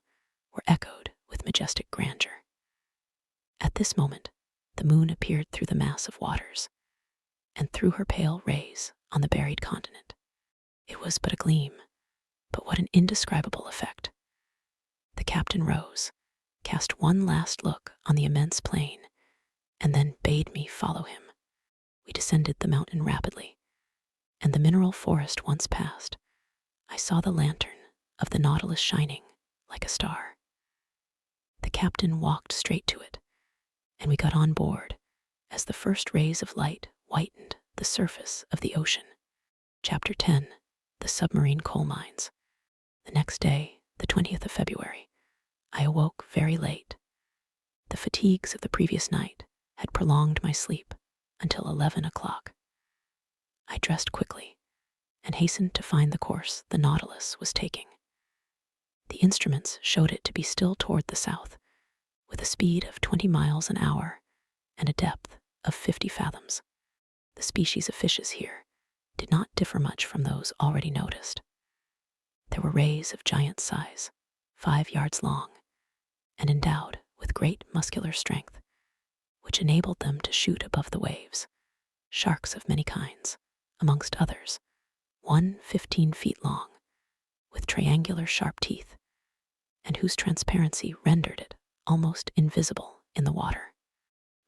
were echoed with majestic grandeur. At this moment, the moon appeared through the mass of waters, and threw her pale rays on the buried continent. It was but a gleam, but what an indescribable effect. The captain rose, cast one last look on the immense plain, and then bade me follow him. We descended the mountain rapidly, and the mineral forest once passed, I saw the lantern of the Nautilus shining like a star. The captain walked straight to it, and we got on board as the first rays of light whitened the surface of the ocean. Chapter 10. The Submarine Coal Mines. The next day, the 20th of February, I awoke very late. The fatigues of the previous night had prolonged my sleep until 11 o'clock. I dressed quickly and hastened to find the course the Nautilus was taking. The instruments showed it to be still toward the south, with a speed of 20 miles an hour and a depth of 50 fathoms. The species of fishes here did not differ much from those already noticed. There were rays of giant size, 5 yards long, and endowed with great muscular strength, which enabled them to shoot above the waves. Sharks of many kinds, amongst others, one 15 feet long, with triangular sharp teeth, and whose transparency rendered it almost invisible in the water.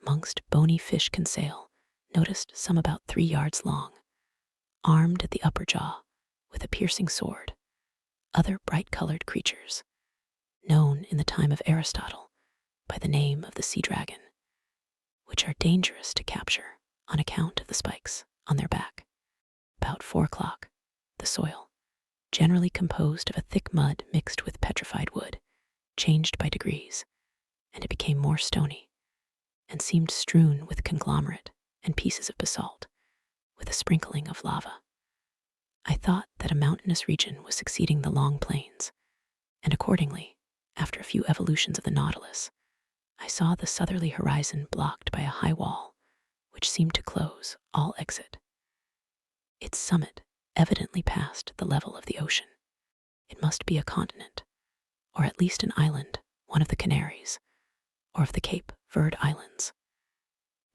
Amongst bony fish Conseil noticed some about 3 yards long, armed at the upper jaw with a piercing sword. Other bright-colored creatures, known in the time of Aristotle by the name of the sea dragon, which are dangerous to capture on account of the spikes on their back. About 4 o'clock, the soil, generally composed of a thick mud mixed with petrified wood, changed by degrees, and it became more stony, and seemed strewn with conglomerate and pieces of basalt, with a sprinkling of lava. I thought that a mountainous region was succeeding the long plains, and accordingly, after a few evolutions of the Nautilus, I saw the southerly horizon blocked by a high wall, which seemed to close all exit. Its summit evidently passed the level of the ocean. It must be a continent, or at least an island, one of the Canaries, or of the Cape Verde Islands.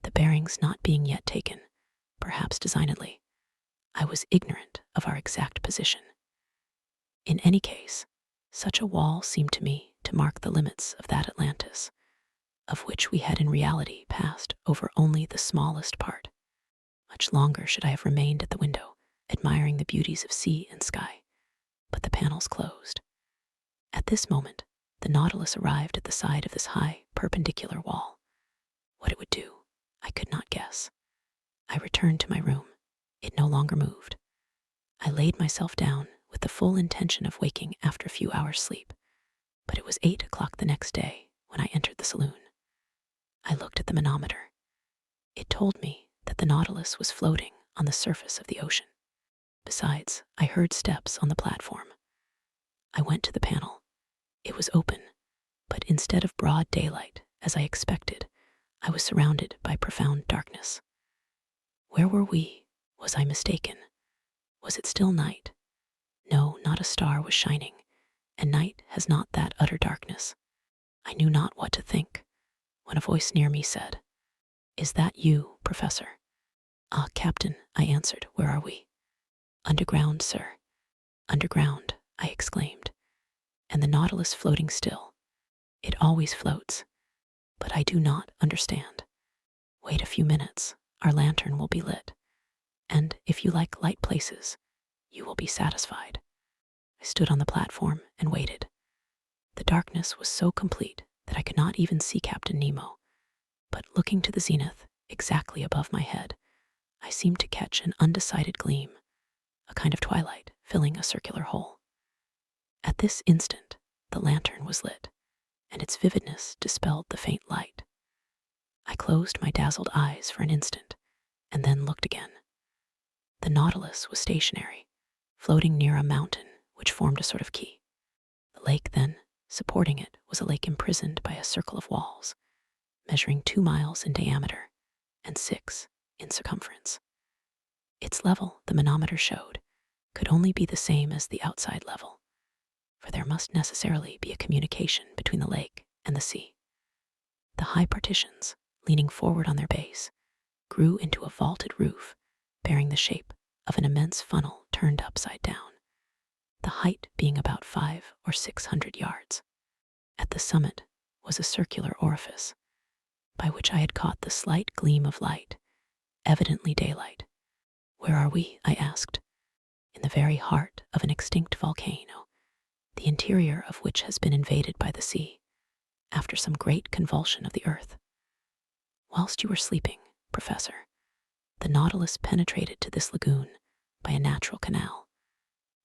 The bearings not being yet taken, perhaps designedly, I was ignorant of our exact position. In any case, such a wall seemed to me to mark the limits of that Atlantis, of which we had in reality passed over only the smallest part. Much longer should I have remained at the window, admiring the beauties of sea and sky, but the panels closed. At this moment, the Nautilus arrived at the side of this high, perpendicular wall. What it would do, I could not guess. I returned to my room. It no longer moved. I laid myself down with the full intention of waking after a few hours' sleep, but it was 8 o'clock the next day when I entered the saloon. I looked at the manometer. It told me that the Nautilus was floating on the surface of the ocean. Besides, I heard steps on the platform. I went to the panel. It was open, but instead of broad daylight, as I expected, I was surrounded by profound darkness. Where were we? Was I mistaken? Was it still night? No, not a star was shining, and night has not that utter darkness. I knew not what to think, when a voice near me said, "Is that you, Professor?" "Ah, Captain," I answered, "where are we?" "Underground, sir." "Underground," I exclaimed, "and the Nautilus floating still. It always floats, but I do not understand. Wait a few minutes, our lantern will be lit, and if you like light places, you will be satisfied." I stood on the platform and waited. The darkness was so complete that I could not even see Captain Nemo, but looking to the zenith, exactly above my head, I seemed to catch an undecided gleam, a kind of twilight filling a circular hole. At this instant, the lantern was lit, and its vividness dispelled the faint light. I closed my dazzled eyes for an instant, and then looked again. The Nautilus was stationary, floating near a mountain which formed a sort of quay. The lake, then, supporting it, was a lake imprisoned by a circle of walls, measuring 2 miles in diameter and 6 in circumference. Its level, the manometer showed, could only be the same as the outside level, for there must necessarily be a communication between the lake and the sea. The high partitions, leaning forward on their base, grew into a vaulted roof bearing the shape of an immense funnel turned upside down, the height being about 500 or 600 yards. At the summit was a circular orifice, by which I had caught the slight gleam of light, evidently daylight. "Where are we?" I asked. "In the very heart of an extinct volcano, the interior of which has been invaded by the sea, after some great convulsion of the earth. Whilst you were sleeping, Professor, the Nautilus penetrated to this lagoon by a natural canal,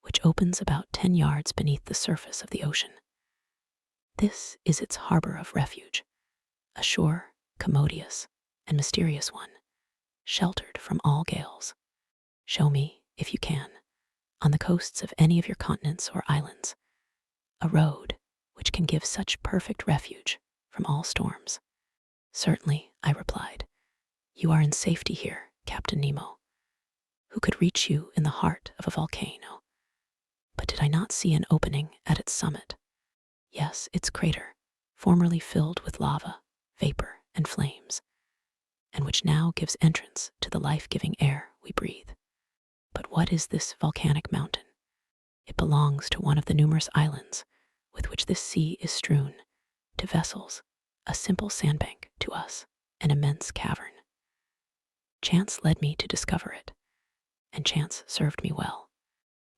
which opens about 10 yards beneath the surface of the ocean. This is its harbor of refuge, a sure, commodious, and mysterious one, sheltered from all gales. Show me, if you can, on the coasts of any of your continents or islands, a road which can give such perfect refuge from all storms." "Certainly," I replied. "You are in safety here, Captain Nemo. Who could reach you in the heart of a volcano? But did I not see an opening at its summit? Yes, its crater, formerly filled with lava, vapor, and flames, and which now gives entrance to the life-giving air we breathe. But what is this volcanic mountain? It belongs to one of the numerous islands with which this sea is strewn, to vessels, a simple sandbank, to us, an immense cavern. Chance led me to discover it, and chance served me well.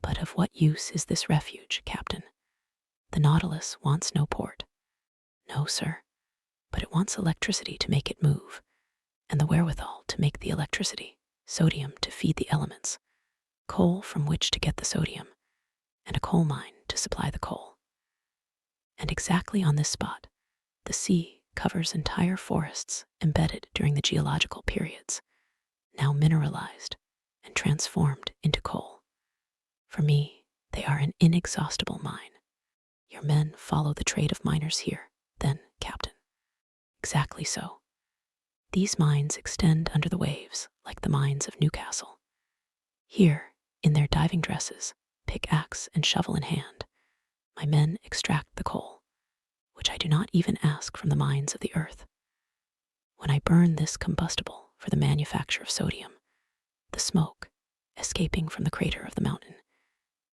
But of what use is this refuge, Captain? The Nautilus wants no port." "No, sir, but it wants electricity to make it move, and the wherewithal to make the electricity, sodium to feed the elements, coal from which to get the sodium, and a coal mine to supply the coal. And exactly on this spot, the sea covers entire forests embedded during the geological periods, now mineralized and transformed into coal. For me, they are an inexhaustible mine. Your men follow the trade of miners here, then, Captain." Exactly so. These mines extend under the waves like the mines of Newcastle. Here, in their diving dresses, pickaxe and shovel in hand, my men extract the coal, which I do not even ask from the mines of the earth. When I burn this combustible for the manufacture of sodium, the smoke, escaping from the crater of the mountain,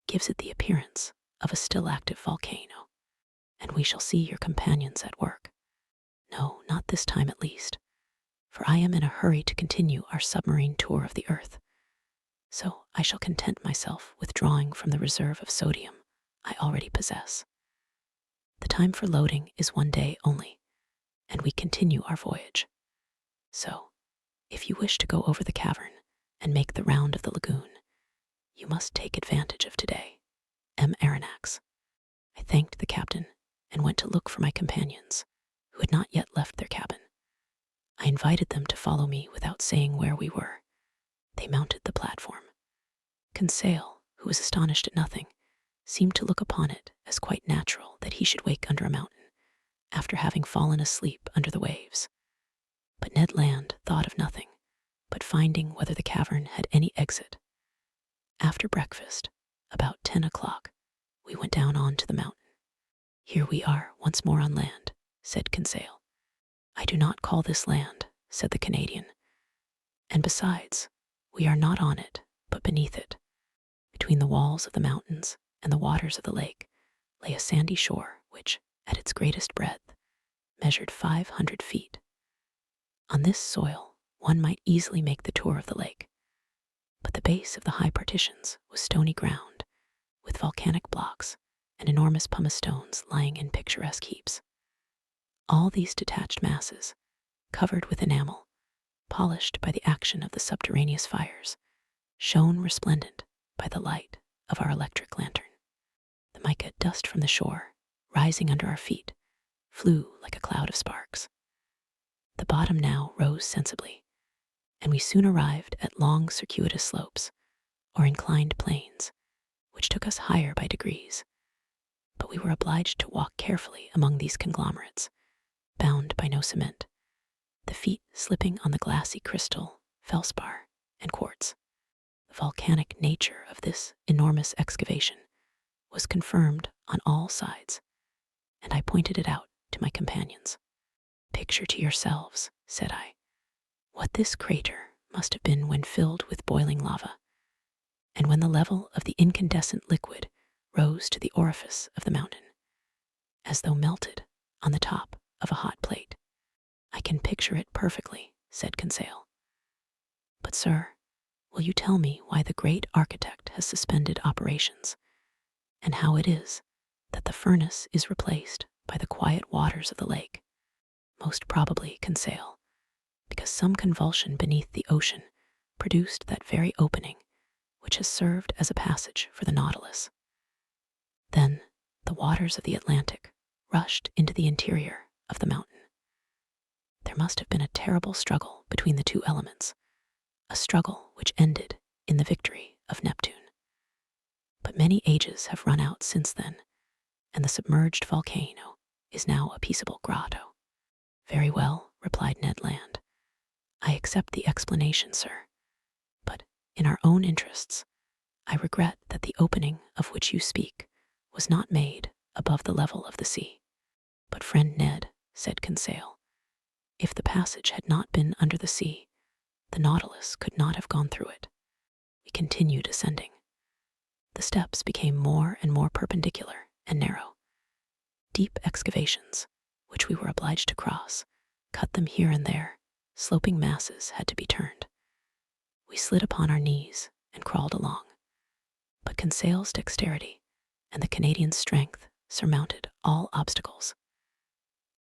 gives it the appearance of a still active volcano, and we shall see your companions at work. No, not this time at least, for I am in a hurry to continue our submarine tour of the earth. So I shall content myself with drawing from the reserve of sodium I already possess. The time for loading is 1 day only, and we continue our voyage. So, if you wish to go over the cavern and make the round of the lagoon, you must take advantage of today. M. Aronnax. I thanked the captain and went to look for my companions, who had not yet left their cabin. I invited them to follow me without saying where we were. They mounted the platform. Conseil, who was astonished at nothing, seemed to look upon it as quite natural that he should wake under a mountain, after having fallen asleep under the waves. But Ned Land thought of nothing but finding whether the cavern had any exit. After breakfast, about 10 o'clock, we went down on to the mountain. Here we are once more on land, said Conseil. I do not call this land, said the Canadian. And besides, we are not on it, but beneath it. Between the walls of the mountains and the waters of the lake lay a sandy shore which, at its greatest breadth, measured 500 feet. On this soil, one might easily make the tour of the lake, but the base of the high partitions was stony ground, with volcanic blocks and enormous pumice stones lying in picturesque heaps. All these detached masses, covered with enamel, polished by the action of the subterraneous fires, shone resplendent by the light of our electric lantern. The mica dust from the shore, rising under our feet, flew like a cloud of sparks. The bottom now rose sensibly, and we soon arrived at long circuitous slopes, or inclined plains, which took us higher by degrees. But we were obliged to walk carefully among these conglomerates, bound by no cement, the feet slipping on the glassy crystal, felspar, and quartz. The volcanic nature of this enormous excavation was confirmed on all sides, and I pointed it out to my companions. Picture to yourselves, said I, what this crater must have been when filled with boiling lava, and when the level of the incandescent liquid rose to the orifice of the mountain, as though melted on the top of a hot plate. I can picture it perfectly, said Conseil. But, sir, will you tell me why the great architect has suspended operations, and how it is that the furnace is replaced by the quiet waters of the lake? Most probably, Conseil, because some convulsion beneath the ocean produced that very opening which has served as a passage for the Nautilus. Then the waters of the Atlantic rushed into the interior of the mountain. There must have been a terrible struggle between the two elements, a struggle which ended in the victory of Neptune. But many ages have run out since then, and the submerged volcano is now a peaceable grotto. Very well, replied Ned Land. I accept the explanation, sir. But in our own interests, I regret that the opening of which you speak was not made above the level of the sea. But friend Ned, said Conseil, if the passage had not been under the sea, the Nautilus could not have gone through it. We continued ascending. The steps became more and more perpendicular and narrow. Deep excavations, which we were obliged to cross, cut them here and there. Sloping masses had to be turned. We slid upon our knees and crawled along. But Conseil's dexterity and the Canadian's strength surmounted all obstacles.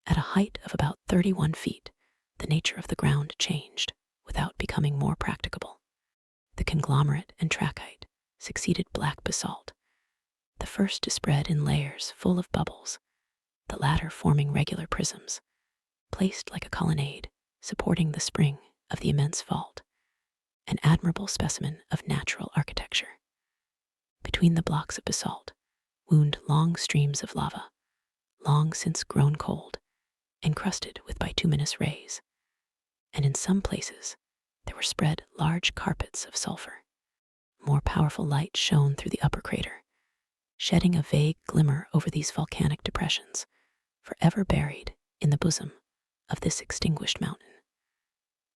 At a height of about 31 feet, the nature of the ground changed without becoming more practicable. The conglomerate and trachyte succeeded black basalt, the first to spread in layers full of bubbles, the latter forming regular prisms, placed like a colonnade, supporting the spring of the immense vault, an admirable specimen of natural architecture. Between the blocks of basalt wound long streams of lava, long since grown cold encrusted with bituminous rays, and in some places there were spread large carpets of sulfur. More powerful light shone through the upper crater, shedding a vague glimmer over these volcanic depressions, forever buried in the bosom of this extinguished mountain.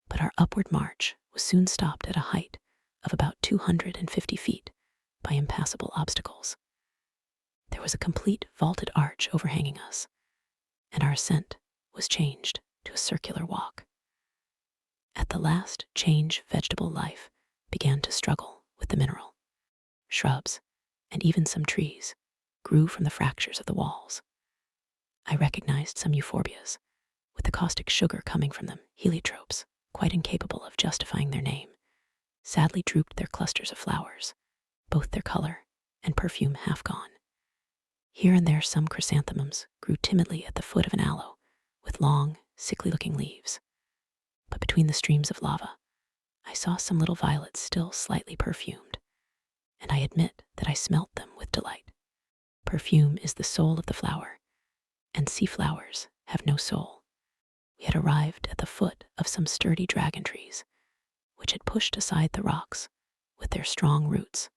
But our upward march was soon stopped at a height of about 250 feet by impassable obstacles. There was a complete vaulted arch overhanging us, and our ascent was changed to a circular walk. At the last change, vegetable life began to struggle with the mineral. Shrubs, and even some trees, grew from the fractures of the walls. I recognized some euphorbias, with the caustic sugar coming from them. Heliotropes, quite incapable of justifying their name, sadly drooped their clusters of flowers, both their color and perfume half gone. Here and there some chrysanthemums grew timidly at the foot of an aloe, with long, sickly-looking leaves. But between the streams of lava, I saw some little violets still slightly perfumed, and I admit that I smelt them with delight. Perfume is the soul of the flower, and sea flowers have no soul. We had arrived at the foot of some sturdy dragon trees, which had pushed aside the rocks with their strong roots,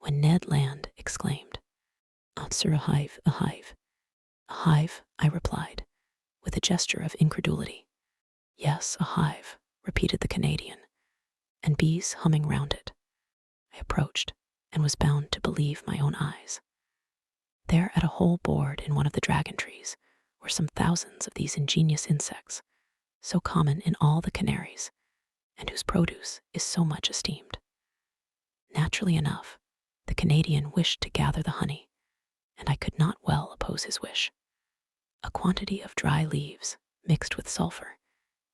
when Ned Land exclaimed, "Sir, a hive, a hive." "A hive," I replied, with a gesture of incredulity. "Yes, a hive," repeated the Canadian, "and bees humming round it." I approached and was bound to believe my own eyes. There at a hole bored in one of the dragon trees were some thousands of these ingenious insects, so common in all the Canaries, and whose produce is so much esteemed. Naturally enough, the Canadian wished to gather the honey, and I could not well oppose his wish. A quantity of dry leaves, mixed with sulfur,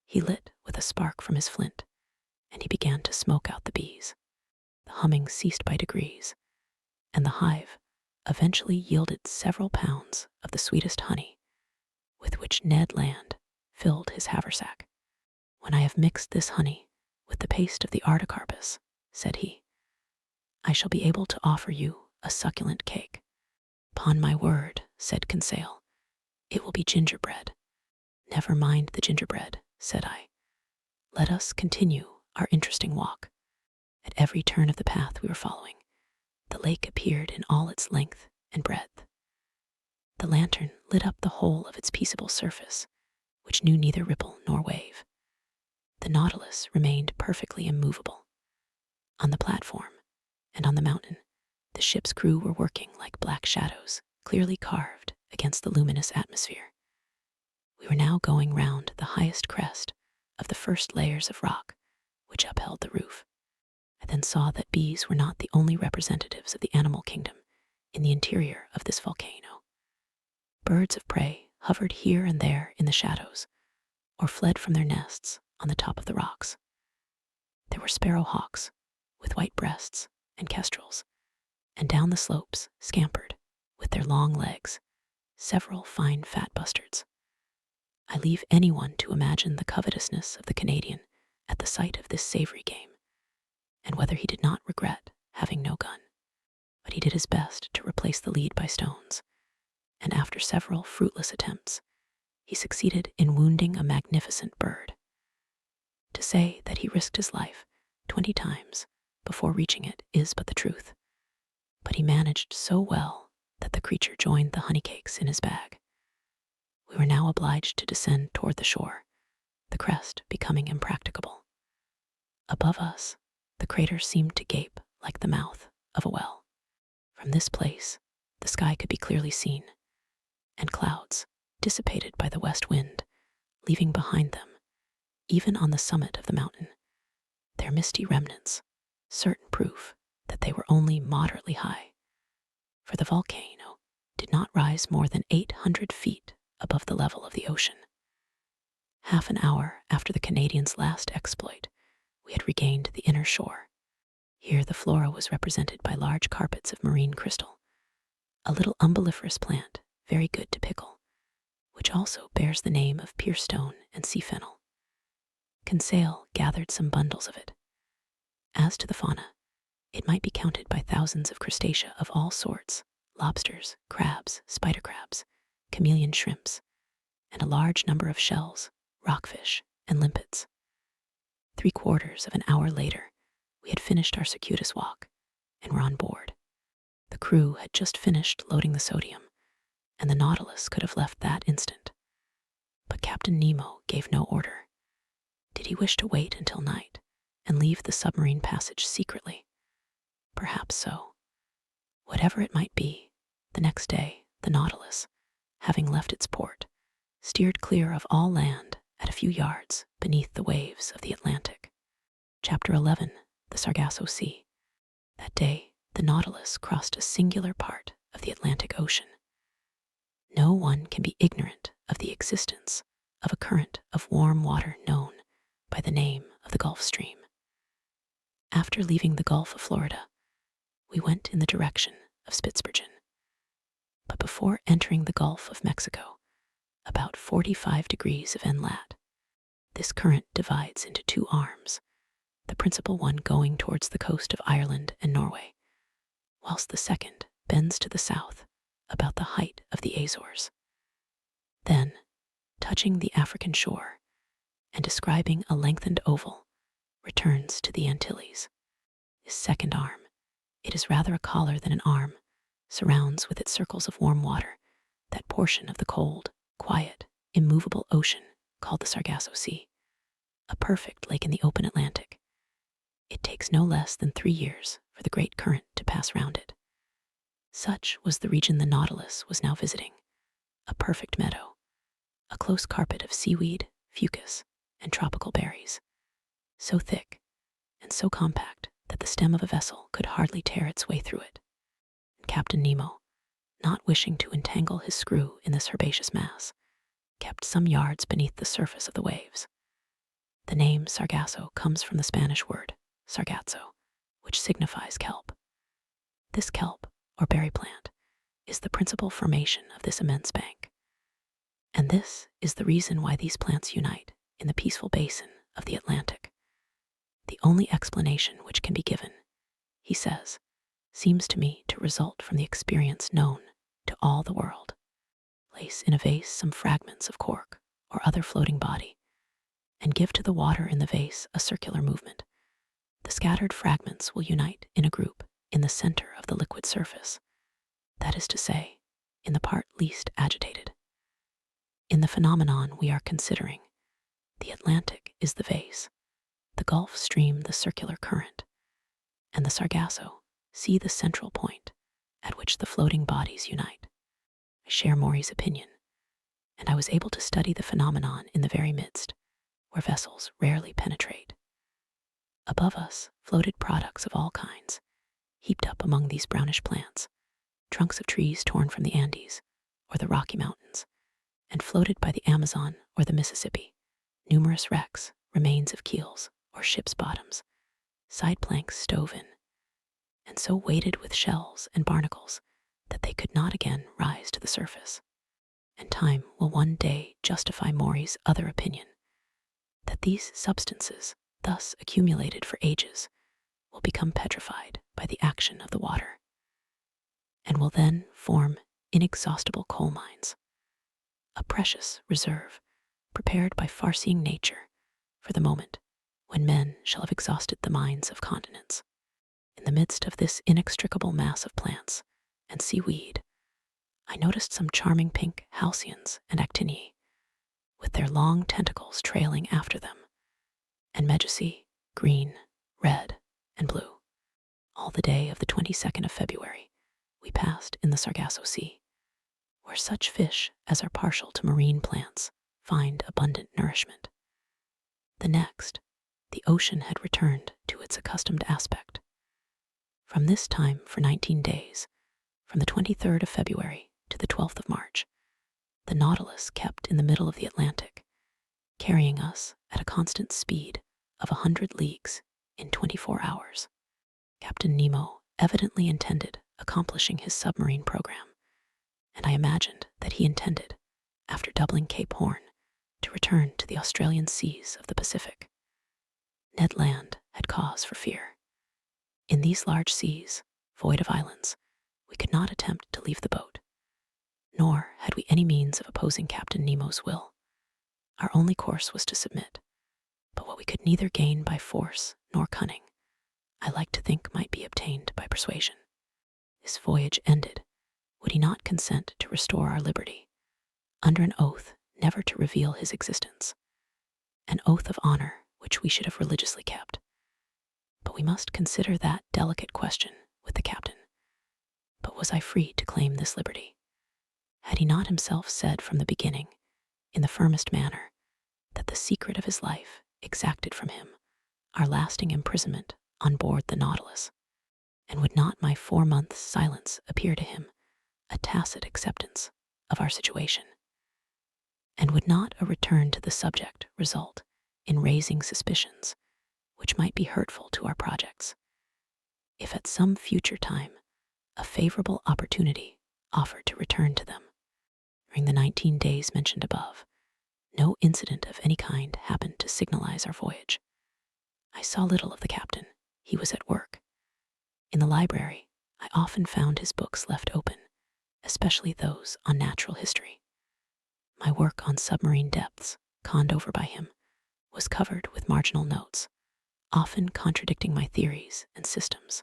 he lit with a spark from his flint, and he began to smoke out the bees. The humming ceased by degrees, and the hive eventually yielded several pounds of the sweetest honey, with which Ned Land filled his haversack. "When I have mixed this honey with the paste of the artocarpus," said he, "I shall be able to offer you a succulent cake." "Upon my word," said Conseil, "it will be gingerbread." "Never mind the gingerbread," said I. "Let us continue our interesting walk." At every turn of the path we were following, the lake appeared in all its length and breadth. The lantern lit up the whole of its peaceable surface, which knew neither ripple nor wave. The Nautilus remained perfectly immovable. On the platform and on the mountain, the ship's crew were working like black shadows, clearly carved against the luminous atmosphere. We were now going round the highest crest of the first layers of rock which upheld the roof. I then saw that bees were not the only representatives of the animal kingdom in the interior of this volcano. Birds of prey hovered here and there in the shadows, or fled from their nests on the top of the rocks. There were sparrowhawks with white breasts and kestrels, and down the slopes scampered, with their long legs, several fine fat bustards. I leave anyone to imagine the covetousness of the Canadian at the sight of this savory game, and whether he did not regret having no gun. But he did his best to replace the lead by stones, and after several fruitless attempts, he succeeded in wounding a magnificent bird. To say that he risked his life 20 times before reaching it is but the truth, but he managed so well that the creature joined the honeycakes in his bag. We were now obliged to descend toward the shore, the crest becoming impracticable. Above us, the crater seemed to gape like the mouth of a well. From this place, the sky could be clearly seen, and clouds, dissipated by the west wind, leaving behind them, even on the summit of the mountain, their misty remnants, certain proof that they were only moderately high, for the volcano did not rise more than 800 feet above the level of the ocean. Half an hour after the Canadians' last exploit, we had regained the inner shore. Here the flora was represented by large carpets of marine crystal, a little umbelliferous plant, very good to pickle, which also bears the name of pierstone and sea fennel. Conseil gathered some bundles of it. As to the fauna, it might be counted by thousands of crustacea of all sorts, lobsters, crabs, spider crabs, chameleon shrimps, and a large number of shells, rockfish, and limpets. 3/4 of an hour later, we had finished our circuitous walk and were on board. The crew had just finished loading the sodium, and the Nautilus could have left that instant. But Captain Nemo gave no order. Did he wish to wait until night and leave the submarine passage secretly? Perhaps so. Whatever it might be, the next day, the Nautilus, having left its port, steered clear of all land at a few yards beneath the waves of the Atlantic. Chapter 11, the Sargasso Sea. That day, the Nautilus crossed a singular part of the Atlantic Ocean. No one can be ignorant of the existence of a current of warm water known by the name of the Gulf Stream. After leaving the Gulf of Florida, we went in the direction of Spitzbergen. But before entering the Gulf of Mexico, about 45 degrees of N-lat, this current divides into two arms, the principal one going towards the coast of Ireland and Norway, whilst the second bends to the south about the height of the Azores. Then, touching the African shore and describing a lengthened oval, returns to the Antilles. This second arm, it is rather a collar than an arm, surrounds with its circles of warm water that portion of the cold, quiet, immovable ocean called the Sargasso Sea, a perfect lake in the open Atlantic. It takes no less than 3 years for the great current to pass round it. Such was the region the Nautilus was now visiting, a perfect meadow, a close carpet of seaweed, fucus, and tropical berries, so thick and so compact that the stem of a vessel could hardly tear its way through it. And Captain Nemo, not wishing to entangle his screw in this herbaceous mass, kept some yards beneath the surface of the waves. The name Sargasso comes from the Spanish word sargazo, which signifies kelp. This kelp, or berry plant, is the principal formation of this immense bank. And this is the reason why these plants unite in the peaceful basin of the Atlantic. The only explanation which can be given, he says, seems to me to result from the experience known to all the world. Place in a vase some fragments of cork or other floating body, and give to the water in the vase a circular movement. The scattered fragments will unite in a group in the center of the liquid surface, that is to say, in the part least agitated. In the phenomenon we are considering, the Atlantic is the vase, the Gulf Stream the circular current, and the Sargasso Sea the central point at which the floating bodies unite. I share Maury's opinion, and I was able to study the phenomenon in the very midst, where vessels rarely penetrate. Above us floated products of all kinds, heaped up among these brownish plants, trunks of trees torn from the Andes or the Rocky Mountains, and floated by the Amazon or the Mississippi, numerous wrecks, remains of keels or ships' bottoms, side planks stove in, and so weighted with shells and barnacles that they could not again rise to the surface. And time will one day justify Maury's other opinion, that these substances, thus accumulated for ages, will become petrified by the action of the water, and will then form inexhaustible coal mines, a precious reserve prepared by far-seeing nature for the moment when men shall have exhausted the mines of continents. In the midst of this inextricable mass of plants and seaweed, I noticed some charming pink halcyons and actiniae, with their long tentacles trailing after them, and medusae, green, red, and blue. All the day of the 22nd of February, we passed in the Sargasso Sea, where such fish as are partial to marine plants find abundant nourishment. The next, the ocean had returned to its accustomed aspect. From this time for 19 days, from the 23rd of February to the 12th of March, the Nautilus kept in the middle of the Atlantic, carrying us at a constant speed of 100 leagues in 24 hours. Captain Nemo evidently intended accomplishing his submarine program, and I imagined that he intended, after doubling Cape Horn, to return to the Australian seas of the Pacific. Ned Land had cause for fear. In these large seas, void of islands, we could not attempt to leave the boat. nor had we any means of opposing Captain Nemo's will. Our only course was to submit, but what we could neither gain by force nor cunning, I like to think might be obtained by persuasion. This voyage ended, would he not consent to restore our liberty, under an oath never to reveal his existence, an oath of honor which we should have religiously kept? But we must consider that delicate question with the captain. But was I free to claim this liberty? Had he not himself said from the beginning, in the firmest manner, that the secret of his life exacted from him our lasting imprisonment on board the Nautilus? And would not my 4 months' silence appear to him a tacit acceptance of our situation? And would not a return to the subject result in raising suspicions which might be hurtful to our projects, if at some future time a favorable opportunity offered to return to them? During the 19 days mentioned above, no incident of any kind happened to signalize our voyage. I saw little of the captain. He was at work. In the library, I often found his books left open, especially those on natural history. My work on submarine depths, conned over by him, was covered with marginal notes, often contradicting my theories and systems.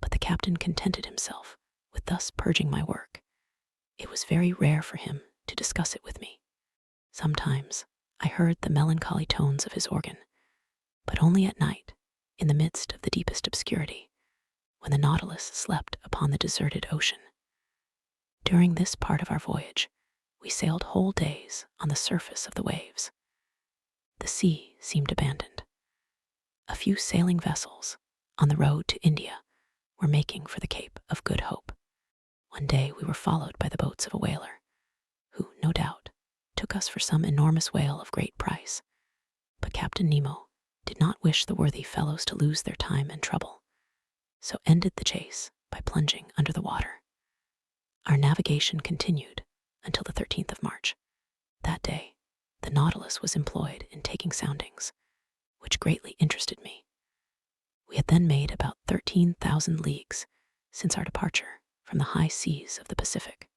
But the captain contented himself with thus purging my work. It was very rare for him to discuss it with me. Sometimes I heard the melancholy tones of his organ, but only at night, in the midst of the deepest obscurity, when the Nautilus slept upon the deserted ocean. During this part of our voyage, we sailed whole days on the surface of the waves. The sea seemed abandoned. A few sailing vessels on the road to India were making for the Cape of Good Hope. One day we were followed by the boats of a whaler, who, no doubt, took us for some enormous whale of great price. But Captain Nemo did not wish the worthy fellows to lose their time and trouble, so ended the chase by plunging under the water. Our navigation continued until the 13th of March. That day, the Nautilus was employed in taking soundings, which greatly interested me. We had then made about 13,000 leagues since our departure from the high seas of the Pacific.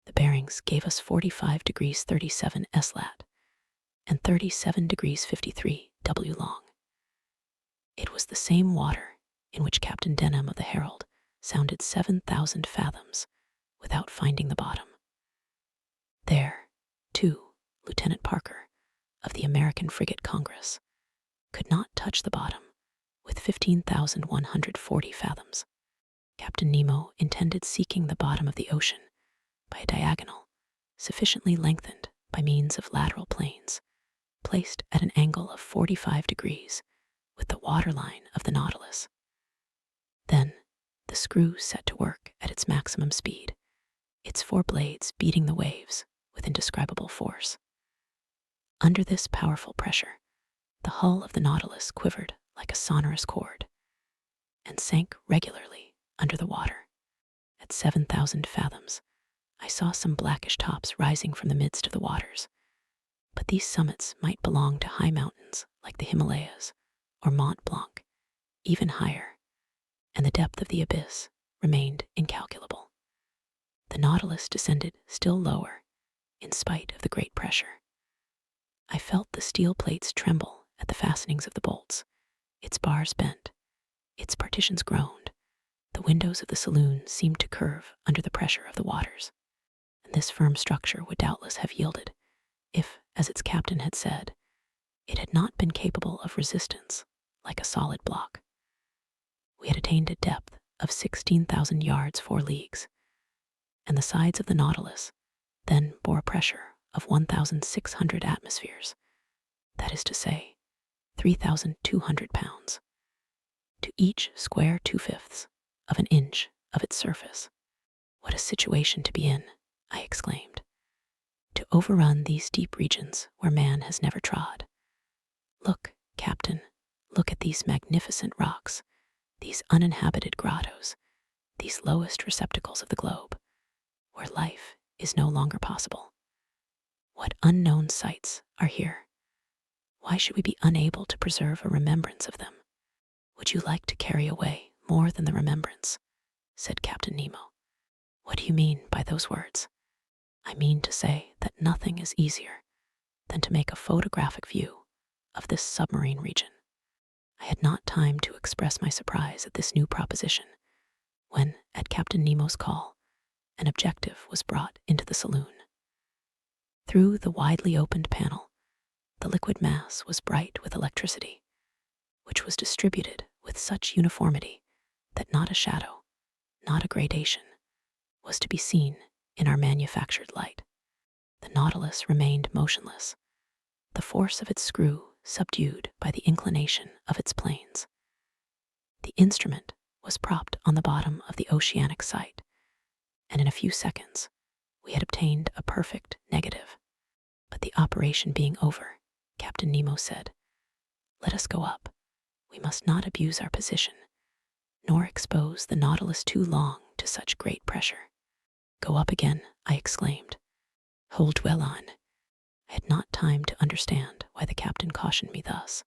The bearings gave us 45 degrees 37 S lat and 37 degrees 53 W long. It was the same water in which Captain Denham of the Herald sounded 7,000 fathoms without finding the bottom. There, too, Lieutenant Parker, of the American frigate Congress, could not touch the bottom with 15,140 fathoms. Captain Nemo intended seeking the bottom of the ocean by a diagonal sufficiently lengthened by means of lateral planes, placed at an angle of 45 degrees with the waterline of the Nautilus. Then the screw set to work at its maximum speed, its 4 blades beating the waves with indescribable force. Under this powerful pressure, the hull of the Nautilus quivered like a sonorous chord and sank regularly under the water. At 7,000 fathoms, I saw some blackish tops rising from the midst of the waters, but these summits might belong to high mountains like the Himalayas or Mont Blanc, even higher, and the depth of the abyss remained incalculable. The Nautilus descended still lower in spite of the great pressure. I felt the steel plates tremble at the fastenings of the bolts, its bars bent, its partitions groaned, the windows of the saloon seemed to curve under the pressure of the waters, and this firm structure would doubtless have yielded if, as its captain had said, it had not been capable of resistance like a solid block. We had attained a depth of 16,000 yards 4 leagues, and the sides of the Nautilus then bore a pressure of 1,600 atmospheres, that is to say, 3,200 pounds, to each square 2/5 of an inch of its surface. What a situation to be in, I exclaimed, to overrun these deep regions where man has never trod. Look, Captain, look at these magnificent rocks, these uninhabited grottos, these lowest receptacles of the globe, where life is no longer possible. What unknown sights are here? Why should we be unable to preserve a remembrance of them? Would you like to carry away more than the remembrance? Said Captain Nemo. What do you mean by those words? I mean to say that nothing is easier than to make a photographic view of this submarine region. I had not time to express my surprise at this new proposition when, at Captain Nemo's call, an objective was brought into the saloon. Through the widely opened panel, the liquid mass was bright with electricity, which was distributed with such uniformity that not a shadow, not a gradation, was to be seen in our manufactured light. The Nautilus remained motionless, the force of its screw subdued by the inclination of its planes. The instrument was propped on the bottom of the oceanic sight, and in a few seconds we had obtained a perfect negative. But the operation being over, Captain Nemo said, "Let us go up. We must not abuse our position, nor expose the Nautilus too long to such great pressure." "Go up again," I exclaimed. "Hold well on." I had not time to understand why the captain cautioned me thus,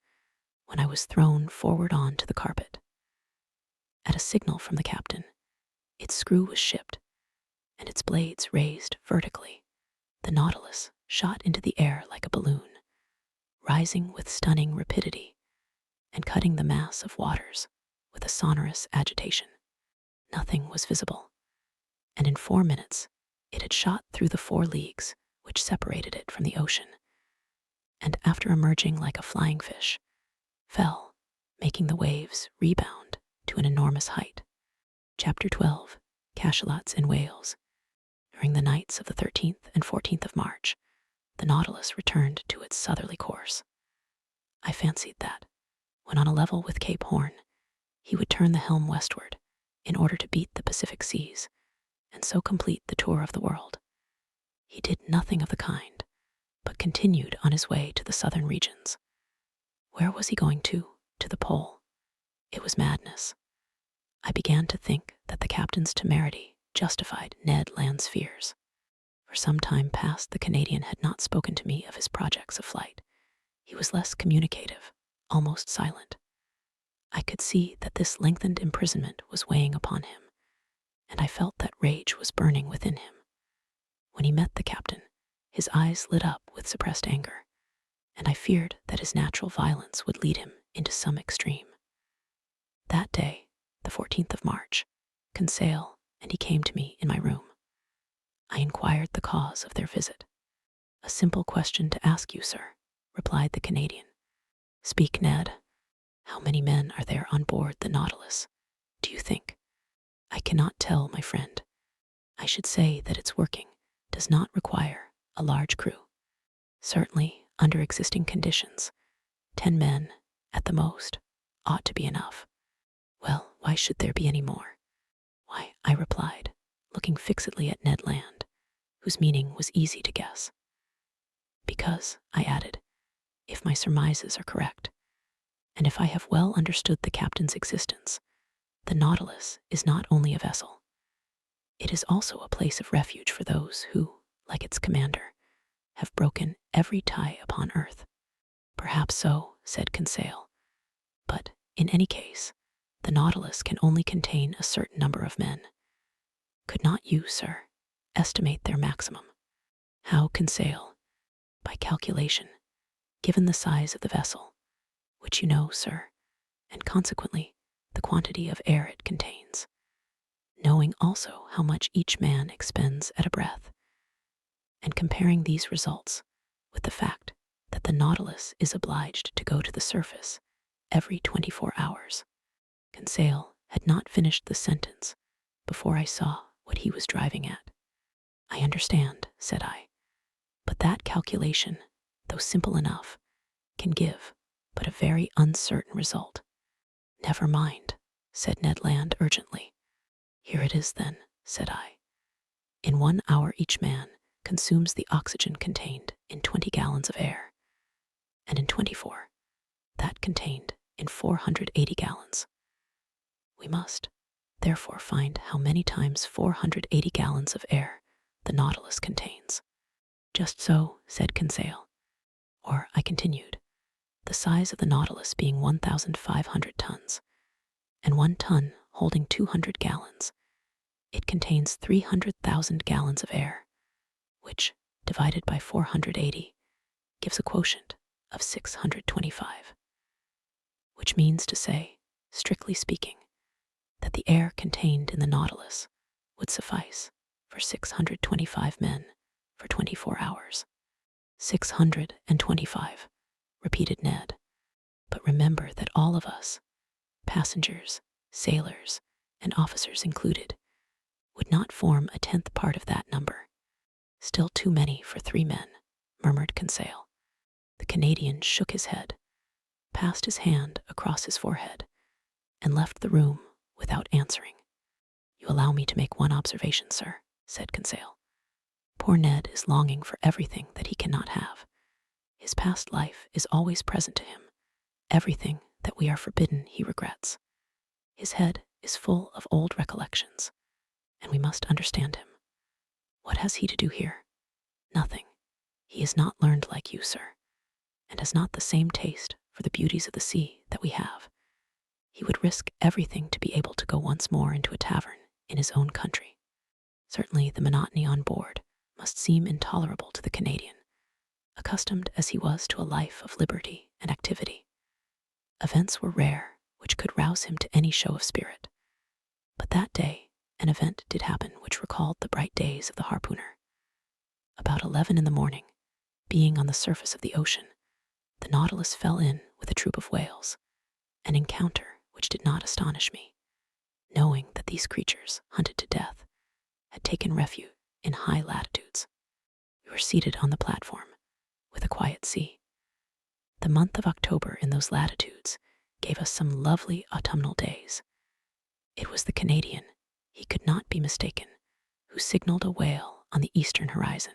when I was thrown forward on to the carpet. At a signal from the captain, its screw was shipped, and its blades raised vertically. The Nautilus shot into the air like a balloon, rising with stunning rapidity and cutting the mass of waters with a sonorous agitation. Nothing was visible, and in 4 minutes it had shot through the 4 leagues which separated it from the ocean, and after emerging like a flying fish, fell, making the waves rebound to an enormous height. Chapter 12. Cachalots in Whales. During the nights of the 13th and 14th of March, the Nautilus returned to its southerly course. I fancied that, when on a level with Cape Horn, he would turn the helm westward in order to beat the Pacific seas and so complete the tour of the world. He did nothing of the kind, but continued on his way to the southern regions. Where was he going to? To the pole? It was madness. I began to think that the captain's temerity justified Ned Land's fears. For some time past, the Canadian had not spoken to me of his projects of flight. He was less communicative, almost silent. I could see that this lengthened imprisonment was weighing upon him, and I felt that rage was burning within him. When he met the captain, his eyes lit up with suppressed anger, and I feared that his natural violence would lead him into some extreme. That day, the 14th of March, Conseil and he came to me in my room. I inquired the cause of their visit. "A simple question to ask you, sir," replied the Canadian. "Speak, Ned. How many men are there on board the Nautilus, do you think?" "I cannot tell, my friend. I should say that its working does not require a large crew. Certainly, under existing conditions, 10 men, at the most, ought to be enough." "Well, why should there be any more?" "Why," I replied, looking fixedly at Ned Land, whose meaning was easy to guess. "Because," I added, "if my surmises are correct, and if I have well understood the captain's existence, the Nautilus is not only a vessel. It is also a place of refuge for those who, like its commander, have broken every tie upon earth." "Perhaps so," said Conseil, "but in any case, the Nautilus can only contain a certain number of men. Could not you, sir, estimate their maximum?" "How, Conseil?" "By calculation, given the size of the vessel, which you know, sir, and consequently the quantity of air it contains, knowing also how much each man expends at a breath, and comparing these results with the fact that the Nautilus is obliged to go to the surface every 24 hours. Conseil had not finished the sentence before I saw what he was driving at. "I understand," said I, "but that calculation, though simple enough, can give but a very uncertain result." "Never mind," said Ned Land urgently. "Here it is then," said I. "In 1 hour each man consumes the oxygen contained in 20 gallons of air, and in 24, that contained in 480 gallons. We must, therefore, find how many times 480 gallons of air the Nautilus contains." "Just so," said Conseil. Or, I continued, "the size of the Nautilus being 1,500 tons, and 1 ton holding 200 gallons, it contains 300,000 gallons of air, which, divided by 480, gives a quotient of 625, which means to say, strictly speaking, that the air contained in the Nautilus would suffice for 625 men for 24 hours. 625, repeated Ned. But remember that all of us, passengers, sailors, and officers included, would not form a tenth part of that number. Still too many for 3 men, murmured Conseil. The Canadian shook his head, passed his hand across his forehead, and left the room without answering. You allow me to make one observation, sir, said Conseil. Poor Ned is longing for everything that he cannot have. His past life is always present to him. Everything that we are forbidden he regrets. His head is full of old recollections, and we must understand him. What has he to do here? Nothing. He is not learned like you, sir, and has not the same taste for the beauties of the sea that we have. He would risk everything to be able to go once more into a tavern in his own country. Certainly the monotony on board must seem intolerable to the Canadian, accustomed as he was to a life of liberty and activity. Events were rare which could rouse him to any show of spirit. But that day, an event did happen which recalled the bright days of the harpooner. About 11 in the morning, being on the surface of the ocean, the Nautilus fell in with a troop of whales, an encounter which did not astonish me, knowing that these creatures, hunted to death, had taken refuge in high latitudes. We were seated on the platform, with a quiet sea. The month of October in those latitudes gave us some lovely autumnal days. It was the Canadian, he could not be mistaken, who signaled a whale on the eastern horizon.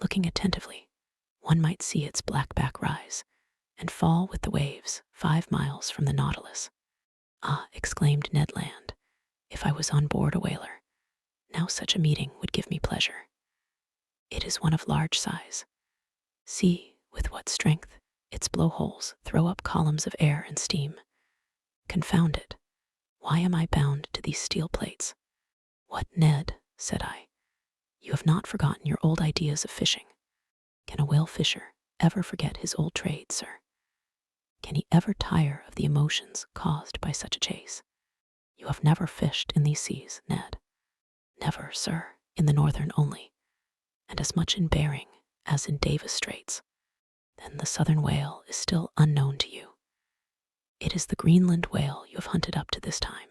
Looking attentively, one might see its black back rise and fall with the waves 5 miles from the Nautilus. Ah, exclaimed Ned Land, if I was on board a whaler, now such a meeting would give me pleasure. It is one of large size. See with what strength its blowholes throw up columns of air and steam. Confound it, why am I bound to these steel plates? What, Ned, said I, you have not forgotten your old ideas of fishing. Can a whale fisher ever forget his old trade, sir? Can he ever tire of the emotions caused by such a chase? You have never fished in these seas, Ned. Never, sir, in the northern only, and as much in Bering as in Davis Straits. Then the southern whale is still unknown to you. It is the Greenland whale you have hunted up to this time,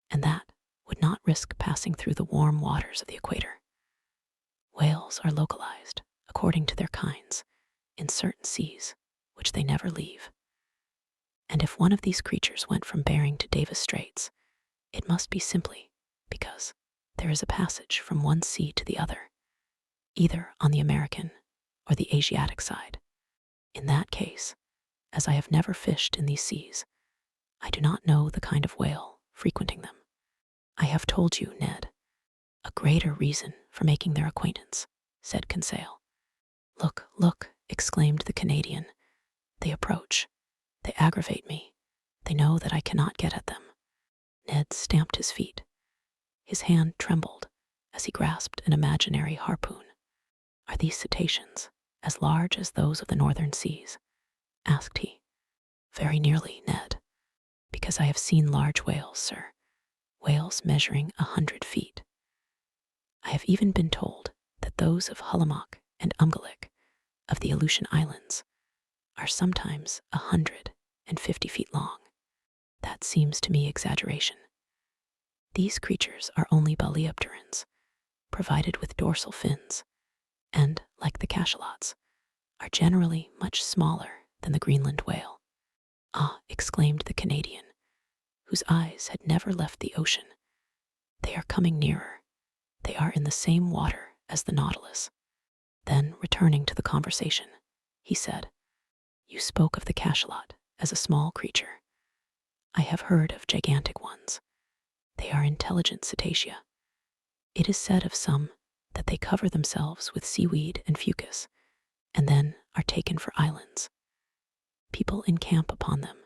and that would not risk passing through the warm waters of the equator. Whales are localized, according to their kinds, in certain seas, which they never leave. And if one of these creatures went from Bering to Davis Straits, it must be simply because there is a passage from one sea to the other, either on the American or the Asiatic side. In that case, as I have never fished in these seas, I do not know the kind of whale frequenting them. I have told you, Ned, a greater reason for making their acquaintance, said Conseil. Look, look, exclaimed the Canadian. They approach. They aggravate me. They know that I cannot get at them. Ned stamped his feet. His hand trembled as he grasped an imaginary harpoon. Are these cetaceans as large as those of the northern seas? Asked he. Very nearly, Ned, because I have seen large whales, sir, whales measuring 100 feet. I have even been told that those of Hullamock and of the Aleutian Islands, are sometimes 150 feet long. That seems to me exaggeration. These creatures are only baleopterans, provided with dorsal fins, and, like the cachalots, are generally much smaller than the Greenland whale. Ah, exclaimed the Canadian, whose eyes had never left the ocean. They are coming nearer. They are in the same water as the Nautilus. Then, returning to the conversation, he said, You spoke of the cachalot as a small creature. I have heard of gigantic ones. They are intelligent cetacea. It is said of some that they cover themselves with seaweed and fucus, and then are taken for islands. People encamp upon them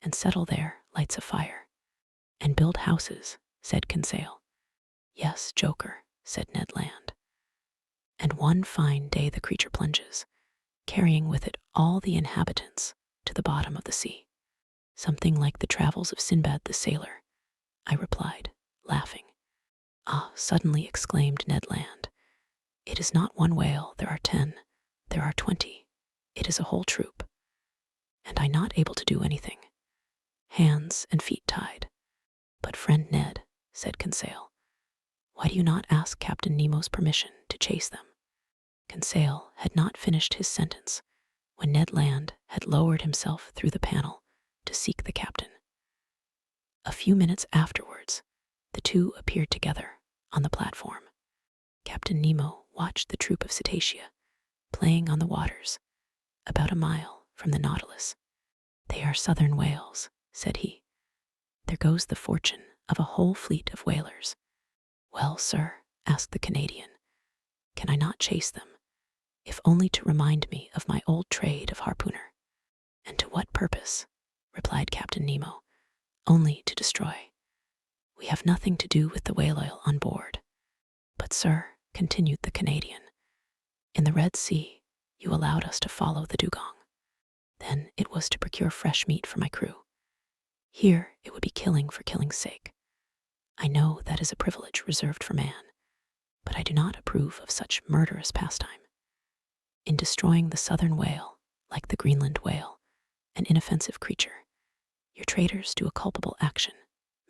and settle there lights a fire, and build houses, said Conseil. Yes, Joker, said Ned Land. And one fine day the creature plunges, carrying with it all the inhabitants to the bottom of the sea. Something like the travels of Sinbad the sailor, I replied, laughing. Ah, suddenly exclaimed Ned Land. It is not one whale, there are 10, there are 20. It is a whole troop. And I not able to do anything. Hands and feet tied. But friend Ned, said Conseil, why do you not ask Captain Nemo's permission to chase them? Conseil had not finished his sentence when Ned Land had lowered himself through the panel to seek the captain. A few minutes afterwards, the two appeared together on the platform. Captain Nemo watched the troop of cetacea playing on the waters about a mile from the Nautilus. They are southern whales, said he. There goes the fortune of a whole fleet of whalers. Well, sir, asked the Canadian, can I not chase them, if only to remind me of my old trade of harpooner? And to what purpose? Replied Captain Nemo. Only to destroy. We have nothing to do with the whale oil on board. But, sir, continued the Canadian, in the Red Sea you allowed us to follow the dugong. Then it was to procure fresh meat for my crew. Here it would be killing for killing's sake. I know that is a privilege reserved for man, but I do not approve of such murderous pastime. In destroying the southern whale, like the Greenland whale, an inoffensive creature, your traders do a culpable action,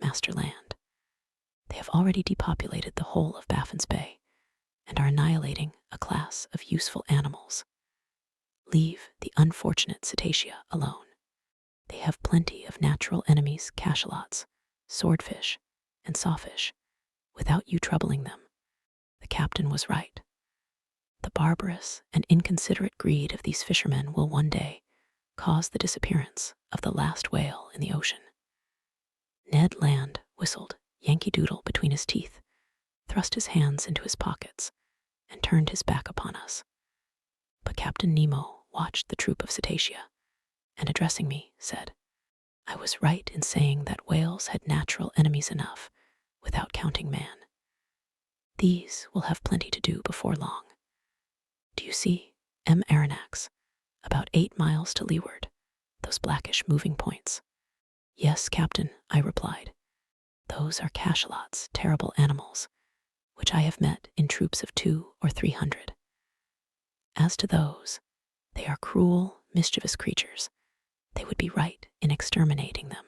Master Land. They have already depopulated the whole of Baffin's Bay and are annihilating a class of useful animals. Leave the unfortunate cetacea alone. They have plenty of natural enemies, cachalots, swordfish, and sawfish, without you troubling them. The captain was right. The barbarous and inconsiderate greed of these fishermen will one day cause the disappearance of the last whale in the ocean. Ned Land whistled Yankee Doodle between his teeth, thrust his hands into his pockets, and turned his back upon us. But Captain Nemo watched the troop of cetacea, and addressing me, said, I was right in saying that whales had natural enemies enough, without counting man. These will have plenty to do before long. Do you see M. Aronnax, about 8 miles to leeward, those blackish moving points? Yes, Captain, I replied. Those are cachalots, terrible animals, which I have met in troops of 200 or 300. As to those, they are cruel, mischievous creatures. They would be right in exterminating them.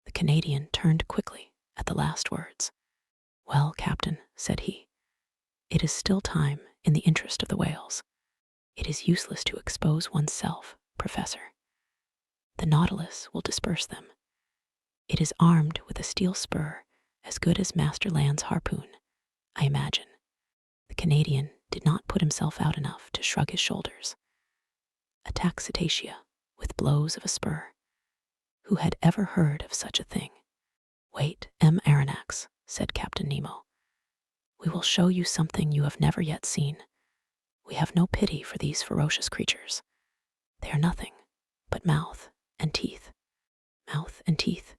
The Canadian turned quickly at the last words. Well, Captain, said he, it is still time in the interest of the whales. It is useless to expose oneself, Professor. The Nautilus will disperse them. It is armed with a steel spur as good as Master Land's harpoon, I imagine. The Canadian did not put himself out enough to shrug his shoulders. Attack cetacea with blows of a spur. Who had ever heard of such a thing? Wait, M. Aronnax, said Captain Nemo. We will show you something you have never yet seen. We have no pity for these ferocious creatures. They are nothing but mouth and teeth. Mouth and teeth.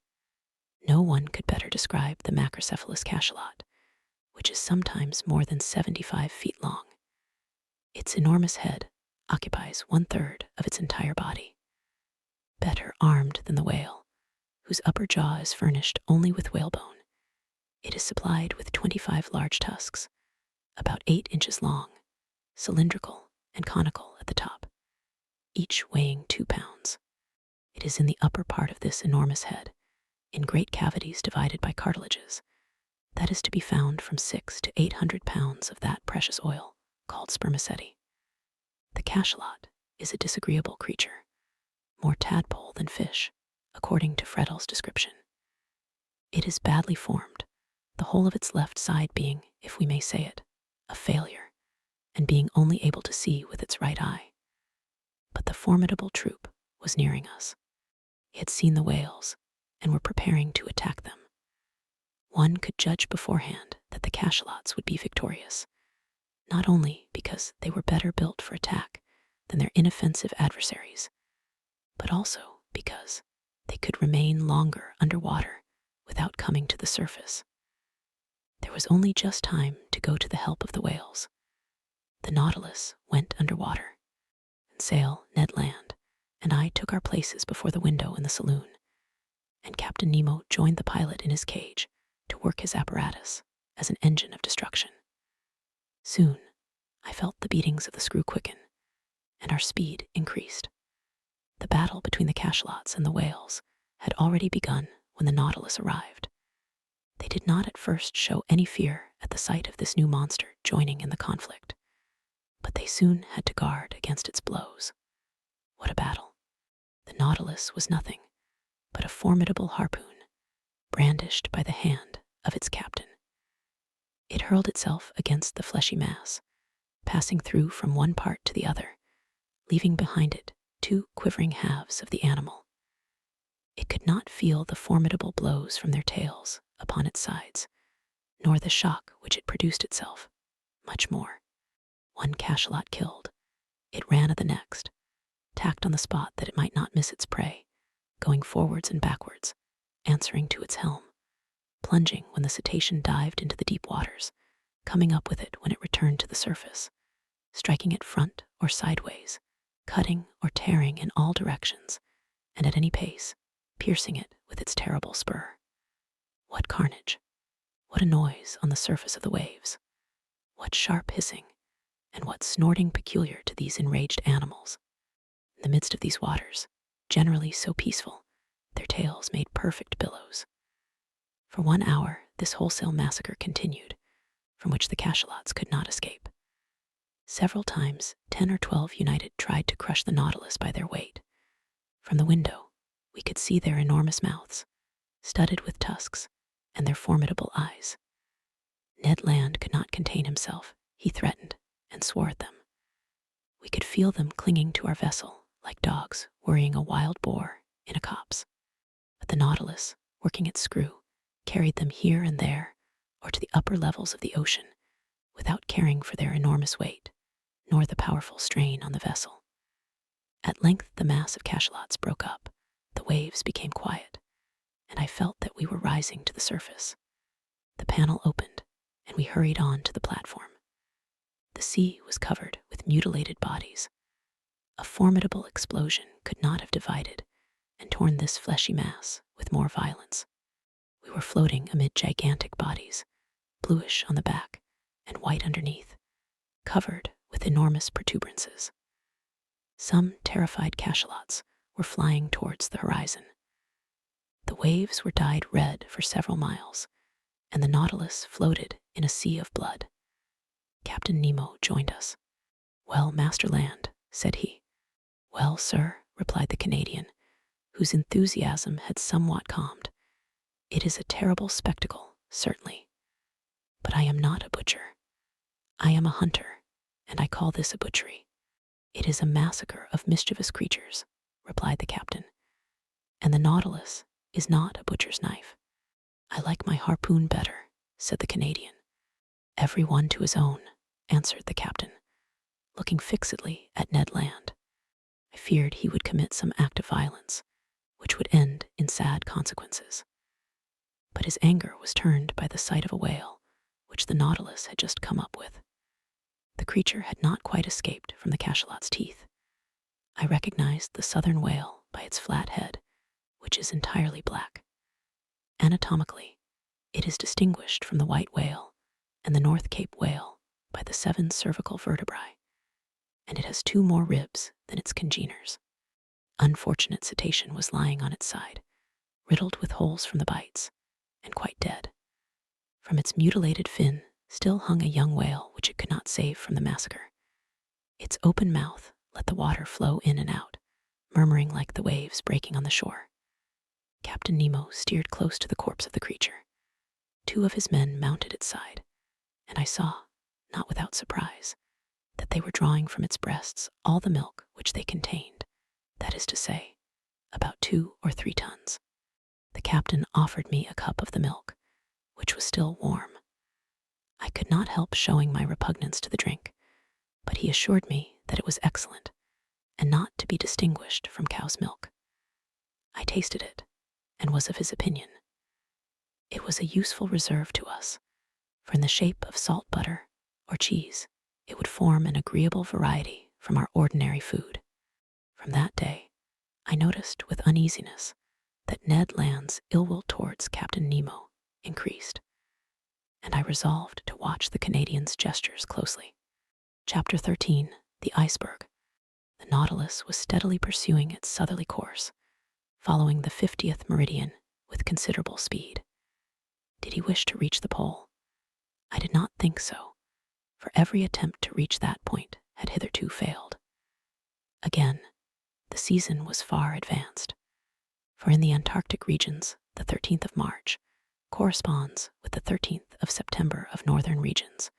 No one could better describe the macrocephalous cachalot, which is sometimes more than 75 feet long. Its enormous head occupies 1/3 of its entire body. Better armed than the whale, whose upper jaw is furnished only with whalebone, it is supplied with 25 large tusks, about 8 inches long, cylindrical and conical at the top, each weighing 2 pounds. It is in the upper part of this enormous head, in great cavities divided by cartilages, that is to be found from 600 to 800 pounds of that precious oil called spermaceti. The cachalot is a disagreeable creature, more tadpole than fish, according to Freddel's description. It is badly formed, the whole of its left side being, if we may say it, a failure, and being only able to see with its right eye. But the formidable troop was nearing us. They had seen the whales, and were preparing to attack them. One could judge beforehand that the cachalots would be victorious, not only because they were better built for attack than their inoffensive adversaries, but also because they could remain longer underwater without coming to the surface. There was only just time to go to the help of the whales. The Nautilus went underwater. Sail, Ned Land, and I took our places before the window in the saloon, and Captain Nemo joined the pilot in his cage to work his apparatus as an engine of destruction. Soon, I felt the beatings of the screw quicken, and our speed increased. The battle between the cachalots and the whales had already begun when the Nautilus arrived. They did not at first show any fear at the sight of this new monster joining in the conflict, but they soon had to guard against its blows. What a battle! The Nautilus was nothing but a formidable harpoon, brandished by the hand of its captain. It hurled itself against the fleshy mass, passing through from one part to the other, leaving behind it two quivering halves of the animal. It could not feel the formidable blows from their tails upon its sides, nor the shock which it produced itself, much more. One cachalot killed, it ran at the next, tacked on the spot that it might not miss its prey, going forwards and backwards, answering to its helm, plunging when the cetacean dived into the deep waters, coming up with it when it returned to the surface, striking it front or sideways, cutting or tearing in all directions, and at any pace, piercing it with its terrible spur. What carnage! What a noise on the surface of the waves! What sharp hissing, and what snorting peculiar to these enraged animals! In the midst of these waters, generally so peaceful, their tails made perfect billows. For 1 hour, this wholesale massacre continued, from which the cachalots could not escape. Several times, 10 or 12 united tried to crush the Nautilus by their weight. From the window, we could see their enormous mouths, studded with tusks, and their formidable eyes. Ned Land could not contain himself. He threatened and swore at them. We could feel them clinging to our vessel like dogs worrying a wild boar in a copse. But the Nautilus, working its screw, carried them here and there, or to the upper levels of the ocean, without caring for their enormous weight, nor the powerful strain on the vessel. At length the mass of cachalots broke up, the waves became quiet, and I felt that we were rising to the surface. The panel opened, and we hurried on to the platform. The sea was covered with mutilated bodies. A formidable explosion could not have divided and torn this fleshy mass with more violence. We were floating amid gigantic bodies, bluish on the back and white underneath, covered with enormous protuberances. Some terrified cachalots were flying towards the horizon. The waves were dyed red for several miles, and the Nautilus floated in a sea of blood. Captain Nemo joined us. "Well, Master Land," said he. "Well, sir," replied the Canadian, whose enthusiasm had somewhat calmed. "It is a terrible spectacle, certainly. But I am not a butcher. I am a hunter, and I call this a butchery." "It is a massacre of mischievous creatures," replied the captain. "And the Nautilus is not a butcher's knife." "I like my harpoon better," said the Canadian. "Every one to his own," answered the captain, looking fixedly at Ned Land. I feared he would commit some act of violence, which would end in sad consequences. But his anger was turned by the sight of a whale, which the Nautilus had just come up with. The creature had not quite escaped from the cachalot's teeth. I recognized the southern whale by its flat head, which is entirely black. Anatomically, it is distinguished from the white whale and the North Cape whale by the 7 cervical vertebrae, and it has 2 more ribs than its congeners. Unfortunate cetacean was lying on its side, riddled with holes from the bites, and quite dead. From its mutilated fin still hung a young whale which it could not save from the massacre. Its open mouth let the water flow in and out, murmuring like the waves breaking on the shore. Captain Nemo steered close to the corpse of the creature. 2 of his men mounted its side, and I saw, not without surprise, that they were drawing from its breasts all the milk which they contained, that is to say, about 2 or 3 tons. The captain offered me a cup of the milk, which was still warm. I could not help showing my repugnance to the drink, but he assured me that it was excellent, and not to be distinguished from cow's milk. I tasted it, and was of his opinion. It was a useful reserve to us, for in the shape of salt butter or cheese, It would form an agreeable variety from our ordinary food. From that day, I noticed with uneasiness that Ned Land's ill will towards Captain Nemo increased, and I resolved to watch the Canadian's gestures closely. Chapter 13, The Iceberg. The Nautilus was steadily pursuing its southerly course, following the 50th meridian with considerable speed. Did he wish to reach the pole? I did not think so, for every attempt to reach that point had hitherto failed. Again, the season was far advanced, for in the Antarctic regions, the 13th of March corresponds with the 13th of September of northern regions,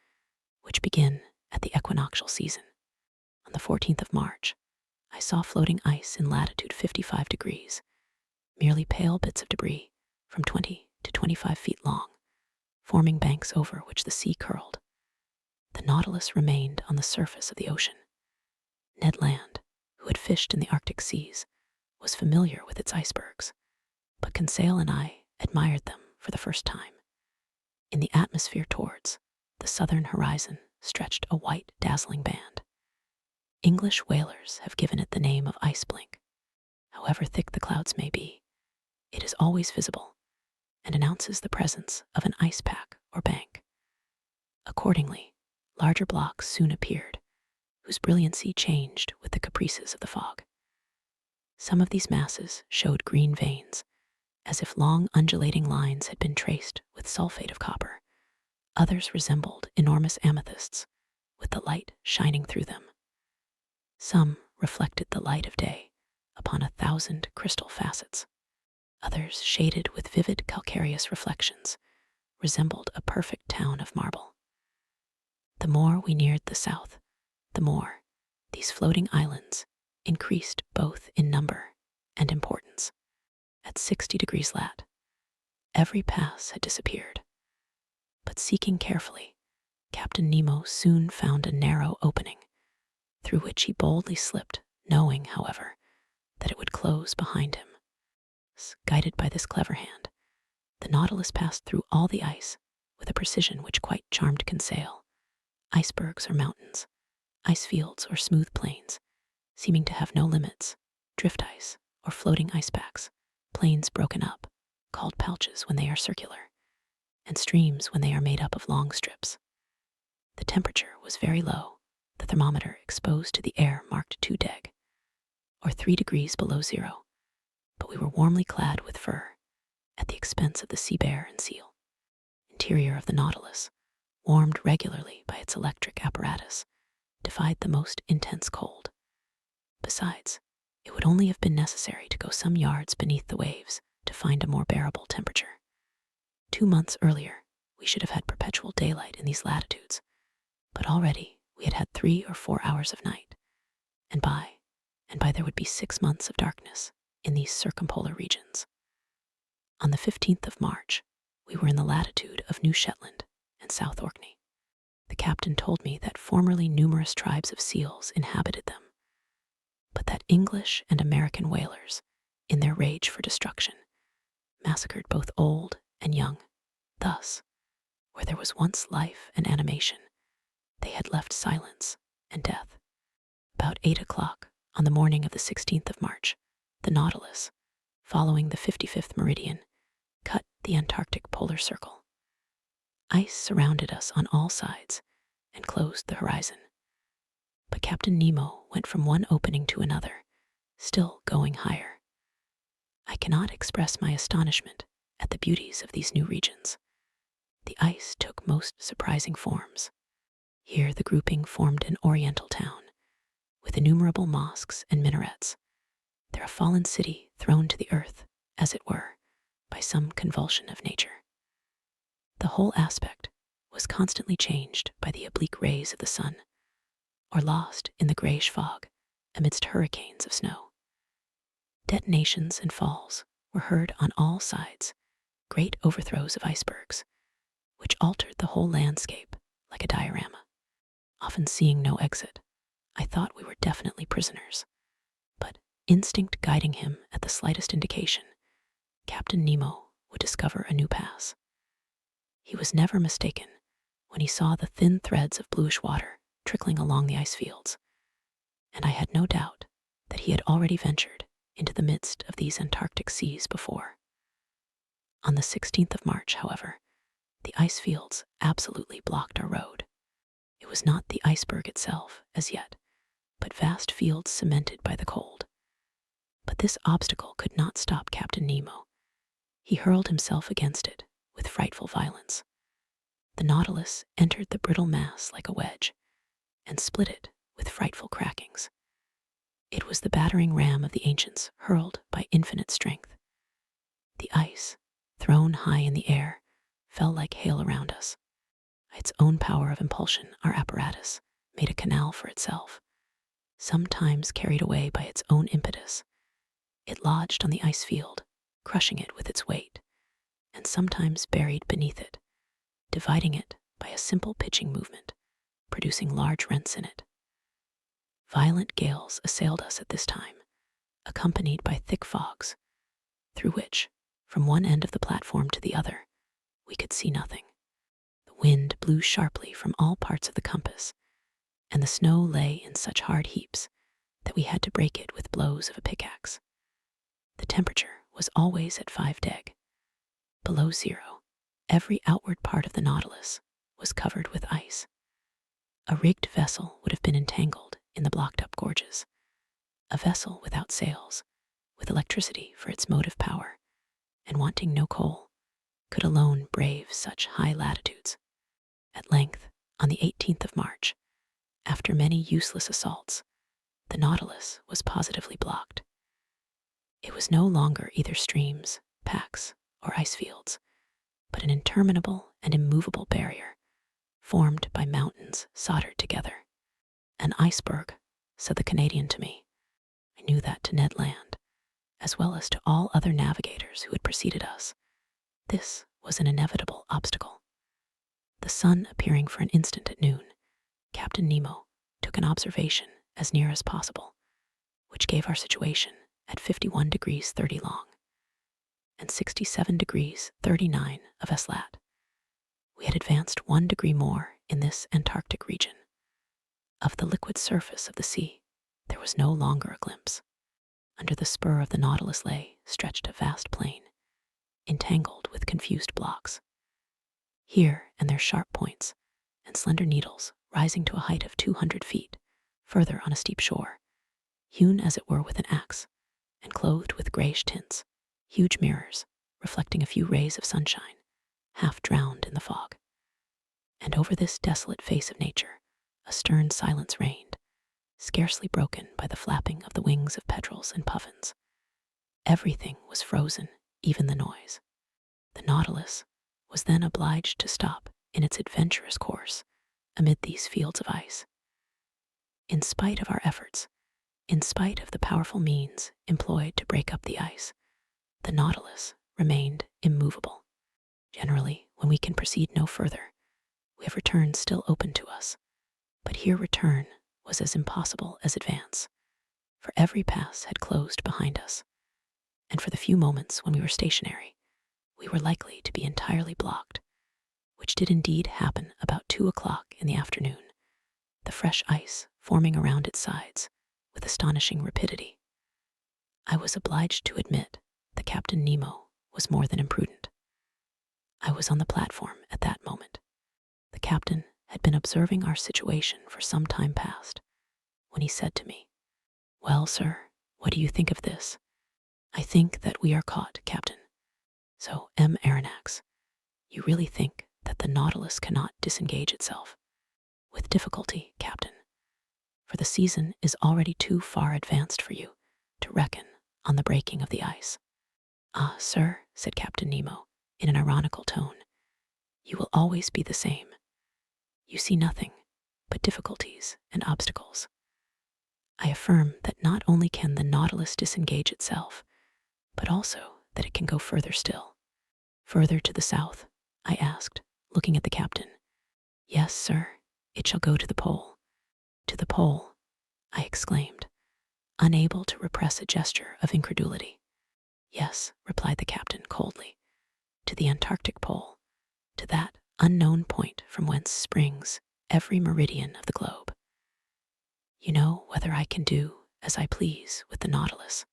which begin at the equinoctial season. On the 14th of March, I saw floating ice in latitude 55 degrees, merely pale bits of debris from 20 to 25 feet long, forming banks over which the sea curled. The Nautilus remained on the surface of the ocean. Ned Land, who had fished in the Arctic seas, was familiar with its icebergs, but Conseil and I admired them for the first time. In the atmosphere towards the southern horizon stretched a white, dazzling band. English whalers have given it the name of ice blink. However thick the clouds may be, it is always visible and announces the presence of an ice pack or bank. Accordingly, larger blocks soon appeared, whose brilliancy changed with the caprices of the fog. Some of these masses showed green veins, as if long undulating lines had been traced with sulfate of copper. Others resembled enormous amethysts, with the light shining through them. Some reflected the light of day upon 1,000 crystal facets. Others, shaded with vivid calcareous reflections, resembled a perfect town of marble. The more we neared the south, the more these floating islands increased both in number and importance. At 60 degrees lat, every pass had disappeared. But seeking carefully, Captain Nemo soon found a narrow opening, through which he boldly slipped, knowing, however, that it would close behind him. Guided by this clever hand, the Nautilus passed through all the ice with a precision which quite charmed Conseil. Icebergs or mountains, ice fields or smooth plains, seeming to have no limits, drift ice or floating ice packs, plains broken up, called pouches when they are circular, and streams when they are made up of long strips. The temperature was very low. The thermometer exposed to the air marked 2 deg, or 3 degrees below zero, but we were warmly clad with fur, at the expense of the sea bear and seal. Interior of the Nautilus, warmed regularly by its electric apparatus, defied the most intense cold. Besides, it would only have been necessary to go some yards beneath the waves to find a more bearable temperature. 2 months earlier, we should have had perpetual daylight in these latitudes, but already we had had 3 or 4 hours of night, and by there would be 6 months of darkness in these circumpolar regions. On the 15th of March, we were in the latitude of New Shetland and South Orkney. The captain told me that formerly numerous tribes of seals inhabited them, but that English and American whalers, in their rage for destruction, massacred both old and young. Thus, where there was once life and animation, they had left silence and death. About 8 o'clock on the morning of the 16th of March, the Nautilus, following the 55th meridian, cut the Antarctic polar circle. Ice surrounded us on all sides and closed the horizon. But Captain Nemo went from one opening to another, still going higher. I cannot express my astonishment at the beauties of these new regions. The ice took most surprising forms. Here the grouping formed an oriental town, with innumerable mosques and minarets. There a fallen city thrown to the earth, as it were, by some convulsion of nature. The whole aspect was constantly changed by the oblique rays of the sun, or lost in the grayish fog amidst hurricanes of snow. Detonations and falls were heard on all sides, great overthrows of icebergs, which altered the whole landscape like a diorama. Often seeing no exit, I thought we were definitely prisoners, but instinct guiding him at the slightest indication, Captain Nemo would discover a new pass. He was never mistaken when he saw the thin threads of bluish water trickling along the ice fields, and I had no doubt that he had already ventured into the midst of these Antarctic seas before. On the 16th of March, however, the ice fields absolutely blocked our road. It was not the iceberg itself, as yet, but vast fields cemented by the cold. But this obstacle could not stop Captain Nemo. He hurled himself against it with frightful violence. The Nautilus entered the brittle mass like a wedge and split it with frightful crackings. It was the battering ram of the ancients hurled by infinite strength. The ice, thrown high in the air, fell like hail around us. By its own power of impulsion, our apparatus made a canal for itself. Sometimes carried away by its own impetus, it lodged on the ice field, crushing it with its weight, and sometimes buried beneath it, dividing it by a simple pitching movement, producing large rents in it. Violent gales assailed us at this time, accompanied by thick fogs, through which, from one end of the platform to the other, we could see nothing. The wind blew sharply from all parts of the compass, and the snow lay in such hard heaps that we had to break it with blows of a pickaxe. The temperature was always at 5°. Below zero, every outward part of the Nautilus was covered with ice. A rigged vessel would have been entangled in the blocked-up gorges. A vessel without sails, with electricity for its motive power, and wanting no coal, could alone brave such high latitudes. At length, on the 18th of March, after many useless assaults, the Nautilus was positively blocked. It was no longer either streams, packs, or ice fields, but an interminable and immovable barrier, formed by mountains soldered together. An iceberg, said the Canadian to me. I knew that to Ned Land, as well as to all other navigators who had preceded us, this was an inevitable obstacle. The sun appearing for an instant at noon, Captain Nemo took an observation as near as possible, which gave our situation at 51 degrees 30 long and 67 degrees 39 of S lat. We had advanced 1 degree more in this Antarctic region. Of the liquid surface of the sea, there was no longer a glimpse. Under the spur of the Nautilus lay stretched a vast plain, entangled with confused blocks. Here and there sharp points and slender needles rising to a height of 200 feet, further on a steep shore, hewn as it were with an axe, and clothed with grayish tints, huge mirrors, reflecting a few rays of sunshine, half drowned in the fog. And over this desolate face of nature, a stern silence reigned, scarcely broken by the flapping of the wings of petrels and puffins. Everything was frozen, even the noise. The Nautilus was then obliged to stop in its adventurous course amid these fields of ice. In spite of our efforts, in spite of the powerful means employed to break up the ice, the Nautilus remained immovable. Generally, when we can proceed no further, we have return still open to us, but here return was as impossible as advance, for every pass had closed behind us, and for the few moments when we were stationary, we were likely to be entirely blocked, which did indeed happen about 2 o'clock in the afternoon, the fresh ice forming around its sides with astonishing rapidity. I was obliged to admit that Captain Nemo was more than imprudent. I was on the platform at that moment. The captain had been observing our situation for some time past, when he said to me, "Well, sir, what do you think of this?" "I think that we are caught, Captain." "So, Aronnax, you really think that the Nautilus cannot disengage itself?" "With difficulty, Captain, for the season is already too far advanced for you to reckon on the breaking of the ice." "Ah, sir," said Captain Nemo in an ironical tone, "you will always be the same. You see nothing but difficulties and obstacles. I affirm that not only can the Nautilus disengage itself, but also that it can go further still." "Further to the south?" I asked, looking at the captain. "Yes, sir, it shall go to the pole." "To the pole?" I exclaimed, unable to repress a gesture of incredulity. "Yes," replied the captain coldly, "to the Antarctic pole, to that unknown point from whence springs every meridian of the globe." You know whether I can do as I please with the Nautilus.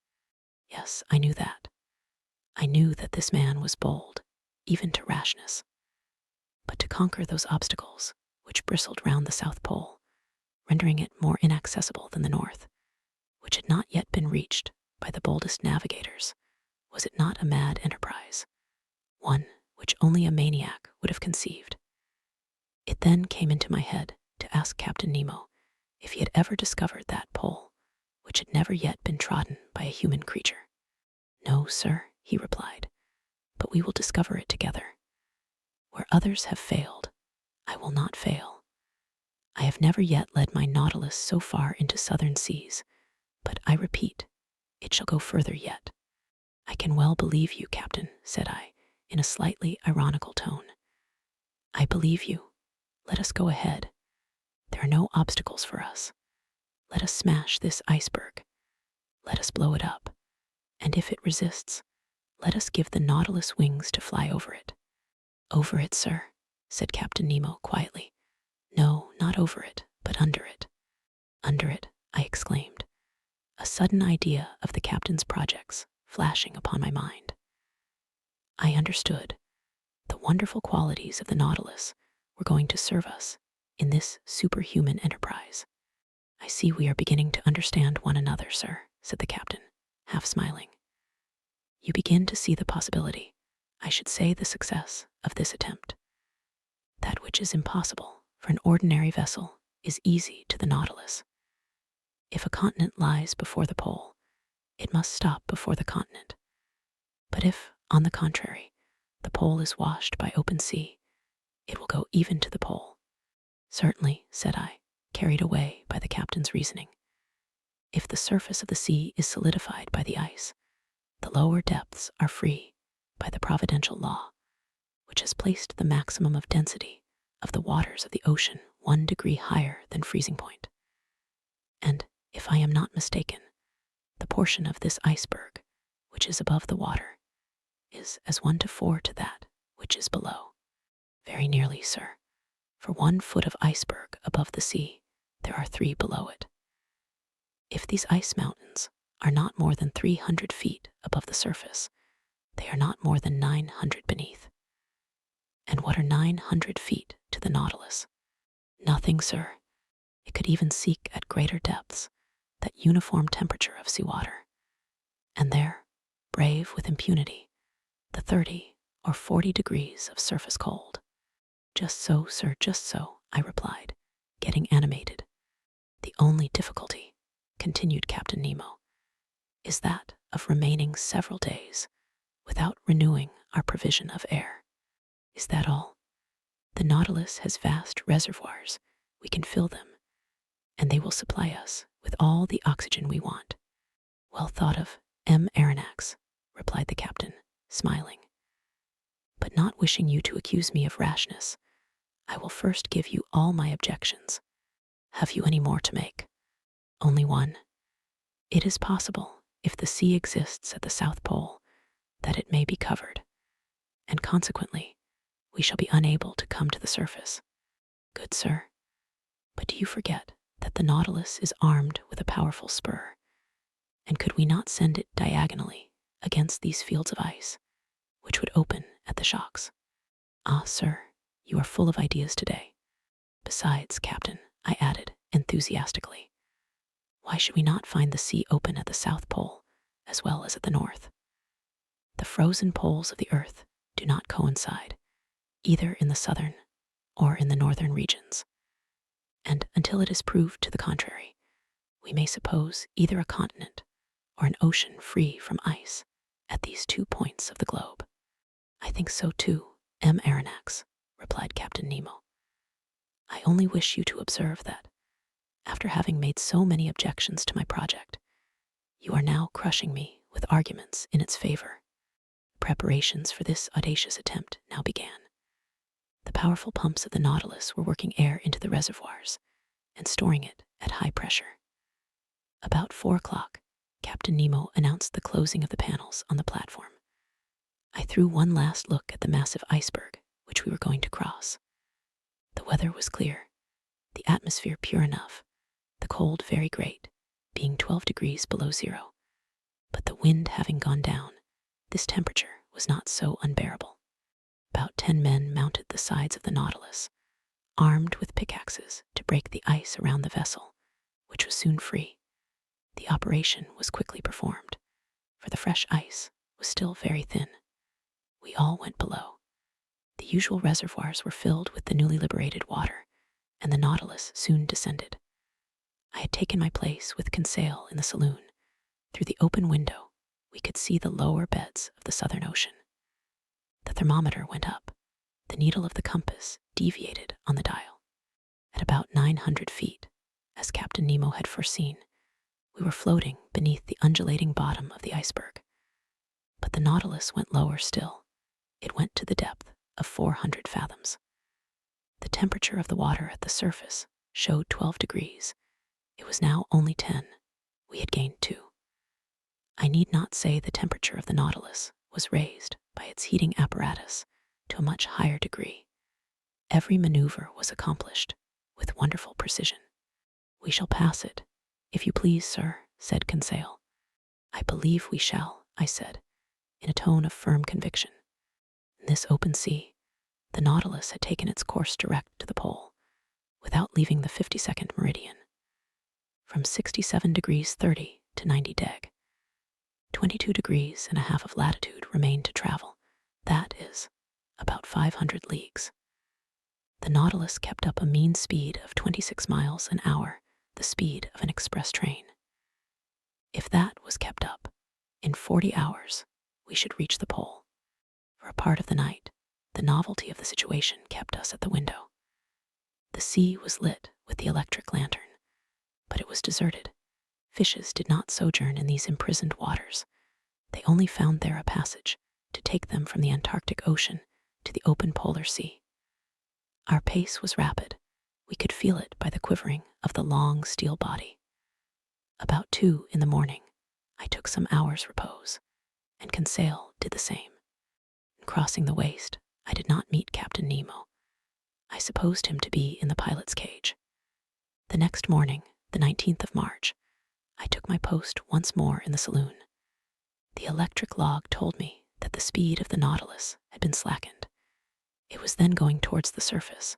Yes, I knew that. I knew that this man was bold, even to rashness. But to conquer those obstacles which bristled round the South Pole, rendering it more inaccessible than the North, which had not yet been reached by the boldest navigators, was it not a mad enterprise, one which only a maniac would have conceived? It then came into my head to ask Captain Nemo if he had ever discovered that pole which had never yet been trodden by a human creature. No, sir, he replied, but we will discover it together. Where others have failed, I will not fail. I have never yet led my Nautilus so far into southern seas, but I repeat, it shall go further yet. I can well believe you, Captain, said I, in a slightly ironical tone. I believe you. Let us go ahead. There are no obstacles for us. Let us smash this iceberg. Let us blow it up. And if it resists, let us give the Nautilus wings to fly over it. Over it, sir, said Captain Nemo quietly. No, not over it, but under it. Under it, I exclaimed, a sudden idea of the captain's projects flashing upon my mind. I understood. The wonderful qualities of the Nautilus were going to serve us in this superhuman enterprise. I see we are beginning to understand one another, sir, said the captain, half smiling. You begin to see the possibility, I should say the success, of this attempt. That which is impossible for an ordinary vessel is easy to the Nautilus. If a continent lies before the pole, it must stop before the continent. But if, on the contrary, the pole is washed by open sea, it will go even to the pole. Certainly, said I, carried away by the captain's reasoning. If the surface of the sea is solidified by the ice, the lower depths are free by the providential law, which has placed the maximum of density of the waters of the ocean 1 degree higher than freezing point. And, if I am not mistaken, the portion of this iceberg which is above the water is as 1 to 4 to that which is below. Very nearly, sir. For 1 foot of iceberg above the sea, there are 3 below it. If these ice mountains are not more than 300 feet above the surface, they are not more than 900 beneath. And what are 900 feet to the Nautilus? Nothing, sir. It could even seek at greater depths that uniform temperature of seawater. And there, brave with impunity, the 30 or 40 degrees of surface cold. Just so, sir, just so, I replied, getting animated. The only difficulty, continued Captain Nemo, is that of remaining several days without renewing our provision of air. Is that all? The Nautilus has vast reservoirs. We can fill them, and they will supply us with all the oxygen we want. Well thought of, M. Aronnax, replied the captain, smiling. But not wishing you to accuse me of rashness, I will first give you all my objections. Have you any more to make? Only one. It is possible, if the sea exists at the South Pole, that it may be covered, and consequently, we shall be unable to come to the surface. Good sir, but do you forget that the Nautilus is armed with a powerful spur, and could we not send it diagonally against these fields of ice, which would open at the shocks? Ah, sir, you are full of ideas today. Besides, Captain, I added enthusiastically, why should we not find the sea open at the South Pole as well as at the North? The frozen poles of the earth do not coincide, either in the southern or in the northern regions. And until it is proved to the contrary, we may suppose either a continent or an ocean free from ice at these 2 points of the globe. I think so too, M. Aronnax, replied Captain Nemo. I only wish you to observe that, after having made so many objections to my project, you are now crushing me with arguments in its favor. Preparations for this audacious attempt now began. The powerful pumps of the Nautilus were working air into the reservoirs and storing it at high pressure. About 4 o'clock, Captain Nemo announced the closing of the panels on the platform. I threw one last look at the massive iceberg which we were going to cross. The weather was clear, the atmosphere pure enough, the cold very great, being 12 degrees below zero. But the wind having gone down, this temperature was not so unbearable. About 10 men mounted the sides of the Nautilus, armed with pickaxes to break the ice around the vessel, which was soon free. The operation was quickly performed, for the fresh ice was still very thin. We all went below. The usual reservoirs were filled with the newly liberated water, and the Nautilus soon descended. I had taken my place with Conseil in the saloon. Through the open window, we could see the lower beds of the Southern Ocean. The thermometer went up. The needle of the compass deviated on the dial. At about 900 feet, as Captain Nemo had foreseen, we were floating beneath the undulating bottom of the iceberg. But the Nautilus went lower still. It went to the depth of 400 fathoms. The temperature of the water at the surface showed 12 degrees. It was now only 10. We had gained 2. I need not say the temperature of the Nautilus was raised by its heating apparatus to a much higher degree. Every maneuver was accomplished with wonderful precision. "We shall pass it, if you please, sir," said Conseil. "I believe we shall," I said, in a tone of firm conviction. In this open sea, the Nautilus had taken its course direct to the pole, without leaving the 52nd meridian. From 67 degrees 30 to 90 deg. 22 degrees and a half of latitude remained to travel. That is, about 500 leagues. The Nautilus kept up a mean speed of 26 miles an hour, the speed of an express train. If that was kept up, in 40 hours, we should reach the pole. For a part of the night, the novelty of the situation kept us at the window. The sea was lit with the electric lantern, but it was deserted. Fishes did not sojourn in these imprisoned waters. They only found there a passage to take them from the Antarctic Ocean to the open polar sea. Our pace was rapid. We could feel it by the quivering of the long steel body. About 2 in the morning, I took some hours' repose, and Conseil did the same. In crossing the waist, I did not meet Captain Nemo. I supposed him to be in the pilot's cage. The next morning, the 19th of March, I took my post once more in the saloon. The electric log told me that the speed of the Nautilus had been slackened. It was then going towards the surface,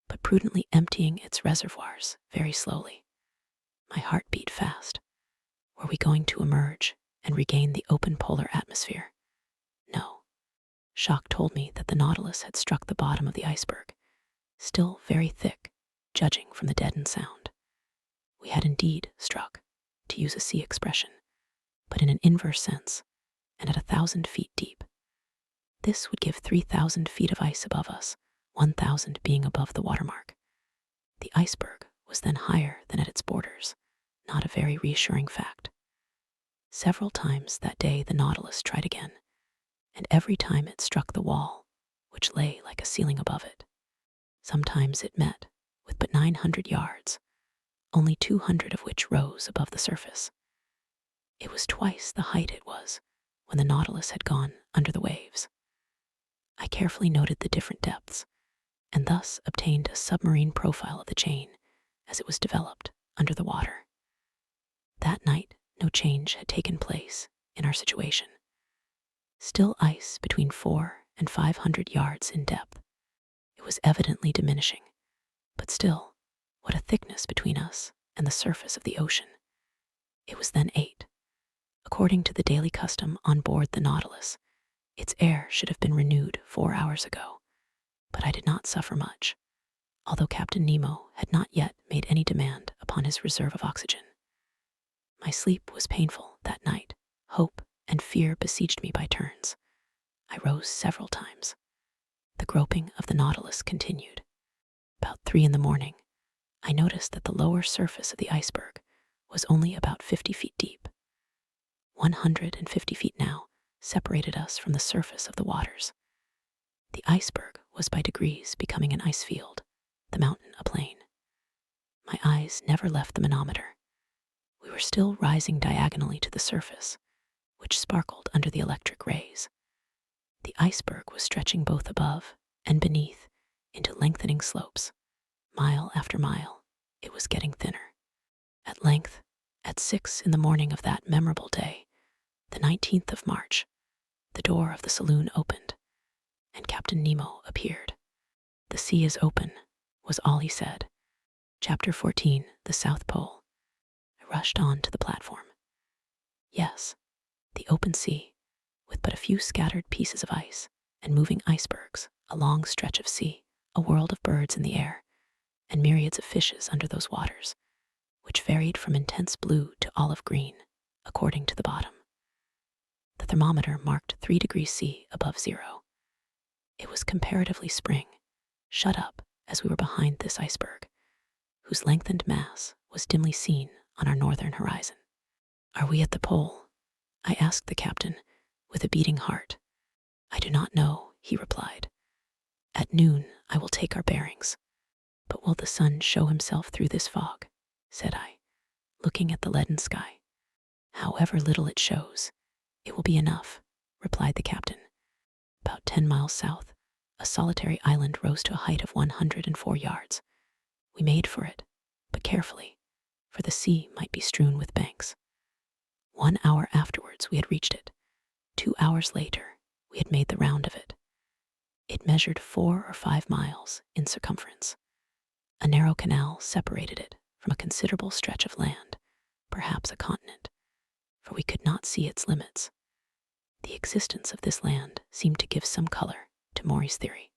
but prudently emptying its reservoirs very slowly. My heart beat fast. Were we going to emerge and regain the open polar atmosphere? No. Shock told me that the Nautilus had struck the bottom of the iceberg, still very thick, judging from the deadened sound. We had indeed struck, to use a sea expression, but in an inverse sense, and at 1,000 feet deep. This would give 3,000 feet of ice above us, 1,000 being above the watermark. The iceberg was then higher than at its borders, not a very reassuring fact. Several times that day the Nautilus tried again, and every time it struck the wall, which lay like a ceiling above it. Sometimes it met with but 900 yards, only 200 of which rose above the surface. It was twice the height it was when the Nautilus had gone under the waves. I carefully noted the different depths, and thus obtained a submarine profile of the chain as it was developed under the water. That night, no change had taken place in our situation. Still ice between 400 and 500 yards in depth. It was evidently diminishing, but still, what a thickness between us and the surface of the ocean. It was then 8. According to the daily custom on board the Nautilus, its air should have been renewed 4 hours ago, but I did not suffer much, although Captain Nemo had not yet made any demand upon his reserve of oxygen. My sleep was painful that night. Hope and fear besieged me by turns. I rose several times. The groping of the Nautilus continued. About 3 in the morning, I noticed that the lower surface of the iceberg was only about 50 feet deep. 150 feet now separated us from the surface of the waters. The iceberg was by degrees becoming an ice field, the mountain a plain. My eyes never left the manometer. We were still rising diagonally to the surface, which sparkled under the electric rays. The iceberg was stretching both above and beneath into lengthening slopes. Mile after mile, it was getting thinner. At length, at 6 in the morning of that memorable day, the 19th of March, the door of the saloon opened, and Captain Nemo appeared. "The sea is open," was all he said. Chapter 14, The South Pole. I rushed on to the platform. Yes, the open sea, with but a few scattered pieces of ice and moving icebergs, a long stretch of sea, a world of birds in the air, and myriads of fishes under those waters, which varied from intense blue to olive green, according to the bottom. The thermometer marked 3 degrees C above zero. It was comparatively spring, shut up as we were behind this iceberg, whose lengthened mass was dimly seen on our northern horizon. "Are we at the pole?" I asked the captain, with a beating heart. "I do not know," he replied. "At noon I will take our bearings." "But will the sun show himself through this fog?" said I, looking at the leaden sky. "However little it shows, it will be enough," replied the captain. About 10 miles south, a solitary island rose to a height of 104 yards. We made for it, but carefully, for the sea might be strewn with banks. 1 hour afterwards we had reached it. 2 hours later we had made the round of it. It measured 4 or 5 miles in circumference. A narrow canal separated it from a considerable stretch of land, perhaps a continent, for we could not see its limits. The existence of this land seemed to give some color to Maury's theory.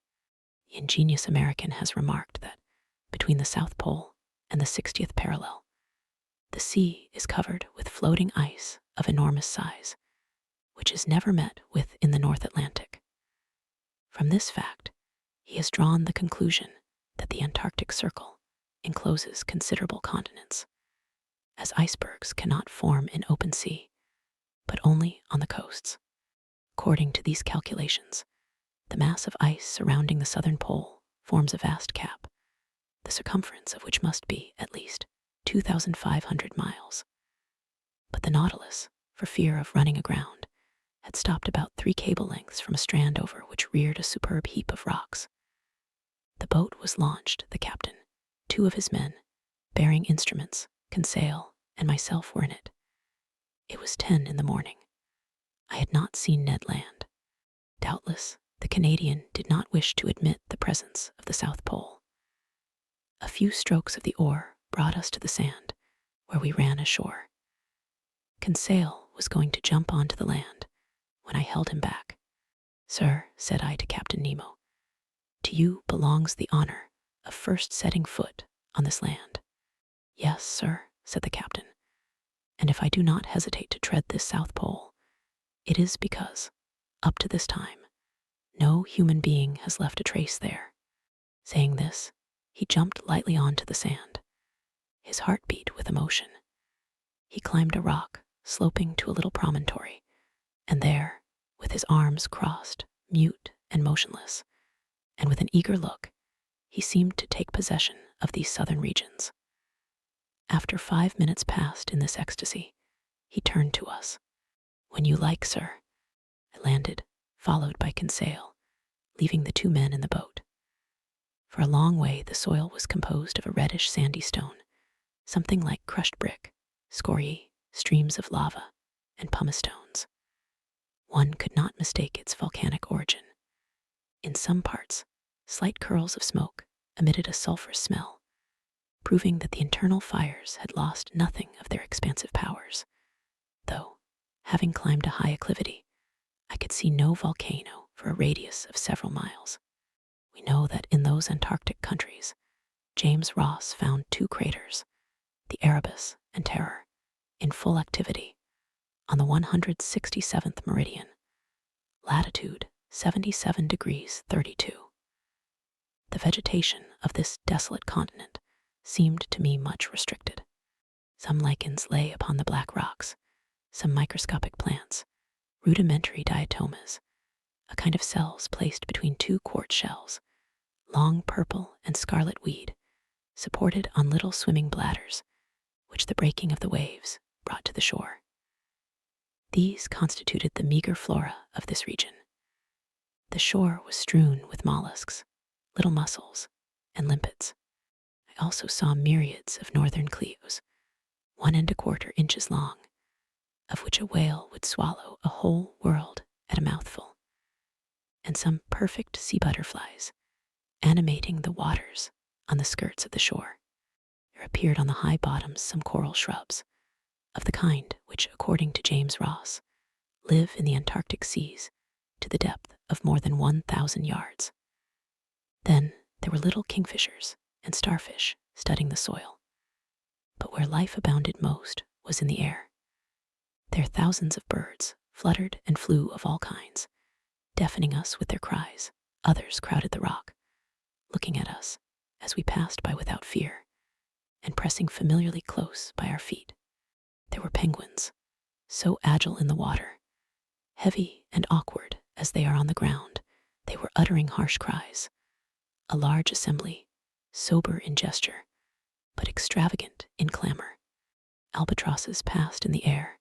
The ingenious American has remarked that between the South Pole and the 60th parallel, the sea is covered with floating ice of enormous size, which is never met with in the North Atlantic. From this fact, he has drawn the conclusion that the Antarctic Circle encloses considerable continents, as icebergs cannot form in open sea, but only on the coasts. According to these calculations, the mass of ice surrounding the southern pole forms a vast cap, the circumference of which must be at least 2,500 miles. But the Nautilus, for fear of running aground, had stopped about 3 cable lengths from a strand over which reared a superb heap of rocks. The boat was launched. The captain, 2 of his men, bearing instruments, Conseil, and myself were in it. It was 10 in the morning. I had not seen Ned Land. Doubtless, the Canadian did not wish to admit the presence of the South Pole. A few strokes of the oar brought us to the sand, where we ran ashore. Conseil was going to jump onto the land when I held him back. "Sir," said I to Captain Nemo, "to you belongs the honor of first setting foot on this land." "Yes, sir," said the captain, "and if I do not hesitate to tread this South Pole, it is because, up to this time, no human being has left a trace there." Saying this, he jumped lightly onto the sand. His heart beat with emotion. He climbed a rock, sloping to a little promontory, and there, with his arms crossed, mute and motionless, and with an eager look, he seemed to take possession of these southern regions. After 5 minutes passed in this ecstasy, he turned to us. "When you like, sir." I landed, followed by Conseil, leaving the 2 men in the boat. For a long way the soil was composed of a reddish sandy stone, something like crushed brick, scoriae, streams of lava, and pumice stones. One could not mistake its volcanic origin. In some parts, slight curls of smoke emitted a sulphurous smell, proving that the internal fires had lost nothing of their expansive powers, though, having climbed a high acclivity, I could see no volcano for a radius of several miles. We know that in those Antarctic countries, James Ross found 2 craters, the Erebus and Terror, in full activity on the 167th meridian, latitude 77 degrees 32. The vegetation of this desolate continent seemed to me much restricted. Some lichens lay upon the black rocks, some microscopic plants, rudimentary diatomas, a kind of cells placed between 2 quartz shells, long purple and scarlet weed, supported on little swimming bladders, which the breaking of the waves brought to the shore. These constituted the meager flora of this region. The shore was strewn with mollusks, little mussels, and limpets. I also saw myriads of northern cleos, 1¼ inches long, of which a whale would swallow a whole world at a mouthful, and some perfect sea butterflies animating the waters on the skirts of the shore. There appeared on the high bottoms some coral shrubs, of the kind which, according to James Ross, live in the Antarctic seas to the depth of more than 1,000 yards. Then there were little kingfishers and starfish studding the soil. But where life abounded most was in the air. There thousands of birds fluttered and flew of all kinds, deafening us with their cries. Others crowded the rock, looking at us as we passed by without fear, and pressing familiarly close by our feet. There were penguins, so agile in the water, heavy and awkward as they are on the ground. They were uttering harsh cries. A large assembly, sober in gesture, but extravagant in clamor. Albatrosses passed in the air,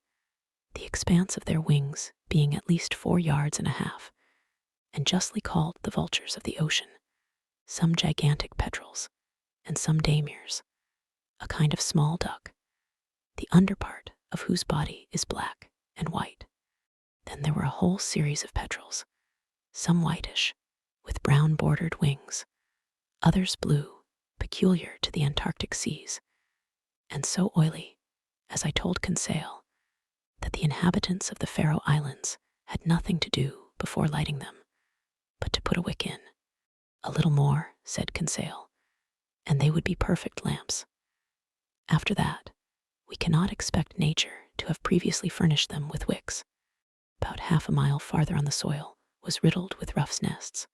the expanse of their wings being at least 4.5 yards, and justly called the vultures of the ocean, some gigantic petrels, and some damiers, a kind of small duck, the underpart of whose body is black and white. Then there were a whole series of petrels, some whitish, with brown bordered wings, others blue, peculiar to the Antarctic seas, and so oily, as I told Conseil, that the inhabitants of the Faroe Islands had nothing to do before lighting them, but to put a wick in. A little more, said Conseil, and they would be perfect lamps. After that, we cannot expect nature to have previously furnished them with wicks. About half a mile farther on the soil was riddled with ruff's nests,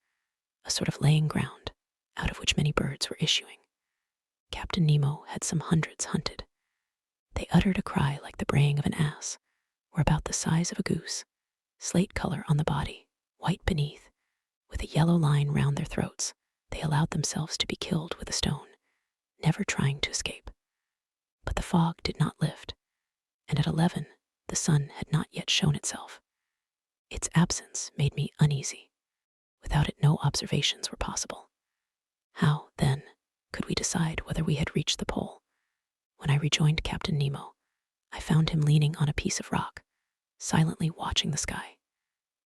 a sort of laying ground, out of which many birds were issuing. Captain Nemo had some hundreds hunted. They uttered a cry like the braying of an ass, were about the size of a goose, slate color on the body, white beneath, with a yellow line round their throats. They allowed themselves to be killed with a stone, never trying to escape. But the fog did not lift, and at 11 the sun had not yet shown itself. Its absence made me uneasy. Without it, no observations were possible. How, then, could we decide whether we had reached the pole? When I rejoined Captain Nemo, I found him leaning on a piece of rock, silently watching the sky.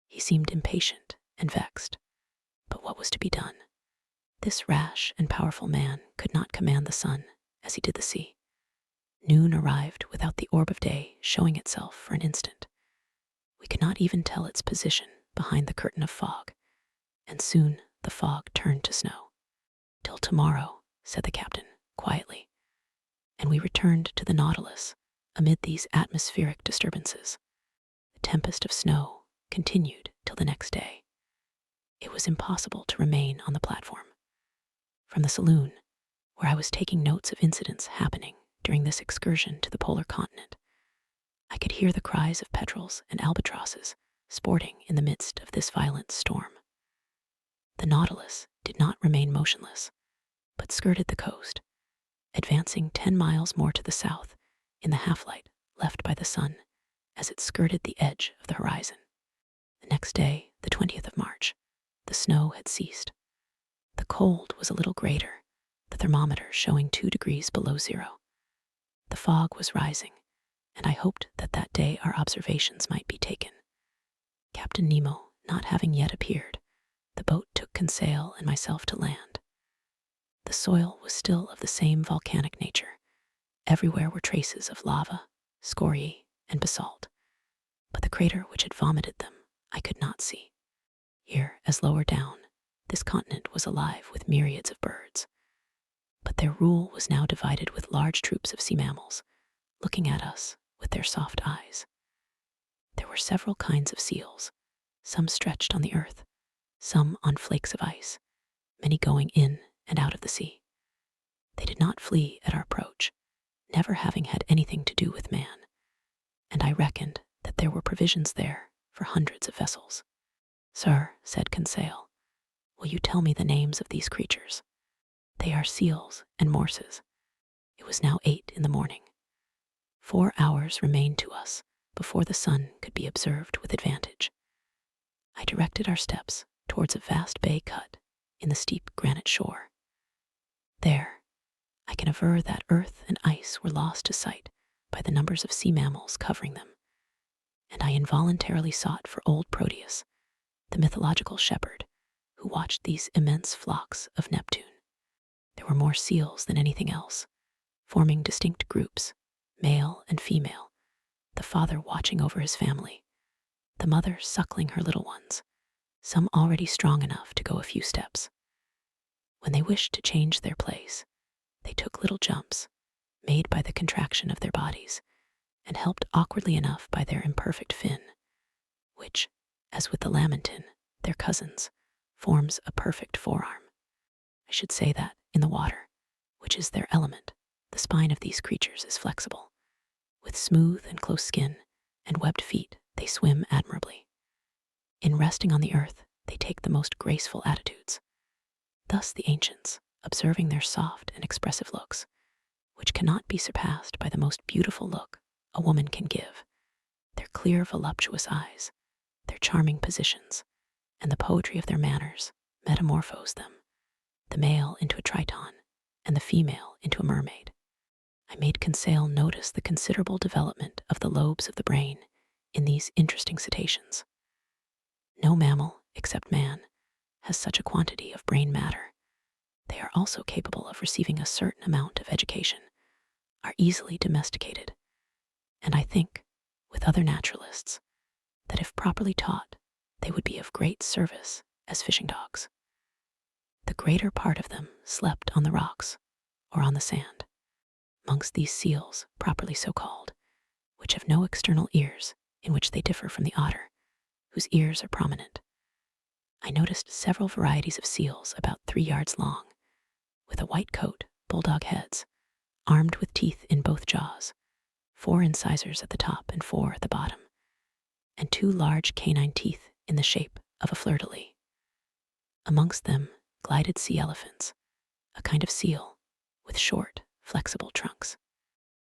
He seemed impatient and vexed. But what was to be done? This rash and powerful man could not command the sun as he did the sea. Noon arrived without the orb of day showing itself for an instant. We could not even tell its position behind the curtain of fog, and soon the fog turned to snow. Till tomorrow, said the captain, quietly, and we returned to the Nautilus amid these atmospheric disturbances. The tempest of snow continued till the next day. It was impossible to remain on the platform. From the saloon, where I was taking notes of incidents happening during this excursion to the polar continent, I could hear the cries of petrels and albatrosses sporting in the midst of this violent storm. The Nautilus did not remain motionless, but skirted the coast, advancing 10 miles more to the south in the half-light left by the sun as it skirted the edge of the horizon. The next day, the 20th of March, the snow had ceased. The cold was a little greater, the thermometer showing 2 degrees below zero. The fog was rising, and I hoped that that day our observations might be taken. Captain Nemo not having yet appeared, the boat took Conseil and myself to land. The soil was still of the same volcanic nature. Everywhere were traces of lava, scoriae, and basalt, but the crater which had vomited them I could not see. Here, as lower down, this continent was alive with myriads of birds, but their rule was now divided with large troops of sea mammals, looking at us with their soft eyes. There were several kinds of seals, some stretched on the earth, some on flakes of ice, many going in and out of the sea. They did not flee at our approach, never having had anything to do with man, and I reckoned that there were provisions there for hundreds of vessels. Sir, said Conseil, will you tell me the names of these creatures? They are seals and morses. It was now 8 in the morning. 4 hours remained to us before the sun could be observed with advantage. I directed our steps towards a vast bay cut in the steep granite shore. There, I can aver that earth and ice were lost to sight by the numbers of sea mammals covering them, and I involuntarily sought for old Proteus, the mythological shepherd who watched these immense flocks of Neptune. There were more seals than anything else, forming distinct groups, male and female, the father watching over his family, the mother suckling her little ones, some already strong enough to go a few steps. When they wished to change their place, they took little jumps, made by the contraction of their bodies, and helped awkwardly enough by their imperfect fin, which, as with the lamentin, their cousins, forms a perfect forearm. I should say that, in the water, which is their element, the spine of these creatures is flexible. With smooth and close skin and webbed feet, they swim admirably. In resting on the earth, they take the most graceful attitudes. Thus the ancients, observing their soft and expressive looks, which cannot be surpassed by the most beautiful look a woman can give, their clear, voluptuous eyes, their charming positions, and the poetry of their manners, metamorphose them, the male into a triton, and the female into a mermaid. I made Conseil notice the considerable development of the lobes of the brain in these interesting cetaceans. No mammal, except man, has such a quantity of brain matter. They are also capable of receiving a certain amount of education, are easily domesticated, and I think, with other naturalists, that if properly taught, they would be of great service as fishing dogs. The greater part of them slept on the rocks or on the sand, amongst these seals, properly so called, which have no external ears, in which they differ from the otter, whose ears are prominent. I noticed several varieties of seals about 3 yards long, with a white coat, bulldog heads, armed with teeth in both jaws, 4 incisors at the top and 4 at the bottom, and 2 large canine teeth in the shape of a fleur-de-lis. Amongst them glided sea elephants, a kind of seal with short, flexible trunks.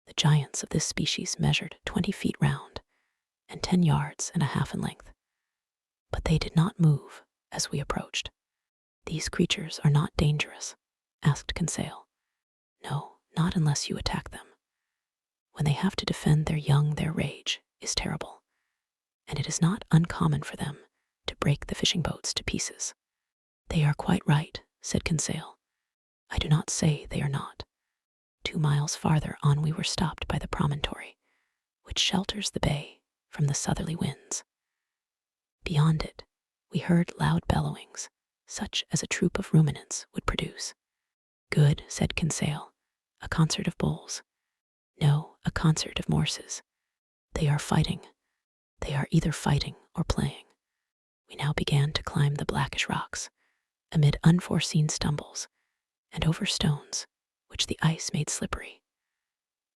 The giants of this species measured 20 feet round and 10 yards and a half in length. But they did not move as we approached. "These creatures are not dangerous?" asked Conseil. "No, not unless you attack them. When they have to defend their young, their rage is terrible, and it is not uncommon for them to break the fishing boats to pieces." "They are quite right," said Conseil. "I do not say they are not." 2 miles farther on we were stopped by the promontory, which shelters the bay from the southerly winds. Beyond it, we heard loud bellowings, such as a troop of ruminants would produce. "Good," said Conseil. "A concert of bulls." "No, a concert of morses. They are fighting. They are either fighting or playing." We now began to climb the blackish rocks, amid unforeseen stumbles, and over stones, which the ice made slippery.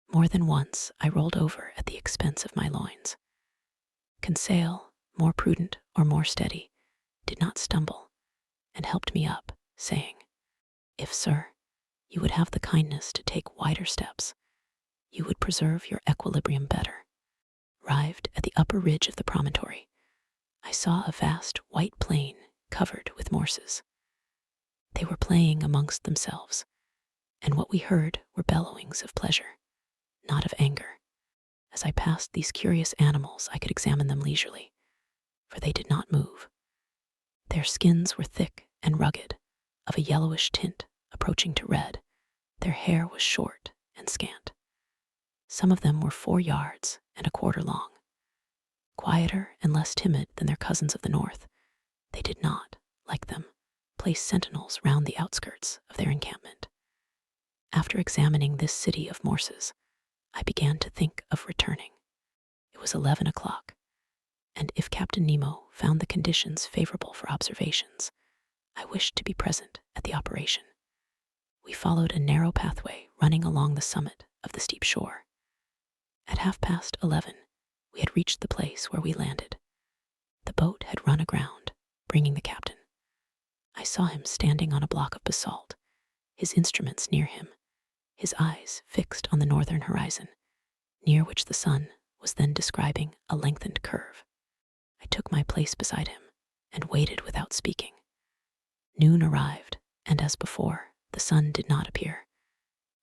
More than once I rolled over at the expense of my loins. Conseil, more prudent or more steady, did not stumble, and helped me up, saying, "If, sir, you would have the kindness to take wider steps, you would preserve your equilibrium better." Arrived at the upper ridge of the promontory, I saw a vast white plain covered with morses. They were playing amongst themselves, and what we heard were bellowings of pleasure, not of anger. As I passed these curious animals, I could examine them leisurely, for they did not move. Their skins were thick and rugged, of a yellowish tint approaching to red. Their hair was short and scant. Some of them were 4 yards and a quarter long. Quieter and less timid than their cousins of the north, they did not, like them, place sentinels round the outskirts of their encampment. After examining this city of morses, I began to think of returning. It was 11 o'clock, and if Captain Nemo found the conditions favorable for observations, I wished to be present at the operation. We followed a narrow pathway running along the summit of the steep shore. At 11:30, we had reached the place where we landed. The boat had run aground, bringing the captain. I saw him standing on a block of basalt, his instruments near him, his eyes fixed on the northern horizon, near which the sun was then describing a lengthened curve. I took my place beside him and waited without speaking. Noon arrived, and as before, the sun did not appear.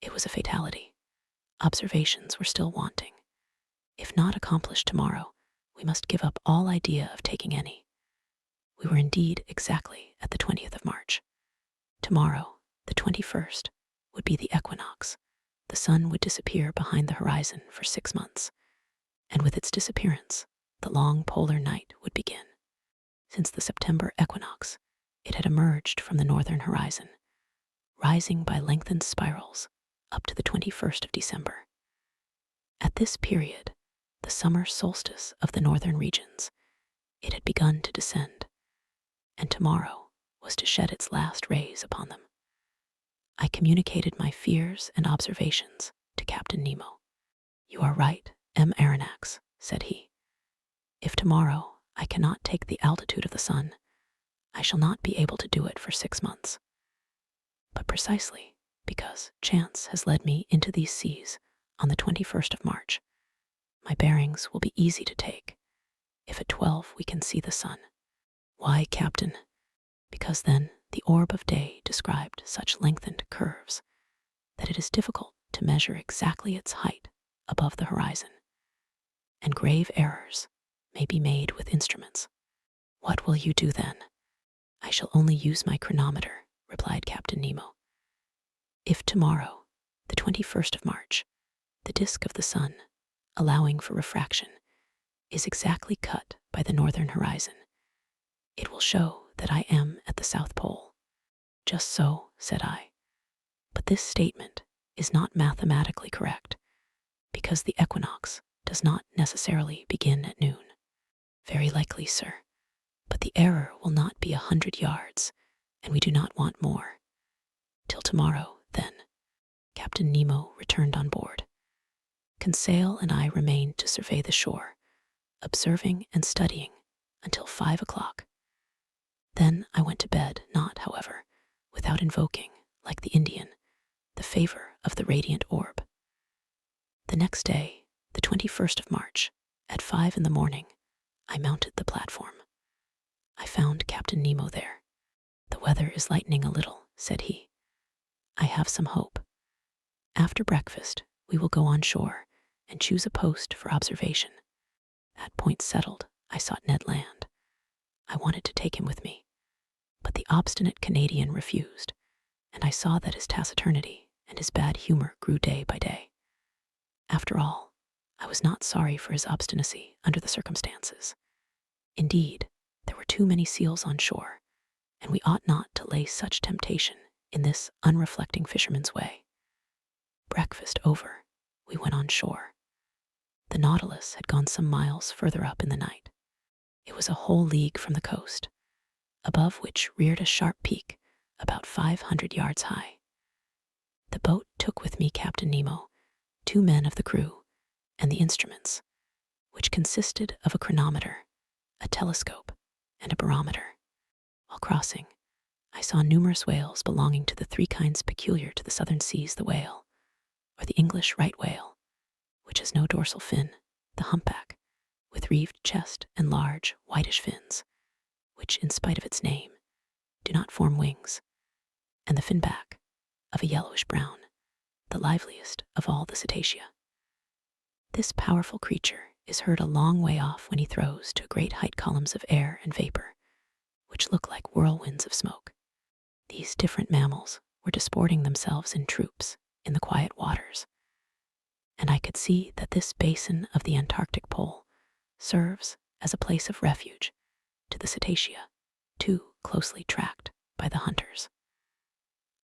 It was a fatality. Observations were still wanting. If not accomplished tomorrow, we must give up all idea of taking any. We were indeed exactly at the 20th of March. Tomorrow, the 21st, would be the equinox. The sun would disappear behind the horizon for 6 months, and with its disappearance, the long polar night would begin. Since the September equinox, it had emerged from the northern horizon, rising by lengthened spirals up to the 21st of December. At this period, the summer solstice of the northern regions, it had begun to descend, and tomorrow was to shed its last rays upon them. I communicated my fears and observations to Captain Nemo. "You are right, M. Aronnax," said he. "If tomorrow I cannot take the altitude of the sun, I shall not be able to do it for 6 months. But precisely because chance has led me into these seas on the 21st of March, my bearings will be easy to take if at 12 we can see the sun." "Why, Captain?" "Because then the orb of day described such lengthened curves that it is difficult to measure exactly its height above the horizon, and grave errors may be made with instruments." "What will you do then?" "I shall only use my chronometer," replied Captain Nemo. "If tomorrow, the 21st of March, the disk of the sun, allowing for refraction, is exactly cut by the northern horizon, it will show that I am at the South Pole." "Just so," said I. "But this statement is not mathematically correct, because the equinox does not necessarily begin at noon." "Very likely, sir. But the error will not be 100 yards, and we do not want more. Till tomorrow, then." Captain Nemo returned on board. Conseil and I remained to survey the shore, observing and studying until 5 o'clock. Then I went to bed, not, however, without invoking, like the Indian, the favor of the radiant orb. The next day, the 21st of March, at 5 in the morning, I mounted the platform. I found Captain Nemo there. "The weather is lightening a little," said he. "I have some hope. After breakfast, we will go on shore and choose a post for observation." That point settled, I sought Ned Land. I wanted to take him with me, but the obstinate Canadian refused, and I saw that his taciturnity and his bad humor grew day by day. After all, I was not sorry for his obstinacy under the circumstances. Indeed, there were too many seals on shore, and we ought not to lay such temptation in this unreflecting fisherman's way. Breakfast over, we went on shore. The Nautilus had gone some miles further up in the night. It was a whole league from the coast, above which reared a sharp peak about 500 yards high. The boat took with me Captain Nemo, 2 men of the crew, and the instruments, which consisted of a chronometer, a telescope, and a barometer. While crossing, I saw numerous whales belonging to the 3 kinds peculiar to the southern seas: the whale, or the English right whale, which has no dorsal fin; the humpback, with reeved chest and large, whitish fins, which, in spite of its name, do not form wings; and the finback, of a yellowish brown, the liveliest of all the cetacea. This powerful creature is heard a long way off when he throws to great height columns of air and vapor, which look like whirlwinds of smoke. These different mammals were disporting themselves in troops in the quiet waters, and I could see that this basin of the Antarctic pole serves as a place of refuge to the cetacea, too closely tracked by the hunters.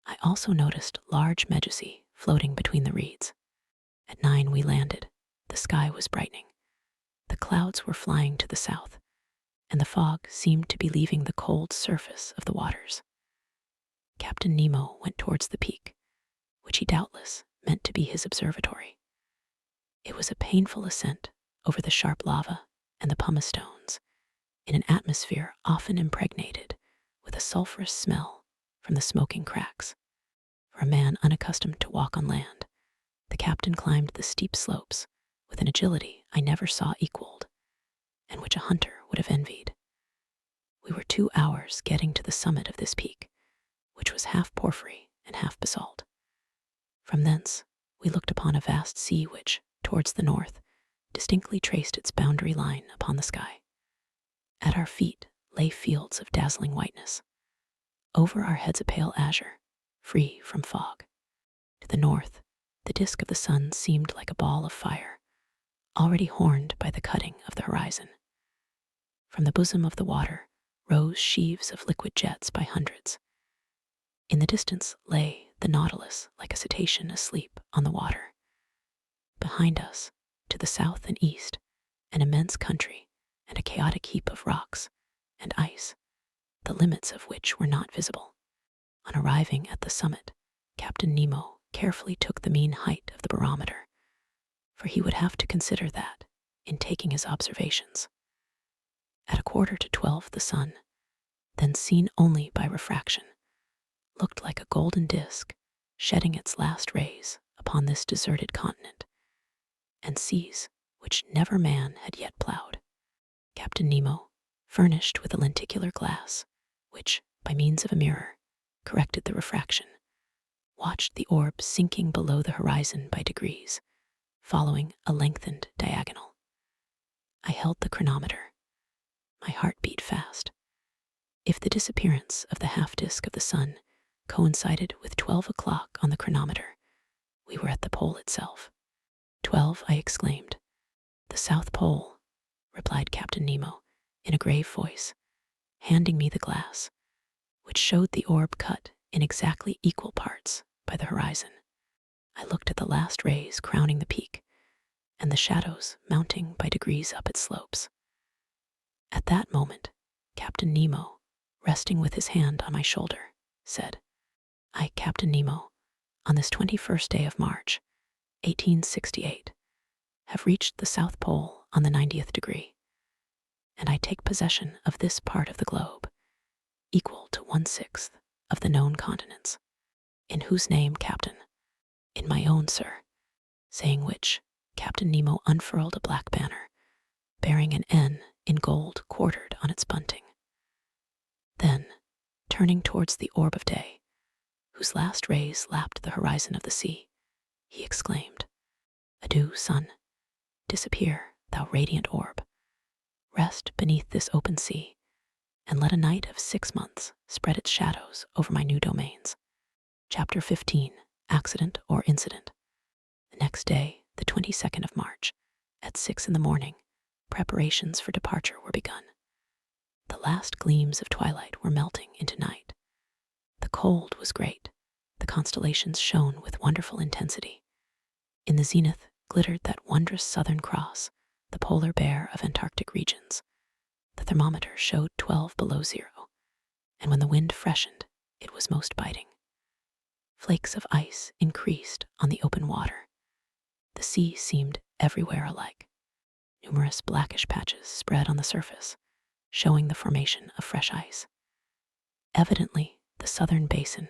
I also noticed large medusae floating between the reeds. At 9 we landed. The sky was brightening. The clouds were flying to the south, and the fog seemed to be leaving the cold surface of the waters. Captain Nemo went towards the peak, which he doubtless meant to be his observatory. It was a painful ascent over the sharp lava and the pumice stones, in an atmosphere often impregnated with a sulphurous smell from the smoking cracks. For a man unaccustomed to walk on land, the captain climbed the steep slopes with an agility I never saw equaled, and which a hunter would have envied. We were 2 hours getting to the summit of this peak, which was half porphyry and half basalt. From thence we looked upon a vast sea which, towards the north, distinctly traced its boundary line upon the sky. At our feet lay fields of dazzling whiteness. Over our heads a pale azure, free from fog. To the north, the disk of the sun seemed like a ball of fire, already horned by the cutting of the horizon. From the bosom of the water rose sheaves of liquid jets by hundreds. In the distance lay the Nautilus like a cetacean asleep on the water. Behind us, to the south and east, an immense country and a chaotic heap of rocks and ice, the limits of which were not visible. On arriving at the summit, Captain Nemo carefully took the mean height of the barometer, for he would have to consider that in taking his observations. At 11:45, the sun, then seen only by refraction, looked like a golden disk shedding its last rays upon this deserted continent and seas which never man had yet plowed. Captain Nemo, furnished with a lenticular glass, which, by means of a mirror, corrected the refraction, watched the orb sinking below the horizon by degrees, following a lengthened diagonal. I held the chronometer. My heart beat fast. If the disappearance of the half-disk of the sun coincided with 12 o'clock on the chronometer, we were at the pole itself. 12, I exclaimed. The South Pole, replied Captain Nemo in a grave voice, handing me the glass, which showed the orb cut in exactly equal parts by the horizon. I looked at the last rays crowning the peak and the shadows mounting by degrees up its slopes. At that moment, Captain Nemo, resting with his hand on my shoulder, said, I, Captain Nemo, on this 21st day of March, 1868, have reached the South Pole on the 90th degree, and I take possession of this part of the globe, equal to 1/6 of the known continents. In whose name, Captain? In my own, sir. Saying which, Captain Nemo unfurled a black banner, bearing an N in gold quartered on its bunting. Then, turning towards the orb of day, whose last rays lapped the horizon of the sea, he exclaimed, Adieu, sun. Disappear, thou radiant orb. Rest beneath this open sea, and let a night of 6 months spread its shadows over my new domains. Chapter 15, Accident or Incident. The next day, the 22nd of March, at 6 in the morning, preparations for departure were begun. The last gleams of twilight were melting into night. The cold was great. The constellations shone with wonderful intensity. In the zenith glittered that wondrous Southern Cross, the polar bear of Antarctic regions. The thermometer showed 12 below zero, and when the wind freshened, it was most biting. Flakes of ice increased on the open water. The sea seemed everywhere alike. Numerous blackish patches spread on the surface, showing the formation of fresh ice. Evidently, the southern basin,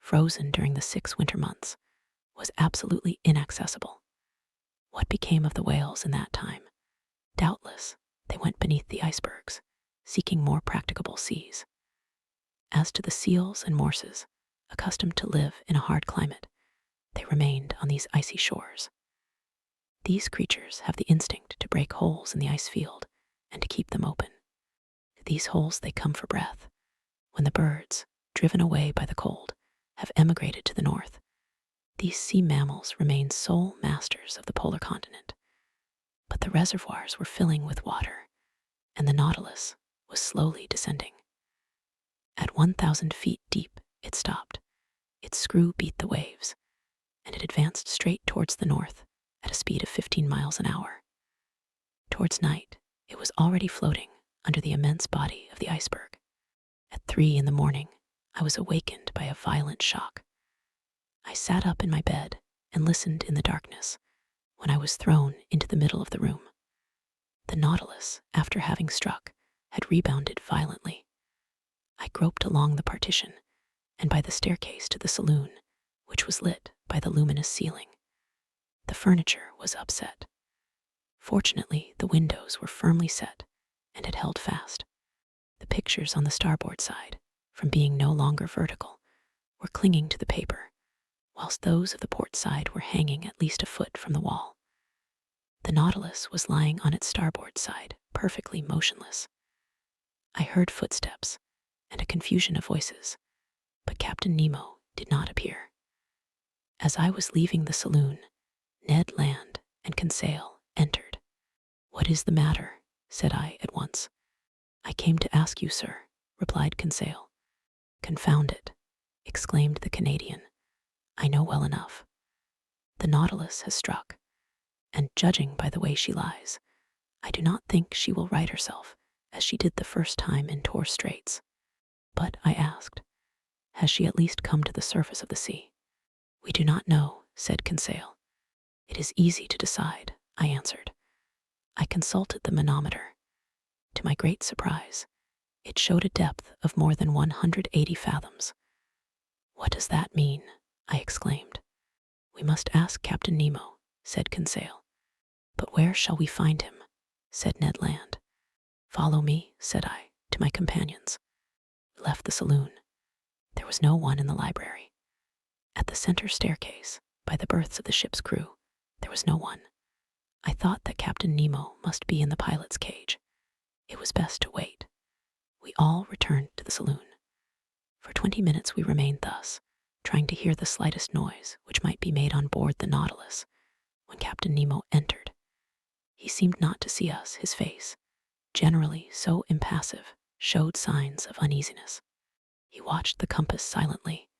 frozen during the 6 winter months, was absolutely inaccessible. What became of the whales in that time? Doubtless, they went beneath the icebergs, seeking more practicable seas. As to the seals and morses, accustomed to live in a hard climate, they remained on these icy shores. These creatures have the instinct to break holes in the ice field and to keep them open. To these holes they come for breath. When the birds, driven away by the cold, have emigrated to the north, these sea mammals remain sole masters of the polar continent. But the reservoirs were filling with water, and the Nautilus was slowly descending. At 1,000 feet deep, it stopped. Its screw beat the waves, and it advanced straight towards the north at a speed of 15 miles an hour. Towards night, it was already floating under the immense body of the iceberg. At 3 in the morning, I was awakened by a violent shock. I sat up in my bed and listened in the darkness when I was thrown into the middle of the room. The Nautilus, after having struck, had rebounded violently. I groped along the partition and by the staircase to the saloon, which was lit by the luminous ceiling. The furniture was upset. Fortunately, the windows were firmly set and had held fast. The pictures on the starboard side, from being no longer vertical, were clinging to the paper, whilst those of the port side were hanging at least a foot from the wall. The Nautilus was lying on its starboard side, perfectly motionless. I heard footsteps and a confusion of voices, but Captain Nemo did not appear. As I was leaving the saloon, Ned Land and Conseil entered. "What is the matter?" said I at once. "I came to ask you, sir," replied Conseil. "Confound it," exclaimed the Canadian. "I know well enough. The Nautilus has struck, and judging by the way she lies, I do not think she will right herself as she did the first time in Torres Straits." "But," I asked, "has she at least come to the surface of the sea?" "We do not know," said Conseil. "It is easy to decide," I answered. I consulted the manometer. To my great surprise, it showed a depth of more than 180 fathoms. "What does that mean?" I exclaimed. "We must ask Captain Nemo," said Conseil. "But where shall we find him?" said Ned Land. "Follow me," said I to my companions. We left the saloon. There was no one in the library. At the center staircase, by the berths of the ship's crew, there was no one. I thought that Captain Nemo must be in the pilot's cage. It was best to wait. We all returned to the saloon. For 20 minutes we remained thus, trying to hear the slightest noise which might be made on board the Nautilus, when Captain Nemo entered. He seemed not to see us. His face, generally so impassive, showed signs of uneasiness. He watched the compass silently,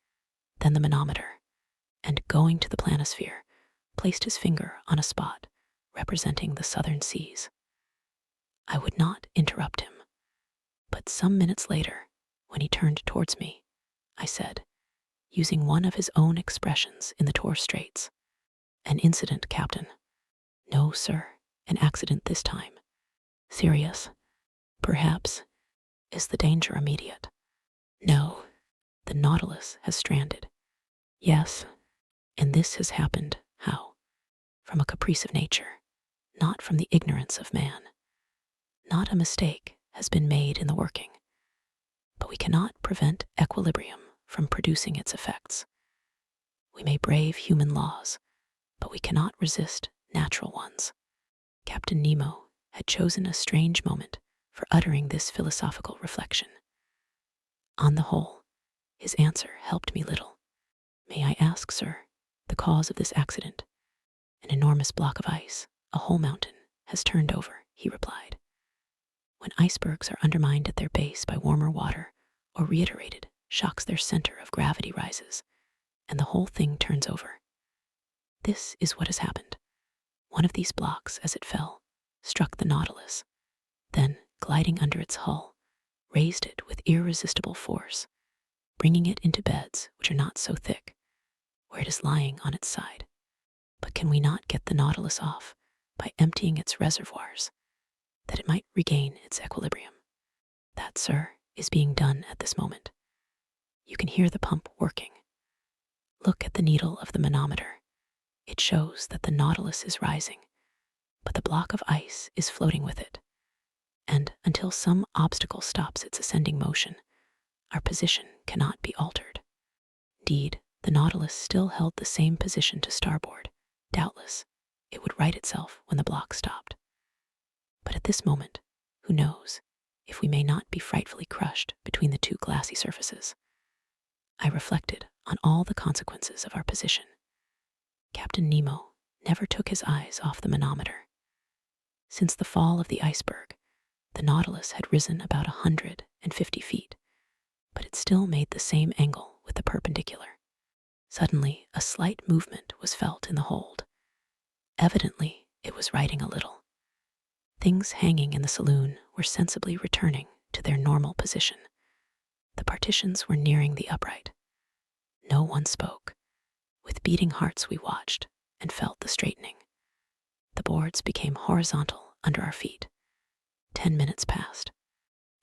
then the manometer, and going to the planisphere, placed his finger on a spot representing the southern seas. I would not interrupt him, but some minutes later, when he turned towards me, I said, using one of his own expressions in the Torres Straits, "An incident, Captain." "No, sir, an accident this time." "Serious?" "Perhaps." "Is the danger immediate?" "No. The Nautilus has stranded." "Yes." "And this has happened, how?" "From a caprice of nature, not from the ignorance of man. Not a mistake has been made in the working, but we cannot prevent equilibrium from producing its effects. We may brave human laws, but we cannot resist natural ones." Captain Nemo had chosen a strange moment for uttering this philosophical reflection. On the whole, his answer helped me little. "May I ask, sir, the cause of this accident?" "An enormous block of ice, a whole mountain, has turned over," he replied. "When icebergs are undermined at their base by warmer water, or reiterated shocks their center of gravity rises, and the whole thing turns over. This is what has happened. One of these blocks, as it fell, struck the Nautilus, then, gliding under its hull, raised it with irresistible force, bringing it into beds which are not so thick, where it is lying on its side. But can we not get the Nautilus off by emptying its reservoirs, that it might regain its equilibrium? That, sir, is being done at this moment. You can hear the pump working. Look at the needle of the manometer. It shows that the Nautilus is rising, but the block of ice is floating with it, and until some obstacle stops its ascending motion, our position cannot be altered. Indeed, the Nautilus still held the same position to starboard. Doubtless, it would right itself when the block stopped. But at this moment, who knows if we may not be frightfully crushed between the two glassy surfaces? I reflected on all the consequences of our position. Captain Nemo never took his eyes off the manometer. Since the fall of the iceberg, the Nautilus had risen about 150 feet, but it still made the same angle with the perpendicular. Suddenly, a slight movement was felt in the hold. Evidently, it was righting a little. Things hanging in the saloon were sensibly returning to their normal position. The partitions were nearing the upright. No one spoke. With beating hearts we watched and felt the straightening. The boards became horizontal under our feet. 10 minutes passed.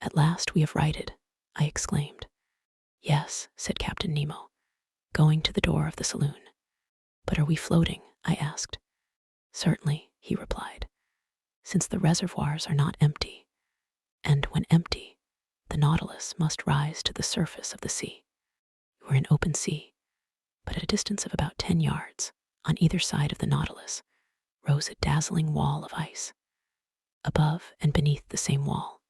"At last we have righted," I exclaimed. "Yes," said Captain Nemo, going to the door of the saloon. "But are we floating?" I asked. "Certainly," he replied, "since the reservoirs are not empty, and when empty, the Nautilus must rise to the surface of the sea. We were in open sea, but at a distance of about 10 yards, on either side of the Nautilus, rose a dazzling wall of ice. Above and beneath the same wall.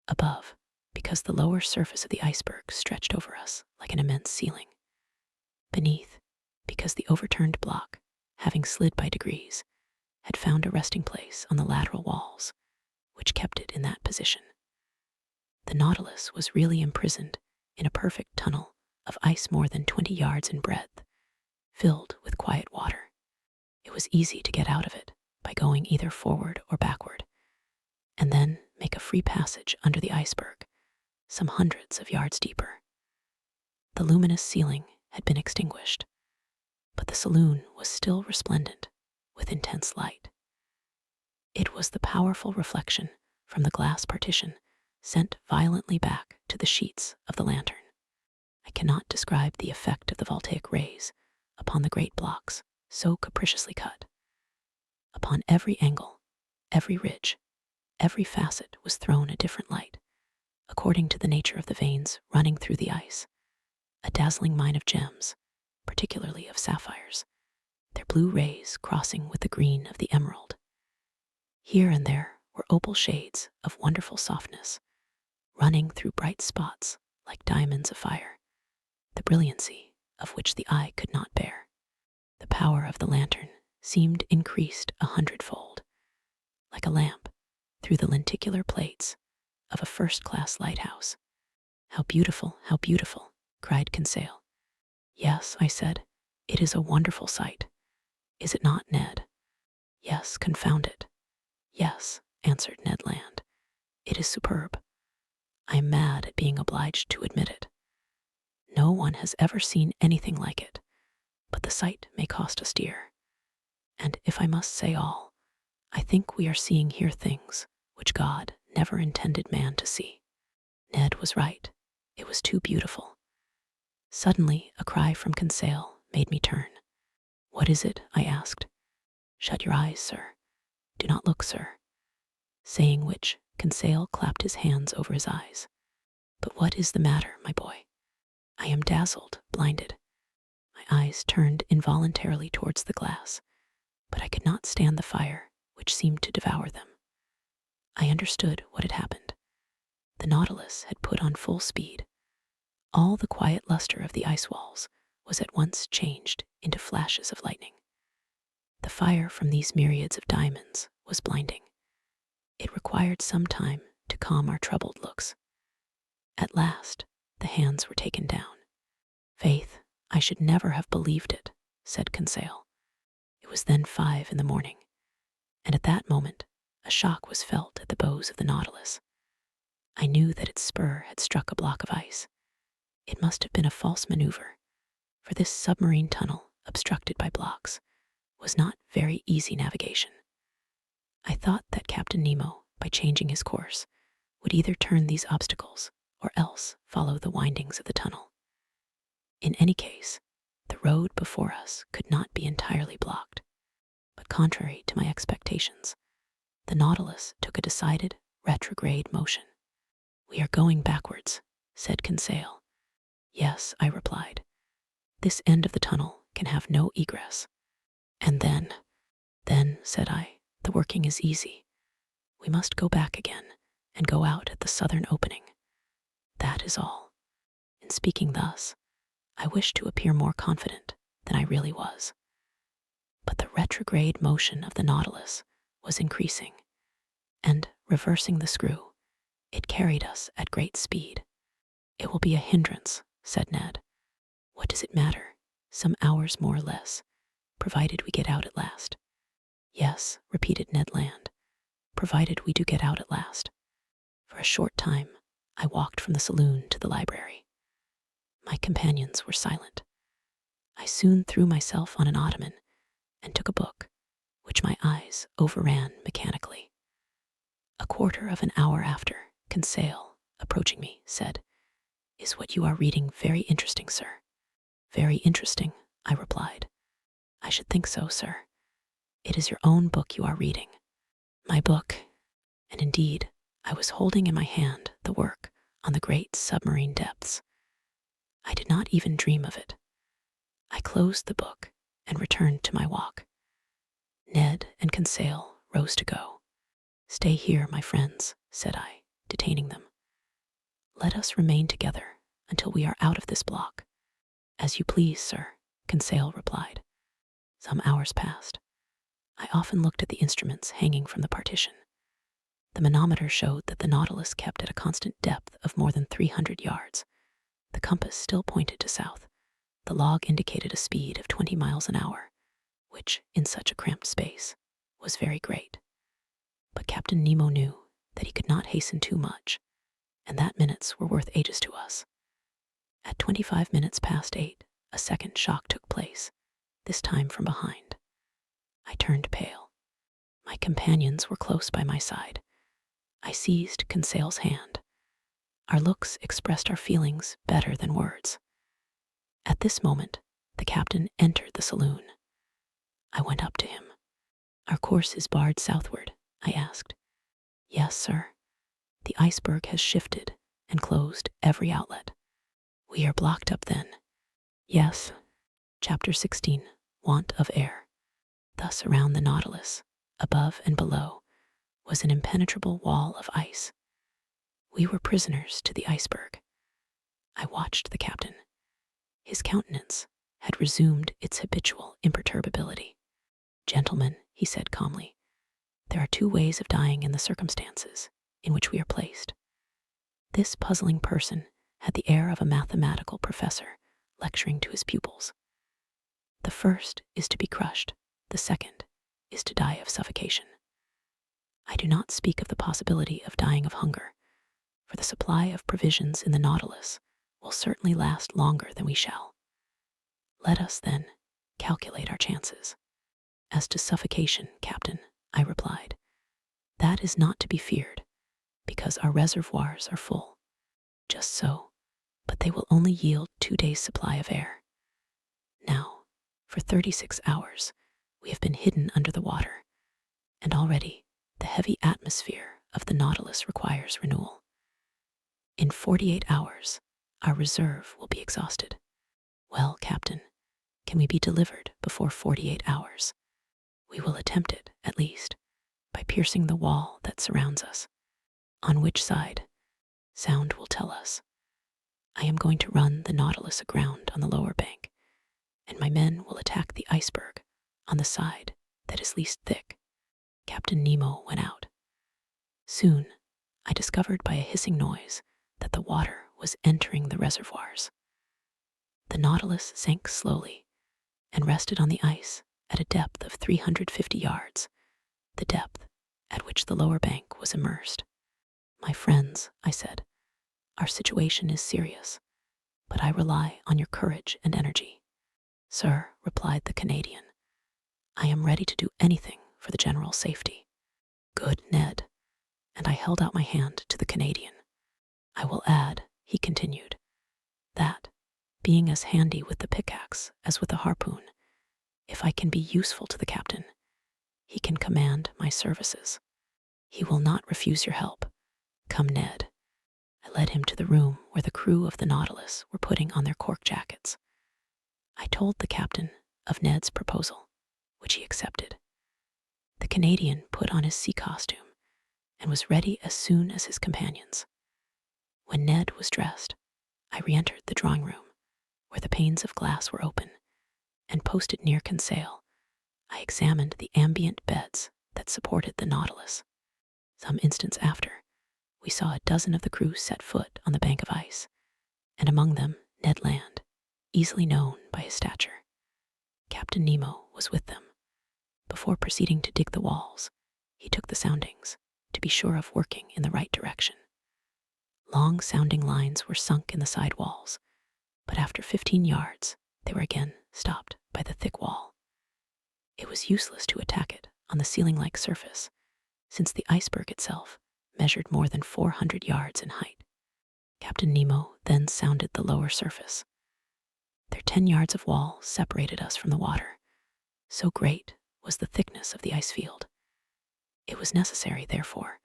Above, because the lower surface of the iceberg stretched over us like an immense ceiling. Beneath, because the overturned block, having slid by degrees, had found a resting place on the lateral walls, which kept it in that position. The Nautilus was really imprisoned in a perfect tunnel of ice more than 20 yards in breadth, filled with quiet water. It was easy to get out of it by going either forward or backward, and then make a free passage under the iceberg, some hundreds of yards deeper. The luminous ceiling had been extinguished, but the saloon was still resplendent with intense light. It was the powerful reflection from the glass partition sent violently back to the sheets of the lantern. I cannot describe the effect of the voltaic rays upon the great blocks so capriciously cut. Upon every angle, every ridge, every facet was thrown a different light, according to the nature of the veins running through the ice. A dazzling mine of gems, particularly of sapphires, their blue rays crossing with the green of the emerald. Here and there were opal shades of wonderful softness, running through bright spots like diamonds of fire, the brilliancy of which the eye could not bear. The power of the lantern seemed increased 100-fold, like a lamp through the lenticular plates of a first-class lighthouse. How beautiful, cried Conseil. Yes, I said, it is a wonderful sight. Is it not, Ned? Yes, confound it. Yes, answered Ned Land. It is superb. I am mad at being obliged to admit it. No one has ever seen anything like it, but the sight may cost us dear. And if I must say all, I think we are seeing here things which God never intended man to see. Ned was right. It was too beautiful. Suddenly, a cry from Conseil made me turn. What is it? I asked. Shut your eyes, sir. Do not look, sir. Saying which, Conseil clapped his hands over his eyes. But what is the matter, my boy? I am dazzled, blinded. My eyes turned involuntarily towards the glass, but I could not stand the fire which seemed to devour them. I understood what had happened. The Nautilus had put on full speed. All the quiet luster of the ice walls was at once changed into flashes of lightning. The fire from these myriads of diamonds was blinding. It required some time to calm our troubled looks. At last, the hands were taken down. Faith, I should never have believed it, said Conseil. It was then 5 in the morning, and at that moment, a shock was felt at the bows of the Nautilus. I knew that its spur had struck a block of ice. It must have been a false maneuver, for this submarine tunnel, obstructed by blocks, was not very easy navigation. I thought that Captain Nemo, by changing his course, would either turn these obstacles or else follow the windings of the tunnel. In any case, the road before us could not be entirely blocked, but contrary to my expectations, the Nautilus took a decided retrograde motion. We are going backwards, said Conseil. Yes, I replied. This end of the tunnel can have no egress. And then, said I, the working is easy. We must go back again and go out at the southern opening. That is all. In speaking thus, I wished to appear more confident than I really was. But the retrograde motion of the Nautilus was increasing, and, reversing the screw, it carried us at great speed. It will be a hindrance, said Ned. What does it matter? Some hours more or less, provided we get out at last. Yes, repeated Ned Land, provided we do get out at last. For a short time, I walked from the saloon to the library. My companions were silent. I soon threw myself on an ottoman and took a book, which my eyes overran mechanically. A quarter of an hour after, Conseil, approaching me, said, Is what you are reading very interesting, sir? Very interesting, I replied. I should think so, sir. It is your own book you are reading. My book. And indeed, I was holding in my hand the work on the great submarine depths. I did not even dream of it. I closed the book and returned to my walk. Ned and Conseil rose to go. "Stay here, my friends," said I, detaining them. "Let us remain together until we are out of this block." "As you please, sir," Conseil replied. Some hours passed. I often looked at the instruments hanging from the partition. The manometer showed that the Nautilus kept at a constant depth of more than 300 yards. The compass still pointed to south. The log indicated a speed of 20 miles an hour, which, in such a cramped space, was very great. But Captain Nemo knew that he could not hasten too much, and that minutes were worth ages to us. At 25 minutes past 8, a second shock took place, this time from behind. I turned pale. My companions were close by my side. I seized Conseil's hand. Our looks expressed our feelings better than words. At this moment, the captain entered the saloon. I went up to him. "Our course is barred southward?" I asked. "Yes, sir. The iceberg has shifted and closed every outlet." "We are blocked up then?" "Yes." Chapter 16. Want of air. Thus around the Nautilus, above and below, was an impenetrable wall of ice. We were prisoners to the iceberg. I watched the captain. His countenance had resumed its habitual imperturbability. "Gentlemen," he said calmly, "there are two ways of dying in the circumstances in which we are placed." This puzzling person had the air of a mathematical professor lecturing to his pupils. "The first is to be crushed. The second is to die of suffocation. I do not speak of the possibility of dying of hunger, for the supply of provisions in the Nautilus will certainly last longer than we shall. Let us, then, calculate our chances." "As to suffocation, Captain," I replied, "that is not to be feared, because our reservoirs are full." "Just so, but they will only yield 2 days' supply of air. Now, for 36 hours, we have been hidden under the water, and already the heavy atmosphere of the Nautilus requires renewal. In 48 hours, our reserve will be exhausted." "Well, Captain, can we be delivered before 48 hours? "We will attempt it, at least, by piercing the wall that surrounds us." "On which side?" "Sound will tell us. I am going to run the Nautilus aground on the lower bank, and my men will attack the iceberg on the side that is least thick." Captain Nemo went out. Soon, I discovered by a hissing noise that the water was entering the reservoirs. The Nautilus sank slowly and rested on the ice at a depth of 350 yards, the depth at which the lower bank was immersed. "My friends," I said, "our situation is serious, but I rely on your courage and energy." "Sir," replied the Canadian, "I am ready to do anything for the general safety." "Good, Ned," and I held out my hand to the Canadian. "I will add," he continued, "that, being as handy with the pickaxe as with the harpoon, if I can be useful to the captain, he can command my services. He will not refuse your help. Come, Ned." I led him to the room where the crew of the Nautilus were putting on their cork jackets. I told the captain of Ned's proposal, which he accepted. The Canadian put on his sea costume and was ready as soon as his companions. When Ned was dressed, I re-entered the drawing room, where the panes of glass were open, and posted near Conseil, I examined the ambient beds that supported the Nautilus. Some instants after, we saw a dozen of the crew set foot on the bank of ice, and among them Ned Land, easily known by his stature. Captain Nemo was with them. Before proceeding to dig the walls, he took the soundings, to be sure of working in the right direction. Long sounding lines were sunk in the side walls, but after 15 yards, they were again stopped by the thick wall. It was useless to attack it on the ceiling-like surface, since the iceberg itself measured more than 400 yards in height. Captain Nemo then sounded the lower surface. Their 10 yards of wall separated us from the water. So great was the thickness of the ice field. It was necessary, therefore,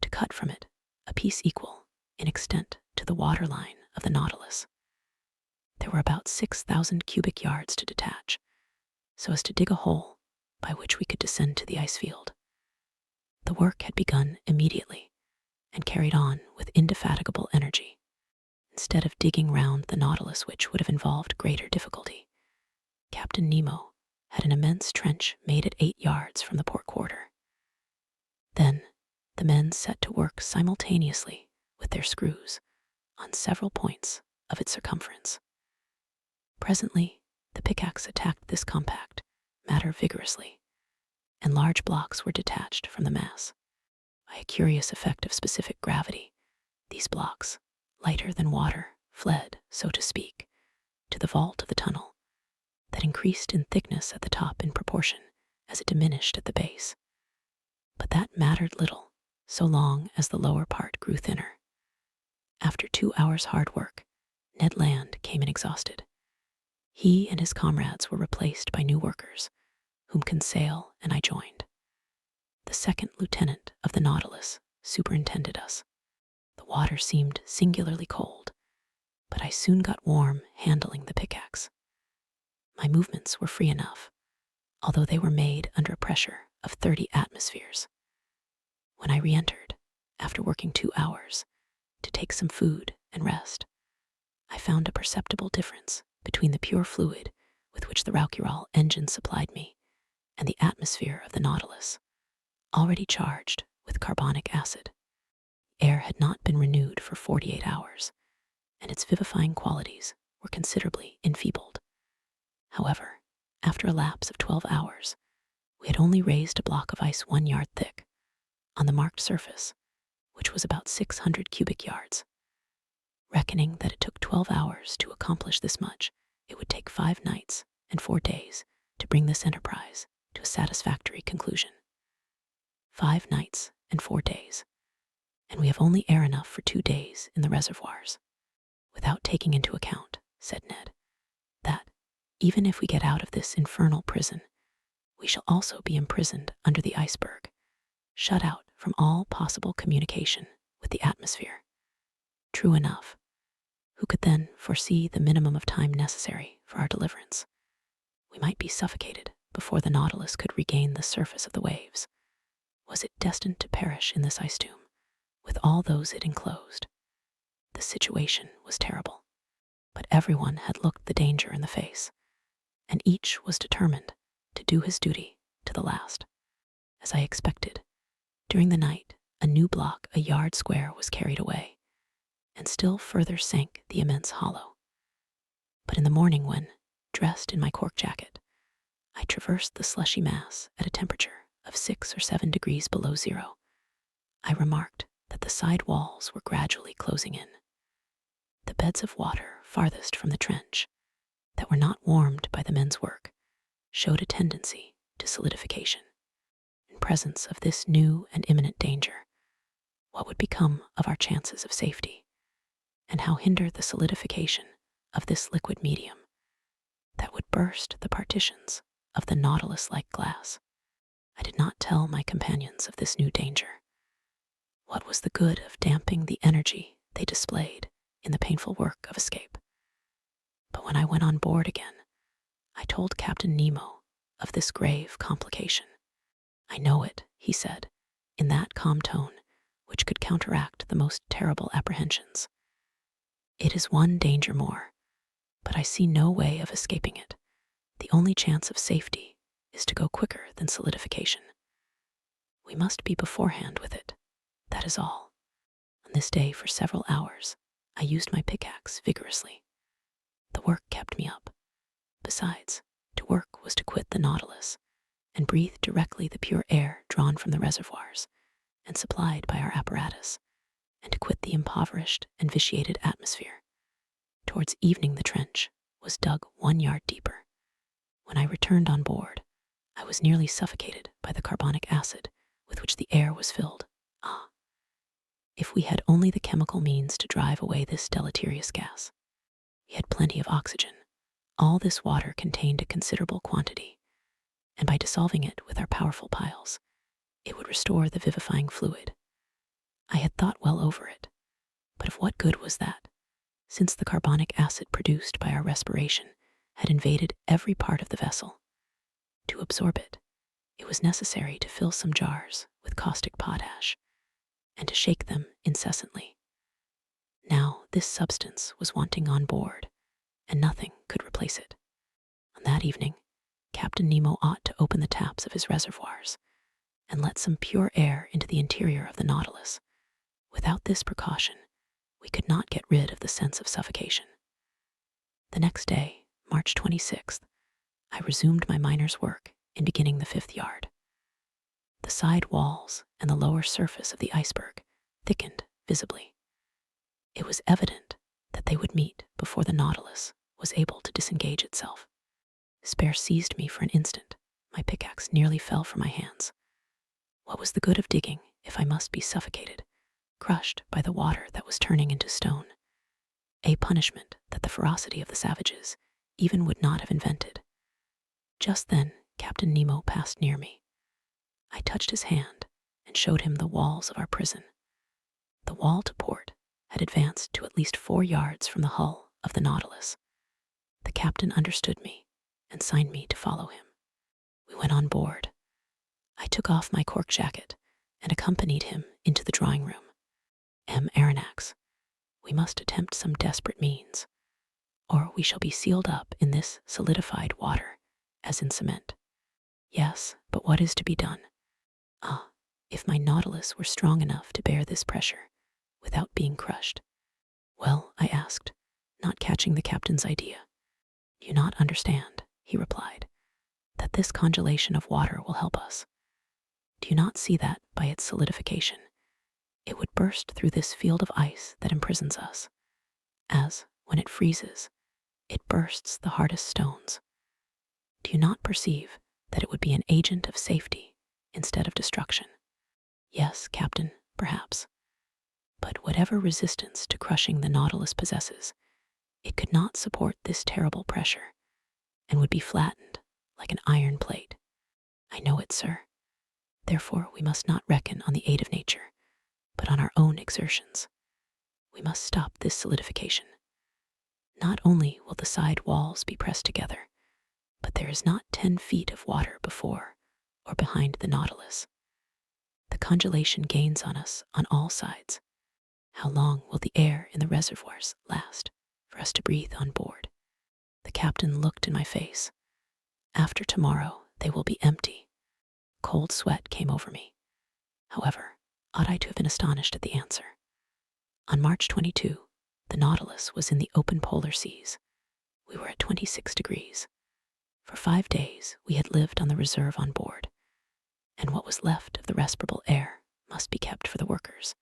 to cut from it a piece equal in extent to the water line of the Nautilus. There were about 6,000 cubic yards to detach, so as to dig a hole by which we could descend to the ice field. The work had begun immediately and carried on with indefatigable energy. Instead of digging round the Nautilus, which would have involved greater difficulty, Captain Nemo had an immense trench made at 8 yards from the port quarter. Then the men set to work simultaneously with their screws on several points of its circumference. Presently, the pickaxe attacked this compact matter vigorously, and large blocks were detached from the mass. By a curious effect of specific gravity, these blocks, lighter than water, fled, so to speak, to the vault of the tunnel that increased in thickness at the top in proportion as it diminished at the base. But that mattered little, so long as the lower part grew thinner. After 2 hours' hard work, Ned Land came in exhausted. He and his comrades were replaced by new workers, whom Conseil and I joined. The second lieutenant of the Nautilus superintended us. The water seemed singularly cold, but I soon got warm handling the pickaxe. My movements were free enough, although they were made under a pressure of 30 atmospheres. When I re-entered, after working 2 hours, to take some food and rest, I found a perceptible difference between the pure fluid with which the Rauquirol engine supplied me and the atmosphere of the Nautilus, already charged with carbonic acid. Air had not been renewed for 48 hours, and its vivifying qualities were considerably enfeebled. However, after a lapse of 12 hours, we had only raised a block of ice 1 yard thick on the marked surface, which was about 600 cubic yards. Reckoning that it took 12 hours to accomplish this much, it would take 5 nights and 4 days to bring this enterprise to a satisfactory conclusion. 5 nights and 4 days, and we have only air enough for 2 days in the reservoirs. Without taking into account, said Ned, that, even if we get out of this infernal prison, we shall also be imprisoned under the iceberg, shut out from all possible communication with the atmosphere. True enough. Who could then foresee the minimum of time necessary for our deliverance? We might be suffocated before the Nautilus could regain the surface of the waves. Was it destined to perish in this ice tomb, with all those it enclosed? The situation was terrible, but everyone had looked the danger in the face, and each was determined to do his duty to the last. As I expected, during the night, a new block 1 yard square was carried away, and still further sank the immense hollow. But in the morning, when, dressed in my cork jacket, I traversed the slushy mass at a temperature of 6 or 7 degrees below zero, I remarked that the side walls were gradually closing in. The beds of water farthest from the trench, that were not warmed by the men's work, showed a tendency to solidification. In presence of this new and imminent danger, what would become of our chances of safety? And how hinder the solidification of this liquid medium that would burst the partitions of the Nautilus-like glass? I did not tell my companions of this new danger. What was the good of damping the energy they displayed in the painful work of escape? But when I went on board again, I told Captain Nemo of this grave complication. I know it, he said, in that calm tone which could counteract the most terrible apprehensions. It is one danger more, but I see no way of escaping it. The only chance of safety is to go quicker than solidification. We must be beforehand with it, that is all. On this day, for several hours, I used my pickaxe vigorously. The work kept me up. Besides, to work was to quit the Nautilus and breathe directly the pure air drawn from the reservoirs and supplied by our apparatus, and to quit the impoverished and vitiated atmosphere. Towards evening, the trench was dug 1 yard deeper. When I returned on board, I was nearly suffocated by the carbonic acid with which the air was filled. Ah, if we had only the chemical means to drive away this deleterious gas. We had plenty of oxygen. All this water contained a considerable quantity, and by dissolving it with our powerful piles, it would restore the vivifying fluid. I had thought well over it, but of what good was that, since the carbonic acid produced by our respiration had invaded every part of the vessel? To absorb it, It was necessary to fill some jars with caustic potash and to shake them incessantly. Now this substance was wanting on board, and nothing could replace it. On that evening, Captain Nemo ought to open the taps of his reservoirs and let some pure air into the interior of the Nautilus. Without this precaution, we could not get rid of the sense of suffocation. The next day, March 26th, I resumed my miner's work in beginning the 5th yard. The side walls and the lower surface of the iceberg thickened visibly. It was evident that they would meet before the Nautilus was able to disengage itself. Despair seized me for an instant. My pickaxe nearly fell from my hands. What was the good of digging if I must be suffocated, crushed by the water that was turning into stone? A punishment that the ferocity of the savages even would not have invented. Just then, Captain Nemo passed near me. I touched his hand and showed him the walls of our prison. The wall to port had advanced to at least 4 yards from the hull of the Nautilus. The captain understood me and signed me to follow him. We went on board. I took off my cork jacket and accompanied him into the drawing room. Aronnax, we must attempt some desperate means, or we shall be sealed up in this solidified water as in cement. Yes, but what is to be done? If my Nautilus were strong enough to bear this pressure without being crushed. Well, I asked, not catching the captain's idea. Do you not understand, he replied, that this congelation of water will help us? Do you not see that, by its solidification, it would burst through this field of ice that imprisons us, as, when it freezes, it bursts the hardest stones? Do you not perceive that it would be an agent of safety instead of destruction? Yes, Captain, perhaps. But whatever resistance to crushing the Nautilus possesses, it could not support this terrible pressure, and would be flattened like an iron plate. I know it, sir. Therefore, we must not reckon on the aid of nature, but on our own exertions. We must stop this solidification. Not only will the side walls be pressed together, but there is not 10 feet of water before or behind the Nautilus. The congelation gains on us on all sides. How long will the air in the reservoirs last for us to breathe on board? The captain looked in my face. After tomorrow, they will be empty. Cold sweat came over me. However, ought I to have been astonished at the answer? On March 22, the Nautilus was in the open polar seas. We were at 26 degrees. For 5 days, we had lived on the reserve on board, and what was left of the respirable air must be kept for the workers.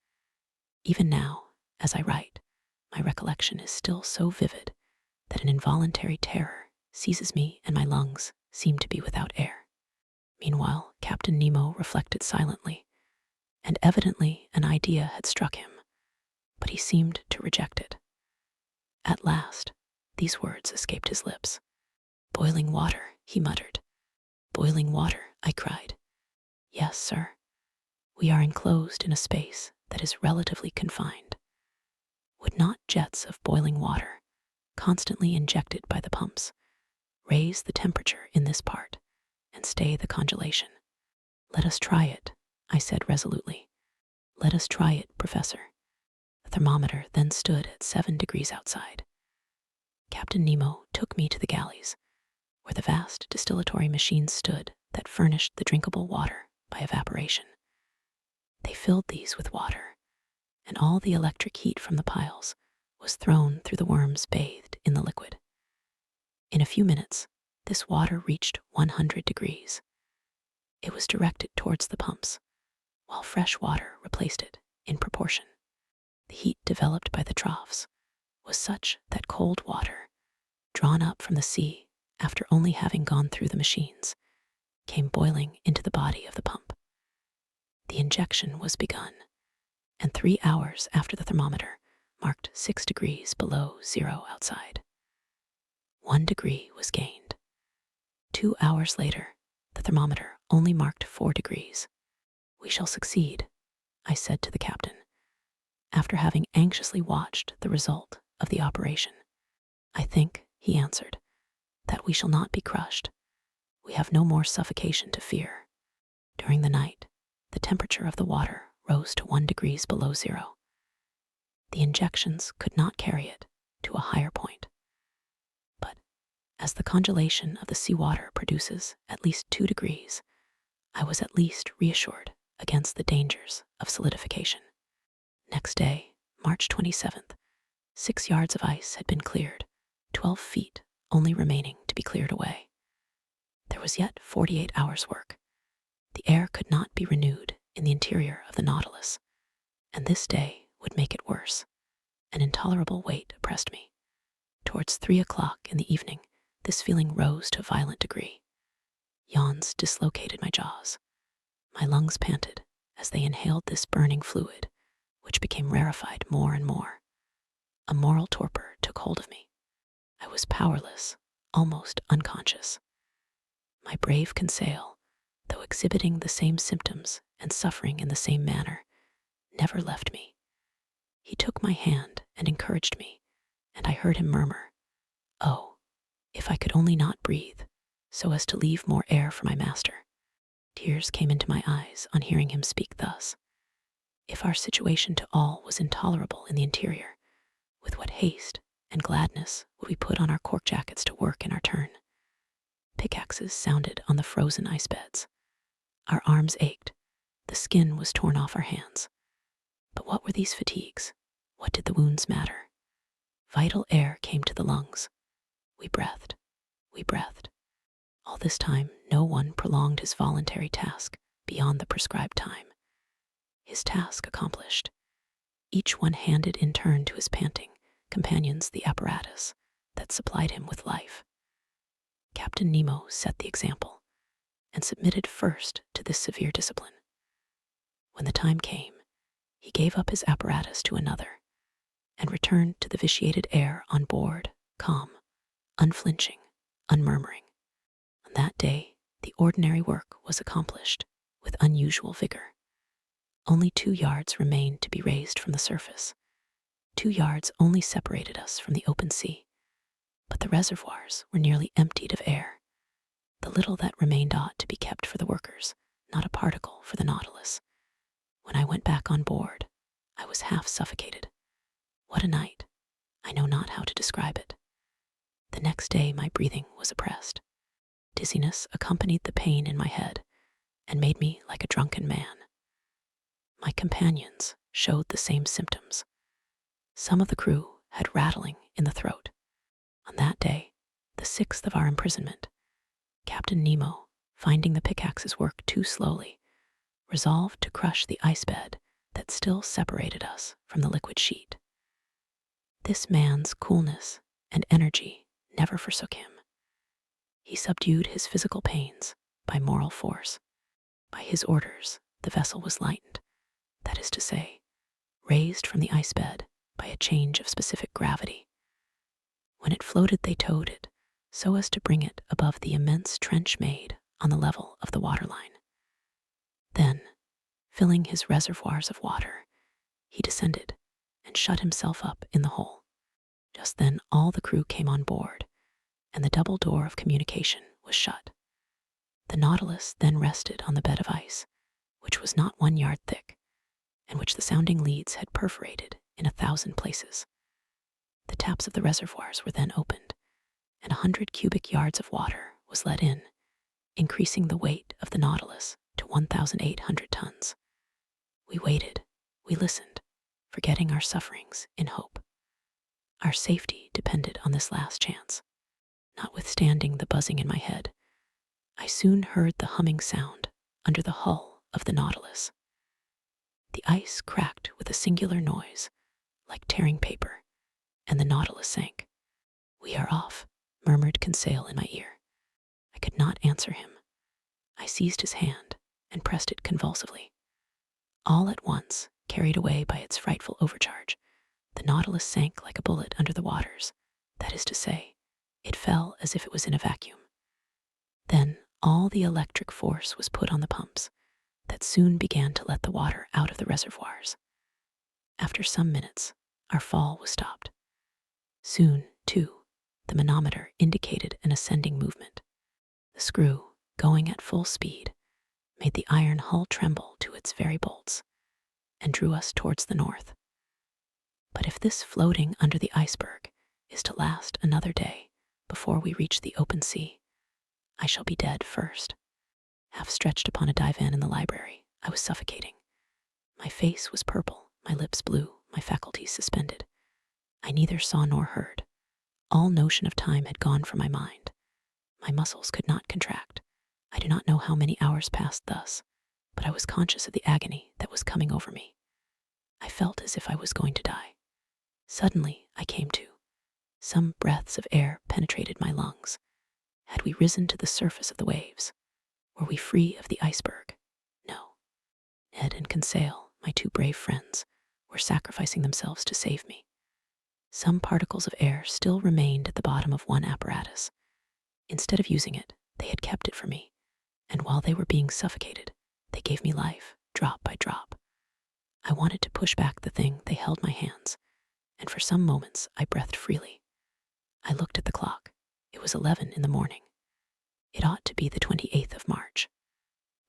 Even now, as I write, my recollection is still so vivid that an involuntary terror seizes me and my lungs seem to be without air. Meanwhile, Captain Nemo reflected silently, and evidently an idea had struck him, but he seemed to reject it. At last, these words escaped his lips. "Boiling water," he muttered. "Boiling water," I cried. "Yes, sir. We are enclosed in a space that is relatively confined. Would not jets of boiling water, constantly injected by the pumps, raise the temperature in this part and stay the congelation? Let us try it," I said resolutely. "Let us try it, Professor." The thermometer then stood at 7 degrees outside. Captain Nemo took me to the galleys, where the vast distillatory machines stood that furnished the drinkable water by evaporation. They filled these with water, and all the electric heat from the piles was thrown through the worms bathed in the liquid. In a few minutes, this water reached 100 degrees. It was directed towards the pumps, while fresh water replaced it in proportion. The heat developed by the troughs was such that cold water, drawn up from the sea after only having gone through the machines, came boiling into the body of the pump. The injection was begun, and 3 hours after the thermometer marked 6 degrees below zero outside. 1 degree was gained. 2 hours later, the thermometer only marked 4 degrees. "We shall succeed," I said to the captain, after having anxiously watched the result of the operation. "I think," he answered, "that we shall not be crushed. We have no more suffocation to fear." During the night, the temperature of the water rose to 1 degree below zero. The injections could not carry it to a higher point. But as the congelation of the seawater produces at least 2 degrees, I was at least reassured against the dangers of solidification. Next day, March 27th, 6 yards of ice had been cleared, 12 feet only remaining to be cleared away. There was yet 48 hours' work. The air could not be renewed in the interior of the Nautilus, and this day would make it worse. An intolerable weight oppressed me. Towards 3 o'clock in the evening, this feeling rose to a violent degree. Yawns dislocated my jaws. My lungs panted as they inhaled this burning fluid, which became rarefied more and more. A moral torpor took hold of me. I was powerless, almost unconscious. My brave Conseil, though exhibiting the same symptoms and suffering in the same manner, never left me. He took my hand and encouraged me, and I heard him murmur, "Oh, if I could only not breathe, so as to leave more air for my master." Tears came into my eyes on hearing him speak thus. If our situation to all was intolerable in the interior, with what haste and gladness would we put on our cork jackets to work in our turn? Pickaxes sounded on the frozen ice beds. Our arms ached. The skin was torn off our hands. But what were these fatigues? What did the wounds matter? Vital air came to the lungs. We breathed. We breathed. All this time, no one prolonged his voluntary task beyond the prescribed time. His task accomplished, each one handed in turn to his panting companions the apparatus that supplied him with life. Captain Nemo set the example and submitted first to this severe discipline. When the time came, he gave up his apparatus to another and returned to the vitiated air on board, calm, unflinching, unmurmuring. On that day, the ordinary work was accomplished with unusual vigor. Only 2 yards remained to be raised from the surface. 2 yards only separated us from the open sea, but the reservoirs were nearly emptied of air. The little that remained ought to be kept for the workers, not a particle for the Nautilus. When I went back on board, I was half suffocated. What a night! I know not how to describe it. The next day my breathing was oppressed. Dizziness accompanied the pain in my head and made me like a drunken man. My companions showed the same symptoms. Some of the crew had rattling in the throat. On that day, the 6th of our imprisonment, Captain Nemo, finding the pickaxes work too slowly, resolved to crush the ice bed that still separated us from the liquid sheet. This man's coolness and energy never forsook him. He subdued his physical pains by moral force. By his orders, the vessel was lightened, that is to say, raised from the ice bed by a change of specific gravity. When it floated, they towed it so as to bring it above the immense trench made on the level of the waterline. Then, filling his reservoirs of water, he descended and shut himself up in the hole. Just then all the crew came on board, and the double door of communication was shut. The Nautilus then rested on the bed of ice, which was not 1 yard thick, and which the sounding leads had perforated in 1,000 places. The taps of the reservoirs were then opened, and 100 cubic yards of water was let in, increasing the weight of the Nautilus to 1,800 tons. We waited, we listened, forgetting our sufferings in hope. Our safety depended on this last chance. Notwithstanding the buzzing in my head, I soon heard the humming sound under the hull of the Nautilus. The ice cracked with a singular noise, like tearing paper, and the Nautilus sank. "We are off," murmured Conseil in my ear. I could not answer him. I seized his hand and pressed it convulsively. All at once, carried away by its frightful overcharge, the Nautilus sank like a bullet under the waters. That is to say, it fell as if it was in a vacuum. Then all the electric force was put on the pumps, that soon began to let the water out of the reservoirs. After some minutes, our fall was stopped. Soon, too, the manometer indicated an ascending movement. The screw, going at full speed, made the iron hull tremble to its very bolts, and drew us towards the north. But if this floating under the iceberg is to last another day before we reach the open sea, I shall be dead first. Half stretched upon a divan in the library, I was suffocating. My face was purple, my lips blue, my faculties suspended. I neither saw nor heard. All notion of time had gone from my mind. My muscles could not contract. I do not know how many hours passed thus, but I was conscious of the agony that was coming over me. I felt as if I was going to die. Suddenly, I came to. Some breaths of air penetrated my lungs. Had we risen to the surface of the waves? Were we free of the iceberg? No. Ned and Conseil, my two brave friends, were sacrificing themselves to save me. Some particles of air still remained at the bottom of one apparatus. Instead of using it, they had kept it for me, and while they were being suffocated, they gave me life, drop by drop. I wanted to push back the thing they held my hands, and for some moments I breathed freely. I looked at the clock. It was 11 in the morning. It ought to be the 28th of March.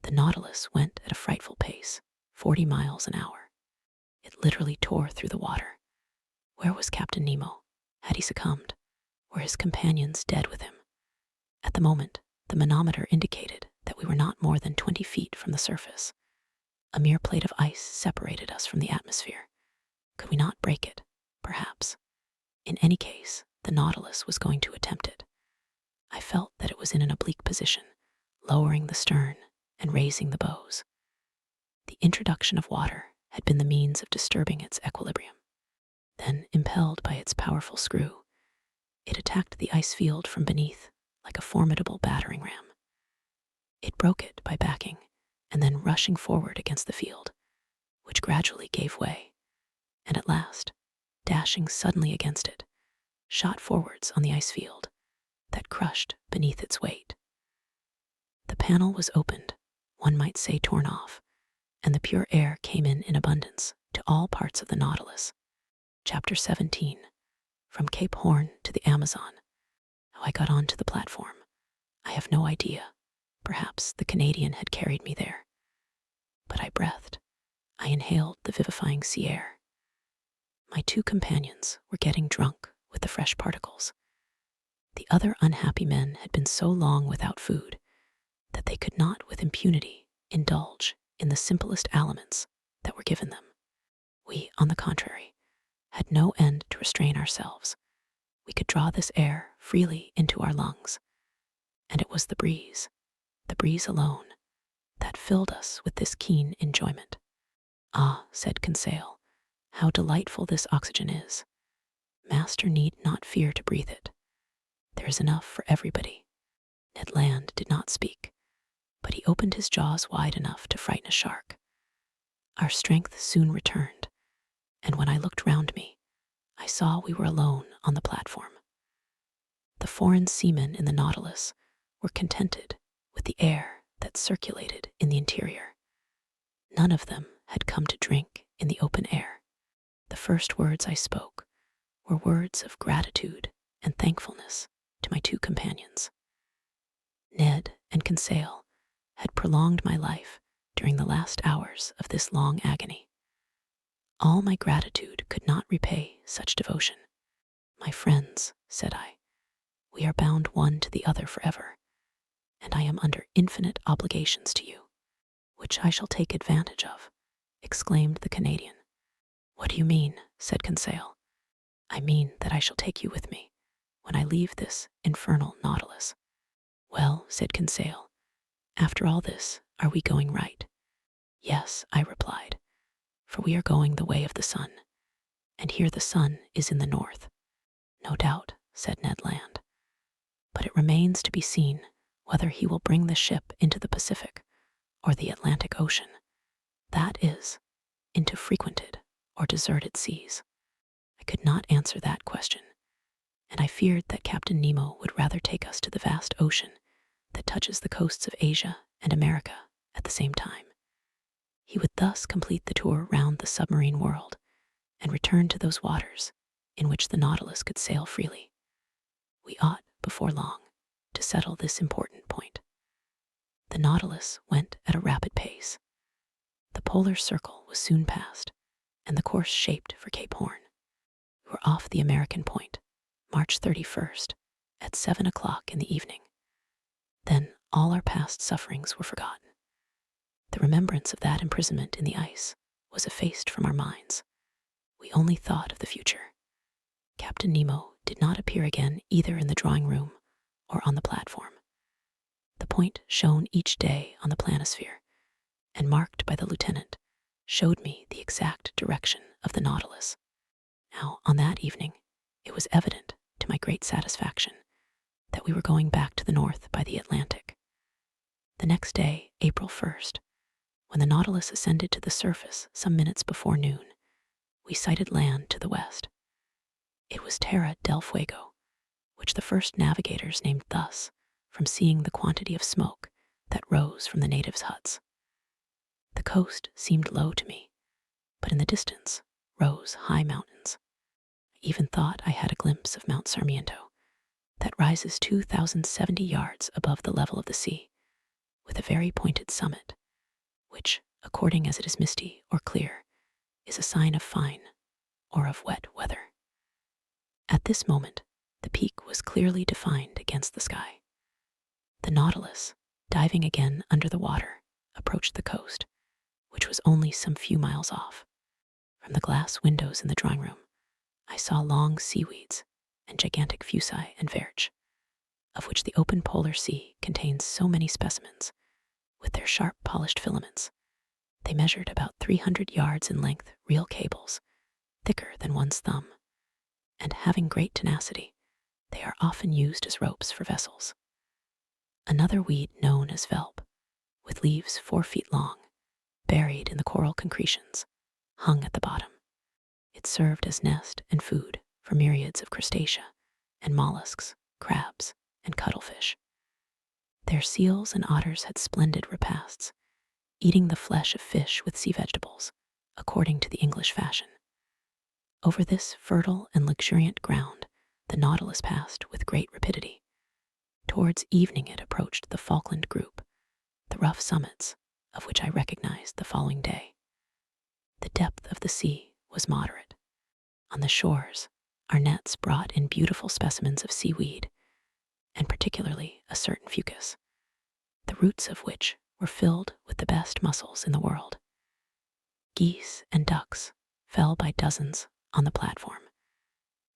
The Nautilus went at a frightful pace, 40 miles an hour. It literally tore through the water. Where was Captain Nemo? Had he succumbed? Were his companions dead with him? At the moment, the manometer indicated that we were not more than 20 feet from the surface. A mere plate of ice separated us from the atmosphere. Could we not break it? Perhaps. In any case, the Nautilus was going to attempt it. I felt that it was in an oblique position, lowering the stern and raising the bows. The introduction of water had been the means of disturbing its equilibrium. Then, impelled by its powerful screw, it attacked the ice field from beneath like a formidable battering ram. It broke it by backing and then rushing forward against the field, which gradually gave way, and at last, dashing suddenly against it, shot forwards on the ice field that crushed beneath its weight. The panel was opened, one might say torn off, and the pure air came in abundance to all parts of the Nautilus. Chapter 17. From Cape Horn to the Amazon. How I got onto the platform, I have no idea. Perhaps the Canadian had carried me there. But I breathed. I inhaled the vivifying sea air. My two companions were getting drunk with the fresh particles. The other unhappy men had been so long without food that they could not with impunity indulge in the simplest aliments that were given them. We, on the contrary, had no end to restrain ourselves. We could draw this air freely into our lungs, and it was the breeze alone, that filled us with this keen enjoyment. "Ah," said Conseil, "how delightful this oxygen is. Master need not fear to breathe it. There is enough for everybody." Ned Land did not speak, but he opened his jaws wide enough to frighten a shark. Our strength soon returned, and when I looked round me, I saw we were alone on the platform. The foreign seamen in the Nautilus were contented with the air that circulated in the interior. None of them had come to drink in the open air. The first words I spoke were words of gratitude and thankfulness to my two companions. Ned and Conseil had prolonged my life during the last hours of this long agony. All my gratitude could not repay such devotion. "My friends," said I, "we are bound one to the other forever, and I am under infinite obligations to you, which I shall take advantage of," exclaimed the Canadian. "What do you mean?" said Conseil. "I mean that I shall take you with me when I leave this infernal Nautilus." "Well," said Conseil, "after all this, are we going right?" "Yes," I replied, "for we are going the way of the sun, and here the sun is in the north." "No doubt," said Ned Land, "but it remains to be seen whether he will bring the ship into the Pacific or the Atlantic Ocean, that is, into frequented or deserted seas." I could not answer that question, and I feared that Captain Nemo would rather take us to the vast ocean that touches the coasts of Asia and America at the same time. He would thus complete the tour round the submarine world and return to those waters in which the Nautilus could sail freely. We ought, before long, to settle this important point. The The Nautilus went at a rapid pace. The polar circle was soon passed, and the course shaped for Cape Horn. We were off the American point, March 31st, at 7 o'clock in the evening. Then all our past sufferings were forgotten. The remembrance of that imprisonment in the ice was effaced from our minds. We only thought of the future. Captain Nemo did not appear again either in the drawing room or on the platform. The point shown each day on the planisphere, and marked by the lieutenant, showed me the exact direction of the Nautilus. Now, on that evening, it was evident, to my great satisfaction, that we were going back to the north by the Atlantic. The next day, April 1st, when the Nautilus ascended to the surface some minutes before noon, we sighted land to the west. It was Terra del Fuego, which the first navigators named thus from seeing the quantity of smoke that rose from the natives' huts. The coast seemed low to me, but in the distance rose high mountains. I even thought I had a glimpse of Mount Sarmiento, that rises 2,070 yards above the level of the sea, with a very pointed summit, which, according as it is misty or clear, is a sign of fine or of wet weather. At this moment, the peak was clearly defined against the sky. The Nautilus, diving again under the water, approached the coast, which was only some few miles off. From the glass windows in the drawing room, I saw long seaweeds and gigantic fuci and verge, of which the open polar sea contains so many specimens, with their sharp polished filaments. They measured about 300 yards in length, real cables, thicker than one's thumb, and having great tenacity, they are often used as ropes for vessels. Another weed known as velp, with leaves 4 feet long, buried in the coral concretions, hung at the bottom. It served as nest and food for myriads of crustacea and mollusks, crabs, and cuttlefish. Their seals and otters had splendid repasts, eating the flesh of fish with sea vegetables, according to the English fashion. Over this fertile and luxuriant ground, the Nautilus passed with great rapidity. Towards evening it approached the Falkland Group, the rough summits of which I recognized the following day. The depth of the sea was moderate. On the shores, our nets brought in beautiful specimens of seaweed, and particularly a certain fucus, the roots of which were filled with the best mussels in the world. Geese and ducks fell by dozens on the platform,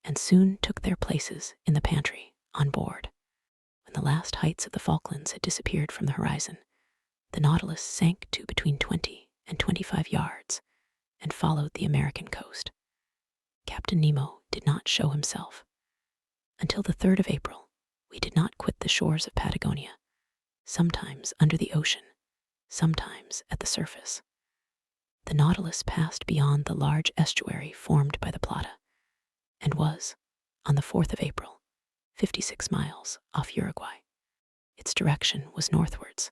and soon took their places in the pantry on board. When the last heights of the Falklands had disappeared from the horizon, the Nautilus sank to between 20 and 25 yards and followed the American coast. Captain Nemo did not show himself. Until the 3rd of April, we did not quit the shores of Patagonia, sometimes under the ocean, sometimes at the surface. The Nautilus passed beyond the large estuary formed by the Plata, and was, on the 4th of April, 56 miles off Uruguay. Its direction was northwards,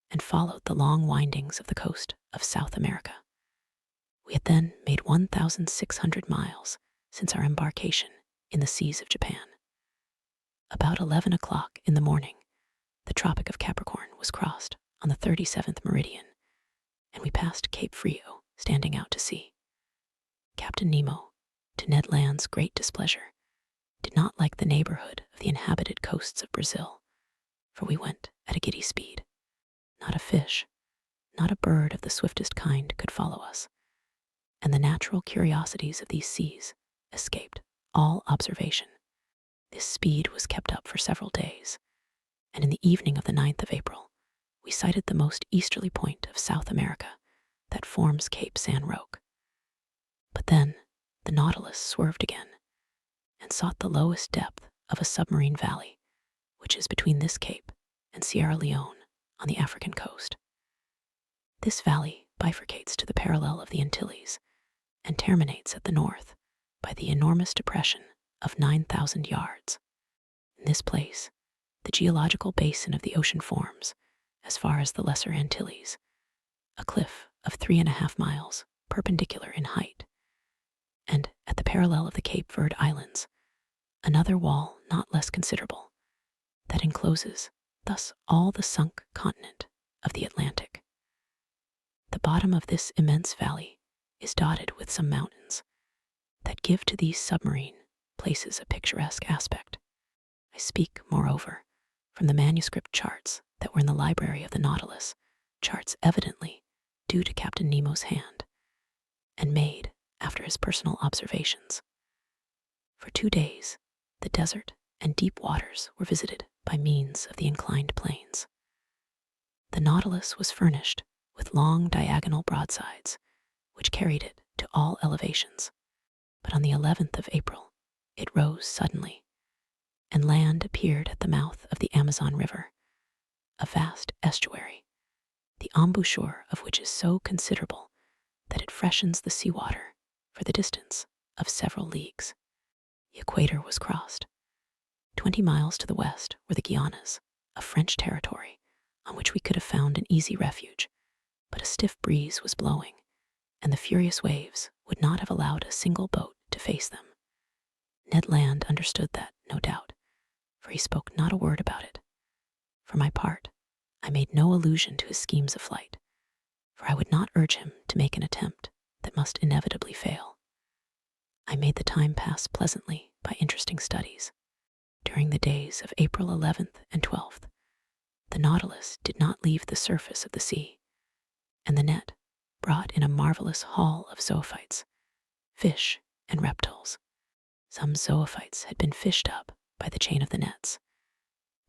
and followed the long windings of the coast of South America. We had then made 1,600 miles since our embarkation in the seas of Japan. About 11 o'clock in the morning, the Tropic of Capricorn was crossed on the 37th meridian, and we passed Cape Frio, standing out to sea. Captain Nemo, to Ned Land's great displeasure, did not like the neighborhood of the inhabited coasts of Brazil, for we went at a giddy speed. Not a fish, not a bird of the swiftest kind could follow us, and the natural curiosities of these seas escaped all observation. This speed was kept up for several days, and in the evening of the 9th of April, we sighted the most easterly point of South America that forms Cape San Roque. But then the Nautilus swerved again and sought the lowest depth of a submarine valley, which is between this cape and Sierra Leone on the African coast. This valley bifurcates to the parallel of the Antilles and terminates at the north by the enormous depression of 9,000 yards. In this place, the geological basin of the ocean forms, as far as the Lesser Antilles, a cliff of 3.5 miles perpendicular in height, and at the parallel of the Cape Verde Islands, another wall not less considerable, that encloses thus all the sunk continent of the Atlantic. The bottom of this immense valley is dotted with some mountains that give to these submarine places a picturesque aspect. I speak, moreover, from the manuscript charts that were in the library of the Nautilus, charts evidently due to Captain Nemo's hand, and made after his personal observations. For 2 days, the desert and deep waters were visited by means of the inclined planes. The Nautilus was furnished with long diagonal broadsides, which carried it to all elevations. But on the 11th of April, it rose suddenly, and land appeared at the mouth of the Amazon River, a vast estuary, the embouchure of which is so considerable that it freshens the seawater for the distance of several leagues. The equator was crossed. 20 miles to the west were the Guianas, a French territory on which we could have found an easy refuge, but a stiff breeze was blowing, and the furious waves would not have allowed a single boat to face them. Ned Land understood that, no doubt, for he spoke not a word about it. For my part, I made no allusion to his schemes of flight, for I would not urge him to make an attempt that must inevitably fail. I made the time pass pleasantly by interesting studies. During the days of April 11th and 12th, the Nautilus did not leave the surface of the sea, and the net brought in a marvelous haul of zoophytes, fish, and reptiles. Some zoophytes had been fished up by the chain of the nets.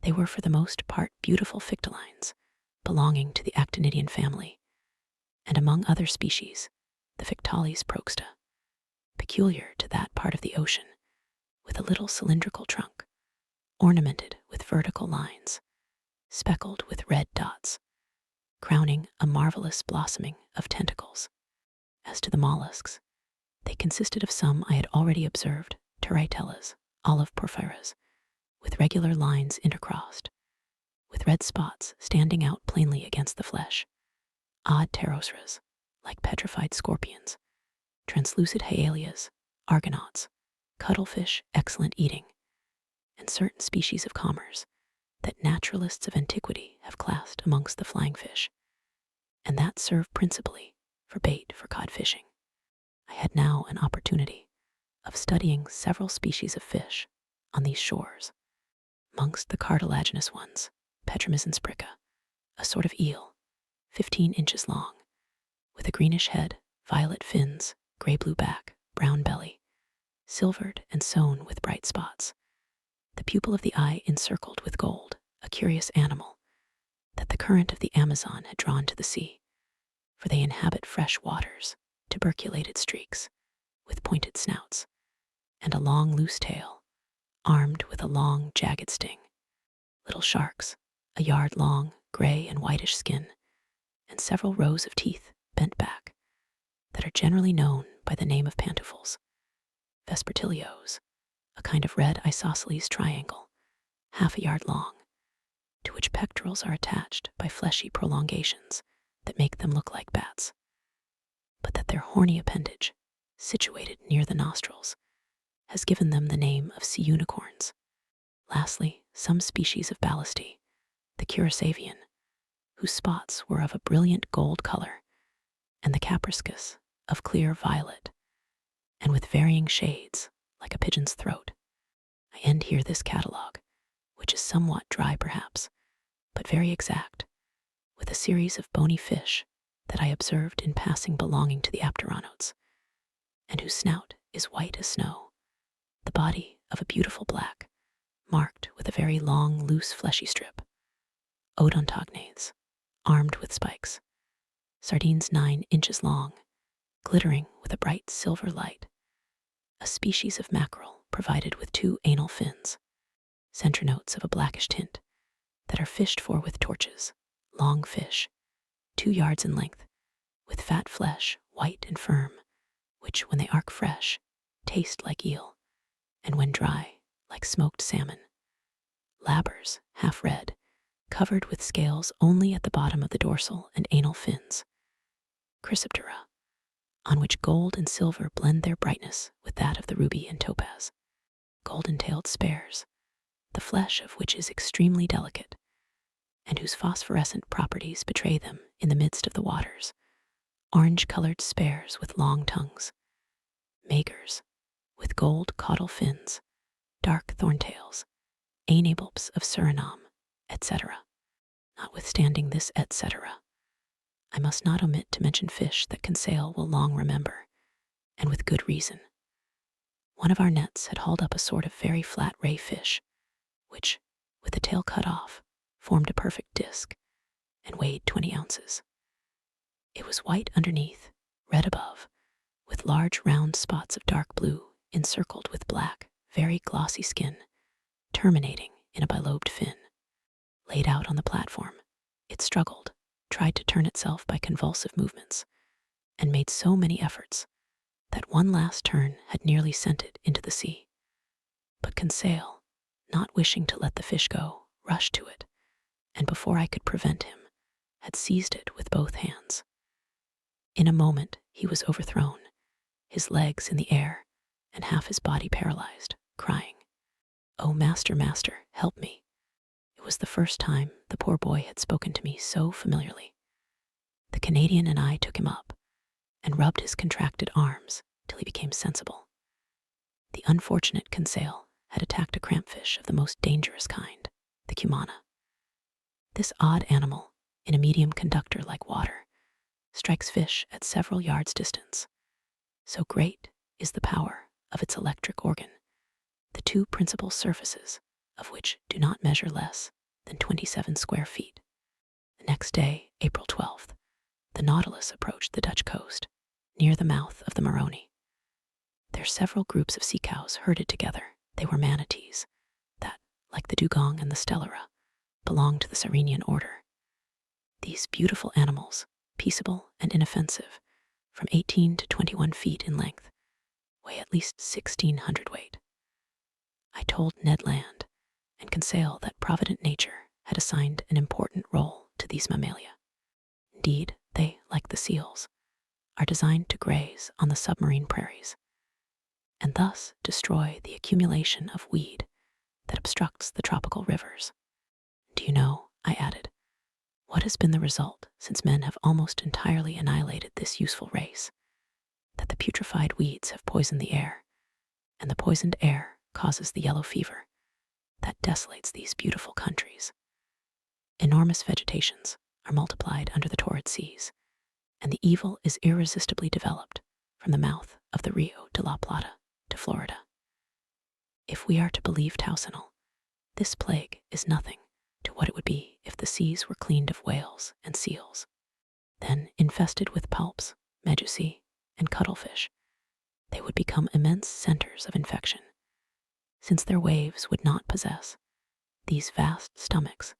They were for the most part beautiful fictilines, belonging to the actinidian family, and among other species, the Fictalis proxta, peculiar to that part of the ocean, with a little cylindrical trunk, ornamented with vertical lines, speckled with red dots, crowning a marvelous blossoming of tentacles. As to the mollusks, they consisted of some I had already observed, turritellas, olive porphyras, with regular lines intercrossed, with red spots standing out plainly against the flesh, odd pterosras, like petrified scorpions, translucid hyalias, argonauts, cuttlefish excellent eating, and certain species of comers that naturalists of antiquity have classed amongst the flying fish, and that serve principally for bait for cod fishing. I had now an opportunity of studying several species of fish on these shores. Amongst the cartilaginous ones, Petromyzon sprica, a sort of eel, 15 inches long, with a greenish head, violet fins, gray-blue back, brown belly, silvered and sewn with bright spots, the pupil of the eye encircled with gold, a curious animal that the current of the Amazon had drawn to the sea, for they inhabit fresh waters, tuberculated streaks, with pointed snouts, and a long loose tail, armed with a long jagged sting. Little sharks, a yard long, gray and whitish skin, and several rows of teeth bent back, that are generally known by the name of pantoufles. Vespertilios, a kind of red isosceles triangle, half a yard long, to which pectorals are attached by fleshy prolongations that make them look like bats, but that their horny appendage, situated near the nostrils, has given them the name of sea unicorns. Lastly, some species of ballasty, the curasavian, whose spots were of a brilliant gold color, and the capriscus of clear violet, and with varying shades, like a pigeon's throat. I end here this catalogue, which is somewhat dry perhaps, but very exact, with a series of bony fish that I observed in passing belonging to the apteronotes, and whose snout is white as snow, the body of a beautiful black, marked with a very long, loose, fleshy strip. Odontognaths, armed with spikes. Sardines 9 inches long, glittering with a bright silver light. A species of mackerel provided with 2 anal fins. Centronotes of a blackish tint that are fished for with torches. Long fish, 2 yards in length, with fat flesh, white and firm, which, when they are fresh, taste like eel, and when dry, like smoked salmon. Labbers, half red, covered with scales only at the bottom of the dorsal and anal fins. Chrysoptera, on which gold and silver blend their brightness with that of the ruby and topaz. Golden-tailed spares, the flesh of which is extremely delicate, and whose phosphorescent properties betray them in the midst of the waters. Orange-colored spares with long tongues, magres with gold caudal fins, dark thorntails, anabulbs of Suriname, etc. Notwithstanding this etc., I must not omit to mention fish that Conseil will long remember, and with good reason. One of our nets had hauled up a sort of very flat ray fish, which, with the tail cut off, formed a perfect disc and weighed 20 ounces. It was white underneath, red above, with large round spots of dark blue encircled with black, very glossy skin, terminating in a bilobed fin. Laid out on the platform, it struggled, tried to turn itself by convulsive movements, and made so many efforts that one last turn had nearly sent it into the sea. But Conseil, not wishing to let the fish go, rushed to it, and before I could prevent him, had seized it with both hands. In a moment he was overthrown, his legs in the air, and half his body paralyzed, crying, "Oh, master, master, help me." It was the first time the poor boy had spoken to me so familiarly. The Canadian and I took him up and rubbed his contracted arms till he became sensible. The unfortunate Conseil had attacked a crampfish of the most dangerous kind, the cumana. This odd animal, in a medium conductor like water, strikes fish at several yards' distance. So great is the power of its electric organ, the two principal surfaces of which do not measure less than 27 square feet. The next day, April 12th, the Nautilus approached the Dutch coast, near the mouth of the Maroni. There are several groups of sea cows herded together. They were manatees that, like the dugong and the stellara, belong to the Sirenian order. These beautiful animals, peaceable and inoffensive, from 18 to 21 feet in length, weigh at least 1,600 hundredweight. I told Ned Land and Conseil that provident nature had assigned an important role to these mammalia. Indeed, they, like the seals, are designed to graze on the submarine prairies, and thus destroy the accumulation of weed that obstructs the tropical rivers. Do you know, I added, what has been the result since men have almost entirely annihilated this useful race? That the putrefied weeds have poisoned the air, and the poisoned air causes the yellow fever that desolates these beautiful countries. Enormous vegetations are multiplied under the torrid seas, and the evil is irresistibly developed from the mouth of the Rio de la Plata to Florida. If we are to believe Towsonal, this plague is nothing to what it would be if the seas were cleaned of whales and seals. Then, infested with poulps, medusae, and cuttlefish, they would become immense centers of infection, since their waves would not possess these vast stomachs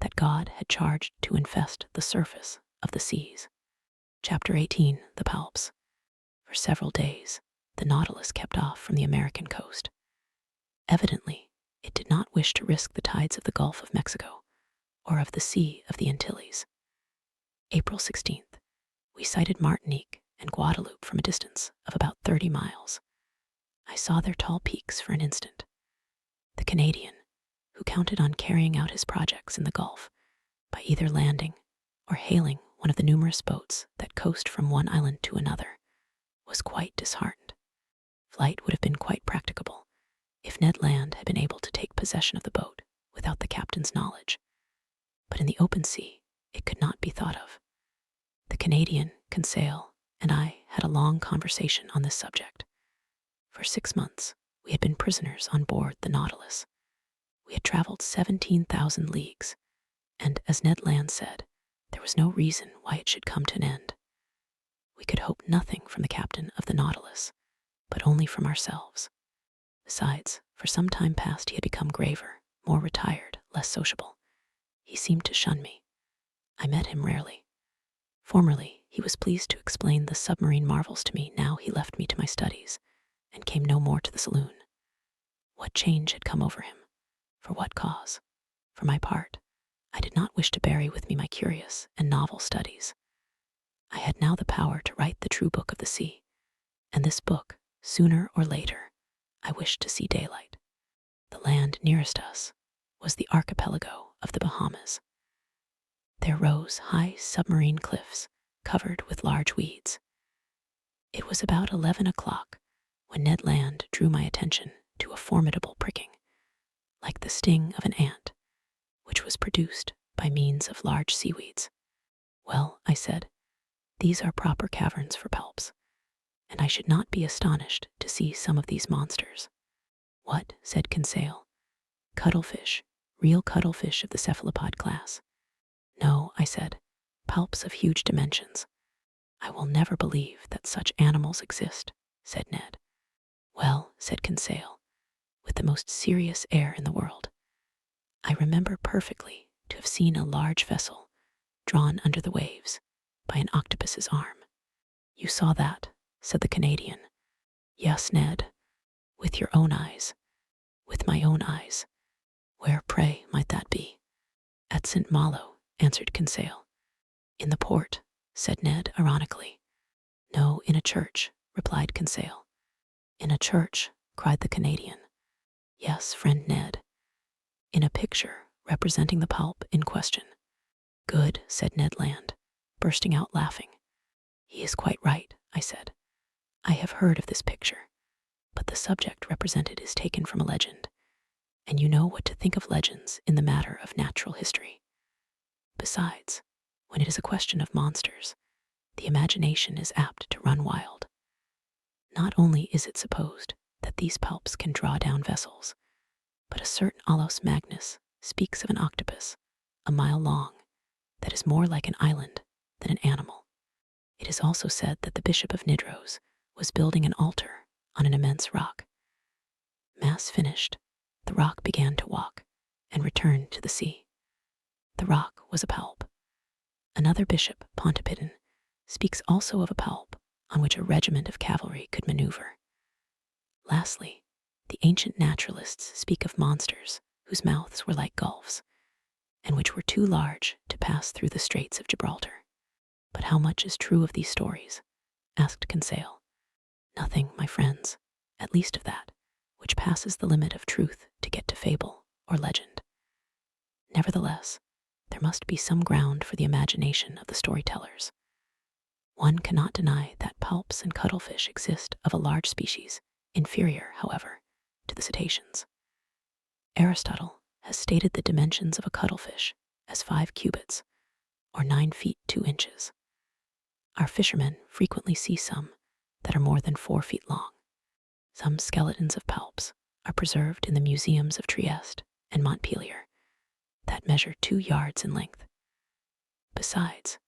that God had charged to infest the surface of the seas. Chapter 18, The Poulps. For several days, the Nautilus kept off from the American coast. Evidently, it did not wish to risk the tides of the Gulf of Mexico or of the Sea of the Antilles. April 16th, we sighted Martinique and Guadeloupe from a distance of about 30 miles. I saw their tall peaks for an instant. The Canadian, who counted on carrying out his projects in the Gulf by either landing or hailing one of the numerous boats that coast from one island to another, was quite disheartened. Flight would have been quite practicable if Ned Land had been able to take possession of the boat without the captain's knowledge. But in the open sea, it could not be thought of. The Canadian, Conseil, and I had a long conversation on this subject. For 6 months, we had been prisoners on board the Nautilus. We had traveled 17,000 leagues, and, as Ned Land said, there was no reason why it should come to an end. We could hope nothing from the captain of the Nautilus, but only from ourselves. Besides, for some time past he had become graver, more retired, less sociable. He seemed to shun me. I met him rarely. Formerly, he was pleased to explain the submarine marvels to me. Now he left me to my studies, and came no more to the saloon. What change had come over him? For what cause? For my part, I did not wish to bury with me my curious and novel studies. I had now the power to write the true book of the sea, and this book, sooner or later, I wished to see daylight. The land nearest us was the archipelago of the Bahamas. There rose high submarine cliffs covered with large weeds. It was about 11 o'clock when Ned Land drew my attention to a formidable pricking, like the sting of an ant, which was produced by means of large seaweeds. "Well," I said, "these are proper caverns for palps, and I should not be astonished to see some of these monsters." "What?" said Conseil. "Cuttlefish, real cuttlefish of the cephalopod class." "No," I said, "palps of huge dimensions." "I will never believe that such animals exist," said Ned. "Well," said Conseil, with the most serious air in the world, "I remember perfectly to have seen a large vessel drawn under the waves by an octopus's arm." "You saw that?" said the Canadian. "Yes, Ned, with your own eyes." "With my own eyes. Where, pray, might that be?" "At St. Malo," answered Conseil. "In the port," said Ned ironically. "No, in a church," replied Conseil. "In a church," cried the Canadian. "Yes, friend Ned, in a picture representing the palp in question." "Good," said Ned Land, bursting out laughing. "He is quite right," I said. "I have heard of this picture, but the subject represented is taken from a legend, and you know what to think of legends in the matter of natural history. Besides, when it is a question of monsters, the imagination is apt to run wild. Not only is it supposed that these palps can draw down vessels, but a certain Allos Magnus speaks of an octopus, a mile long, that is more like an island than an animal. It is also said that the Bishop of Nidros was building an altar on an immense rock. Mass finished, the rock began to walk and returned to the sea. The rock was a palp. Another bishop, Pontoppidan, speaks also of a palp on which a regiment of cavalry could maneuver. Lastly, the ancient naturalists speak of monsters whose mouths were like gulfs, and which were too large to pass through the Straits of Gibraltar. "But how much is true of these stories?" asked Conseil. "Nothing, my friends, at least of that which passes the limit of truth to get to fable or legend. Nevertheless, there must be some ground for the imagination of the storytellers. One cannot deny that palps and cuttlefish exist of a large species, inferior, however, to the cetaceans. Aristotle has stated the dimensions of a cuttlefish as 5 cubits, or 9 feet 2 inches. Our fishermen frequently see some that are more than 4 feet long. Some skeletons of palps are preserved in the museums of Trieste and Montpellier that measure 2 yards in length. Besides,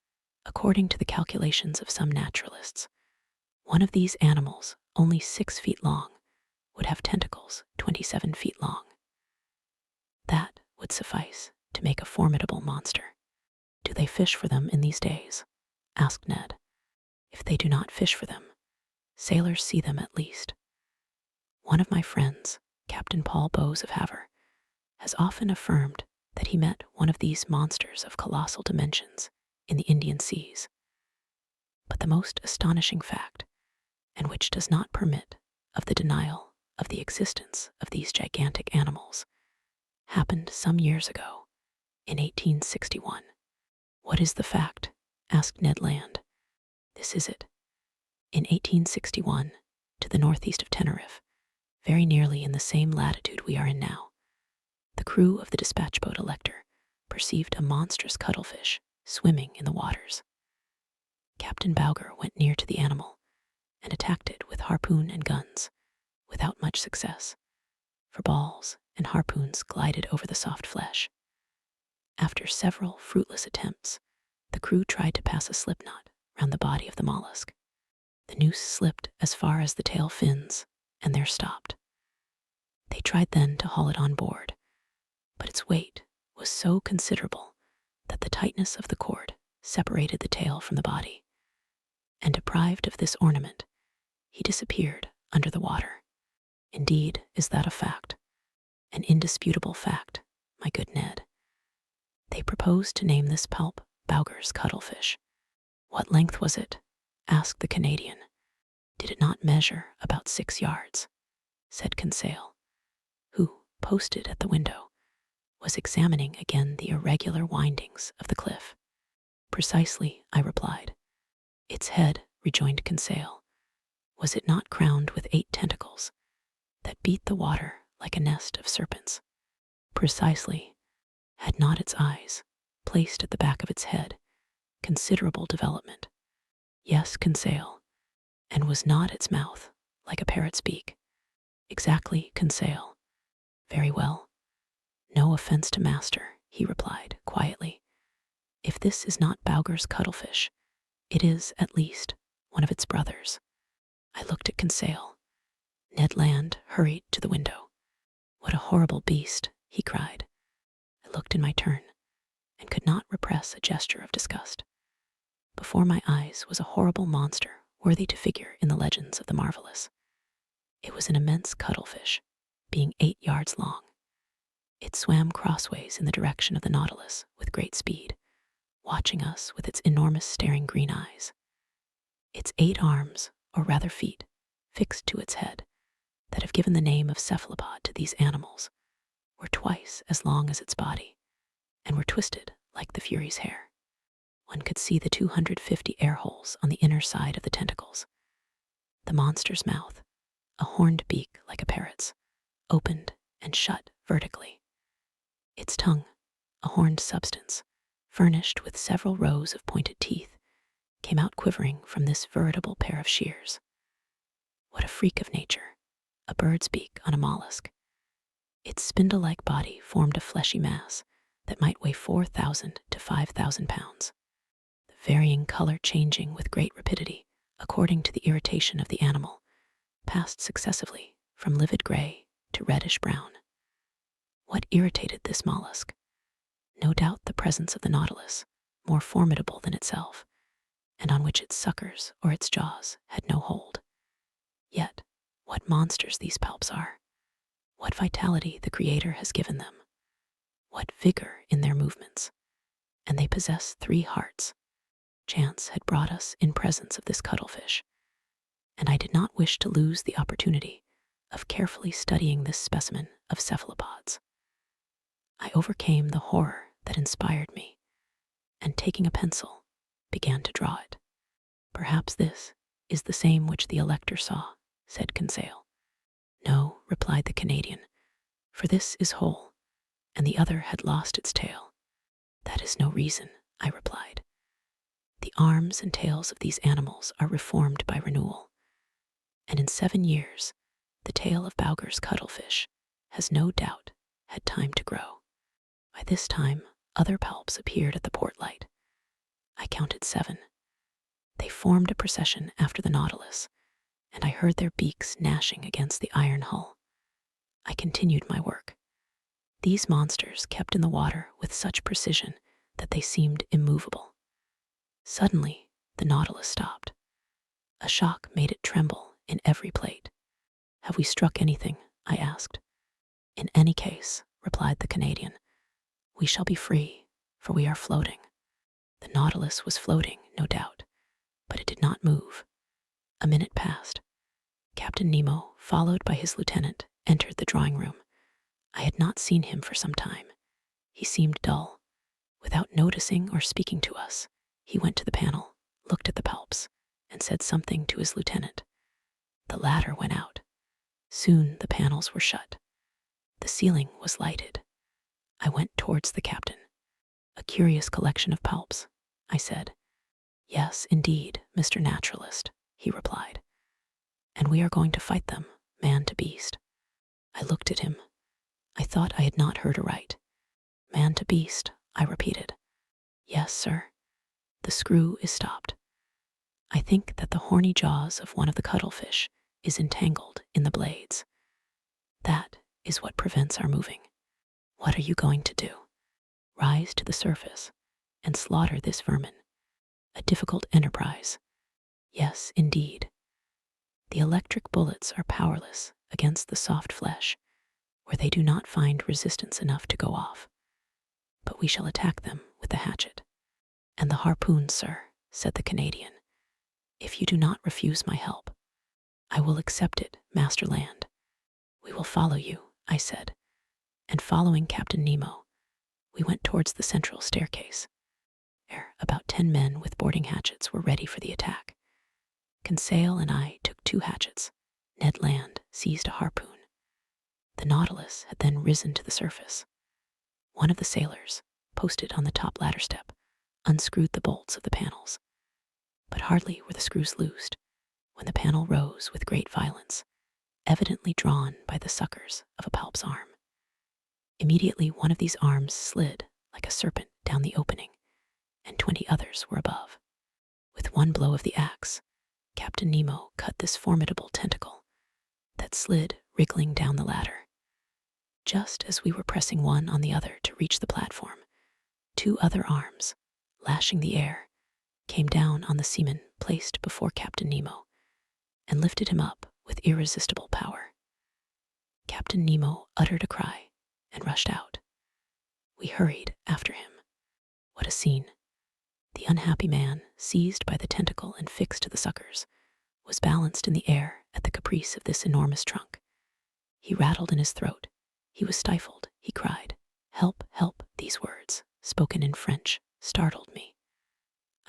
according to the calculations of some naturalists, one of these animals, only 6 feet long, would have tentacles 27 feet long. That would suffice to make a formidable monster. "Do they fish for them in these days?" asked Ned. "If they do not fish for them, sailors see them at least. One of my friends, Captain Paul Bowes of Havre, has often affirmed that he met one of these monsters of colossal dimensions in the Indian seas. But the most astonishing fact, and which does not permit of the denial of the existence of these gigantic animals, happened some years ago, in 1861. "What is the fact?" asked Ned Land. "This is it. In 1861, to the northeast of Tenerife, very nearly in the same latitude we are in now, the crew of the dispatch boat Elector perceived a monstrous cuttlefish swimming in the waters. Captain Bowger went near to the animal and attacked it with harpoon and guns, without much success, for balls and harpoons glided over the soft flesh. After several fruitless attempts, the crew tried to pass a slip knot round the body of the mollusk. The noose slipped as far as the tail fins, and there stopped. They tried then to haul it on board, but its weight was so considerable that the tightness of the cord separated the tail from the body, and deprived of this ornament, he disappeared under the water. Indeed, is that a fact? An indisputable fact, my good Ned. They proposed to name this palp Bowger's cuttlefish. "What length was it?" asked the Canadian. "Did it not measure about 6 yards?" said Conseil, who, posted at the window, was examining again the irregular windings of the cliff. Precisely, I replied. Its head, rejoined Conseil, was it not crowned with 8 tentacles that beat the water like a nest of serpents? Precisely. Had not its eyes, placed at the back of its head, considerable development? Yes, Conseil. And was not its mouth like a parrot's beak? Exactly, Conseil. Very well. No offense to master, he replied quietly. If this is not Bowger's cuttlefish, it is, at least, one of its brothers. I looked at Conseil. Ned Land hurried to the window. What a horrible beast, he cried. I looked in my turn and could not repress a gesture of disgust. Before my eyes was a horrible monster worthy to figure in the legends of the marvelous. It was an immense cuttlefish, being 8 yards long. It swam crossways in the direction of the Nautilus with great speed, watching us with its enormous staring green eyes. Its 8 arms, or rather feet, fixed to its head, that have given the name of cephalopod to these animals, were twice as long as its body, and were twisted like the Fury's hair. One could see the 250 air holes on the inner side of the tentacles. The monster's mouth, a horned beak like a parrot's, opened and shut vertically. Its tongue, a horned substance, furnished with several rows of pointed teeth, came out quivering from this veritable pair of shears. What a freak of nature, a bird's beak on a mollusk. Its spindle-like body formed a fleshy mass that might weigh 4,000 to 5,000 pounds, the varying color changing with great rapidity according to the irritation of the animal, passed successively from livid gray to reddish brown. What irritated this mollusk? No doubt the presence of the Nautilus, more formidable than itself, and on which its suckers or its jaws had no hold. Yet, what monsters these palps are! What vitality the Creator has given them! What vigor in their movements! And they possess 3 hearts. Chance had brought us in presence of this cuttlefish, and I did not wish to lose the opportunity of carefully studying this specimen of cephalopods. I overcame the horror that inspired me, and taking a pencil, began to draw it. Perhaps this is the same which the Elector saw, said Conseil. No, replied the Canadian, for this is whole, and the other had lost its tail. That is no reason, I replied. The arms and tails of these animals are reformed by renewal, and in 7 years, the tail of Bowger's cuttlefish has no doubt had time to grow. By this time, other palps appeared at the port light. I counted 7. They formed a procession after the Nautilus, and I heard their beaks gnashing against the iron hull. I continued my work. These monsters kept in the water with such precision that they seemed immovable. Suddenly, the Nautilus stopped. A shock made it tremble in every plate. Have we struck anything? I asked. In any case, replied the Canadian, we shall be free, for we are floating. The Nautilus was floating, no doubt, but it did not move. A minute passed. Captain Nemo, followed by his lieutenant, entered the drawing room. I had not seen him for some time. He seemed dull. Without noticing or speaking to us, he went to the panel, looked at the palps, and said something to his lieutenant. The latter went out. Soon the panels were shut. The ceiling was lighted. I went towards the captain. A curious collection of palps, I said. Yes, indeed, Mr. Naturalist, he replied. And we are going to fight them, man to beast. I looked at him. I thought I had not heard aright. Man to beast, I repeated. Yes, sir. The screw is stopped. I think that the horny jaws of one of the cuttlefish is entangled in the blades. That is what prevents our moving. What are you going to do? Rise to the surface and slaughter this vermin. A difficult enterprise. Yes, indeed. The electric bullets are powerless against the soft flesh, where they do not find resistance enough to go off. But we shall attack them with the hatchet. And the harpoon, sir, said the Canadian. If you do not refuse my help, I will accept it, Master Land. We will follow you, I said, and following Captain Nemo, we went towards the central staircase. About 10 men with boarding hatchets were ready for the attack. Conseil and I took 2 hatchets. Ned Land seized a harpoon. The Nautilus had then risen to the surface. One of the sailors, posted on the top ladder step, unscrewed the bolts of the panels. But hardly were the screws loosed when the panel rose with great violence, evidently drawn by the suckers of a palp's arm. Immediately one of these arms slid like a serpent down the opening, and 20 others were above. With one blow of the axe, Captain Nemo cut this formidable tentacle that slid wriggling down the ladder. Just as we were pressing one on the other to reach the platform, 2 other arms, lashing the air, came down on the seaman placed before Captain Nemo and lifted him up with irresistible power. Captain Nemo uttered a cry and rushed out. We hurried after him. What a scene! The unhappy man, seized by the tentacle and fixed to the suckers, was balanced in the air at the caprice of this enormous trunk. He rattled in his throat. He was stifled. He cried, "Help, help!" These words, spoken in French, startled me.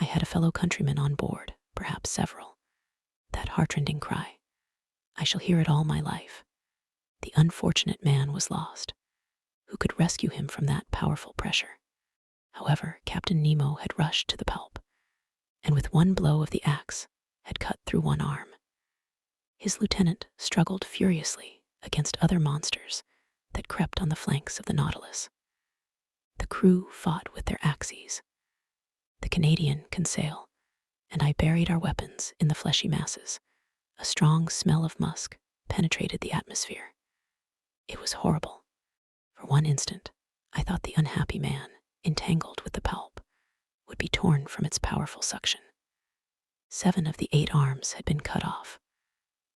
I had a fellow countryman on board, perhaps several. That heartrending cry. I shall hear it all my life. The unfortunate man was lost. Who could rescue him from that powerful pressure? However, Captain Nemo had rushed to the pulp, and with one blow of the axe had cut through one arm. His lieutenant struggled furiously against other monsters that crept on the flanks of the Nautilus. The crew fought with their axes. The Canadian Conseil and I buried our weapons in the fleshy masses. A strong smell of musk penetrated the atmosphere. It was horrible. For one instant, I thought the unhappy man, entangled with the pulp, would be torn from its powerful suction. 7 of the 8 arms had been cut off.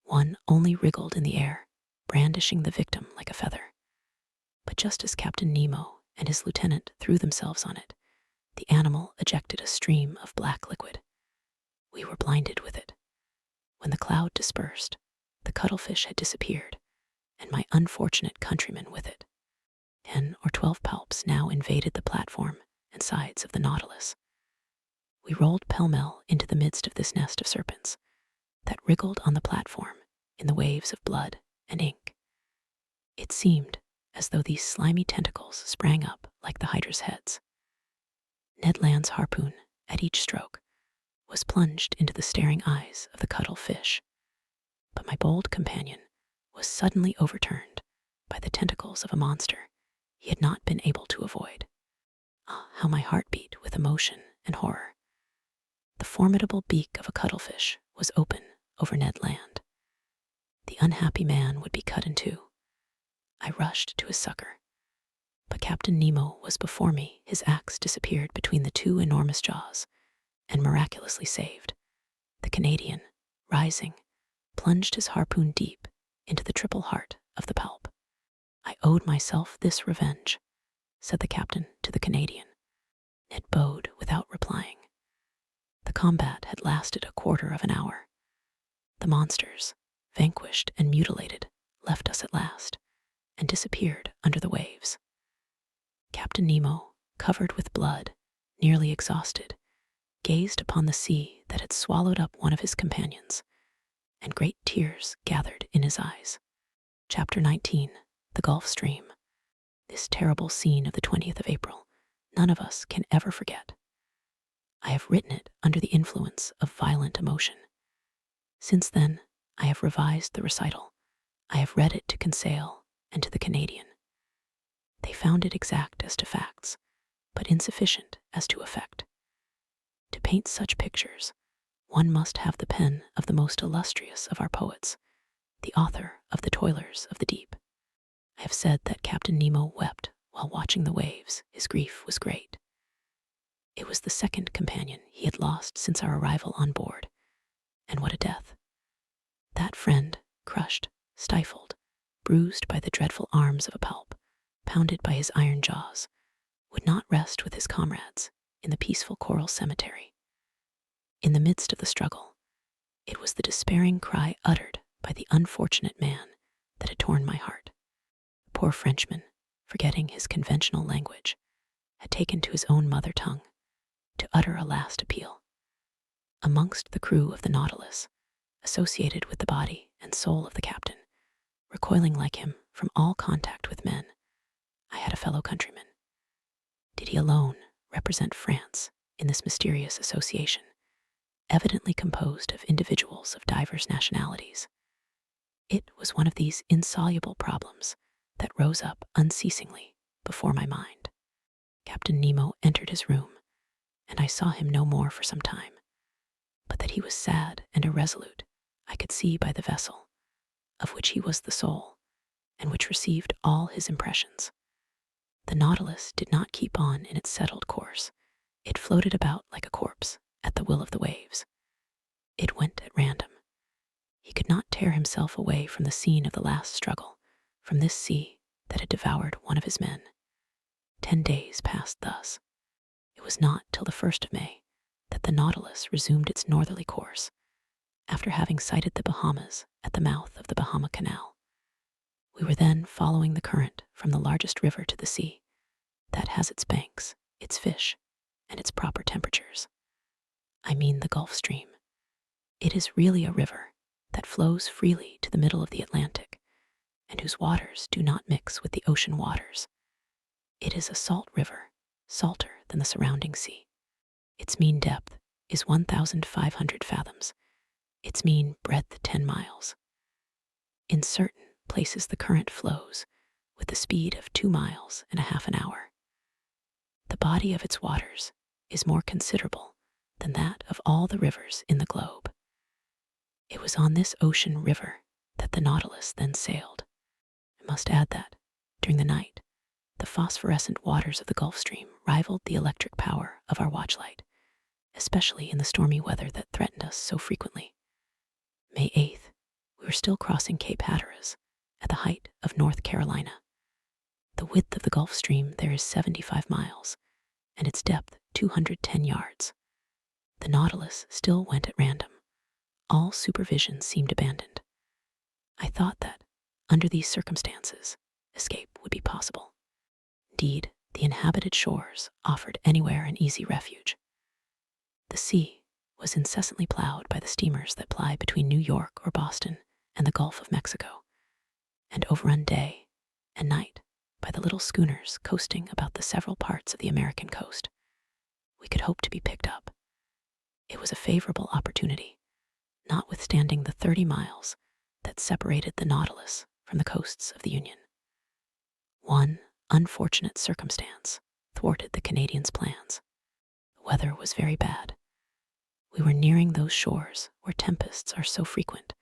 One only wriggled in the air, brandishing the victim like a feather. But just as Captain Nemo and his lieutenant threw themselves on it, the animal ejected a stream of black liquid. We were blinded with it. When the cloud dispersed, the cuttlefish had disappeared, and my unfortunate countryman with it. 10 or 12 palps now invaded the platform and sides of the Nautilus. We rolled pell-mell into the midst of this nest of serpents that wriggled on the platform in the waves of blood and ink. It seemed as though these slimy tentacles sprang up like the hydra's heads. Ned Land's harpoon, at each stroke, was plunged into the staring eyes of the cuttlefish. But my bold companion was suddenly overturned by the tentacles of a monster he had not been able to avoid. Ah, how my heart beat with emotion and horror. The formidable beak of a cuttlefish was open over Ned Land. The unhappy man would be cut in 2. I rushed to his succor, but Captain Nemo was before me. His axe disappeared between the 2 enormous jaws, and miraculously saved. The Canadian, rising, plunged his harpoon deep into the triple heart of the pulp. I owed myself this revenge, said the captain to the Canadian. Ned bowed without replying. The combat had lasted a quarter of an hour. The monsters, vanquished and mutilated, left us at last and disappeared under the waves. Captain Nemo, covered with blood, nearly exhausted, gazed upon the sea that had swallowed up one of his companions, and great tears gathered in his eyes. Chapter 19, The Gulf Stream. This terrible scene of the 20th of April, none of us can ever forget. I have written it under the influence of violent emotion. Since then, I have revised the recital. I have read it to Conseil and to the Canadian. They found it exact as to facts, but insufficient as to effect. To paint such pictures, one must have the pen of the most illustrious of our poets, the author of The Toilers of the Deep. I have said that Captain Nemo wept while watching the waves. His grief was great. It was the second companion he had lost since our arrival on board, and what a death. That friend, crushed, stifled, bruised by the dreadful arms of a pulp, pounded by his iron jaws, would not rest with his comrades in the peaceful coral cemetery. In the midst of the struggle, it was the despairing cry uttered by the unfortunate man that had torn my heart. The poor Frenchman, forgetting his conventional language, had taken to his own mother tongue to utter a last appeal. Amongst the crew of the Nautilus, associated with the body and soul of the captain, recoiling like him from all contact with men, I had a fellow countryman. Did he alone represent France in this mysterious association, evidently composed of individuals of diverse nationalities? It was one of these insoluble problems that rose up unceasingly before my mind. Captain Nemo entered his room, and I saw him no more for some time. But that he was sad and irresolute, I could see by the vessel, of which he was the soul, and which received all his impressions. The Nautilus did not keep on in its settled course. It floated about like a corpse at the will of the waves. It went at random. He could not tear himself away from the scene of the last struggle, from this sea that had devoured one of his men. 10 days passed thus. It was not till the 1st of May that the Nautilus resumed its northerly course, after having sighted the Bahamas at the mouth of the Bahama Canal. We were then following the current from the largest river to the sea, that has its banks, its fish, and its proper temperatures. I mean the Gulf Stream. It is really a river that flows freely to the middle of the Atlantic, and whose waters do not mix with the ocean waters. It is a salt river, salter than the surrounding sea. Its mean depth is 1,500 fathoms, its mean breadth 10 miles. In certain places the current flows with the speed of 2 miles and a half an hour. The body of its waters is more considerable than that of all the rivers in the globe. It was on this ocean river that the Nautilus then sailed. I must add that, during the night, the phosphorescent waters of the Gulf Stream rivaled the electric power of our watchlight, especially in the stormy weather that threatened us so frequently. May 8th, we were still crossing Cape Hatteras at the height of North Carolina. The width of the Gulf Stream there is 75 miles, and its depth 210 yards. The Nautilus still went at random. All supervision seemed abandoned. I thought that, under these circumstances, escape would be possible. Indeed, the inhabited shores offered anywhere an easy refuge. The sea was incessantly plowed by the steamers that ply between New York or Boston and the Gulf of Mexico, and overrun day and night by the little schooners coasting about the several parts of the American coast. We could hope to be picked up. It was a favorable opportunity, notwithstanding the 30 miles that separated the Nautilus from the coasts of the Union. One unfortunate circumstance thwarted the Canadians' plans. The weather was very bad. We were nearing those shores where tempests are so frequent,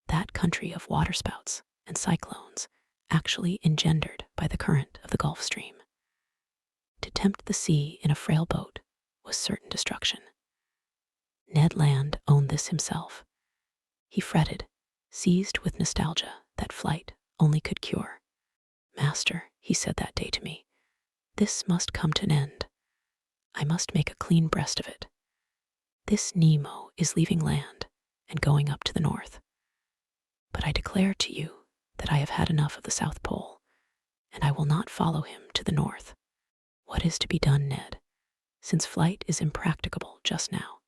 that country of waterspouts and cyclones actually engendered by the current of the Gulf Stream. To tempt the sea in a frail boat was certain destruction. Ned Land owned this himself. He fretted, seized with nostalgia that flight only could cure. "Master," he said that day to me, "this must come to an end. I must make a clean breast of it. This Nemo is leaving land and going up to the north. But I declare to you that I have had enough of the South Pole, and I will not follow him to the north. What is to be done, Ned, since flight is impracticable just now?"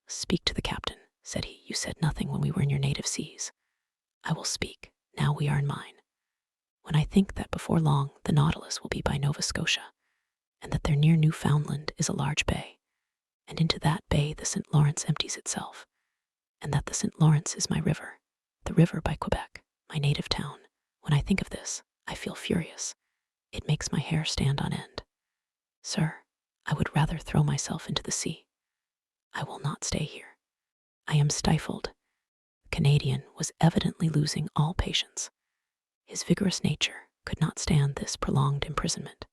"Speak to the captain," said he. "You said nothing when we were in your native seas." "I will speak, now we are in mine. When I think that before long the Nautilus will be by Nova Scotia, and that there near Newfoundland is a large bay, and into that bay the St. Lawrence empties itself, and that the St. Lawrence is my river, the river by Quebec, my native town, when I think of this, I feel furious. It makes my hair stand on end. Sir, I would rather throw myself into the sea. I will not stay here. I am stifled." The Canadian was evidently losing all patience. His vigorous nature could not stand this prolonged imprisonment.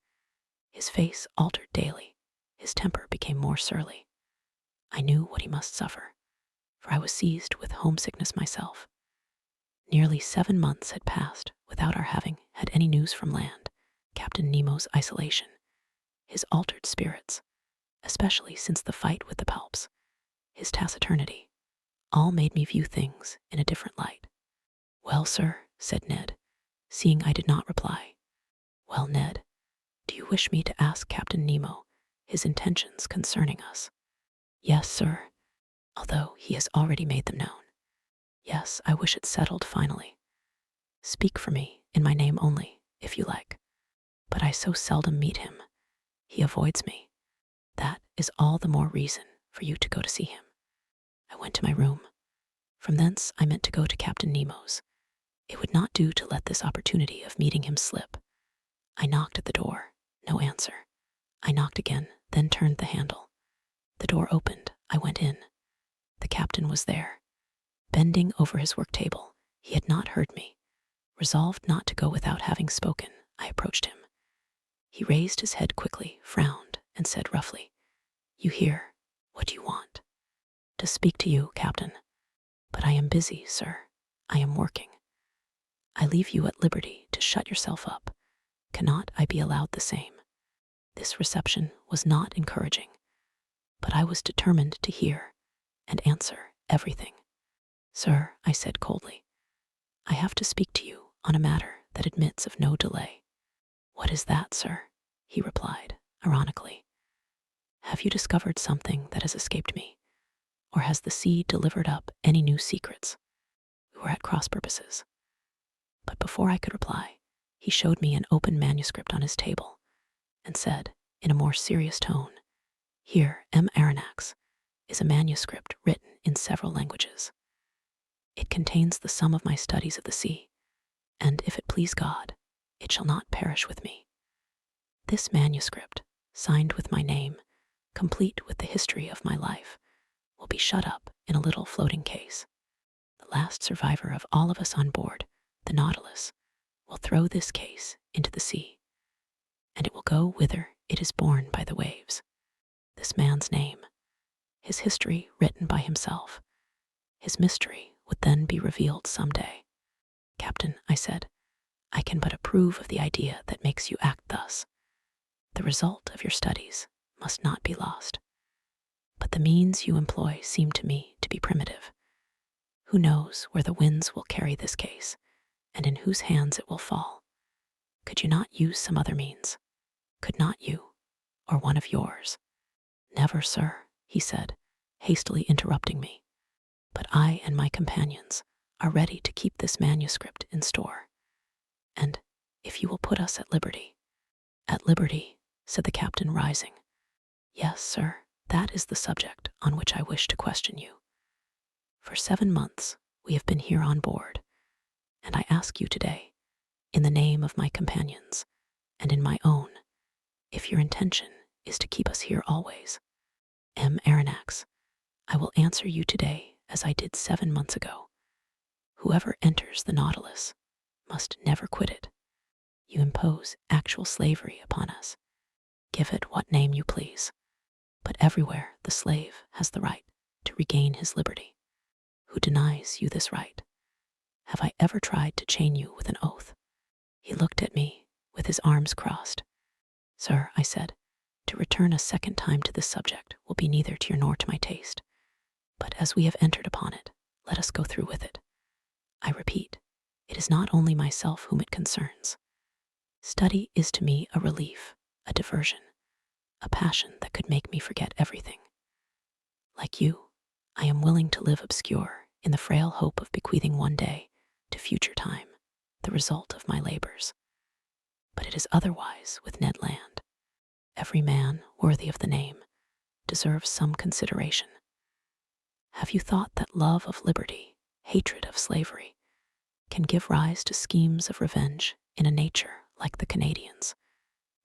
His face altered daily. His temper became more surly. I knew what he must suffer, for I was seized with homesickness myself. Nearly 7 months had passed without our having had any news from land. Captain Nemo's isolation, his altered spirits, especially since the fight with the Palps, his taciturnity, all made me view things in a different light. "Well, sir," said Ned, seeing I did not reply. "Well, Ned, do you wish me to ask Captain Nemo his intentions concerning us. Yes, sir, although he has already made them known. Yes, I wish it settled finally. Speak for me, in my name only, if you like. But I so seldom meet him. He avoids me. That is all the more reason for you to go to see him. I went to my room. From thence I meant to go to Captain Nemo's. It would not do to let this opportunity of meeting him slip. I knocked at the door. No answer. I knocked again, then turned the handle. The door opened. I went in. The captain was there. Bending over his work table, he had not heard me. Resolved not to go without having spoken, I approached him. He raised his head quickly, frowned, and said roughly, "You hear? What do you want?" "To speak to you, Captain. But I am busy, sir. I am working." "I leave you at liberty to shut yourself up. Cannot I be allowed the same?" This reception was not encouraging, but I was determined to hear and answer everything. "Sir," I said coldly, "I have to speak to you on a matter that admits of no delay." "What is that, sir?" he replied, ironically. "Have you discovered something that has escaped me? Or has the sea delivered up any new secrets?" We were at cross purposes. But before I could reply, he showed me an open manuscript on his table and said, in a more serious tone, "Here, M. Aronnax, is a manuscript written in several languages. It contains the sum of my studies of the sea, and if it please God, it shall not perish with me. This manuscript, signed with my name, complete with the history of my life, will be shut up in a little floating case. The last survivor of all of us on board, the Nautilus, will throw this case into the sea, and it will go whither it is borne by the waves. This man's name, his history written by himself, his mystery would then be revealed some day." "Captain," I said, "I can but approve of the idea that makes you act thus. The result of your studies must not be lost. But the means you employ seem to me to be primitive. Who knows where the winds will carry this case, and in whose hands it will fall? Could you not use some other means? Could not you, or one of yours?" "Never, sir," he said, hastily interrupting me. "But I and my companions are ready to keep this manuscript in store. And if you will put us at liberty—" "At liberty," said the captain, rising. "Yes, sir, that is the subject on which I wish to question you. For 7 months we have been here on board, and I ask you today, in the name of my companions and in my own, if your intention is to keep us here always. M. Aronnax, I will answer you today as I did 7 months ago. Whoever enters the Nautilus must never quit it. You impose actual slavery upon us. Give it what name you please. But everywhere the slave has the right to regain his liberty. Who denies you this right? Have I ever tried to chain you with an oath?" He looked at me with his arms crossed. "Sir," I said, "to return a second time to this subject will be neither to your nor to my taste. But as we have entered upon it, let us go through with it. I repeat, it is not only myself whom it concerns. Study is to me a relief, a diversion, a passion that could make me forget everything. Like you, I am willing to live obscure in the frail hope of bequeathing one day to future time the result of my labors. But it is otherwise with Ned Land. Every man worthy of the name deserves some consideration. Have you thought that love of liberty, hatred of slavery, can give rise to schemes of revenge in a nature like the Canadian's,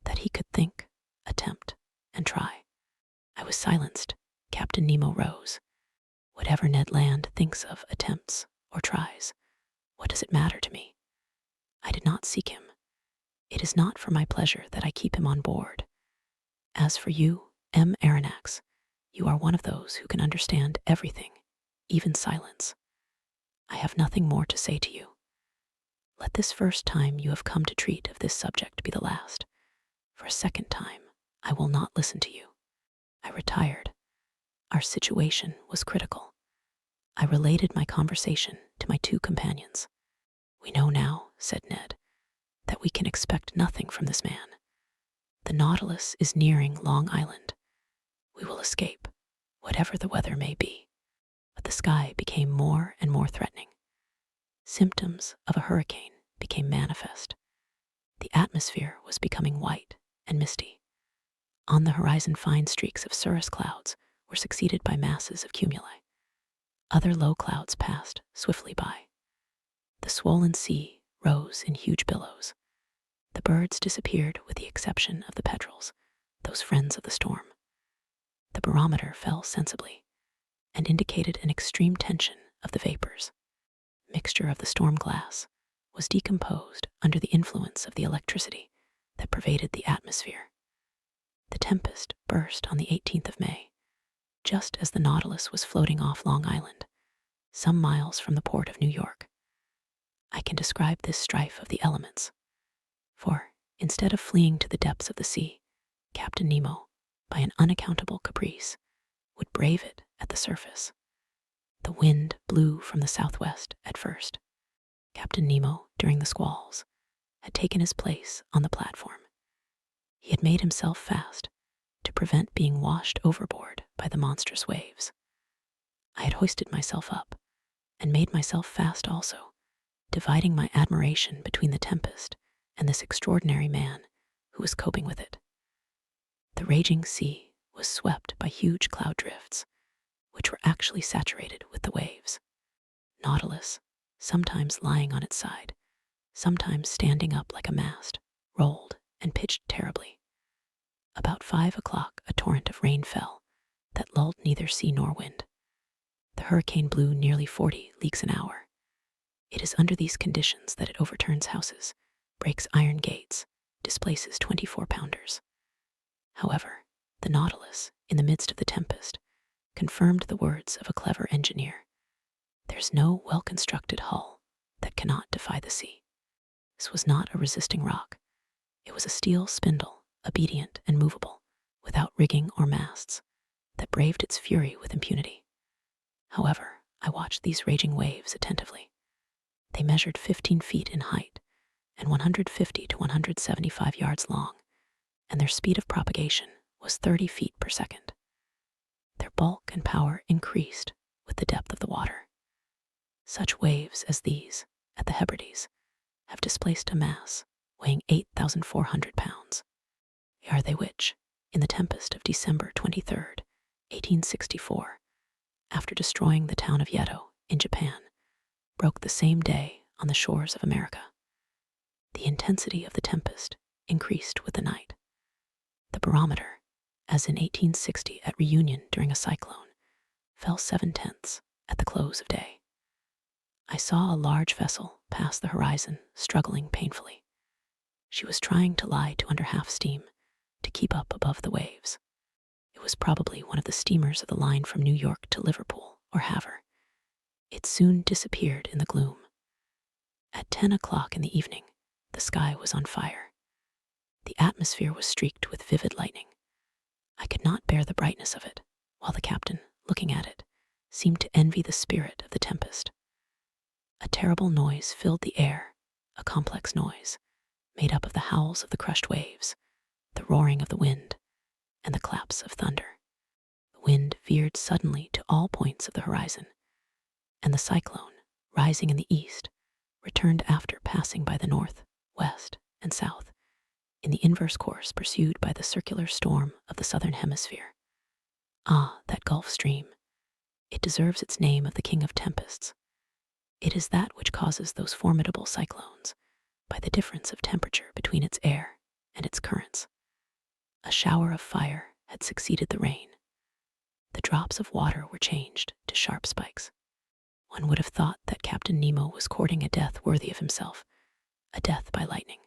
that he could think, attempt, and try?" I was silenced. Captain Nemo rose. "Whatever Ned Land thinks of, attempts, or tries, what does it matter to me? I did not seek him. It is not for my pleasure that I keep him on board. As for you, M. Aronnax, you are one of those who can understand everything, even silence. I have nothing more to say to you. Let this first time you have come to treat of this subject be the last. For a second time, I will not listen to you." I retired. Our situation was critical. I related my conversation to my 2 companions. "We know now," said Ned, "that we can expect nothing from this man. The Nautilus is nearing Long Island. We will escape, whatever the weather may be. But the sky became more and more threatening. Symptoms of a hurricane became manifest. The atmosphere was becoming white and misty. On the horizon, fine streaks of cirrus clouds were succeeded by masses of cumuli. Other low clouds passed swiftly by. The swollen sea rose in huge billows. The birds disappeared with the exception of the petrels, those friends of the storm. The barometer fell sensibly and indicated an extreme tension of the vapors. Mixture of the storm glass was decomposed under the influence of the electricity that pervaded the atmosphere. The tempest burst on the 18th of May, just as the Nautilus was floating off Long Island, some miles from the port of New York. I can describe this strife of the elements, for instead of fleeing to the depths of the sea, Captain Nemo, by an unaccountable caprice, would brave it at the surface. The wind blew from the southwest at first. Captain Nemo, during the squalls, had taken his place on the platform. He had made himself fast to prevent being washed overboard by the monstrous waves. I had hoisted myself up and made myself fast also, dividing my admiration between the tempest and this extraordinary man who was coping with it. The raging sea was swept by huge cloud drifts, which were actually saturated with the waves. Nautilus, sometimes lying on its side, sometimes standing up like a mast, rolled and pitched terribly. About 5 o'clock, a torrent of rain fell that lulled neither sea nor wind. The hurricane blew nearly 40 leagues an hour. It is under these conditions that it overturns houses, breaks iron gates, displaces 24-pounders. However, the Nautilus, in the midst of the tempest, confirmed the words of a clever engineer. There's no well-constructed hull that cannot defy the sea. This was not a resisting rock. It was a steel spindle, obedient and movable, without rigging or masts, that braved its fury with impunity. However, I watched these raging waves attentively. They measured 15 feet in height and 150 to 175 yards long, and their speed of propagation was 30 feet per second. Their bulk and power increased with the depth of the water. Such waves as these, at the Hebrides, have displaced a mass weighing 8,400 pounds. They are they which, in the tempest of December 23rd, 1864, after destroying the town of Yedo in Japan, broke the same day on the shores of America. The intensity of the tempest increased with the night. The barometer, as in 1860 at Reunion during a cyclone, fell 7/10 at the close of day. I saw a large vessel pass the horizon, struggling painfully. She was trying to lie to under half steam to keep up above the waves. It was probably one of the steamers of the line from New York to Liverpool or Havre. It soon disappeared in the gloom. At 10 o'clock in the evening, the sky was on fire. The atmosphere was streaked with vivid lightning. I could not bear the brightness of it, while the captain, looking at it, seemed to envy the spirit of the tempest. A terrible noise filled the air, a complex noise, made up of the howls of the crushed waves, the roaring of the wind, and the claps of thunder. The wind veered suddenly to all points of the horizon, and the cyclone, rising in the east, returned after passing by the north, west, and south, in the inverse course pursued by the circular storm of the southern hemisphere. Ah, that Gulf Stream! It deserves its name of the king of tempests. It is that which causes those formidable cyclones, by the difference of temperature between its air and its currents. A shower of fire had succeeded the rain. The drops of water were changed to sharp spikes. One would have thought that Captain Nemo was courting a death worthy of himself, a death by lightning.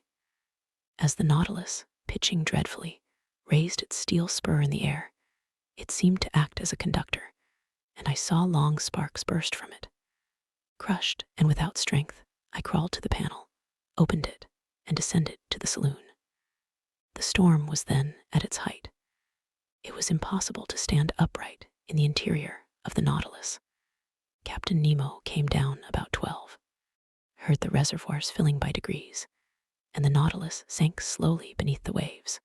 As the Nautilus, pitching dreadfully, raised its steel spur in the air, it seemed to act as a conductor, and I saw long sparks burst from it. Crushed and without strength, I crawled to the panel, opened it, and descended to the saloon. The storm was then at its height. It was impossible to stand upright in the interior of the Nautilus. Captain Nemo came down about 12, heard the reservoirs filling by degrees, and the Nautilus sank slowly beneath the waves.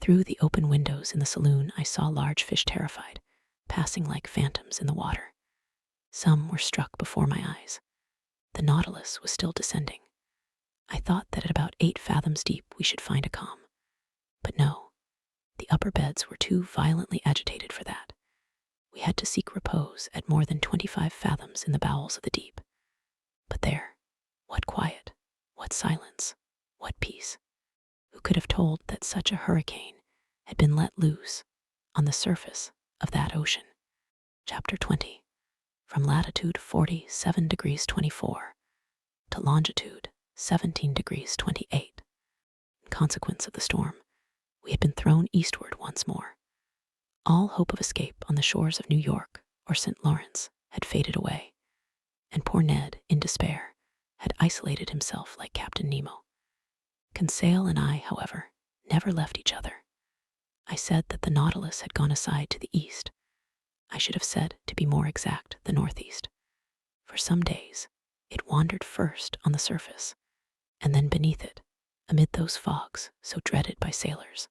Through the open windows in the saloon, I saw large fish terrified, passing like phantoms in the water. Some were struck before my eyes. The Nautilus was still descending. I thought that at about 8 fathoms deep we should find a calm. But no, the upper beds were too violently agitated for that. We had to seek repose at more than 25 fathoms in the bowels of the deep. But there, what quiet, what silence, what peace. Who could have told that such a hurricane had been let loose on the surface of that ocean? Chapter 20. From latitude 47 degrees 24 to longitude 17 degrees 28. In consequence of the storm, we had been thrown eastward once more. All hope of escape on the shores of New York or St. Lawrence had faded away, and poor Ned, in despair, had isolated himself like Captain Nemo. Conseil and I, however, never left each other. I said that the Nautilus had gone aside to the east. I should have said, to be more exact, the northeast. For some days, it wandered first on the surface, and then beneath it, amid those fogs so dreaded by sailors.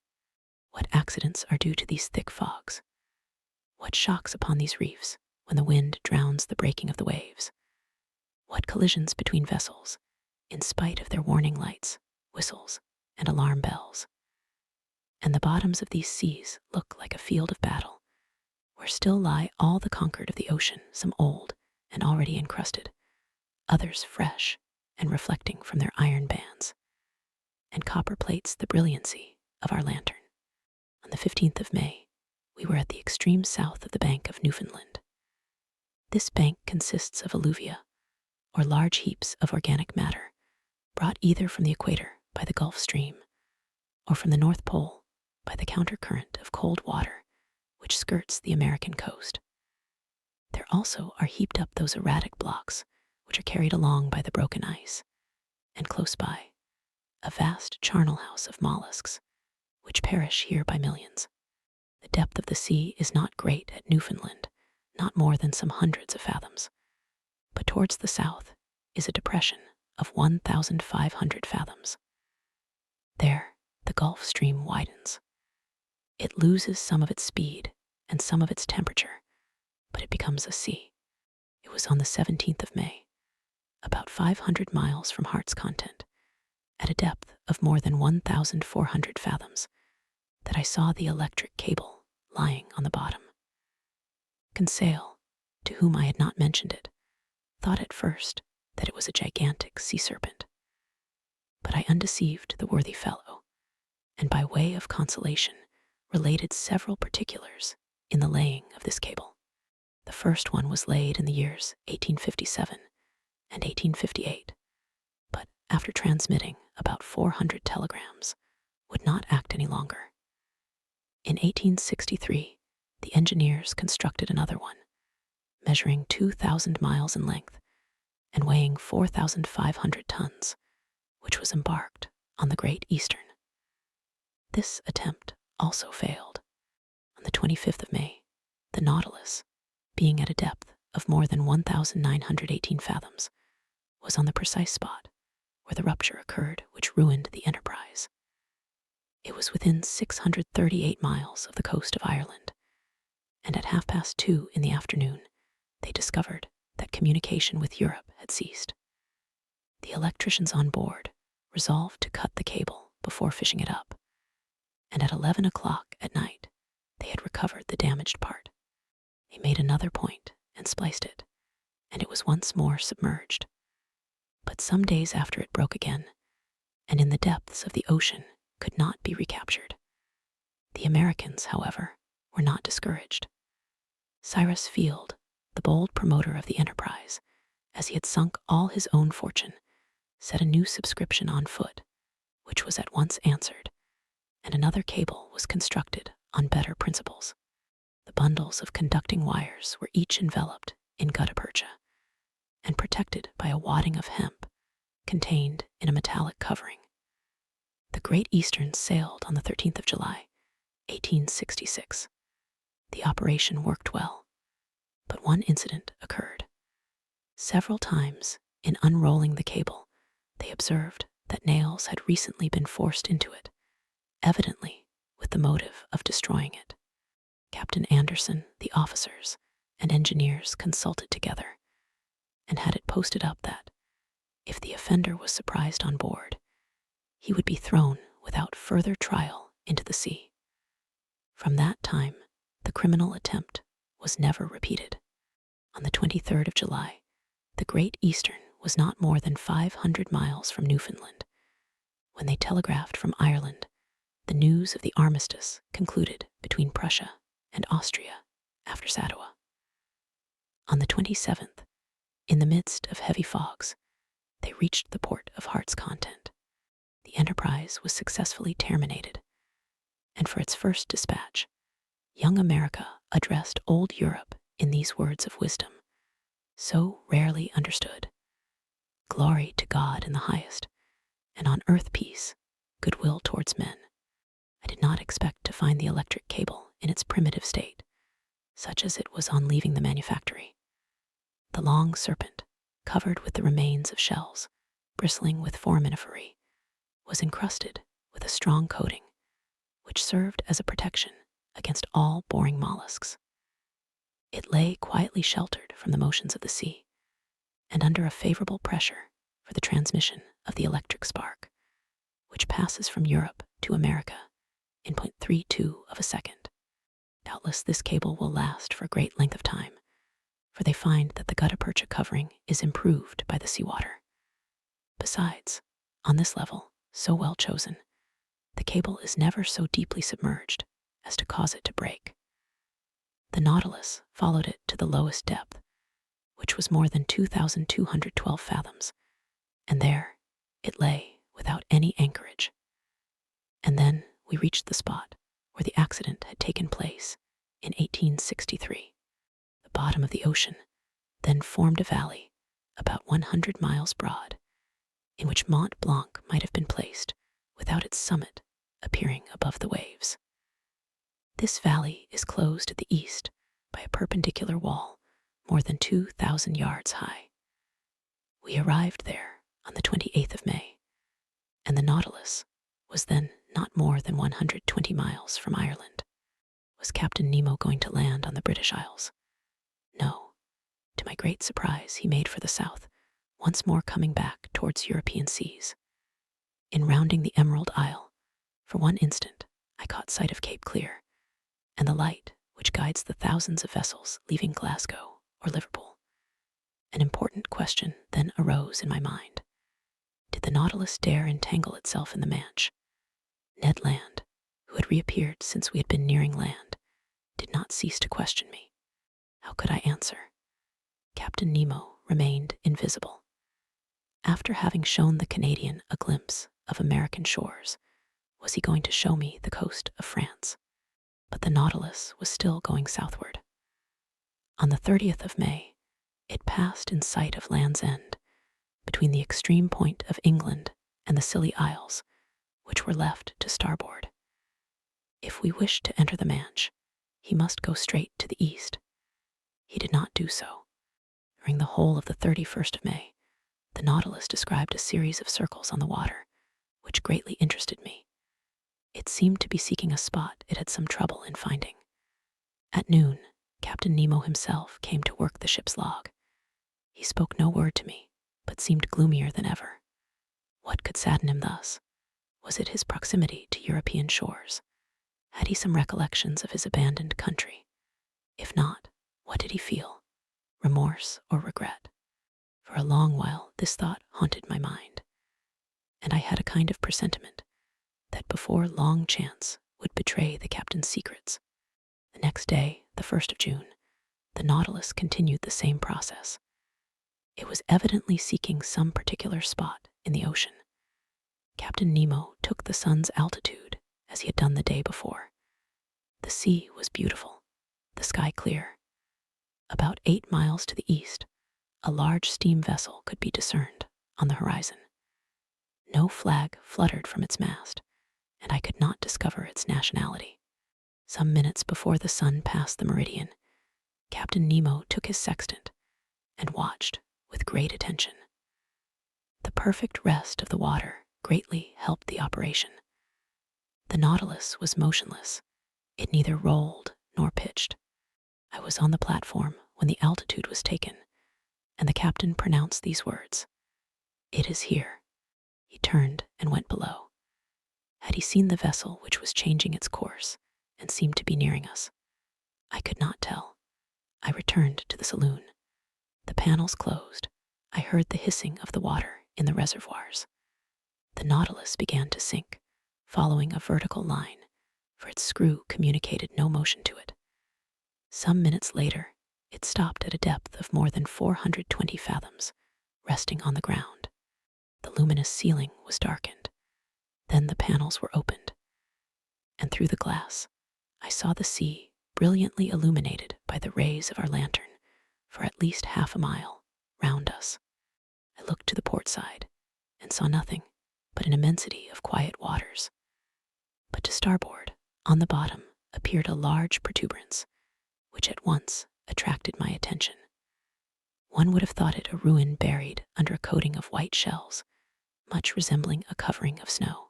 What accidents are due to these thick fogs? What shocks upon these reefs when the wind drowns the breaking of the waves? What collisions between vessels, in spite of their warning lights, whistles, and alarm bells? And the bottoms of these seas look like a field of battle, where still lie all the conquered of the ocean, some old and already encrusted, others fresh and reflecting from their iron bands, and copper plates the brilliancy of our lantern. On the 15th of May, we were at the extreme south of the bank of Newfoundland. This bank consists of alluvia, or large heaps of organic matter, brought either from the equator by the Gulf Stream, or from the North Pole by the countercurrent of cold water which skirts the American coast. There also are heaped up those erratic blocks which are carried along by the broken ice, and close by, a vast charnel house of mollusks, which perish here by millions. The depth of the sea is not great at Newfoundland, not more than some hundreds of fathoms, but towards the south is a depression of 1,500 fathoms. There, the Gulf Stream widens. It loses some of its speed and some of its temperature, but it becomes a sea. It was on the 17th of May, about 500 miles from Heart's Content, at a depth of more than 1,400 fathoms, that I saw the electric cable lying on the bottom. Conseil, to whom I had not mentioned it, thought at first that it was a gigantic sea serpent. But I undeceived the worthy fellow, and by way of consolation related several particulars in the laying of this cable. The first one was laid in the years 1857 and 1858, but after transmitting about 400 telegrams, would not act any longer. In 1863, the engineers constructed another one, measuring 2,000 miles in length and weighing 4,500 tons, which was embarked on the Great Eastern. This attempt also failed. On the 25th of May, the Nautilus, being at a depth of more than 1,918 fathoms, was on the precise spot where the rupture occurred which ruined the Enterprise. It was within 638 miles of the coast of Ireland, and at 2:30 in the afternoon, they discovered that communication with Europe had ceased. The electricians on board resolved to cut the cable before fishing it up, and at 11 o'clock at night, they had recovered the damaged part. They made another point and spliced it, and it was once more submerged. But some days after it broke again, and in the depths of the ocean could not be recaptured. The Americans, however, were not discouraged. Cyrus Field, the bold promoter of the enterprise, as he had sunk all his own fortune, set a new subscription on foot, which was at once answered, and another cable was constructed on better principles. The bundles of conducting wires were each enveloped in gutta percha and protected by a wadding of hemp contained in a metallic covering. The Great Eastern sailed on the 13th of July, 1866. The operation worked well, but one incident occurred. Several times, in unrolling the cable, they observed that nails had recently been forced into it, evidently with the motive of destroying it. Captain Anderson, the officers, and engineers consulted together and had it posted up that, if the offender was surprised on board, he would be thrown without further trial into the sea. From that time, the criminal attempt was never repeated. On the 23rd of July, the Great Eastern was not more than 500 miles from Newfoundland when they telegraphed from Ireland the news of the armistice concluded between Prussia and Austria after Sadowa. On the 27th, in the midst of heavy fogs, they reached the port of Heart's Content. The enterprise was successfully terminated, and for its first dispatch, young America addressed old Europe in these words of wisdom, so rarely understood: "Glory to God in the highest, and on earth peace, goodwill towards men." I did not expect to find the electric cable in its primitive state, such as it was on leaving the manufactory. The long serpent, covered with the remains of shells, bristling with foraminiferæ, was encrusted with a strong coating, which served as a protection against all boring mollusks. It lay quietly sheltered from the motions of the sea, and under a favorable pressure for the transmission of the electric spark, which passes from Europe to America in 0.32 of a second. Doubtless this cable will last for a great length of time, for they find that the gutta percha covering is improved by the seawater. Besides, on this level, so well chosen, the cable is never so deeply submerged as to cause it to break. The Nautilus followed it to the lowest depth, which was more than 2,212 fathoms, and there it lay without any anchorage. And then we reached the spot where the accident had taken place in 1863. The bottom of the ocean then formed a valley about 100 miles broad, in which Mont Blanc might have been placed without its summit appearing above the waves. This valley is closed at the east by a perpendicular wall more than 2,000 yards high. We arrived there on the 28th of May, and the Nautilus was then not more than 120 miles from Ireland. Was Captain Nemo going to land on the British Isles? No. To my great surprise, he made for the south, once more coming back towards European seas. In rounding the Emerald Isle, for one instant, I caught sight of Cape Clear and the light which guides the thousands of vessels leaving Glasgow or Liverpool. An important question then arose in my mind. Did the Nautilus dare entangle itself in the Manche? Ned Land, who had reappeared since we had been nearing land, did not cease to question me. How could I answer? Captain Nemo remained invisible. After having shown the Canadian a glimpse of American shores, was he going to show me the coast of France? But the Nautilus was still going southward. On the 30th of May, it passed in sight of Land's End, between the extreme point of England and the Scilly Isles, which were left to starboard. If we wished to enter the Manche, he must go straight to the east. He did not do so. During the whole of the 31st of May, the Nautilus described a series of circles on the water, which greatly interested me. It seemed to be seeking a spot it had some trouble in finding. At noon, Captain Nemo himself came to work the ship's log. He spoke no word to me, but seemed gloomier than ever. What could sadden him thus? Was it his proximity to European shores? Had he some recollections of his abandoned country? If not, what did he feel? Remorse or regret? For a long while this thought haunted my mind, and I had a kind of presentiment that before long chance would betray the captain's secrets. The next day, the 1st of June, the Nautilus continued the same process. It was evidently seeking some particular spot in the ocean. Captain Nemo took the sun's altitude as he had done the day before. The sea was beautiful, the sky clear. About 8 miles to the east, a large steam vessel could be discerned on the horizon. No flag fluttered from its mast, and I could not discover its nationality. Some minutes before the sun passed the meridian, Captain Nemo took his sextant and watched with great attention. The perfect rest of the water greatly helped the operation. The Nautilus was motionless. It neither rolled nor pitched. I was on the platform when the altitude was taken, and the captain pronounced these words: "It is here." He turned and went below. Had he seen the vessel which was changing its course and seemed to be nearing us? I could not tell. I returned to the saloon. The panels closed. I heard the hissing of the water in the reservoirs. The Nautilus began to sink, following a vertical line, for its screw communicated no motion to it. Some minutes later, it stopped at a depth of more than 420 fathoms, resting on the ground. The luminous ceiling was darkened. Then the panels were opened, and through the glass, I saw the sea brilliantly illuminated by the rays of our lantern for at least half a mile round us. I looked to the port side and saw nothing but an immensity of quiet waters. But to starboard, on the bottom, appeared a large protuberance, which at once attracted my attention. One would have thought it a ruin buried under a coating of white shells, much resembling a covering of snow.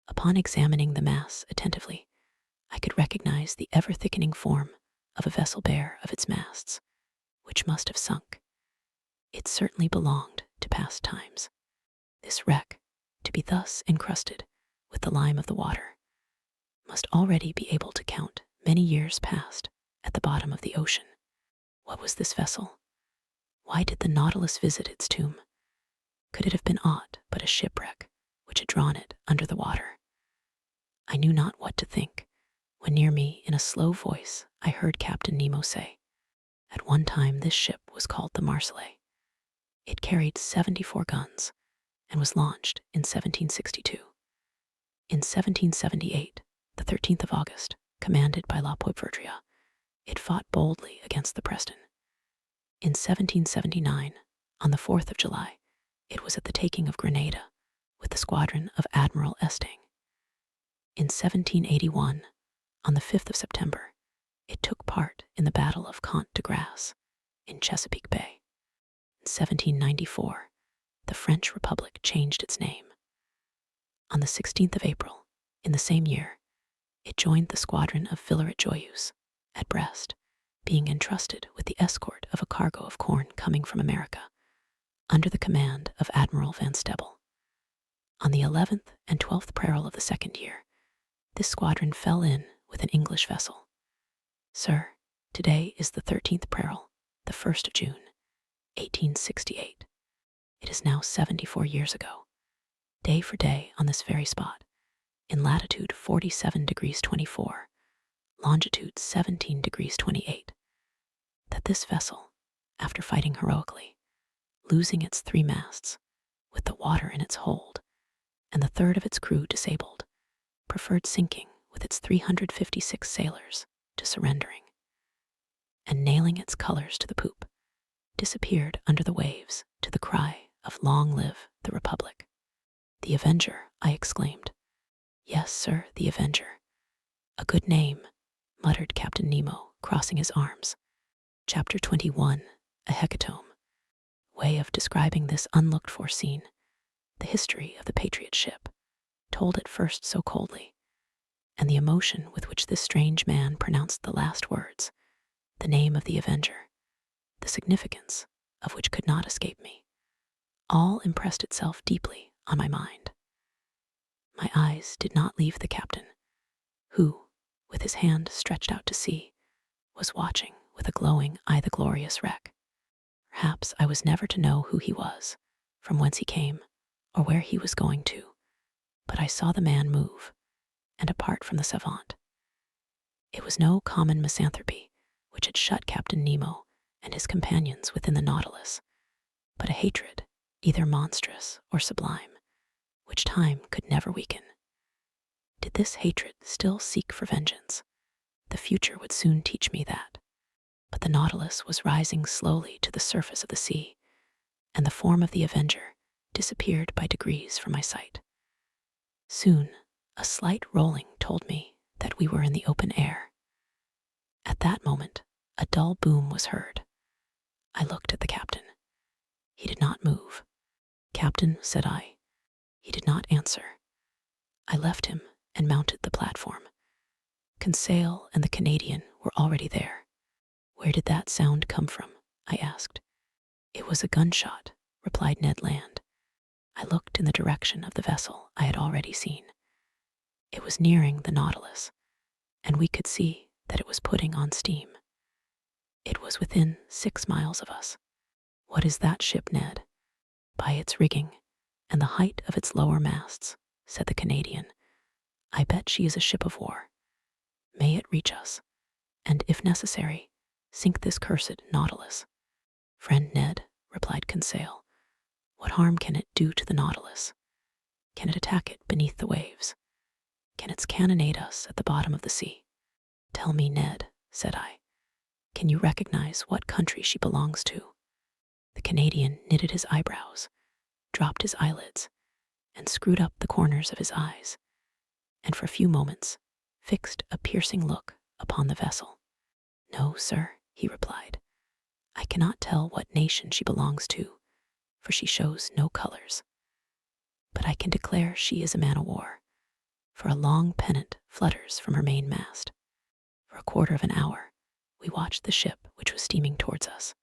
Upon examining the mass attentively, I could recognize the ever-thickening form of a vessel bare of its masts, which must have sunk. It certainly belonged to past times. This wreck, to be thus encrusted with the lime of the water, must already be able to count many years past at the bottom of the ocean. What was this vessel? Why did the Nautilus visit its tomb? Could it have been aught but a shipwreck which had drawn it under the water? I knew not what to think, when near me, in a slow voice, I heard Captain Nemo say, "At one time this ship was called the Marseillais. It carried 74 guns and was launched in 1762. In 1778, the 13th of August, commanded by La Poivrière, it fought boldly against the Preston. In 1779, on the 4th of July, it was at the taking of Grenada with the squadron of Admiral Estaing. In 1781, on the 5th of September, it took part in the Battle of Comte de Grasse in Chesapeake Bay. In 1794, the French Republic changed its name. On the 16th of April, in the same year, it joined the squadron of Villaret-Joyeuse at Brest, being entrusted with the escort of a cargo of corn coming from America, under the command of Admiral Van Stebbel. On the 11th and 12th peril of the second year, this squadron fell in with an English vessel. Sir, today is the 13th peril, the 1st of June, 1868. It is now 74 years ago, day for day on this very spot, in latitude 47 degrees 24, longitude 17 degrees 28, that this vessel, after fighting heroically, losing its 3 masts, with the water in its hold, and the third of its crew disabled, preferred sinking with its 356 sailors to surrendering, and nailing its colors to the poop, disappeared under the waves to the cry of "Long live the Republic." "The Avenger," I exclaimed. "Yes, sir, the Avenger. A good name," muttered Captain Nemo, crossing his arms. Chapter 21, a hecatomb. Way of describing this unlooked-for scene, the history of the Patriot ship, told at first so coldly, and the emotion with which this strange man pronounced the last words, the name of the Avenger, the significance of which could not escape me, all impressed itself deeply on my mind. My eyes did not leave the captain, who, with his hand stretched out to sea, was watching with a glowing eye the glorious wreck. Perhaps I was never to know who he was, from whence he came, or where he was going to, but I saw the man move, and apart from the savant. It was no common misanthropy which had shut Captain Nemo and his companions within the Nautilus, but a hatred, either monstrous or sublime, which time could never weaken. Did this hatred still seek for vengeance? The future would soon teach me that. But the Nautilus was rising slowly to the surface of the sea, and the form of the Avenger disappeared by degrees from my sight. Soon, a slight rolling told me that we were in the open air. At that moment, a dull boom was heard. I looked at the captain. He did not move. "Captain," said I. He did not answer. I left him and mounted the platform. Conseil and the Canadian were already there. "Where did that sound come from?" I asked. "It was a gunshot," replied Ned Land. I looked in the direction of the vessel I had already seen. It was nearing the Nautilus, and we could see that it was putting on steam. It was within 6 miles of us. "What is that ship, Ned?" "By its rigging and the height of its lower masts," said the Canadian, "I bet she is a ship of war. May it reach us, and if necessary, sink this cursed Nautilus." "Friend Ned," replied Conseil, "what harm can it do to the Nautilus? Can it attack it beneath the waves? Can it cannonade us at the bottom of the sea?" "Tell me, Ned," said I, "can you recognize what country she belongs to?" The Canadian knitted his eyebrows, dropped his eyelids, and screwed up the corners of his eyes, and for a few moments fixed a piercing look upon the vessel. "No, sir," he replied. "I cannot tell what nation she belongs to, for she shows no colors. But I can declare she is a man-o'-war, for a long pennant flutters from her main mast." For a quarter of an hour, we watched the ship which was steaming towards us.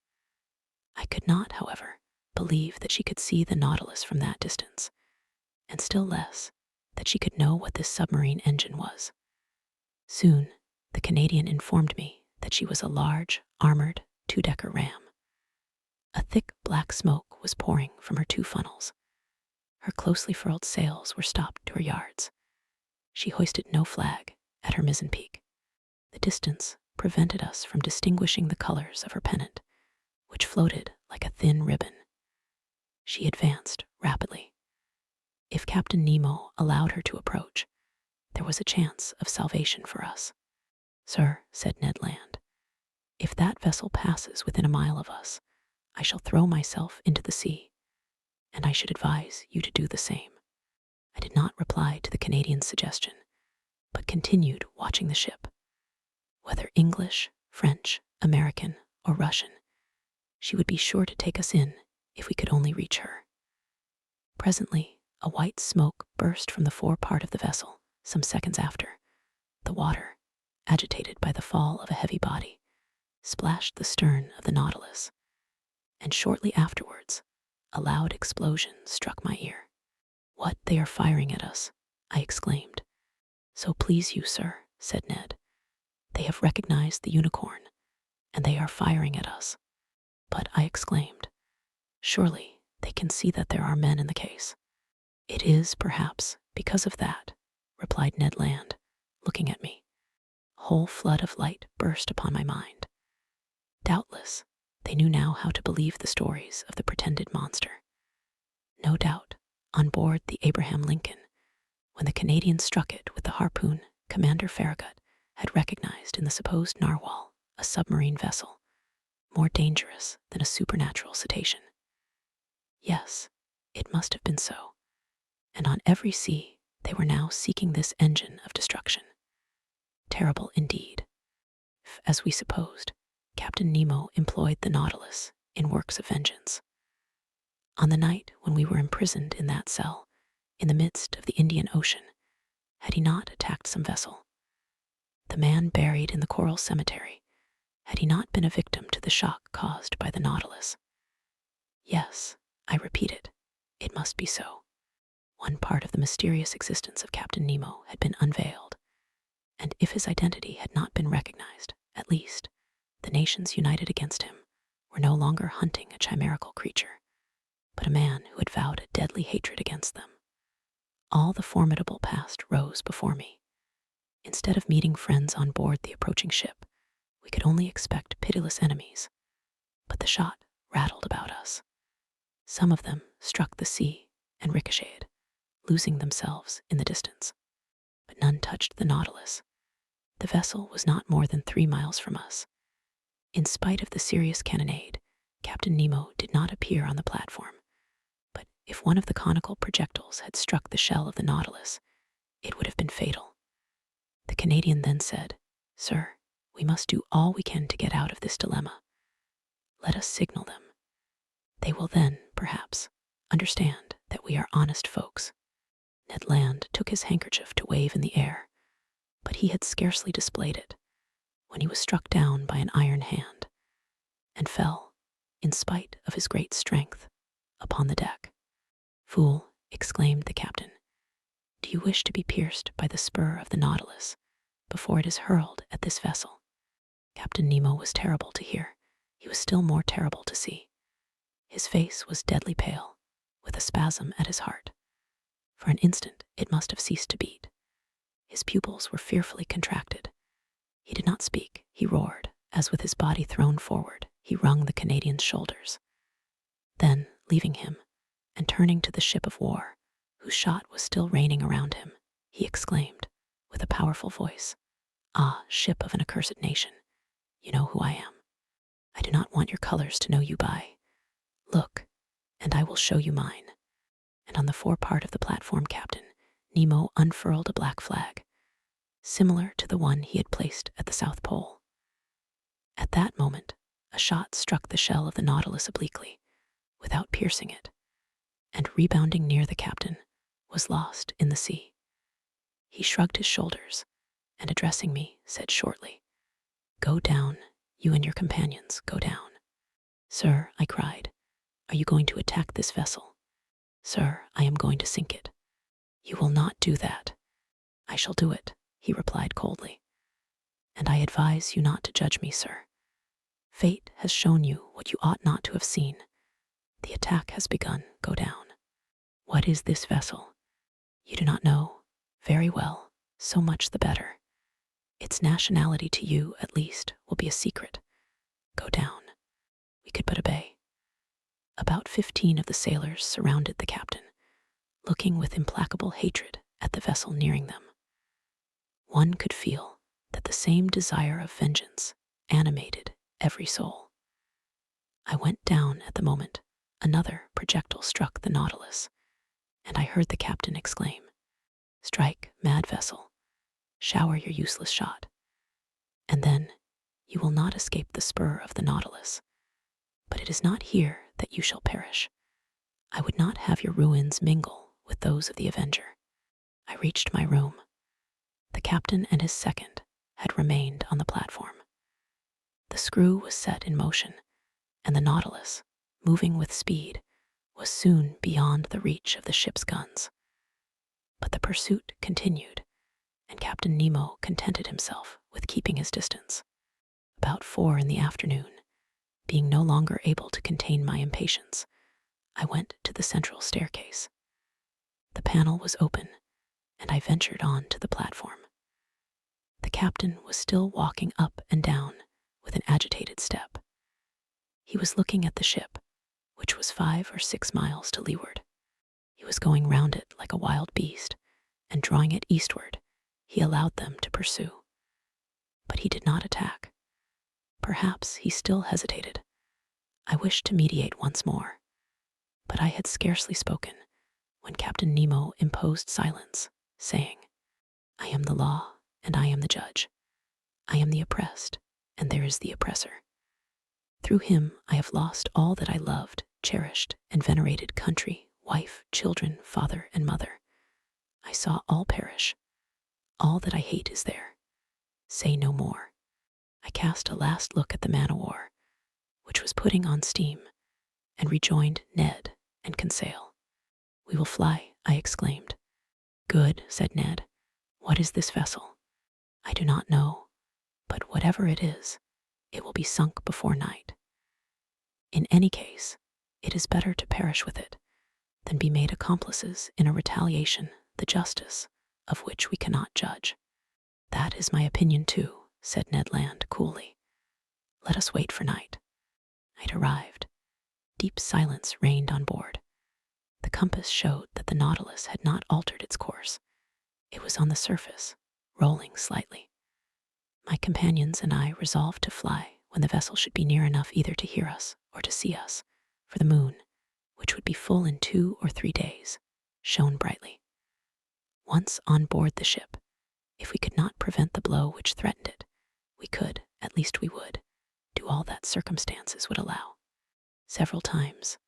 I could not, however, believe that she could see the Nautilus from that distance, and still less that she could know what this submarine engine was. Soon, the Canadian informed me that she was a large, armored, 2-decker ram. A thick black smoke was pouring from her 2 funnels. Her closely furled sails were stopped to her yards. She hoisted no flag at her mizzen peak. The distance prevented us from distinguishing the colors of her pennant, which floated like a thin ribbon. She advanced rapidly. If Captain Nemo allowed her to approach, there was a chance of salvation for us. "Sir," said Ned Land, "if that vessel passes within a mile of us, I shall throw myself into the sea, and I should advise you to do the same." I did not reply to the Canadian's suggestion, but continued watching the ship. Whether English, French, American, or Russian, she would be sure to take us in if we could only reach her. Presently, a white smoke burst from the forepart of the vessel. Some seconds after, the water, agitated by the fall of a heavy body, splashed the stern of the Nautilus, and shortly afterwards, a loud explosion struck my ear. "What, they are firing at us!" I exclaimed. "So please you, sir," said Ned, "they have recognized the Unicorn, and they are firing at us." "But," I exclaimed, "surely they can see that there are men in the case." "It is, perhaps, because of that," replied Ned Land, looking at me. A whole flood of light burst upon my mind. Doubtless, they knew now how to believe the stories of the pretended monster. No doubt, on board the Abraham Lincoln, when the Canadian struck it with the harpoon, Commander Farragut had recognized in the supposed narwhal a submarine vessel, more dangerous than a supernatural cetacean. Yes, it must have been so, and on every sea they were now seeking this engine of destruction. Terrible indeed. If, as we supposed, Captain Nemo employed the Nautilus in works of vengeance. On the night when we were imprisoned in that cell, in the midst of the Indian Ocean, had he not attacked some vessel? The man buried in the coral cemetery, had he not been a victim to the shock caused by the Nautilus? Yes, I repeated, it must be so. One part of the mysterious existence of Captain Nemo had been unveiled, and if his identity had not been recognized, at least, the nations united against him were no longer hunting a chimerical creature, but a man who had vowed a deadly hatred against them. All the formidable past rose before me. Instead of meeting friends on board the approaching ship, we could only expect pitiless enemies. But the shot rattled about us. Some of them struck the sea and ricocheted, losing themselves in the distance. But none touched the Nautilus. The vessel was not more than 3 miles from us. In spite of the serious cannonade, Captain Nemo did not appear on the platform. But if one of the conical projectiles had struck the shell of the Nautilus, it would have been fatal. The Canadian then said, "Sir, we must do all we can to get out of this dilemma. Let us signal them. They will then, perhaps, understand that we are honest folks." Ned Land took his handkerchief to wave in the air, but he had scarcely displayed it when he was struck down by an iron hand and fell, in spite of his great strength, upon the deck. "Fool," exclaimed the captain, "do you wish to be pierced by the spur of the Nautilus before it is hurled at this vessel?" Captain Nemo was terrible to hear. He was still more terrible to see. His face was deadly pale, with a spasm at his heart. For an instant it must have ceased to beat. His pupils were fearfully contracted. He did not speak. He roared, as with his body thrown forward, he wrung the Canadian's shoulders. Then, leaving him, and turning to the ship of war, whose shot was still raining around him, he exclaimed, with a powerful voice, "Ah, ship of an accursed nation, you know who I am. I do not want your colors to know you by. Look, and I will show you mine." And on the forepart of the platform captain, Nemo unfurled a black flag, similar to the one he had placed at the South Pole. At that moment, a shot struck the shell of the Nautilus obliquely, without piercing it, and rebounding near the captain, was lost in the sea. He shrugged his shoulders, and addressing me, said shortly, "Go down, you and your companions, go down." "Sir," I cried, "are you going to attack this vessel?" "Sir, I am going to sink it." "You will not do that." "I shall do it," he replied coldly. "And I advise you not to judge me, sir. Fate has shown you what you ought not to have seen. The attack has begun. Go down." "What is this vessel?" "You do not know. Very well, so much the better. Its nationality to you, at least, will be a secret. Go down." We could but obey. About 15 of the sailors surrounded the captain, looking with implacable hatred at the vessel nearing them. One could feel that the same desire of vengeance animated every soul. I went down at the moment another projectile struck the Nautilus, and I heard the captain exclaim, "Strike, mad vessel, shower your useless shot, and then you will not escape the spur of the Nautilus. But it is not here that you shall perish. I would not have your ruins mingle with those of the Avenger." I reached my room. The captain and his second had remained on the platform. The screw was set in motion, and the Nautilus, moving with speed, was soon beyond the reach of the ship's guns. But the pursuit continued, and Captain Nemo contented himself with keeping his distance. About 4 in the afternoon, being no longer able to contain my impatience, I went to the central staircase. The panel was open, and I ventured on to the platform. The captain was still walking up and down with an agitated step. He was looking at the ship, which was 5 or 6 miles to leeward. He was going round it like a wild beast, and drawing it eastward, he allowed them to pursue. But he did not attack. Perhaps he still hesitated. I wished to mediate once more, but I had scarcely spoken when Captain Nemo imposed silence, saying, "I am the law, and I am the judge. I am the oppressed, and there is the oppressor. Through him I have lost all that I loved, cherished, and venerated: country, wife, children, father, and mother. I saw all perish. All that I hate is there. Say no more." I cast a last look at the man-o'-war, which was putting on steam, and rejoined Ned and Conseil. "We will fly," I exclaimed. "Good," said Ned. "What is this vessel?" "I do not know, but whatever it is, it will be sunk before night. In any case, it is better to perish with it than be made accomplices in a retaliation the justice of which we cannot judge." "That is my opinion too," said Ned Land coolly. "Let us wait for night." Night arrived. Deep silence reigned on board. The compass showed that the Nautilus had not altered its course. It was on the surface, rolling slightly. My companions and I resolved to fly when the vessel should be near enough either to hear us or to see us, for the moon, which would be full in 2 or 3 days, shone brightly. Once on board the ship, if we could not prevent the blow which threatened it, we could, at least we would, do all that circumstances would allow. Several times,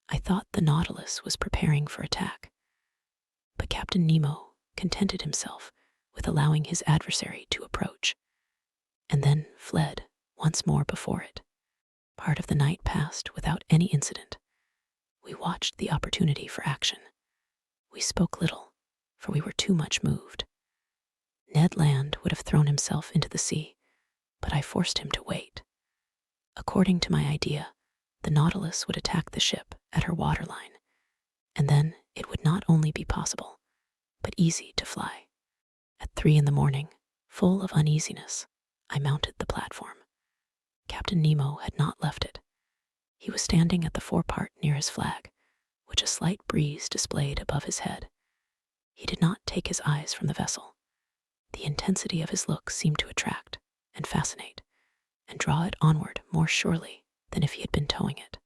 I thought the Nautilus was preparing for attack. But Captain Nemo contented himself with allowing his adversary to approach, and then fled once more before it. Part of the night passed without any incident. We watched the opportunity for action. We spoke little, for we were too much moved. Ned Land would have thrown himself into the sea, but I forced him to wait. According to my idea, the Nautilus would attack the ship at her waterline, and then it would not only be possible, but easy to fly. At 3 a.m, full of uneasiness, I mounted the platform. Captain Nemo had not left it. He was standing at the forepart near his flag, which a slight breeze displayed above his head. He did not take his eyes from the vessel. The intensity of his look seemed to attract and fascinate, and draw it onward more surely than if he had been towing it.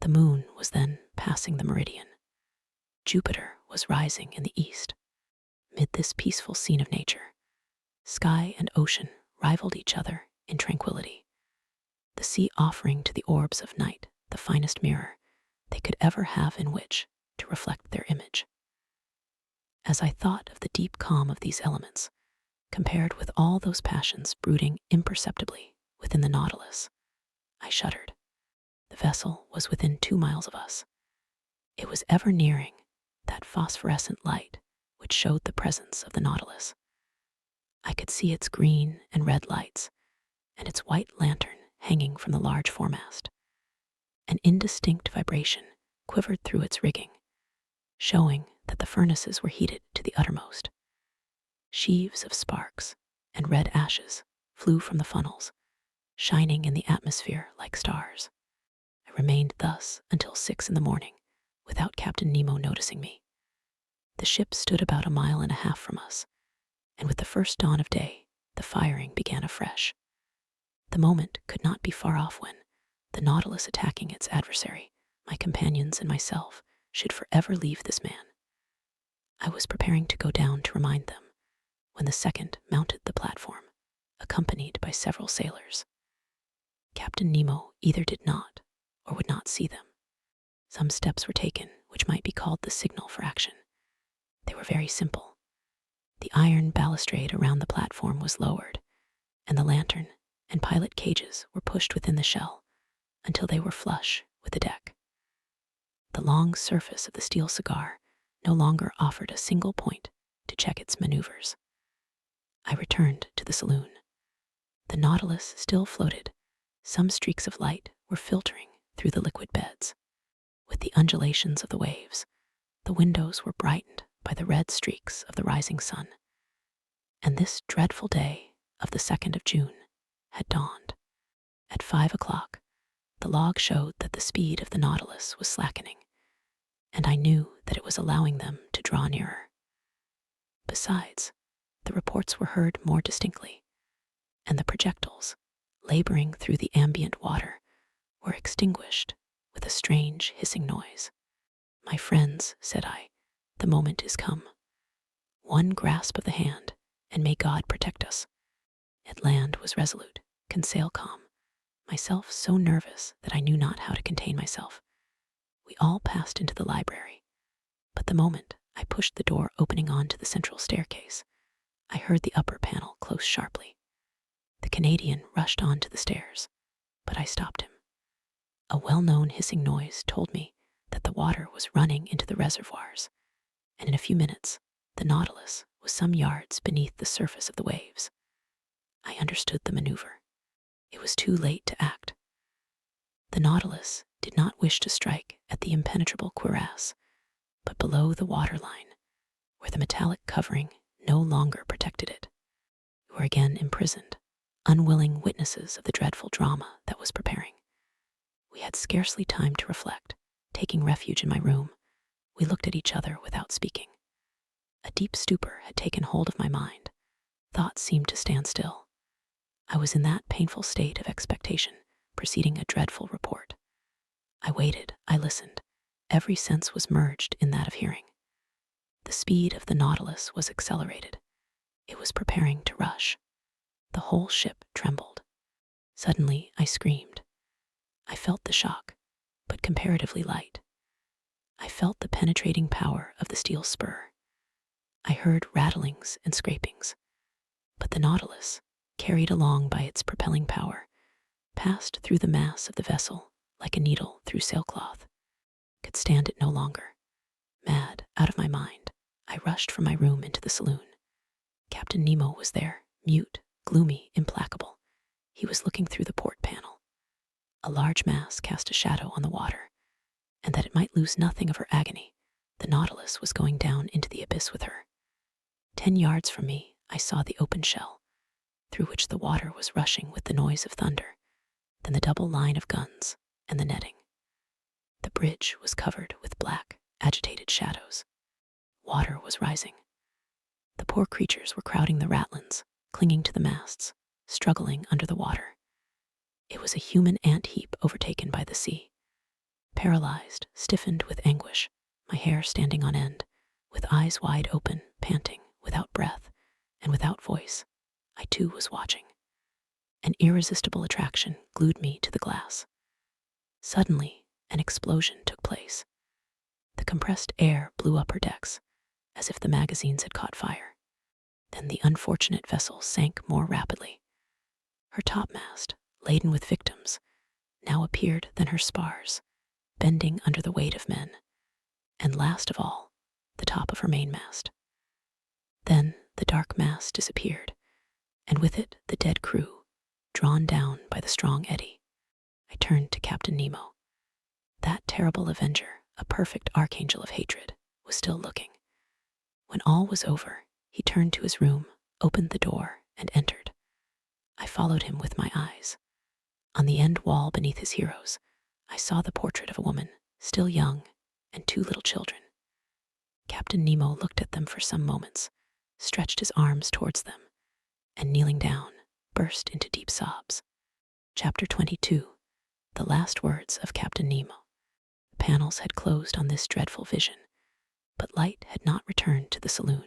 The moon was then passing the meridian. Jupiter was rising in the east. Mid this peaceful scene of nature, sky and ocean rivaled each other in tranquility, the sea offering to the orbs of night the finest mirror they could ever have in which to reflect their image. As I thought of the deep calm of these elements, compared with all those passions brooding imperceptibly within the Nautilus, I shuddered. The vessel was within 2 miles of us. It was ever nearing that phosphorescent light which showed the presence of the Nautilus. I could see its green and red lights, and its white lantern hanging from the large foremast. An indistinct vibration quivered through its rigging, showing that the furnaces were heated to the uttermost. Sheaves of sparks and red ashes flew from the funnels, shining in the atmosphere like stars. I remained thus until 6 a.m, without Captain Nemo noticing me. The ship stood about 1.5 miles from us, and with the first dawn of day, the firing began afresh. The moment could not be far off when, the Nautilus attacking its adversary, my companions and myself should forever leave this man. I was preparing to go down to remind them, when the second mounted the platform, accompanied by several sailors. Captain Nemo either did not or would not see them. Some steps were taken which might be called the signal for action. They were very simple. The iron balustrade around the platform was lowered, and the lantern and pilot cages were pushed within the shell until they were flush with the deck. The long surface of the steel cigar no longer offered a single point to check its maneuvers. I returned to the saloon. The Nautilus still floated. Some streaks of light were filtering through the liquid beds. With the undulations of the waves, the windows were brightened by the red streaks of the rising sun. And this dreadful day of the 2nd of June had dawned. At 5 o'clock, the log showed that the speed of the Nautilus was slackening, and I knew that it was allowing them to draw nearer. Besides, the reports were heard more distinctly, and the projectiles, laboring through the ambient water, were extinguished with a strange hissing noise. "My friends," said I, "the moment is come. One grasp of the hand, and may God protect us." Ned Land was resolute, Conseil calm, myself so nervous that I knew not how to contain myself. We all passed into the library, but the moment I pushed the door opening onto the central staircase, I heard the upper panel close sharply. The Canadian rushed on to the stairs, but I stopped him. A well-known hissing noise told me that the water was running into the reservoirs, and in a few minutes, the Nautilus was some yards beneath the surface of the waves. I understood the maneuver. It was too late to act. The Nautilus did not wish to strike at the impenetrable cuirass, but below the waterline, where the metallic covering no longer protected it. We were again imprisoned, unwilling witnesses of the dreadful drama that was preparing. We had scarcely time to reflect. Taking refuge in my room, we looked at each other without speaking. A deep stupor had taken hold of my mind. Thought seemed to stand still. I was in that painful state of expectation preceding a dreadful report. I waited, I listened. Every sense was merged in that of hearing. The speed of the Nautilus was accelerated. It was preparing to rush. The whole ship trembled. Suddenly, I screamed. I felt the shock, but comparatively light. I felt the penetrating power of the steel spur. I heard rattlings and scrapings, but the Nautilus, carried along by its propelling power, passed through the mass of the vessel like a needle through sailcloth. Could stand it no longer. Mad, out of my mind, I rushed from my room into the saloon. Captain Nemo was there, mute, gloomy, implacable. He was looking through the port panel. A large mass cast a shadow on the water, and that it might lose nothing of her agony, the Nautilus was going down into the abyss with her. 10 yards from me, I saw the open shell, through which the water was rushing with the noise of thunder, then the double line of guns and the netting. The bridge was covered with black, agitated shadows. Water was rising. The poor creatures were crowding the ratlins, clinging to the masts, struggling under the water. It was a human ant heap overtaken by the sea. Paralyzed, stiffened with anguish, my hair standing on end, with eyes wide open, panting, without breath, and without voice, I too was watching. An irresistible attraction glued me to the glass. Suddenly, an explosion took place. The compressed air blew up her decks, as if the magazines had caught fire. Then the unfortunate vessel sank more rapidly. Her topmast, laden with victims, now appeared than her spars, bending under the weight of men, and last of all, the top of her mainmast. Then the dark mass disappeared, and with it the dead crew, drawn down by the strong eddy. I turned to Captain Nemo. That terrible avenger, a perfect archangel of hatred, was still looking. When all was over, he turned to his room, opened the door, and entered. I followed him with my eyes. On the end wall beneath his heroes, I saw the portrait of a woman, still young, and 2 little children. Captain Nemo looked at them for some moments, stretched his arms towards them, and kneeling down, burst into deep sobs. Chapter 22. The Last Words of Captain Nemo. The panels had closed on this dreadful vision, but light had not returned to the saloon.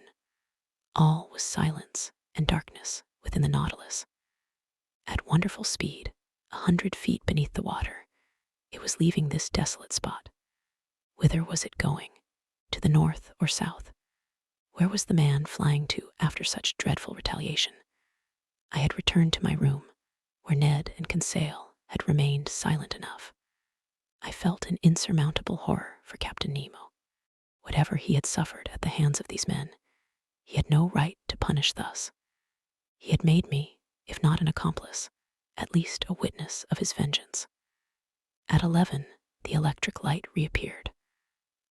All was silence and darkness within the Nautilus. At wonderful speed, 100 feet beneath the water, it was leaving this desolate spot. Whither was it going? To the north or south? Where was the man flying to after such dreadful retaliation? I had returned to my room, where Ned and Conseil had remained silent enough. I felt an insurmountable horror for Captain Nemo. Whatever he had suffered at the hands of these men, he had no right to punish thus. He had made me, if not an accomplice, at least a witness of his vengeance. At 11, the electric light reappeared.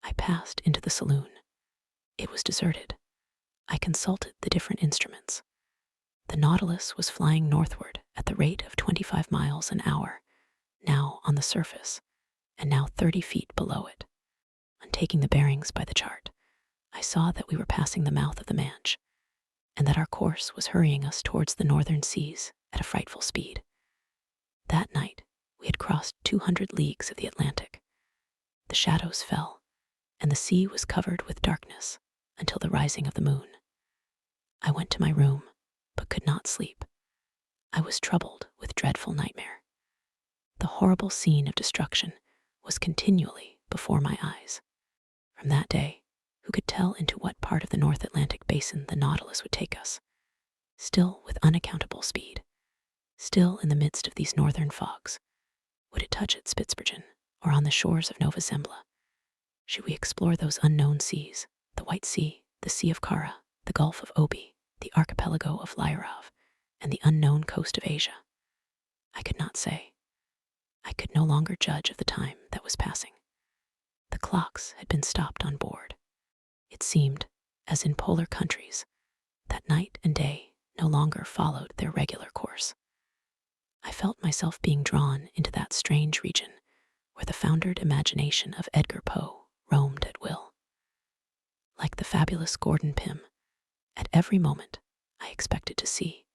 I passed into the saloon. It was deserted. I consulted the different instruments. The Nautilus was flying northward at the rate of 25 miles an hour, now on the surface, and now 30 feet below it. On taking the bearings by the chart, I saw that we were passing the mouth of the Manche, and that our course was hurrying us towards the northern seas at a frightful speed. That night, we had crossed 200 leagues of the Atlantic. The shadows fell, and the sea was covered with darkness until the rising of the moon. I went to my room, but could not sleep. I was troubled with dreadful nightmare. The horrible scene of destruction was continually before my eyes. From that day, who could tell into what part of the North Atlantic basin the Nautilus would take us? Still with unaccountable speed, still in the midst of these northern fogs. Would it touch at Spitzbergen or on the shores of Nova Zembla? Should we explore those unknown seas, the White Sea, the Sea of Kara, the Gulf of Obi, the archipelago of Lyarov, and the unknown coast of Asia? I could not say. I could no longer judge of the time that was passing. The clocks had been stopped on board. It seemed, as in polar countries, that night and day no longer followed their regular course. I felt myself being drawn into that strange region where the foundered imagination of Edgar Poe roamed at will. Like the fabulous Gordon Pym, at every moment I expected to see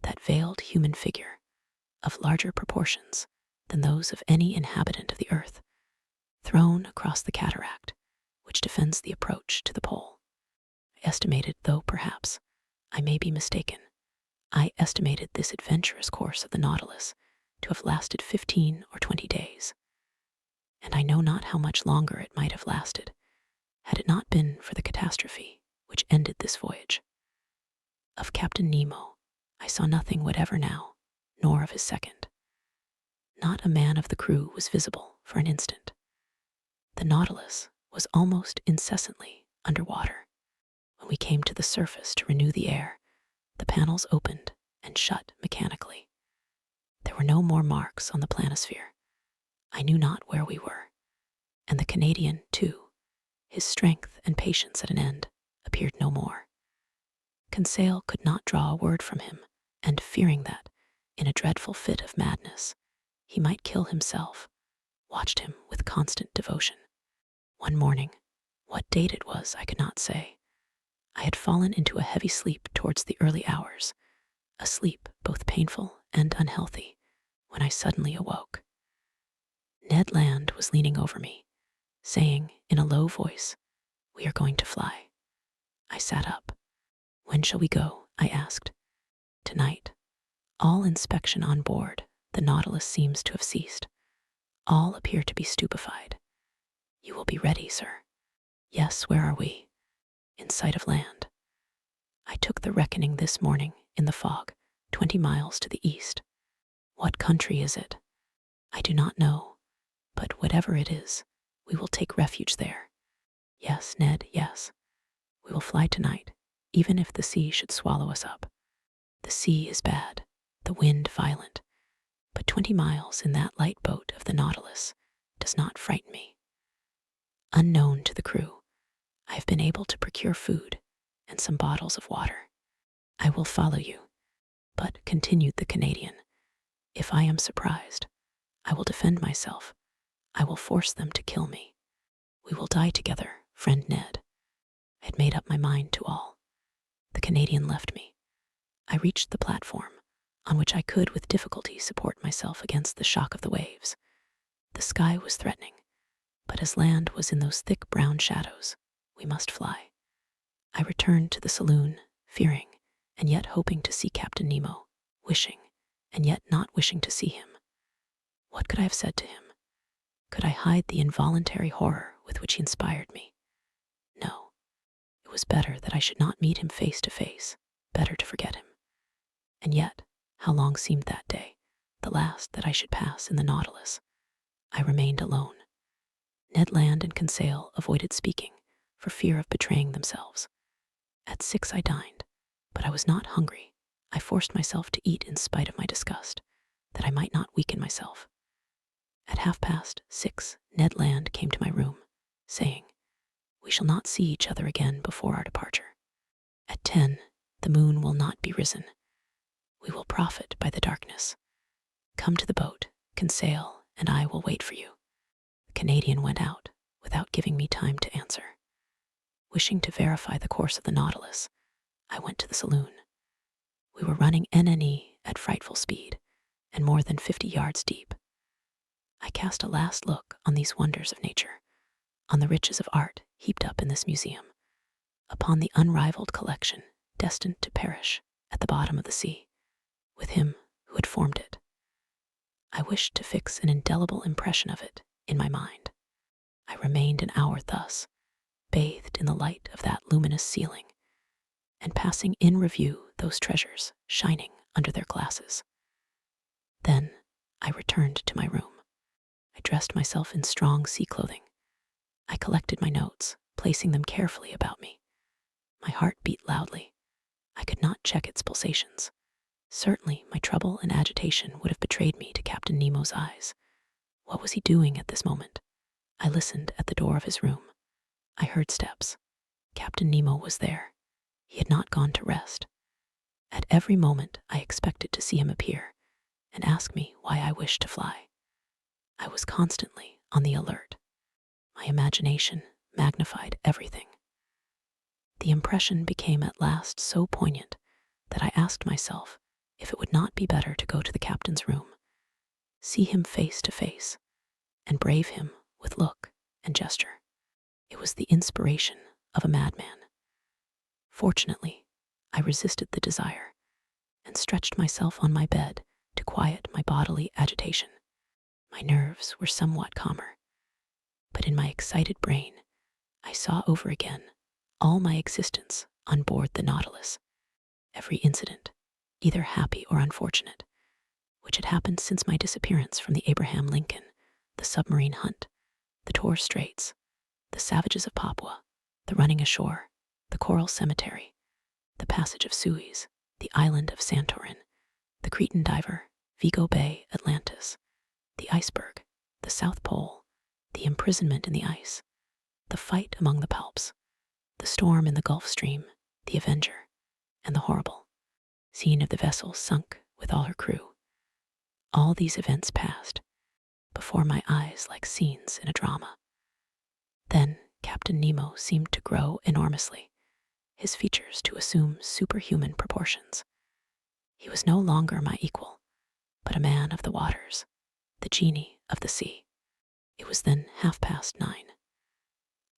that veiled human figure of larger proportions than those of any inhabitant of the earth, thrown across the cataract which defends the approach to the pole. I estimated, though perhaps I may be mistaken, I estimated this adventurous course of the Nautilus to have lasted 15 or 20 days, and I know not how much longer it might have lasted had it not been for the catastrophe which ended this voyage. Of Captain Nemo, I saw nothing whatever now, nor of his second. Not a man of the crew was visible for an instant. The Nautilus was almost incessantly underwater. When we came to the surface to renew the air, the panels opened and shut mechanically. There were no more marks on the planisphere. I knew not where we were. And the Canadian, too, his strength and patience at an end, appeared no more. Conseil could not draw a word from him, and fearing that, in a dreadful fit of madness, he might kill himself, watched him with constant devotion. One morning, what date it was I could not say, I had fallen into a heavy sleep towards the early hours, a sleep both painful and unhealthy, when I suddenly awoke. Ned Land was leaning over me, saying in a low voice, "We are going to fly." I sat up. "When shall we go?" I asked. "Tonight. All inspection on board the Nautilus seems to have ceased. All appear to be stupefied. You will be ready, sir?" "Yes, where are we?" "In sight of land. I took the reckoning this morning in the fog, 20 miles to the east." "What country is it?" "I do not know, but whatever it is, we will take refuge there." "Yes, Ned, yes. We will fly tonight, even if the sea should swallow us up. The sea is bad, the wind violent, but 20 miles in that light boat of the Nautilus does not frighten me. Unknown to the crew, I have been able to procure food and some bottles of water. I will follow you, but," continued the Canadian, "if I am surprised, I will defend myself. I will force them to kill me. We will die together, friend Ned." I had made up my mind to all. The Canadian left me. I reached the platform, on which I could with difficulty support myself against the shock of the waves. The sky was threatening, but as land was in those thick brown shadows, we must fly. I returned to the saloon, fearing and yet hoping to see Captain Nemo, wishing and yet not wishing to see him. What could I have said to him? Could I hide the involuntary horror with which he inspired me? No. It was better that I should not meet him face to face, better to forget him. And yet, how long seemed that day, the last that I should pass in the Nautilus. I remained alone. Ned Land and Conseil avoided speaking, for fear of betraying themselves. At 6 I dined, but I was not hungry. I forced myself to eat in spite of my disgust, that I might not weaken myself. At 6:30, Ned Land came to my room, saying, "We shall not see each other again before our departure. At 10, the moon will not be risen. We will profit by the darkness. Come to the boat, Conseil, and I will wait for you." The Canadian went out, without giving me time to answer. Wishing to verify the course of the Nautilus, I went to the saloon. We were running NNE at frightful speed, and more than 50 yards deep. I cast a last look on these wonders of nature, on the riches of art heaped up in this museum, upon the unrivaled collection destined to perish at the bottom of the sea, with him who had formed it. I wished to fix an indelible impression of it in my mind. I remained an hour thus, bathed in the light of that luminous ceiling, and passing in review those treasures shining under their glasses. Then I returned to my room. I dressed myself in strong sea clothing. I collected my notes, placing them carefully about me. My heart beat loudly. I could not check its pulsations. Certainly my trouble and agitation would have betrayed me to Captain Nemo's eyes. What was he doing at this moment? I listened at the door of his room. I heard steps. Captain Nemo was there. He had not gone to rest. At every moment I expected to see him appear and ask me why I wished to fly. I was constantly on the alert. My imagination magnified everything. The impression became at last so poignant that I asked myself if it would not be better to go to the captain's room, see him face to face, and brave him with look and gesture. It was the inspiration of a madman. Fortunately, I resisted the desire and stretched myself on my bed to quiet my bodily agitation. My nerves were somewhat calmer, but in my excited brain, I saw over again all my existence on board the Nautilus, every incident, either happy or unfortunate, which had happened since my disappearance from the Abraham Lincoln, the submarine hunt, the Torres Straits, the savages of Papua, the running ashore, the coral cemetery, the passage of Suez, the island of Santorin, the Cretan diver, Vigo Bay, Atlantis, the iceberg, the South Pole, the imprisonment in the ice, the fight among the palps, the storm in the Gulf Stream, the Avenger, and the horrible scene of the vessel sunk with all her crew. All these events passed before my eyes like scenes in a drama. Then Captain Nemo seemed to grow enormously, his features to assume superhuman proportions. He was no longer my equal, but a man of the waters, the genie of the sea. It was then 9:30.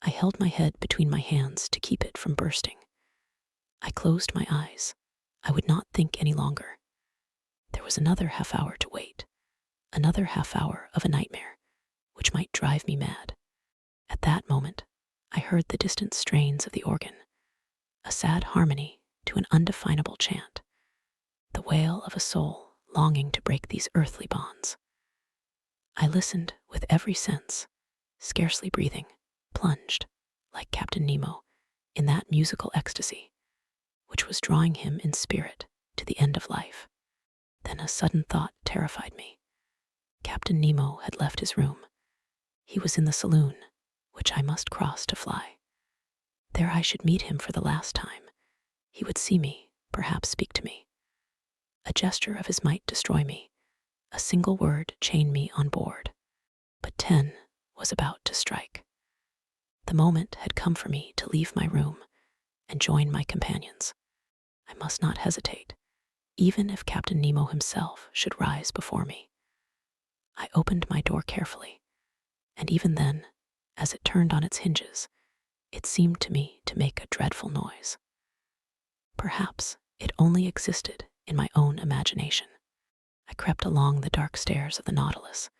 I held my head between my hands to keep it from bursting. I closed my eyes. I would not think any longer. There was another half hour to wait, another half hour of a nightmare, which might drive me mad. At that moment, I heard the distant strains of the organ, a sad harmony to an undefinable chant, the wail of a soul longing to break these earthly bonds. I listened with every sense, scarcely breathing, plunged, like Captain Nemo, in that musical ecstasy, which was drawing him in spirit to the end of life. Then a sudden thought terrified me. Captain Nemo had left his room. He was in the saloon, which I must cross to fly. There I should meet him for the last time. He would see me, perhaps speak to me. A gesture of his might destroy me. A single word chain me on board. But 10 was about to strike. The moment had come for me to leave my room and join my companions. I must not hesitate, even if Captain Nemo himself should rise before me. I opened my door carefully, and even then, as it turned on its hinges, it seemed to me to make a dreadful noise. Perhaps it only existed in my own imagination. I crept along the dark stairs of the Nautilus,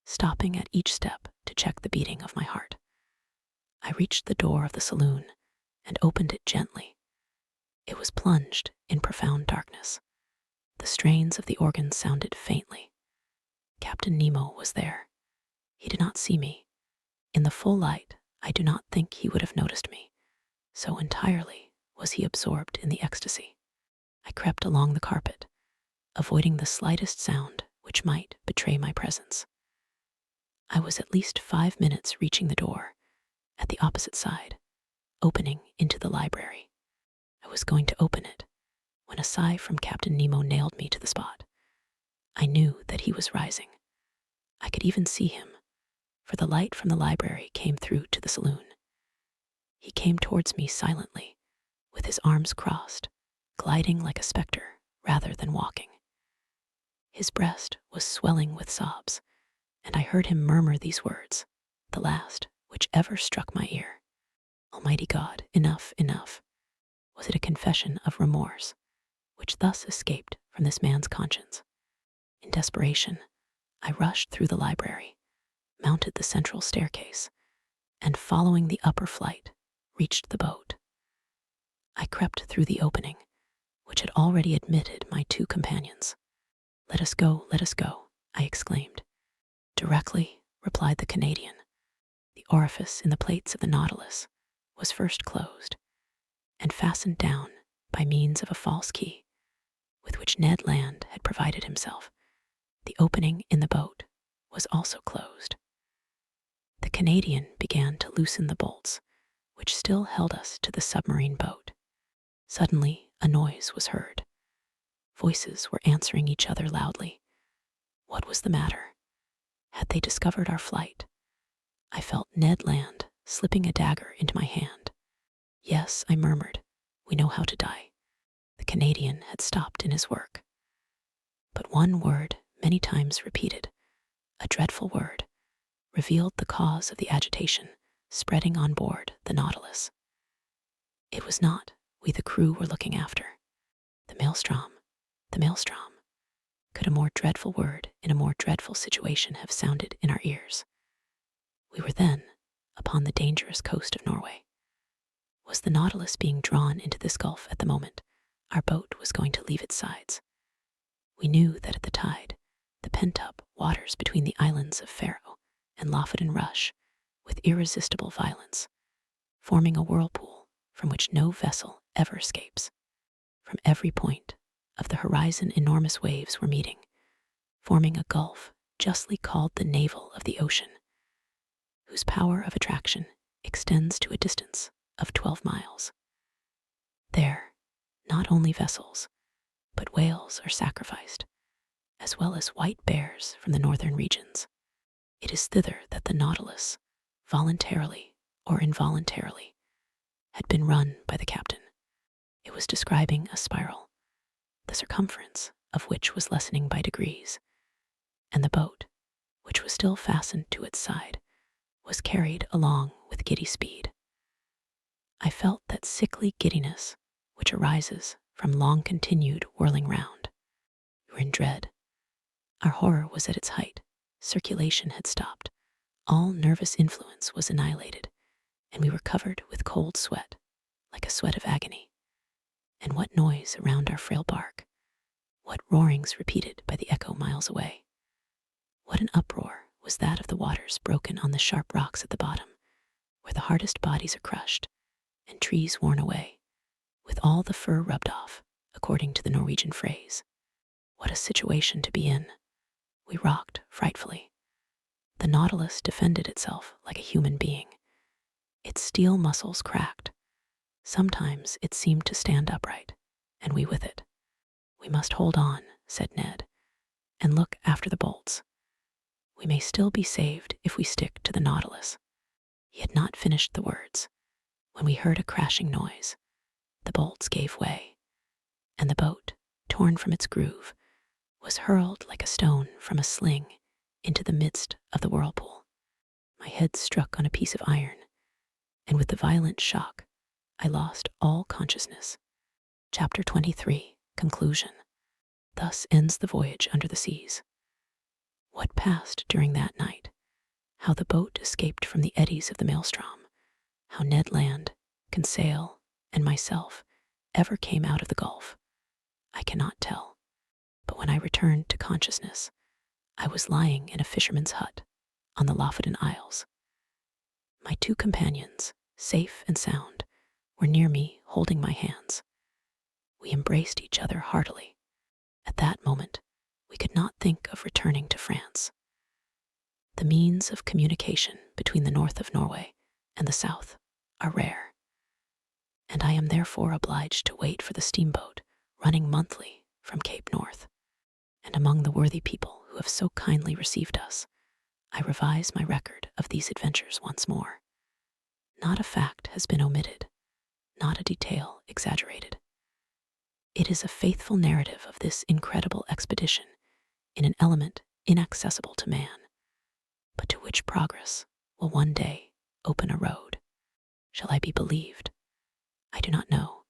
stopping at each step to check the beating of my heart. I reached the door of the saloon and opened it gently. It was plunged in profound darkness. The strains of the organ sounded faintly. Captain Nemo was there. He did not see me. In the full light, I do not think he would have noticed me, so entirely was he absorbed in the ecstasy. I crept along the carpet, avoiding the slightest sound which might betray my presence. I was at least 5 minutes reaching the door, at the opposite side, opening into the library. I was going to open it when a sigh from Captain Nemo nailed me to the spot. I knew that he was rising. I could even see him, for the light from the library came through to the saloon. He came towards me silently, with his arms crossed, gliding like a spectre rather than walking. His breast was swelling with sobs, and I heard him murmur these words, the last which ever struck my ear. Almighty God, enough, enough. Was it a confession of remorse, which thus escaped from this man's conscience? In desperation, I rushed through the library, mounted the central staircase, and following the upper flight, reached the boat. I crept through the opening, which had already admitted my 2 companions. Let us go, I exclaimed. Directly, replied the Canadian. The orifice in the plates of the Nautilus was first closed and fastened down by means of a false key, with which Ned Land had provided himself. The opening in the boat was also closed. The Canadian began to loosen the bolts, which still held us to the submarine boat. Suddenly, a noise was heard. Voices were answering each other loudly. What was the matter? Had they discovered our flight? I felt Ned Land slipping a dagger into my hand. Yes, I murmured, we know how to die. The Canadian had stopped in his work. But one word, many times repeated, a dreadful word, revealed the cause of the agitation spreading on board the Nautilus. It was not we the crew were looking after. The maelstrom, the maelstrom. Could a more dreadful word in a more dreadful situation have sounded in our ears? We were then upon the dangerous coast of Norway. Was the Nautilus being drawn into this gulf at the moment our boat was going to leave its sides? We knew that at the tide, the pent-up waters between the islands of Faroe and Lofoten rush with irresistible violence, forming a whirlpool from which no vessel ever escapes. From every point of the horizon, enormous waves were meeting, forming a gulf justly called the navel of the ocean, whose power of attraction extends to a distance of 12 miles. There, not only vessels, but whales are sacrificed, as well as white bears from the northern regions. It is thither that the Nautilus, voluntarily or involuntarily, had been run by the captain. It was describing a spiral, the circumference of which was lessening by degrees, and the boat, which was still fastened to its side, was carried along with giddy speed. I felt that sickly giddiness which arises from long-continued whirling round. We were in dread. Our horror was at its height. Circulation had stopped. All nervous influence was annihilated, and we were covered with cold sweat, like a sweat of agony. And what noise around our frail bark! What roarings repeated by the echo miles away! What an uproar was that of the waters broken on the sharp rocks at the bottom, where the hardest bodies are crushed and trees worn away, with all the fur rubbed off, according to the Norwegian phrase. What a situation to be in! We rocked frightfully. The Nautilus defended itself like a human being. Its steel muscles cracked. Sometimes it seemed to stand upright, and we with it. "We must hold on," said Ned, "and look after the bolts. We may still be saved if we stick to the Nautilus." He had not finished the words when we heard a crashing noise. The bolts gave way, and the boat, torn from its groove, was hurled like a stone from a sling into the midst of the whirlpool. My head struck on a piece of iron, and with the violent shock, I lost all consciousness. Chapter 23, Conclusion. Thus ends the voyage under the seas. What passed during that night, how the boat escaped from the eddies of the maelstrom, how Ned Land, Conseil, and myself ever came out of the gulf, I cannot tell. But when I returned to consciousness, I was lying in a fisherman's hut on the Lofoten Isles. My two companions, safe and sound, were near me holding my hands. We embraced each other heartily. At that moment, we could not think of returning to France. The means of communication between the north of Norway and the south are rare, and I am therefore obliged to wait for the steamboat running monthly from Cape North. And among the worthy people who have so kindly received us, I revise my record of these adventures once more. Not a fact has been omitted, not a detail exaggerated. It is a faithful narrative of this incredible expedition in an element inaccessible to man, but to which progress will one day open a road. Shall I be believed? I do not know,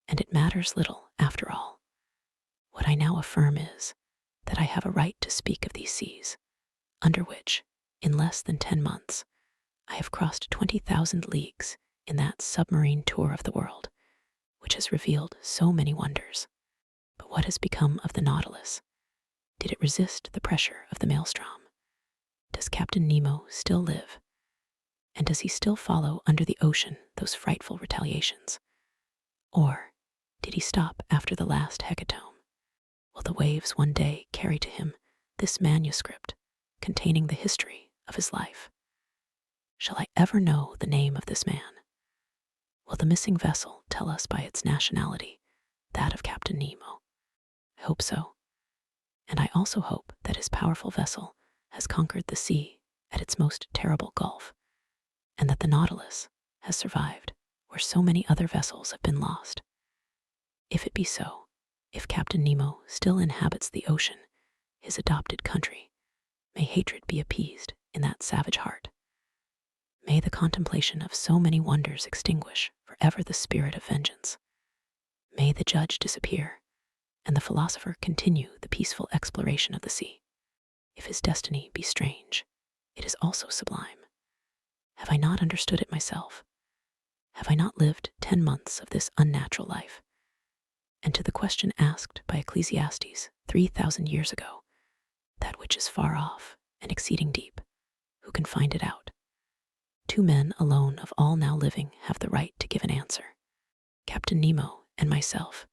and it matters little after all. What I now affirm is that I have a right to speak of these seas, under which, in less than 10 months, I have crossed 20,000 leagues in that submarine tour of the world, which has revealed so many wonders. But what has become of the Nautilus? Did it resist the pressure of the maelstrom? Does Captain Nemo still live? And does he still follow under the ocean those frightful retaliations? Or did he stop after the last hecatomb? Will the waves one day carry to him this manuscript containing the history of his life? Shall I ever know the name of this man? Will the missing vessel tell us by its nationality that of Captain Nemo? I hope so. And I also hope that his powerful vessel has conquered the sea at its most terrible gulf, and that the Nautilus has survived where so many other vessels have been lost. If it be so, if Captain Nemo still inhabits the ocean, his adopted country, may hatred be appeased in that savage heart. May the contemplation of so many wonders extinguish forever the spirit of vengeance. May the judge disappear, and the philosopher continue the peaceful exploration of the sea. If his destiny be strange, it is also sublime. Have I not understood it myself? have I not lived 10 months of this unnatural life? And to the question asked by Ecclesiastes 3,000 years ago, that which is far off and exceeding deep, who can find it out? 2 men alone of all now living have the right to give an answer: Captain Nemo and myself.